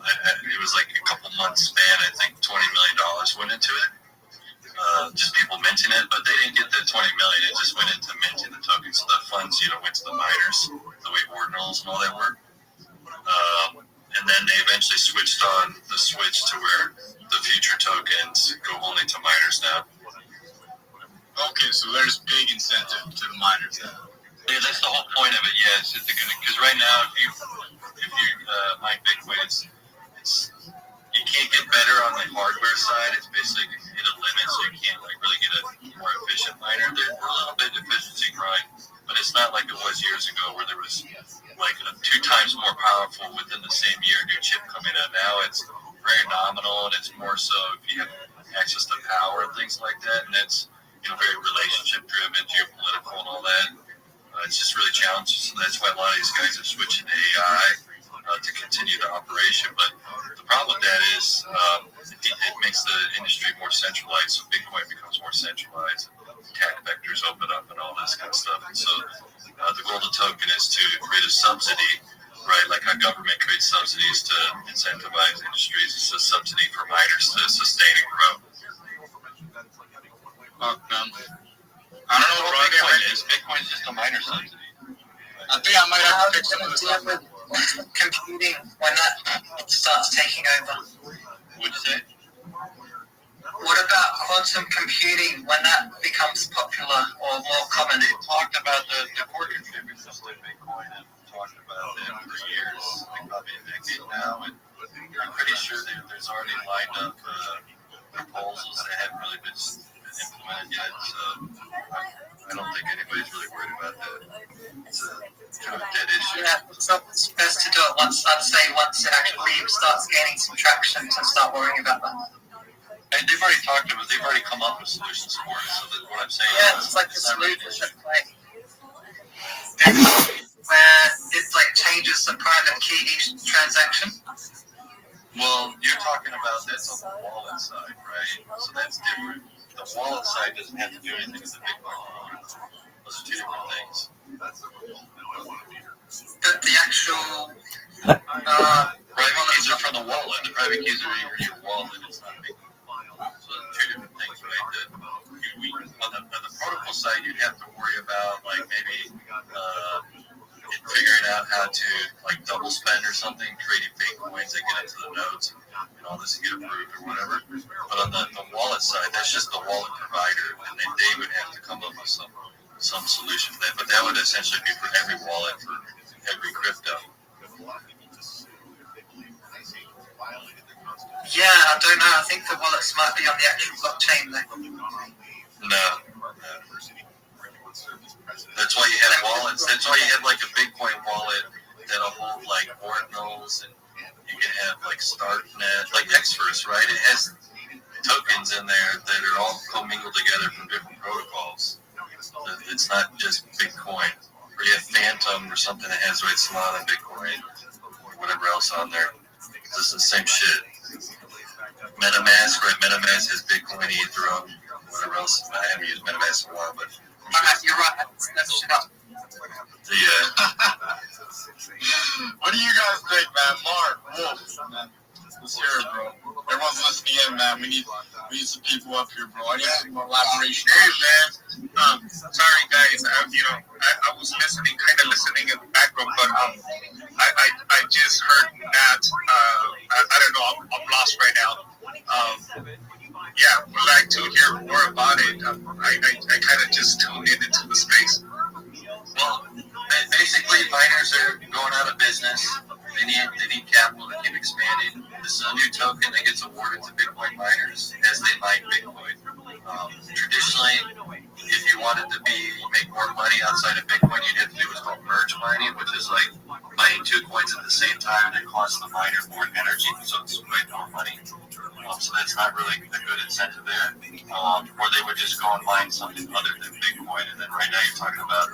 it was like a couple months span. I think $20 million went into it. Just people minting it, but they didn't get the $20 million. It just went into minting the tokens. So the funds, went to the miners, the way ordinals and all that work. And then they eventually switched on the switch to where the future tokens go only to miners now. Okay, so there's big incentive to the miners now. Yeah, that's the whole point of it. Yeah, it's just because right now, if you mine Bitcoin, it's you can't get better on the hardware side. It's basically hit a limit, so you can't really get a more efficient miner. There's a little bit of efficiency grind, but it's not like it was years ago where there was like 2 times more powerful within the same year new chip coming out. Now it's very nominal, and it's more so if you have access to power and things like that, and it's very relationship driven, geopolitical, and all that. It's just really challenging. So that's why a lot of these guys are switching to AI to continue the operation. But the problem with that is it makes the industry more centralized. So Bitcoin becomes more centralized. Attack vectors open up and all this kind of stuff. And so the goal of the token is to create a subsidy, right? Like how government creates subsidies to incentivize industries. It's a subsidy for miners to sustain and grow. I don't know what Bitcoin is. Bitcoin's just a miner subsidy. I think I might have to fix going to deal with quantum computing when that starts taking over? What'd you say? What about quantum computing when that becomes popular or more common? They talked about the core contributors to Bitcoin and talked about them for years, like probably a decade now, and I'm pretty sure there's already lined up proposals that haven't really been implemented yet. So I don't think anybody's really worried about that. It's a dead issue. Yeah, it's best to do it once it actually starts gaining some traction to start worrying about that. And they've already come up with solutions for it. So that's what I'm saying. Yeah, it's like the solution, like where it like changes the private key each transaction. Well, you're talking about that's on the wallet side, right? So that's different. The wallet side doesn't have to do anything with the Bitcoin. Those are 2 different things. But the actual private keys are from the wallet. The private keys are your wallet. It's not Bitcoin. So 2 different things, right? On the protocol side, you'd have to worry about like maybe figuring out how to like double spend or something, creating fake coins that get into the nodes and all this to get approved or whatever. But on the wallet side, that's just the wallet provider, and then they would have to come up with some solution for that. But that would essentially be for every wallet for every crypto. Yeah, I don't know. I think the wallets might be on the actual blockchain though. No. That's why you have wallets. That's why you have like a Bitcoin wallet that'll hold like ordinals, and you can have like StarkNet, like Xverse, right? It has tokens tokens in there that are all commingled together from different protocols. It's not just Bitcoin. Or you have Phantom or something that has Solana, Bitcoin, or whatever else on there. It's the same shit. MetaMask, right? MetaMask has Bitcoin, Ethereum, whatever else. I haven't used MetaMask in a while, but You're right. That's shit up. yeah. What do you guys think, man? Mark, Wolf, man. Let's hear it, bro. Everyone's listening in, man. We need some people up here, bro. I need some more elaboration. Hey, man. Sorry, guys. I was listening, kind of listening in the background, but I just heard that. I don't know. I'm lost right now. Yeah, would like to hear more about it. I kind of just tuned into the space. Well, basically, miners are going out of business. They need capital to keep expanding. This is a new token that gets awarded to Bitcoin miners as they mine Bitcoin. Traditionally, if you wanted to make more money outside of Bitcoin, you'd have to do what's called merge mining, which is like mining 2 coins at the same time, and it costs the miner more energy, so it's way more money. So that's not really a good incentive there. Or they would just go and mine something other than Bitcoin, and then right now you're talking about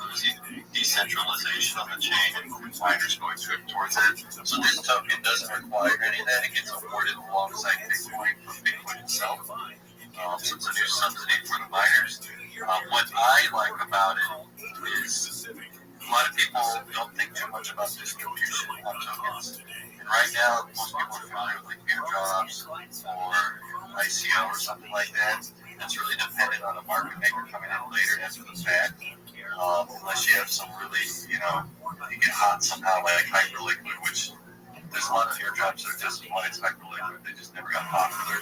decentralization on the chain and miners going towards it. So this token doesn't require any of that. It gets awarded alongside Bitcoin from Bitcoin itself. So it's a new subsidy for the miners. What I like about it is a lot of people don't think too much about distribution on tokens. And right now, most people are familiar with like airdrops or ICO or something like that. That's really dependent on a market maker coming in later after the fact. Unless you have some really, you get hot somehow like hyperliquid, which there's a lot of airdrops that are just as one hyperliquid. They just never got popular.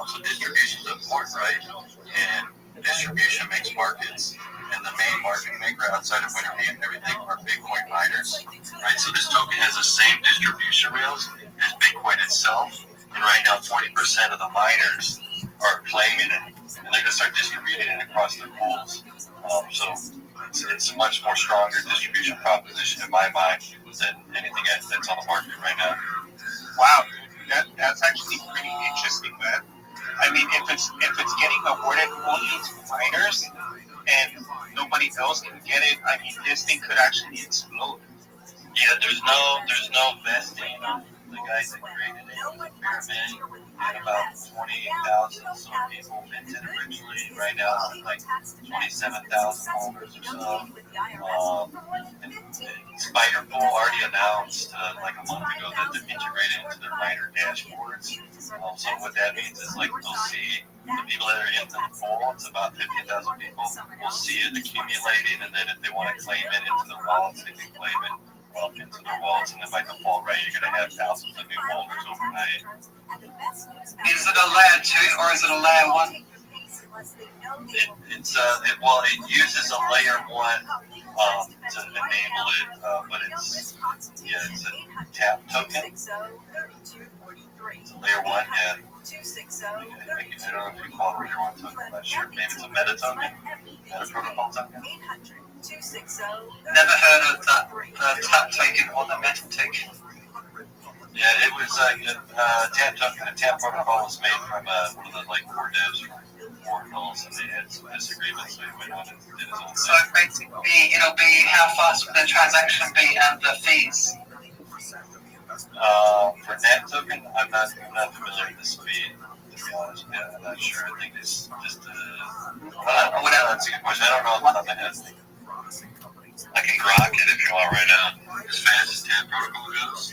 So distribution is important, right? And distribution makes markets. And the main market maker outside of Wintermeat and everything are Bitcoin miners, right? So this token has the same distribution rails as Bitcoin itself. And right now, 40% of the miners are claiming it, and they're going to start distributing it across their pools. So it's a much more stronger distribution proposition in my mind than anything that's on the market right now. Wow, that's actually pretty interesting, man. I mean, if it's getting awarded only to miners and nobody else can get it, I mean, this thing could actually explode. Yeah, there's no vesting. The guys that created it, Pyramid, had about 28,000 or so people minted originally. Right now, it's like 27,000 holders or so. Spider Pool already announced like a month ago that they're integrated into their miner dashboards. So what that means is like they'll see the people that are in the pool. It's about 50,000 people. Will see it accumulating, and then if they want to claim it into their wallets, they can claim it into their wallets, and then by default, right, you're going to have thousands of new holders overnight. Is it a layer 2 or is it a layer 1? It uses a layer 1 to enable it, but it's a tap token. It's a layer 1, yeah. I don't know if you call it layer 1 token. I'm not sure. Maybe it's a meta token, meta protocol token. Never heard of that tap token or the meta token. Yeah, it was tap token. A tap protocol was made from one of the core devs from Ordinals, and they had some disagreements, so he went on and did his own thing. So basically, it'll be how fast will the transaction be and the fees. For that token, I'm not familiar with the speed. To be honest, yeah, I'm not sure. I think it's just that's a good question. I don't know off the top of my head. I can grok it if you want right now. As fast as tap protocol goes.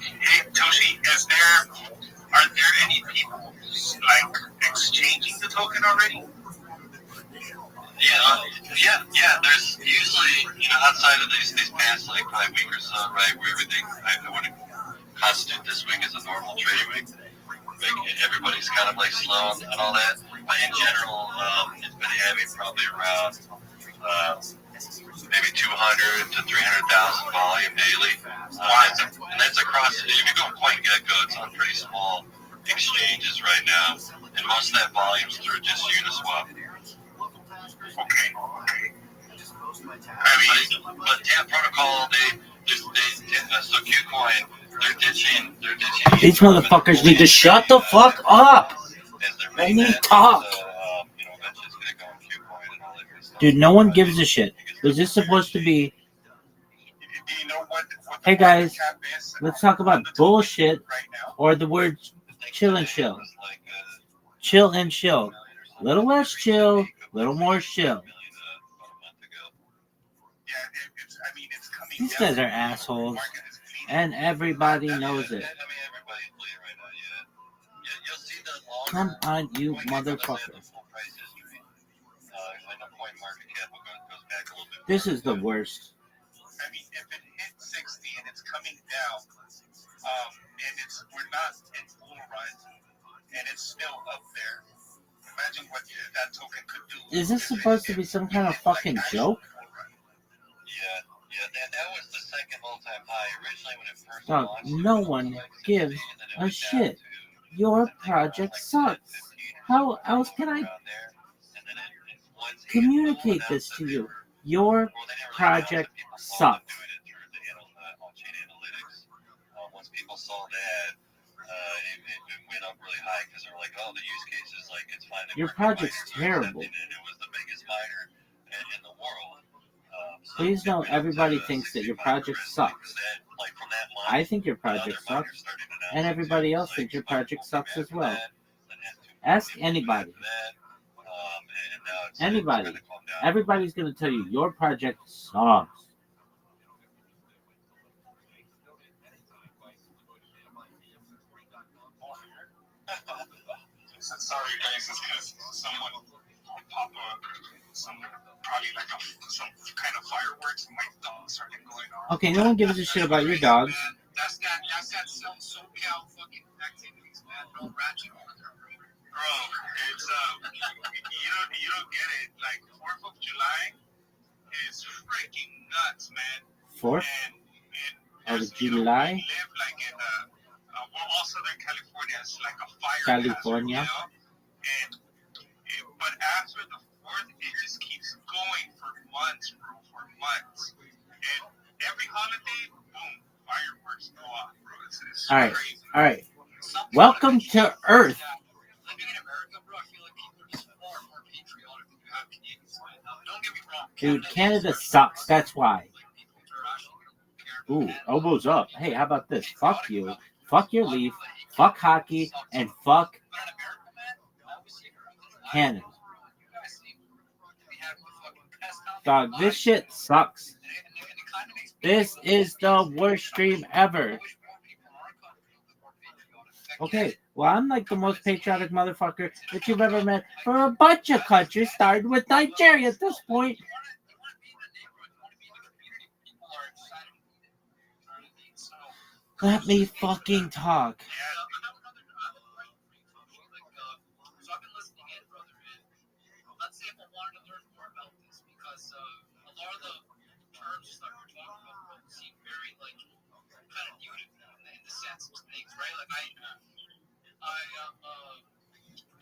Hey, Toshi, are there any people like exchanging the token already? Yeah. There's usually, outside of these past like 5 weeks or so, right, where everything I want to constitute this week as a normal trading week. Everybody's kind of like slow and all that. But in general, it's been having probably around maybe 200 to 300,000 volume daily. And that's across, if you go point get-go, it's on pretty small exchanges right now. And most of that volume's through just Uniswap. Okay. But Tap Protocol, so Qcoin, they're ditching. These motherfuckers need to shut the fuck up. As their I need talk. Dude, no one gives a shit. Was this supposed to be? Hey guys, let's talk about bullshit or the word chill and chill. Chill and chill. Little less chill, little more chill. These guys are assholes, and everybody knows it. Come on, you motherfucker. This is the worst. I mean, if it hit 60 and it's coming down, and we're not in full rise, and it's still up there. Imagine what that token could do. Is this supposed to be some kind of fucking joke? Yeah, that was the second all-time high. Originally, when it first Dog, launched, no one gives a shit. Your project sucks. How else can I communicate this to you? Your project sucks. Once people saw that, it went up really high because they were like, oh, the use case is like it's fine. Your project's terrible. And it was the biggest miner in the world. Please know everybody thinks that your project sucks. I think your project sucks, and everybody else thinks your project sucks as well. Ask anybody. Anybody. Everybody's going to tell you your project sucks. Sorry guys, it's because someone pop up some kind of fireworks and my dog started going off. Okay, no one gives a shit about your dogs. That's that some SoCal fucking activities, man. No ratchet. Bro, it's you don't get it. Like 4th of July is freaking nuts, man. 4th of July? We live like in well, Southern California is like a fire California. Hazard, but after the 4th, it just keeps going for months, bro, for months. And every holiday, boom, fireworks go off, bro. It's all right, crazy. All right. Welcome to Earth. Living in America, bro, I feel like people are just far more patriotic than you have Canadians. Don't get me wrong. Dude, Canada sucks. That's why. Ooh, elbows up. Hey, how about this? Fuck you. Fuck your Leaf. Fuck hockey. And fuck Canada. Dog, this shit sucks. This is the worst stream ever. Okay, well, I'm like the most patriotic motherfucker that you've ever met for a bunch of countries, starting with Nigeria at this point. Let me fucking talk.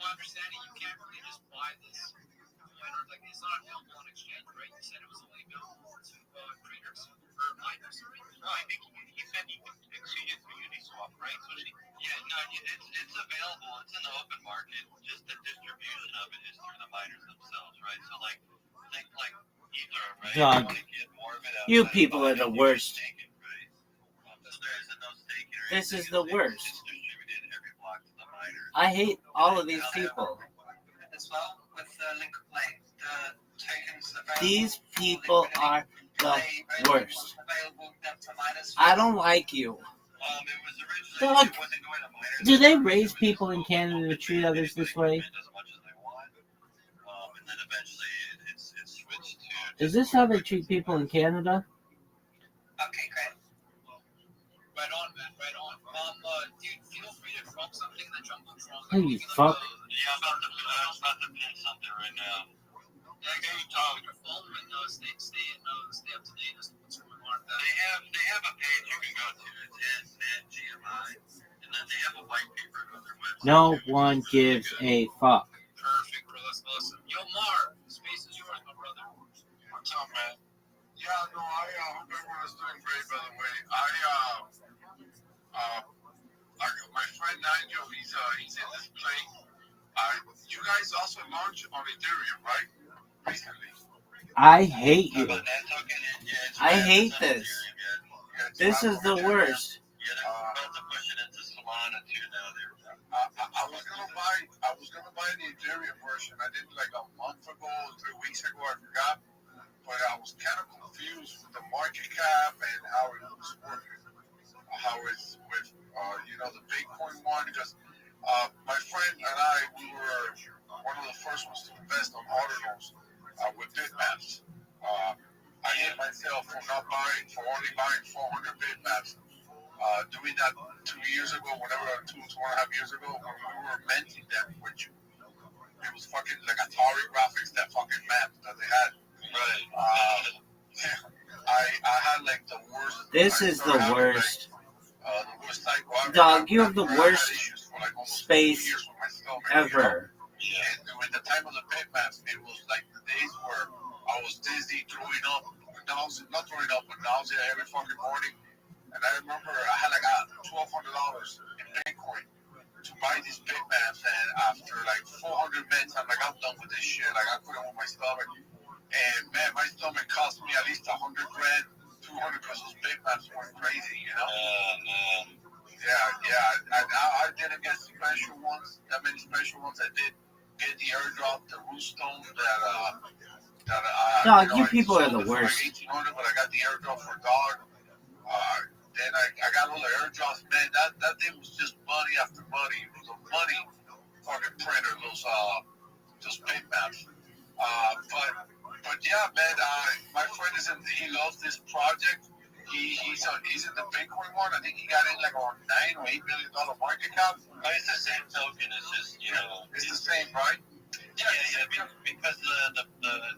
My understanding, you can't really just buy this coin, or like it's not available on exchange, right? You said it was only available to traders or miners. No, I think he said he could exchange it for Uniswap, right? So it's available. It's in the open market. Just the distribution of it is through the miners themselves, right? So think like Ether, right? Dog, you people are the worst. This is the worst. I hate all of these people. These people are the worst. I don't like you. Dog, do they raise people in Canada to treat others this way? Is this how they treat people in Canada? Okay, great. Right on, man. Right on. Dude, feel free to drop something in the jungle from. Hey, you fuck. Yeah, I'm about to pin something right now. Yeah, get you talk. Your phone and stay up to date as to what's going on. They have a page you can go to. It's NGMI, and then they have a white paper on their website. No one gives a fuck. Perfect, bro. That's awesome. Yo, Mar, space is yours, my brother. What's up, man? Yeah, no, I hope everyone's doing great, by the way. My friend Nigel, he's in this play. You guys also launched on Ethereum, right? Recently. I hate you. I hate this. This is the worst. I was gonna buy the Ethereum version. I did like a month ago, 3 weeks ago. I forgot, but I was kind of confused with the market cap and how it was working. How it's with the Bitcoin one, because my friend and I, we were one of the first ones to invest on ordinals with bitmaps. I hit myself for only buying 400 bitmaps. Doing that 2 years ago, two and a half years ago, when we were minting them, which it was fucking like Atari graphics, that fucking map that they had. Right. I had like the worst. This is the worst. Dog, you have the worst space ever. And during the time of the bitmaps, it was like the days where I was dizzy, throwing up, not throwing up, but nausea every fucking morning. And I remember I had like $1,200 in Bitcoin to buy these bitmaps, and after like 400 minutes, I'm like, I'm done with this shit. Like, I couldn't with my stomach. And man, my stomach cost me at least $100 grand, 200 because those bitmaps went crazy, you know? Yeah. I didn't get special ones, that many special ones. I did get the airdrop, the Rootstone Dog, you people are the worst. Like $1,800, but I got the airdrop for $1. Then I got all the airdrops, man. That thing was just money after money. It was a money fucking printer, those bitmaps. But yeah, man. My friend he loves this project. He's in the Bitcoin one. I think he got in like on $9 or $8 million market cap. It's the same token. It's just it's the same, right? Yeah. Because the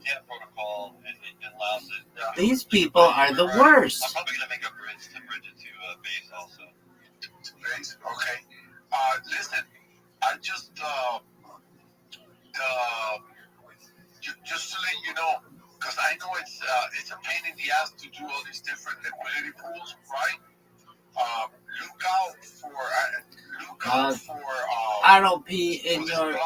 TAP protocol it allows it. These people are the worst. I'm probably gonna make a bridge to base also. To base, okay. Listen, I just just to let you know, because I know it's a pain in the ass to do all these different liquidity pools, right? Look out for. I don't pee in your.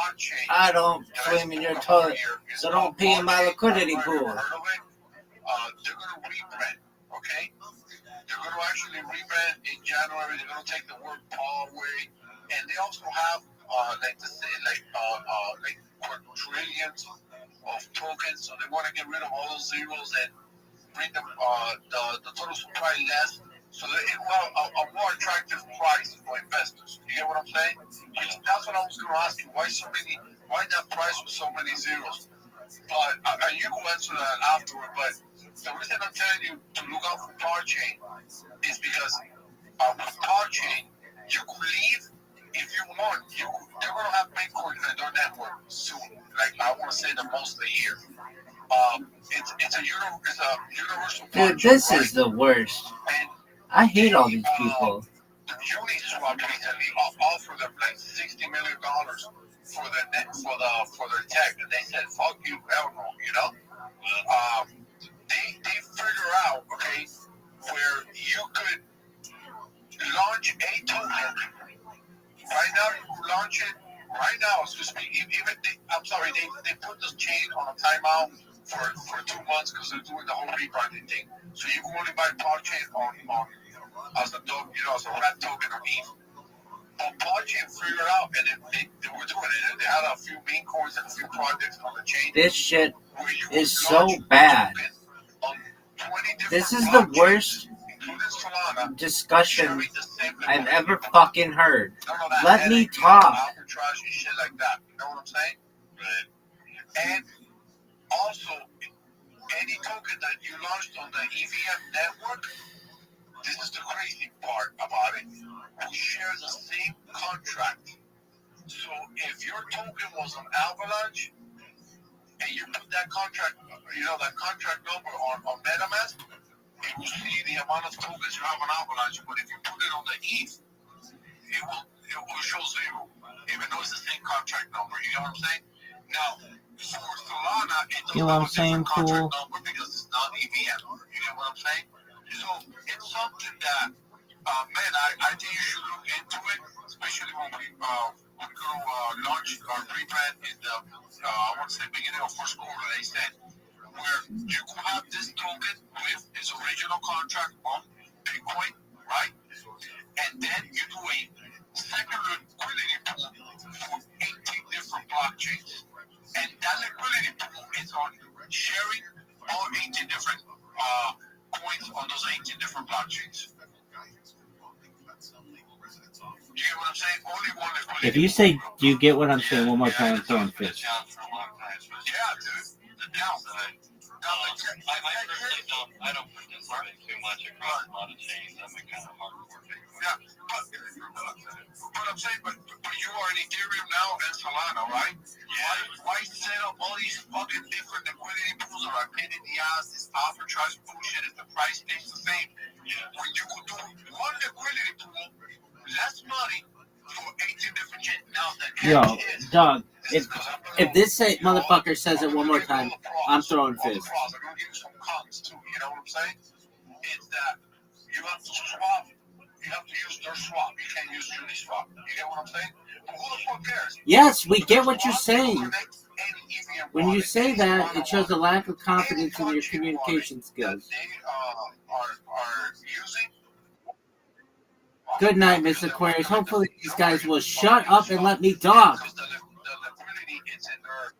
I don't swim in your toilet, so don't pee in my liquidity pool. They're gonna rebrand, okay? They're gonna actually rebrand in January. They're gonna take the word Paul away, and they also have like quadrillions of tokens. So they want to get rid of all those zeros and bring them the total supply less, so that it will have a more attractive price for investors. You get what I'm saying? That's what I was going to ask you. Why that price with so many zeros? But you can answer that afterward. But the reason I'm telling you to look out for Parchain is because with Parchain, you could leave if you want. They're going to have Bitcoin in their network soon. Like, I want to say the most a year. It's a universal. Dude, this is the worst. I hate all these people. Uniswap recently offered them like $60 million for their tech, and they said, "Fuck you, hell no," you know. They figure out, okay, where you could launch a token. Right now, you can launch it. Right now, excuse me. They put this chain on a timeout for 2 months because they're doing the whole rebranding thing. So you can only buy Parchain on as a token, as a red token on ETH. But Parchain figured out, and they were doing it. And they had a few meme coins and a few projects on the chain. This shit is so bad. This is the worst discussion I've ever fucking heard. Let me talk. You know what I'm saying? Right. And also, any token that you launched on the EVM network, this is the crazy part about it. We share the same contract. So if your token was on Avalanche, and you put that contract, that contract number on MetaMask, it will see the amount of tokens you have on Avalanche. But if you put it on the ETH, it will show zero, even though it's the same contract number. You know what I'm saying? Now, for Solana, it doesn't have a different contract number because it's not EVM. You know what I'm saying? So it's something that, man, I think you should look into it, especially when we we're going to launch our pre-plan in the, I want to say beginning of first quarter, they said, where you could have this token with its original contract on Bitcoin, right? And then you do a second liquidity pool for 18 different blockchains. And that liquidity pool is on sharing all 18 different coins on those 18 different blockchains. Do you get what I'm saying? Only one liquidity. If you say, do you get what I'm saying one more time, I'm throwing fish. Yeah, dude. Now, I don't participate too much across a lot of chains. I'm a kind of hardcore fan. Yeah, but I'm saying, but you are in Ethereum now and Solana, right? Yeah. Why set up all these fucking different liquidity pools that are pain in the ass? This arbitrage bullshit if the price stays the same. Yeah. When you could do one liquidity pool, less money for 18 different chains. Now the Yo, dog, if this motherfucker says it one more time, I'm throwing fists. I'm going to give you some cons too, you know what I'm saying? It's that you have to swap. You have to use their swap. You can't use Uniswap. You get what I'm saying? But who the fuck cares? Yes, we get what you're saying. When you say that, it shows a lack of confidence in your communication skills. Are using. Good night, Miss Aquarius. Hopefully these guys will shut up and let me talk. The liquidity is in their.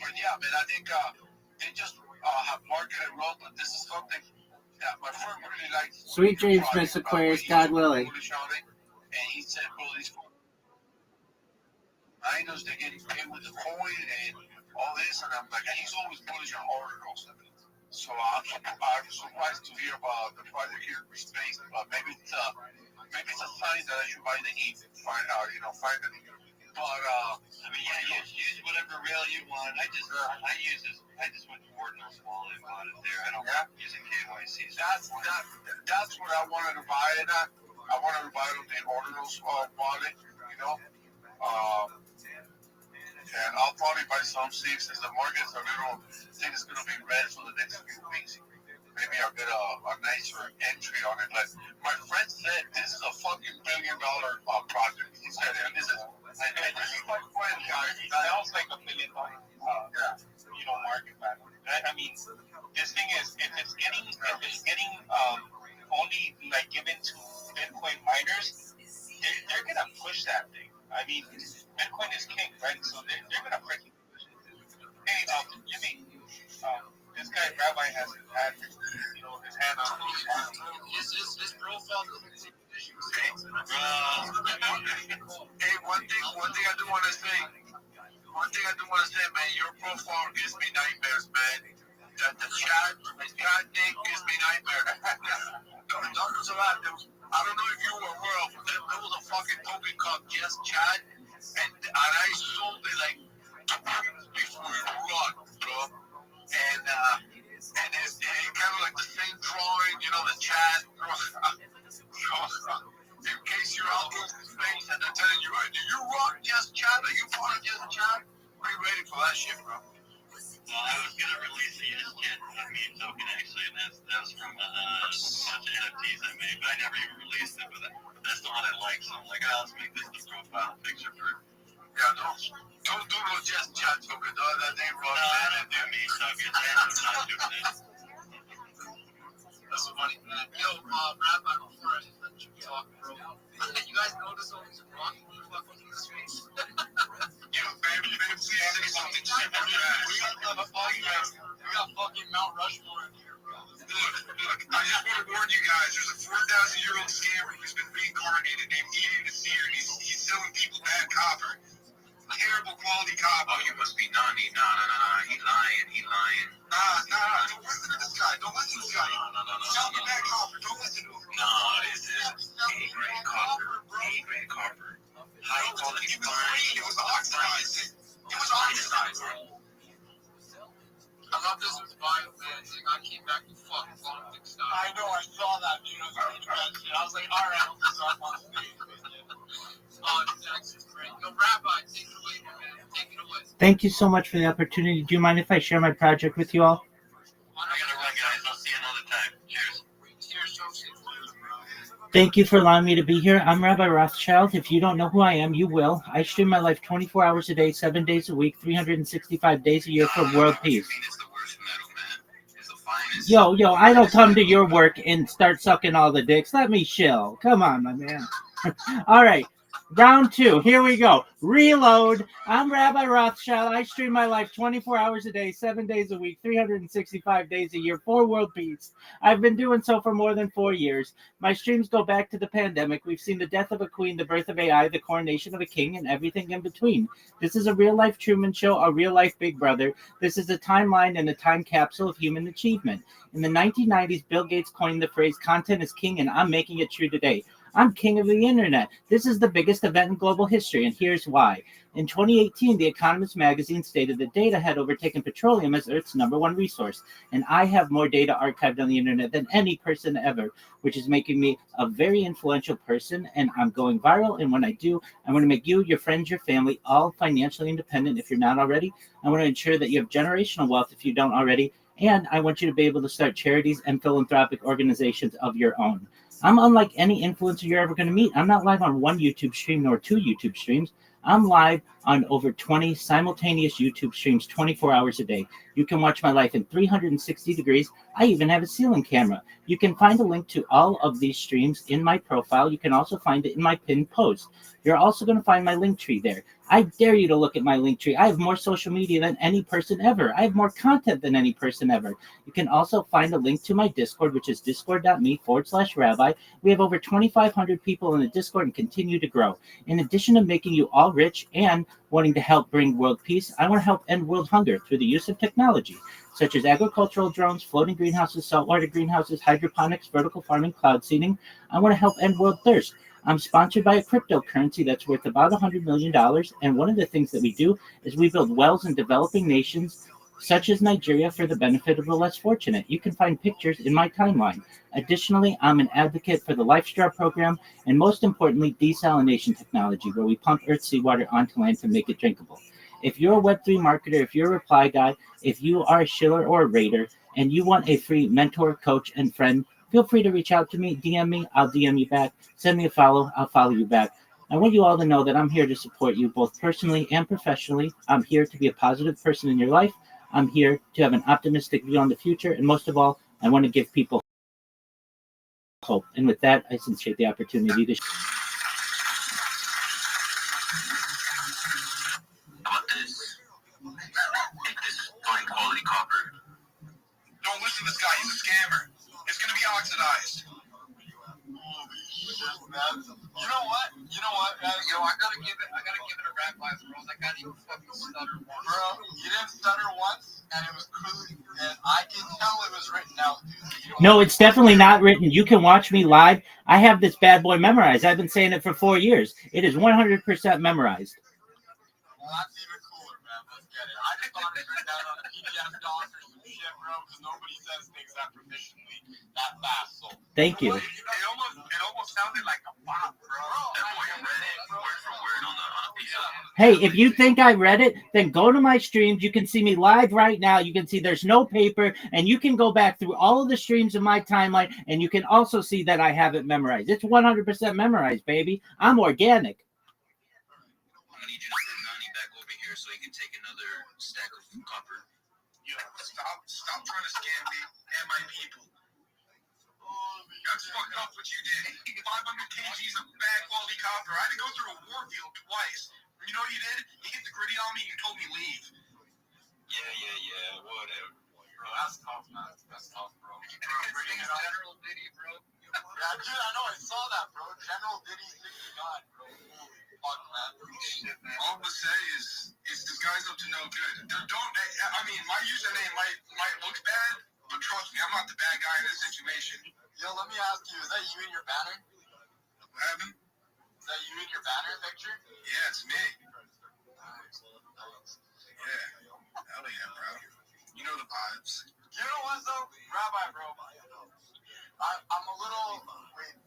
But yeah, man, I think they just have marketed well, but this is something that my friend really likes. Sweet dreams, Miss Aquarius. God willing. And he said, well, these miners, they're getting paid with the coin and all this, and I'm like, and he's always bullish on ordinals. So I'm surprised to hear about the project here in space, but maybe it's a sign that I should buy the ETH, find it. But I mean, yeah, use whatever rail you want. I just went to Ordinals Wallet and bought it there. I don't use a KYC. That's what I wanted to buy it at. I wanted to buy it on the Ordinals wallet, you know. And I'll probably buy some seeds since the market's a little. I think it's gonna be red for the next few weeks. Maybe I'll get a nicer entry on it. Like my friend said, this is a fucking $1 billion project. He said, and this is my friend, guys. That sounds like $1 billion. Market value. I mean, this thing is, if it's getting only like given to Bitcoin miners, they're gonna push that thing. I mean, Bitcoin is king, right? So they're gonna freaking push it. Hey, Jimmy, this guy Rabbi has had his hand on his profile doesn't seem Hey, one thing I do want to say, man, your profile gives me nightmares, man. That the chat name gives me nightmares. Doctors are out there. I don't know if you were aware of, but there was a fucking token called Just Chat, and I sold it like 2 minutes before it run, bro. And it's kind of like the same drawing, the chat. In case you're out in space and they're telling you, hey, do you run Just Chat? Are you part of Just Chat? Are you ready for that shit, bro? Well, I was gonna release the Just token actually, and that's from a bunch of NFTs I made, but I never even released it. But that's the one I like, so I'm like, let's make this the profile picture for. Yeah, don't do no Just Chat token, dog. That ain't wrong. No, I don't do me tokens. I'm not doing that. That's funny, man. Yo, Rabbi, before I let you talk, bro. You guys notice all these rocking fucking in the streets? Yo, baby, please say something. We got fucking Mount Rushmore in here, bro. Look, I just want to warn you guys. There's a 4,000-year-old scammer who's been reincarnated named Ian the Seer, and he's selling people bad copper. Terrible quality copper. Oh, you must be Nani. Nah. He lying. Nah. Don't listen to this guy. No. Selling bad copper. Don't listen to him. No, it's A-grade copper. High quality. It was green. It was oxidized. I love this with bio, man. I came back to fucking Baltic stuff. I know, I saw that, dude. I was like, all right, I'll just up on stage. That's great. Yo, Rabbi, take it away, man. Take it away. Thank you so much for the opportunity. Do you mind if I share my project with you all? I gotta run, guys. I'll see you another time. Cheers. Cheers, Joseph. Thank you for allowing me to be here. I'm Rabbi Rothschild. If you don't know who I am, you will. I stream my life 24 hours a day, 7 days a week, 365 days a year for world peace. Yo, I don't come to your work and start sucking all the dicks. Let me chill. Come on, my man. All right. Round 2. Here we go. Reload. I'm Rabbi Rothschild. I stream my life 24 hours a day, 7 days a week, 365 days a year for world peace. I've been doing so for more than 4 years. My streams go back to the pandemic. We've seen the death of a queen, the birth of AI, the coronation of a king, and everything in between. This is a real-life Truman Show, a real-life Big Brother. This is a timeline and a time capsule of human achievement. In the 1990s, Bill Gates coined the phrase, "Content is king," and I'm making it true today. I'm king of the internet. This is the biggest event in global history, and here's why. In 2018, The Economist magazine stated that data had overtaken petroleum as Earth's #1 resource, and I have more data archived on the internet than any person ever, which is making me a very influential person, and I'm going viral, and when I do, I want to make you, your friends, your family, all financially independent if you're not already. I want to ensure that you have generational wealth if you don't already, and I want you to be able to start charities and philanthropic organizations of your own. I'm unlike any influencer you're ever going to meet. I'm not live on one YouTube stream nor 2 YouTube streams. I'm live on over 20 simultaneous YouTube streams 24 hours a day. You can watch my life in 360 degrees. I even have a ceiling camera. You can find a link to all of these streams in my profile. You can also find it in my pinned post. You're also going to find my link tree there. I dare you to look at my link tree. I have more social media than any person ever. I have more content than any person ever. You can also find a link to my Discord, which is discord.me/rabbi. We have over 2,500 people in the Discord and continue to grow. In addition to making you all rich and wanting to help bring world peace, I want to help end world hunger through the use of technology, such as agricultural drones, floating greenhouses, saltwater greenhouses, hydroponics, vertical farming, cloud seeding. I want to help end world thirst. I'm sponsored by a cryptocurrency that's worth about $100 million, and one of the things that we do is we build wells in developing nations such as Nigeria for the benefit of the less fortunate. You can find pictures in my timeline. Additionally, I'm an advocate for the LifeStraw program, and most importantly, desalination technology, where we pump Earth seawater onto land to make it drinkable. If you're a Web3 marketer, if you're a reply guy, if you are a shiller or a raider, and you want a free mentor, coach, and friend, feel free to reach out to me, DM me, I'll DM you back, send me a follow, I'll follow you back. I want you all to know that I'm here to support you both personally and professionally. I'm here to be a positive person in your life. I'm here to have an optimistic view on the future, and most of all, I want to give people hope. And with that, I sincerely the opportunity to Don't listen to this guy. He's a scammer. It's going to be oxidized. You know what? Yo, I gotta give it a rabbi, bro. I got you fucking stutter once. Bro, you didn't stutter once, and it was clearly, and I can tell it was written out. No, it's definitely not written. You can watch me live. I have this bad boy memorized. I've been saying it for 4 years. It is 100% memorized. Well, that's even cooler, man. Let's get it. I just thought it was written down on a PDF doc or some shit, bro, because nobody says things that proficiently that fast. So thank you. It almost sounded like a bot, bro. That boy read it word for word on a piece of. Hey, if you think I read it, then go to my streams. You can see me live right now. You can see there's no paper, and you can go back through all of the streams of my timeline, and you can also see that I have it memorized. It's 100% memorized, baby. I'm organic. I'm gonna need you to send Nani back over here so he can take another stack of copper. Yo, stop trying to scam me and my people. That's fucked up what you did. 500 kgs of bad quality copper. I had to go through a war field twice. You know what you did? You hit the gritty on me and you told me leave. Yeah, whatever. Bro, that's tough, man. That's tough, bro. General Diddy, bro. Yeah, dude, I know. I saw that, bro. General Diddy 69, bro. Holy fuck, man. Shit, man. All I'm gonna say is this guy's up to no good. I mean, my username might look bad, but trust me, I'm not the bad guy in this situation. Yo, let me ask you, is that you in your banner? What happened? Is that you in your banner picture? Yeah, it's me. Nice. Yeah. Hell yeah, bro. You know the vibes. You know what, though? Rabbi, bro. I'm a little... Wait.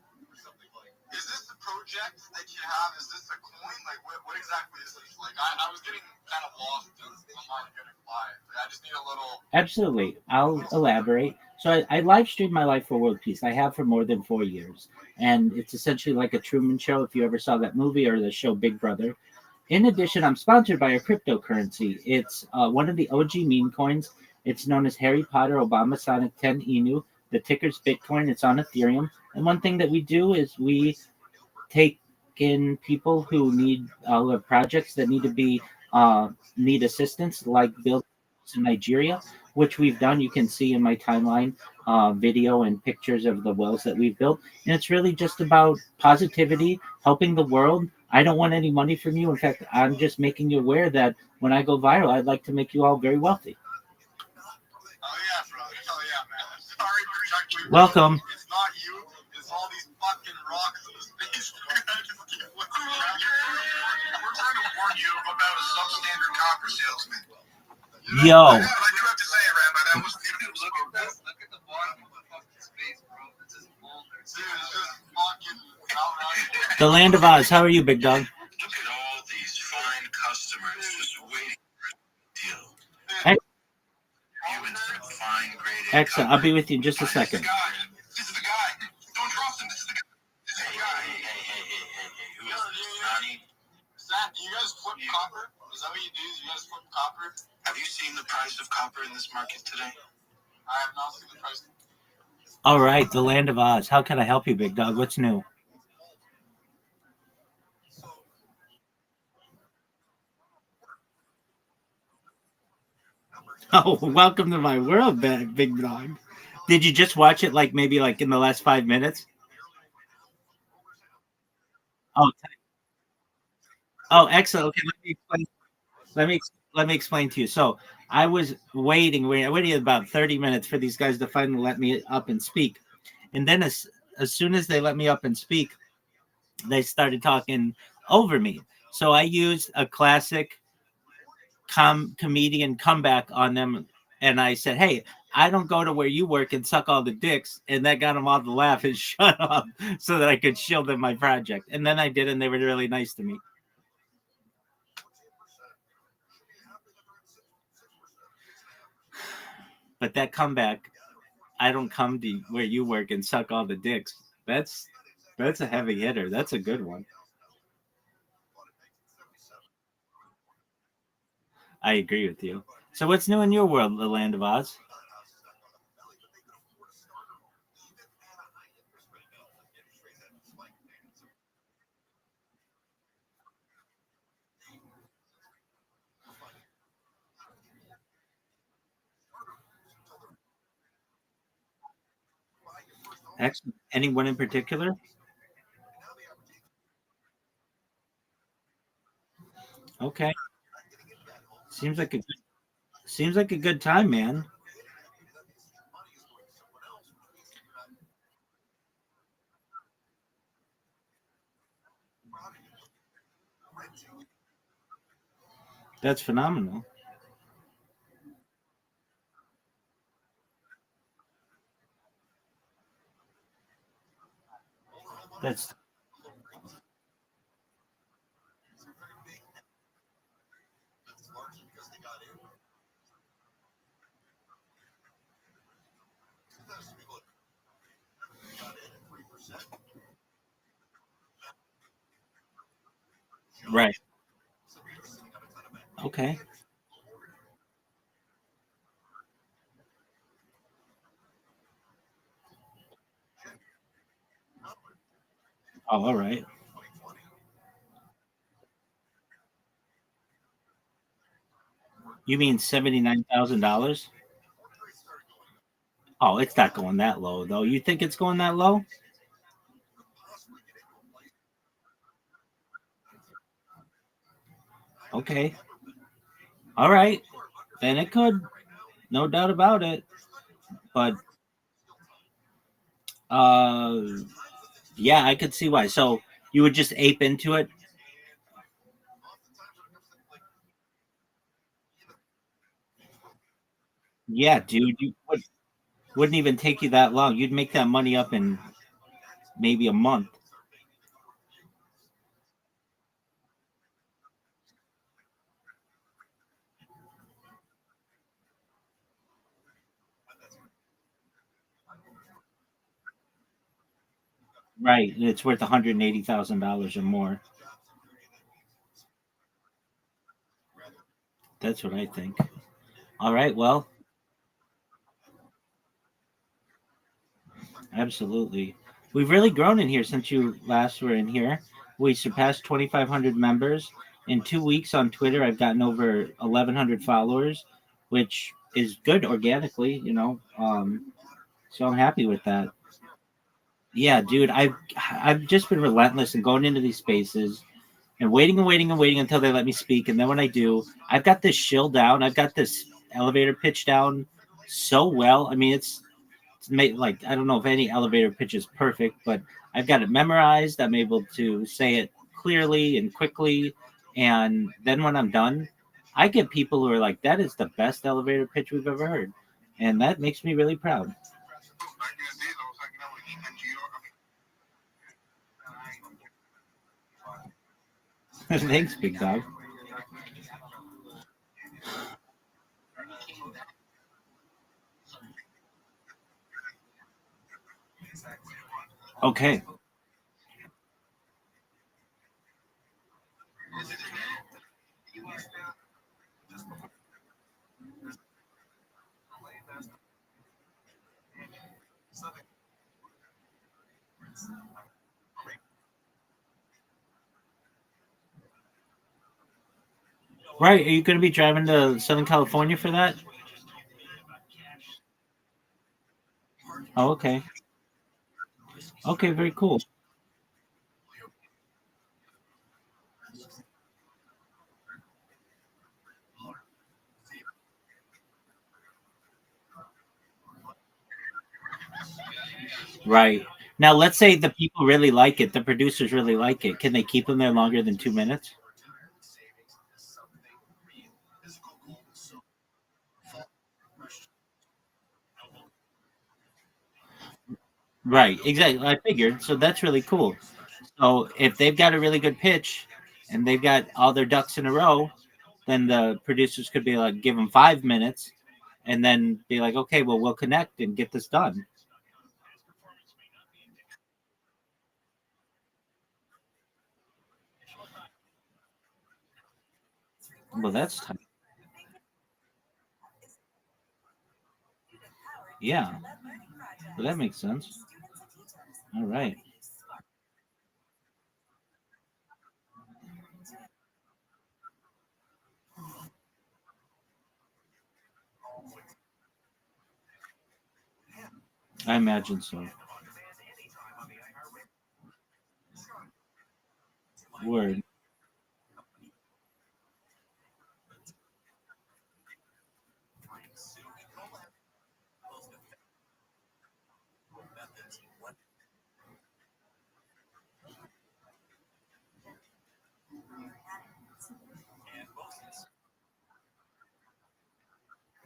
Is this the project that you have? Is this a coin? Like, what exactly is this? Like, I was getting kind of lost. I'm not going to lie. I just need a little... Absolutely. I'll elaborate. So I live stream my life for world peace. I have for more than 4 years, and it's essentially like a Truman Show. If you ever saw that movie or the show Big Brother. In addition, I'm sponsored by a cryptocurrency. It's one of the OG meme coins. It's known as Harry Potter Obama Sonic 10 Inu. The ticker's Bitcoin. It's on Ethereum. And one thing that we do is we take in people who need who have projects that need to be need assistance, like build in Nigeria, which we've done. You can see in my timeline video and pictures of the wells that we've built, and it's really just about positivity, helping the world. I don't want any money from you. In fact, I'm just making you aware that when I go viral, I'd like to make you all very wealthy. Oh yeah, brother. Hell yeah, man. Sorry for chuckling. Welcome. It's not you. It's all these fucking rocks in the space. We're trying to warn you about a substandard copper salesman. Yo. I do have to say, Rabbi, that was beautiful. Look at the bottom of the fucking space, bro. This is older. Dude, it's just fucking outright. The Land of Oz. How are you, big dog? Look at all these fine customers just waiting for a deal. Humans for fine grade. Excellent. I'll be with you in just a second. This is the guy. Don't trust him. This is the guy. This is the guy. Hey. Who is this, Johnny? Zach, do you guys flip copper? Is that what you do? You guys flip copper? Have you seen the price of copper in this market today? I have not seen the price. All right, the Land of Oz. How can I help you, big dog? What's new? Oh, welcome to my world, big dog. Did you just watch it like maybe like in the last 5 minutes? Oh, excellent. Okay, let me explain. Let me explain to you. So I was waiting about 30 minutes for these guys to finally let me up and speak, and then as soon as they let me up and speak, they started talking over me. So I used a classic comedian comeback on them, and I said, "Hey, I don't go to where you work and suck all the dicks," and that got them all to laugh and shut up so that I could shield them my project. And then I did, and they were really nice to me. But that comeback, I don't come to where you work and suck all the dicks. That's a heavy hitter. That's a good one. I agree with you. So what's new in your world, the Land of Oz? Excellent. Anyone in particular? Okay. Seems like a good time, man. That's phenomenal. That's right. Okay. Oh, all right. You mean $79,000? Oh, it's not going that low, though. You think it's going that low? Okay. All right. Then it could. No doubt about it. But uh yeah, I could see why. So you would just ape into it? Yeah, dude. Wouldn't even take you that long. You'd make that money up in maybe a month. Right. It's worth $180,000 or more. That's what I think. All right. Well, absolutely. We've really grown in here since you last were in here. We surpassed 2,500 members. In 2 weeks on Twitter, I've gotten over 1,100 followers, which is good organically, so I'm happy with that. Yeah, dude, I've just been relentless in going into these spaces and waiting and waiting and waiting until they let me speak. And then when I do, I've got this shill down. I've got this elevator pitch down so well. I mean, it's made like I don't know if any elevator pitch is perfect, but I've got it memorized. I'm able to say it clearly and quickly. And then when I'm done, I get people who are like, "That is the best elevator pitch we've ever heard," and that makes me really proud. Thanks, big dog. Okay. Right. Are you going to be driving to Southern California for that? Oh, okay. Okay, very cool. Right. Now, let's say the people really like it, the producers really like it. Can they keep them there longer than 2 minutes? Right. Exactly. I figured. So that's really cool. So if they've got a really good pitch and they've got all their ducks in a row, then the producers could be like, give them 5 minutes and then be like, okay, well, we'll connect and get this done. Well, that's tight. Yeah. Well, that makes sense. All right. I imagine so. Word.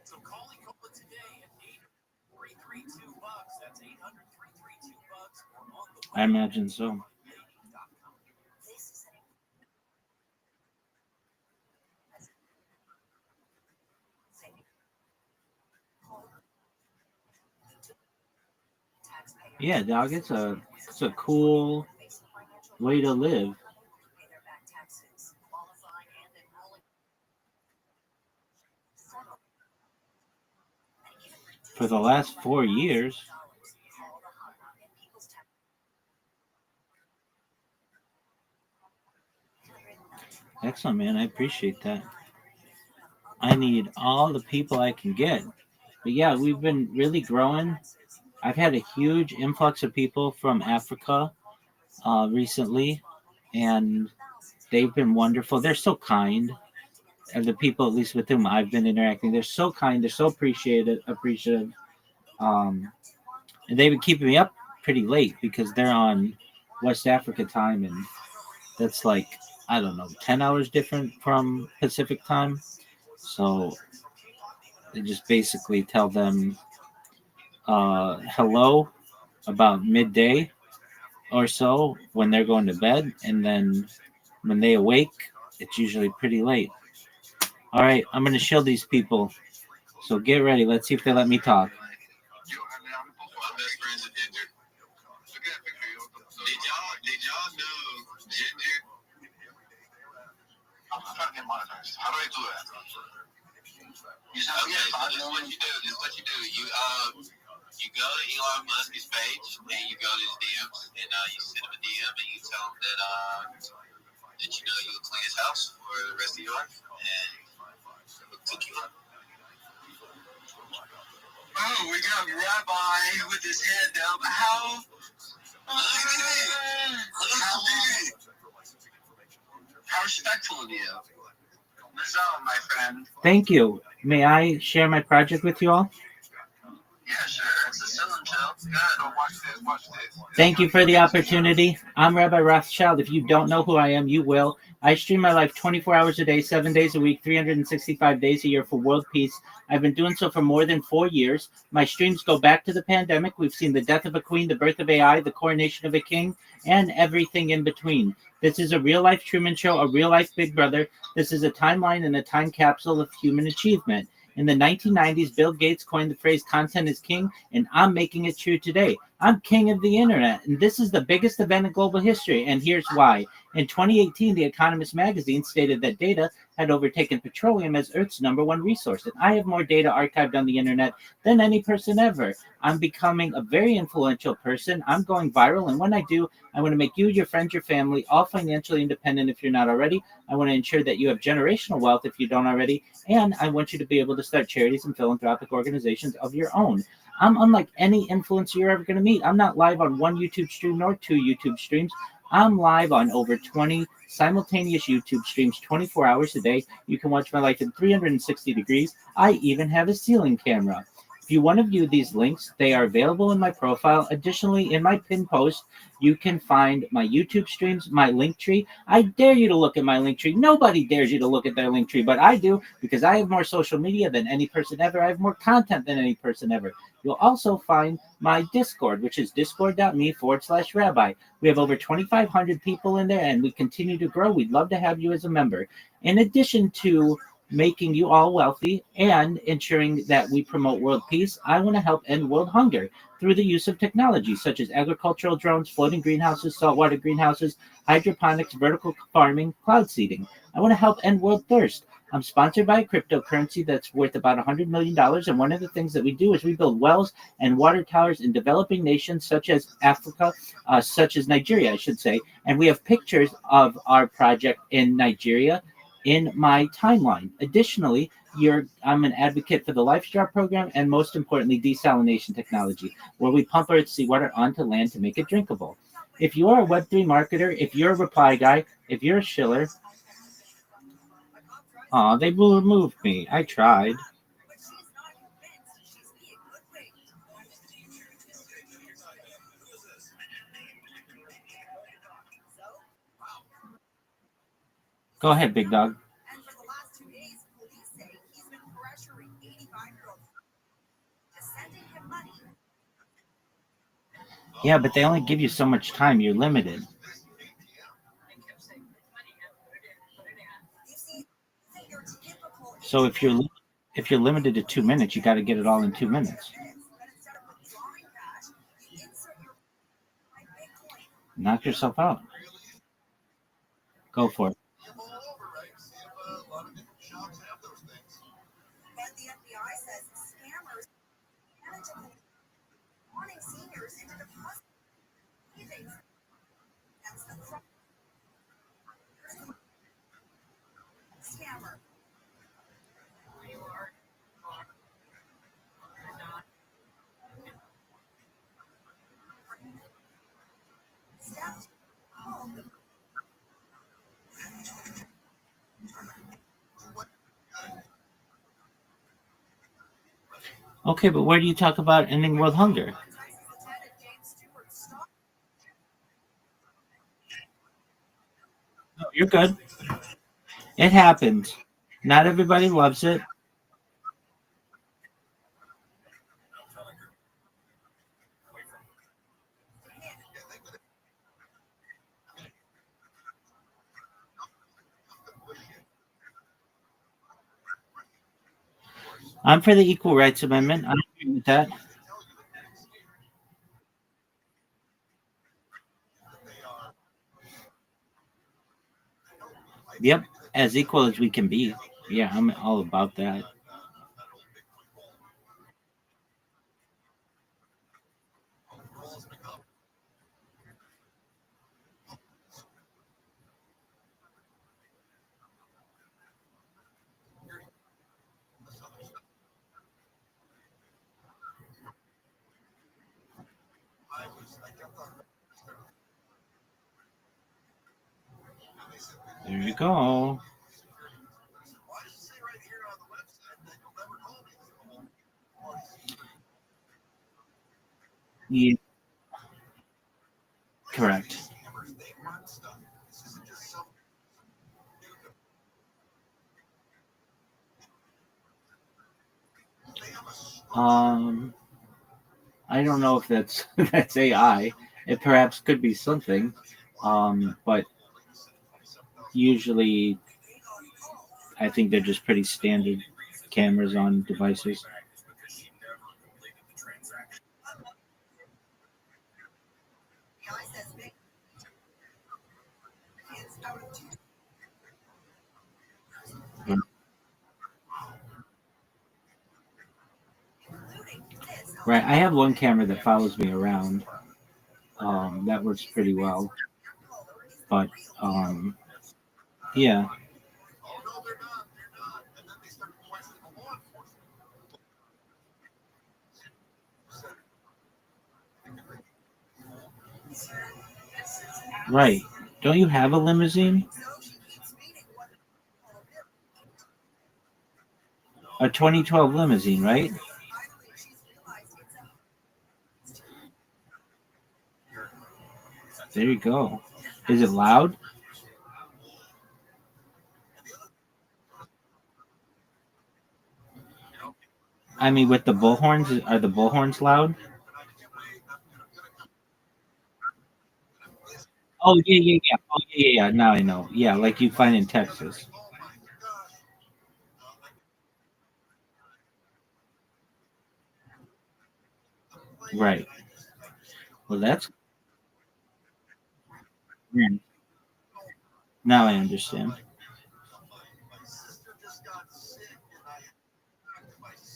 So call Cola today at 833-2-BUCKS. That's 800-332-BUCKS or on the I imagine so. Yeah, dog. It's a cool way to live. For the last 4 years. Excellent, man. I appreciate that. I need all the people I can get. But yeah, we've been really growing. I've had a huge influx of people from Africa recently, and they've been wonderful. They're so kind. And the people, at least with whom I've been interacting, they're so kind. They're so appreciative. Um, and they've been keeping me up pretty late because they're on West Africa time, and that's like I don't know, 10 hours different from Pacific time. So they just basically tell them hello about midday or so when they're going to bed, and then when they awake, it's usually pretty late. All right, I'm gonna shield these people. So get ready. Let's see if they let me talk. monetized. How do I do that? This is what you do. You go to Elon Musk's page and you go to his DMs and you send him a DM and you tell him that you'll clean his house for the rest of your life and he'll cook you up. Oh, we got Rabbi with his hand up. How respectful of you. What's up, my friend? Thank you. May I share my project with you all? Yeah, sure. It's a chill and chill. Good. So watch this. Thank you for the opportunity. I'm Rabbi Rothschild. If you don't know who I am, you will. I stream my life 24 hours a day, 7 days a week, 365 days a year for world peace. I've been doing so for more than 4 years. My streams go back to the pandemic. We've seen the death of a queen, the birth of AI, the coronation of a king, and everything in between. This is a real-life Truman Show, a real-life Big Brother. This is a timeline and a time capsule of human achievement. In the 1990s, Bill Gates coined the phrase content is king, and I'm making it true today. I'm king of the internet, and this is the biggest event in global history, and here's why. In 2018, The Economist magazine stated that data had overtaken petroleum as Earth's #1 resource, and I have more data archived on the internet than any person ever. I'm becoming a very influential person. I'm going viral, and when I do, I want to make you, your friends, your family, all financially independent if you're not already. I want to ensure that you have generational wealth if you don't already, and I want you to be able to start charities and philanthropic organizations of your own. I'm unlike any influencer you're ever going to meet. I'm not live on one YouTube stream nor 2 YouTube streams. I'm live on over 20 simultaneous YouTube streams 24 hours a day. You can watch my life in 360 degrees. I even have a ceiling camera. If you want to view these links, they are available in my profile. Additionally, in my pinned post, you can find my YouTube streams, my link tree. I dare you to look at my link tree. Nobody dares you to look at their link tree, but I do because I have more social media than any person ever. I have more content than any person ever. You'll also find my Discord, which is discord.me/rabbi. We have over 2,500 people in there, and we continue to grow. We'd love to have you as a member. In addition to making you all wealthy and ensuring that we promote world peace, I want to help end world hunger through the use of technology such as agricultural drones, floating greenhouses, saltwater greenhouses, hydroponics, vertical farming, cloud seeding. I want to help end world thirst. I'm sponsored by a cryptocurrency that's worth about $100 million, and one of the things that we do is we build wells and water towers in developing nations such as Africa, such as Nigeria, I should say, and we have pictures of our project in Nigeria in my timeline. Additionally, I'm an advocate for the LifeStar program and most importantly, desalination technology, where we pump Earth's seawater onto land to make it drinkable. If you are a Web3 marketer, if you're a reply guy, if you're a shiller, they removed me. I tried. Go ahead, big dog. Yeah, but they only give you so much time. You're limited. So if you're limited to 2 minutes, you got to get it all in 2 minutes. Knock yourself out. Go for it. Okay, but where do you talk about ending world hunger? No, you're good. It happens. Not everybody loves it. I'm for the Equal Rights Amendment. I agree with that. Yep. as equal as we can be. Yeah, I'm all about that. There you go. Yeah, correct. Um, I don't know if that's that's AI. It perhaps could be something, but usually I think they're just pretty standard cameras on devices. Right. I have one camera that follows me around. That works pretty well. But yeah. Right. Don't you have a limousine? A 2012 limousine, right? There you go. Is it loud? I mean, with the bullhorns, are the bullhorns loud? Oh yeah, yeah, yeah. Oh yeah, yeah, yeah. Now I know. Yeah, like you find in Texas. Right. Well, that's yeah. Now I understand.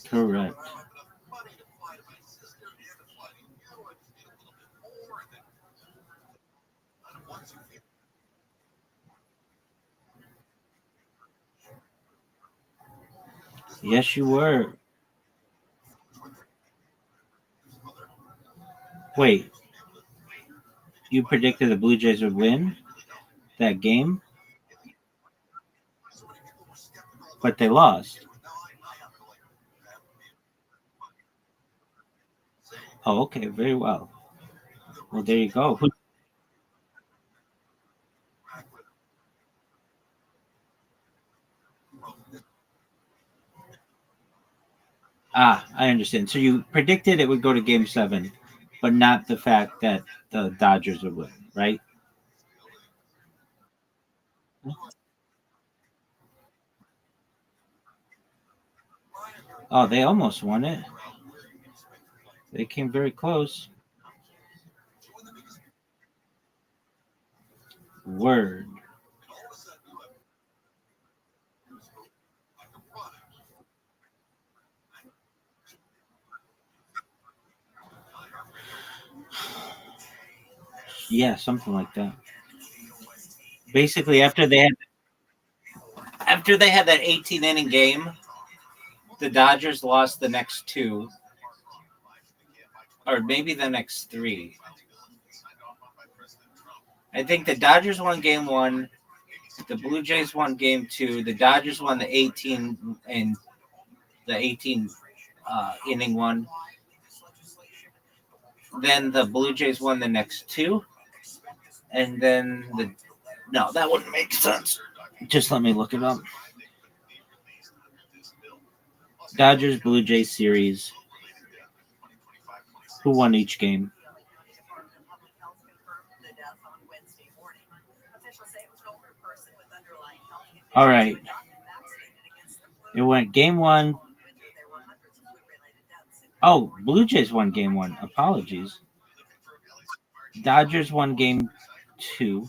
Correct. Yes, you were. Wait, you predicted the Blue Jays would win that game, but they lost. Oh, okay, very well. Well, there you go. I understand. So you predicted it would go to Game 7, but not the fact that the Dodgers would win, right? Oh, they almost won it. They came very close. Word. Yeah, something like that. Basically, after they had that 18 inning game, the Dodgers lost the next two, or maybe the next three. I think the Dodgers won game one, the Blue Jays won game two, the Dodgers won the 18 inning one. Then the Blue Jays won the next two, and then the no, that wouldn't make sense. Just let me look it up. Dodgers Blue Jays series. Who won each game? All right. It went game one. Oh, Blue Jays won game one. Apologies. Dodgers won game two.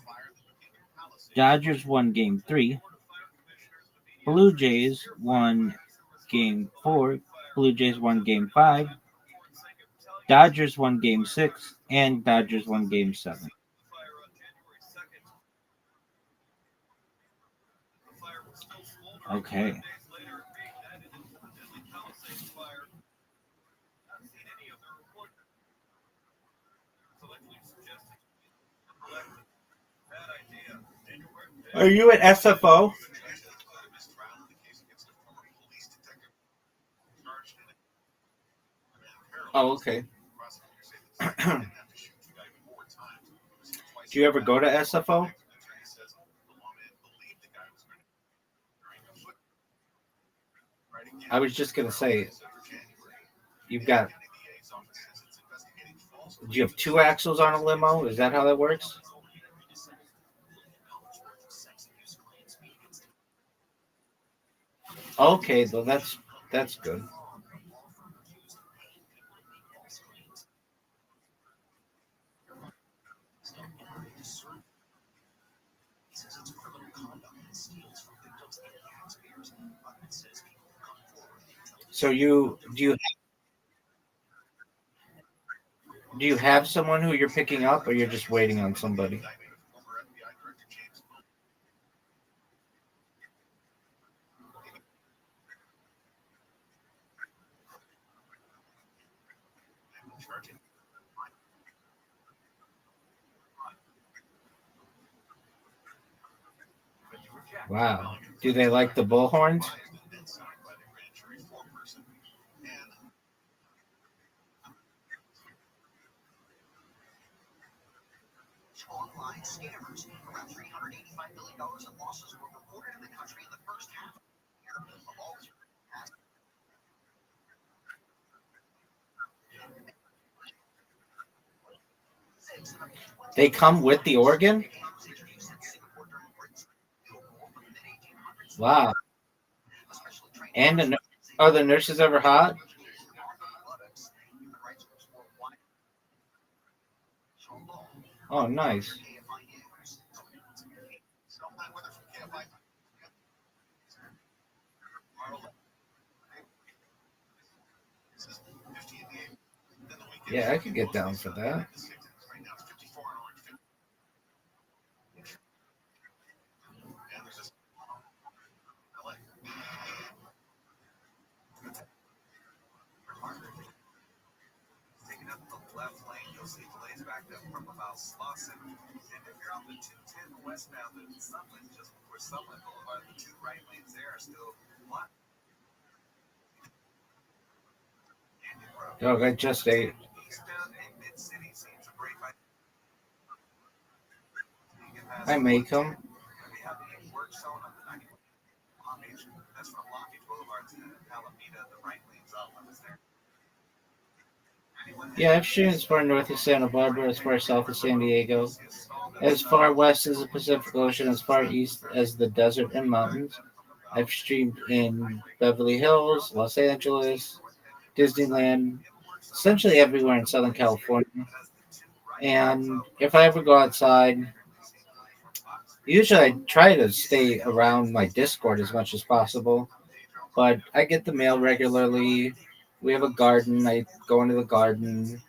Dodgers won game three. Blue Jays won game 4. Blue Jays won game 5. Dodgers won game 6. And Dodgers won game 7. Okay. Are you at SFO? Oh, okay. Do you ever go to SFO? I was just gonna say, you've got. Do you have two axles on a limo? Is that how that works? Okay, well that's good. So do you have someone who you're picking up, or you're just waiting on somebody? Wow. Do they like the bullhorns? Online scammers. Around $385 billion in losses were reported in the country in the first half of the year. Of all They come with the organ? Wow. And are the nurses ever hot? Oh, nice. Yeah, I could get down for that. Taking up the left lane, you'll see delays backed up from about Slauson. And if you're on the 210 westbound, then Sunland, just before Sunland Boulevard, the two right lanes there are still blocked. Oh, I just ate. Eastbound and mid-city seems to break by. I make them. We have the work zone on the 91 Long Beach. That's from Long Beach Boulevard to Alameda. The right lane's off limits there. Yeah, I've streamed as far north as Santa Barbara, as far south as San Diego, as far west as the Pacific Ocean, as far east as the desert and mountains. I've streamed in Beverly Hills, Los Angeles, Disneyland, essentially everywhere in Southern California. And if I ever go outside, usually I try to stay around my Discord as much as possible. But I get the mail regularly. We have a garden. I go into the garden.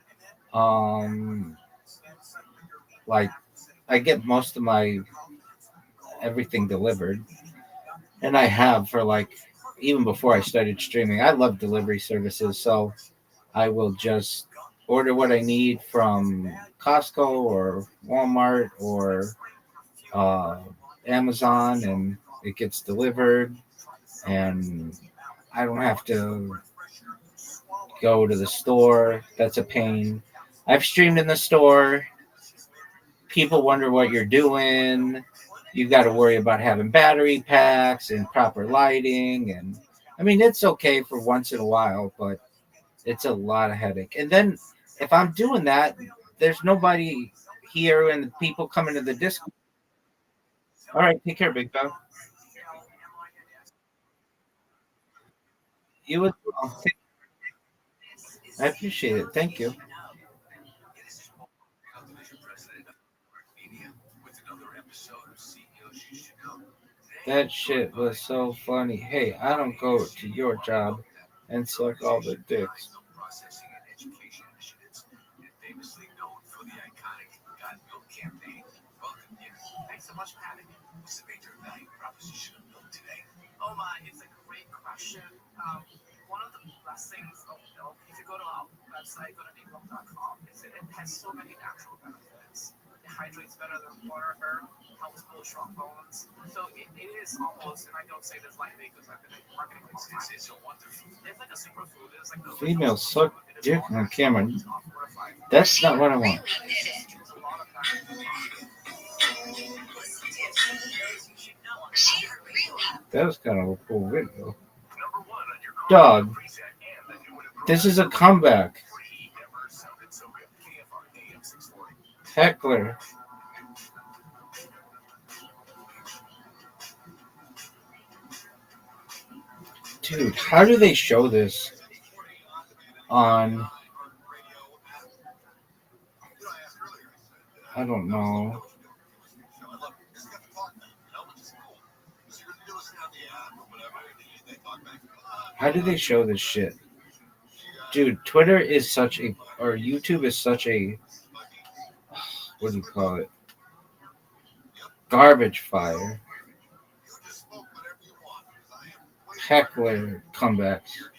Um, like I get most of my everything delivered, and I have for like even before I started streaming. I love delivery services, so I will just order what I need from Costco or Walmart or uh, Amazon, and it gets delivered, and I don't have to go to the store. That's a pain. I've streamed in the store. People wonder what you're doing. You got to worry about having battery packs and proper lighting. And I mean, it's okay for once in a while, but it's a lot of headache. And then if I'm doing that, there's nobody here and the people coming to the Discord. All right, take care, Big Bell. You would. I appreciate it. Thank you. That shit was so funny. Hey, I don't go to your job and suck all the dicks. Processing and education initiatives, and famously known for the iconic Got Milk campaign. Welcome, dear. Thanks so much for having me. What's the major value proposition of milk today? Oh my, it's a great question. One of the best things of milk, if you go to our website, go to milk.com, is it has so many natural benefits. It hydrates better than water, helps build strong bones. So it is almost, and I don't say this lightly because I've been in marketing for a long time. It's a wonderful. It's like a superfood. It's like the Females suck dick on camera. That's not what I want. That was kind of a cool video. Dog. This is a comeback. Heckler. Dude, how do they show this on... I don't know. How do they show this shit? Dude, Twitter is such a... Or YouTube is such a... What do you call it? Garbage fire. Heckler comebacks.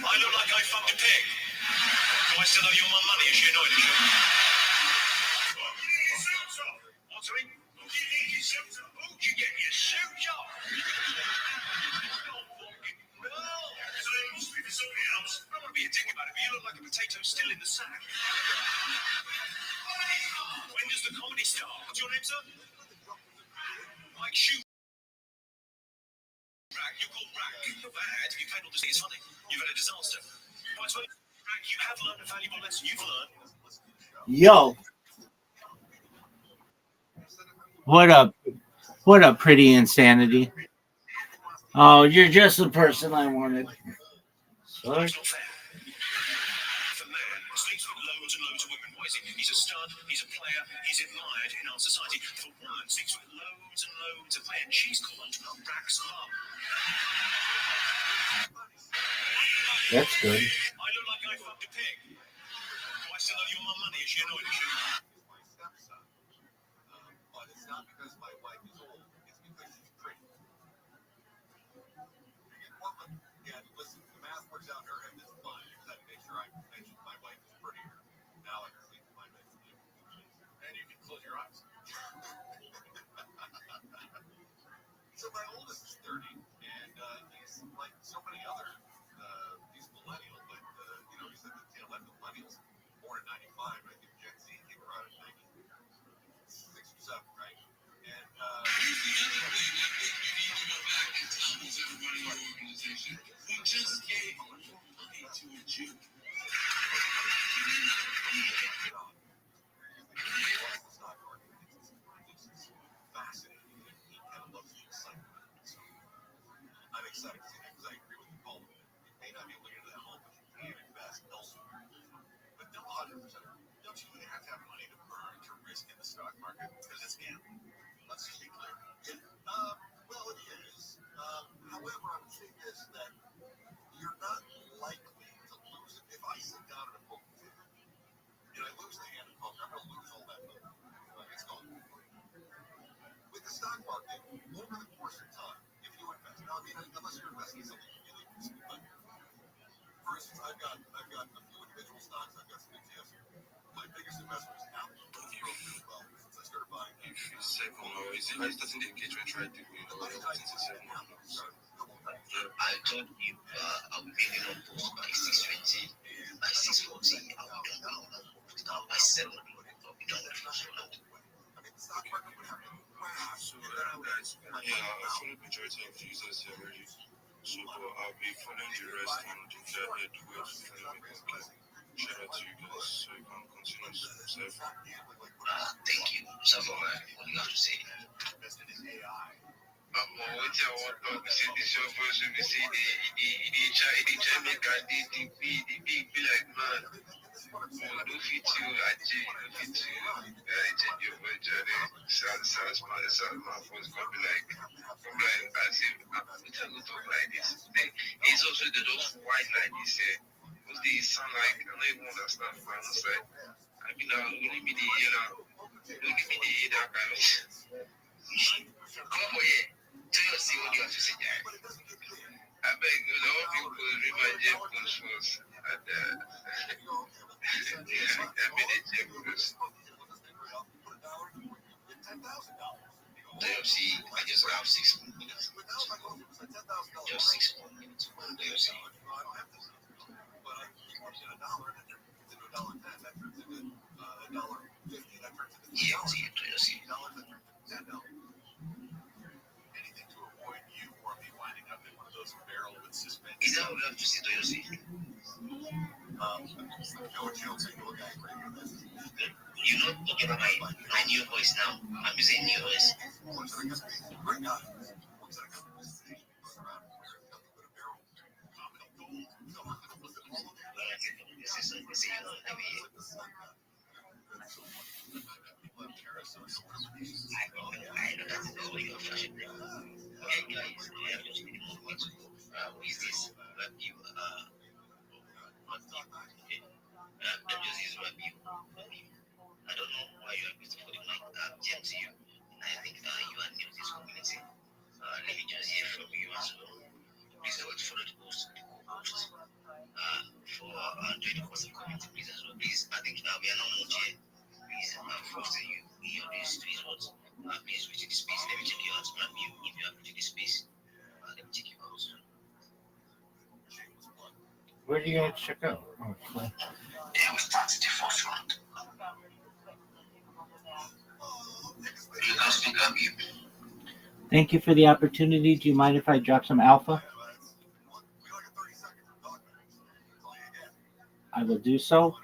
I look like I fucked a pig. Do I still owe you all my money? Is she annoyed at you? What's it? Who do you need your suit off? Who do you get your suit off? Well, so it must be for somebody else. I don't want to be a dick about it, but you look like a potato still in the sack. When does the comedy start? What's your name, sir? Mike Shoe. You're called Rack. You're bad. You played all the scenes funny. You've had a disaster. Right, so, Rack, you have learned a valuable lesson. You've learned. Yo. What a pretty insanity. Oh, you're just the person I wanted. Sorry. It's not fair. If a man sleeps with loads and loads of women, what is he? He's a stud, he's a player, he's admired in our society. If a woman sleeps with loads and loads of men, she's called Rack's mum. That's good. I look like I fucked a pig. Do I still owe you all my money? Is she annoyed at you? But it's not because my wife is old. It's because she's pretty. Yeah, listen, the math works out in her head just fine. Because I make sure I mentioned my wife is prettier. Now I can sleep with my bed. And you can close your eyes. So my oldest is 30, and he's like so many other, he's millennial, but, he's at the tail end of millennials, born in 95, I think Gen Z came around in 96 or 7, right? And, here's the other thing I think you need to go back and tell everybody in your organization who just gave money to a Jew. Fascinating. He kind of loves the excitement. I'm excited to see that because I agree with Paul. You may not be able to get to that home, but you can invest elsewhere. But no 100%. Don't you have to have money to burn to risk in the stock market? Because it's gambling. Let's just be clear. Well, it is. However, I would say this, that you're not likely to lose it. If I sit down at a poker table and I lose the hand of poker, I'm going to lose all that money. It's gone. With the stock market, over the course of time, if you invest, now, I mean, unless you're investing in something really risky, but for instance, I've got a few individual stocks, I've got some ETFs. My biggest investment is Apple, but it's grown really well since I started buying. second, or is it like starting the engagement right away, or starting to 7 months? I told you I'll be leaving on post by 6:20, by 6:40, I'll be done with now by 7, I'll be done with first round. So, guys, yeah, I follow majority of users here already. So, I'll be following the rest, and if you're here, do well to follow me. Okay. Shout out to you guys, so you can continue to serve. Thank you. So, what do you have to say? What I want to say, this your voice, when we see the try make a the be like, man, do fit you, actually, do fit you, change your voice, sounds my voice gonna be like, as if, it's a lot of like this. It's also the those white like this, because they sound like, I don't even understand what I'm saying. I mean, only me the ear now, only me the ear that kind of shit. Come on, yeah. Tell us what you have to say, Jared. I beg you, all people remind Jeff Cruz first. And, I mean, Jeff Cruz. See, I just have 6 minutes. Just 6 more minutes. See. Yeah, see, see. Is that what we have to say to you, see? You know, talking about my new voice now. I'm using new voice. I know that's the way of fashion. Okay, guys, we have just been moving to who is this? Rabbi, let me just use Rabbi. I don't know why you are waiting for the mic. James, you. I think you are new to this community. Let me just hear from you as well. Please don't follow the post, for during the course of community, please as well. Please, I think we are not much here. Please, fostering you in your days to his words. Please, we take the space. Let me check you out. Rabbi, if you have to take the space, let me check you out. Where do you guys check out? Oh, cool. Then we started the first round. You can speak, Rabbi. Thank you for the opportunity. Do you mind if I drop some alpha? I will do so.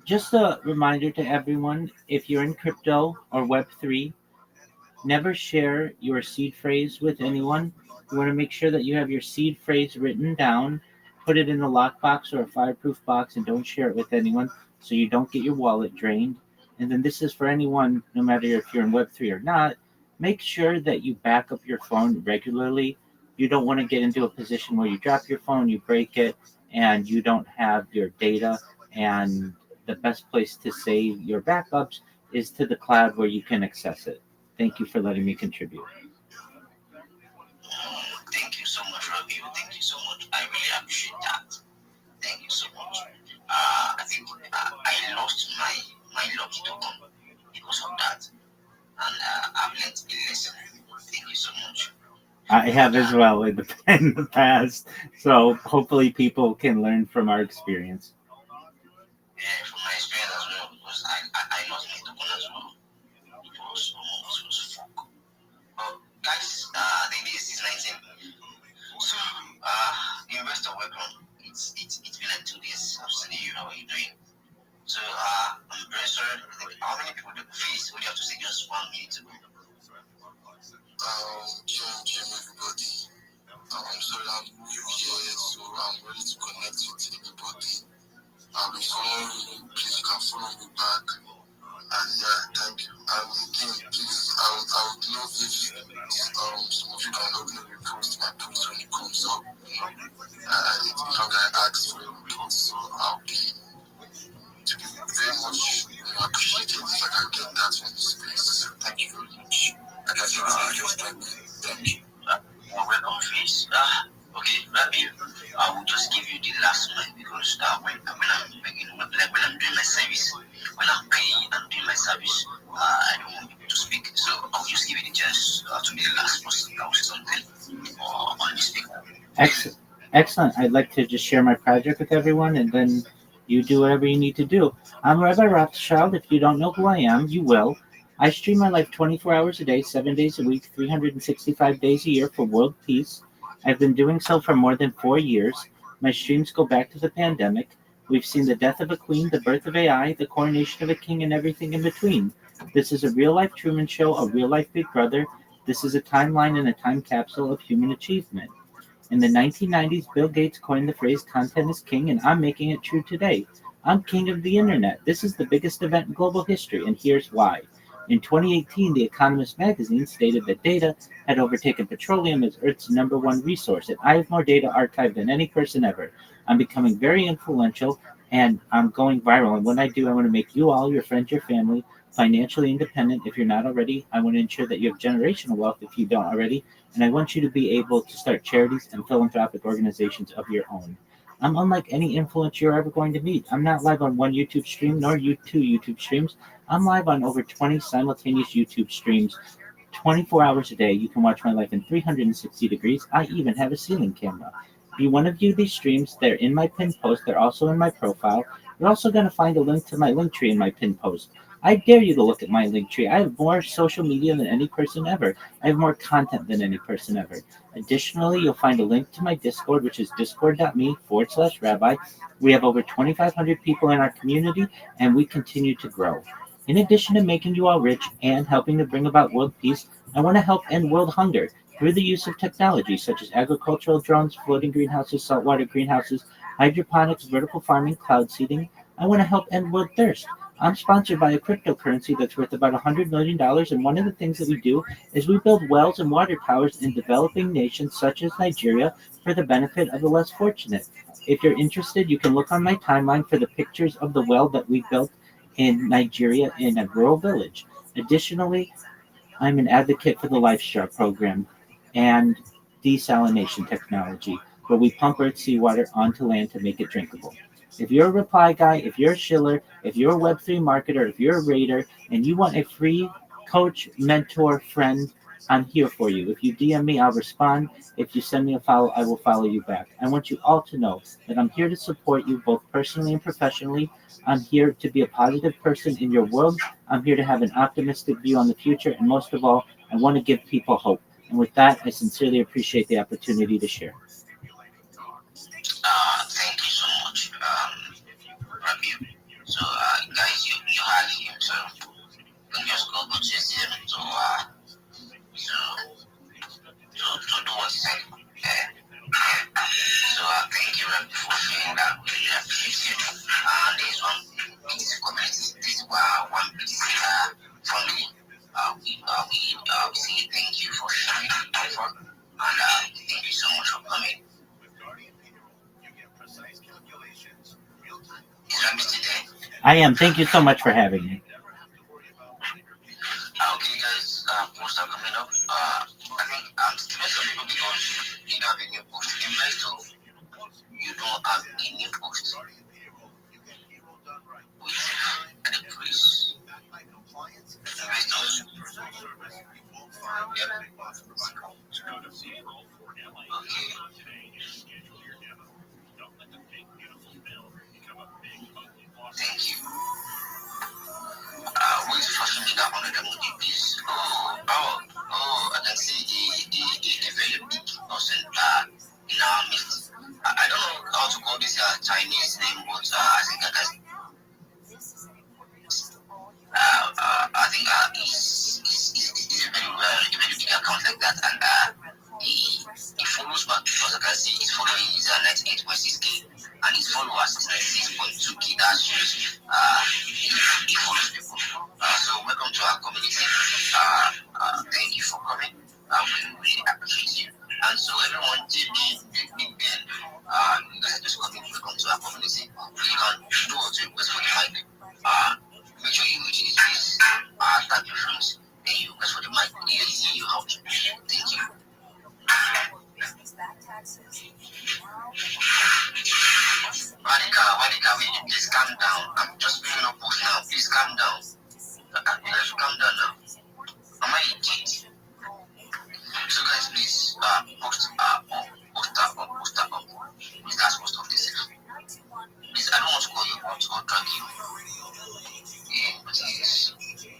Just a reminder to everyone, if you're in crypto or Web3, never share your seed phrase with anyone. You want to make sure that you have your seed phrase written down, put it in a lockbox or a fireproof box, and don't share it with anyone so you don't get your wallet drained. And then this is for anyone, no matter if you're in Web3 or not, make sure that you back up your phone regularly. You don't want to get into a position where you drop your phone, you break it, and you don't have your data. And the best place to save your backups is to the cloud where you can access it. Thank you for letting me contribute. Thank you so much, Rabbi. Thank you so much. I really appreciate that. Thank you so much. I think I lost my lucky token because of that, and I've learned a lesson. Thank you so much. I have as well in the past, so hopefully people can learn from our experience. Yeah, from my experience as well, because I lost my token as well. It was fuck. But guys, I think this is 19. So, investor, welcome. It's been like 2 days. I've seen you. How are you doing? So, I'm very sorry. How many people do face? What do you have to say? Just 1 minute ago. GM, everybody. I'm sorry, I'm new here, so I'm ready to connect with everybody. I'll be following you. Please, you can follow me back. And yeah, thank you. And again, please, I would love if some of you can help me repost my post when it comes up. It's long I asked for a report, so I'll be very much appreciated if I can get that from this space. So thank you very much. I can see just thank you. You're welcome, face. Okay, Rabbi, I will just give you the last one because when I'm doing my service, when I'm paying and doing my service, I don't want people to speak. So I'll Excellent. I'd like to just share my project with everyone, and then you do whatever you need to do. I'm Rabbi Rothschild. If you don't know who I am, you will. I stream my life 24 hours a day, 7 days a week, 365 days a year for world peace. I've been doing so for more than 4 years. My streams go back to the pandemic. We've seen the death of a queen, the birth of AI, the coronation of a king, and everything in between. This is a real life Truman Show, a real life Big Brother. This is a timeline and a time capsule of human achievement. In the 1990s, Bill Gates coined the phrase content is king, and I'm making it true today. I'm king of the internet. This is the biggest event in global history, and here's why. In 2018, The Economist magazine stated that data had overtaken petroleum as Earth's number one resource, and I have more data archived than any person ever. I'm becoming very influential, and I'm going viral. And when I do, I want to make you all, your friends, your family, financially independent if you're not already. I want to ensure that you have generational wealth if you don't already, and I want you to be able to start charities and philanthropic organizations of your own. I'm unlike any influencer you're ever going to meet. I'm not live on one YouTube stream nor two YouTube streams. I'm live on over 20 simultaneous YouTube streams 24 hours a day. You can watch my life in 360 degrees. I even have a ceiling camera. If you want to view these streams, they're in my pinned post. They're also in my profile. You're also going to find a link to my link tree in my pinned post. I dare you to look at my link tree. I have more social media than any person ever. I have more content than any person ever. Additionally, you'll find a link to my Discord, which is discord.me/rabbi. We have over 2,500 people in our community, and we continue to grow. In addition to making you all rich and helping to bring about world peace, I want to help end world hunger through the use of technology such as agricultural drones, floating greenhouses, saltwater greenhouses, hydroponics, vertical farming, cloud seeding. I want to help end world thirst. I'm sponsored by a cryptocurrency that's worth about $100 million, and one of the things that we do is we build wells and water towers in developing nations such as Nigeria for the benefit of the less fortunate. If you're interested, you can look on my timeline for the pictures of the well that we built in Nigeria in a rural village. Additionally, I'm an advocate for the LifeStar program and desalination technology, where we pump Earth seawater onto land to make it drinkable. If you're a reply guy, if you're a shiller, if you're a Web3 marketer, if you're a raider, and you want a free coach, mentor, friend, I'm here for you. If you DM me, I'll respond. If you send me a follow, I will follow you back. I want you all to know that I'm here to support you both personally and professionally. I'm here to be a positive person in your world. I'm here to have an optimistic view on the future. And most of all, I want to give people hope. And with that, I sincerely appreciate the opportunity to share. Thank you so much, Rabbi. So, guys, you had him, so you can just go to him to do what he said. So, thank you, Rabbi, for sharing that. We really appreciate it. There's one BTC community, this one BTC family. We say thank you for sharing the effort, and thank you so much for coming. Is Rabbi today? I am. Thank you so much for having me. Okay, guys, posts are coming up. I think to most of people because you don't have a new post. In rest of you don't have a new post. With the police. The rest of Thank you. With social media on the movie, please. I can see a very big person in our midst. I don't know how to call this Chinese name, but I think he's a very big account like that, and he follows back because I can see his following is 98.6k, and his followers is 96.2k. That shows he follows people. So welcome to our community. Thank you for coming. We really appreciate you. And so everyone, JB, Big Ben, you guys are just coming. Welcome to our community. You can do what you request for the mic. Make sure you use this. Tag your friends, and you request for the mic. They see you out. Thank you. Monica, will you please calm down? I'm just picking up post now. Please calm down. You guys calm down now. Am I idiot? So guys, please post post that up. Please, that's most of this. Please, I don't want to call you out or drag you. Yeah, please. Okay.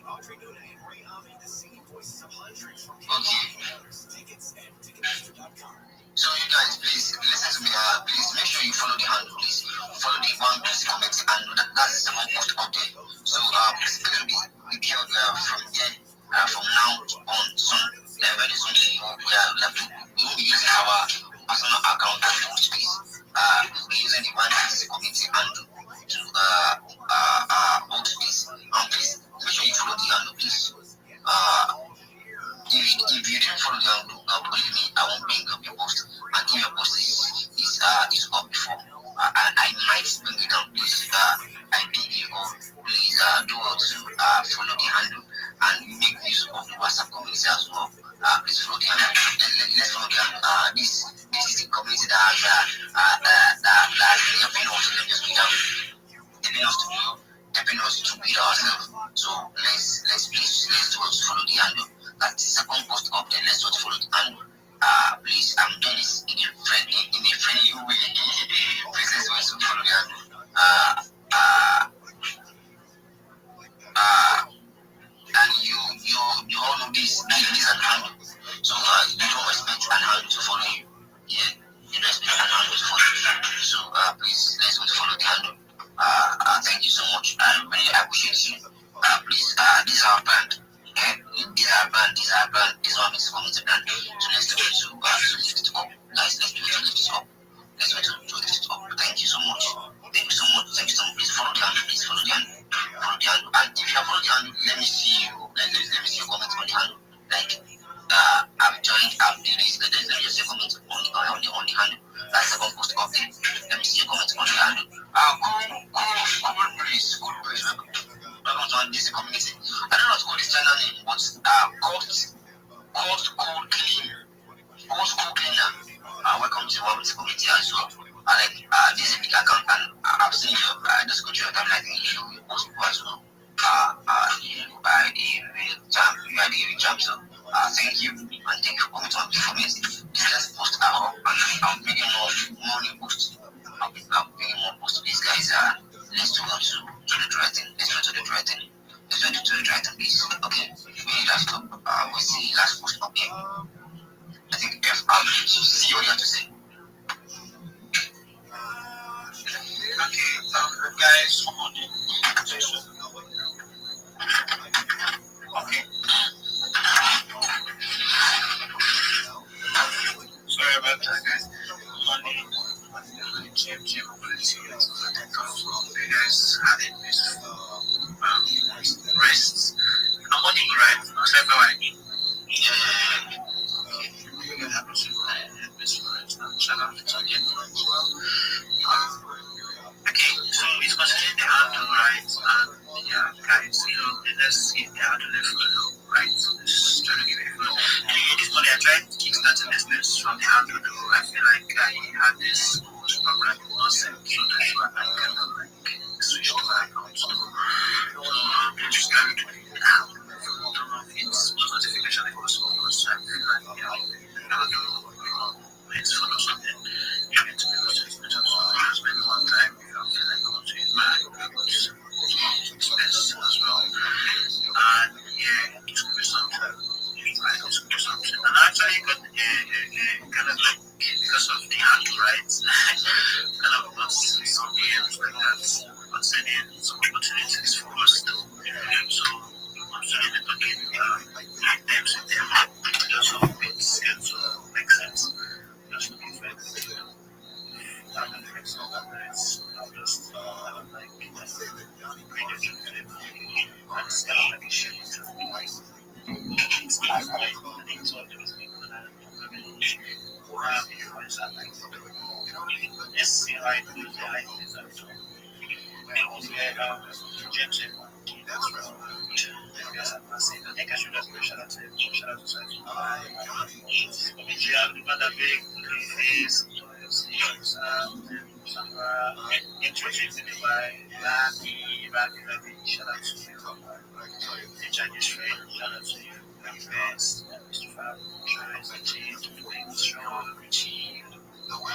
So you guys, please listen to me. Please make sure you follow the handle. Please follow the one plus comment and that's the second post up there. So please be careful from here from now on soon. Very soon we will be using our personal account to post please. We'll be using the one plus community handle to post please. Please make sure you follow the handle please. If you didn't follow the handle, believe me, I won't bring up your post. And if your post is up before, I might bring it down. Please, I beg you all, please do well to follow the handle and make use of the WhatsApp community as well. Please follow the handle. Let's follow the handle. This is the community that has been helping us. Let me just be down. Helping us to build ourselves. So let's do well to follow the handle. That's the second post up there. Let's not follow the handle. Please, I'm doing this in a friendly way. Please, let's also follow the handle. And you all know this is an handle. So you don't expect an handle to follow you. Yeah, you don't expect an handle to follow you. So please, let's go to follow the handle. Thank you so much. I really appreciate you. Please, this is our brand. Okay? This is our brand. This is what makes community brand. So let's do it to lift it up. Guys, let's do it to lift it up. Let's do it to lift it up. Thank you so much. Thank you so much. Please follow the handle. Please follow the handle. Follow the handle. And if you have followed the handle, let me see you. Let me see your comments on the handle. Like, I've joined, I've did this. Let me just see your comments on the handle. That's the second post up there. Let me see your comments on the handle. Cool breeze. Welcome to this community. I don't know how to call this channel name, but called clean. Cold cleaner. Welcome to this community as well. This is a big account and I've seen you. Just go to your time like you post people as well. You are the real champ. So thank you and thank you for coming to this community. This just post out and I'm making more new posts. I'll be bringing more posts to these guys. Let's do the dry thing. Let's do the dry thing. Let's do the dry thing, please. Okay. We need that stop. We see last post. Okay. I think I'll see what you have to say. Okay, guys, okay. Sorry about that, guys. You guys had a peaceful rest. I'm on you, right? Except for like, you have a peaceful rest. Shout out to you as well. Okay, so it's considered the handle, right? And yeah, guys, let's get the handle follow, right? Just trying to give it a follow. Anyway, this morning I tried kickstarting business from the handle, though. I feel like I had this problem with myself, so that's why I kind of like switched to my account. So I'm just trying to do it now. I don't know if it's most notification I was supposed to have, like, I don't know, let's follow something. You need to be notified. So I spend one time. I feel like going to use my expense as well. And yeah, it could be something. And I actually got kind of like, because of the handle rights, kind of got some DMs like that concerning some opportunities for us to. So I'm starting to get items in there. Just hope it's going to make sense. Just looking for it. Interested in my Rabbi, shout out to you. The Chinese friend, shout out to you. Best, Mr. Fab, Charles, Richie, Strong, Richie, Thank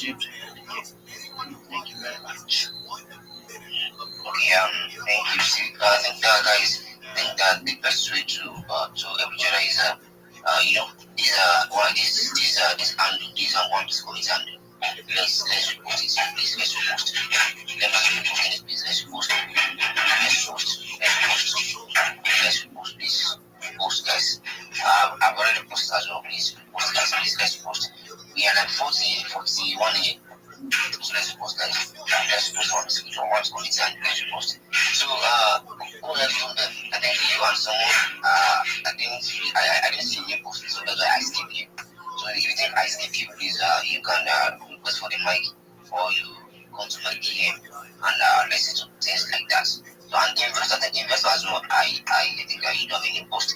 you. See, I think guys, I think that the best way to every Jedi is these are one piece committee and let's report it. Please let's report. Let us report this please. Let's report. Let's report. Please post guys. I've already posted as well. Please post guys. Please let's post. We are like 41 here. So let's post guys. Let's post one committee and let's report. So who else from them? I think you and someone I didn't see you post, so that's why I skipped you. So if you think I skip you, please you can request for the mic or you come to my DM and listen to things like that. So and investor as well, I think you don't have any post.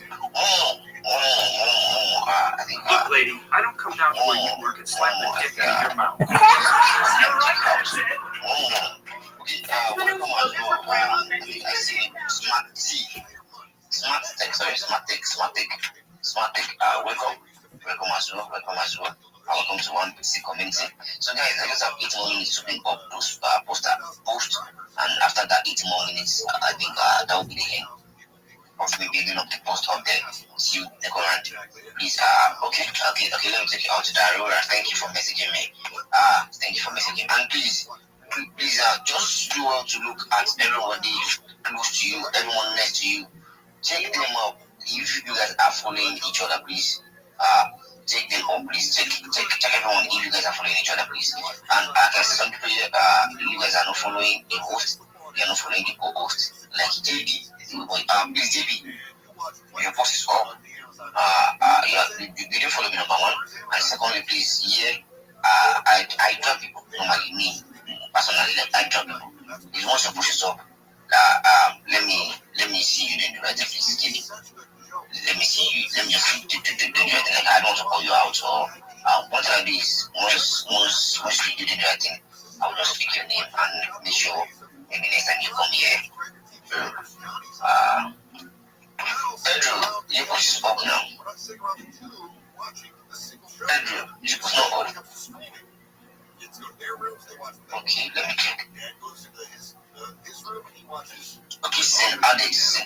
I think look lady, I don't come down to where you work and slap the dick out of your mouth. I see Smart Tech, welcome as well. Welcome to one PC community. So guys, I just have 8 more minutes to bring up those post, and after that 8 more minutes, I think that will be the end of me building up the post up there. See you decorant. Please, okay, let me take you out to Darora. Thank you for messaging me. Thank you for messaging. And please, just do want to look at everybody close to you, everyone next to you. Check them up. If you guys are following each other, please. Take them up, please. Check everyone if you guys are following each other, please. And I can see some people here, you guys are not following the host, they are not following the co-host. Like JB, please JB, your post is up. You didn't follow me, number one. And secondly, please, I drop people. Normally, me, personally, I drop people. If once your post is up, let me see you doing the right thing, please, JB. Let me see you. Let me just do the right thing. Like, I don't want to call you out or what I do is once you do the right thing, I'll just pick your name and make sure maybe next time you come here. Andrew, your post is up now. Andrew, your post is not up. Okay, let me check. Okay, send Alex.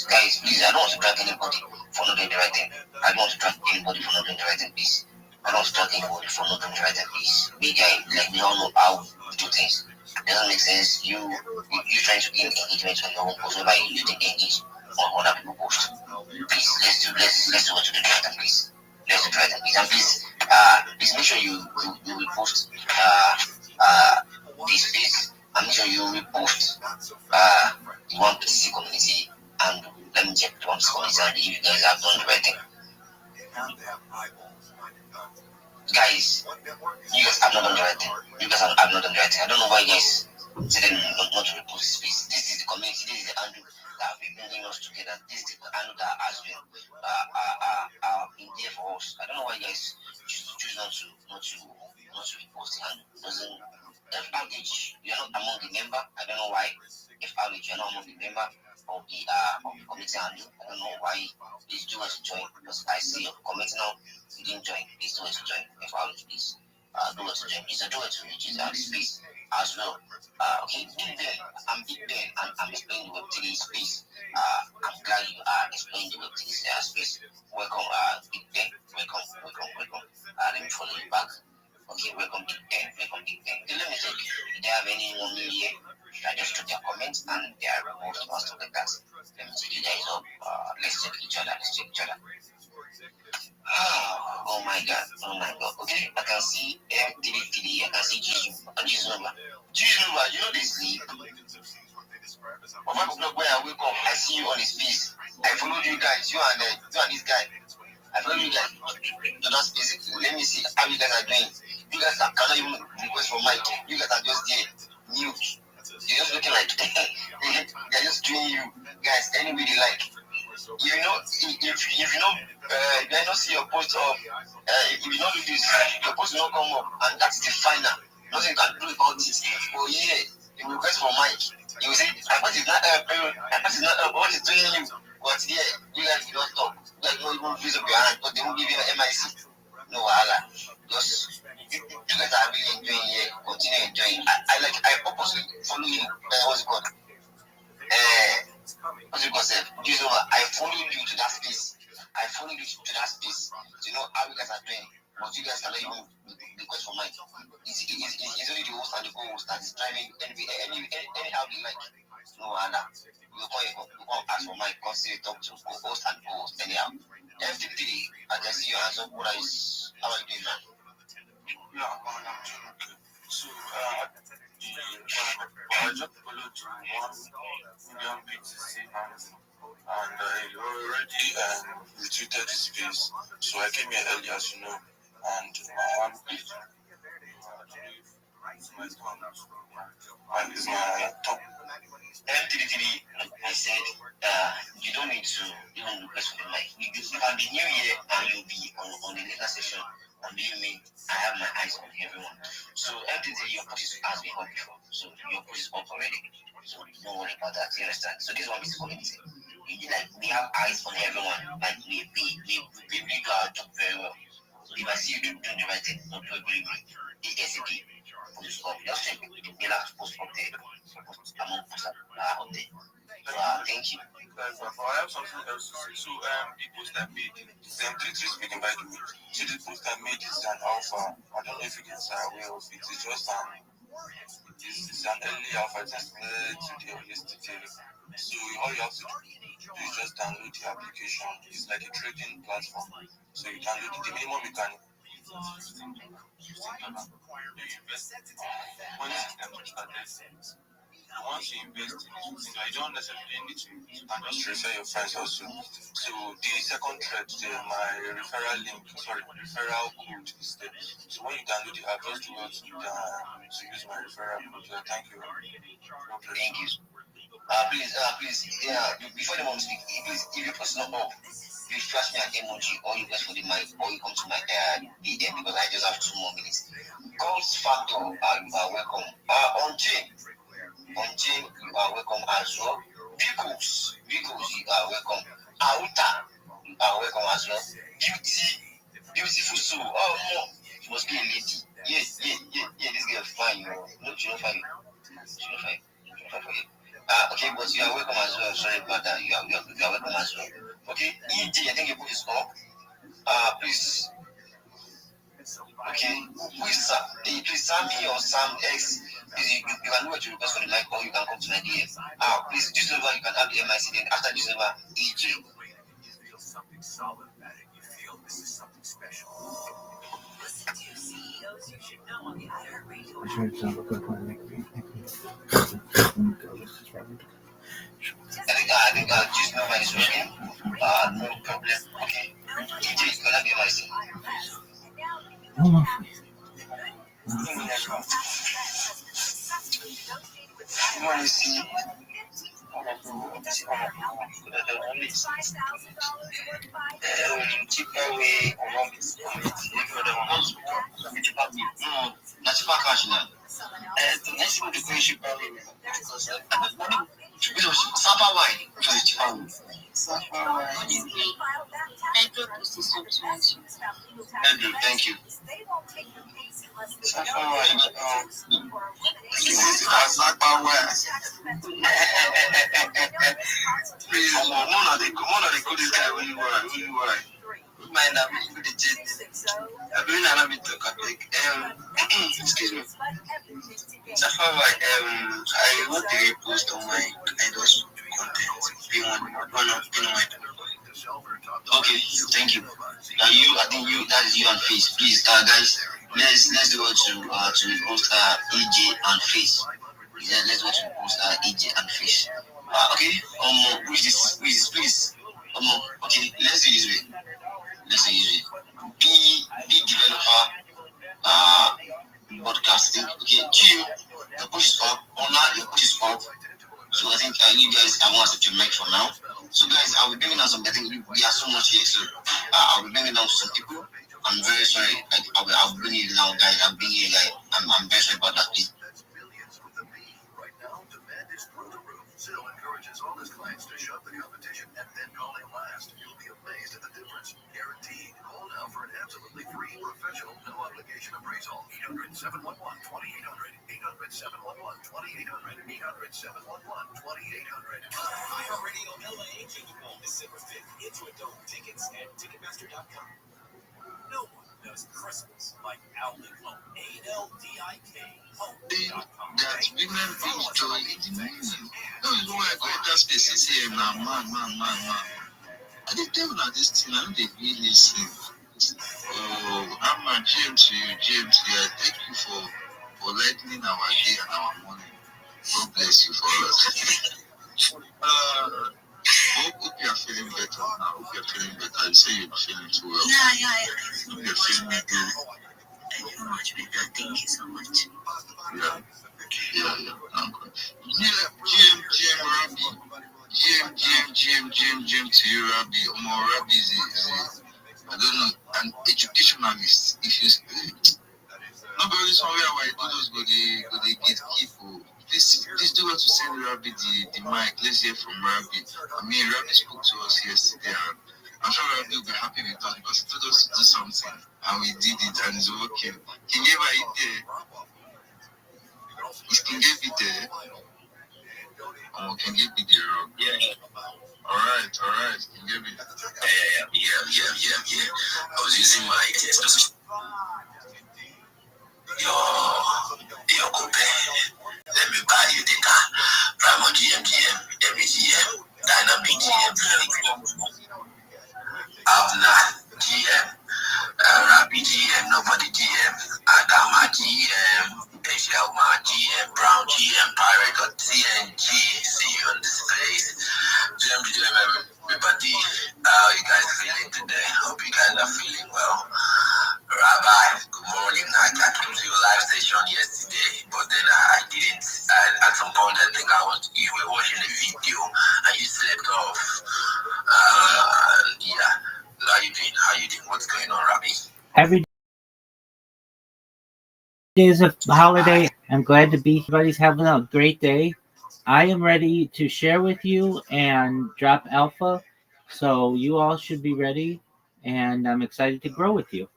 Guys, please, I don't want to drag anybody for not doing the right thing. I don't want to drag anybody for not doing the right thing, please. I don't want to drag anybody for not doing the right thing, please. Big guy, like we all know how we do things. It doesn't make sense. You trying to gain engagement on your own post, whereby you didn't engage on other people's post. Please, let's do what to do the right thing, please. Let's do the right thing, please. And please make sure you repost this space. And make sure you repost the one PC community and let me check the one PC community and if you guys have done the right thing. Guys, you guys have not done the right thing. I don't know why you guys said not to repost this space. This is the community, this is the handle that have been bringing us together. This is the handle that has been in there for us. I don't know why you guys choose not to repost the handle. Doesn't FRH, you are not among the member. I don't know why. FRH, you are not among the member of the committee handle. I don't know why. Please do us to join because I see your comment now. You didn't join. Please do us to join FRH, please. Do us to join. Please do it to reach the space as well. Okay, Big Ben. I'm Big Ben and I'm explaining the Web3 space. I'm glad you are explaining the Web3 space. Welcome, Big Ben. Welcome. Let me follow you back. Okay, welcome Big Ben. Okay, let me check. Do they have anyone new here that just took their comments and they are removed or stuff like that? Let me check you guys up. Let's check each other. Oh my god. Okay, I can see M33. I can see Jesus number. You know this sleep. But 5 o'clock when I wake up, I see you on his face. I followed you guys, you and this guy. I followed you guys to that space. Let me see how you guys are doing. You guys cannot even request for Mike. You guys are just there, mute. You're just looking like they're just doing you guys any way they like. You know, if you don't see your post up, if you don't do this, your post will not come up, and that's the final. Nothing you can do about it. Oh yeah, you request for Mike. You will say, I thought it's not what is doing you. But yeah, you guys will not talk. You guys don't even raise up your hand, but they won't give you an MIC. No wahala. Just you guys are really enjoying here. Continue enjoying. I purposely follow you. What's it called? What's it called? I followed you to that space. To know how you guys are doing. But you guys cannot even request for mine. It's only the host and the co-host that is driving anyhow they like. No wahala. You can't ask for mine. Can't say talk to co-host and co-host anyhow. FTP, I can see your hands up. How are you doing, man? Yeah, I'm doing okay. So, I just followed 1 million BTC and I already retweeted the space. So I came here early, as you know, and my hand page is my top. M33, I said, you don't need to even request for the mic. You can be new here and you'll be on the later session. And do you mean I have my eyes on everyone? So M33, your push has been up before. So your push is up already. So don't worry about that. You understand? So this one is community. We have eyes on everyone. Like we really do our job very well. So if I see you doing the right thing, don't do it really good. ASAP. Push up. Just check. You'll have to post up there. Among posts up there. So thank you. I have something else to say. So the post I made, M33 speaking by the way. So the post I made is an alpha. I don't know if you guys are aware of it. It's just it's an early alpha tested today or yesterday. So all you have to do is just download the application. It's like a trading platform. So you download it. The minimum you can once you invest in it, you don't necessarily need to, you can just refer your friends also. So the second thread there, my referral code is there. So when you download the app, just do what to use my referral code. Thank you. Thank you. Please, before the mom speak, please, if your post not up, please flash me an emoji or you guys for the mic or you come to my DM because I just have 2 more minutes. Calls Factor, you are welcome. On chain, you are welcome as well. Vehicles, you are welcome. Auta, you are welcome as well. Beautiful soul. Oh no, she must be a lady. Yes, this girl fine, you know. No, she not fine. She not fine for you. Okay, but you are welcome as well. Sorry about that. You are welcome as well. Okay, ED, I think your book is up. Please. Okay, who is Sam? Please, Sammy or Sam X. Please, you can do what you request for the mic or you can come to my DM. Please, this number you can have the MIC. Then after this number, EJ. You feel something solid about it. You feel this is something special. Listen to CEOs you should know on the iHeartRadio. I think this number is working. No problem. Okay. EJ is gonna be MIC. You want to see? Cheaper way or not cheaper cash now. The next one is going cheaper way because Sapa wine, which is cheaper way. Sapa wine. Andrew, thank you. Sapa wine. Sapa wine. Please, one of the coolest guy when you were. Mind that we put the jet. I'm doing another bit of excuse me. Sapa wine. I wrote the post on my idols content. Being one of my Okay, thank you. I think that is you and Face. Please, guys, let's go to post EJ and Face. Yeah, let's go to post EJ and Face. Okay. Who is this? Please. Okay. Let's do this way. Be developer. Broadcasting. Okay. Chill. The push is up. Online, the push is up. So I think you guys I want to set your mic for now. So guys, I'll be bringing down some. I think we are so much here. So I'll be bringing down some people. I'm very sorry. Like I'll bring you down, guys. I'll bring you guys. I'm very sorry about that. Please. Zelle encourages all his clients to shut the competition and then call him last. You'll be amazed at the difference. Guaranteed. Call now for an absolutely free, professional, no obligation appraisal. 800-711-2800. 800-711-2800. 800-711-2800. iHeartRadio LA taking home December 5th into a dome. Tickets at Ticketmaster.com. No one does Christmas like Aldic Home. ALDIK Home.com. That women being joy in the morning. That is why I go enter space and say, man. I didn't tell you that this thing, I don't really listen. Oh, I'm a GM to you, thank you for lightening our day and our morning. God bless you for us. Hope you are feeling better now. You say you're feeling too well. Yeah. Hope you're feeling better. I feel much better. Thank you so much. Yeah. GM Rabbi. GM to you, Rabbi. Rabbi is I don't know, an educationalist. If you nobody somewhere where I do those go they get people. Please do want to send Rabbi the mic. Let's hear from Rabbi. I mean, Rabbi spoke to us yesterday, and I'm sure Rabbi will be happy with us because he told us to do something, and we did it, and it's working. Can you ever eat there? Can you be there? Can you be there? Yeah. All right. Can you be? Yeah. I was using my Yo, Coupe. Let me buy you data. Primo GM, every GM, Dynamic GM, Abna GM, Rabbi GM, nobody GM, Adama GM, Eshelma GM, Brown GM, Pirate TNG. See you on the space. GM, everybody. How you guys feeling today? Hope you guys are feeling well. Rabbi, good morning. I came to your live station yesterday, but then I didn't. At some point, I think you were watching a video and you slept off. Yeah. How you doing? What's going on, Rabbi? Every day is a holiday. I'm glad to be here. Everybody's having a great day. I am ready to share with you and drop alpha, so you all should be ready, and I'm excited to grow with you.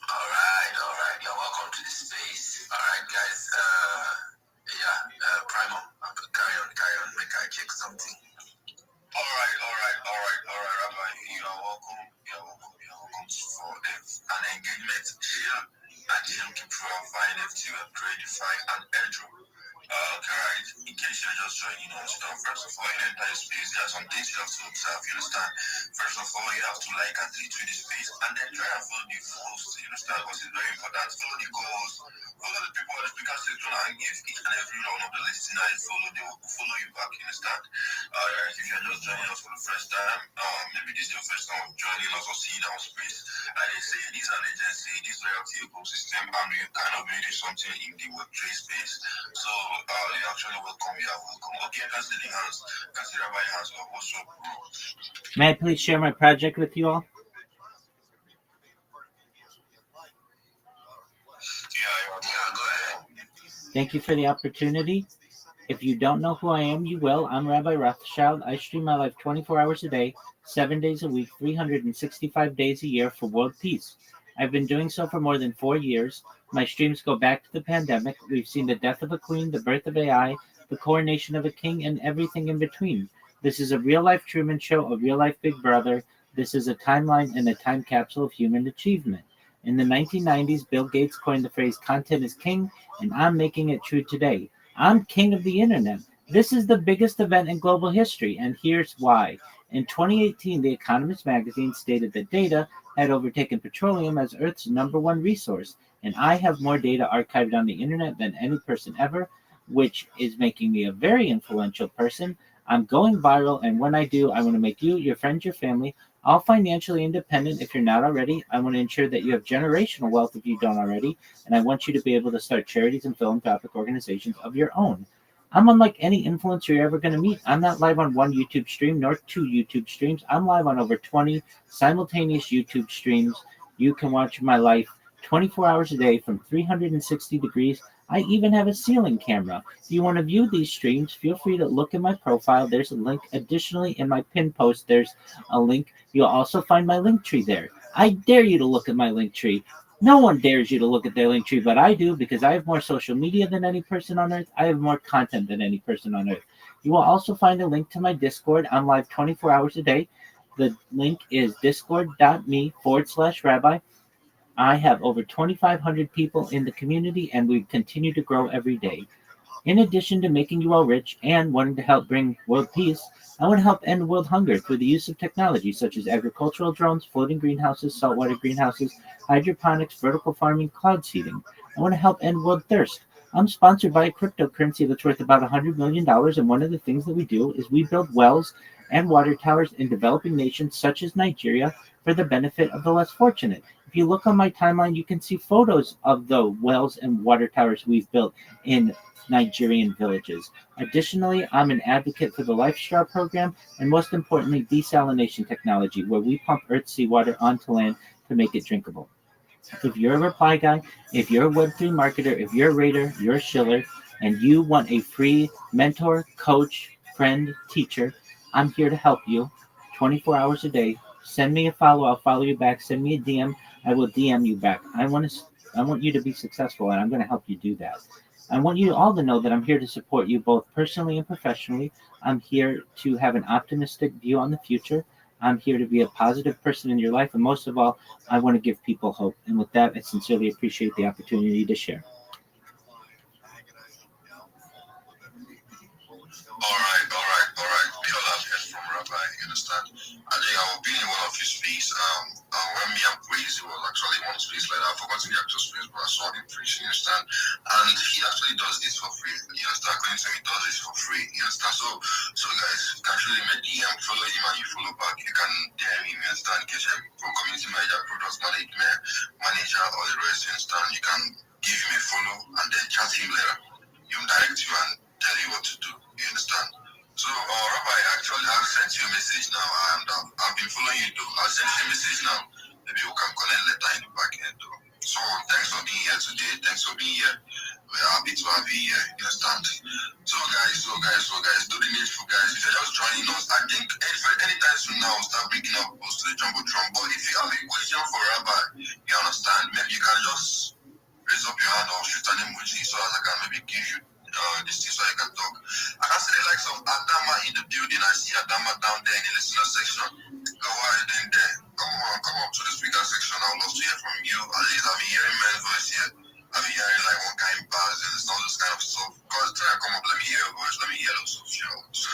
All right. You're welcome to the space. All right, guys. Primo, carry on. Make I check something. All right, Rabbi. You're welcome for an engagement here at the MK Profile NFT and Credify and Andrew. Okay, right. In case you're just joining us, first of all, you enter the space, there are some things you have to observe, you understand? First of all, you have to like and retweet the space, and then try and follow the host, you understand? Because it's very important. Follow the co-host, follow the people on the speaker section, and give each and every one of the listeners they will follow you back, you understand? Alright, if you're just joining us for the first time, maybe this is your first time of joining us or seeing our space, and they say this is an agency, this loyalty ecosystem, and we kind of building something in the Web3 space. So, you're actually welcome. You are welcome. Okay, consider Rabbi hands up. What's up, bro? May I please share my project with you all? Yeah, go ahead. Thank you for the opportunity. If you don't know who I am, you will. I'm Rabbi Rothschild. I stream my life 24 hours a day, 7 days a week, 365 days a year for world peace. I've been doing so for more than 4 years. My streams go back to the pandemic. We've seen the death of a queen, the birth of AI, the coronation of a king, and everything in between. This is a real-life Truman Show, a real-life Big Brother. This is a timeline and a time capsule of human achievement. In the 1990s, Bill Gates coined the phrase, "Content is king," and I'm making it true today. I'm king of the internet. This is the biggest event in global history, and here's why. In 2018, The Economist magazine stated that data had overtaken petroleum as Earth's number one resource, and I have more data archived on the internet than any person ever, which is making me a very influential person. I'm going viral, and when I do, I want to make you, your friends, your family, all financially independent if you're not already. I want to ensure that you have generational wealth if you don't already, and I want you to be able to start charities and philanthropic organizations of your own. I'm unlike any influencer you're ever going to meet. I'm not live on one YouTube stream nor two YouTube streams. I'm live on over 20 simultaneous YouTube streams. You can watch my life 24 hours a day from 360 degrees. I even have a ceiling camera. If you want to view these streams, feel free to look in my profile. There's a link. Additionally, in my pin post, there's a link. You'll also find my link tree there. I dare you to look at my link tree. No one dares you to look at their link tree, but I do because I have more social media than any person on earth. I have more content than any person on earth. You will also find a link to my Discord. I'm live 24 hours a day. The link is discord.me/rabbi. I have over 2,500 people in the community, and we continue to grow every day. In addition to making you all rich and wanting to help bring world peace, I want to help end world hunger through the use of technology such as agricultural drones, floating greenhouses, saltwater greenhouses, hydroponics, vertical farming, cloud seeding. I want to help end world thirst. I'm sponsored by a cryptocurrency that's worth about $100 million, and one of the things that we do is we build wells and water towers in developing nations such as Nigeria for the benefit of the less fortunate. If you look on my timeline, you can see photos of the wells and water towers we've built in Nigerian villages. Additionally, I'm an advocate for the LifeStraw program and most importantly, desalination technology, where we pump Earth's seawater onto land to make it drinkable. If you're a reply guy, if you're a Web3 marketer, if you're a raider, you're a shiller, and you want a free mentor, coach, friend, teacher, I'm here to help you 24 hours a day. Send me a follow, I'll follow you back. Send me a DM, I will DM you back. I want you to be successful, and I'm going to help you do that. I want you all to know that I'm here to support you both personally and professionally. I'm here to have an optimistic view on the future. I'm here to be a positive person in your life. And most of all, I want to give people hope. And with that, I sincerely appreciate the opportunity to share. All right. We all have heard from Rabbi, you understand? I think I will be in one of his speaks. When me and Praise was actually one space like that. I forgot the actual space, but I saw him preach, you understand? And he actually does this for free. You understand? According to him, he does this for free. You understand? So guys, you can shoot him a DM, follow him, and you follow back. You can DM him, you understand? Get him from community manager, product manager, all the rest, you understand? You can give him a follow and then chat him later. He'll direct you and tell you what to do. You understand? So, Rabbi, actually, I've sent you a message now, and I've been following you too. I'll send you a message now. Maybe we can connect later in the back end though. So, thanks for being here today. Thanks for being here. We're happy to have you here. You understand? So, guys, do the needful, guys. If you're just joining us, I think anytime soon now, we'll start bringing up posts to the Jumbotron. But if you have a question for Rabbi, you understand, maybe you can just raise up your hand or shoot an emoji so as I can maybe give you this thing so I can talk. I can see the likes of Adama in the building. I see Adama down there in the listener section. Go ahead in there. Come up to the speaker section. I would love to hear from you. At least I've been hearing men's voice here. I've been hearing like one kind of bars and all this kind of stuff. Guys, try to come up, let me hear your voice, let me hear those shows.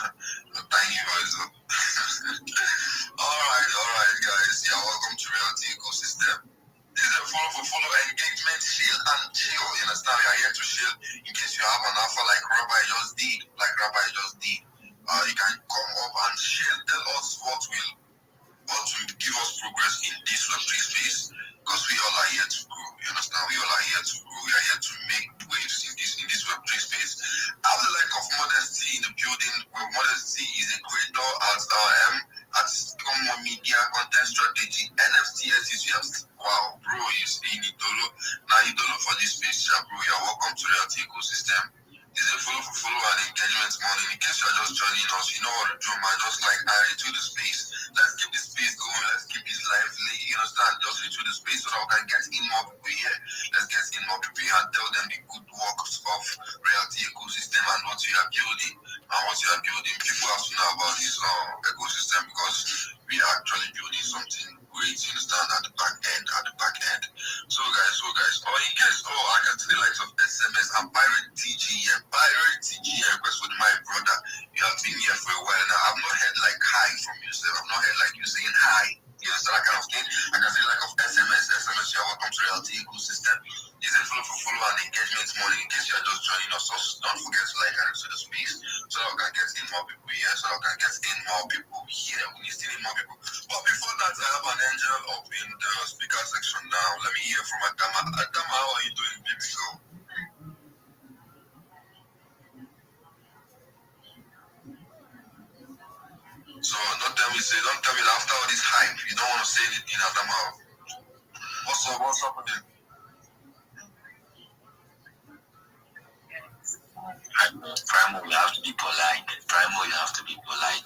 A tiny voice though. Alright, guys. Yeah, welcome to Reality Ecosystem. This is a follow engagement, chill and chill. You understand? We are here to chill in case you have an offer like Rabbi just did. You can come up and share. Tell us what will give us progress in this Web3 space. Because we all are here to grow. You understand? We all are here to grow. We are here to make waves in this Web3 space. I have the like of Modesty in the building. Where Modesty is a creator at Common Media Content Strategy, NFT SEC. Wow, bro, you see Idolo. Now Idolo for this space, bro. You're welcome to the ecosystem. It's a follow and engagement morning. In case you're just joining us, you know what to do, man. Just like add it to the space. Let's keep the space going. Let's keep it lively. You understand? Just into the space so that we can get in more people here. Let's get in more people here and tell them the good works of Reality Ecosystem and what we are building. And what we are building, people have to know about this ecosystem because we are actually building something great, you understand, at the back end. So guys, in case, I can see the likes of SMS and Pirate TGM, because with my brother, you have been here for a while now. I've not heard like hi from yourself. I've not heard like you saying hi. You understand that kind of thing? I can see like of SMS, you're welcome to Reality Ecosystem. Is a follow and engagement morning in case you're just joining us. So don't forget to like and share the space so that we can get in more people here, so that we can get in more people here. We need still in more people. But before that, I have an angel up in the speaker section now. Let me hear from Adama. Adama, how are you doing, baby girl? So don't tell me that after all this hype, you don't want to say anything, Adama. What's up with you? Primo, you have to be polite.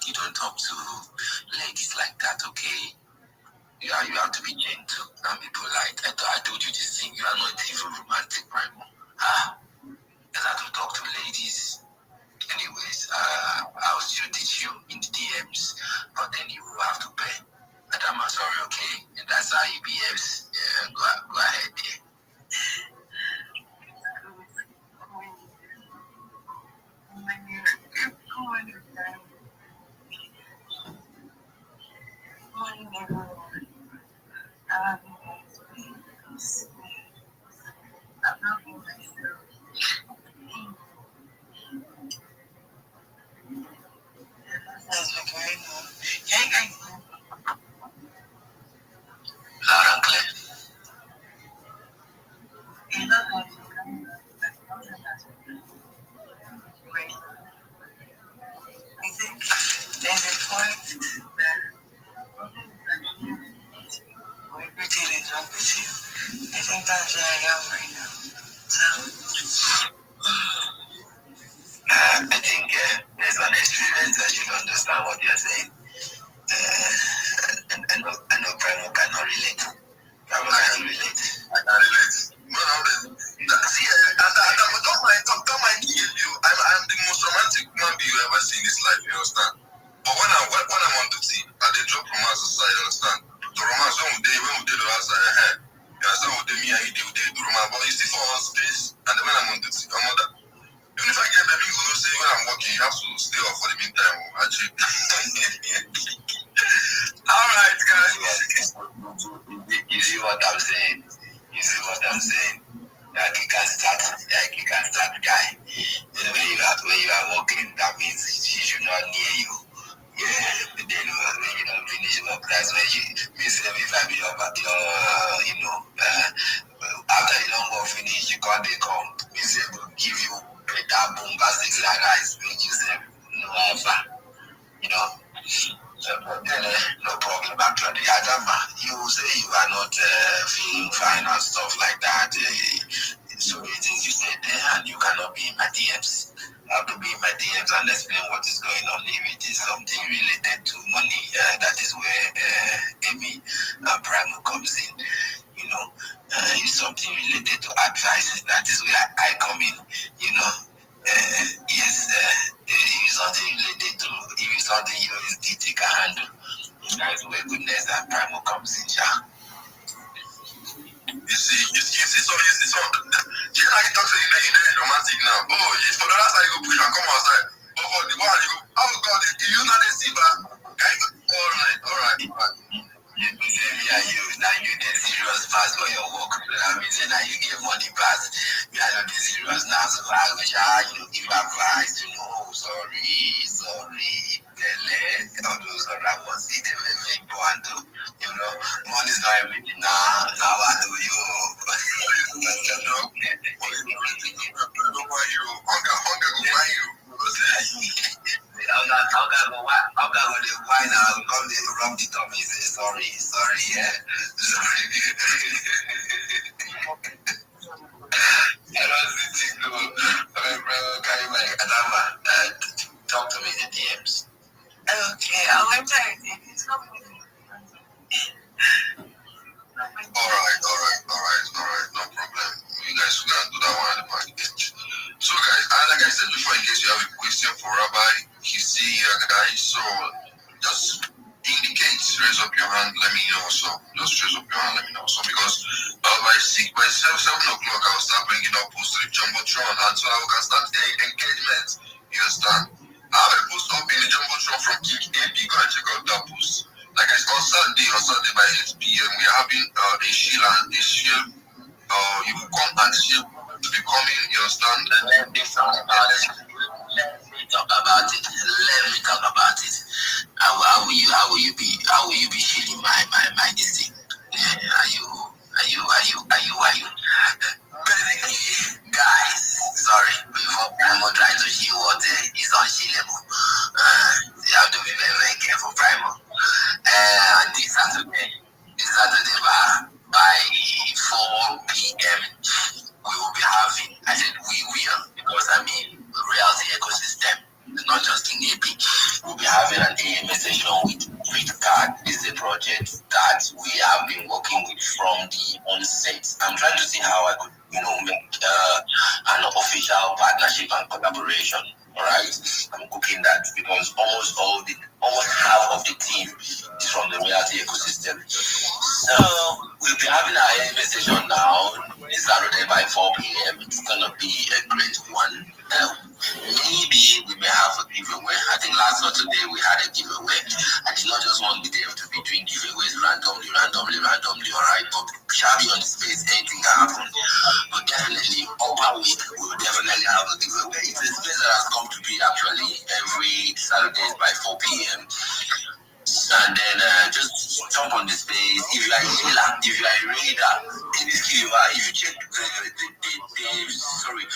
You don't talk to ladies like that, okay? You have to be gentle and be polite. I told you this thing. You are not even romantic, Primo. You have to talk to ladies. Anyways, I'll still teach you in the DMs, but then you will have to pay. Madam, I'm sorry, okay? And that's how he behaves. Yeah, go ahead, dear. Loud and clear. There's a point that everything is wrong with you. I think that's where I am right now. So, I think there's an experience that you understand what you're saying. I know Primo cannot relate. I can relate. See, don't mind me. I'm the most romantic man you ever see in this life, you understand? But when I'm on duty, I dey drop romance aside, you understand? The romance when we did the last side, you understand what they mean and you do romance, but you still for one space, and then when I'm on duty, I'm on that. Even if I get baby, you know, say when I'm working, you have to stay off for the meantime, actually. All right, guys. You see what I'm saying? Like you can start, guy. When you are working, that means she should not near you. Yeah, then when you don't finish work, that's when you miss every time after you don't work finish, you can't come. Miss give you that bombastic like eyes, which you say no offer. No problem. Actually, Adama, you say you are not feeling fine and stuff like that. So the things you said there, and you cannot be in my DMs. I have to be in my DMs and explain what is going on. If it is something related to money, that is where Amy and Primo comes in. If something related to advice, that is where I come in. Yes, if something related to, if something you take a handle, that is where goodness and Primo comes in, You see some. She like talk to you romantic now. Oh, for the last time you go push and come outside. But for the one you go, oh God, you not a silver. All right. You say me and you, now you get serious pass for your work. That means that you get money pass. Me and you get serious now, so I wish give advice. Sorry. All those other ones, they make important. Money is not everything. Now I know you. I'll go with the wine. I'll come to rub the tummy. Say sorry, yeah. Sorry. I don't think so. Adama, talk to me in the DMs. okay, I'll enter it. It's not me. All right, no problem. You guys can do that one at the package. So guys, like I said before, in case you have a question for Rabbi, he's here, guys. So just in the Kate, raise up your hand. Let me know what's up. Just raise up your hand. Let me know what's up. Because by 7 o'clock, I'll start bringing up posts to the Jumbotron, and so I can start the engagement. You understand? I have a post up in the Jumbotron from King AP. Go and check out that post. Like I said, on Sunday by 8 p.m., we're having a shield. You will come and shield to be coming. You understand? Let me talk about it. How will you be shielding my this thing? Are you? Guys, sorry, before Primo trying to shield what is unshieldable. You have to be very, very careful, Primo. This Saturday by 4 p.m. we will be having, I said we will, because I mean, reality ecosystem, not just in AP. We'll be having an AMA session with Card. This is a project that we have been working with from the onset. I'm trying to see how I could, make an official partnership and collaboration. All right, I'm cooking that because almost half of the team is from the reality ecosystem. So we'll be having our AMA session now this Saturday by 4 p.m. It's gonna be a great one. Maybe we may have a giveaway. I think last Saturday we had a giveaway. I did not just want the day to be doing giveaways randomly, alright? But we shall be on the space, anything can happen. But definitely, over week, we will definitely have a giveaway. It's a space that has come to be actually every Saturday by 4 p.m. And then just jump on the space. If you are a healer, if you are a raider, if you check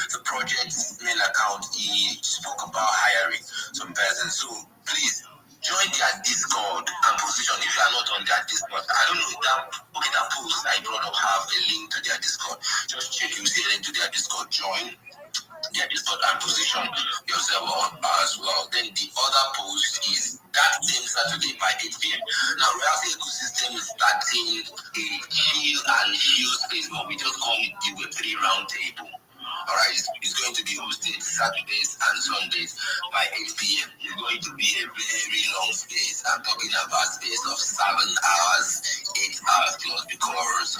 the project's main account, he spoke about hiring some persons. So please join their Discord and position. If you are not on their Discord, I don't know that post I brought up have a link to their Discord. Just check, you see a link to their Discord. Join their Discord and position yourself on as well. Then the other post is that same Saturday by 8 p.m. Now, Reality Ecosystem is starting a chill and shield space, but we just call it the Web3 Roundtable. Alright, it's going to be hosted Saturdays and Sundays by 8 p.m. It's going to be a very long space. I'm talking about space of 7 hours, 8 hours plus, because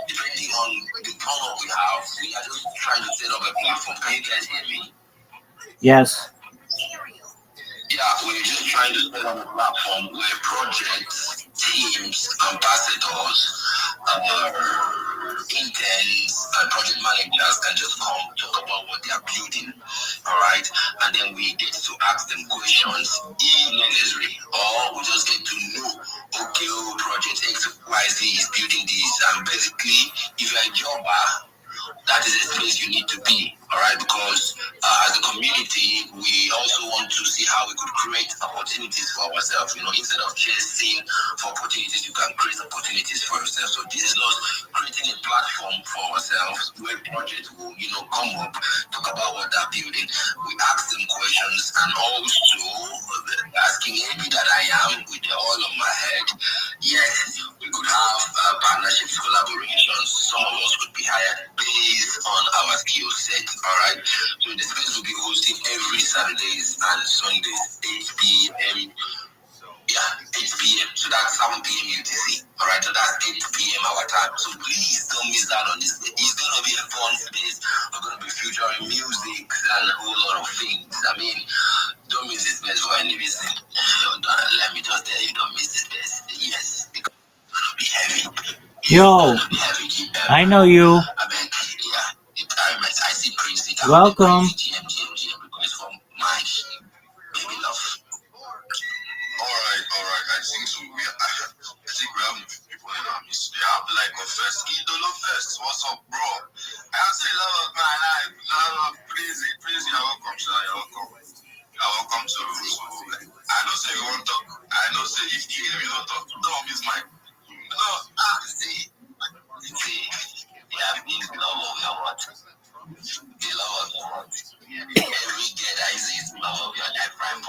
depending on the power we have, we are just trying to set up a platform. Can you guys hear me? Yes. Yeah, we're just trying to set up a platform where projects, teams, ambassadors, interns, and project managers can just come talk about what they are building, all right? And then we get to ask them questions if necessary, or we just get to know, okay, project XYZ is building this, and basically, if you're a jobber, that is a place you need to be, all right? Because as a community, we also want to see how we could create opportunities for ourselves. Instead of chasing for opportunities, you can create opportunities for yourself. So this is not creating a platform for ourselves where projects will, come up, talk about what they're building. We ask them questions, and also asking AB that I am with all of my head. Yes, we could have partnerships, collaborations. Some of us could be hired based on our skill set, all right? So the space will be hosting every Saturdays and Sundays, 8 p.m. Yeah, 8 p.m. So that's 7 p.m. UTC, all right? So that's 8 p.m. our time. So please don't miss out on this. It's going to be a fun space. We're going to be featuring music and a whole lot of things. I mean, don't miss this space for any reason. Let me just tell you, don't miss this space. Yes, because it's going to be heavy. Yo, I know you. I see Prince. Welcome. Alright. I think so. I think we have people in our midst. They have like a first. Idolo first. What's up, bro? I say love my life. Love, praise. You're welcome, sir. You're welcome to. I don't say you won't talk. I don't say if you hear me not talk. Don't miss my. No, see, they have been the love of your heart. The love of your heart. Every girl I see is the love of your life, right?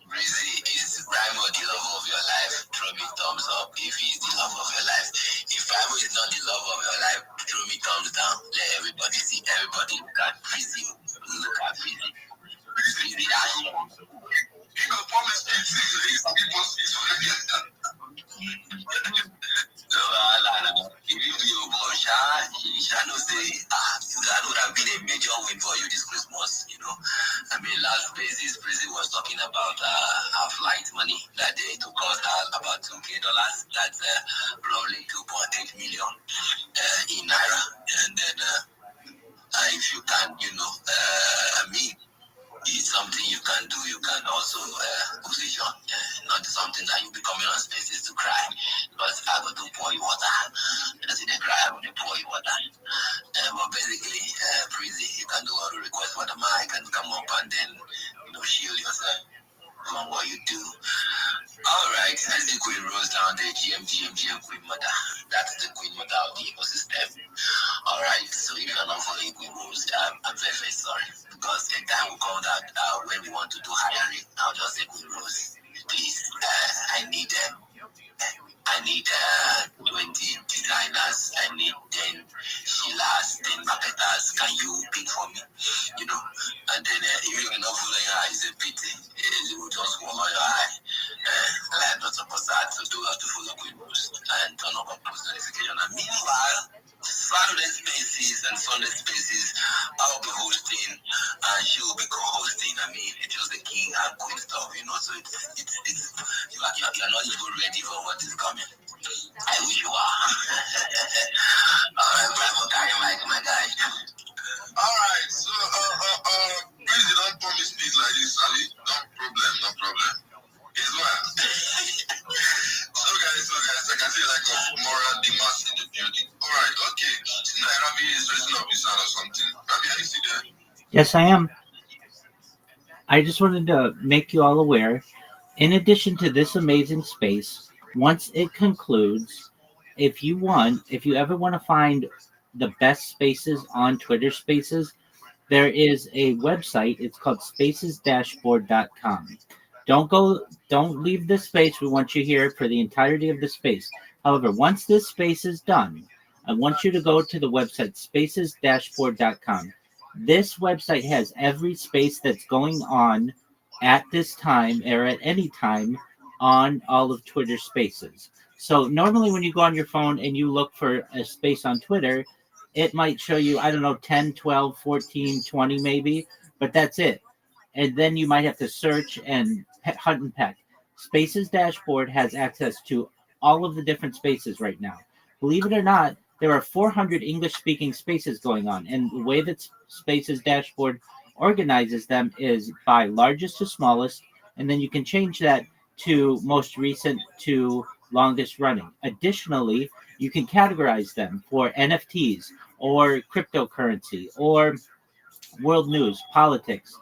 Rizzy is Rimo the love of your life. Throw me thumbs up if he's the love of your life. If Rimo is not the love of your life, throw me thumbs down. Let everybody see. Everybody can please you. know that would have been a major win for you this Christmas. You know, I mean, last Prezi was talking about our flight money that day to cost about $2K. That's roughly 2.8 million in naira. And then if you can, I mean, it's something you can do. You can also position, not something that you'll be coming on spaces to cry. Because I go to pour you water. I see they cry when they pour you water. But basically, Prezi, you can do all the requests for the mic and come up and then, shield yourself from what you do. All right, I see Queen Rose down there, GM, Queen Mother. That's the Queen Mother of the ecosystem. All right, so if you're not following Queen Rose, I'm very, very sorry. Because a time will come that when we want to do hiring, I'll just say Queen Rose, please, I need 20 designers, I need 10 Sheilas, 10 marketers. Can you pick for me? And then if you're not following her, it's a pity. You will just walk on your eye. Like not supposed to do have to follow Queen Rose and turn up a post notification. And meanwhile, Saturday spaces and Sunday spaces, I'll be hosting and she will be co-hosting. I mean, it's just the king and queen stuff, so it's you're not even ready for what is coming. I wish you are. Alright, bravo, carry my guy. Alright, so please don't promise me like this, Ali. No problem. It's well. So guys, I can see like a moral dimas in the building. Alright, okay. Since Rabbi is raising up his hand or something. Rabbi, are you still there? Yes, I am. I just wanted to make you all aware, in addition to this amazing space, once it concludes, if you ever want to find the best spaces on Twitter Spaces, there is a website. It's called spacesdashboard.com. Don't leave this space. We want you here for the entirety of the space. However, once this space is done, I want you to go to the website spacesdashboard.com. This website has every space that's going on at this time or at any time on all of Twitter Spaces. So normally when you go on your phone and you look for a space on Twitter, it might show you, 10, 12, 14, 20 maybe, but that's it. And then you might have to search and hunt and peck. Spaces Dashboard has access to all of the different spaces right now. Believe it or not, there are 400 English-speaking spaces going on, and the way that Spaces Dashboard organizes them is by largest to smallest, and then you can change that to most recent to longest running. Additionally, you can categorize them for NFTs or cryptocurrency or world news, politics,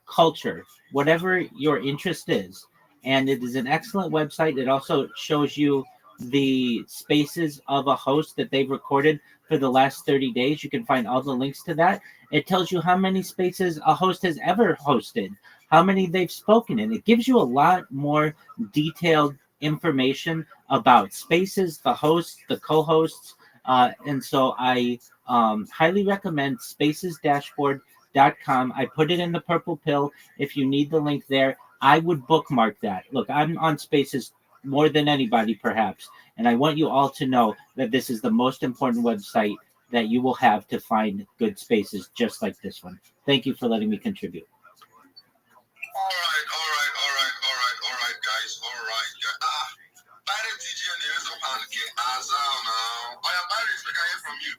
culture, whatever your interest is. And it is an excellent website. It also shows you the spaces of a host that they've recorded for the last 30 days. You can find all the links to that. It tells you how many spaces a host has ever hosted, how many they've spoken in. It gives you a lot more detailed information about spaces, the hosts, the co-hosts. And so I highly recommend spacesdashboard.com. I put it in the purple pill. If you need the link there, I would bookmark that. Look, I'm on Spaces more than anybody, perhaps. And I want you all to know that this is the most important website that you will have to find good spaces just like this one. Thank you for letting me contribute. All right, guys. Pirate TG and the rest of hand get answer now. Oh yeah, Pirates, we can hear from you.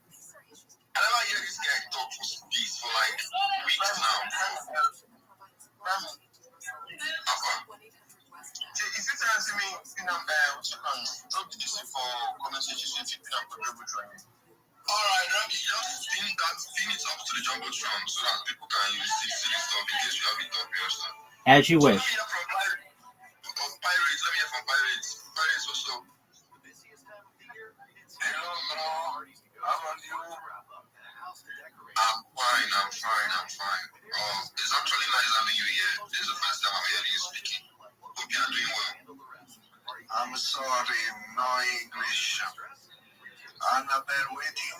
I never hear this guy talk for peace for like weeks now. Is it asking me, what did you say for conversation if you have a double train? Alright, Rabbi, just pin it up to the Jumbotron so that people can see the stuff in case you have it up here. So. As you wish. Let me hear from Pirates. Pirates, what's up? Hello, bro. How are you? I'm fine. It's actually nice having you here. This is the first time I'm hearing you speaking. Hope you are doing well. I'm sorry, no English. Annabelle waiting.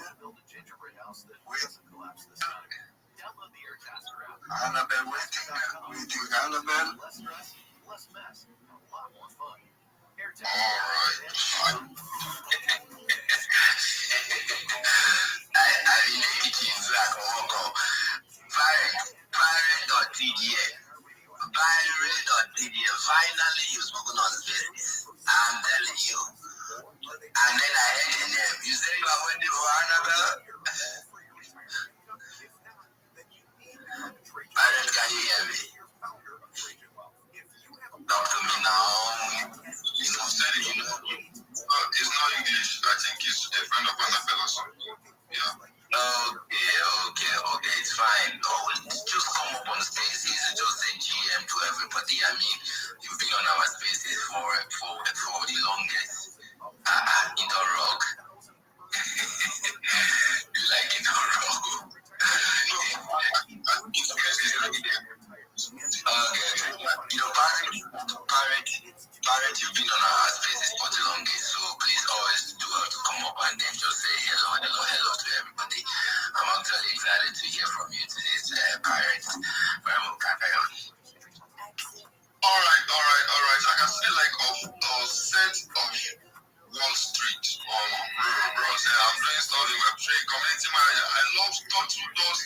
Annabelle. Alright. Finally, you've spoken on business. I'm telling you. And then I heard your name. You say you are waiting for Annabelle? Parents, can you hear me? Talk to me now. It's not steady, you know. It's not English. I think it's a friend of Annabelle or something. Yeah. Okay. It's fine. No, just come up on spaces and just say GM to everybody. I mean, you've been on our spaces for the longest. In the rock. You like in the rock. Okay. You know, Parrot, you've been on our spaces for the longest, so please always do have to come up and then just say hello to everybody. I'm actually excited to hear from you today, Parrot. Alright. I can see like a set of Wall Street on Bros. I'm doing stuff in Web3 community manager. I love stuff who does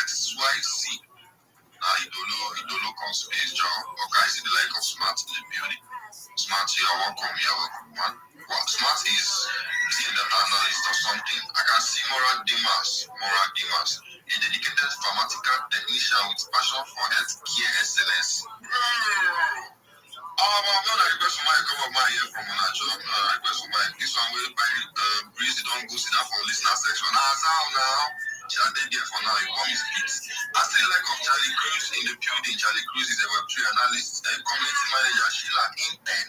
XYZ. You don't know space job. Okay, I see the like of Smart in the building. Smart, you're welcome, man. Well, Smart is a data analyst or something. I can see Moral Dimas, a dedicated pharmaceutical technician with passion for healthcare excellence. I'm not a request for my cover my ear from Monaco. I'm not a request for my this one will by Breezy don't go sit down for listener section. Now. Shall they there for now? You come is speaks. I still like of Charlie Cruz in the building. Charlie Cruz is a Web3 analyst, community manager, Sheila Inten.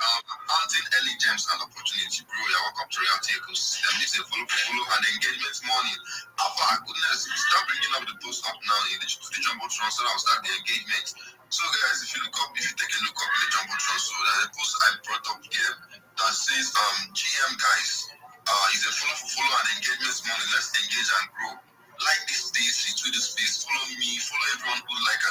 Hunting early gems and opportunity, bro. You're welcome to Reality Ecosystem. This is a follow and engagement morning. Goodness, start bringing up the post up now in the Jumbotron so I'll start the engagement. So guys, if you take a look up in the Jumbotron, so there's a post I brought up here that says GM guys, is a follow and engagement morning. Let's engage and grow. Like this space, retweet the space, follow me, follow everyone who like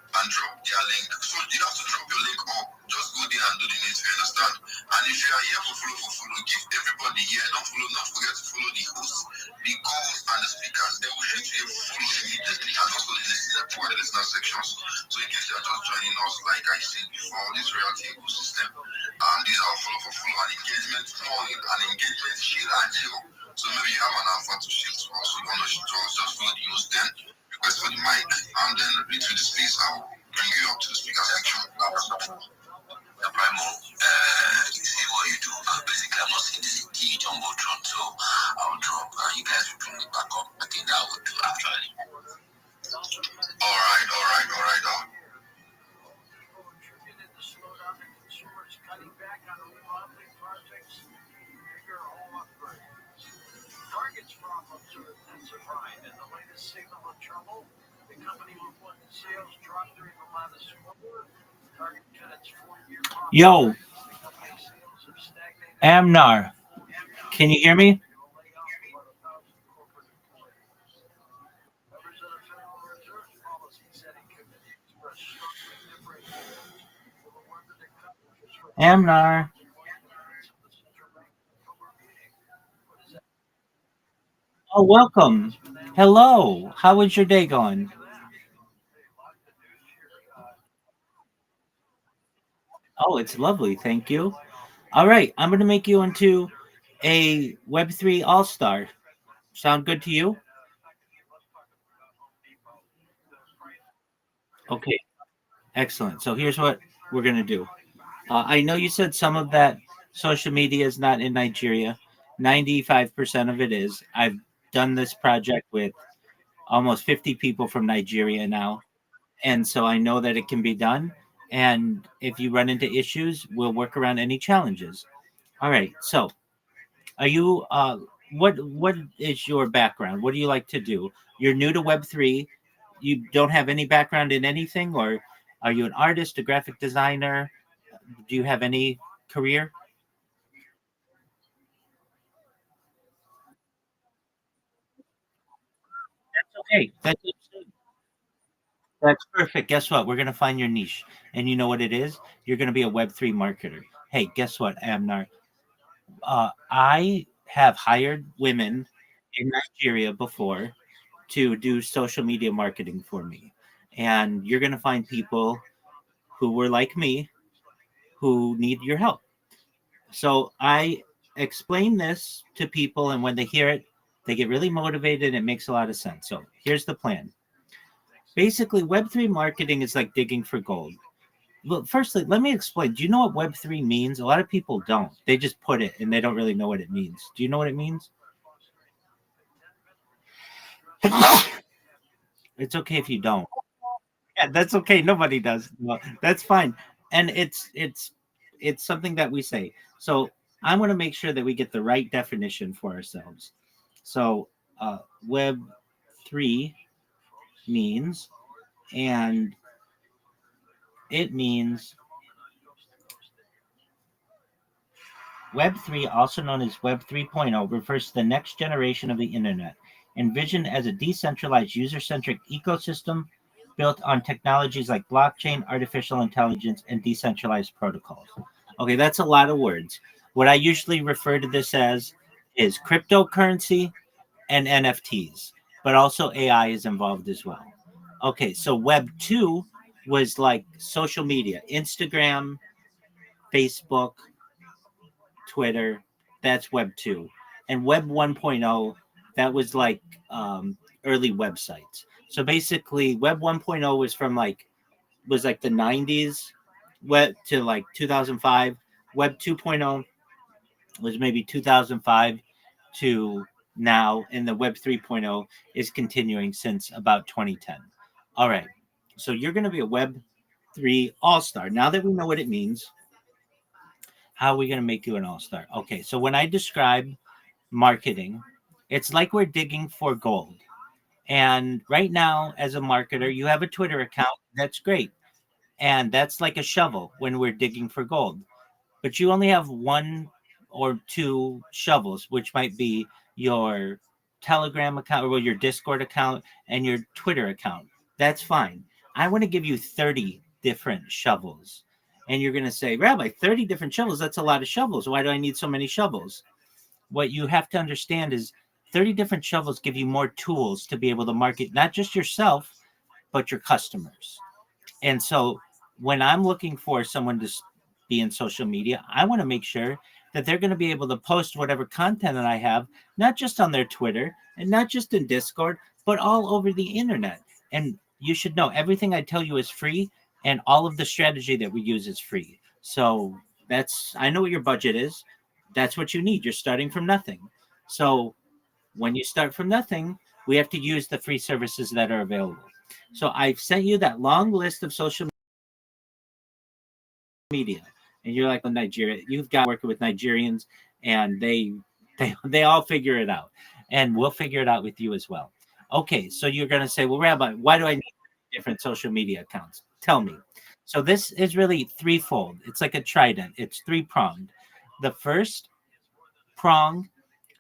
and drop their link. So you have to drop your link up. Just go there and do the needs, you understand? And if you are here for follow, give everybody here. Don't forget to follow the hosts, the co-hosts, and the speakers. They will shoot you follow immediately and also listen to the listener sections. So in case you are just joining us, like I said before, this reality ecosystem, and these are follow and engagement, flowing and engagement, shield and chill. So maybe you have an alpha to shield to us. You want to shield to us, just follow the host then. Request for the mic and then retweet the space. I will bring you up to the speaker section. The Primo, see what you do. Basically, I'm not seeing this key Jumbotron, so I'll drop and you guys will bring me back up. I think that would do actually. Alright. Target's problems are intensifying, and the latest signal of trouble. The company reported sales dropped during the latest quarter. Target cut its 4-year profit. Yo, Amnar, can you hear me? Amnar. Oh, welcome. Hello. How was your day going? Oh, it's lovely. Thank you. All right. I'm going to make you into a Web3 All-Star. Sound good to you? Okay. Excellent. So here's what we're going to do. I know you said some of that social media is not in Nigeria. 95% of it is. I've done this project with almost 50 people from Nigeria now. And so I know that it can be done. And if you run into issues, we'll work around any challenges. All right. So are you what is your background? What do you like to do? You're new to Web3. You don't have any background in anything, or are you an artist, a graphic designer? Do you have any career? That's okay. That's perfect. Guess what? We're gonna find your niche, and you know what it is. You're gonna be a Web3 marketer. Hey, guess what, Amnar? I have hired women in Nigeria before to do social media marketing for me, and you're gonna find people who were like me, who need your help. So I explain this to people, and when they hear it, they get really motivated. It makes a lot of sense. So here's the plan. Basically, Web3 marketing is like digging for gold. Well, firstly, let me explain. Do you know what Web3 means? A lot of people don't. They just put it and they don't really know what it means. Do you know what it means? It's okay if you don't. Yeah, that's okay. Nobody does. No, that's fine. And it's something that we say. So I want to make sure that we get the right definition for ourselves. So Web3 means, and it means Web3, also known as Web 3.0, refers to the next generation of the internet, envisioned as a decentralized, user-centric ecosystem built on technologies like blockchain, artificial intelligence, and decentralized protocols. Okay, that's a lot of words. What I usually refer to this as is cryptocurrency and NFTs, but also AI is involved as well. Okay, so Web 2 was like social media, Instagram, Facebook, Twitter. That's Web 2. And Web 1.0, that was like early websites. So basically, Web 1.0 was like the 90s web to like 2005. Web 2.0 was maybe 2005 to now, and the Web 3.0 is continuing since about 2010. All right. So you're going to be a Web 3 all-star. Now that we know what it means, how are we going to make you an all-star? Okay, so when I describe marketing, it's like we're digging for gold. And right now, as a marketer, you have a Twitter account. That's great. And that's like a shovel when we're digging for gold. But you only have one or two shovels, which might be your Telegram account or your Discord account and your Twitter account. That's fine. I want to give you 30 different shovels. And you're going to say, Rabbi, 30 different shovels, that's a lot of shovels. Why do I need so many shovels? What you have to understand is 30 different shovels give you more tools to be able to market not just yourself, but your customers. And so when I'm looking for someone to be in social media, I want to make sure that they're going to be able to post whatever content that I have, not just on their Twitter and not just in Discord, but all over the internet. And you should know everything I tell you is free, and all of the strategy that we use is free. So I know what your budget is. That's what you need. You're starting from nothing. So when you start from nothing, we have to use the free services that are available. So I've sent you that long list of social media, and you're like, well, Nigeria, you've got working with Nigerians, and they all figure it out, and we'll figure it out with you as well. Okay, so you're going to say, well, Rabbi, why do I need different social media accounts? Tell me. So this is really threefold. It's like a trident. It's three-pronged. The first prong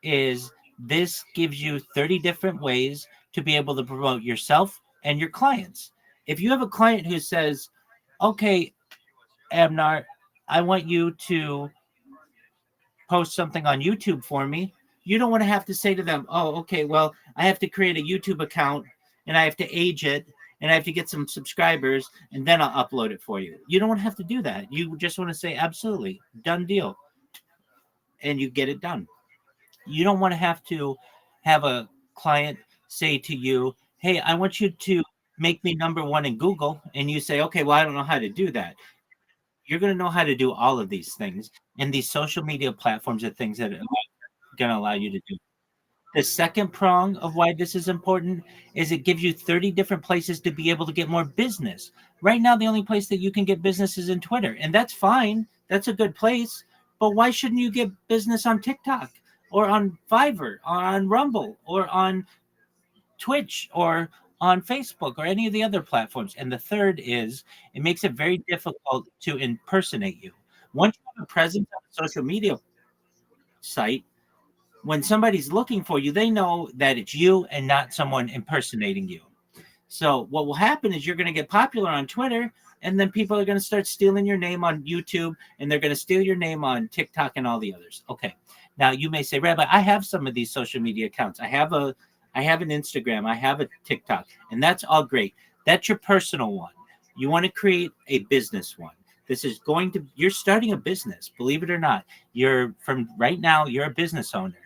is this gives you 30 different ways to be able to promote yourself and your clients. If you have a client who says, okay, Abnar, I want you to post something on YouTube for me, you don't want to have to say to them, oh, okay, well, I have to create a YouTube account and I have to age it and I have to get some subscribers and then I'll upload it for you. You don't want to have to do that. You just want to say, absolutely, done deal. And you get it done. You don't want to have a client say to you, hey, I want you to make me number one in Google. And you say, okay, well, I don't know how to do that. You're going to know how to do all of these things. And these social media platforms are things that are going to allow you to do. The second prong of why this is important is it gives you 30 different places to be able to get more business. Right now, the only place that you can get business is in Twitter. And that's fine. That's a good place. But why shouldn't you get business on TikTok or on Fiverr or on Rumble or on Twitch or on Facebook or any of the other platforms? And the third is it makes it very difficult to impersonate you. Once you have a presence on a social media site, when somebody's looking for you, they know that it's you and not someone impersonating you. So what will happen is you're going to get popular on Twitter, and then people are going to start stealing your name on YouTube, and they're going to steal your name on TikTok and all the others. Okay. Now you may say, Rabbi, I have some of these social media accounts. I have an Instagram, I have a TikTok, and that's all great. That's your personal one. You want to create a business one. This is going to, you're starting a business, believe it or not. You're from right now, you're a business owner.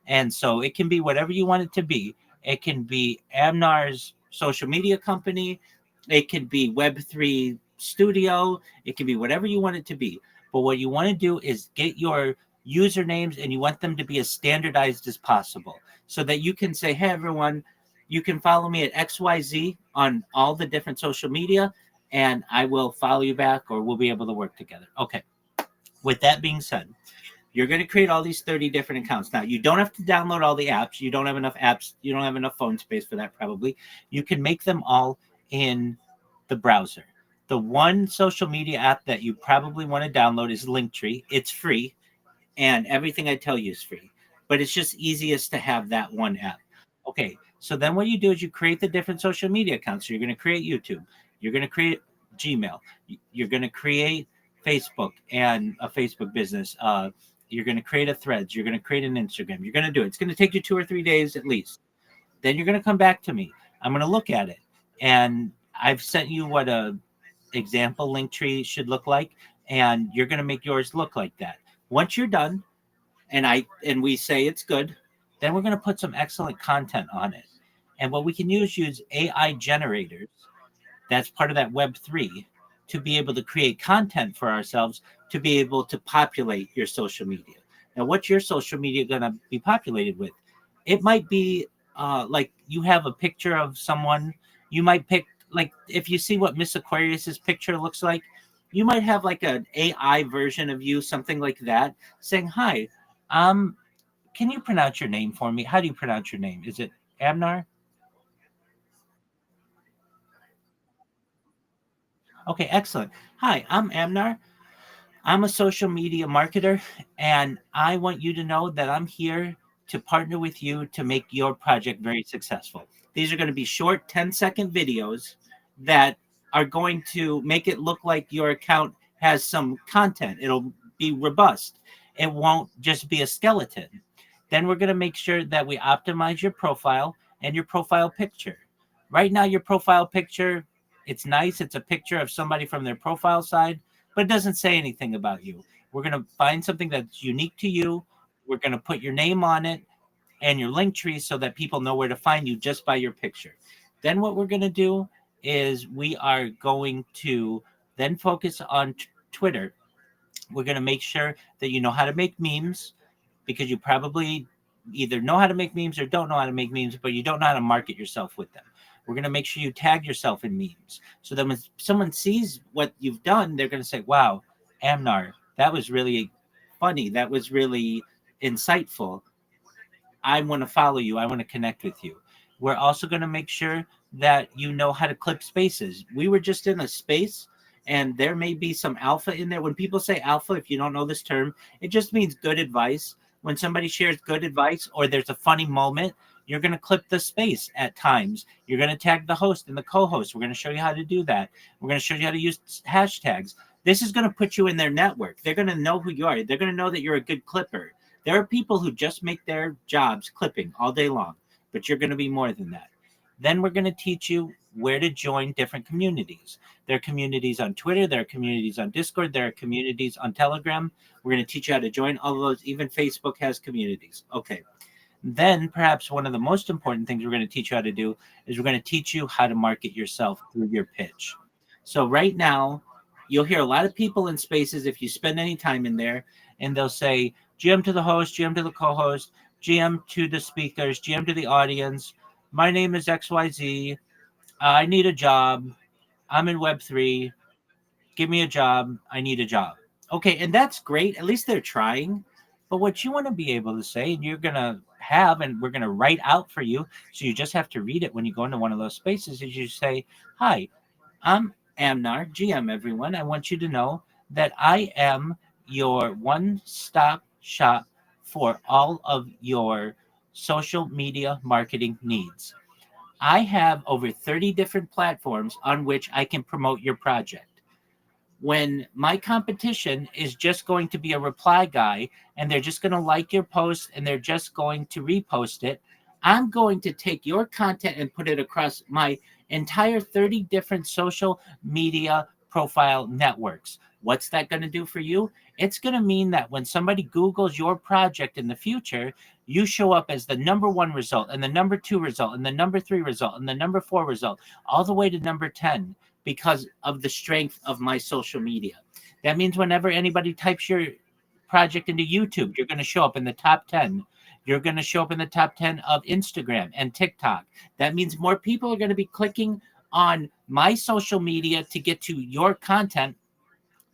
And so it can be whatever you want it to be. It can be Amnar's social media company. It can be Web3 Studio. It can be whatever you want it to be. But what you want to do is get your usernames and you want them to be as standardized as possible so that you can say, hey, everyone, you can follow me at XYZ on all the different social media and I will follow you back or we'll be able to work together. Okay. With that being said, you're going to create all these 30 different accounts. Now, you don't have to download all the apps. You don't have enough apps. You don't have enough phone space for that, probably. You can make them all in the browser. The one social media app that you probably want to download is Linktree. It's free, and everything I tell you is free. But it's just easiest to have that one app. Okay, so then what you do is you create the different social media accounts. So you're going to create YouTube. You're going to create Gmail. You're going to create Facebook and a Facebook business. You're going to create a Threads. You're going to create an Instagram. You're going to do it. It's going to take you 2 or 3 days at least. Then you're going to come back to me. I'm going to look at it. And I've sent you what a example link tree should look like. And you're going to make yours look like that. Once you're done, and we say it's good, then we're going to put some excellent content on it. And what we can use AI generators. That's part of that Web3 to be able to create content for ourselves, to be able to populate your social media. Now, what's your social media going to be populated with? It might be like you have a picture of someone. You might pick, like, if you see what Miss Aquarius's picture looks like, you might have like an AI version of you, something like that, saying, hi, can you pronounce your name for me? How do you pronounce your name? Is it Amnar? Okay, excellent. Hi, I'm Amnar. I'm a social media marketer, and I want you to know that I'm here to partner with you to make your project very successful. These are going to be short 10-second videos that are going to make it look like your account has some content. It'll be robust. It won't just be a skeleton. Then we're going to make sure that we optimize your profile and your profile picture. Right now, your profile picture, it's nice. It's a picture of somebody from their profile side, but it doesn't say anything about you. We're going to find something that's unique to you. We're going to put your name on it and your link tree so that people know where to find you just by your picture. Then what we're going to do is we are going to then focus on Twitter. We're going to make sure that you know how to make memes, because you probably either know how to make memes or don't know how to make memes, but you don't know how to market yourself with them. We're going to make sure you tag yourself in memes. So then when someone sees what you've done, they're going to say, wow, Amnar, that was really funny. That was really insightful. I want to follow you. I want to connect with you. We're also going to make sure that you know how to clip spaces. We were just in a space, and there may be some alpha in there. When people say alpha, if you don't know this term, it just means good advice. When somebody shares good advice or there's a funny moment, you're going to clip the space at times. You're going to tag the host and the co-host. We're going to show you how to do that. We're going to show you how to use hashtags. This is going to put you in their network. They're going to know who you are. They're going to know that you're a good clipper. There are people who just make their jobs clipping all day long, but you're going to be more than that. Then we're going to teach you where to join different communities. There are communities on Twitter. There are communities on Discord. There are communities on Telegram. We're going to teach you how to join all of those. Even Facebook has communities. Okay. Then perhaps one of the most important things we're going to teach you how to do is we're going to teach you how to market yourself through your pitch. So right now, you'll hear a lot of people in spaces, if you spend any time in there, and they'll say, GM to the host, GM to the co-host, GM to the speakers, GM to the audience. My name is XYZ. I need a job. I'm in Web3. Give me a job. I need a job. Okay, and that's great. At least they're trying. But what you want to be able to say, and you're going to have, and we're going to write out for you, so you just have to read it when you go into one of those spaces, is you say, hi, I'm Amnar, GM, everyone. I want you to know that I am your one-stop shop for all of your social media marketing needs. I have over 30 different platforms on which I can promote your project. When my competition is just going to be a reply guy and they're just going to like your post and they're just going to repost it, I'm going to take your content and put it across my entire 30 different social media profile networks. What's that going to do for you? It's going to mean that when somebody Googles your project in the future, you show up as the number 1 result and the number 2 result and the number 3 result and the number 4 result, all the way to number 10 because of the strength of my social media. That means whenever anybody types your project into YouTube, you're going to show up in the top 10. You're going to show up in the top 10 of Instagram and TikTok. That means more people are going to be clicking on my social media to get to your content.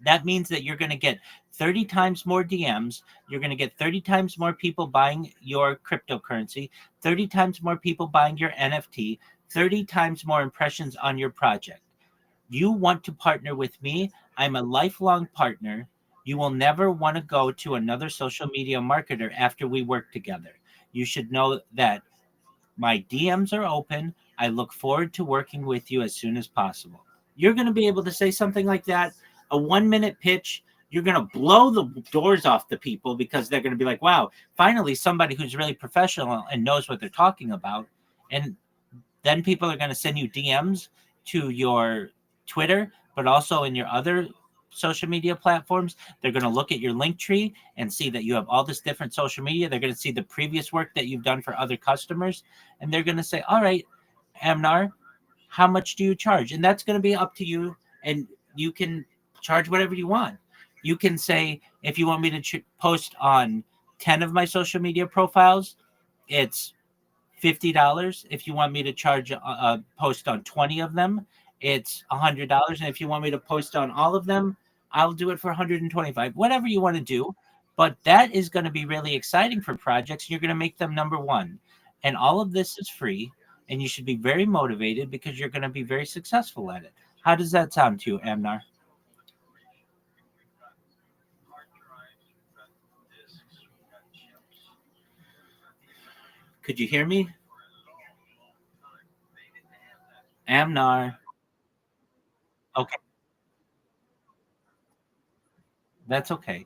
That means that you're going to get 30 times more DMs. You're going to get 30 times more people buying your cryptocurrency, 30 times more people buying your NFT, 30 times more impressions on your project. You want to partner with me? I'm a lifelong partner. You will never want to go to another social media marketer after we work together. You should know that my DMs are open. I look forward to working with you as soon as possible. You're going to be able to say something like that, a 1-minute pitch. You're going to blow the doors off the people because they're going to be like, wow, finally somebody who's really professional and knows what they're talking about. And then people are going to send you DMs to your Twitter, but also in your other social media platforms. They're going to look at your link tree and see that you have all this different social media. They're going to see the previous work that you've done for other customers. And they're going to say, all right, Amnar, how much do you charge? And that's going to be up to you. And you can charge whatever you want. You can say, if you want me to post on 10 of my social media profiles, it's $50. If you want me to charge a post on 20 of them, it's $100. And if you want me to post on all of them, I'll do it for $125. Whatever you want to do. But that is going to be really exciting for projects. You're going to make them number 1. And all of this is free. And you should be very motivated because you're going to be very successful at it. How does that sound to you, Amnar? Could you hear me? Amnar. Okay. That's okay.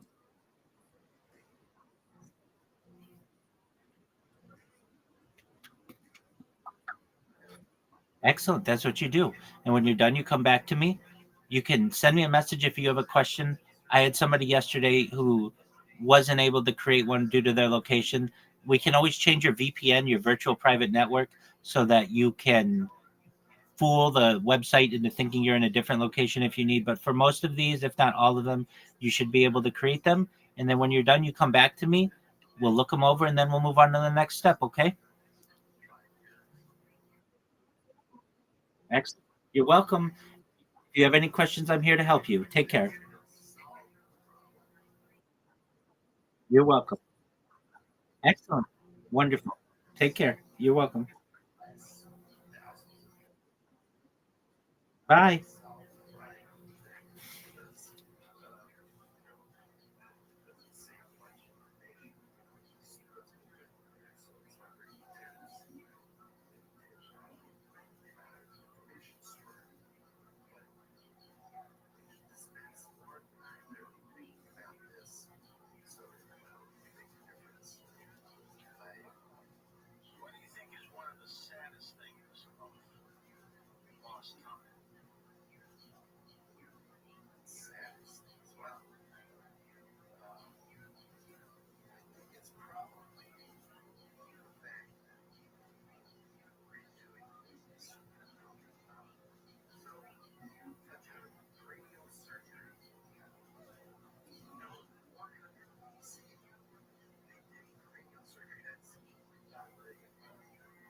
Excellent. That's what you do. And when you're done, you come back to me. You can send me a message if you have a question. I had somebody yesterday who wasn't able to create one due to their location. We can always change your VPN, your virtual private network, so that you can fool the website into thinking you're in a different location if you need. But for most of these, if not all of them, you should be able to create them. And then when you're done, you come back to me. We'll look them over and then we'll move on to the next step. Okay? Excellent. You're welcome. If you have any questions, I'm here to help you. Take care. You're welcome. Excellent. Wonderful. Take care. You're welcome. Bye. What do you think is one of the saddest things of lost time? It's probably the fact that redoing these. So, such a cranial surgery. No wonder they did cranial surgery. That's not the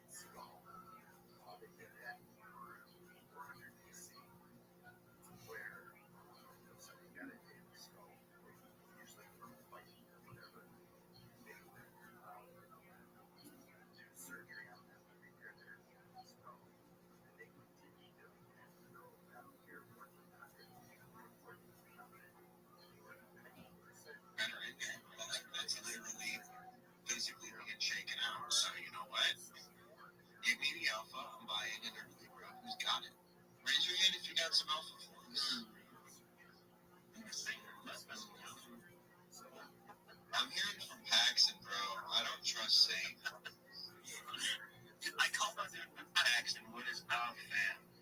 skull. They did that for 400 BC, where somebody got it in the skull, usually from a fight or whatever. They would do surgery on them to repair their skull. And they continue doing that. So I don't care what the doctor That's literally basically being shaken out. So you know what? Give me the alpha. I'm buying it early, bro. Who's got it? Raise your hand if you got some alpha for us. I'm hearing from Paxton, bro. I don't trust Saint. I call my dude Paxton. What is up, fam?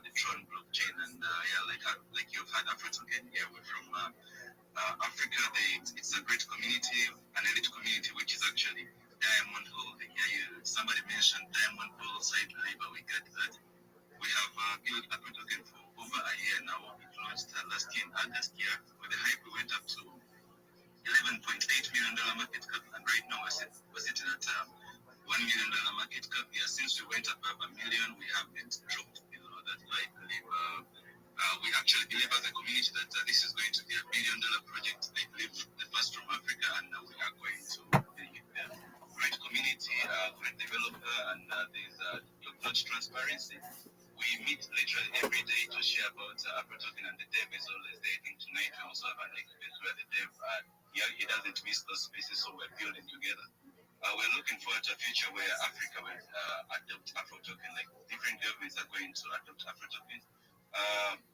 the Tron blockchain. And like you've had AfroToken here, we're from Africa. It's a great community, an elite community, which is actually diamond holding. Yeah, somebody mentioned diamond bull side labor. We get that. We have built AfroToken for over a year now. It launched last year in August here. With the hype, we went up to $11.8 million market cap, and right now we're sitting at $1 million market cap. Yeah, since we went above a million, we haven't dropped below that. I believe we actually believe as a community that this is going to be a $1 billion project. I believe the first from Africa, and we are going to be a great community, great developer, and there's top-notch transparency. We meet literally every day to share about AfroToken, and the dev is always there. I think tonight we also have an event where the dev he doesn't miss those spaces, so we're building together. We're looking forward to a future where Africa will adopt AfroToken, like different governments are going to adopt AfroToken.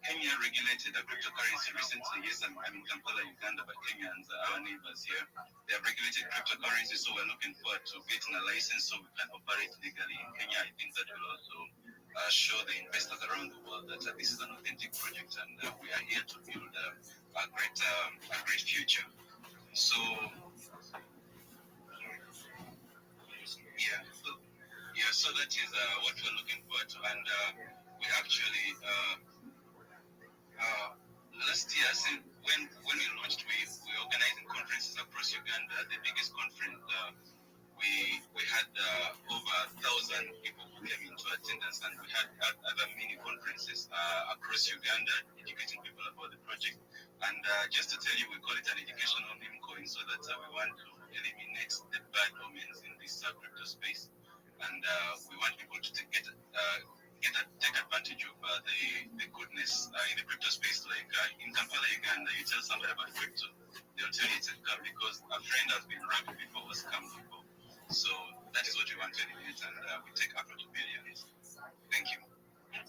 Kenya regulated a cryptocurrency recently. Yes, I'm in Kampala, Uganda, but Kenyans are our neighbors here. They have regulated cryptocurrency, so we're looking forward to getting a license so we can operate legally in Kenya. I think that will also show the investors around the world that this is an authentic project, and we are here to build a great future. So so that is what we're looking forward to, and we actually last year, when we launched, we organized conferences across Uganda. The biggest conference we had over 1,000 people who came into attendance, and we had other mini conferences across Uganda, educating people about the project. And just to tell you, we call it an educational meme coin, so that we want to eliminate the bad omens in this crypto space, and we want people to take advantage of the goodness in the crypto space. Like in Kampala, Uganda, you tell somebody about crypto, they'll tell you it's a scam because a friend has been robbed before or scammed before. So that is what we want to eliminate, and we take Afro to billions. Thank you.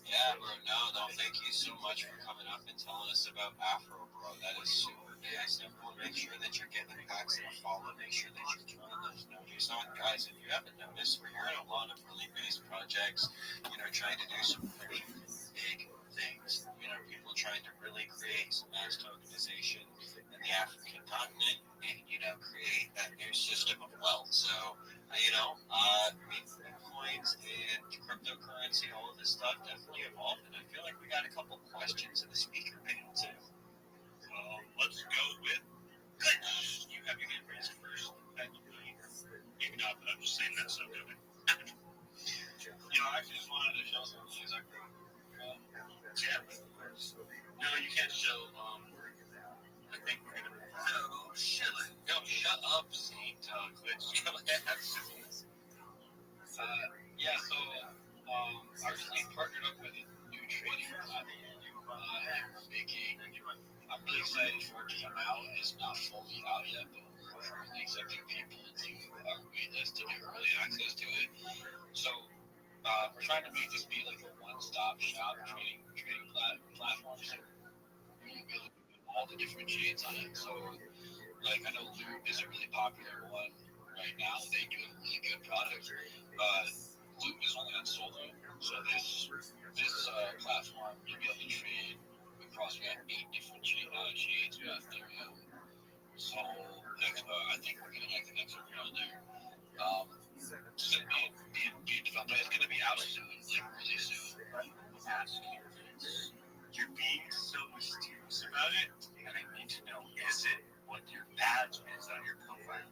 Yeah, bro. No, thank you so much for coming up and telling us about Afro, bro. That is super nice. Everyone, make sure that you're giving packs and a follow. Make sure that you're joining those notices on. Guys, if you haven't noticed, we're hearing a lot of really base projects, trying to do some pretty big things. People trying to really create some mass tokenization in the African continent and, create that new system of wealth. So, coins and cryptocurrency, all of this stuff definitely evolved, and I feel like we got a couple questions in the speaker panel too. Let's go with good. You have your hand raised first. Maybe not, but I'm just saying that's so good. I actually just wanted to show some things I grew. No, you can't show. I think we're gonna. No, shut up, Saint. Glitch. Go ahead. So I recently partnered up with a new trading platform making. I'm really excited for it to come out. It's not fully out yet, but we're currently accepting people to our wait list to get early access to it. So we're trying to make this be like a one-stop shop trading platform. So you'll be able to do all the different shades on it. So I know Loop is a really popular one right now. They do a really good product. Loop is only on Solo, so this platform you'll be able to trade across 8 different shades. You have Ethereum, Sol, I think we're gonna get the next one on there. It's gonna be developed. It's gonna be out soon, really soon. You're being so mysterious about it, and I need to know: is it what your badge is on your profile?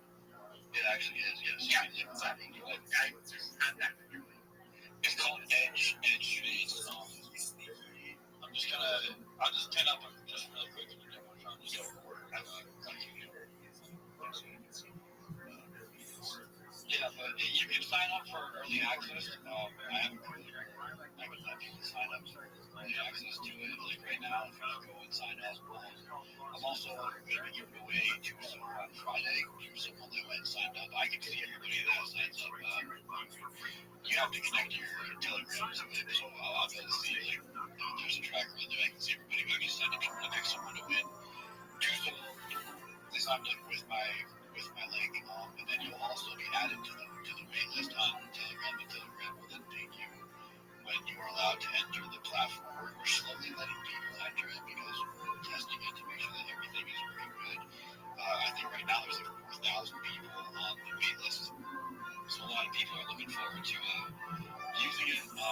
It actually is, yes. Yeah, exactly. It's called Edge Trades. I'll just pin up just real quick and then we'll try to just but you can sign up for early access. I would let people sign up for early access to it. Right now, if you go and sign up, I'm also going to be giving away to someone on Friday. To someone that went and signed up. I can see everybody that signs up. You have to connect your Telegram to it, so I'll be able to see there's a tracker in there. I can see everybody who just signed up for the next someone to win. This I'm done with my link, and then you'll also be added to the wait list on Telegram. The Telegram will then ping you when you are allowed to enter the platform.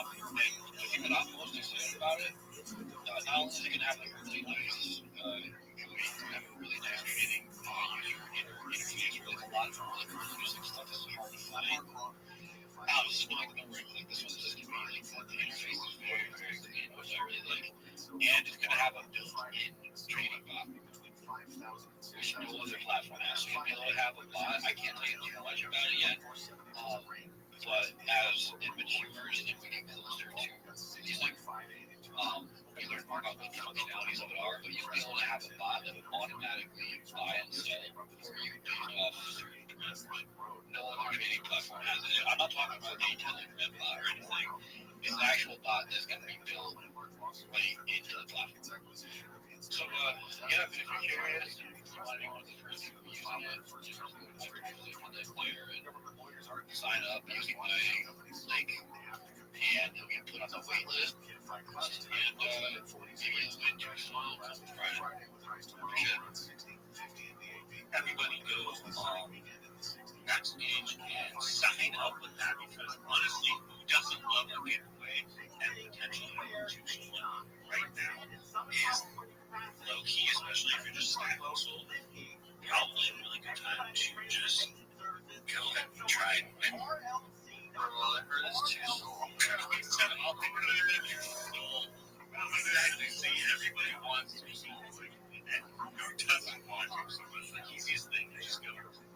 the thing that I'm most excited about it, not only is it going to have like a really nice have a really nice training user interface where like a lot of really cool music stuff is hard to find. This is not like the word like this one is just going to be like the interface is very, very clean, which I really like. And it's going to have a built-in trading bot, which no other platform has. So you'll be able to have a bot. I can't tell you too much about it yet. But as it matures and we get closer to these like we learn more about what the functionalities of it are, but you'll be able to have a bot that will automatically buy and sell for you based off certain parameters. No other trading platform has it. I'm not talking about a Telegram bot or anything. It's an actual bot that's going to be built right into the platform. So, yeah, if you're curious and you want to be one of the first people using it, just go to there and sign up using my link, and you'll get put on the wait list. And maybe you'll win your soul on Friday. Everybody go backstage and sign up with that, because honestly, who doesn't love a giveaway and potentially losing someone right now is low key, especially if you're just starting household. Probably a really good time to just go ahead and try and win. Well, I heard it's too slow. Exactly. See, everybody wants to see and who doesn't want to? So it's the easiest thing to just go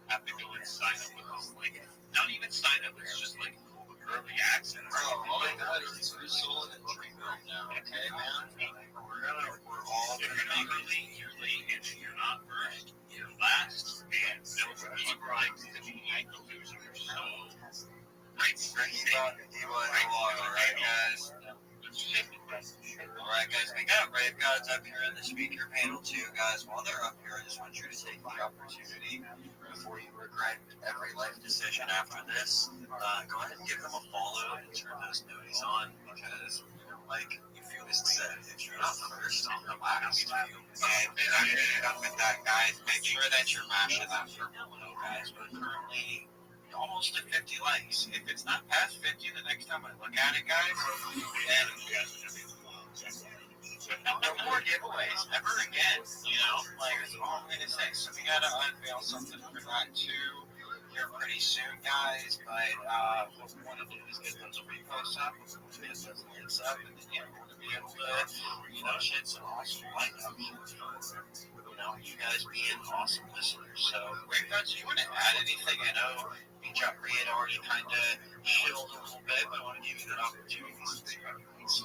have to go and sign up with us. Like, not even sign up, it's just like early access. Bro, all I got is two soul and a dream right now, okay, man? We're all if you're not early, you're late. If you're not first, you're last. And no surprise to be like the loser. So, right, alright, guys? Alright, guys, we got Rave Gods up here in the speaker panel, too, guys. While they're up here, I just want you to take the opportunity before you regret every life decision after this. Go ahead and give them a follow and turn those noties on, because, like Fewest said, if you're not first on the last, and up with that, guys, make sure that you're mashing that purple below, guys. We're currently almost at 50 likes. If it's not past 50 the next time I look at it, guys, then no more giveaways ever again, you know? Like, that's all I'm gonna say. So we gotta unveil something for that too here pretty soon, guys. But what we want to do is get those reposts up, get those links up, and then we're gonna be able to, shed some awesome light up here. You guys being awesome listeners. So, Great Guns, do you want to add anything? I know Jeffrey had already kind of shilled a little bit, but I want to give you that opportunity since you're up here. So,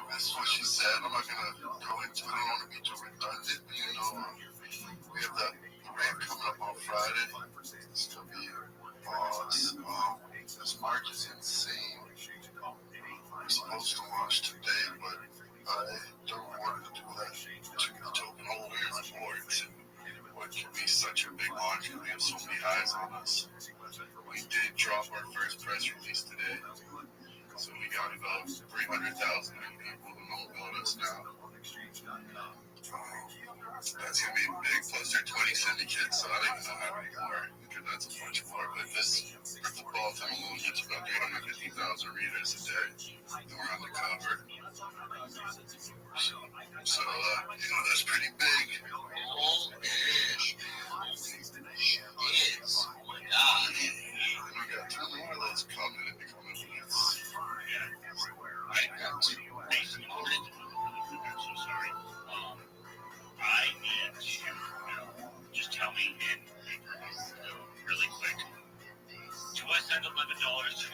that's what she said. I'm not going to go into it. I don't want to be too redundant. We have the rave coming up on Friday. It's going to be boss. This march is insane. I'm supposed to watch today, but I don't want to do that to the token holders or to what can be such a big launch because we have so many eyes on us. We did drop our first press release today, so we got about 300,000 people who know about us now. That's going to be big, plus there are 20 syndicates, so I don't even know how many more, because that's a bunch more. But this football time alone gets about 350,000 readers a day, and we're on the cover. So that's pretty big. Yes. Oh my God. And we got two more of those coming and becoming hits. I got to basically I'm so sorry. I need to just tell me in really quick. Do I send $11 to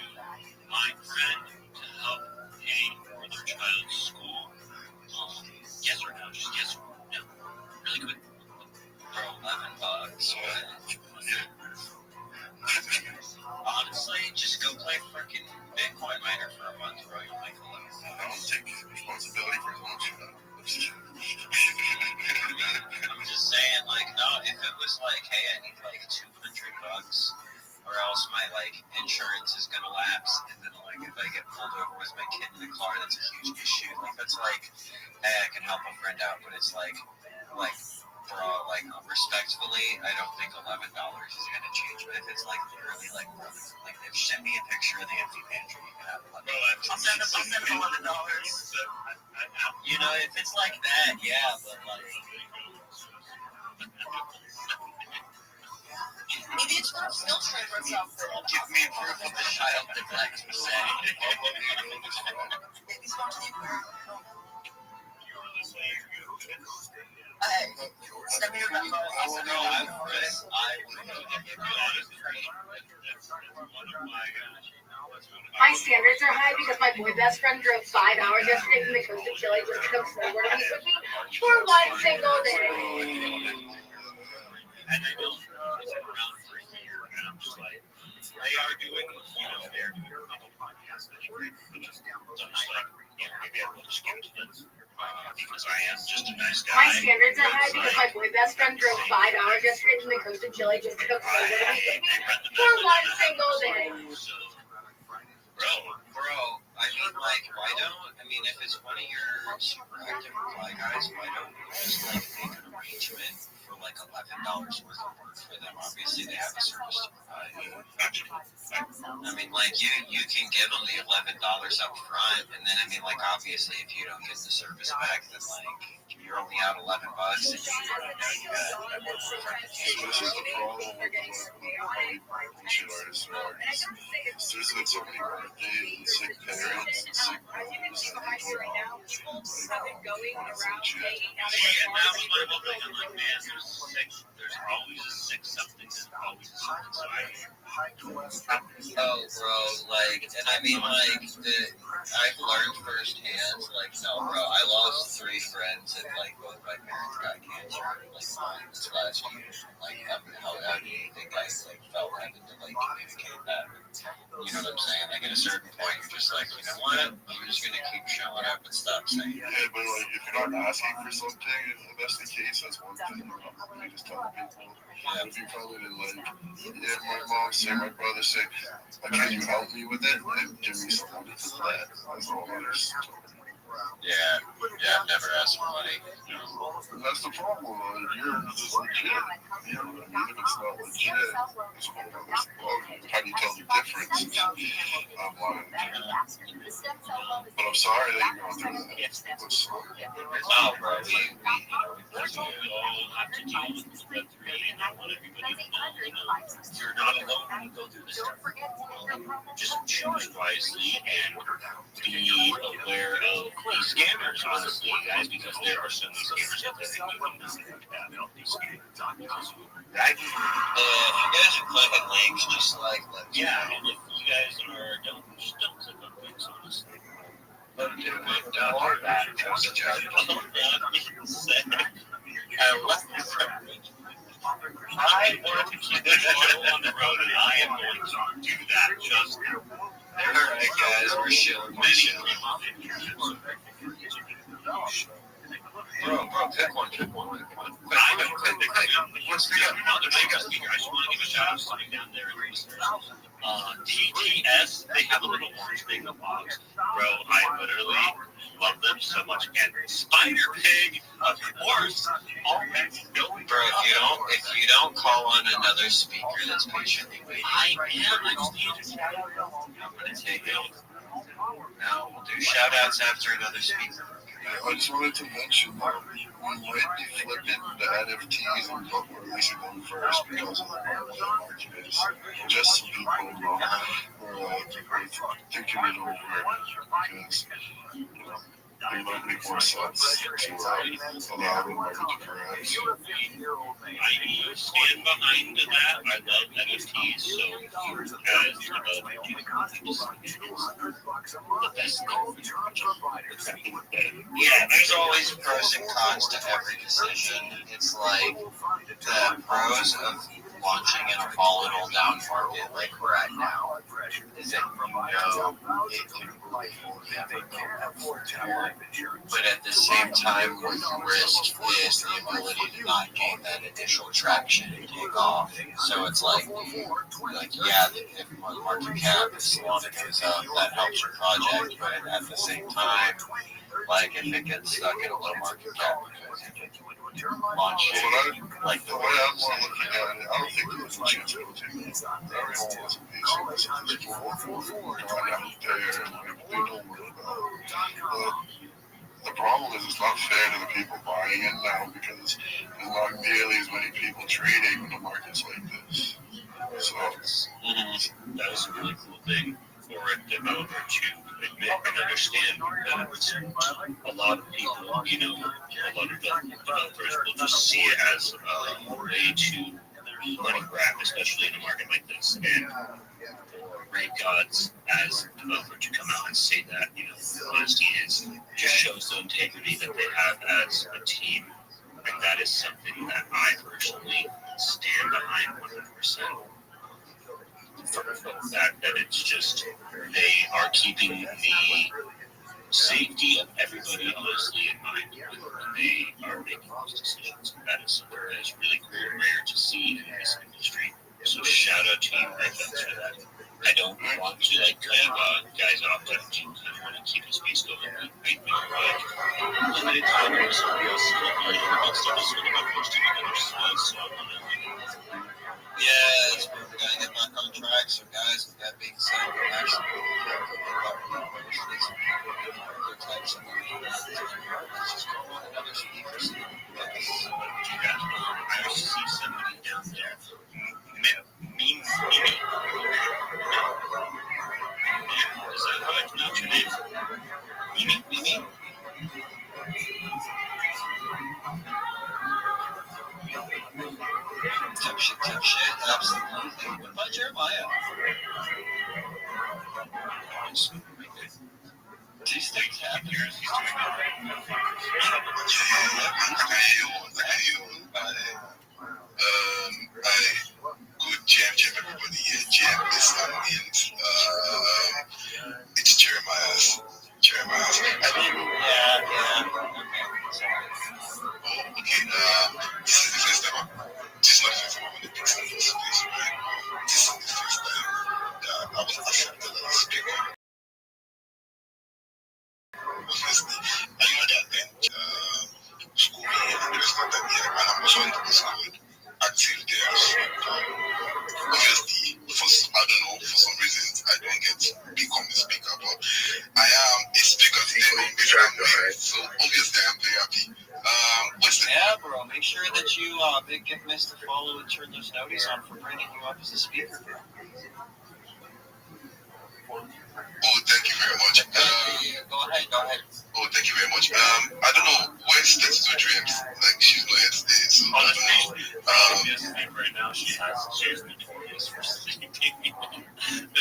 my friend to help pay for their child's school? Yes or no? Just yes or no. Really quick. For $11. Honestly, just go play freaking Bitcoin miner for a month, bro. You'll make $11. I don't take responsibility for his own shit. I'm just saying, no, if it was hey, I need $200, or else my insurance is gonna lapse, and then if I get pulled over with my kid in the car, that's a huge issue. That's hey, I can help a friend out, but it's $400 bro, like, respectfully, I don't think $11 is gonna change. But if it's like literally like, if send me a picture of the empty pantry, you can have $11. I'll send him $11. You know, if it's like that, yeah, but like. Maybe it's not still trade for itself. Give me proof of the child neglect per se. Hey, send me your number. My standards are high because my boy best friend drove 5 hours yesterday from the coast of Chile just to come snowboard with me for one single day. And I don't sit around for a year, and I'm just like, they are doing, they're doing a couple podcasts that you're which is down. So I'm just like, maybe I will just get to this because I am just a nice guy. My standards are high because my boy best friend drove 5 hours yesterday from the coast of Chile just to come snowboard with me for one single day. Bro, I mean, like, why don't, if it's one of your super active reply guys, why don't you just, like, make an arrangement for, like, $11 worth of work for them? Obviously, they have a service to provide. I mean, like, you can give them the $11 up front, and then, obviously, if you don't get the service back, then, like, you're only out $11, and you got So this is the problem with bullshit artists. There's been so many birthdays and sick parents and sick brothers that they And that was my whole thing. I'm like, man, there's always a sick something, there's always a something. So I've learned firsthand, no, bro, I lost 3 friends and, both my parents got cancer, this last year. How do you think I, felt having to, communicate that? You know what I'm saying? At a certain point, you're just like, you know what? I'm just going to keep showing up and stop saying it. Yeah, but, if you're not asking for something, if that's the case, that's one thing. You just tell people. If you probably didn't my mom say, my brother say, can you help me with it? And give me some money for that. That's all others. Yeah, I've never asked for money. That's the problem. Yours is legit. If it's not legit, it's one of those. How do you tell the difference? But I'm sorry that you're going through that. No, bro, we personally all have to deal with Web3, and I want everybody to know, you're not alone when you go through this stuff. Just choose wisely and be aware of these scammers, honestly, guys, because there are so many scammers out there that you don't know about these scammers. if you guys are clicking links, just yeah, and if you guys don't click on links, honestly. Let me do it. Don't do that. That was a joke. I want to keep the show on the road, and I am going to do that just now. Alright, guys, we're shilling. Bro, pick one. I know, let's pick up another mega speaker. I just want to give a shout out to somebody down there in the listeners. TTS, they have a little orange mega box. Bro, I literally love them so much. And Spider Pig, of course, already going. Bro, if you don't call on another speaker that's patiently waiting, I just need to shout out. I'm going to take it. Now, we'll do shout outs after another speaker. I just wanted to mention that we might be flipping the NFTs and releasing them first because of the market is. Just so people know we're thinking it over because it might make more sense to allow the market to correct. I stand behind that. I love NFTs, so as the best Yeah, there's always pros and cons to every decision. It's like the pros of launching in a volatile down market like we're at now is that it can but at the same time what you risk is the ability to not gain that initial traction and take off. So it's if market cap is slow and it goes up, that helps your project, but at the same time, if it gets stuck in a low market cap because launch it like the way I want to look at it, I don't think there's a chance it will take me. Everyone wants a piece of this. People right out there, they know what it's about. But the problem is it's not fair to the people buying it now because there's not nearly as many people trading in the markets like this. So that was a really cool thing for a developer to admit and understand that a lot of people, a lot of developers will just see it as a way to money grab, especially in a market like this. And for Ray Gods as a developer to come out and say that, honesty just shows the integrity that they have as a team. And that is something that I personally stand behind 100%. That it's just they are keeping the safety of everybody honestly in mind when they are making those decisions. That is something that is really rare to see in this industry. So shout out to you, Ray Guns, for that. I don't want to kind of guys off, but I do kind of want to keep the space going. Limited time or somebody else is going to stuff is going to be posted in other space, so I want to. Yes, we gotta get back on track. So, guys, with that being said, we're actually going to other types of just go on another speaker. I see somebody down there. Mimi. Is that how I pronounce your name? Mimi? Tough shit, absolutely. What about Jeremiah? These things happen. I good jam everybody here. Jam this means it's Jeremiah's. Okay, this is the first time. This is not the first time I'm in the space, right? This is the first time that I was accepted as a speaker. Obviously, I know that then school and the rest of them here, and I'm also into the school active there. Obviously, for some reasons, I don't get to become a speaker, but I am a speaker today. So obviously, I'm very happy. Bro, make sure that you give Mr. Follow and turn those notices on for bringing you up as a speaker. Oh, thank you very much. Go ahead. Oh, thank you very much. I don't know where's Let's Do Dreams. She's not here today, so I don't know. Right now, she's notorious for sleeping,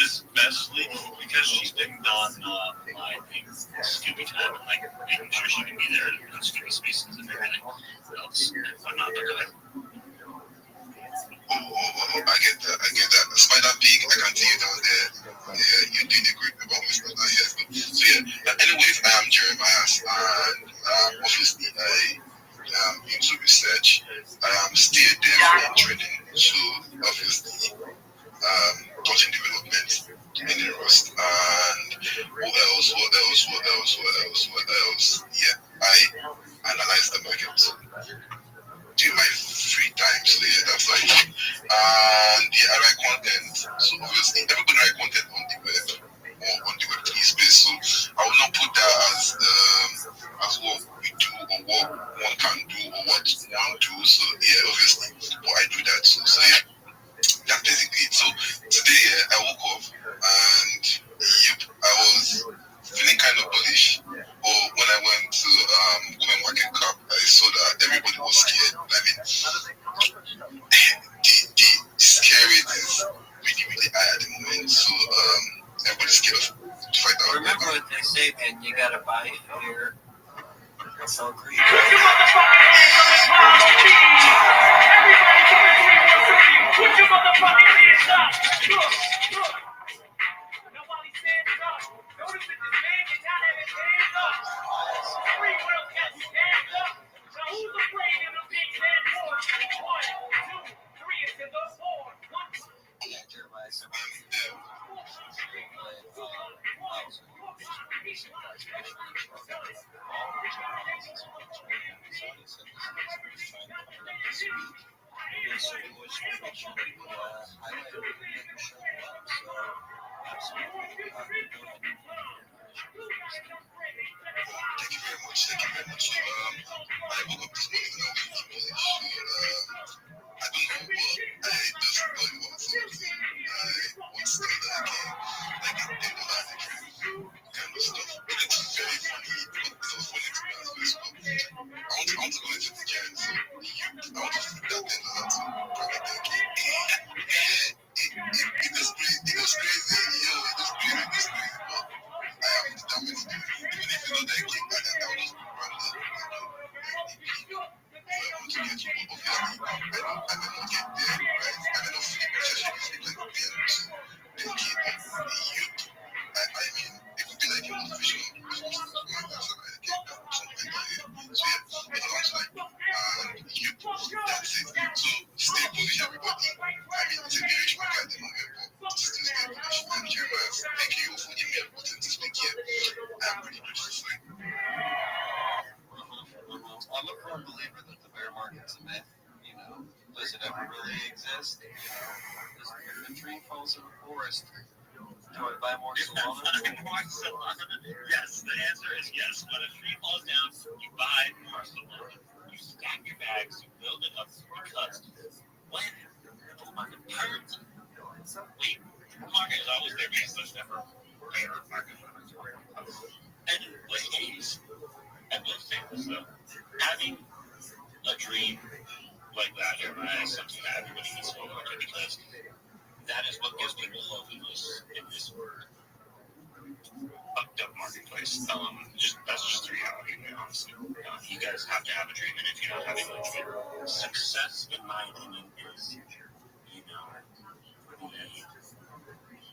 especially because she's been on my Scooby time and making sure she can be there in Scooby spaces and everything else and whatnot. I get that. Spider Pig, I can see you down there. Yeah, you're doing a great job, Mr. Yes. So anyways, I am Jeremiah, and obviously I am into research. I am still there in training, so obviously touching development in the Rust. And what else? Yeah, I analyze the market during my free time, so that's and I write content. So obviously everybody write content on the web or on the Web3 space. So I will not put that as what we do or what one can do or what one do. So obviously, but I do that. So that's basically it. So today I woke up and I was feeling kind of bullish. But when I went to Women Market Cup, I saw that everybody was scared. I mean, the scare rate is really, really high at the moment. So everybody's scared to fight out. Remember what they say, man. You gotta buy fear. So greedy. Put your motherfucking hands up! Nobody stands up. Notice that this man is not having hands up. Everyone else got his hands up. So who's afraid of the big man more? 1, 2, 3, it's to the 4. 1, 2. Yeah, Jeremiah. so we just want to make sure that we highlight and make the show well. So absolutely, go ahead and Thank you very much. Thank you very much. I woke up this morning and I was really I don't know what I just really want to focus on. I want to say that I can like it in the life kind of stuff. But it's very funny. It's so funny to be honest. I want to go into the cats. I want to put that in how to perfect that kid. It goes crazy. It goes crazy. Yo, it goes crazy. It goes crazy. But I am determined to do it. Even if you know that kid, I will just run it up. To get you, obviously, I may not get there, right? I may not flip the session, like, okay, 100%. Then keep the youth. I mean, it would be like your motivation. That's what I get something like it. So, yeah, it's always like, youth, that's it. So, stay bullish, everybody. I mean, it's a generation, I got them on here, but still stay bullish. And Jeremiah, thank you for giving me an opportunity to speak here. I'm really grateful for it. I'm a firm believer that the bear market's a myth. You know, does it ever really exist? You know, if a tree falls in the forest, do I buy more Solana? Yes, the answer is yes. When a tree falls down, you buy more Solana. You stack your bags, you build it up, because when the market turns, the market is always there because there's never bear market. And ladies, I will say this though, having a dream like that is something that everybody needs to look at, because that is what gives people hope in this fucked up marketplace. That's just the reality, to be honest. You guys have to have a dream, and if you're not having a dream, success, in my opinion, is, you know, the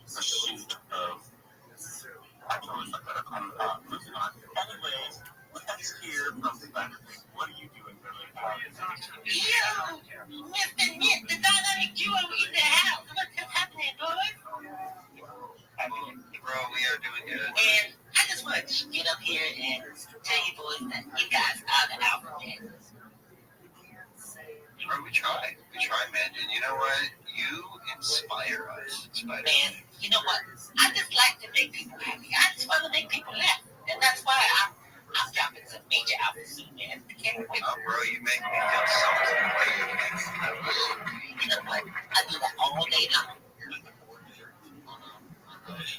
pursuit of. I totally fucked that up. I'm moving on. Anyways, let's hear from Spider. What are you doing, really? Yo, Mr. Nick, the dynamic duo in the house. What's happening, boys? Bro, we are doing good. And I just want to get up here and tell you boys that you guys are the alpha man. Bro, we try, man. And you know what? You inspire us, Spider. Man, you know what? I just like to make people happy. I just want to make people laugh. And that's why I'm dropping some major albums soon, man. I can't wait. Oh, bro, you make me feel something the way you make me feel. You know what? I do that all day long.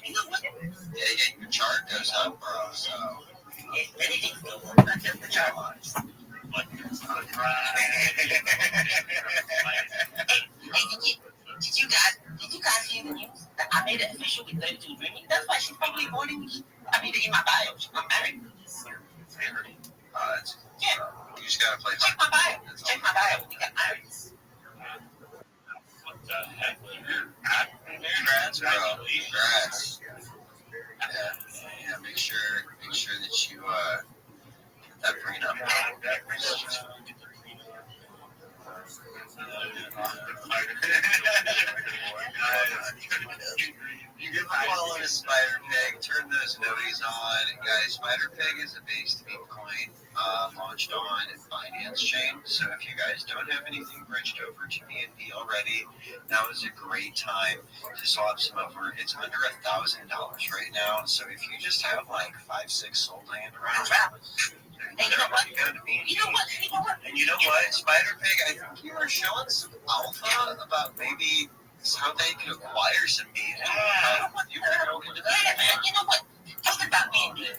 You know what? Yeah, your chart goes up, bro, so. Anything's going on, not just the chart. But it's not Hey, did you guys hear the news that I made it official with 32 Dreaming? That's why she's probably avoiding me. I made it in my bio. I'm married. Yeah. You just gotta play. Check my bio. Check my bio. We got married. What the heck? Congrats, bro. Congrats. Yeah, make sure that you get that prenup. You can follow the Spider Pig, turn those noties on. Guys, Spider Pig is a base to be coin launched on Binance Chain. So if you guys don't have anything bridged over to BNB already, now is a great time to swap some over. It's under $1,000 right now. So if you just have like 5-6 soul land around, Hey, you know what? And you know what, Spider Pig, I think you were showing some alpha about maybe how they could acquire some BNB. You better look into that. Yeah, man. You know what? Talking about BNB.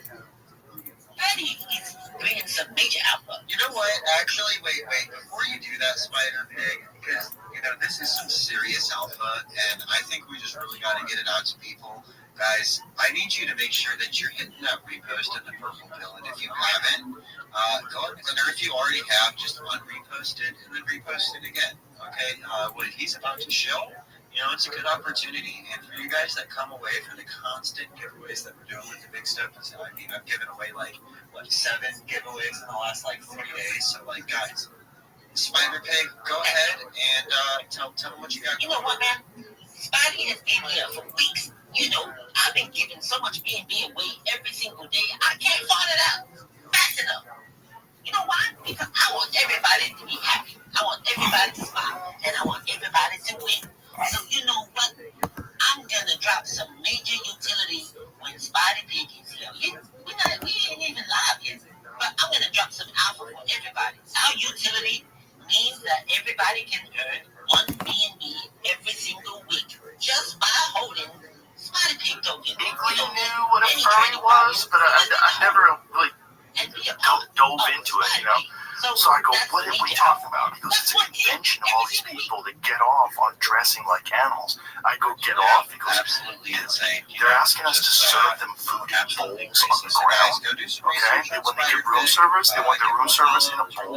Patty is bringing some major alpha. You know what? Actually, wait. Before you do that, Spider Pig, because, you know, this is some serious alpha, and I think we just really got to get it out to people. Guys, I need you to make sure that you're hitting that repost in the purple pill. And if you haven't, go ahead, or if you already have, just unrepost it and then repost it again. Okay? What he's about to show, you know, it's a good opportunity. And for you guys that come away from the constant giveaways that we're doing with the big stuff, I mean, I've given away 7 giveaways in the last 3 days. So guys, Spider Pig, go ahead and tell them what you got. You know what, man? Spidey has been here for weeks. You know, I've been giving so much BNB away every single day. I can't find it out fast enough. You know why? Because I want everybody to be happy. I want everybody to smile. And I knew what a furry was, but I never really dove into it, you know? So I go, what are we talking about? He goes, it's a convention of all these people that get off on dressing like animals. I go, get off? He goes, absolutely insane. they're asking us to serve them food in bowls on the ground. Okay? When they get room service, they want their room service in a bowl.